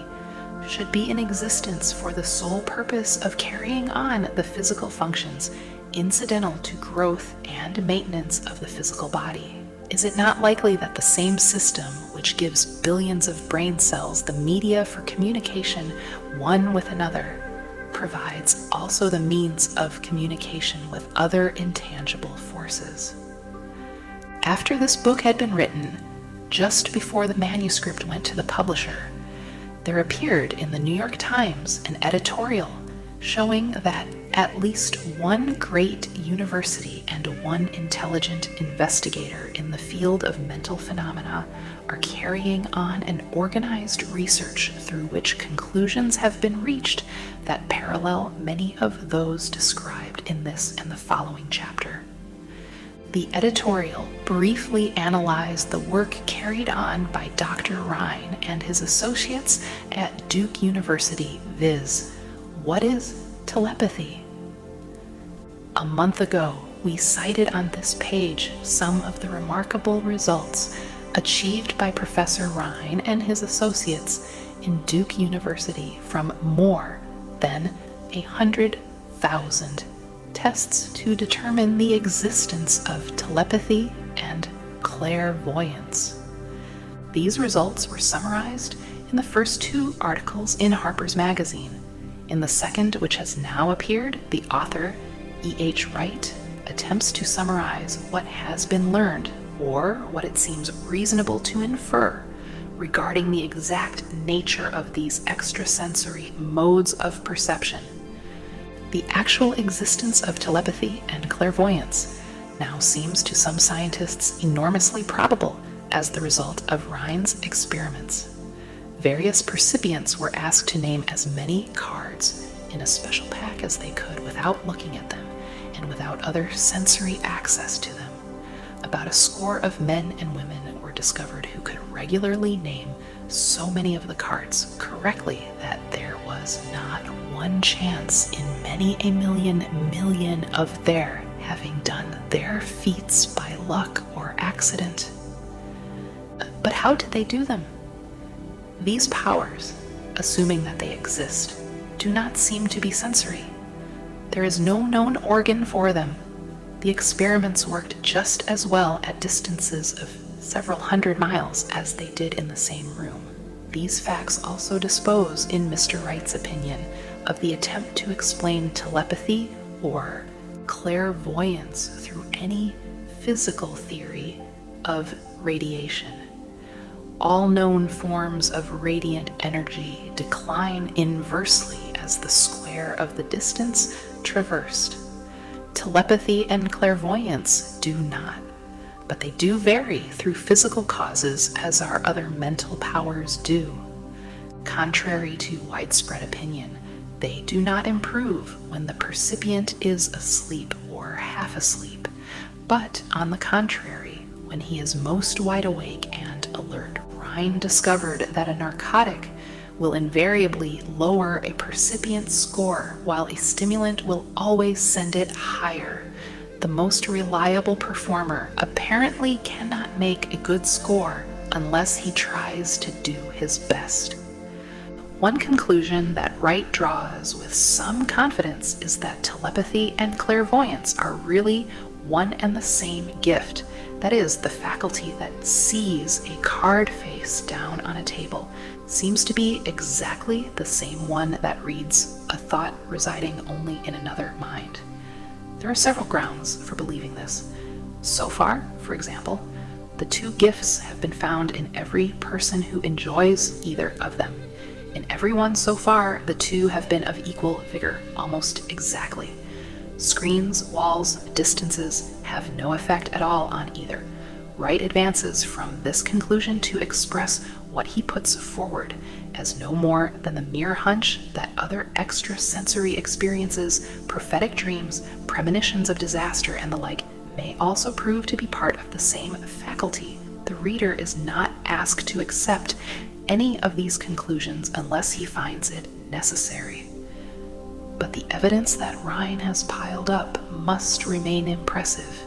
should be in existence for the sole purpose of carrying on the physical functions incidental to growth and maintenance of the physical body. Is it not likely that the same system which gives billions of brain cells the media for communication one with another provides also the means of communication with other intangible forces? After this book had been written, just before the manuscript went to the publisher, there appeared in the New York Times an editorial showing that at least one great university and one intelligent investigator in the field of mental phenomena are carrying on an organized research through which conclusions have been reached that parallel many of those described in this and the following chapter. The editorial briefly analyzed the work carried on by Dr. Rhine and his associates at Duke University, viz. What is telepathy? A month ago, we cited on this page some of the remarkable results achieved by Professor Rhine and his associates in Duke University from more than 100,000 tests to determine the existence of telepathy and clairvoyance. These results were summarized in the first 2 articles in Harper's Magazine. In the second, which has now appeared, the author, E.H. Wright, attempts to summarize what has been learned, or what it seems reasonable to infer, regarding the exact nature of these extrasensory modes of perception. The actual existence of telepathy and clairvoyance now seems to some scientists enormously probable as the result of Rhine's experiments. Various percipients were asked to name as many cards in a special pack as they could without looking at them and without other sensory access to them. About a score of men and women were discovered who could regularly name so many of the cards correctly that there was not one chance in many a million of their having done their feats by luck or accident. But how did they do them? These powers, assuming that they exist, do not seem to be sensory. There is no known organ for them. The experiments worked just as well at distances of several hundred miles as they did in the same room. These facts also dispose, in Mr. Wright's opinion, of the attempt to explain telepathy or clairvoyance through any physical theory of radiation. All known forms of radiant energy decline inversely as the square of the distance traversed. Telepathy and clairvoyance do not, but they do vary through physical causes as our other mental powers do. Contrary to widespread opinion, they do not improve when the percipient is asleep or half asleep, but on the contrary, when he is most wide awake and alert. Rhine discovered that a narcotic will invariably lower a percipient score, while a stimulant will always send it higher. The most reliable performer apparently cannot make a good score unless he tries to do his best. One conclusion that Wright draws with some confidence is that telepathy and clairvoyance are really one and the same gift. That is, the faculty that sees a card face down on a table seems to be exactly the same one that reads a thought residing only in another mind. There are several grounds for believing this. So far, for example, the two gifts have been found in every person who enjoys either of them. In everyone so far, the two have been of equal vigor, almost exactly. Screens, walls, distances have no effect at all on either. Wright advances from this conclusion to express what he puts forward as no more than the mere hunch that other extrasensory experiences, prophetic dreams, premonitions of disaster, and the like may also prove to be part of the same faculty. The reader is not asked to accept any of these conclusions unless he finds it necessary. But the evidence that Rhine has piled up must remain impressive.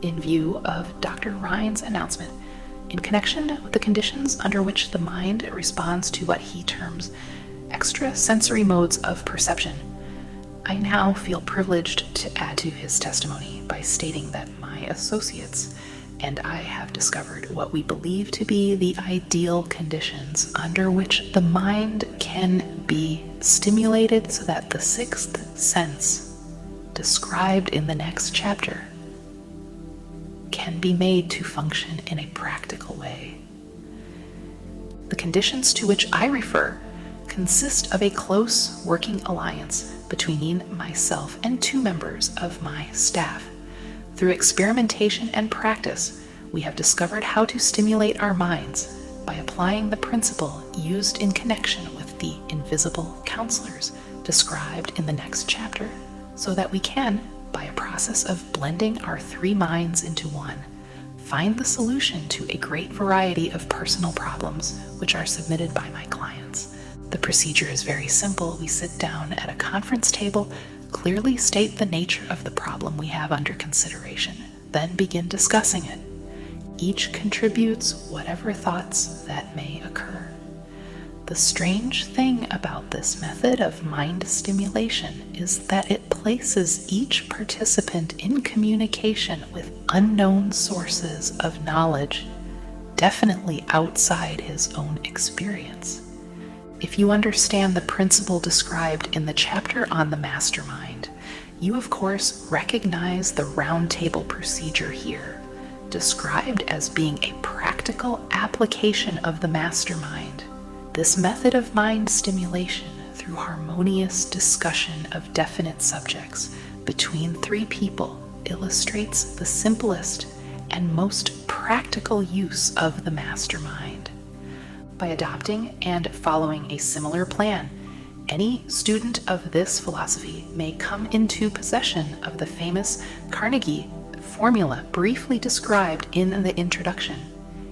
In view of Dr. Rhine's announcement, in connection with the conditions under which the mind responds to what he terms extrasensory modes of perception, I now feel privileged to add to his testimony by stating that my associates and I have discovered what we believe to be the ideal conditions under which the mind can be stimulated so that the sixth sense, described in the next chapter, can be made to function in a practical way. The conditions to which I refer consist of a close working alliance between myself and two members of my staff. Through experimentation and practice, we have discovered how to stimulate our minds by applying the principle used in connection with the invisible counselors described in the next chapter, so that we can, by a process of blending our three minds into one, find the solution to a great variety of personal problems which are submitted by my clients. The procedure is very simple. We sit down at a conference table, clearly state the nature of the problem we have under consideration, then begin discussing it. Each contributes whatever thoughts that may occur. The strange thing about this method of mind stimulation is that it places each participant in communication with unknown sources of knowledge, definitely outside his own experience. If you understand the principle described in the chapter on the mastermind, you of course recognize the round table procedure here, described as being a practical application of the mastermind. This method of mind stimulation through harmonious discussion of definite subjects between three people illustrates the simplest and most practical use of the mastermind. By adopting and following a similar plan, any student of this philosophy may come into possession of the famous Carnegie formula briefly described in the introduction.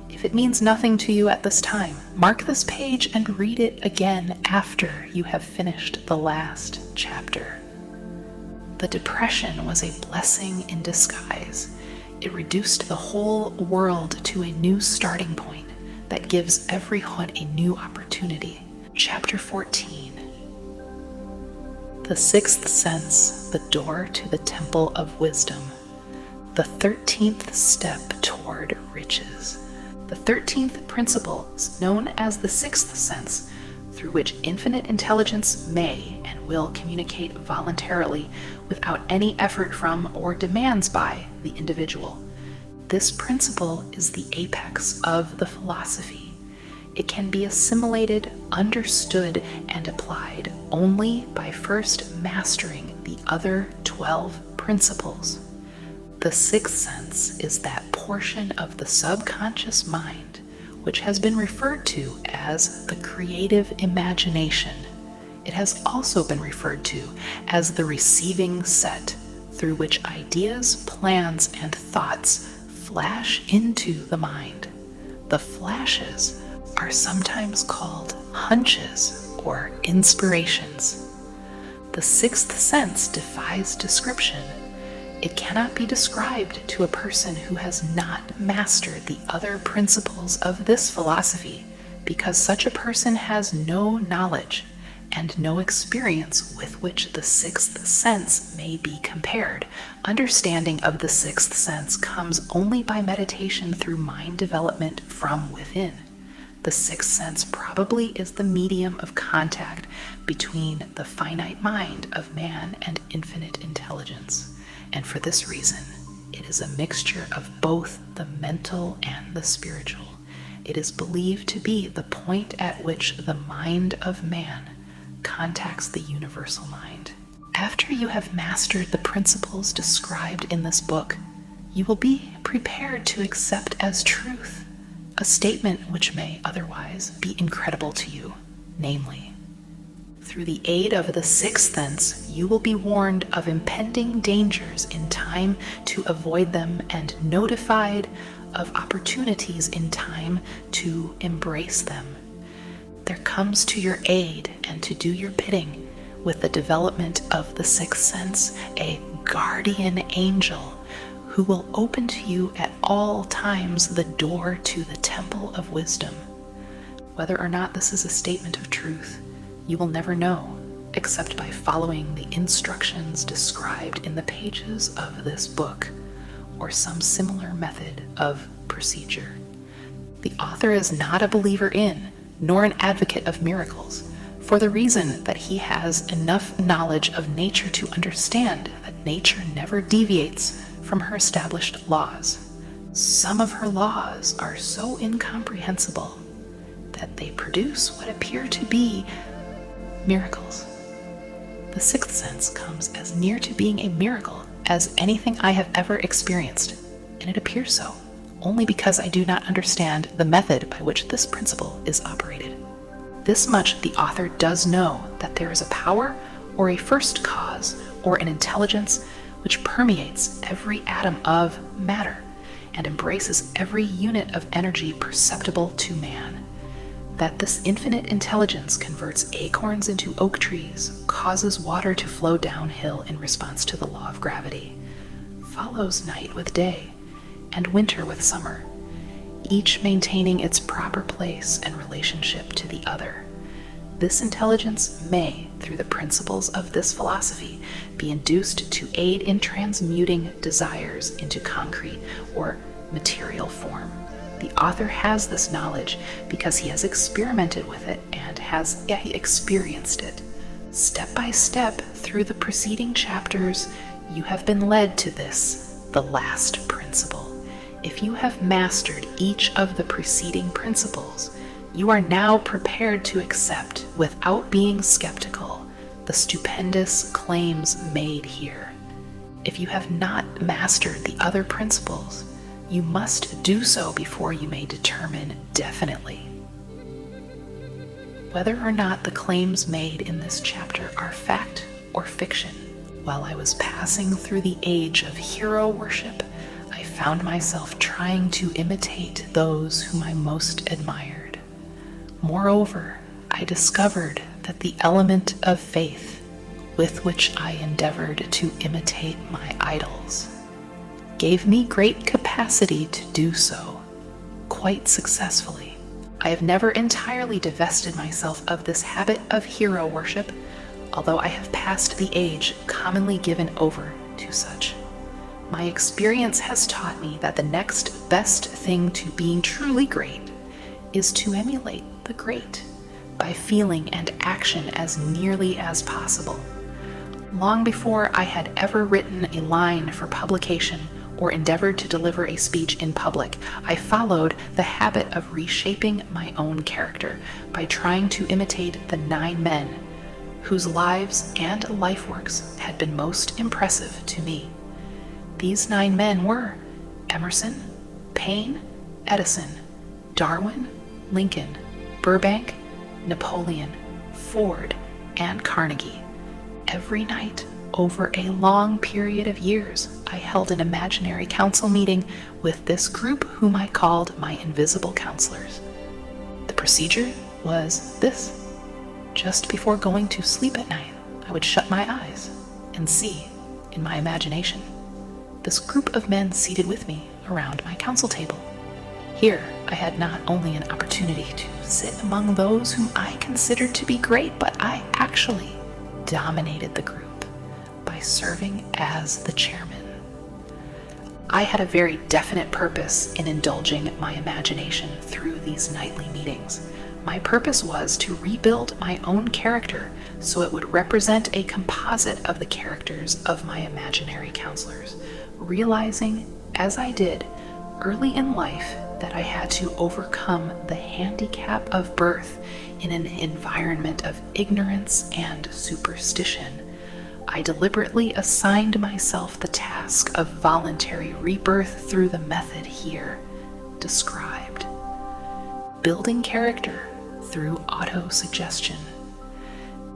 If it means nothing to you at this time, mark this page and read it again after you have finished the last chapter. The depression was a blessing in disguise. It reduced the whole world to a new starting point that gives everyone a new opportunity. Chapter 14. The sixth sense, the door to the temple of wisdom. The 13th step toward riches. The 13th principle is known as the sixth sense, through which infinite intelligence may and will communicate voluntarily without any effort from or demands by the individual. This principle is the apex of the philosophy. It can be assimilated, understood, and applied only by first mastering the other 12 principles. The sixth sense is that portion of the subconscious mind which has been referred to as the creative imagination. It has also been referred to as the receiving set, through which ideas, plans, and thoughts flash into the mind. The flashes are sometimes called hunches or inspirations. The sixth sense defies description. It cannot be described to a person who has not mastered the other principles of this philosophy, because such a person has no knowledge and no experience with which the sixth sense may be compared. Understanding of the sixth sense comes only by meditation through mind development from within. The sixth sense probably is the medium of contact between the finite mind of man and infinite intelligence, and for this reason, it is a mixture of both the mental and the spiritual. It is believed to be the point at which the mind of man contacts the universal mind. After you have mastered the principles described in this book, you will be prepared to accept as truth a statement which may otherwise be incredible to you, namely, through the aid of the sixth sense, you will be warned of impending dangers in time to avoid them and notified of opportunities in time to embrace them. There comes to your aid and to do your bidding with the development of the sixth sense a guardian angel who will open to you at all times the door to the temple of wisdom. Whether or not this is a statement of truth, you will never know except by following the instructions described in the pages of this book or some similar method of procedure. The author is not a believer in nor an advocate of miracles, for the reason that he has enough knowledge of nature to understand that nature never deviates from her established laws. Some of her laws are so incomprehensible that they produce what appear to be miracles. The sixth sense comes as near to being a miracle as anything I have ever experienced, and it appears so only because I do not understand the method by which this principle is operated. This much the author does know, that there is a power or a first cause or an intelligence which permeates every atom of matter and embraces every unit of energy perceptible to man. That this infinite intelligence converts acorns into oak trees, causes water to flow downhill in response to the law of gravity, follows night with day, and winter with summer, each maintaining its proper place and relationship to the other. This intelligence may, through the principles of this philosophy, be induced to aid in transmuting desires into concrete or material form. The author has this knowledge because he has experimented with it and has experienced it. Step by step through the preceding chapters, you have been led to this, the last principle. If you have mastered each of the preceding principles, you are now prepared to accept, without being skeptical, the stupendous claims made here. If you have not mastered the other principles, you must do so before you may determine definitely whether or not the claims made in this chapter are fact or fiction. While I was passing through the age of hero worship, I found myself trying to imitate those whom I most admired. Moreover, I discovered that the element of faith with which I endeavored to imitate my idols gave me great capacity to do so, quite successfully. I have never entirely divested myself of this habit of hero worship, although I have passed the age commonly given over to such. My experience has taught me that the next best thing to being truly great is to emulate the great by feeling and action as nearly as possible. Long before I had ever written a line for publication or endeavored to deliver a speech in public. I followed the habit of reshaping my own character by trying to imitate the 9 men whose lives and life works had been most impressive to me. These 9 men were Emerson, Paine, Edison, Darwin, Lincoln, Burbank, Napoleon, Ford, and Carnegie. Every night, over a long period of years, I held an imaginary council meeting with this group whom I called my invisible counselors. The procedure was this. Just before going to sleep at night, I would shut my eyes and see, in my imagination, this group of men seated with me around my council table. Here, I had not only an opportunity to sit among those whom I considered to be great, but I actually dominated the group by serving as the chairman. I had a very definite purpose in indulging my imagination through these nightly meetings. My purpose was to rebuild my own character so it would represent a composite of the characters of my imaginary counselors, realizing, as I did early in life, that I had to overcome the handicap of birth in an environment of ignorance and superstition. I deliberately assigned myself the task of voluntary rebirth through the method here described. Building character through autosuggestion.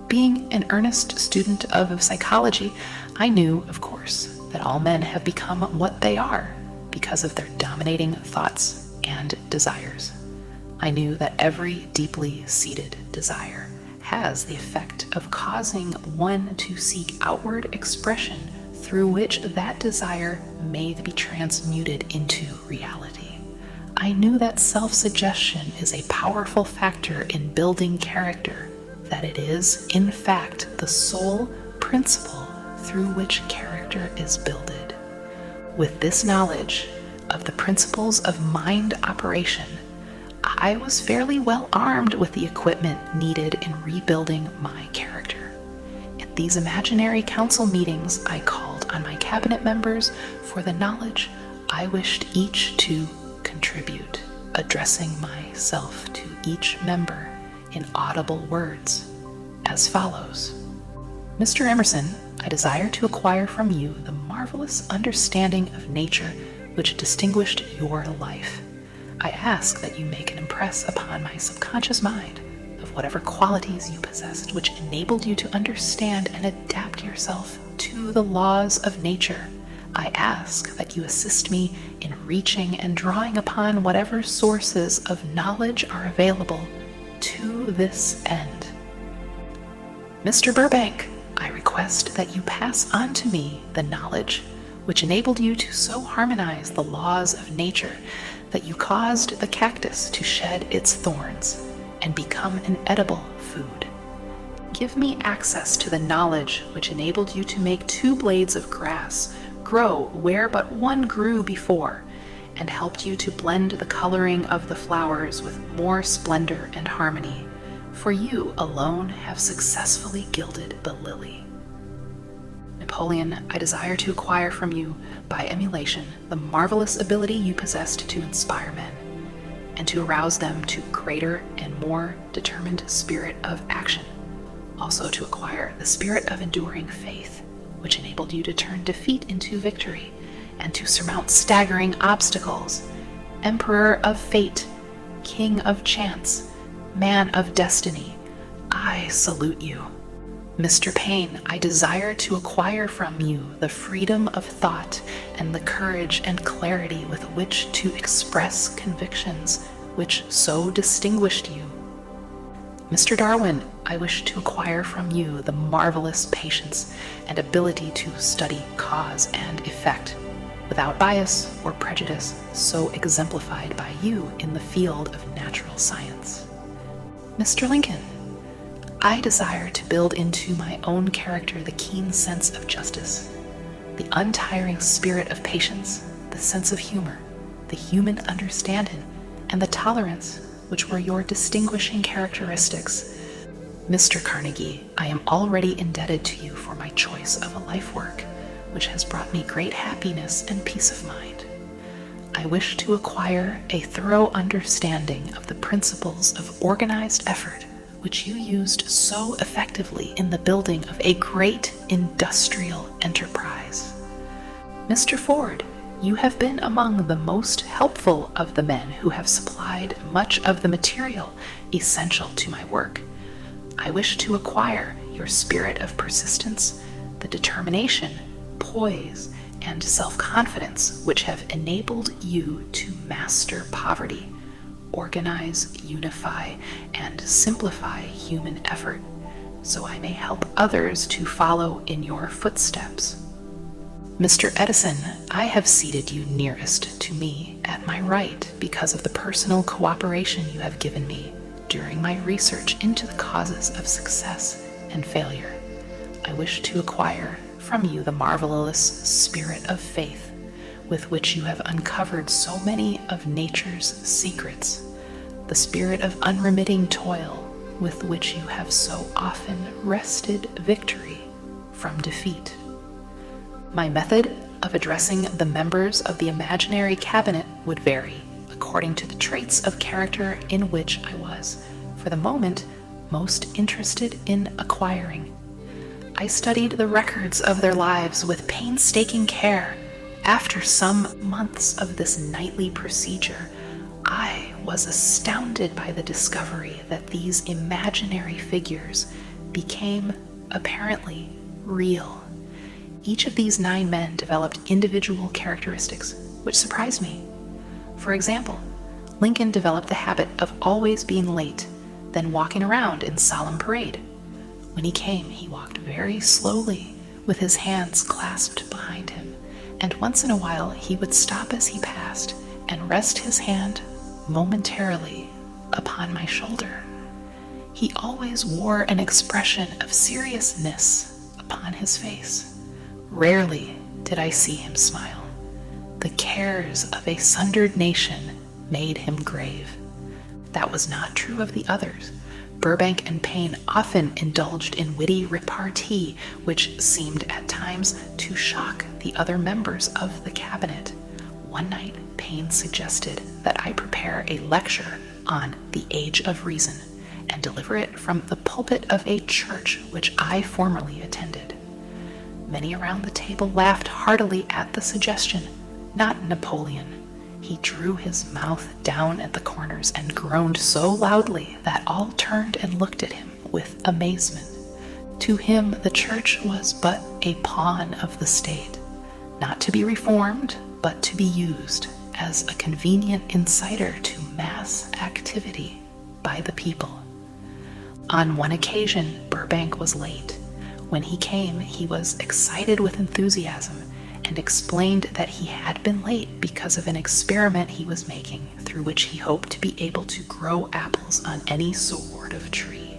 Being an earnest student of psychology, I knew, of course, that all men have become what they are because of their dominating thoughts and desires. I knew that every deeply seated desire has the effect of causing one to seek outward expression through which that desire may be transmuted into reality. I knew that self-suggestion is a powerful factor in building character, that it is, in fact, the sole principle through which character is builded. With this knowledge of the principles of mind operation, I was fairly well armed with the equipment needed in rebuilding my character. At these imaginary council meetings, I called on my cabinet members for the knowledge I wished each to contribute, addressing myself to each member in audible words as follows. Mr. Emerson, I desire to acquire from you the marvelous understanding of nature which distinguished your life. I ask that you make an impress upon my subconscious mind of whatever qualities you possessed which enabled you to understand and adapt yourself to the laws of nature. I ask that you assist me in reaching and drawing upon whatever sources of knowledge are available to this end. Mr. Burbank, I request that you pass on to me the knowledge which enabled you to so harmonize the laws of nature that you caused the cactus to shed its thorns and become an edible food. Give me access to the knowledge which enabled you to make 2 blades of grass grow where but one grew before, and helped you to blend the coloring of the flowers with more splendor and harmony, for you alone have successfully gilded the lily. Napoleon, I desire to acquire from you, by emulation, the marvelous ability you possessed to inspire men, and to arouse them to greater and more determined spirit of action, also to acquire the spirit of enduring faith, which enabled you to turn defeat into victory, and to surmount staggering obstacles. Emperor of fate, king of chance, man of destiny, I salute you. Mr. Paine, I desire to acquire from you the freedom of thought and the courage and clarity with which to express convictions which so distinguished you. Mr. Darwin, I wish to acquire from you the marvelous patience and ability to study cause and effect, without bias or prejudice, so exemplified by you in the field of natural science. Mr. Lincoln, I desire to build into my own character the keen sense of justice, the untiring spirit of patience, the sense of humor, the human understanding, and the tolerance which were your distinguishing characteristics. Mr. Carnegie, I am already indebted to you for my choice of a life work, which has brought me great happiness and peace of mind. I wish to acquire a thorough understanding of the principles of organized effort which you used so effectively in the building of a great industrial enterprise. Mr. Ford, you have been among the most helpful of the men who have supplied much of the material essential to my work. I wish to acquire your spirit of persistence, the determination, poise, and self-confidence which have enabled you to master poverty, organize, unify, and simplify human effort, so I may help others to follow in your footsteps. Mr. Edison, I have seated you nearest to me at my right because of the personal cooperation you have given me during my research into the causes of success and failure. I wish to acquire from you the marvelous spirit of faith with which you have uncovered so many of nature's secrets, the spirit of unremitting toil with which you have so often wrested victory from defeat. My method of addressing the members of the imaginary cabinet would vary according to the traits of character in which I was, for the moment, most interested in acquiring. I studied the records of their lives with painstaking care. After some months of this nightly procedure, I was astounded by the discovery that these imaginary figures became apparently real. Each of these 9 men developed individual characteristics, which surprised me. For example, Lincoln developed the habit of always being late, then walking around in solemn parade. When he came, he walked very slowly, with his hands clasped behind him, and once in a while he would stop as he passed and rest his hand momentarily upon my shoulder. He always wore an expression of seriousness upon his face. Rarely did I see him smile. The cares of a sundered nation made him grave. That was not true of the others. Burbank and Paine often indulged in witty repartee, which seemed at times to shock the other members of the cabinet. One night, Paine suggested that I prepare a lecture on the Age of Reason and deliver it from the pulpit of a church which I formerly attended. Many around the table laughed heartily at the suggestion, not Napoleon. He drew his mouth down at the corners and groaned so loudly that all turned and looked at him with amazement. To him, the church was but a pawn of the state, not to be reformed, but to be used as a convenient inciter to mass activity by the people. On one occasion, Burbank was late. When he came, he was excited with enthusiasm and explained that he had been late because of an experiment he was making through which he hoped to be able to grow apples on any sort of tree.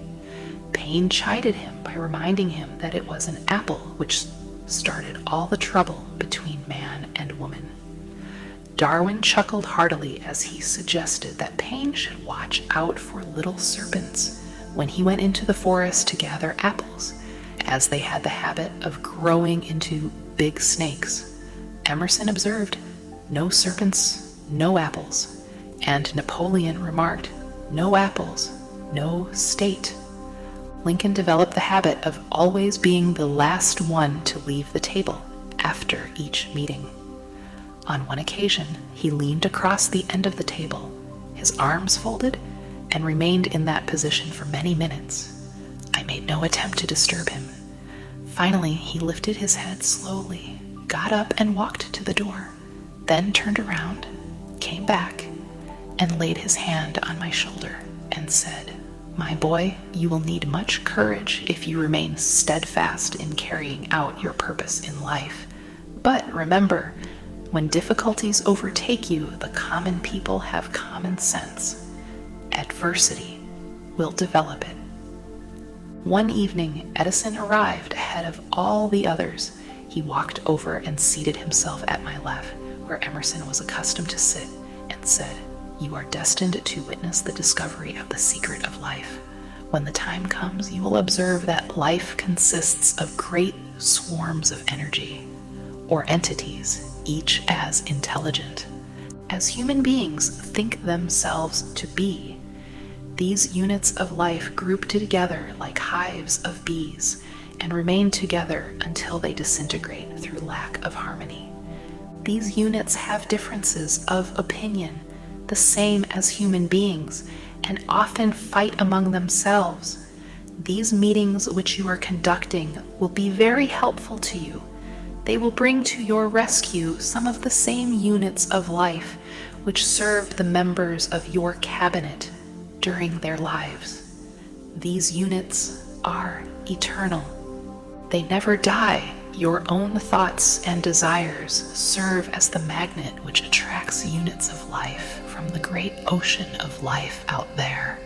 Paine chided him by reminding him that it was an apple which started all the trouble between man and woman. Darwin chuckled heartily as he suggested that Paine should watch out for little serpents when he went into the forest to gather apples, as they had the habit of growing into big snakes. Emerson observed, "No serpents, no apples," and Napoleon remarked, "No apples, no state." Lincoln developed the habit of always being the last one to leave the table after each meeting. On one occasion, he leaned across the end of the table, his arms folded, and remained in that position for many minutes. I made no attempt to disturb him. Finally, he lifted his head slowly, got up and walked to the door, then turned around, came back, and laid his hand on my shoulder and said, "My boy, you will need much courage if you remain steadfast in carrying out your purpose in life. But remember, when difficulties overtake you, the common people have common sense. Adversity will develop it." One evening, Edison arrived ahead of all the others. He walked over and seated himself at my left, where Emerson was accustomed to sit, and said, "You are destined to witness the discovery of the secret of life. When the time comes, you will observe that life consists of great swarms of energy. or entities, each as intelligent as human beings think themselves to be. These units of life group together like hives of bees and remain together until they disintegrate through lack of harmony. These units have differences of opinion, the same as human beings, and often fight among themselves. These meetings which you are conducting will be very helpful to you. They will bring to your rescue some of the same units of life which served the members of your cabinet during their lives. These units are eternal. They never die. Your own thoughts and desires serve as the magnet which attracts units of life from the great ocean of life out there.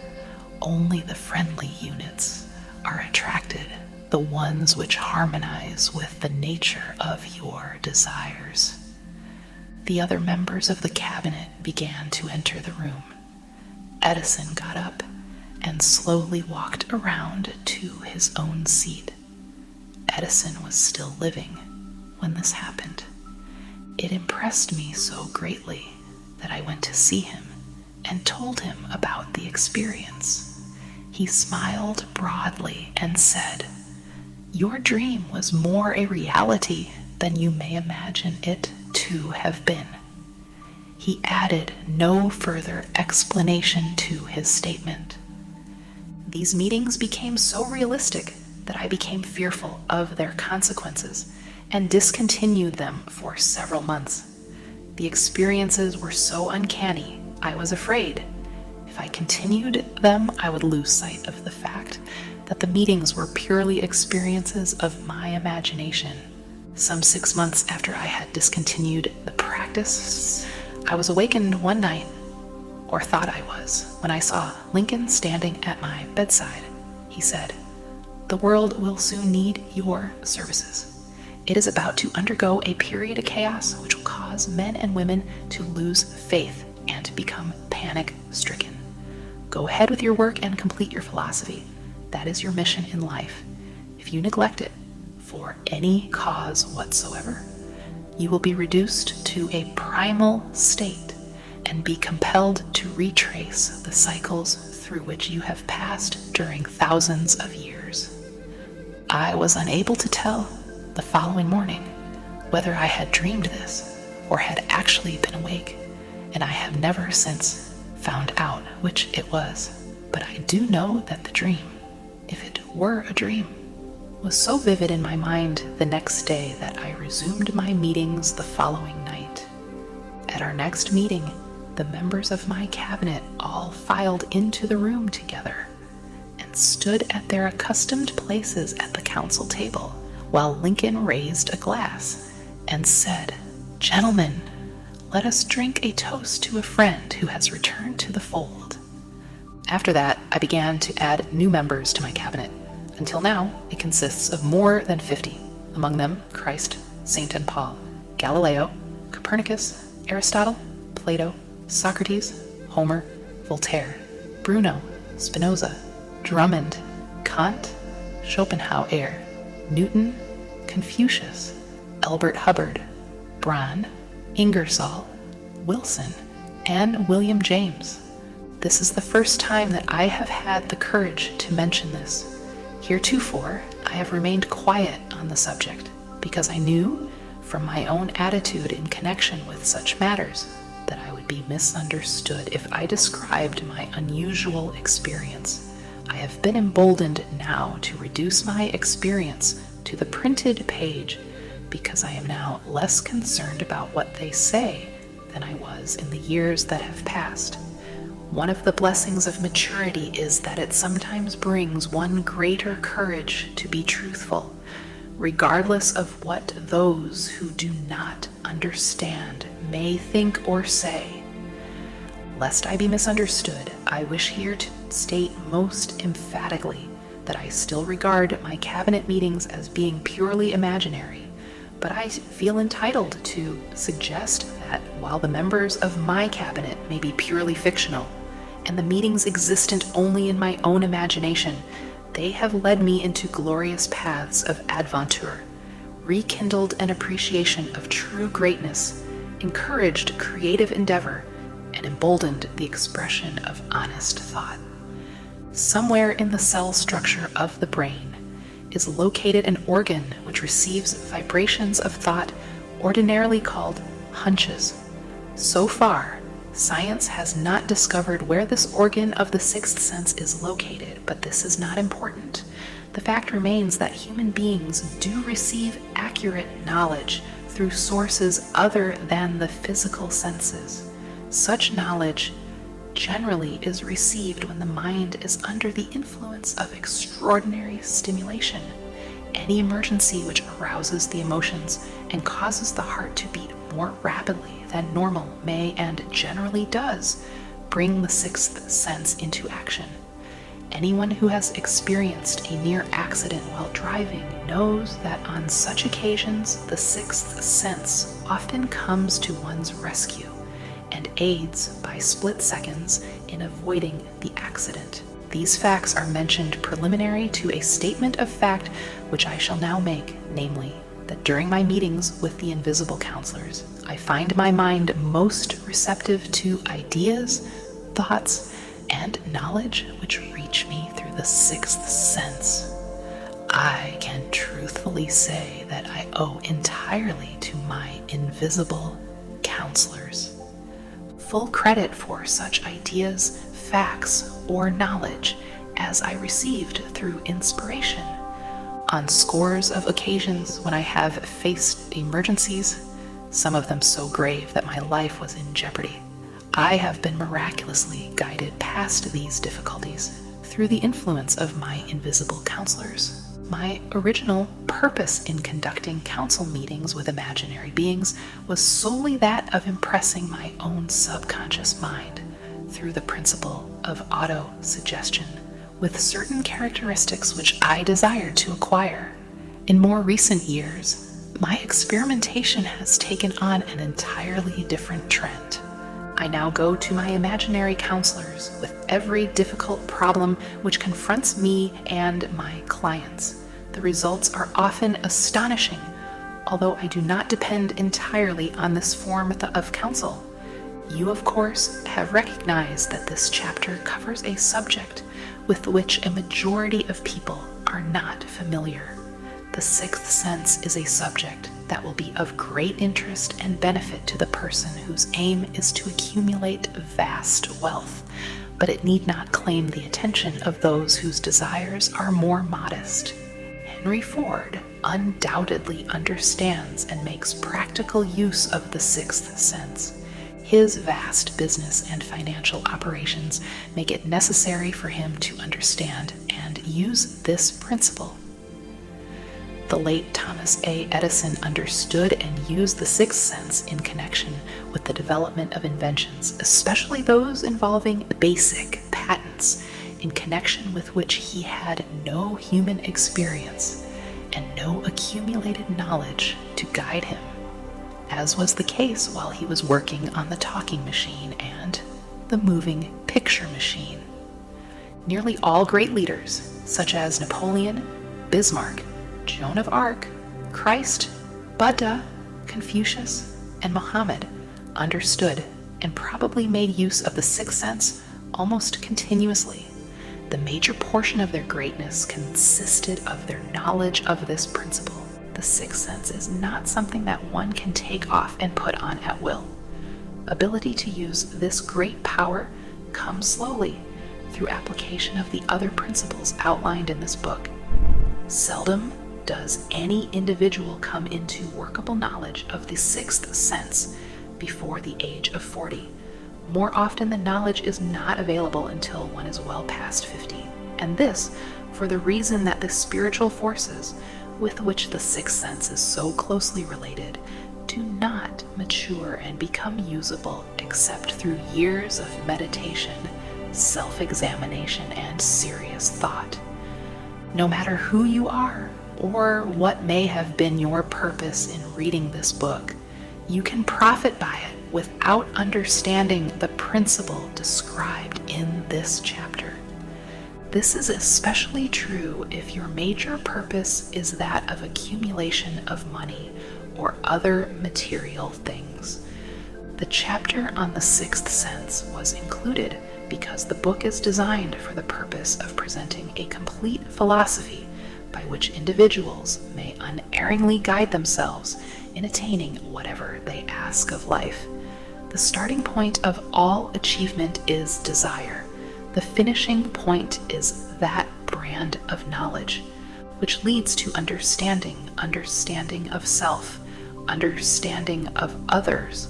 Only the friendly units are attracted, the ones which harmonize with the nature of your desires. The other members of the cabinet began to enter the room. Edison got up and slowly walked around to his own seat. Edison was still living when this happened. It impressed me so greatly that I went to see him and told him about the experience. He smiled broadly and said, "Your dream was more a reality than you may imagine it to have been." He added no further explanation to his statement. These meetings became so realistic that I became fearful of their consequences and discontinued them for several months. The experiences were so uncanny, I was afraid. If I continued them, I would lose sight of the fact that the meetings were purely experiences of my imagination. Some 6 months after I had discontinued the practice, I was awakened one night, or thought I was, when I saw Lincoln standing at my bedside. He said, "The world will soon need your services. It is about to undergo a period of chaos which will cause men and women to lose faith and to become panic-stricken. Go ahead with your work and complete your philosophy. That is your mission in life. If you neglect it for any cause whatsoever, you will be reduced to a primal state and be compelled to retrace the cycles through which you have passed during thousands of years." I was unable to tell the following morning whether I had dreamed this or had actually been awake, and I have never since found out which it was. But I do know that the dream, if it were a dream, was so vivid in my mind the next day that I resumed my meetings the following night. At our next meeting, the members of my cabinet all filed into the room together and stood at their accustomed places at the council table, while Lincoln raised a glass and said, "Gentlemen, let us drink a toast to a friend who has returned to the fold." After that, I began to add new members to my cabinet. Until now, it consists of more than 50, among them Christ, Saint and Paul, Galileo, Copernicus, Aristotle, Plato, Socrates, Homer, Voltaire, Bruno, Spinoza, Drummond, Kant, Schopenhauer, Newton, Confucius, Elbert Hubbard, Braun, Ingersoll, Wilson, and William James. This is the first time that I have had the courage to mention this. Heretofore, I have remained quiet on the subject because I knew from my own attitude in connection with such matters that I would be misunderstood if I described my unusual experience. I have been emboldened now to reduce my experience to the printed page because I am now less concerned about what they say than I was in the years that have passed. One of the blessings of maturity is that it sometimes brings one greater courage to be truthful, regardless of what those who do not understand may think or say. Lest I be misunderstood, I wish here to state most emphatically that I still regard my cabinet meetings as being purely imaginary, but I feel entitled to suggest that while the members of my cabinet may be purely fictional, and the meetings existent only in my own imagination, they have led me into glorious paths of adventure, rekindled an appreciation of true greatness, encouraged creative endeavor, and emboldened the expression of honest thought. Somewhere in the cell structure of the brain is located an organ which receives vibrations of thought, ordinarily called hunches. So far, science has not discovered where this organ of the sixth sense is located, but this is not important. The fact remains that human beings do receive accurate knowledge through sources other than the physical senses. Such knowledge generally is received when the mind is under the influence of extraordinary stimulation. Any emergency which arouses the emotions and causes the heart to beat more rapidly than normal may, and generally does, bring the sixth sense into action. Anyone who has experienced a near accident while driving knows that on such occasions the sixth sense often comes to one's rescue and aids by split seconds in avoiding the accident. These facts are mentioned preliminary to a statement of fact which I shall now make, namely, that during my meetings with the invisible counselors, I find my mind most receptive to ideas, thoughts, and knowledge which reach me through the sixth sense. I can truthfully say that I owe entirely to my invisible counselors. Full credit for such ideas, facts, or knowledge as I received through inspiration. On scores of occasions when I have faced emergencies, some of them so grave that my life was in jeopardy, I have been miraculously guided past these difficulties through the influence of my invisible counselors. My original purpose in conducting council meetings with imaginary beings was solely that of impressing my own subconscious mind through the principle of autosuggestion with certain characteristics which I desired to acquire. In more recent years, my experimentation has taken on an entirely different trend. I now go to my imaginary counselors with every difficult problem which confronts me and my clients. The results are often astonishing, although I do not depend entirely on this form of counsel. You, of course, have recognized that this chapter covers a subject with which a majority of people are not familiar. The sixth sense is a subject that will be of great interest and benefit to the person whose aim is to accumulate vast wealth, but it need not claim the attention of those whose desires are more modest. Henry Ford undoubtedly understands and makes practical use of the sixth sense. His vast business and financial operations make it necessary for him to understand and use this principle. The late Thomas A. Edison understood and used the sixth sense in connection with the development of inventions, especially those involving basic patents, in connection with which he had no human experience and no accumulated knowledge to guide him, as was the case while he was working on the talking machine and the moving picture machine. Nearly all great leaders, such as Napoleon, Bismarck, Joan of Arc, Christ, Buddha, Confucius, and Muhammad, understood and probably made use of the sixth sense almost continuously. The major portion of their greatness consisted of their knowledge of this principle. The sixth sense is not something that one can take off and put on at will. Ability to use this great power comes slowly through application of the other principles outlined in this book. Seldom does any individual come into workable knowledge of the sixth sense before the age of 40. More often, the knowledge is not available until one is well past 50, and this for the reason that the spiritual forces with which the sixth sense is so closely related do not mature and become usable except through years of meditation, self-examination, and serious thought. No matter who you are or what may have been your purpose in reading this book, you can profit by it without understanding the principle described in this chapter. This is especially true if your major purpose is that of accumulation of money or other material things. The chapter on the sixth sense was included because the book is designed for the purpose of presenting a complete philosophy by which individuals may unerringly guide themselves in attaining whatever they ask of life. The starting point of all achievement is desire. The finishing point is that brand of knowledge, which leads to understanding of self, understanding of others,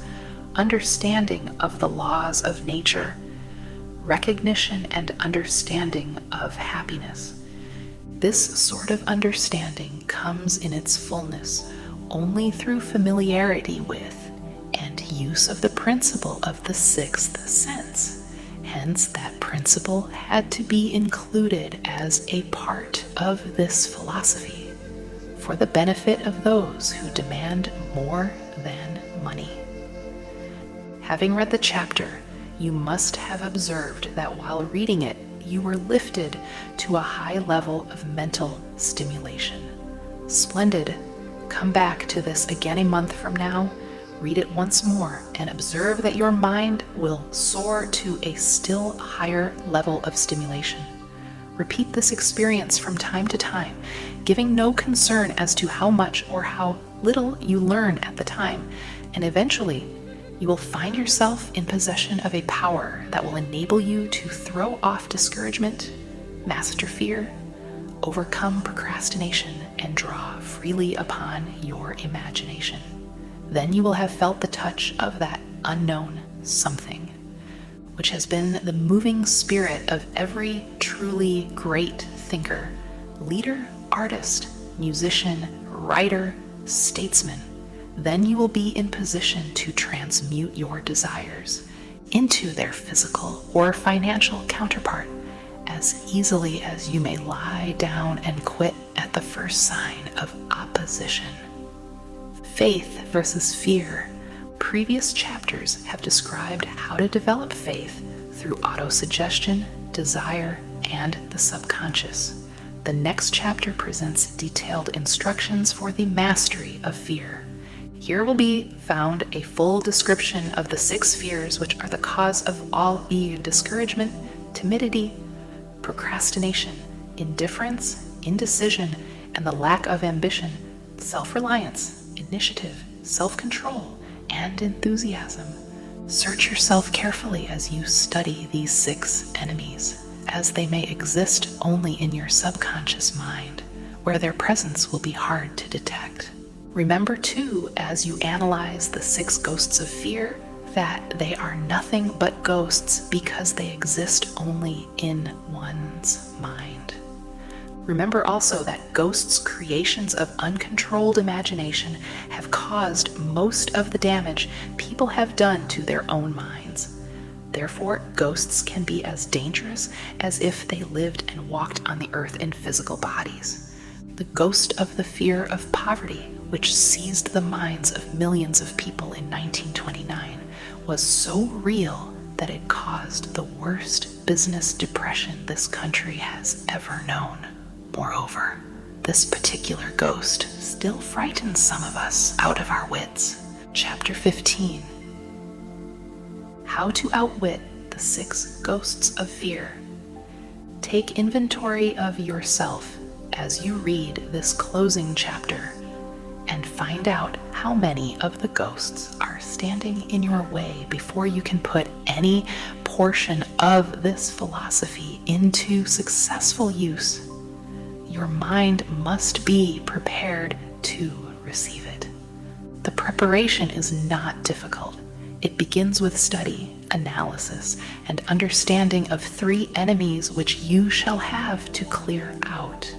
understanding of the laws of nature, recognition and understanding of happiness. This sort of understanding comes in its fullness only through familiarity with and use of the principle of the sixth sense. Hence, that principle had to be included as a part of this philosophy for the benefit of those who demand more than money. Having read the chapter, you must have observed that while reading it, you were lifted to a high level of mental stimulation. Splendid. Come back to this again a month from now, read it once more, and observe that your mind will soar to a still higher level of stimulation. Repeat this experience from time to time, giving no concern as to how much or how little you learn at the time, and eventually you will find yourself in possession of a power that will enable you to throw off discouragement, master fear, overcome procrastination, and draw freely upon your imagination. Then you will have felt the touch of that unknown something, which has been the moving spirit of every truly great thinker, leader, artist, musician, writer, statesman. Then you will be in position to transmute your desires into their physical or financial counterpart as easily as you may lie down and quit at the first sign of opposition. Faith versus fear. Previous chapters have described how to develop faith through autosuggestion, desire, and the subconscious. The next chapter presents detailed instructions for the mastery of fear. Here will be found a full description of the 6 fears which are the cause of all discouragement, timidity, procrastination, indifference, indecision, and the lack of ambition, self-reliance, initiative, self-control, and enthusiasm. Search yourself carefully as you study these 6 enemies, as they may exist only in your subconscious mind, where their presence will be hard to detect. Remember, too, as you analyze the 6 ghosts of fear, that they are nothing but ghosts because they exist only in one's mind. Remember also that ghosts' creations of uncontrolled imagination have caused most of the damage people have done to their own minds. Therefore, ghosts can be as dangerous as if they lived and walked on the earth in physical bodies. The ghost of the fear of poverty, which seized the minds of millions of people in 1929, was so real that it caused the worst business depression this country has ever known. Moreover, this particular ghost still frightens some of us out of our wits. Chapter 15. How to outwit the 6 ghosts of fear. Take inventory of yourself as you read this closing chapter and find out how many of the ghosts are standing in your way before you can put any portion of this philosophy into successful use. Your mind must be prepared to receive it. The preparation is not difficult. It begins with study, analysis, and understanding of 3 enemies which you shall have to clear out.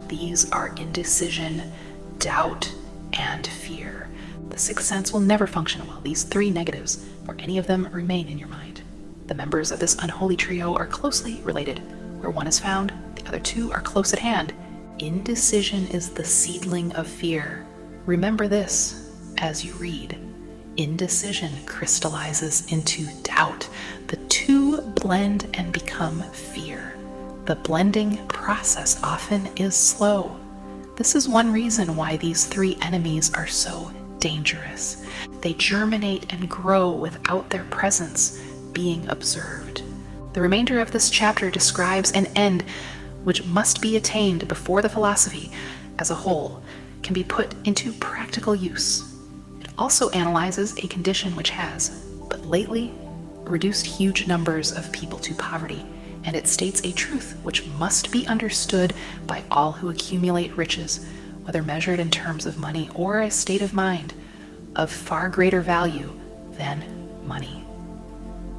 These are indecision, doubt, and fear. The 6th sense will never function while these 3 negatives, or any of them, remain in your mind. The members of this unholy trio are closely related. Where one is found, the other 2 are close at hand. Indecision is the seedling of fear. Remember this as you read. Indecision crystallizes into doubt. The 2 blend and become fear. The blending process often is slow. This is one reason why these three enemies are so dangerous. They germinate and grow without their presence being observed. The remainder of this chapter describes an end which must be attained before the philosophy as a whole can be put into practical use. It also analyzes a condition which has, but lately, reduced huge numbers of people to poverty, and it states a truth which must be understood by all who accumulate riches, whether measured in terms of money or a state of mind, of far greater value than money.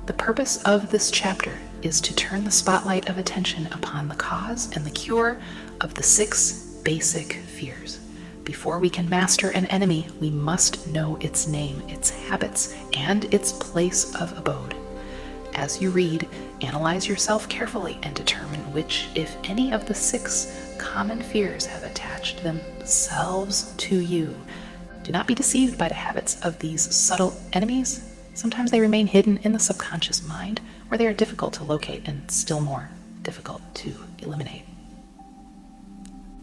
The purpose of this chapter is to turn the spotlight of attention upon the cause and the cure of the 6 basic fears. Before we can master an enemy, we must know its name, its habits, and its place of abode. As you read, analyze yourself carefully and determine which, if any, of the 6 common fears have attached themselves to you. Do not be deceived by the habits of these subtle enemies. Sometimes they remain hidden in the subconscious mind, where they are difficult to locate and still more difficult to eliminate.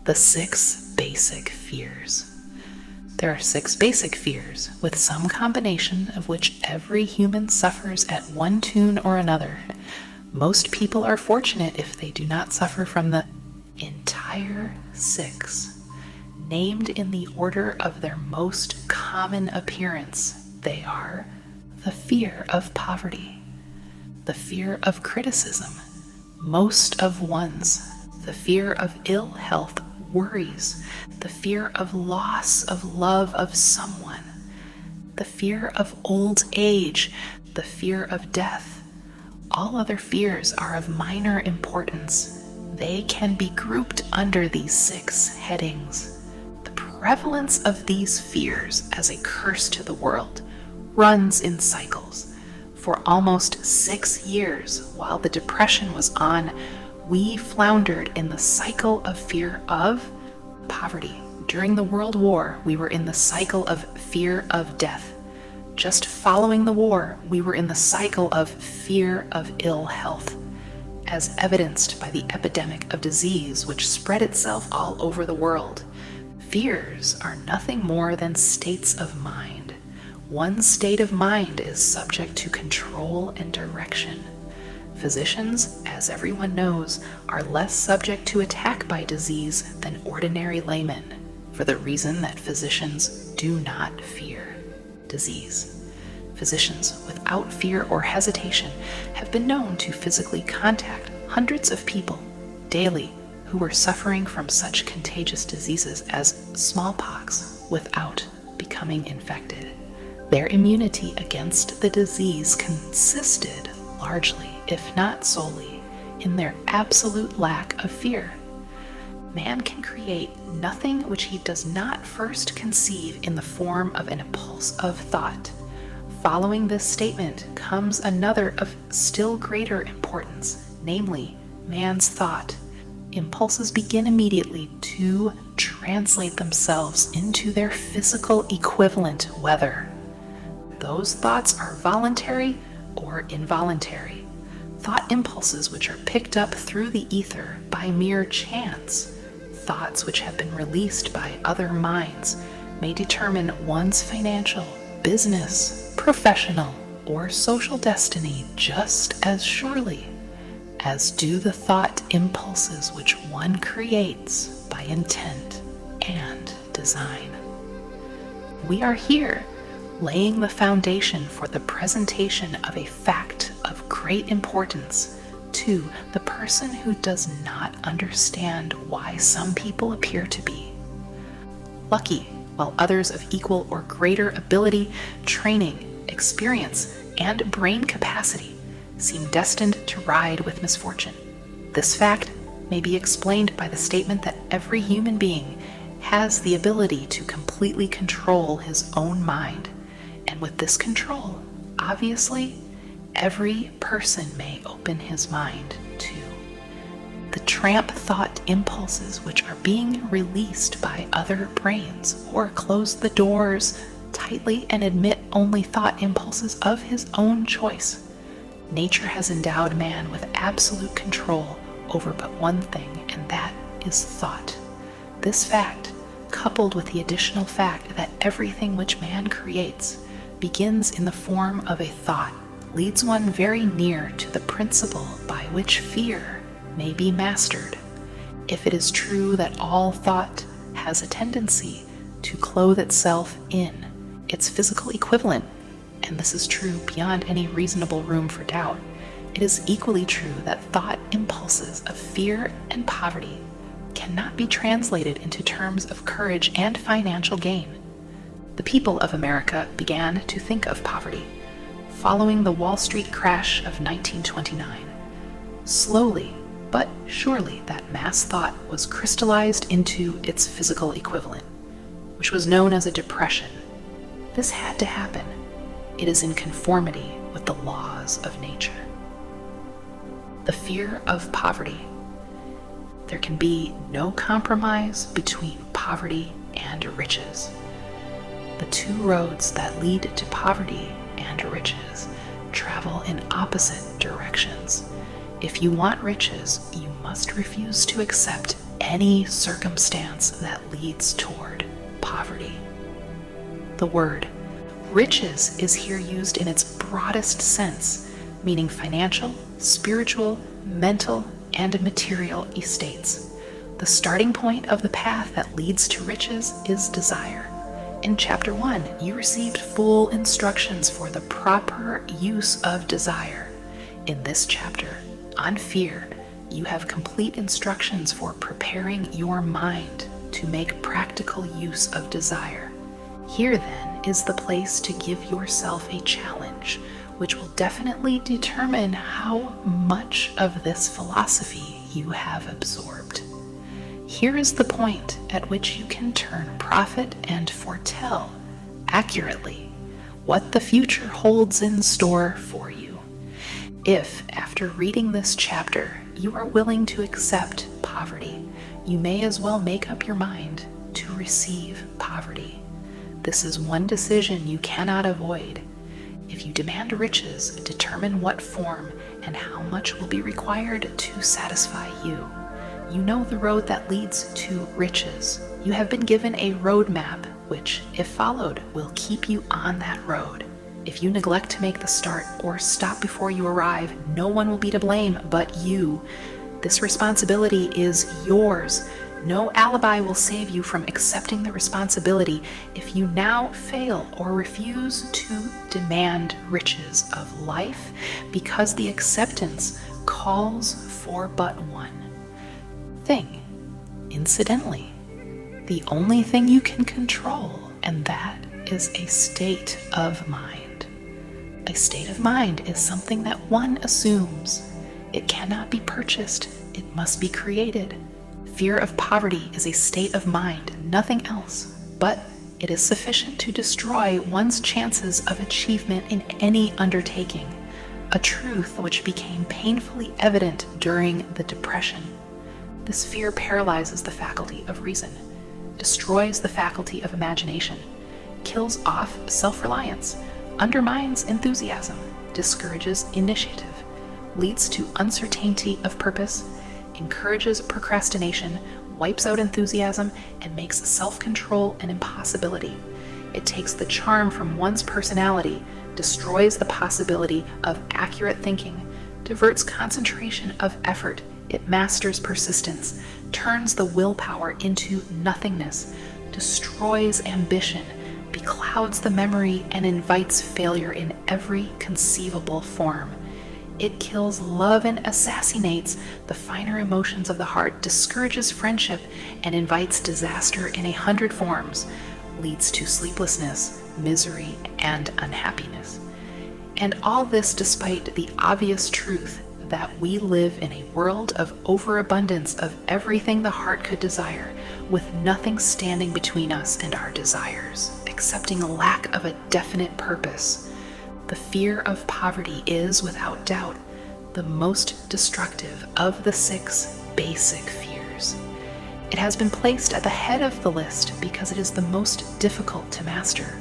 The 6 basic fears. There are 6 basic fears, with some combination of which every human suffers at one tune or another. Most people are fortunate if they do not suffer from the entire 6. Named in the order of their most common appearance, they are the fear of poverty, the fear of criticism, most of one's, the fear of ill health, worries, the fear of loss of love of someone, the fear of old age, the fear of death. All other fears are of minor importance. They can be grouped under these 6 headings. The prevalence of these fears as a curse to the world runs in cycles. For almost 6 years, while the Depression was on, we floundered in the cycle of fear of poverty. During the World War, we were in the cycle of fear of death. Just following the war, we were in the cycle of fear of ill health, as evidenced by the epidemic of disease which spread itself all over the world. Fears are nothing more than states of mind. One state of mind is subject to control and direction. Physicians, as everyone knows, are less subject to attack by disease than ordinary laymen, for the reason that physicians do not fear disease. Physicians, without fear or hesitation, have been known to physically contact hundreds of people daily who were suffering from such contagious diseases as smallpox without becoming infected. Their immunity against the disease consisted largely, if not solely, in their absolute lack of fear. Man can create nothing which he does not first conceive in the form of an impulse of thought. Following this statement comes another of still greater importance, namely, man's thought. Impulses begin immediately to translate themselves into their physical equivalent, whether those thoughts are voluntary or involuntary. Thought impulses which are picked up through the ether by mere chance, thoughts which have been released by other minds, may determine one's financial, business, professional, or social destiny just as surely as do the thought impulses which one creates by intent and design. We are here laying the foundation for the presentation of a fact of great importance to the person who does not understand why some people appear to be lucky, while others of equal or greater ability, training, experience, and brain capacity seem destined to ride with misfortune. This fact may be explained by the statement that every human being has the ability to completely control his own mind. And with this control, obviously, every person may open his mind to the tramp thought impulses which are being released by other brains, or close the doors tightly and admit only thought impulses of his own choice. Nature has endowed man with absolute control over but one thing, and that is thought. This fact, coupled with the additional fact that everything which man creates begins in the form of a thought, leads one very near to the principle by which fear may be mastered. If it is true that all thought has a tendency to clothe itself in its physical equivalent, and this is true beyond any reasonable room for doubt, it is equally true that thought impulses of fear and poverty cannot be translated into terms of courage and financial gain. The people of America began to think of poverty following the Wall Street crash of 1929. Slowly but surely that mass thought was crystallized into its physical equivalent, which was known as a depression. This had to happen. It is in conformity with the laws of nature. The fear of poverty. There can be no compromise between poverty and riches. The two roads that lead to poverty and riches travel in opposite directions. If you want riches, you must refuse to accept any circumstance that leads toward poverty. The word riches is here used in its broadest sense, meaning financial, spiritual, mental, and material estates. The starting point of the path that leads to riches is desire. In Chapter 1, you received full instructions for the proper use of desire. In this chapter, on fear, you have complete instructions for preparing your mind to make practical use of desire. Here, then, is the place to give yourself a challenge, which will definitely determine how much of this philosophy you have absorbed. Here is the point at which you can turn prophet and foretell accurately what the future holds in store for you. If, after reading this chapter, you are willing to accept poverty, you may as well make up your mind to receive poverty. This is one decision you cannot avoid. If you demand riches, determine what form and how much will be required to satisfy you. You know the road that leads to riches. You have been given a roadmap which, if followed, will keep you on that road. If you neglect to make the start or stop before you arrive, no one will be to blame but you. This responsibility is yours. No alibi will save you from accepting the responsibility if you now fail or refuse to demand riches of life, because the acceptance calls for but one thing. Incidentally, the only thing you can control, and that is a state of mind. A state of mind is something that one assumes. It cannot be purchased. It must be created. Fear of poverty is a state of mind, nothing else, but it is sufficient to destroy one's chances of achievement in any undertaking, a truth which became painfully evident during the Depression. This fear paralyzes the faculty of reason, destroys the faculty of imagination, kills off self-reliance, undermines enthusiasm, discourages initiative, leads to uncertainty of purpose, encourages procrastination, wipes out enthusiasm, and makes self-control an impossibility. It takes the charm from one's personality, destroys the possibility of accurate thinking, diverts concentration of effort, it masters persistence, turns the willpower into nothingness, destroys ambition, beclouds the memory, and invites failure in every conceivable form. It kills love and assassinates the finer emotions of the heart, discourages friendship, and invites disaster in 100 forms, leads to sleeplessness, misery, and unhappiness. And all this despite the obvious truth that we live in a world of overabundance of everything the heart could desire, with nothing standing between us and our desires, excepting a lack of a definite purpose. The fear of poverty is, without doubt, the most destructive of the 6 basic fears. It has been placed at the head of the list because it is the most difficult to master.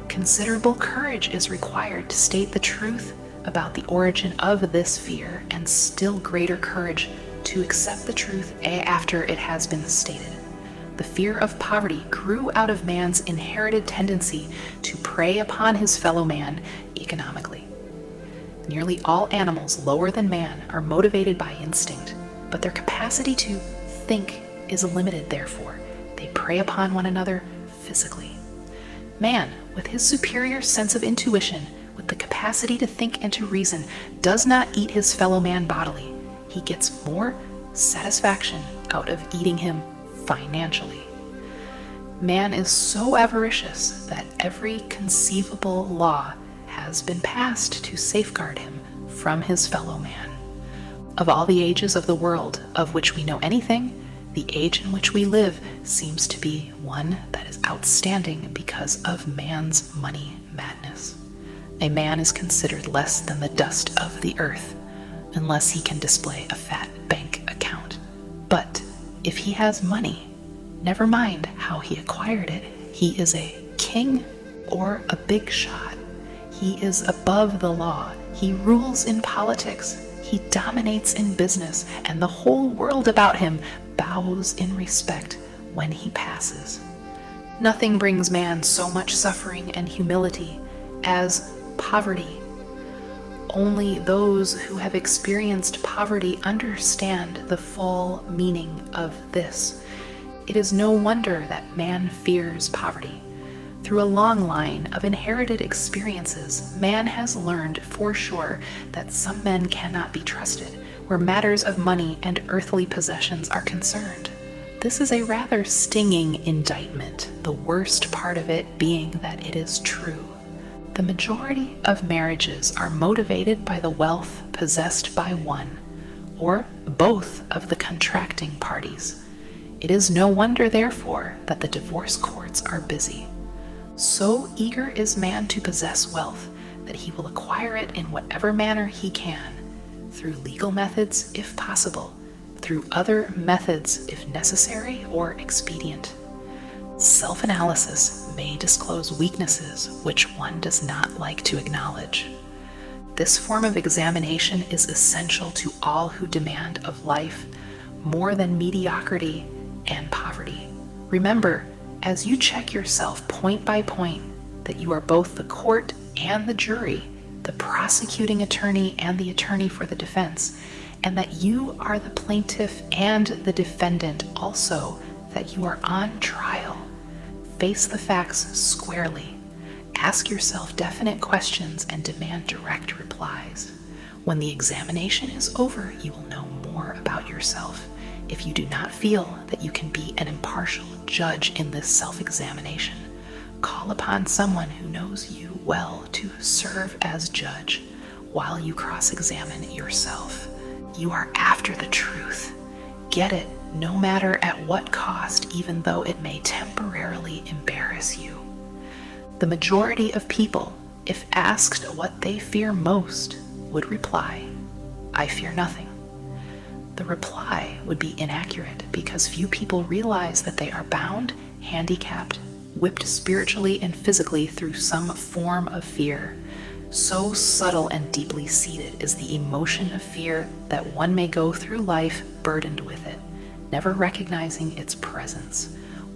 Considerable courage is required to state the truth about the origin of this fear, and still greater courage to accept the truth after it has been stated. The fear of poverty grew out of man's inherited tendency to prey upon his fellow man economically. Nearly all animals lower than man are motivated by instinct, but their capacity to think is limited, therefore. They prey upon one another physically. Man, with his superior sense of intuition, with the capacity to think and to reason, does not eat his fellow man bodily. He gets more satisfaction out of eating him financially. Man is so avaricious that every conceivable law has been passed to safeguard him from his fellow man. Of all the ages of the world of which we know anything, the age in which we live seems to be one that is outstanding because of man's money madness. A man is considered less than the dust of the earth unless he can display a fat bank account. But if he has money, never mind how he acquired it, he is a king or a big shot. He is above the law. He rules in politics. He dominates in business, and the whole world about him bows in respect when he passes. Nothing brings man so much suffering and humility as poverty. Only those who have experienced poverty understand the full meaning of this. It is no wonder that man fears poverty. Through a long line of inherited experiences, man has learned for sure that some men cannot be trusted where matters of money and earthly possessions are concerned. This is a rather stinging indictment, the worst part of it being that it is true. The majority of marriages are motivated by the wealth possessed by one or both of the contracting parties. It is no wonder, therefore, that the divorce courts are busy. So eager is man to possess wealth that he will acquire it in whatever manner he can, through legal methods if possible, through other methods if necessary or expedient. Self-analysis may disclose weaknesses which one does not like to acknowledge. This form of examination is essential to all who demand of life more than mediocrity and poverty. Remember, as you check yourself point by point, that you are both the court and the jury, the prosecuting attorney and the attorney for the defense, and that you are the plaintiff and the defendant also, that you are on trial. Face the facts squarely. Ask yourself definite questions and demand direct replies. When the examination is over, you will know more about yourself. If you do not feel that you can be an impartial judge in this self-examination, call upon someone who knows you well to serve as judge while you cross-examine yourself. You are after the truth. Get it, no matter at what cost, even though it may temporarily embarrass you. The majority of people, if asked what they fear most, would reply, "I fear nothing." The reply would be inaccurate because few people realize that they are bound, handicapped, whipped spiritually and physically through some form of fear. So subtle and deeply seated is the emotion of fear that one may go through life burdened with it, never recognizing its presence.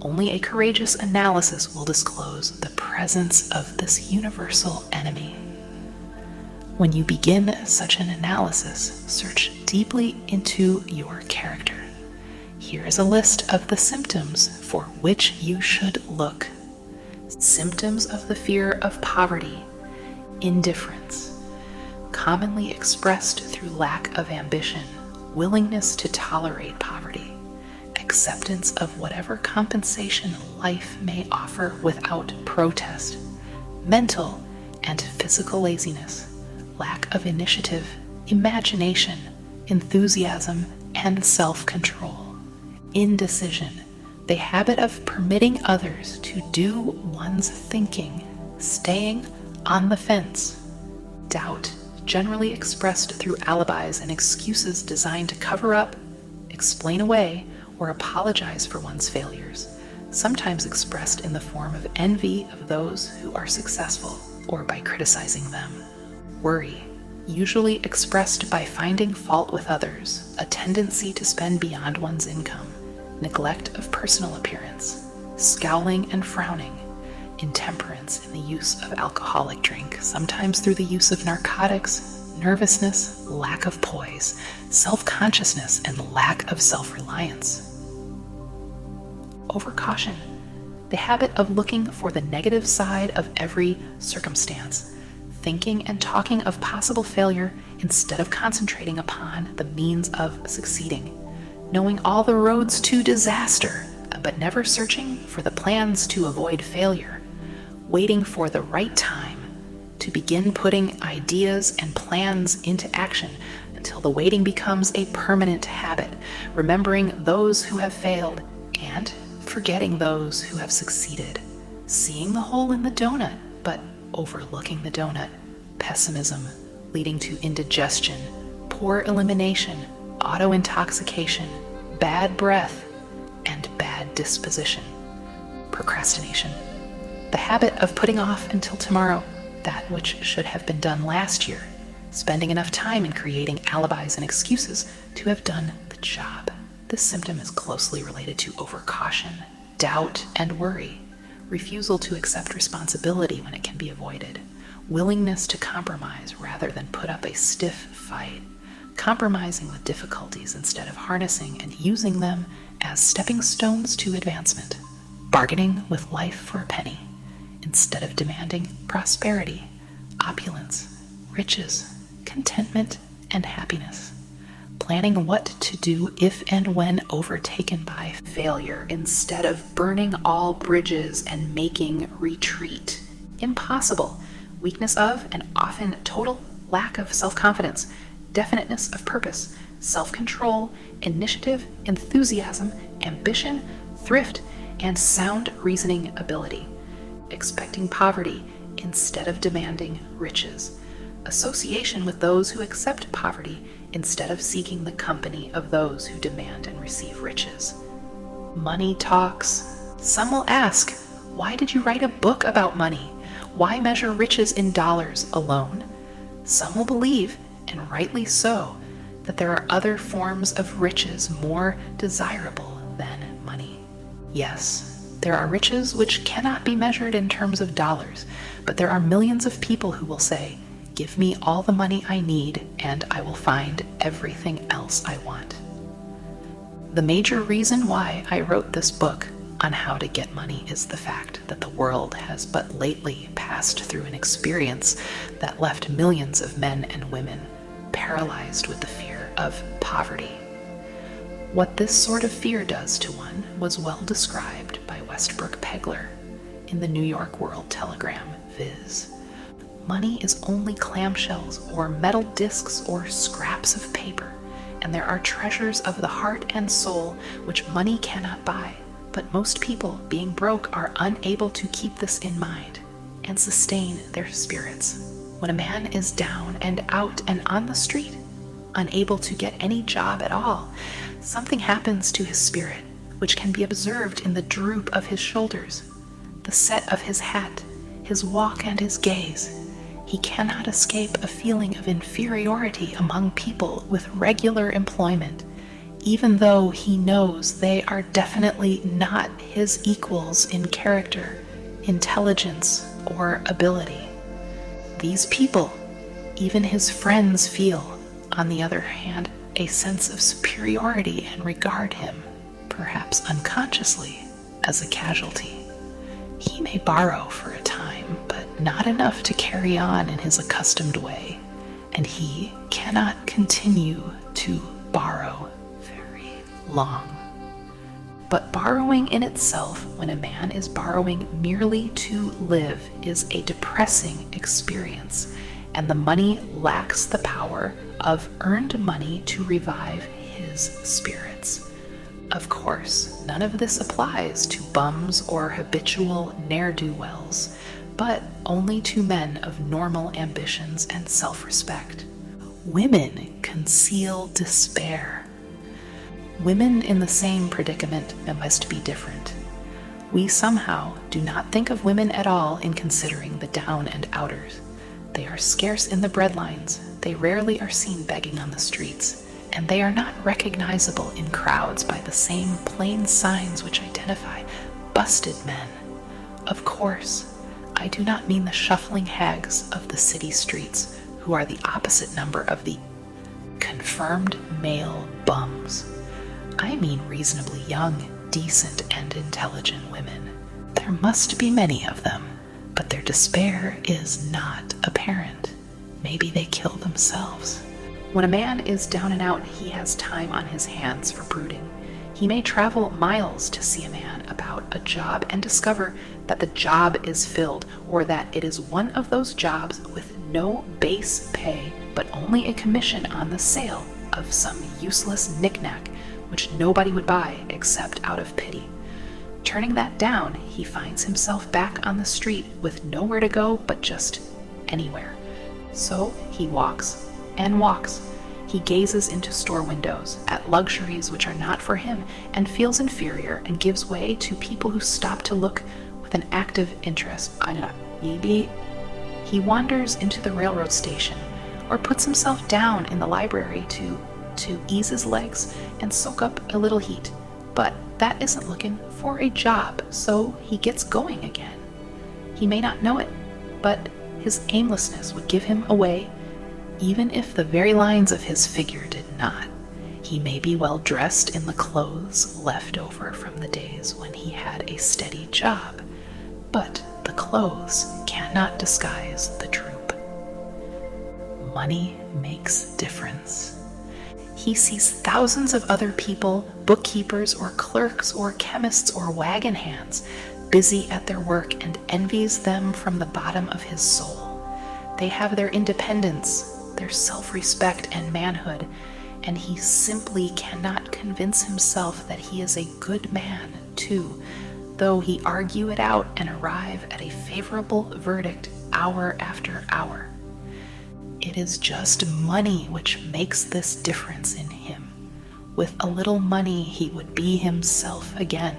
Only a courageous analysis will disclose the presence of this universal enemy. When you begin such an analysis, search deeply into your character. Here is a list of the symptoms for which you should look. Symptoms of the fear of poverty: indifference, commonly expressed through lack of ambition, willingness to tolerate poverty, acceptance of whatever compensation life may offer without protest, mental and physical laziness, lack of initiative, imagination, enthusiasm, and self-control, indecision, the habit of permitting others to do one's thinking, staying on the fence, doubt, generally expressed through alibis and excuses designed to cover up, explain away, or apologize for one's failures, sometimes expressed in the form of envy of those who are successful or by criticizing them. Worry. usually expressed by finding fault with others, a tendency to spend beyond one's income, neglect of personal appearance, scowling and frowning, intemperance in the use of alcoholic drink, sometimes through the use of narcotics, nervousness, lack of poise, self-consciousness, and lack of self-reliance. Overcaution, the habit of looking for the negative side of every circumstance, thinking and talking of possible failure instead of concentrating upon the means of succeeding, knowing all the roads to disaster, but never searching for the plans to avoid failure, waiting for the right time to begin putting ideas and plans into action until the waiting becomes a permanent habit, remembering those who have failed and forgetting those who have succeeded, seeing the hole in the donut, but overlooking the donut, pessimism leading to indigestion, poor elimination, auto-intoxication, bad breath, and bad disposition, procrastination, the habit of putting off until tomorrow that which should have been done last year, spending enough time in creating alibis and excuses to have done the job. This symptom is closely related to overcaution, doubt and worry, refusal to accept responsibility when it can be avoided, willingness to compromise rather than put up a stiff fight, compromising with difficulties instead of harnessing and using them as stepping stones to advancement, bargaining with life for a penny instead of demanding prosperity, opulence, riches, contentment, and happiness, planning what to do if and when overtaken by failure instead of burning all bridges and making retreat. Impossible. Weakness of and often total lack of self-confidence, definiteness of purpose, self-control, initiative, enthusiasm, ambition, thrift, and sound reasoning ability. Expecting poverty instead of demanding riches. Association with those who accept poverty instead of seeking the company of those who demand and receive riches. Money talks. Some will ask, why did you write a book about money? Why measure riches in dollars alone? Some will believe, and rightly so, that there are other forms of riches more desirable than money. Yes, there are riches which cannot be measured in terms of dollars, but there are millions of people who will say, give me all the money I need and I will find everything else I want. The major reason why I wrote this book on how to get money is the fact that the world has but lately passed through an experience that left millions of men and women paralyzed with the fear of poverty. What this sort of fear does to one was well described by Westbrook Pegler in the New York World Telegram, viz. Money is only clamshells or metal discs or scraps of paper, and there are treasures of the heart and soul which money cannot buy. But most people, being broke, are unable to keep this in mind and sustain their spirits. When a man is down and out and on the street, unable to get any job at all, something happens to his spirit, which can be observed in the droop of his shoulders, the set of his hat, his walk and his gaze. He cannot escape a feeling of inferiority among people with regular employment, even though he knows they are definitely not his equals in character, intelligence, or ability. These people, even his friends, feel, on the other hand, a sense of superiority and regard him, perhaps unconsciously, as a casualty. He may borrow for a time, but not enough to carry on in his accustomed way, and he cannot continue to borrow very long. But borrowing in itself, when a man is borrowing merely to live, is a depressing experience, and the money lacks the power of earned money to revive his spirits. Of course, none of this applies to bums or habitual ne'er-do-wells, but only to men of normal ambitions and self-respect. Women conceal despair. Women in the same predicament must be different. We somehow do not think of women at all in considering the down and outers. They are scarce in the breadlines, they rarely are seen begging on the streets, and they are not recognizable in crowds by the same plain signs which identify busted men. Of course, I do not mean the shuffling hags of the city streets, who are the opposite number of the confirmed male bums. I mean reasonably young, decent, and intelligent women. There must be many of them, but their despair is not apparent. Maybe they kill themselves. When a man is down and out, he has time on his hands for brooding. He may travel miles to see a man about a job and discover that the job is filled, or that it is one of those jobs with no base pay, but only a commission on the sale of some useless knick-knack which nobody would buy except out of pity. Turning that down, he finds himself back on the street with nowhere to go but just anywhere. So he walks and walks. He gazes into store windows at luxuries which are not for him and feels inferior and gives way to people who stop to look with an active interest. Maybe he wanders into the railroad station or puts himself down in the library to ease his legs and soak up a little heat. But that isn't looking for a job, so he gets going again. He may not know it, but his aimlessness would give him away, even if the very lines of his figure did not. He may be well dressed in the clothes left over from the days when he had a steady job, but the clothes cannot disguise the droop. Money makes difference. He sees thousands of other people, bookkeepers or clerks or chemists or wagon hands, busy at their work, and envies them from the bottom of his soul. They have their independence, their self-respect and manhood, and he simply cannot convince himself that he is a good man, too, though he argue it out and arrive at a favorable verdict hour after hour. It is just money which makes this difference in him. With a little money, he would be himself again.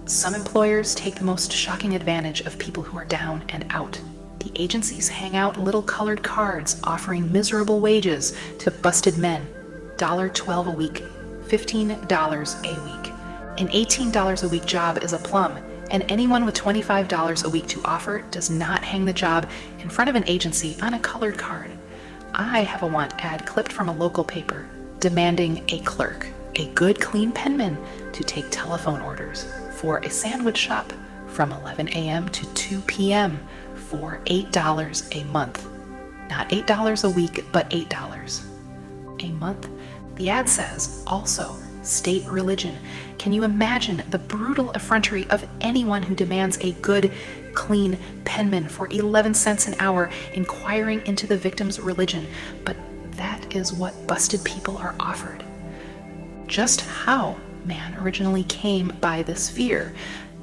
Some employers take the most shocking advantage of people who are down and out. The agencies hang out little colored cards offering miserable wages to busted men. $12 a week, $15 a week. An $18 a week job is a plum, and anyone with $25 a week to offer does not hang the job in front of an agency on a colored card. I have a want ad clipped from a local paper demanding a clerk, a good clean penman, to take telephone orders for a sandwich shop from 11 a.m. to 2 p.m. for $8 a month. Not $8 a week, but $8 a month. The ad says, also, state religion. Can you imagine the brutal effrontery of anyone who demands a good, clean penman for 11 cents an hour, inquiring into the victim's religion? But that is what busted people are offered. Just how man originally came by this fear,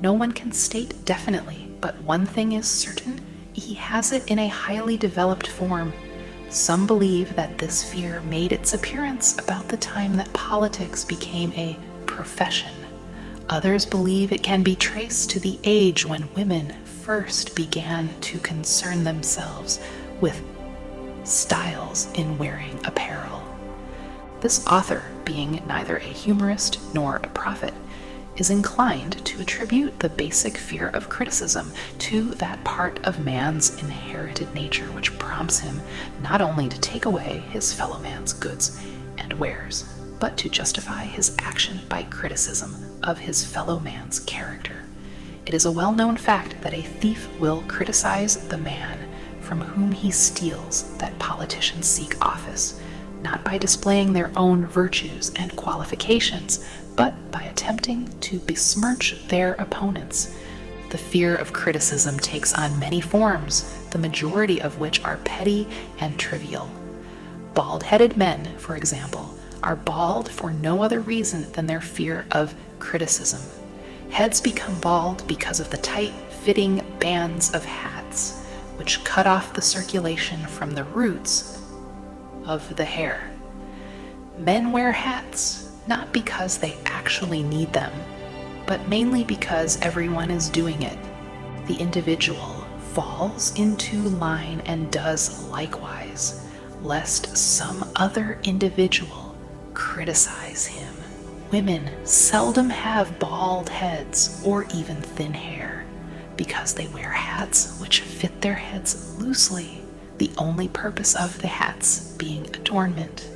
no one can state definitely, but one thing is certain: he has it in a highly developed form. Some believe that this fear made its appearance about the time that politics became a profession. Others believe it can be traced to the age when women first began to concern themselves with styles in wearing apparel. This author, being neither a humorist nor a prophet, is inclined to attribute the basic fear of criticism to that part of man's inherited nature which prompts him not only to take away his fellow man's goods and wares, but to justify his action by criticism of his fellow man's character. It is a well-known fact that a thief will criticize the man from whom he steals that politicians seek office, not by displaying their own virtues and qualifications, but by attempting to besmirch their opponents. The fear of criticism takes on many forms, the majority of which are petty and trivial. Bald-headed men, for example, are bald for no other reason than their fear of criticism. Heads become bald because of the tight-fitting bands of hats, which cut off the circulation from the roots of the hair. Men wear hats not because they actually need them, but mainly because everyone is doing it. The individual falls into line and does likewise, lest some other individual criticize him. Women seldom have bald heads or even thin hair, because they wear hats which fit their heads loosely, the only purpose of the hats being adornment.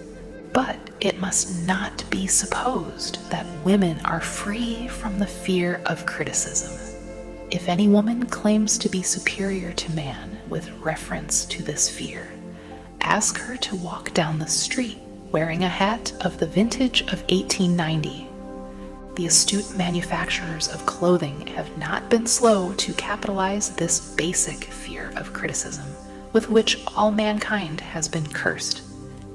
But it must not be supposed that women are free from the fear of criticism. If any woman claims to be superior to man with reference to this fear, ask her to walk down the street wearing a hat of the vintage of 1890. The astute manufacturers of clothing have not been slow to capitalize this basic fear of criticism, with which all mankind has been cursed.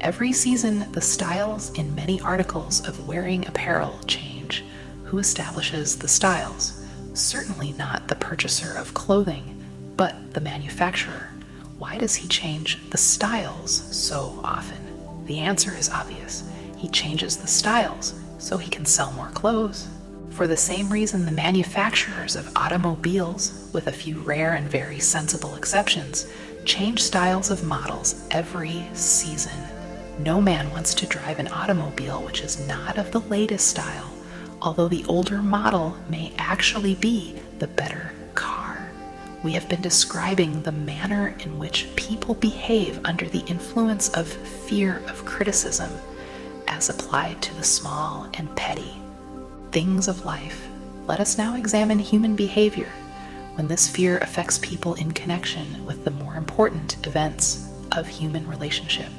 Every season, the styles in many articles of wearing apparel change. Who establishes the styles? Certainly not the purchaser of clothing, but the manufacturer. Why does he change the styles so often? The answer is obvious. He changes the styles so he can sell more clothes. For the same reason, the manufacturers of automobiles, with a few rare and very sensible exceptions, change styles of models every season. No man wants to drive an automobile which is not of the latest style, although the older model may actually be the better car. We have been describing the manner in which people behave under the influence of fear of criticism, as applied to the small and petty things of life. Let us now examine human behavior when this fear affects people in connection with the more important events of human relationship.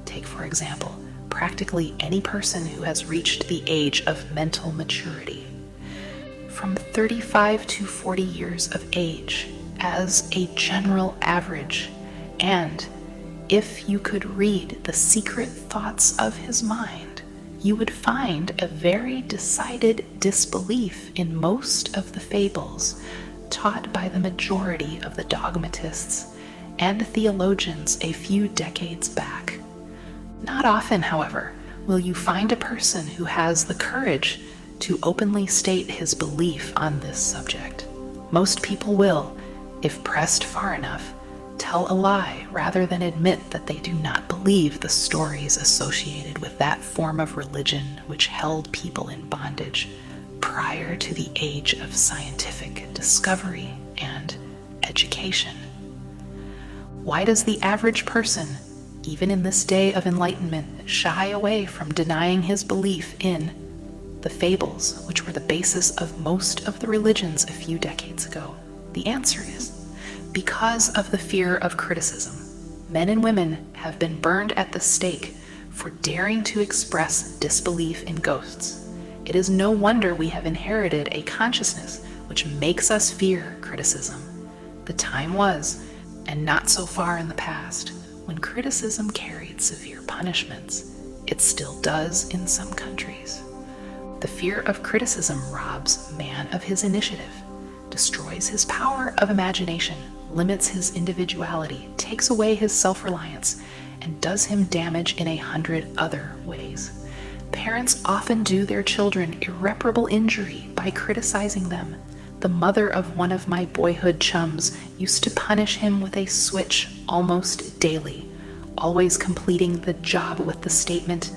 Take, for example, practically any person who has reached the age of mental maturity. From 35 to 40 years of age, as a general average, and if you could read the secret thoughts of his mind, you would find a very decided disbelief in most of the fables taught by the majority of the dogmatists and theologians a few decades back. Not often, however, will you find a person who has the courage to openly state his belief on this subject. Most people will, if pressed far enough, tell a lie rather than admit that they do not believe the stories associated with that form of religion which held people in bondage prior to the age of scientific discovery and education. Why does the average person, even in this day of enlightenment, shy away from denying his belief in the fables, which were the basis of most of the religions a few decades ago? The answer is because of the fear of criticism. Men and women have been burned at the stake for daring to express disbelief in ghosts. It is no wonder we have inherited a consciousness which makes us fear criticism. The time was, and not so far in the past, when criticism carried severe punishments. It still does in some countries. The fear of criticism robs man of his initiative, destroys his power of imagination, limits his individuality, takes away his self-reliance, and does him damage in 100 other ways. Parents often do their children irreparable injury by criticizing them. The mother of one of my boyhood chums used to punish him with a switch almost daily, always completing the job with the statement,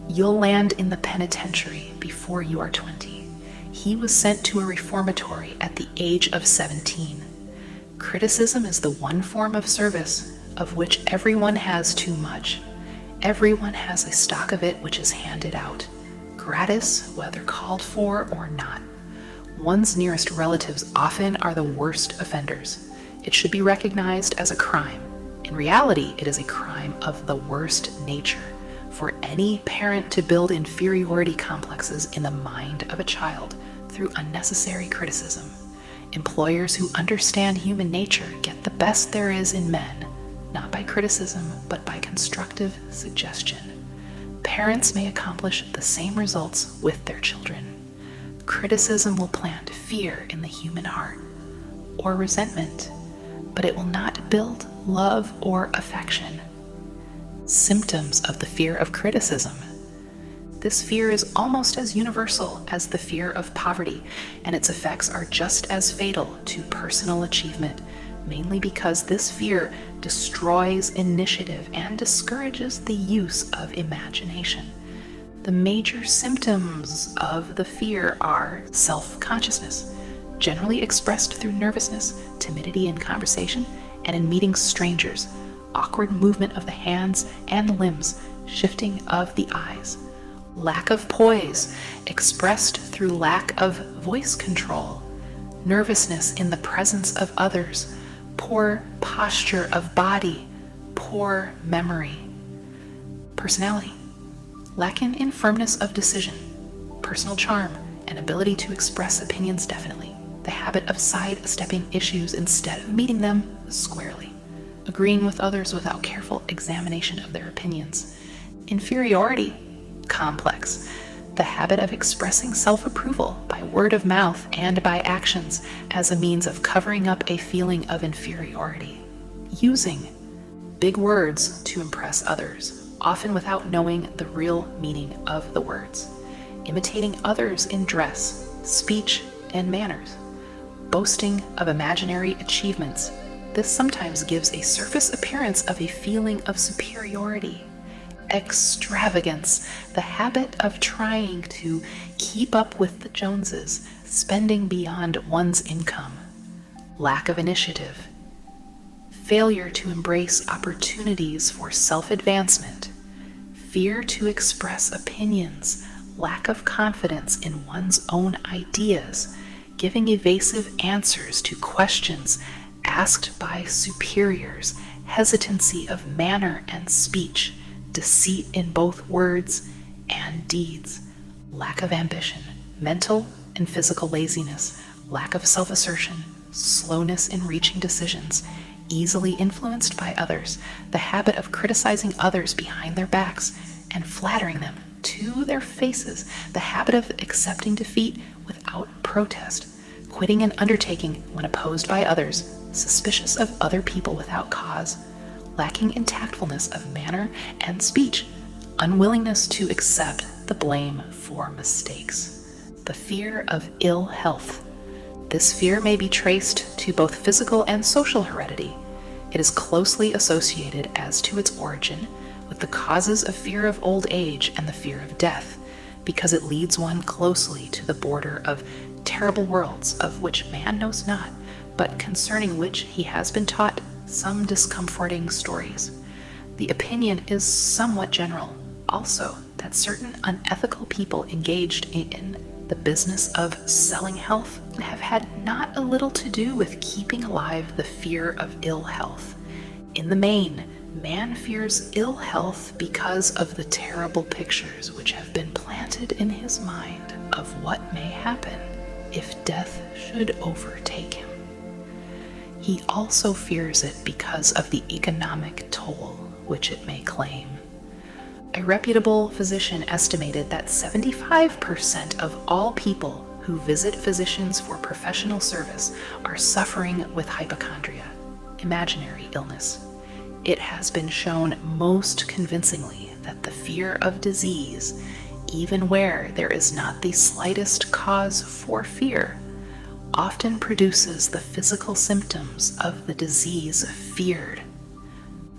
"You'll land in the penitentiary before you are 20. He was sent to a reformatory at the age of 17. Criticism is the one form of service of which everyone has too much. Everyone has a stock of it which is handed out, gratis, whether called for or not. One's nearest relatives often are the worst offenders. It should be recognized as a crime. In reality, it is a crime of the worst nature for any parent to build inferiority complexes in the mind of a child through unnecessary criticism. Employers who understand human nature get the best there is in men, not by criticism, but by constructive suggestion. Parents may accomplish the same results with their children. Criticism will plant fear in the human heart, or resentment, but it will not build love or affection. Symptoms of the fear of criticism. This fear is almost as universal as the fear of poverty, and its effects are just as fatal to personal achievement. mainly because this fear destroys initiative and discourages the use of imagination. The major symptoms of the fear are self-consciousness, generally expressed through nervousness, timidity in conversation, and in meeting strangers, awkward movement of the hands and limbs, shifting of the eyes. Lack of poise, expressed through lack of voice control, nervousness in the presence of others, poor posture of body, poor memory. Personality, lacking in firmness of decision, personal charm, and ability to express opinions definitely. The habit of sidestepping issues instead of meeting them squarely. Agreeing with others without careful examination of their opinions. Inferiority complex. The habit of expressing self-approval by word of mouth and by actions as a means of covering up a feeling of inferiority. Using big words to impress others, often without knowing the real meaning of the words. Imitating others in dress, speech, and manners. Boasting of imaginary achievements. This sometimes gives a surface appearance of a feeling of superiority. Extravagance, the habit of trying to keep up with the Joneses, spending beyond one's income. Lack of initiative. Failure to embrace opportunities for self-advancement. Fear to express opinions. Lack of confidence in one's own ideas. Giving evasive answers to questions asked by superiors. Hesitancy of manner and speech. Deceit in both words and deeds, lack of ambition, mental and physical laziness, lack of self-assertion, slowness in reaching decisions, easily influenced by others, the habit of criticizing others behind their backs and flattering them to their faces, the habit of accepting defeat without protest, quitting an undertaking when opposed by others, suspicious of other people without cause, lacking in tactfulness of manner and speech, unwillingness to accept the blame for mistakes. The fear of ill health. This fear may be traced to both physical and social heredity. It is closely associated as to its origin with the causes of fear of old age and the fear of death, because it leads one closely to the border of terrible worlds of which man knows not, but concerning which he has been taught some discomforting stories. The opinion is somewhat general, also, that certain unethical people engaged in the business of selling health have had not a little to do with keeping alive the fear of ill health. In the main, man fears ill health because of the terrible pictures which have been planted in his mind of what may happen if death should overtake him. He also fears it because of the economic toll which it may claim. A reputable physician estimated that 75% of all people who visit physicians for professional service are suffering with hypochondria, imaginary illness. It has been shown most convincingly that the fear of disease, even where there is not the slightest cause for fear, often produces the physical symptoms of the disease feared.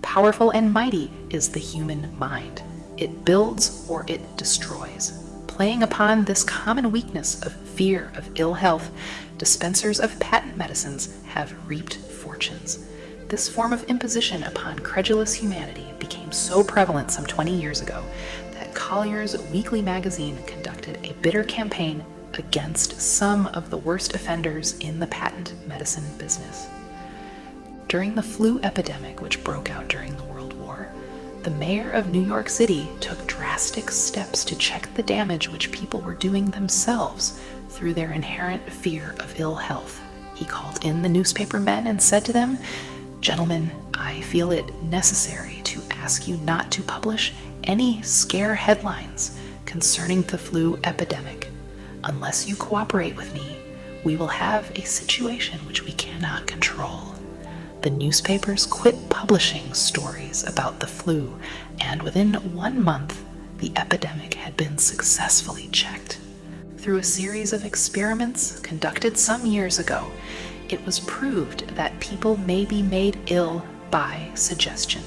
Powerful and mighty is the human mind. It builds or it destroys. Playing upon this common weakness of fear of ill health, dispensers of patent medicines have reaped fortunes. This form of imposition upon credulous humanity became so prevalent some 20 years ago that Collier's Weekly magazine conducted a bitter campaign against some of the worst offenders in the patent medicine business. During the flu epidemic which broke out during the World War, the mayor of New York City took drastic steps to check the damage which people were doing themselves through their inherent fear of ill health. He called in the newspaper men and said to them, "Gentlemen, I feel it necessary to ask you not to publish any scare headlines concerning the flu epidemic. Unless you cooperate with me, we will have a situation which we cannot control." The newspapers quit publishing stories about the flu, and within 1 month, the epidemic had been successfully checked. Through a series of experiments conducted some years ago, it was proved that people may be made ill by suggestion.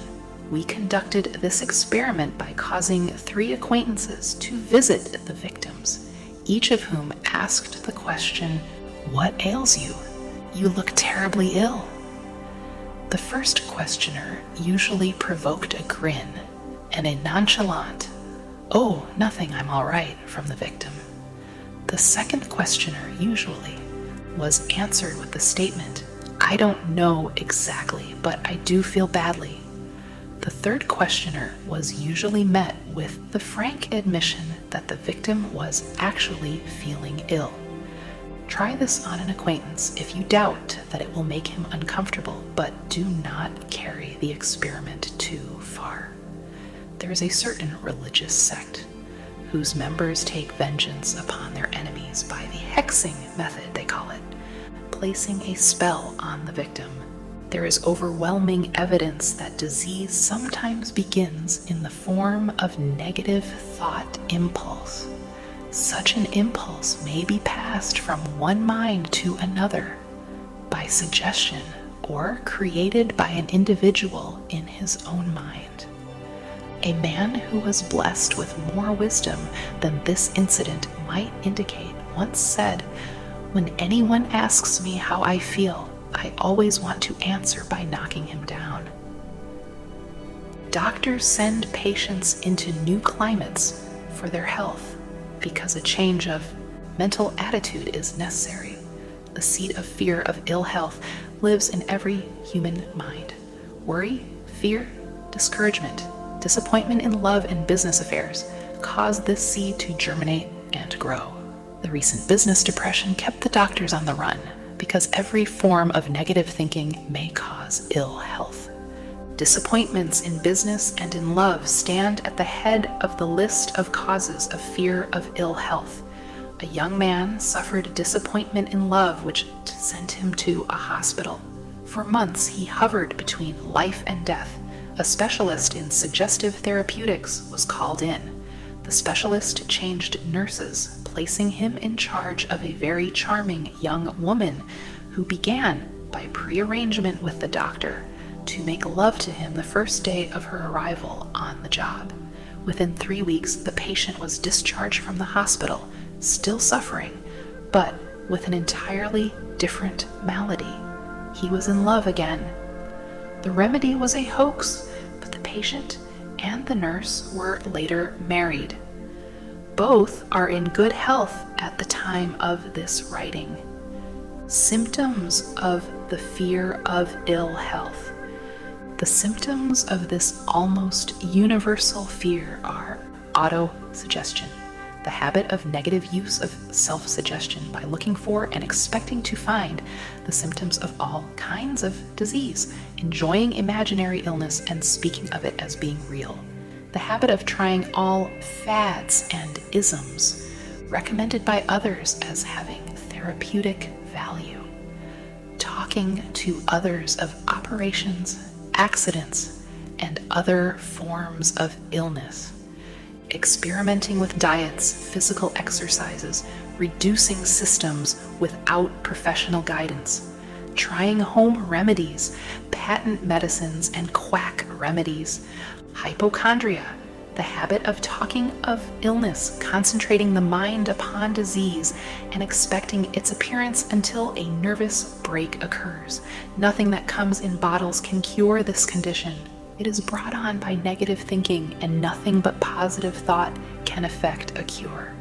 We conducted this experiment by causing 3 acquaintances to visit the victims, each of whom asked the question, "What ails you? You look terribly ill." The first questioner usually provoked a grin and a nonchalant, "Oh, nothing, I'm all right," from the victim. The second questioner usually was answered with the statement, "I don't know exactly, but I do feel badly." The third questioner was usually met with the frank admission that the victim was actually feeling ill. Try this on an acquaintance if you doubt that it will make him uncomfortable, but do not carry the experiment too far. There is a certain religious sect whose members take vengeance upon their enemies by the hexing method, they call it, placing a spell on the victim. There is overwhelming evidence that disease sometimes begins in the form of negative thought impulse. Such an impulse may be passed from one mind to another by suggestion or created by an individual in his own mind. A man who was blessed with more wisdom than this incident might indicate once said, "When anyone asks me how I feel, I always want to answer by knocking him down." Doctors send patients into new climates for their health because a change of mental attitude is necessary. The seed of fear of ill health lives in every human mind. Worry, fear, discouragement, disappointment in love and business affairs cause this seed to germinate and grow. The recent business depression kept the doctors on the run because every form of negative thinking may cause ill health. Disappointments in business and in love stand at the head of the list of causes of fear of ill health. A young man suffered disappointment in love, which sent him to a hospital. For months, he hovered between life and death. A specialist in suggestive therapeutics was called in. The specialist changed nurses, placing him in charge of a very charming young woman who began, by prearrangement with the doctor, to make love to him the first day of her arrival on the job. Within 3 weeks, the patient was discharged from the hospital, still suffering, but with an entirely different malady. He was in love again. The remedy was a hoax, but the patient and the nurse were later married. Both are in good health at the time of this writing. Symptoms of the fear of ill health. The symptoms of this almost universal fear are autosuggestion, the habit of negative use of self-suggestion by looking for and expecting to find the symptoms of all kinds of disease, enjoying imaginary illness and speaking of it as being real. The habit of trying all fads and isms recommended by others as having therapeutic value. Talking to others of operations, accidents, and other forms of illness. Experimenting with diets, physical exercises, reducing systems without professional guidance. Trying home remedies, patent medicines, and quack remedies. Hypochondria, the habit of talking of illness, concentrating the mind upon disease, and expecting its appearance until a nervous break occurs. Nothing that comes in bottles can cure this condition. It is brought on by negative thinking, and nothing but positive thought can effect a cure.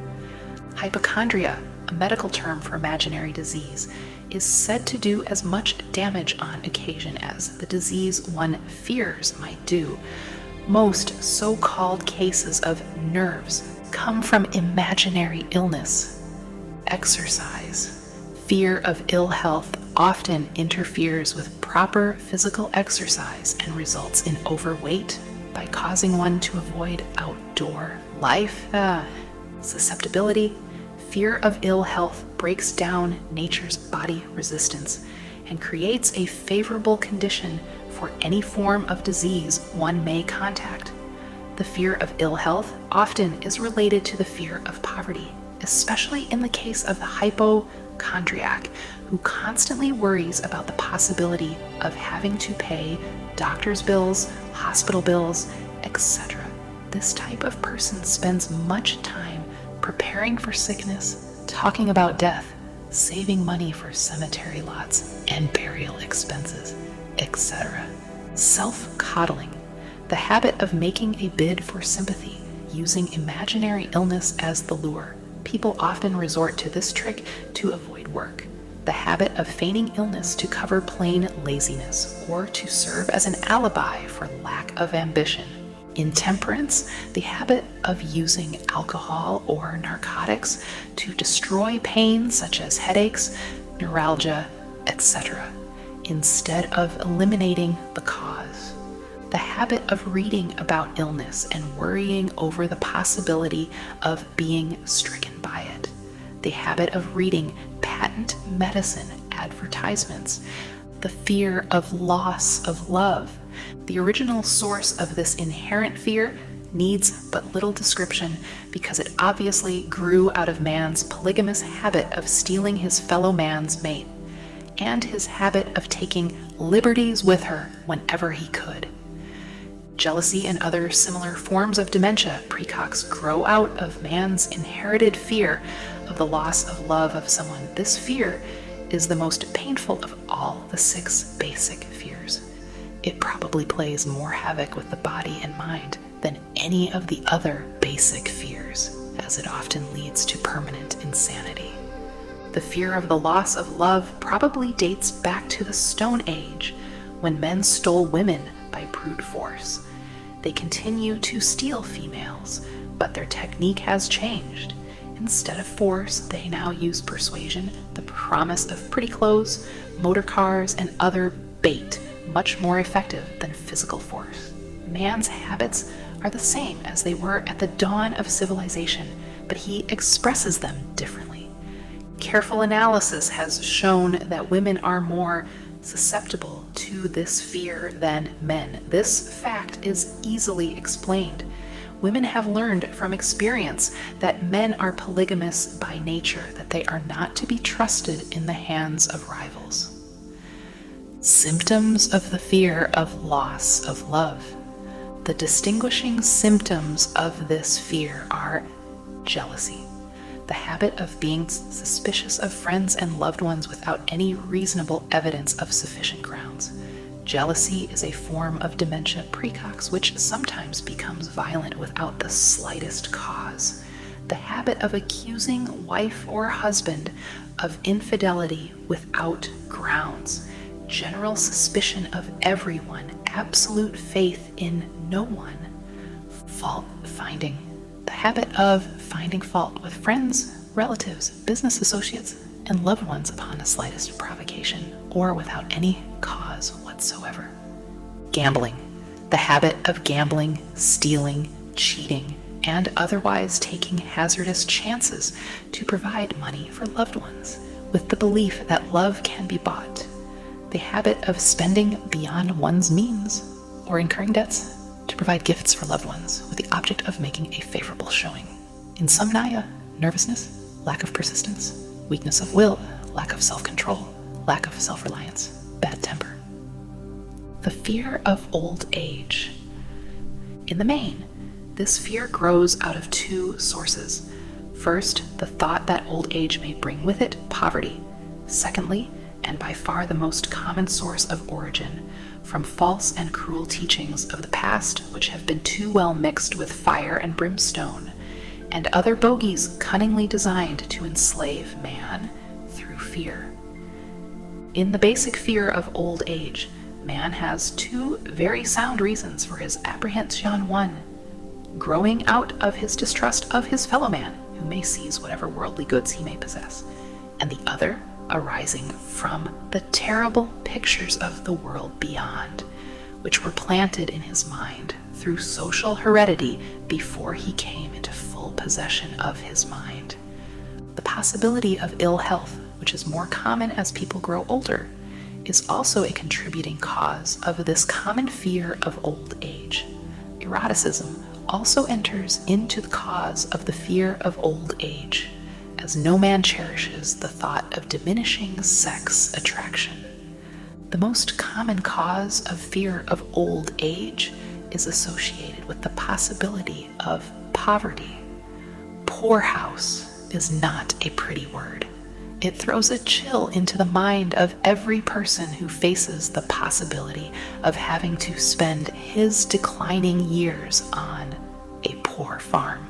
Hypochondria, a medical term for imaginary disease, is said to do as much damage on occasion as the disease one fears might do. Most so-called cases of nerves come from imaginary illness. Exercise. Fear of ill health often interferes with proper physical exercise and results in overweight by causing one to avoid outdoor life. Susceptibility. Fear of ill health breaks down nature's body resistance and creates a favorable condition for any form of disease one may contact. The fear of ill health often is related to the fear of poverty, especially in the case of the hypochondriac who constantly worries about the possibility of having to pay doctor's bills, hospital bills, etc. This type of person spends much time preparing for sickness, talking about death, saving money for cemetery lots and burial expenses, etc. Self-coddling, the habit of making a bid for sympathy, using imaginary illness as the lure. People often resort to this trick to avoid work. The habit of feigning illness to cover plain laziness or to serve as an alibi for lack of ambition. Intemperance, the habit of using alcohol or narcotics to destroy pain such as headaches, neuralgia, etc., instead of eliminating the cause. The habit of reading about illness and worrying over the possibility of being stricken by it. The habit of reading patent medicine advertisements. The fear of loss of love. The original source of this inherent fear needs but little description because it obviously grew out of man's polygamous habit of stealing his fellow man's mate and his habit of taking liberties with her whenever he could. Jealousy and other similar forms of dementia precox grow out of man's inherited fear of the loss of love of someone. This fear is the most painful of all the 6 basic fears. It probably plays more havoc with the body and mind than any of the other basic fears, as it often leads to permanent insanity. The fear of the loss of love probably dates back to the Stone Age, when men stole women by brute force. They continue to steal females, but their technique has changed. Instead of force, they now use persuasion, the promise of pretty clothes, motor cars, and other bait, much more effective than physical force. Man's habits are the same as they were at the dawn of civilization, but he expresses them differently. Careful analysis has shown that women are more susceptible to this fear than men. This fact is easily explained. Women have learned from experience that men are polygamous by nature, that they are not to be trusted in the hands of rivals. Symptoms of the fear of loss of love. The distinguishing symptoms of this fear are jealousy, the habit of being suspicious of friends and loved ones without any reasonable evidence of sufficient grounds. Jealousy is a form of dementia precox which sometimes becomes violent without the slightest cause. The habit of accusing wife or husband of infidelity without grounds. General suspicion of everyone, absolute faith in no one. Fault finding. The habit of finding fault with friends, relatives, business associates, and loved ones upon the slightest provocation or without any cause whatsoever. Gambling. The habit of gambling, stealing, cheating, and otherwise taking hazardous chances to provide money for loved ones with the belief that love can be bought. The habit of spending beyond one's means or incurring debts to provide gifts for loved ones with the object of making a favorable showing. Insomnia, nervousness, lack of persistence, weakness of will, lack of self-control, lack of self-reliance, bad temper. The fear of old age. In the main, this fear grows out of 2 sources. First, the thought that old age may bring with it poverty. Secondly, and by far the most common source of origin, from false and cruel teachings of the past which have been too well mixed with fire and brimstone, and other bogies cunningly designed to enslave man through fear. In the basic fear of old age, man has 2 very sound reasons for his apprehension. 1, growing out of his distrust of his fellow man, who may seize whatever worldly goods he may possess, and the other arising from the terrible pictures of the world beyond, which were planted in his mind through social heredity before he came into full possession of his mind. The possibility of ill health, which is more common as people grow older, is also a contributing cause of this common fear of old age. Eroticism also enters into the cause of the fear of old age, as no man cherishes the thought of diminishing sex attraction. The most common cause of fear of old age is associated with the possibility of poverty. Poorhouse is not a pretty word. It throws a chill into the mind of every person who faces the possibility of having to spend his declining years on a poor farm.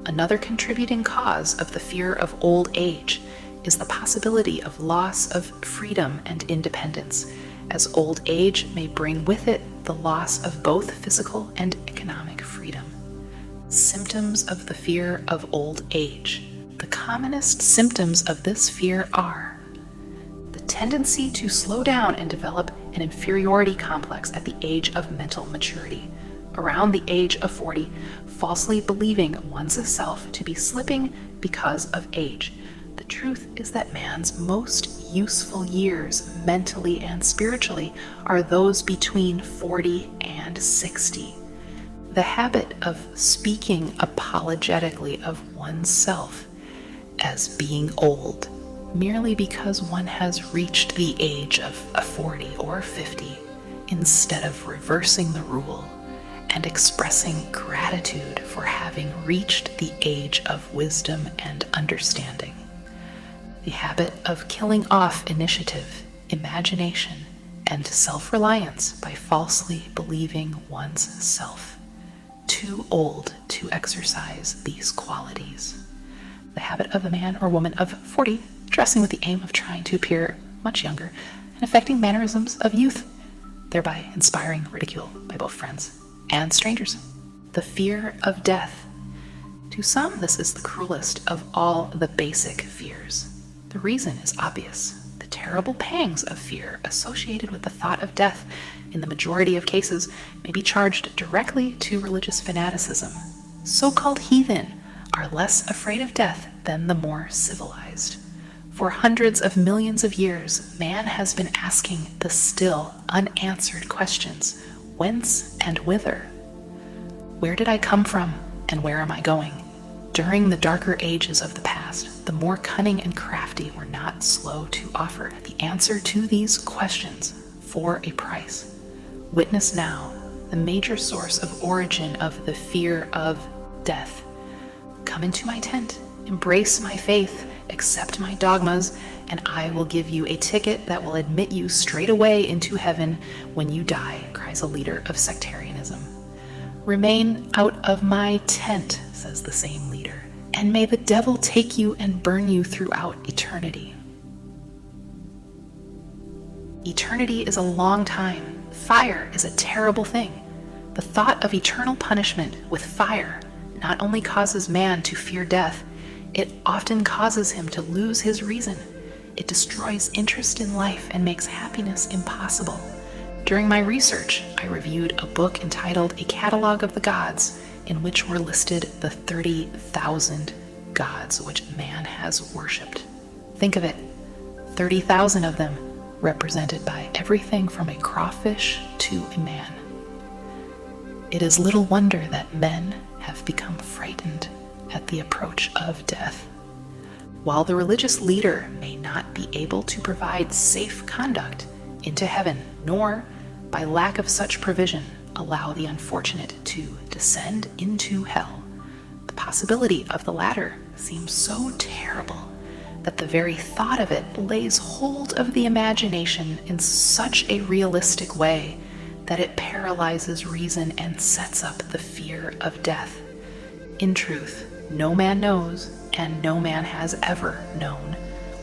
Another contributing cause of the fear of old age is the possibility of loss of freedom and independence, as old age may bring with it the loss of both physical and economic freedom. Symptoms of the fear of old age. The commonest symptoms of this fear are the tendency to slow down and develop an inferiority complex at the age of mental maturity, around the age of 40, falsely believing one's self to be slipping because of age. The truth is that man's most useful years, mentally and spiritually, are those between 40 and 60. The habit of speaking apologetically of oneself as being old, merely because one has reached the age of 40 or 50, instead of reversing the rule and expressing gratitude for having reached the age of wisdom and understanding. The habit of killing off initiative, imagination, and self-reliance by falsely believing one's self too old to exercise these qualities. The habit of a man or woman of 40 dressing with the aim of trying to appear much younger and affecting mannerisms of youth, thereby inspiring ridicule by both friends and strangers. The fear of death. To some, this is the cruelest of all the basic fears. The reason is obvious. The terrible pangs of fear associated with the thought of death, in the majority of cases, may be charged directly to religious fanaticism. So-called heathen are less afraid of death than the more civilized. For hundreds of millions of years, man has been asking the still unanswered questions: whence and whither? Where did I come from, and where am I going? During the darker ages of the past, the more cunning and crafty were not slow to offer the answer to these questions for a price. Witness now the major source of origin of the fear of death. Come into my tent, embrace my faith, accept my dogmas, and I will give you a ticket that will admit you straight away into heaven when you die, cries a leader of sectarianism. Remain out of my tent, says the same leader, and may the devil take you and burn you throughout eternity. Eternity is a long time. Fire is a terrible thing. The thought of eternal punishment with fire not only causes man to fear death, it often causes him to lose his reason. It destroys interest in life and makes happiness impossible. During my research, I reviewed a book entitled A Catalog of the Gods, in which were listed the 30,000 gods which man has worshipped. Think of it, 30,000 of them represented by everything from a crawfish to a man. It is little wonder that men have become frightened at the approach of death. While the religious leader may not be able to provide safe conduct into heaven, nor, by lack of such provision, allow the unfortunate to descend into hell, the possibility of the latter seems so terrible that the very thought of it lays hold of the imagination in such a realistic way that it paralyzes reason and sets up the fear of death. In truth, no man knows, and no man has ever known,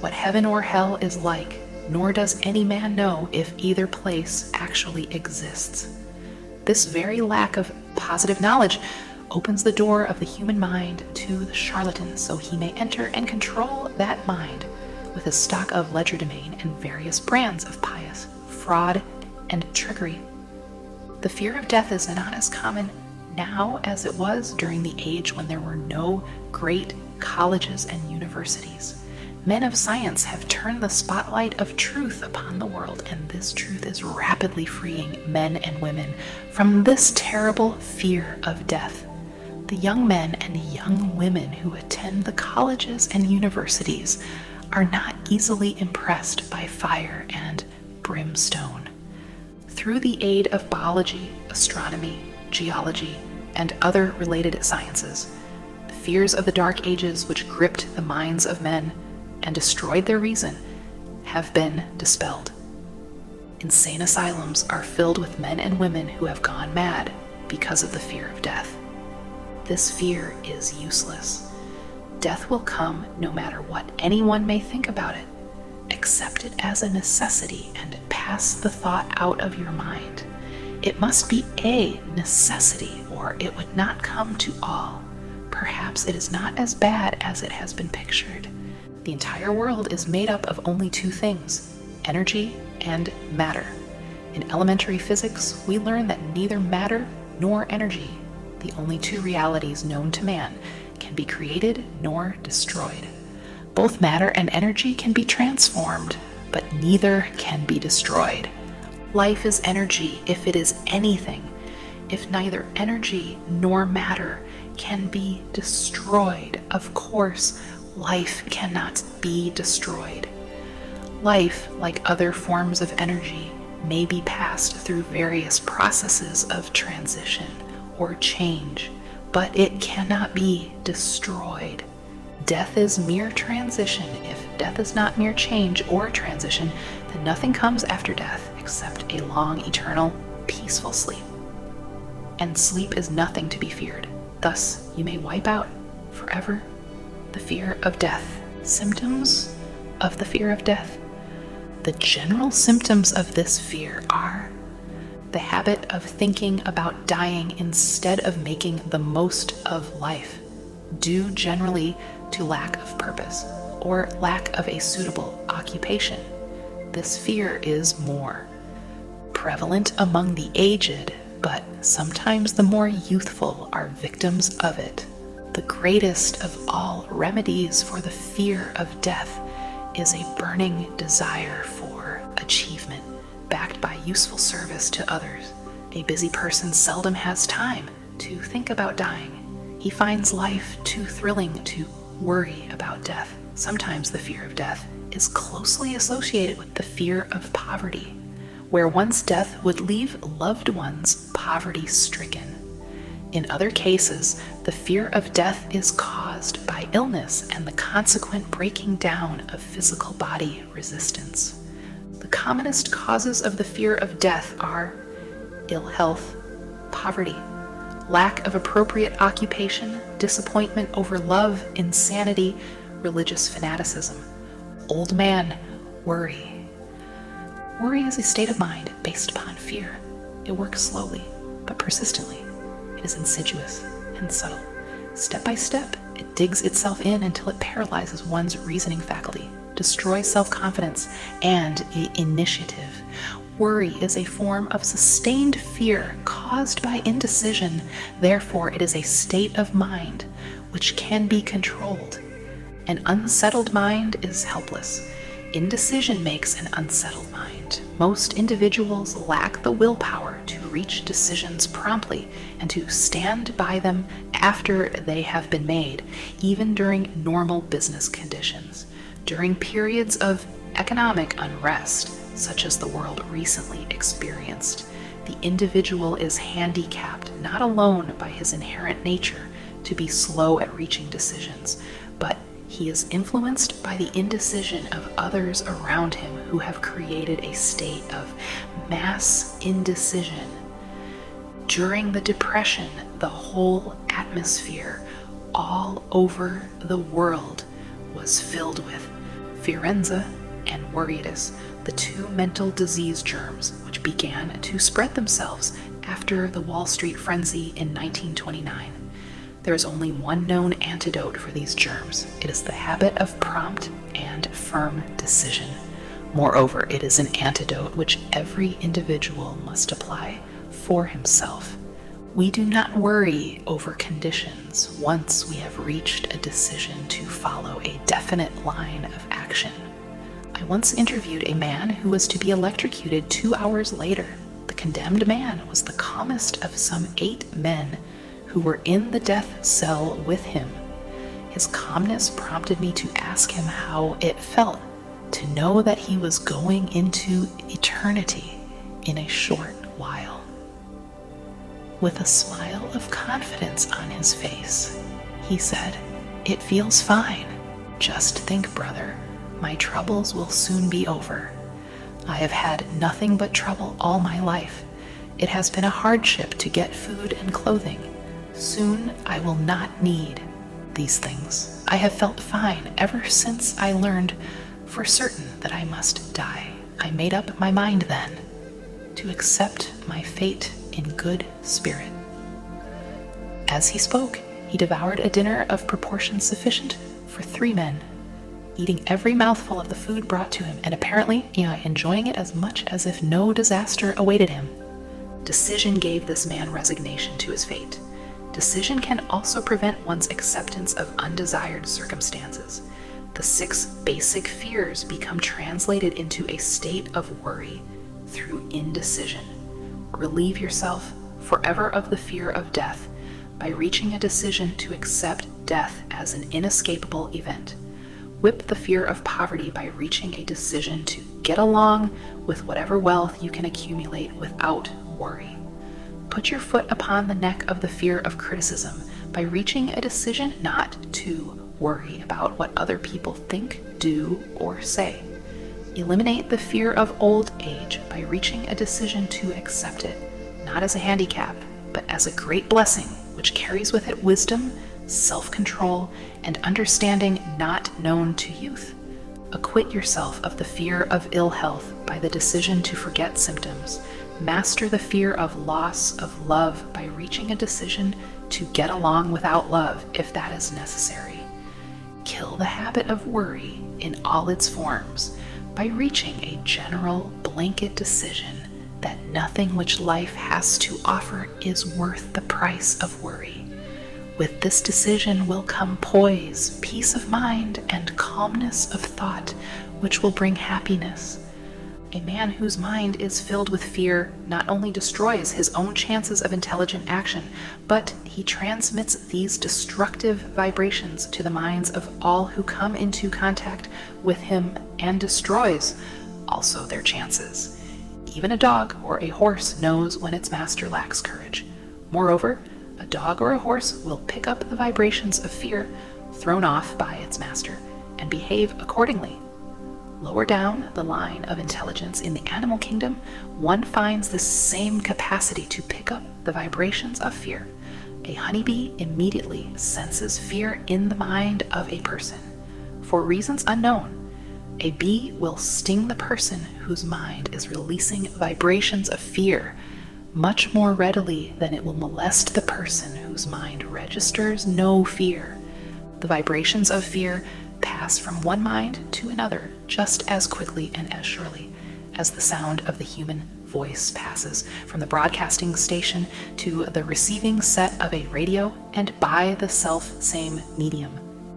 what heaven or hell is like, nor does any man know if either place actually exists. This very lack of positive knowledge opens the door of the human mind to the charlatan, so he may enter and control that mind with a stock of legerdemain and various brands of pious fraud and trickery. The fear of death is not as common now as it was during the age when there were no great colleges and universities. Men of science have turned the spotlight of truth upon the world, and this truth is rapidly freeing men and women from this terrible fear of death. The The young men and young women who attend the colleges and universities are not easily impressed by fire and brimstone. Through the aid of biology, astronomy, geology, and other related sciences, the fears of the Dark Ages which gripped the minds of men and destroyed their reason have been dispelled. Insane asylums are filled with men and women who have gone mad because of the fear of death. This fear is useless. Death will come no matter what anyone may think about it. Accept it as a necessity and pass the thought out of your mind. It must be a necessity, or it would not come to all. Perhaps it is not as bad as it has been pictured. The entire world is made up of only two things: energy and matter. In elementary physics, we learn that neither matter nor energy, the only two realities known to man, can be created nor destroyed. Both matter and energy can be transformed, but neither can be destroyed. Life is energy if it is anything. If neither energy nor matter can be destroyed, of course, life cannot be destroyed. Life, like other forms of energy, may be passed through various processes of transition or change, but it cannot be destroyed. Death is mere transition. If death is not mere change or transition, then nothing comes after death except a long, eternal, peaceful sleep. And sleep is nothing to be feared. Thus, you may wipe out forever the fear of death. Symptoms of the fear of death. The general symptoms of this fear are the habit of thinking about dying instead of making the most of life, due generally to lack of purpose or lack of a suitable occupation. This fear is more prevalent among the aged, but sometimes the more youthful are victims of it. The greatest of all remedies for the fear of death is a burning desire for achievement, backed by useful service to others. A busy person seldom has time to think about dying. He finds life too thrilling to worry about death. Sometimes the fear of death is closely associated with the fear of poverty, where one's death would leave loved ones poverty-stricken. In other cases, the fear of death is caused by illness and the consequent breaking down of physical body resistance. The commonest causes of the fear of death are ill health, poverty, lack of appropriate occupation, disappointment over love, insanity, religious fanaticism. Old man, worry. Worry is a state of mind based upon fear. It works slowly, but persistently. It is insidious and subtle. Step by step, it digs itself in until it paralyzes one's reasoning faculty, destroys self-confidence and initiative. Worry is a form of sustained fear caused by indecision. Therefore, it is a state of mind which can be controlled. An unsettled mind is helpless. Indecision makes an unsettled mind. Most individuals lack the willpower to reach decisions promptly and to stand by them after they have been made, even during normal business conditions. During periods of economic unrest, such as the world recently experienced, the individual is handicapped not alone by his inherent nature to be slow at reaching decisions, but he is influenced by the indecision of others around him who have created a state of mass indecision. During the Depression, the whole atmosphere all over the world was filled with Fierenza and worriedus, the two mental disease germs which began to spread themselves after the Wall Street frenzy in 1929. There is only one known antidote for these germs. It is the habit of prompt and firm decision. Moreover, it is an antidote which every individual must apply for himself. We do not worry over conditions once we have reached a decision to follow a definite line of action. I once interviewed a man who was to be electrocuted 2 hours later. The condemned man was the calmest of some 8 men who were in the death cell with him. His calmness prompted me to ask him how it felt to know that he was going into eternity in a short while. With a smile of confidence on his face, he said, "It feels fine. Just think, brother, my troubles will soon be over. I have had nothing but trouble all my life. It has been a hardship to get food and clothing. Soon I will not need these things. I have felt fine ever since I learned for certain that I must die. I made up my mind then to accept my fate in good spirit." As he spoke, he devoured a dinner of proportions sufficient for 3 men, eating every mouthful of the food brought to him, and apparently enjoying it as much as if no disaster awaited him. Decision gave this man resignation to his fate. Decision can also prevent one's acceptance of undesired circumstances. The 6 basic fears become translated into a state of worry through indecision. Relieve yourself forever of the fear of death by reaching a decision to accept death as an inescapable event. Whip the fear of poverty by reaching a decision to get along with whatever wealth you can accumulate without worry. Put your foot upon the neck of the fear of criticism by reaching a decision not to worry about what other people think, do, or say. Eliminate the fear of old age by reaching a decision to accept it, not as a handicap, but as a great blessing which carries with it wisdom, self-control, and understanding not known to youth. Acquit yourself of the fear of ill health by the decision to forget symptoms. Master the fear of loss of love by reaching a decision to get along without love if that is necessary. Kill the habit of worry in all its forms by reaching a general blanket decision that nothing which life has to offer is worth the price of worry. With this decision will come poise, peace of mind, and calmness of thought, which will bring happiness. A man whose mind is filled with fear not only destroys his own chances of intelligent action, but he transmits these destructive vibrations to the minds of all who come into contact with him and destroys also their chances. Even a dog or a horse knows when its master lacks courage. Moreover, a dog or a horse will pick up the vibrations of fear thrown off by its master and behave accordingly. Lower down the line of intelligence in the animal kingdom, one finds the same capacity to pick up the vibrations of fear. A honeybee immediately senses fear in the mind of a person. For reasons unknown, a bee will sting the person whose mind is releasing vibrations of fear much more readily than it will molest the person whose mind registers no fear. The vibrations of fear pass from one mind to another just as quickly and as surely as the sound of the human voice passes from the broadcasting station to the receiving set of a radio and by the self-same medium.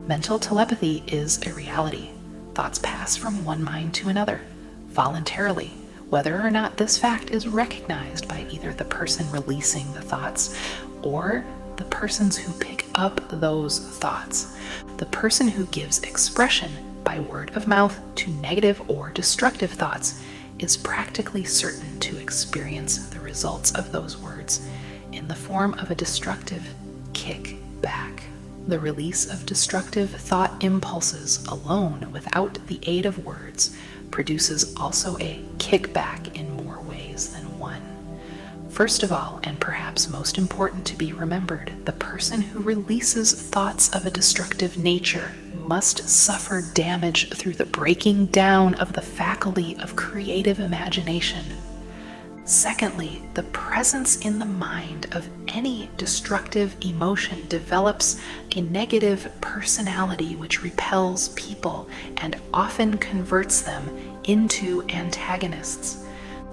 Mental telepathy is a reality. Thoughts pass from one mind to another, voluntarily, whether or not this fact is recognized by either the person releasing the thoughts or the persons who pick up those thoughts. The person who gives expression by word of mouth to negative or destructive thoughts is practically certain to experience the results of those words in the form of a destructive kickback. The release of destructive thought impulses alone, without the aid of words, produces also a kickback in more ways than one. First of all, and perhaps most important to be remembered, the person who releases thoughts of a destructive nature must suffer damage through the breaking down of the faculty of creative imagination. Secondly, the presence in the mind of any destructive emotion develops a negative personality which repels people and often converts them into antagonists.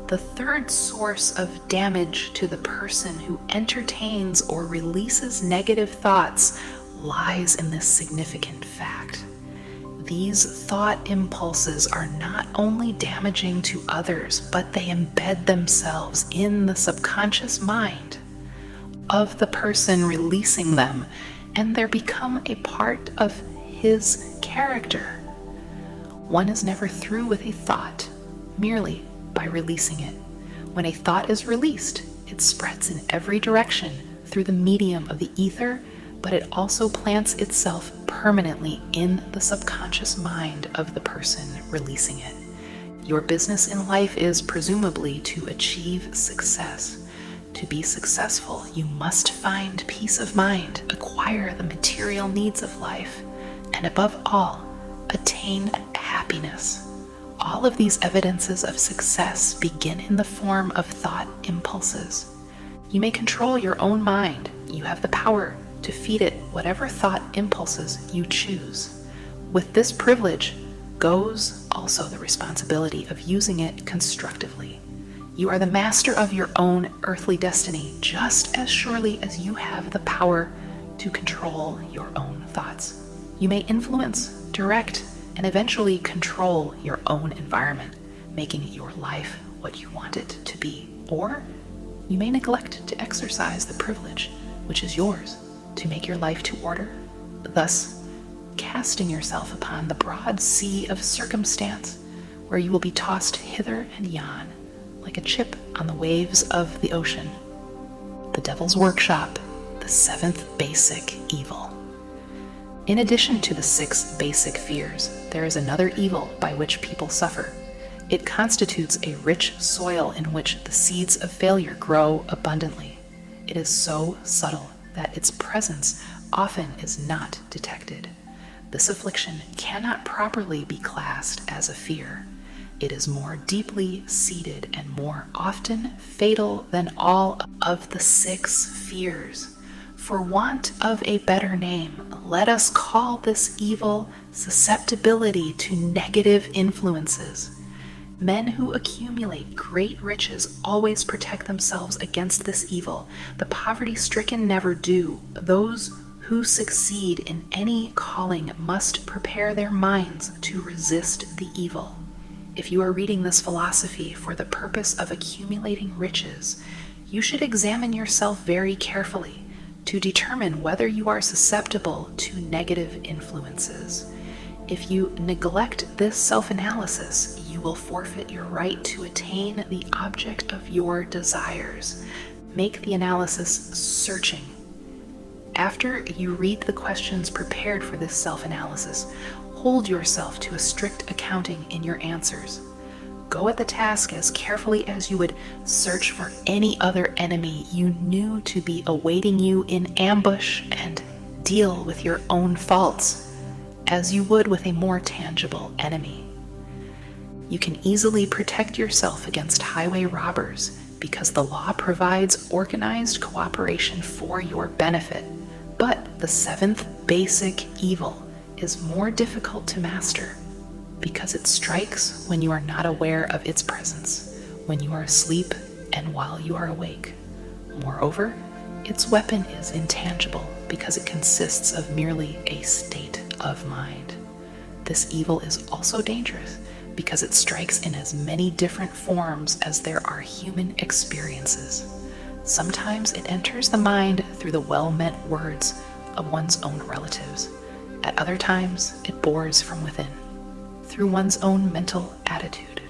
The third source of damage to the person who entertains or releases negative thoughts lies in this significant fact. These thought impulses are not only damaging to others, but they embed themselves in the subconscious mind. of the person releasing them, and they become a part of his character. One is never through with a thought merely by releasing it. When a thought is released, it spreads in every direction through the medium of the ether, but it also plants itself permanently in the subconscious mind of the person releasing it. Your business in life is presumably to achieve success. To be successful, you must find peace of mind, acquire the material needs of life, and above all, attain happiness. All of these evidences of success begin in the form of thought impulses. You may control your own mind. You have the power to feed it whatever thought impulses you choose. With this privilege goes also the responsibility of using it constructively. You are the master of your own earthly destiny, just as surely as you have the power to control your own thoughts. You may influence, direct, and eventually control your own environment, making your life what you want it to be. Or you may neglect to exercise the privilege which is yours to make your life to order, thus casting yourself upon the broad sea of circumstance, where you will be tossed hither and yon like a chip on the waves of the ocean. The Devil's Workshop, the seventh basic evil. In addition to the 6 basic fears, there is another evil by which people suffer. It constitutes a rich soil in which the seeds of failure grow abundantly. It is so subtle that its presence often is not detected. This affliction cannot properly be classed as a fear. It is more deeply seated and more often fatal than all of the 6 fears. For want of a better name, let us call this evil susceptibility to negative influences. Men who accumulate great riches always protect themselves against this evil. The poverty-stricken never do. Those who succeed in any calling must prepare their minds to resist the evil. If you are reading this philosophy for the purpose of accumulating riches, you should examine yourself very carefully to determine whether you are susceptible to negative influences. If you neglect this self-analysis, you will forfeit your right to attain the object of your desires. Make the analysis searching. After you read the questions prepared for this self-analysis, hold yourself to a strict accounting in your answers. Go at the task as carefully as you would search for any other enemy you knew to be awaiting you in ambush, and deal with your own faults as you would with a more tangible enemy. You can easily protect yourself against highway robbers because the law provides organized cooperation for your benefit. But the 7th basic evil is more difficult to master because it strikes when you are not aware of its presence, when you are asleep and while you are awake. Moreover, its weapon is intangible because it consists of merely a state of mind. This evil is also dangerous because it strikes in as many different forms as there are human experiences. Sometimes it enters the mind through the well-meant words of one's own relatives. At other times, it bores from within, through one's own mental attitude.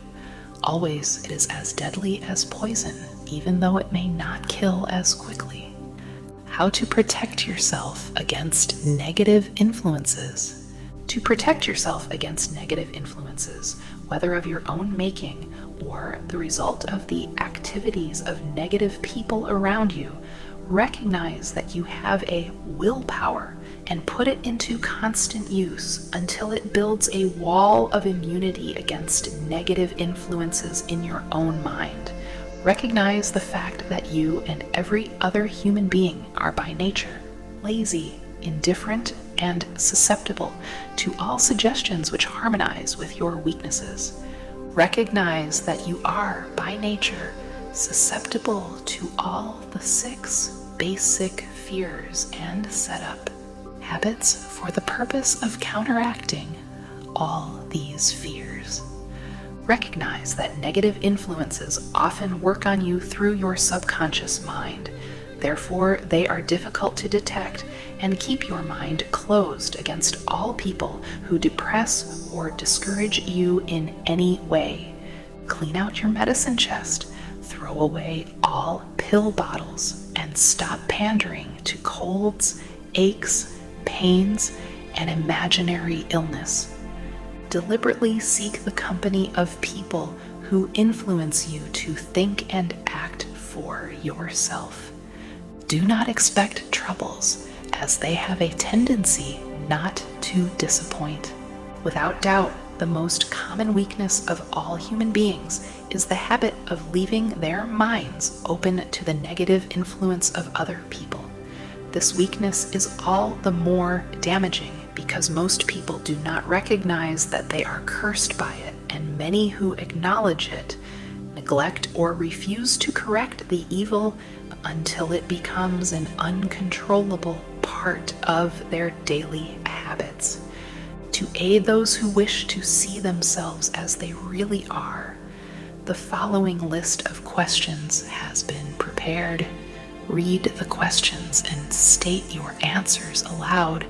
Always, it is as deadly as poison, even though it may not kill as quickly. How to protect yourself against negative influences. To protect yourself against negative influences, whether of your own making or the result of the activities of negative people around you, recognize that you have a willpower and put it into constant use until it builds a wall of immunity against negative influences in your own mind. Recognize the fact that you and every other human being are by nature lazy, indifferent, and susceptible to all suggestions which harmonize with your weaknesses. Recognize that you are by nature susceptible to all the 6 basic fears and set up habits for the purpose of counteracting all these fears. Recognize that negative influences often work on you through your subconscious mind. Therefore, they are difficult to detect and keep your mind closed against all people who depress or discourage you in any way. Clean out your medicine chest, throw away all pill bottles, and stop pandering to colds, aches, pains, and imaginary illness. Deliberately seek the company of people who influence you to think and act for yourself. Do not expect troubles, as they have a tendency not to disappoint. Without doubt, the most common weakness of all human beings is the habit of leaving their minds open to the negative influence of other people. This weakness is all the more damaging because most people do not recognize that they are cursed by it, and many who acknowledge it neglect or refuse to correct the evil until it becomes an uncontrollable part of their daily habits. To aid those who wish to see themselves as they really are, the following list of questions has been prepared. Read the questions and state your answers aloud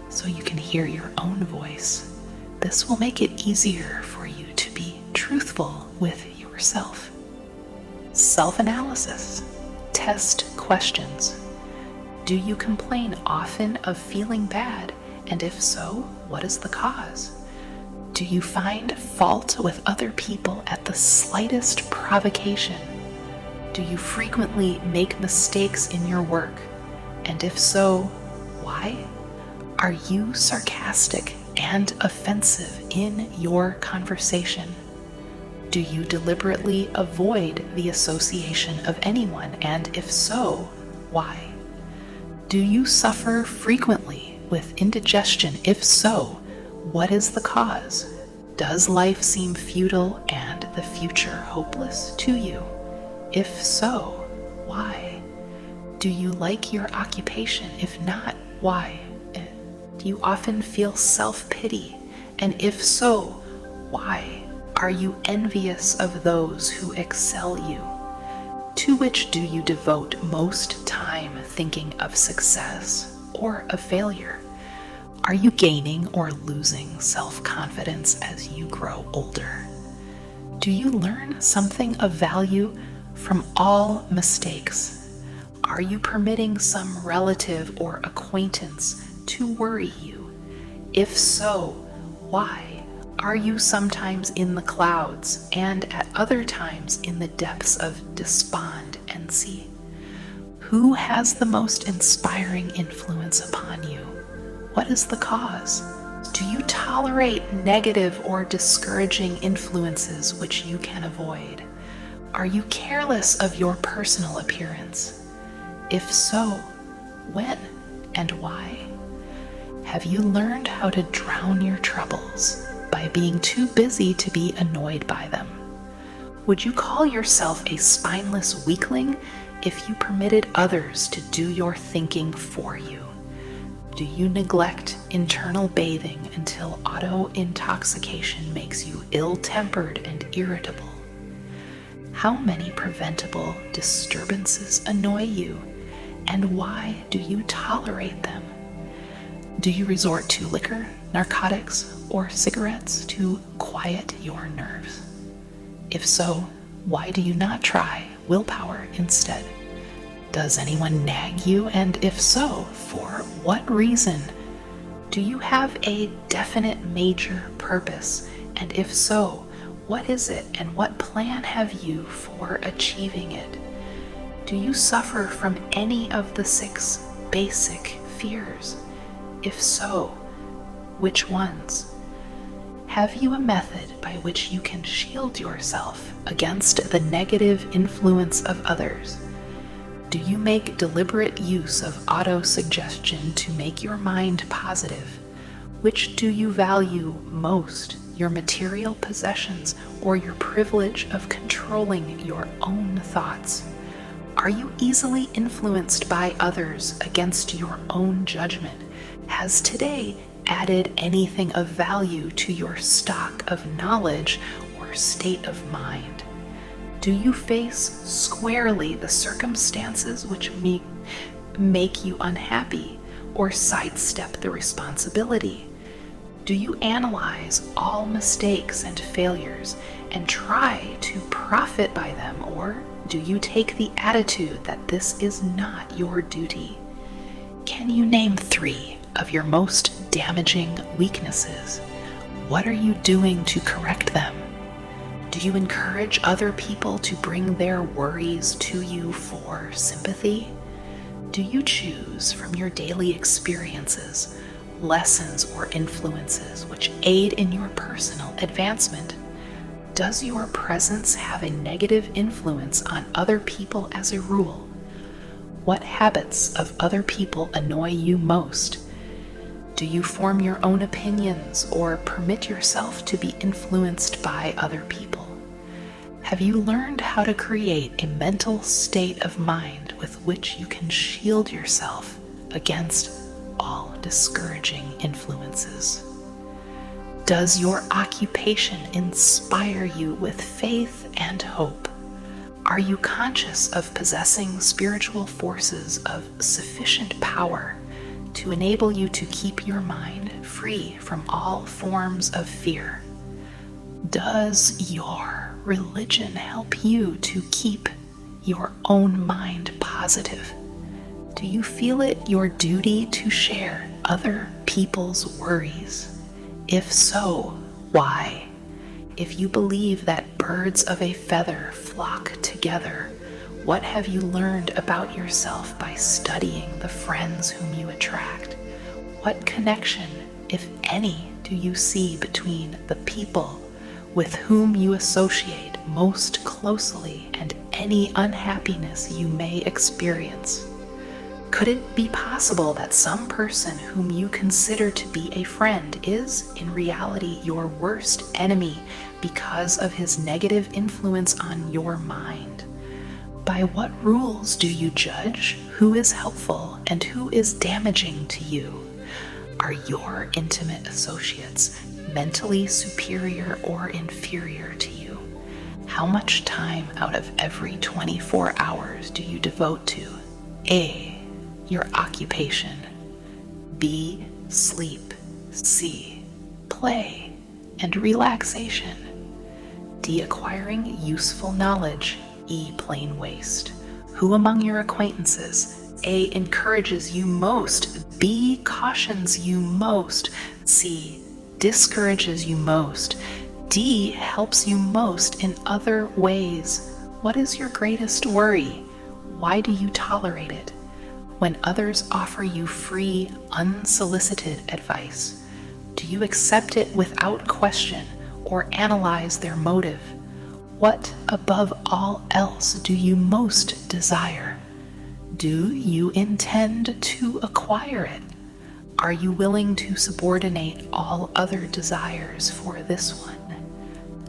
so you can hear your own voice. This will make it easier for you to be truthful with yourself. Self-analysis. Test questions. Do you complain often of feeling bad? And if so, what is the cause? Do you find fault with other people at the slightest provocation? Do you frequently make mistakes in your work? And if so, why? Are you sarcastic and offensive in your conversation? Do you deliberately avoid the association of anyone? And if so, why? Do you suffer frequently with indigestion? If so, what is the cause? Does life seem futile and the future hopeless to you? If so, why? Do you like your occupation? If not, why? Do you often feel self-pity? And if so, why? Are you envious of those who excel you? To which do you devote most time thinking of success or of failure? Are you gaining or losing self-confidence as you grow older? Do you learn something of value from all mistakes? Are you permitting some relative or acquaintance to worry you? If so, why? Are you sometimes in the clouds and at other times in the depths of despondency? Who has the most inspiring influence upon you? What is the cause? Do you tolerate negative or discouraging influences which you can avoid? Are you careless of your personal appearance? If so, when and why? Have you learned how to drown your troubles by being too busy to be annoyed by them? Would you call yourself a spineless weakling if you permitted others to do your thinking for you? Do you neglect internal bathing until auto-intoxication makes you ill-tempered and irritable? How many preventable disturbances annoy you, and why do you tolerate them? Do you resort to liquor, narcotics, or cigarettes to quiet your nerves? If so, why do you not try willpower instead? Does anyone nag you? And if so, for what reason? Do you have a definite major purpose? And if so, what is it, and what plan have you for achieving it? Do you suffer from any of the 6 basic fears? If so, which ones? Have you a method by which you can shield yourself against the negative influence of others? Do you make deliberate use of autosuggestion to make your mind positive? Which do you value most, your material possessions or your privilege of controlling your own thoughts? Are you easily influenced by others against your own judgment? Has today added anything of value to your stock of knowledge or state of mind? Do you face squarely the circumstances which make you unhappy, or sidestep the responsibility? Do you analyze all mistakes and failures and try to profit by them, or do you take the attitude that this is not your duty? Can you name 3 of your most damaging weaknesses? What are you doing to correct them? Do you encourage other people to bring their worries to you for sympathy? Do you choose from your daily experiences lessons or influences which aid in your personal advancement? Does your presence have a negative influence on other people as a rule? What habits of other people annoy you most? Do you form your own opinions or permit yourself to be influenced by other people? Have you learned how to create a mental state of mind with which you can shield yourself against all discouraging influences? Does your occupation inspire you with faith and hope? Are you conscious of possessing spiritual forces of sufficient power to enable you to keep your mind free from all forms of fear? Does your religion help you to keep your own mind positive? Do you feel it your duty to share other people's worries? If so, why? If you believe that birds of a feather flock together, what have you learned about yourself by studying the friends whom you attract? What connection, if any, do you see between the people with whom you associate most closely and any unhappiness you may experience? Could it be possible that some person whom you consider to be a friend is, in reality, your worst enemy because of his negative influence on your mind? By what rules do you judge who is helpful and who is damaging to you? Are your intimate associates mentally superior or inferior to you? How much time out of every 24 hours do you devote to A, your occupation, B, sleep, C, play and relaxation, D, acquiring useful knowledge, E, plain waste? Who among your acquaintances, A, encourages you most, B, cautions you most, C, discourages you most, D, helps you most in other ways? What is your greatest worry? Why do you tolerate it? When others offer you free, unsolicited advice, do you accept it without question or analyze their motive? What, above all else, do you most desire? Do you intend to acquire it? Are you willing to subordinate all other desires for this one?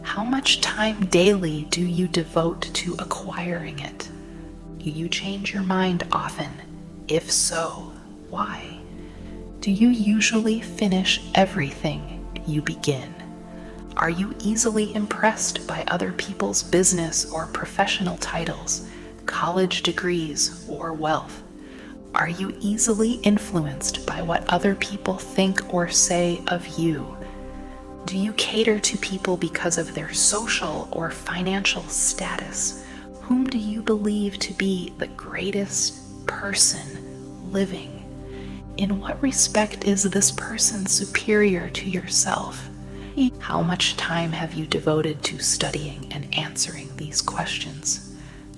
How much time daily do you devote to acquiring it? Do you change your mind often? If so, why? Do you usually finish everything you begin? Are you easily impressed by other people's business or professional titles, college degrees, or wealth? Are you easily influenced by what other people think or say of you? Do you cater to people because of their social or financial status? Whom do you believe to be the greatest person living? In what respect is this person superior to yourself? How much time have you devoted to studying and answering these questions?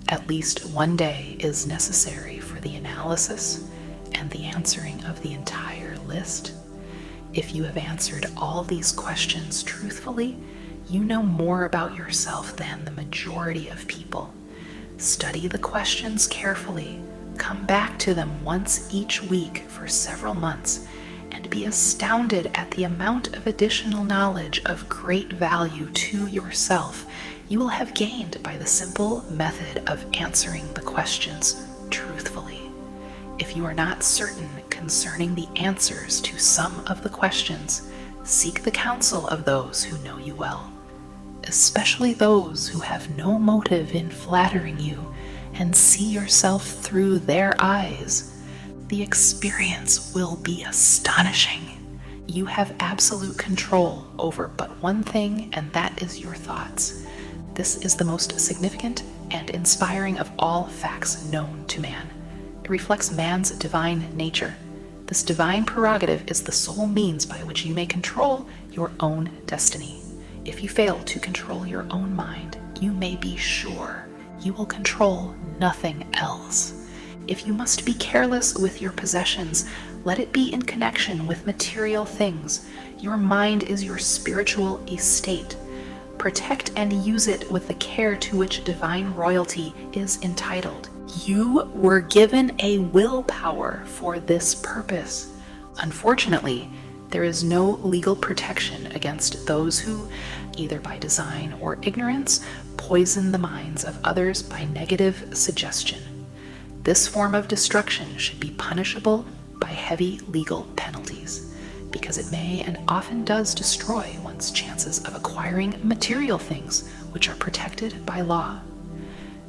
At least one day is necessary for the analysis and the answering of the entire list. If you have answered all these questions truthfully, you know more about yourself than the majority of people. Study the questions carefully, come back to them once each week for several months, and be astounded at the amount of additional knowledge of great value to yourself you will have gained by the simple method of answering the questions truthfully. If you are not certain concerning the answers to some of the questions, seek the counsel of those who know you well, especially those who have no motive in flattering you and see yourself through their eyes, the experience will be astonishing. You have absolute control over but one thing, and that is your thoughts. This is the most significant and inspiring of all facts known to man. It reflects man's divine nature. This divine prerogative is the sole means by which you may control your own destiny. If you fail to control your own mind, you may be sure you will control nothing else. If you must be careless with your possessions, let it be in connection with material things. Your mind is your spiritual estate. Protect and use it with the care to which divine royalty is entitled. You were given a willpower for this purpose. Unfortunately, there is no legal protection against those who, either by design or ignorance, poison the minds of others by negative suggestion. This form of destruction should be punishable by heavy legal penalties, because it may and often does destroy one's chances of acquiring material things which are protected by law.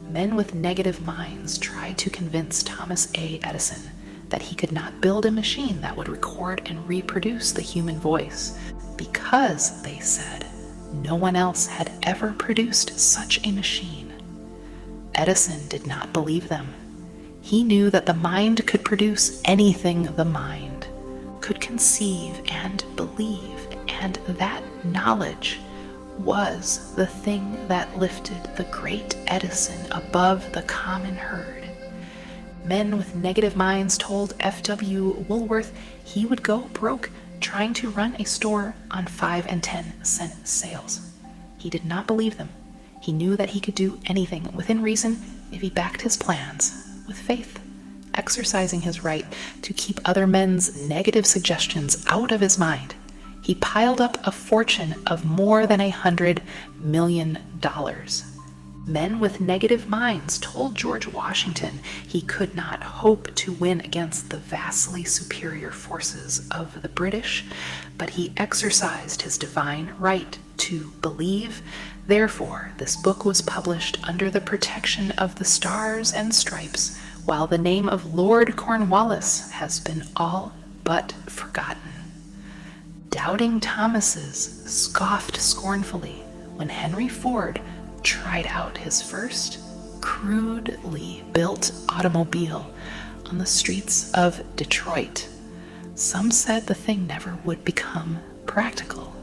Men with negative minds tried to convince Thomas A. Edison that he could not build a machine that would record and reproduce the human voice, because, they said, no one else had ever produced such a machine. Edison did not believe them. He knew that the mind could produce anything the mind could conceive and believe, and that knowledge was the thing that lifted the great Edison above the common herd. Men with negative minds told F.W. Woolworth he would go broke trying to run a store on 5 and 10 cent sales. He did not believe them. He knew that he could do anything within reason if he backed his plans with faith, exercising his right to keep other men's negative suggestions out of his mind. He piled up a fortune of more than $100 million. Men with negative minds told George Washington he could not hope to win against the vastly superior forces of the British, but he exercised his divine right to believe. Therefore, this book was published under the protection of the Stars and Stripes, while the name of Lord Cornwallis has been all but forgotten. Doubting Thomases scoffed scornfully when Henry Ford tried out his first crudely built automobile on the streets of Detroit. Some said the thing never would become practical.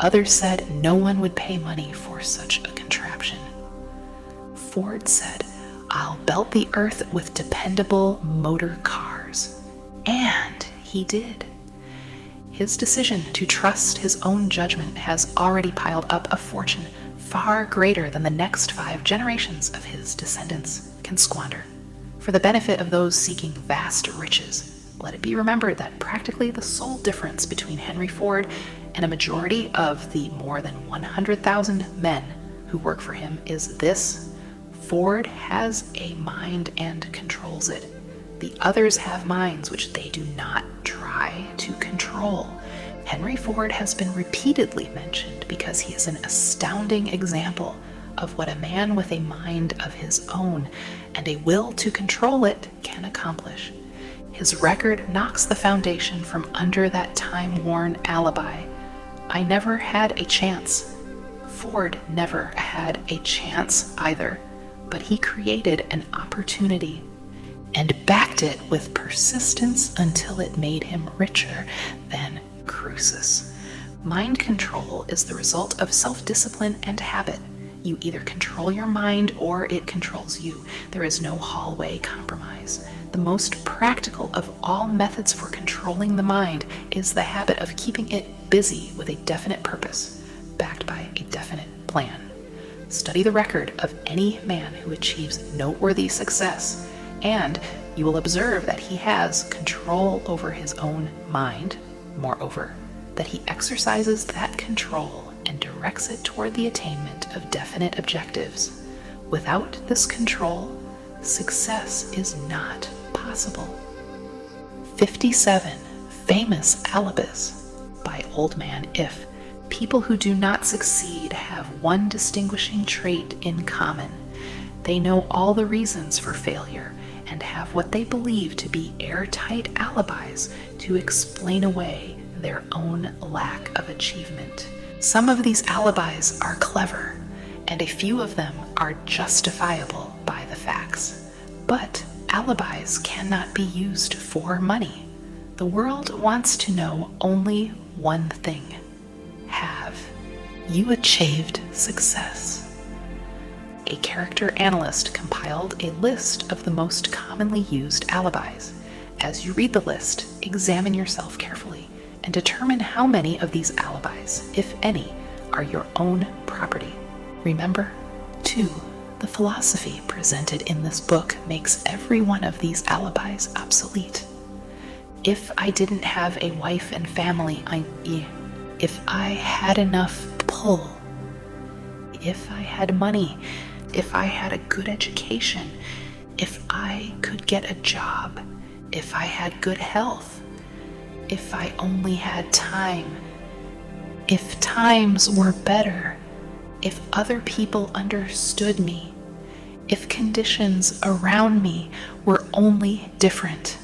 Others said no one would pay money for such a contraption. Ford said, "I'll belt the earth with dependable motor cars." And he did. His decision to trust his own judgment has already piled up a fortune far greater than the next 5 generations of his descendants can squander. For the benefit of those seeking vast riches, let it be remembered that practically the sole difference between Henry Ford and a majority of the more than 100,000 men who work for him is this: Ford has a mind and controls it. The others have minds which they do not try to control. Henry Ford has been repeatedly mentioned because he is an astounding example of what a man with a mind of his own and a will to control it can accomplish. His record knocks the foundation from under that time-worn alibi. I never had a chance. Ford never had a chance either, but he created an opportunity and backed it with persistence until it made him richer than Croesus. Mind control is the result of self-discipline and habit. You either control your mind or it controls you. There is no hallway compromise. The most practical of all methods for controlling the mind is the habit of keeping it busy with a definite purpose, backed by a definite plan. Study the record of any man who achieves noteworthy success, and you will observe that he has control over his own mind. Moreover, that he exercises that control and directs it toward the attainment of definite objectives. Without this control, success is not possible. 57 Famous Alibis by Old Man If. People who do not succeed have one distinguishing trait in common. They know all the reasons for failure and have what they believe to be airtight alibis to explain away their own lack of achievement. Some of these alibis are clever, and a few of them are justifiable by the facts. But alibis cannot be used for money. The world wants to know only one thing. Have you achieved success? A character analyst compiled a list of the most commonly used alibis. As you read the list, examine yourself carefully and determine how many of these alibis, if any, are your own property. Remember, too, the philosophy presented in this book makes every one of these alibis obsolete. If I didn't have a wife and family, if I had enough pull, if I had money, if I had a good education, if I could get a job, if I had good health, if I only had time, if times were better, if other people understood me, if conditions around me were only different,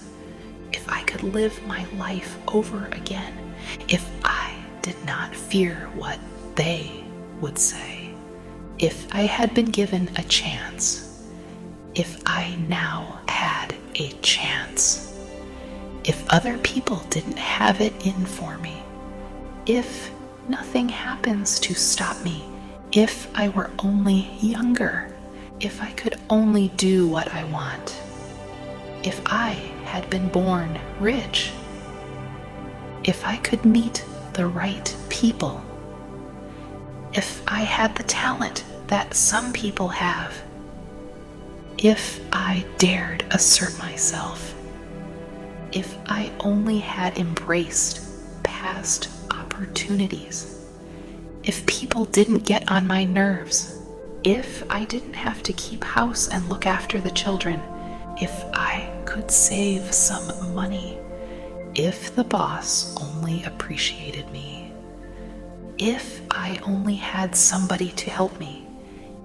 if I could live my life over again, if I did not fear what they would say, if I had been given a chance, if I now had a chance, if other people didn't have it in for me, if nothing happens to stop me, if I were only younger, if I could only do what I want, if I had been born rich, if I could meet the right people, if I had the talent that some people have, if I dared assert myself, if I only had embraced past opportunities, if people didn't get on my nerves, if I didn't have to keep house and look after the children, if I could save some money, if the boss only appreciated me, if I only had somebody to help me,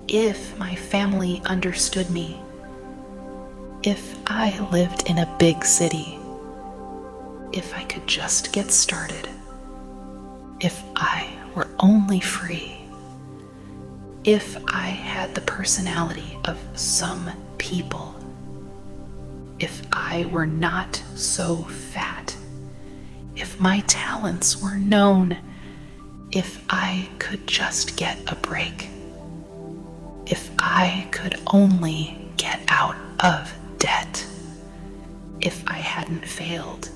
if my family understood me, if I lived in a big city, if I could just get started, if I were only free, if I had the personality of some people, if I were not so fat, if my talents were known, if I could just get a break, if I could only get out of debt, if I hadn't failed,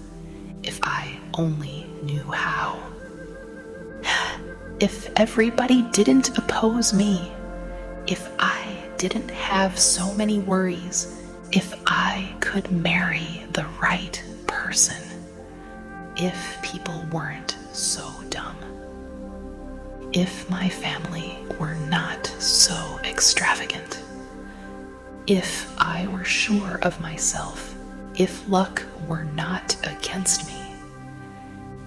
if I only knew how, if everybody didn't oppose me, if I didn't have so many worries, if I could marry the right person, if people weren't so dumb, if my family were not so extravagant, if I were sure of myself, if luck were not against me,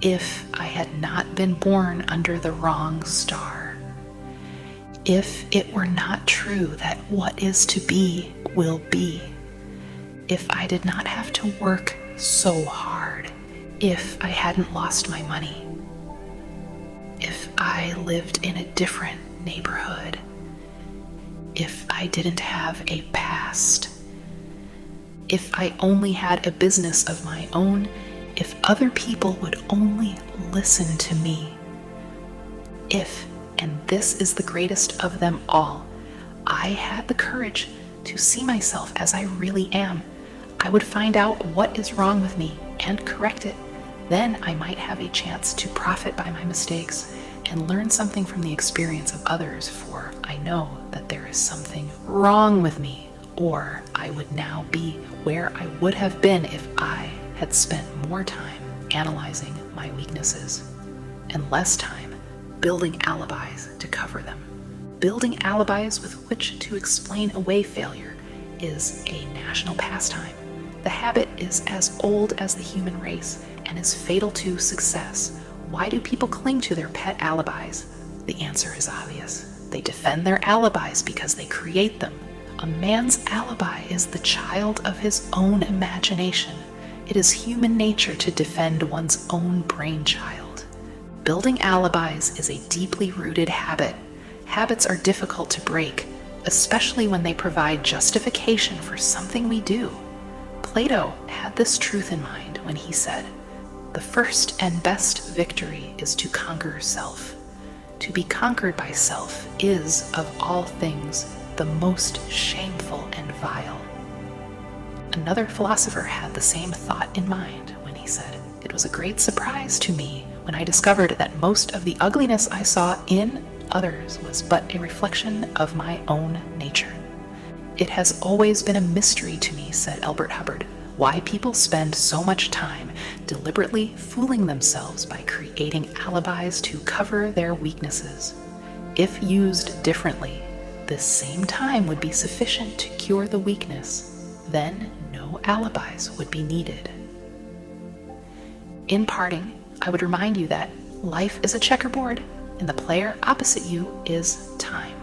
if I had not been born under the wrong star, if it were not true that what is to be will be, if I did not have to work so hard, if I hadn't lost my money, if I lived in a different neighborhood, if I didn't have a past, if I only had a business of my own, if other people would only listen to me, if, and this is the greatest of them all, I had the courage to see myself as I really am, I would find out what is wrong with me and correct it. Then I might have a chance to profit by my mistakes and learn something from the experience of others, for I know that there is something wrong with me, or I would now be where I would have been if I had spent more time analyzing my weaknesses and less time building alibis to cover them. Building alibis with which to explain away failure is a national pastime. The habit is as old as the human race and is fatal to success. Why do people cling to their pet alibis? The answer is obvious. They defend their alibis because they create them. A man's alibi is the child of his own imagination. It is human nature to defend one's own brainchild. Building alibis is a deeply rooted habit. Habits are difficult to break, especially when they provide justification for something we do. Plato had this truth in mind when he said, "The first and best victory is to conquer self. To be conquered by self is, of all things, the most shameful and vile." Another philosopher had the same thought in mind when he said, "It was a great surprise to me when I discovered that most of the ugliness I saw in others was but a reflection of my own nature." "It has always been a mystery to me," said Elbert Hubbard, "why people spend so much time deliberately fooling themselves by creating alibis to cover their weaknesses. If used differently, this same time would be sufficient to cure the weakness. Then no alibis would be needed." In parting, I would remind you that life is a checkerboard, and the player opposite you is time.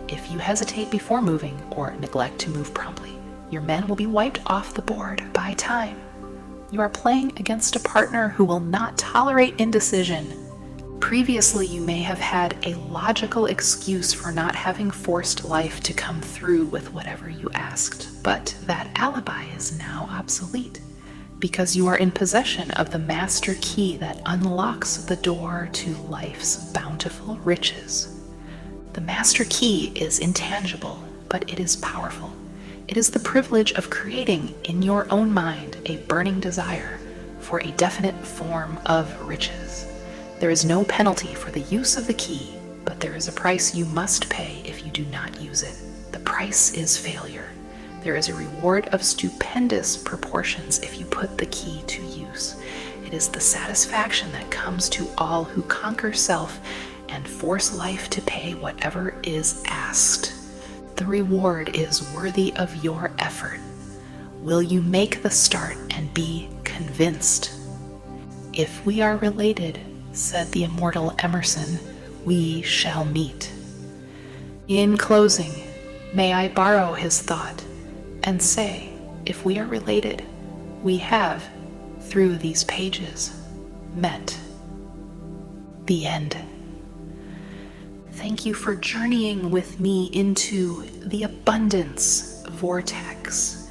If you hesitate before moving or neglect to move promptly, your men will be wiped off the board by time. You are playing against a partner who will not tolerate indecision. Previously, you may have had a logical excuse for not having forced life to come through with whatever you asked, but that alibi is now obsolete because you are in possession of the master key that unlocks the door to life's bountiful riches. The master key is intangible, but it is powerful. It is the privilege of creating in your own mind a burning desire for a definite form of riches. There is no penalty for the use of the key, but there is a price you must pay if you do not use it. The price is failure. There is a reward of stupendous proportions if you put the key to use. It is the satisfaction that comes to all who conquer self and force life to pay whatever is asked. The reward is worthy of your effort. Will you make the start and be convinced? "If we are related," said the immortal Emerson, "we shall meet." In closing, may I borrow his thought and say, if we are related, we have, through these pages, met. The end. Thank you for journeying with me into the abundance vortex.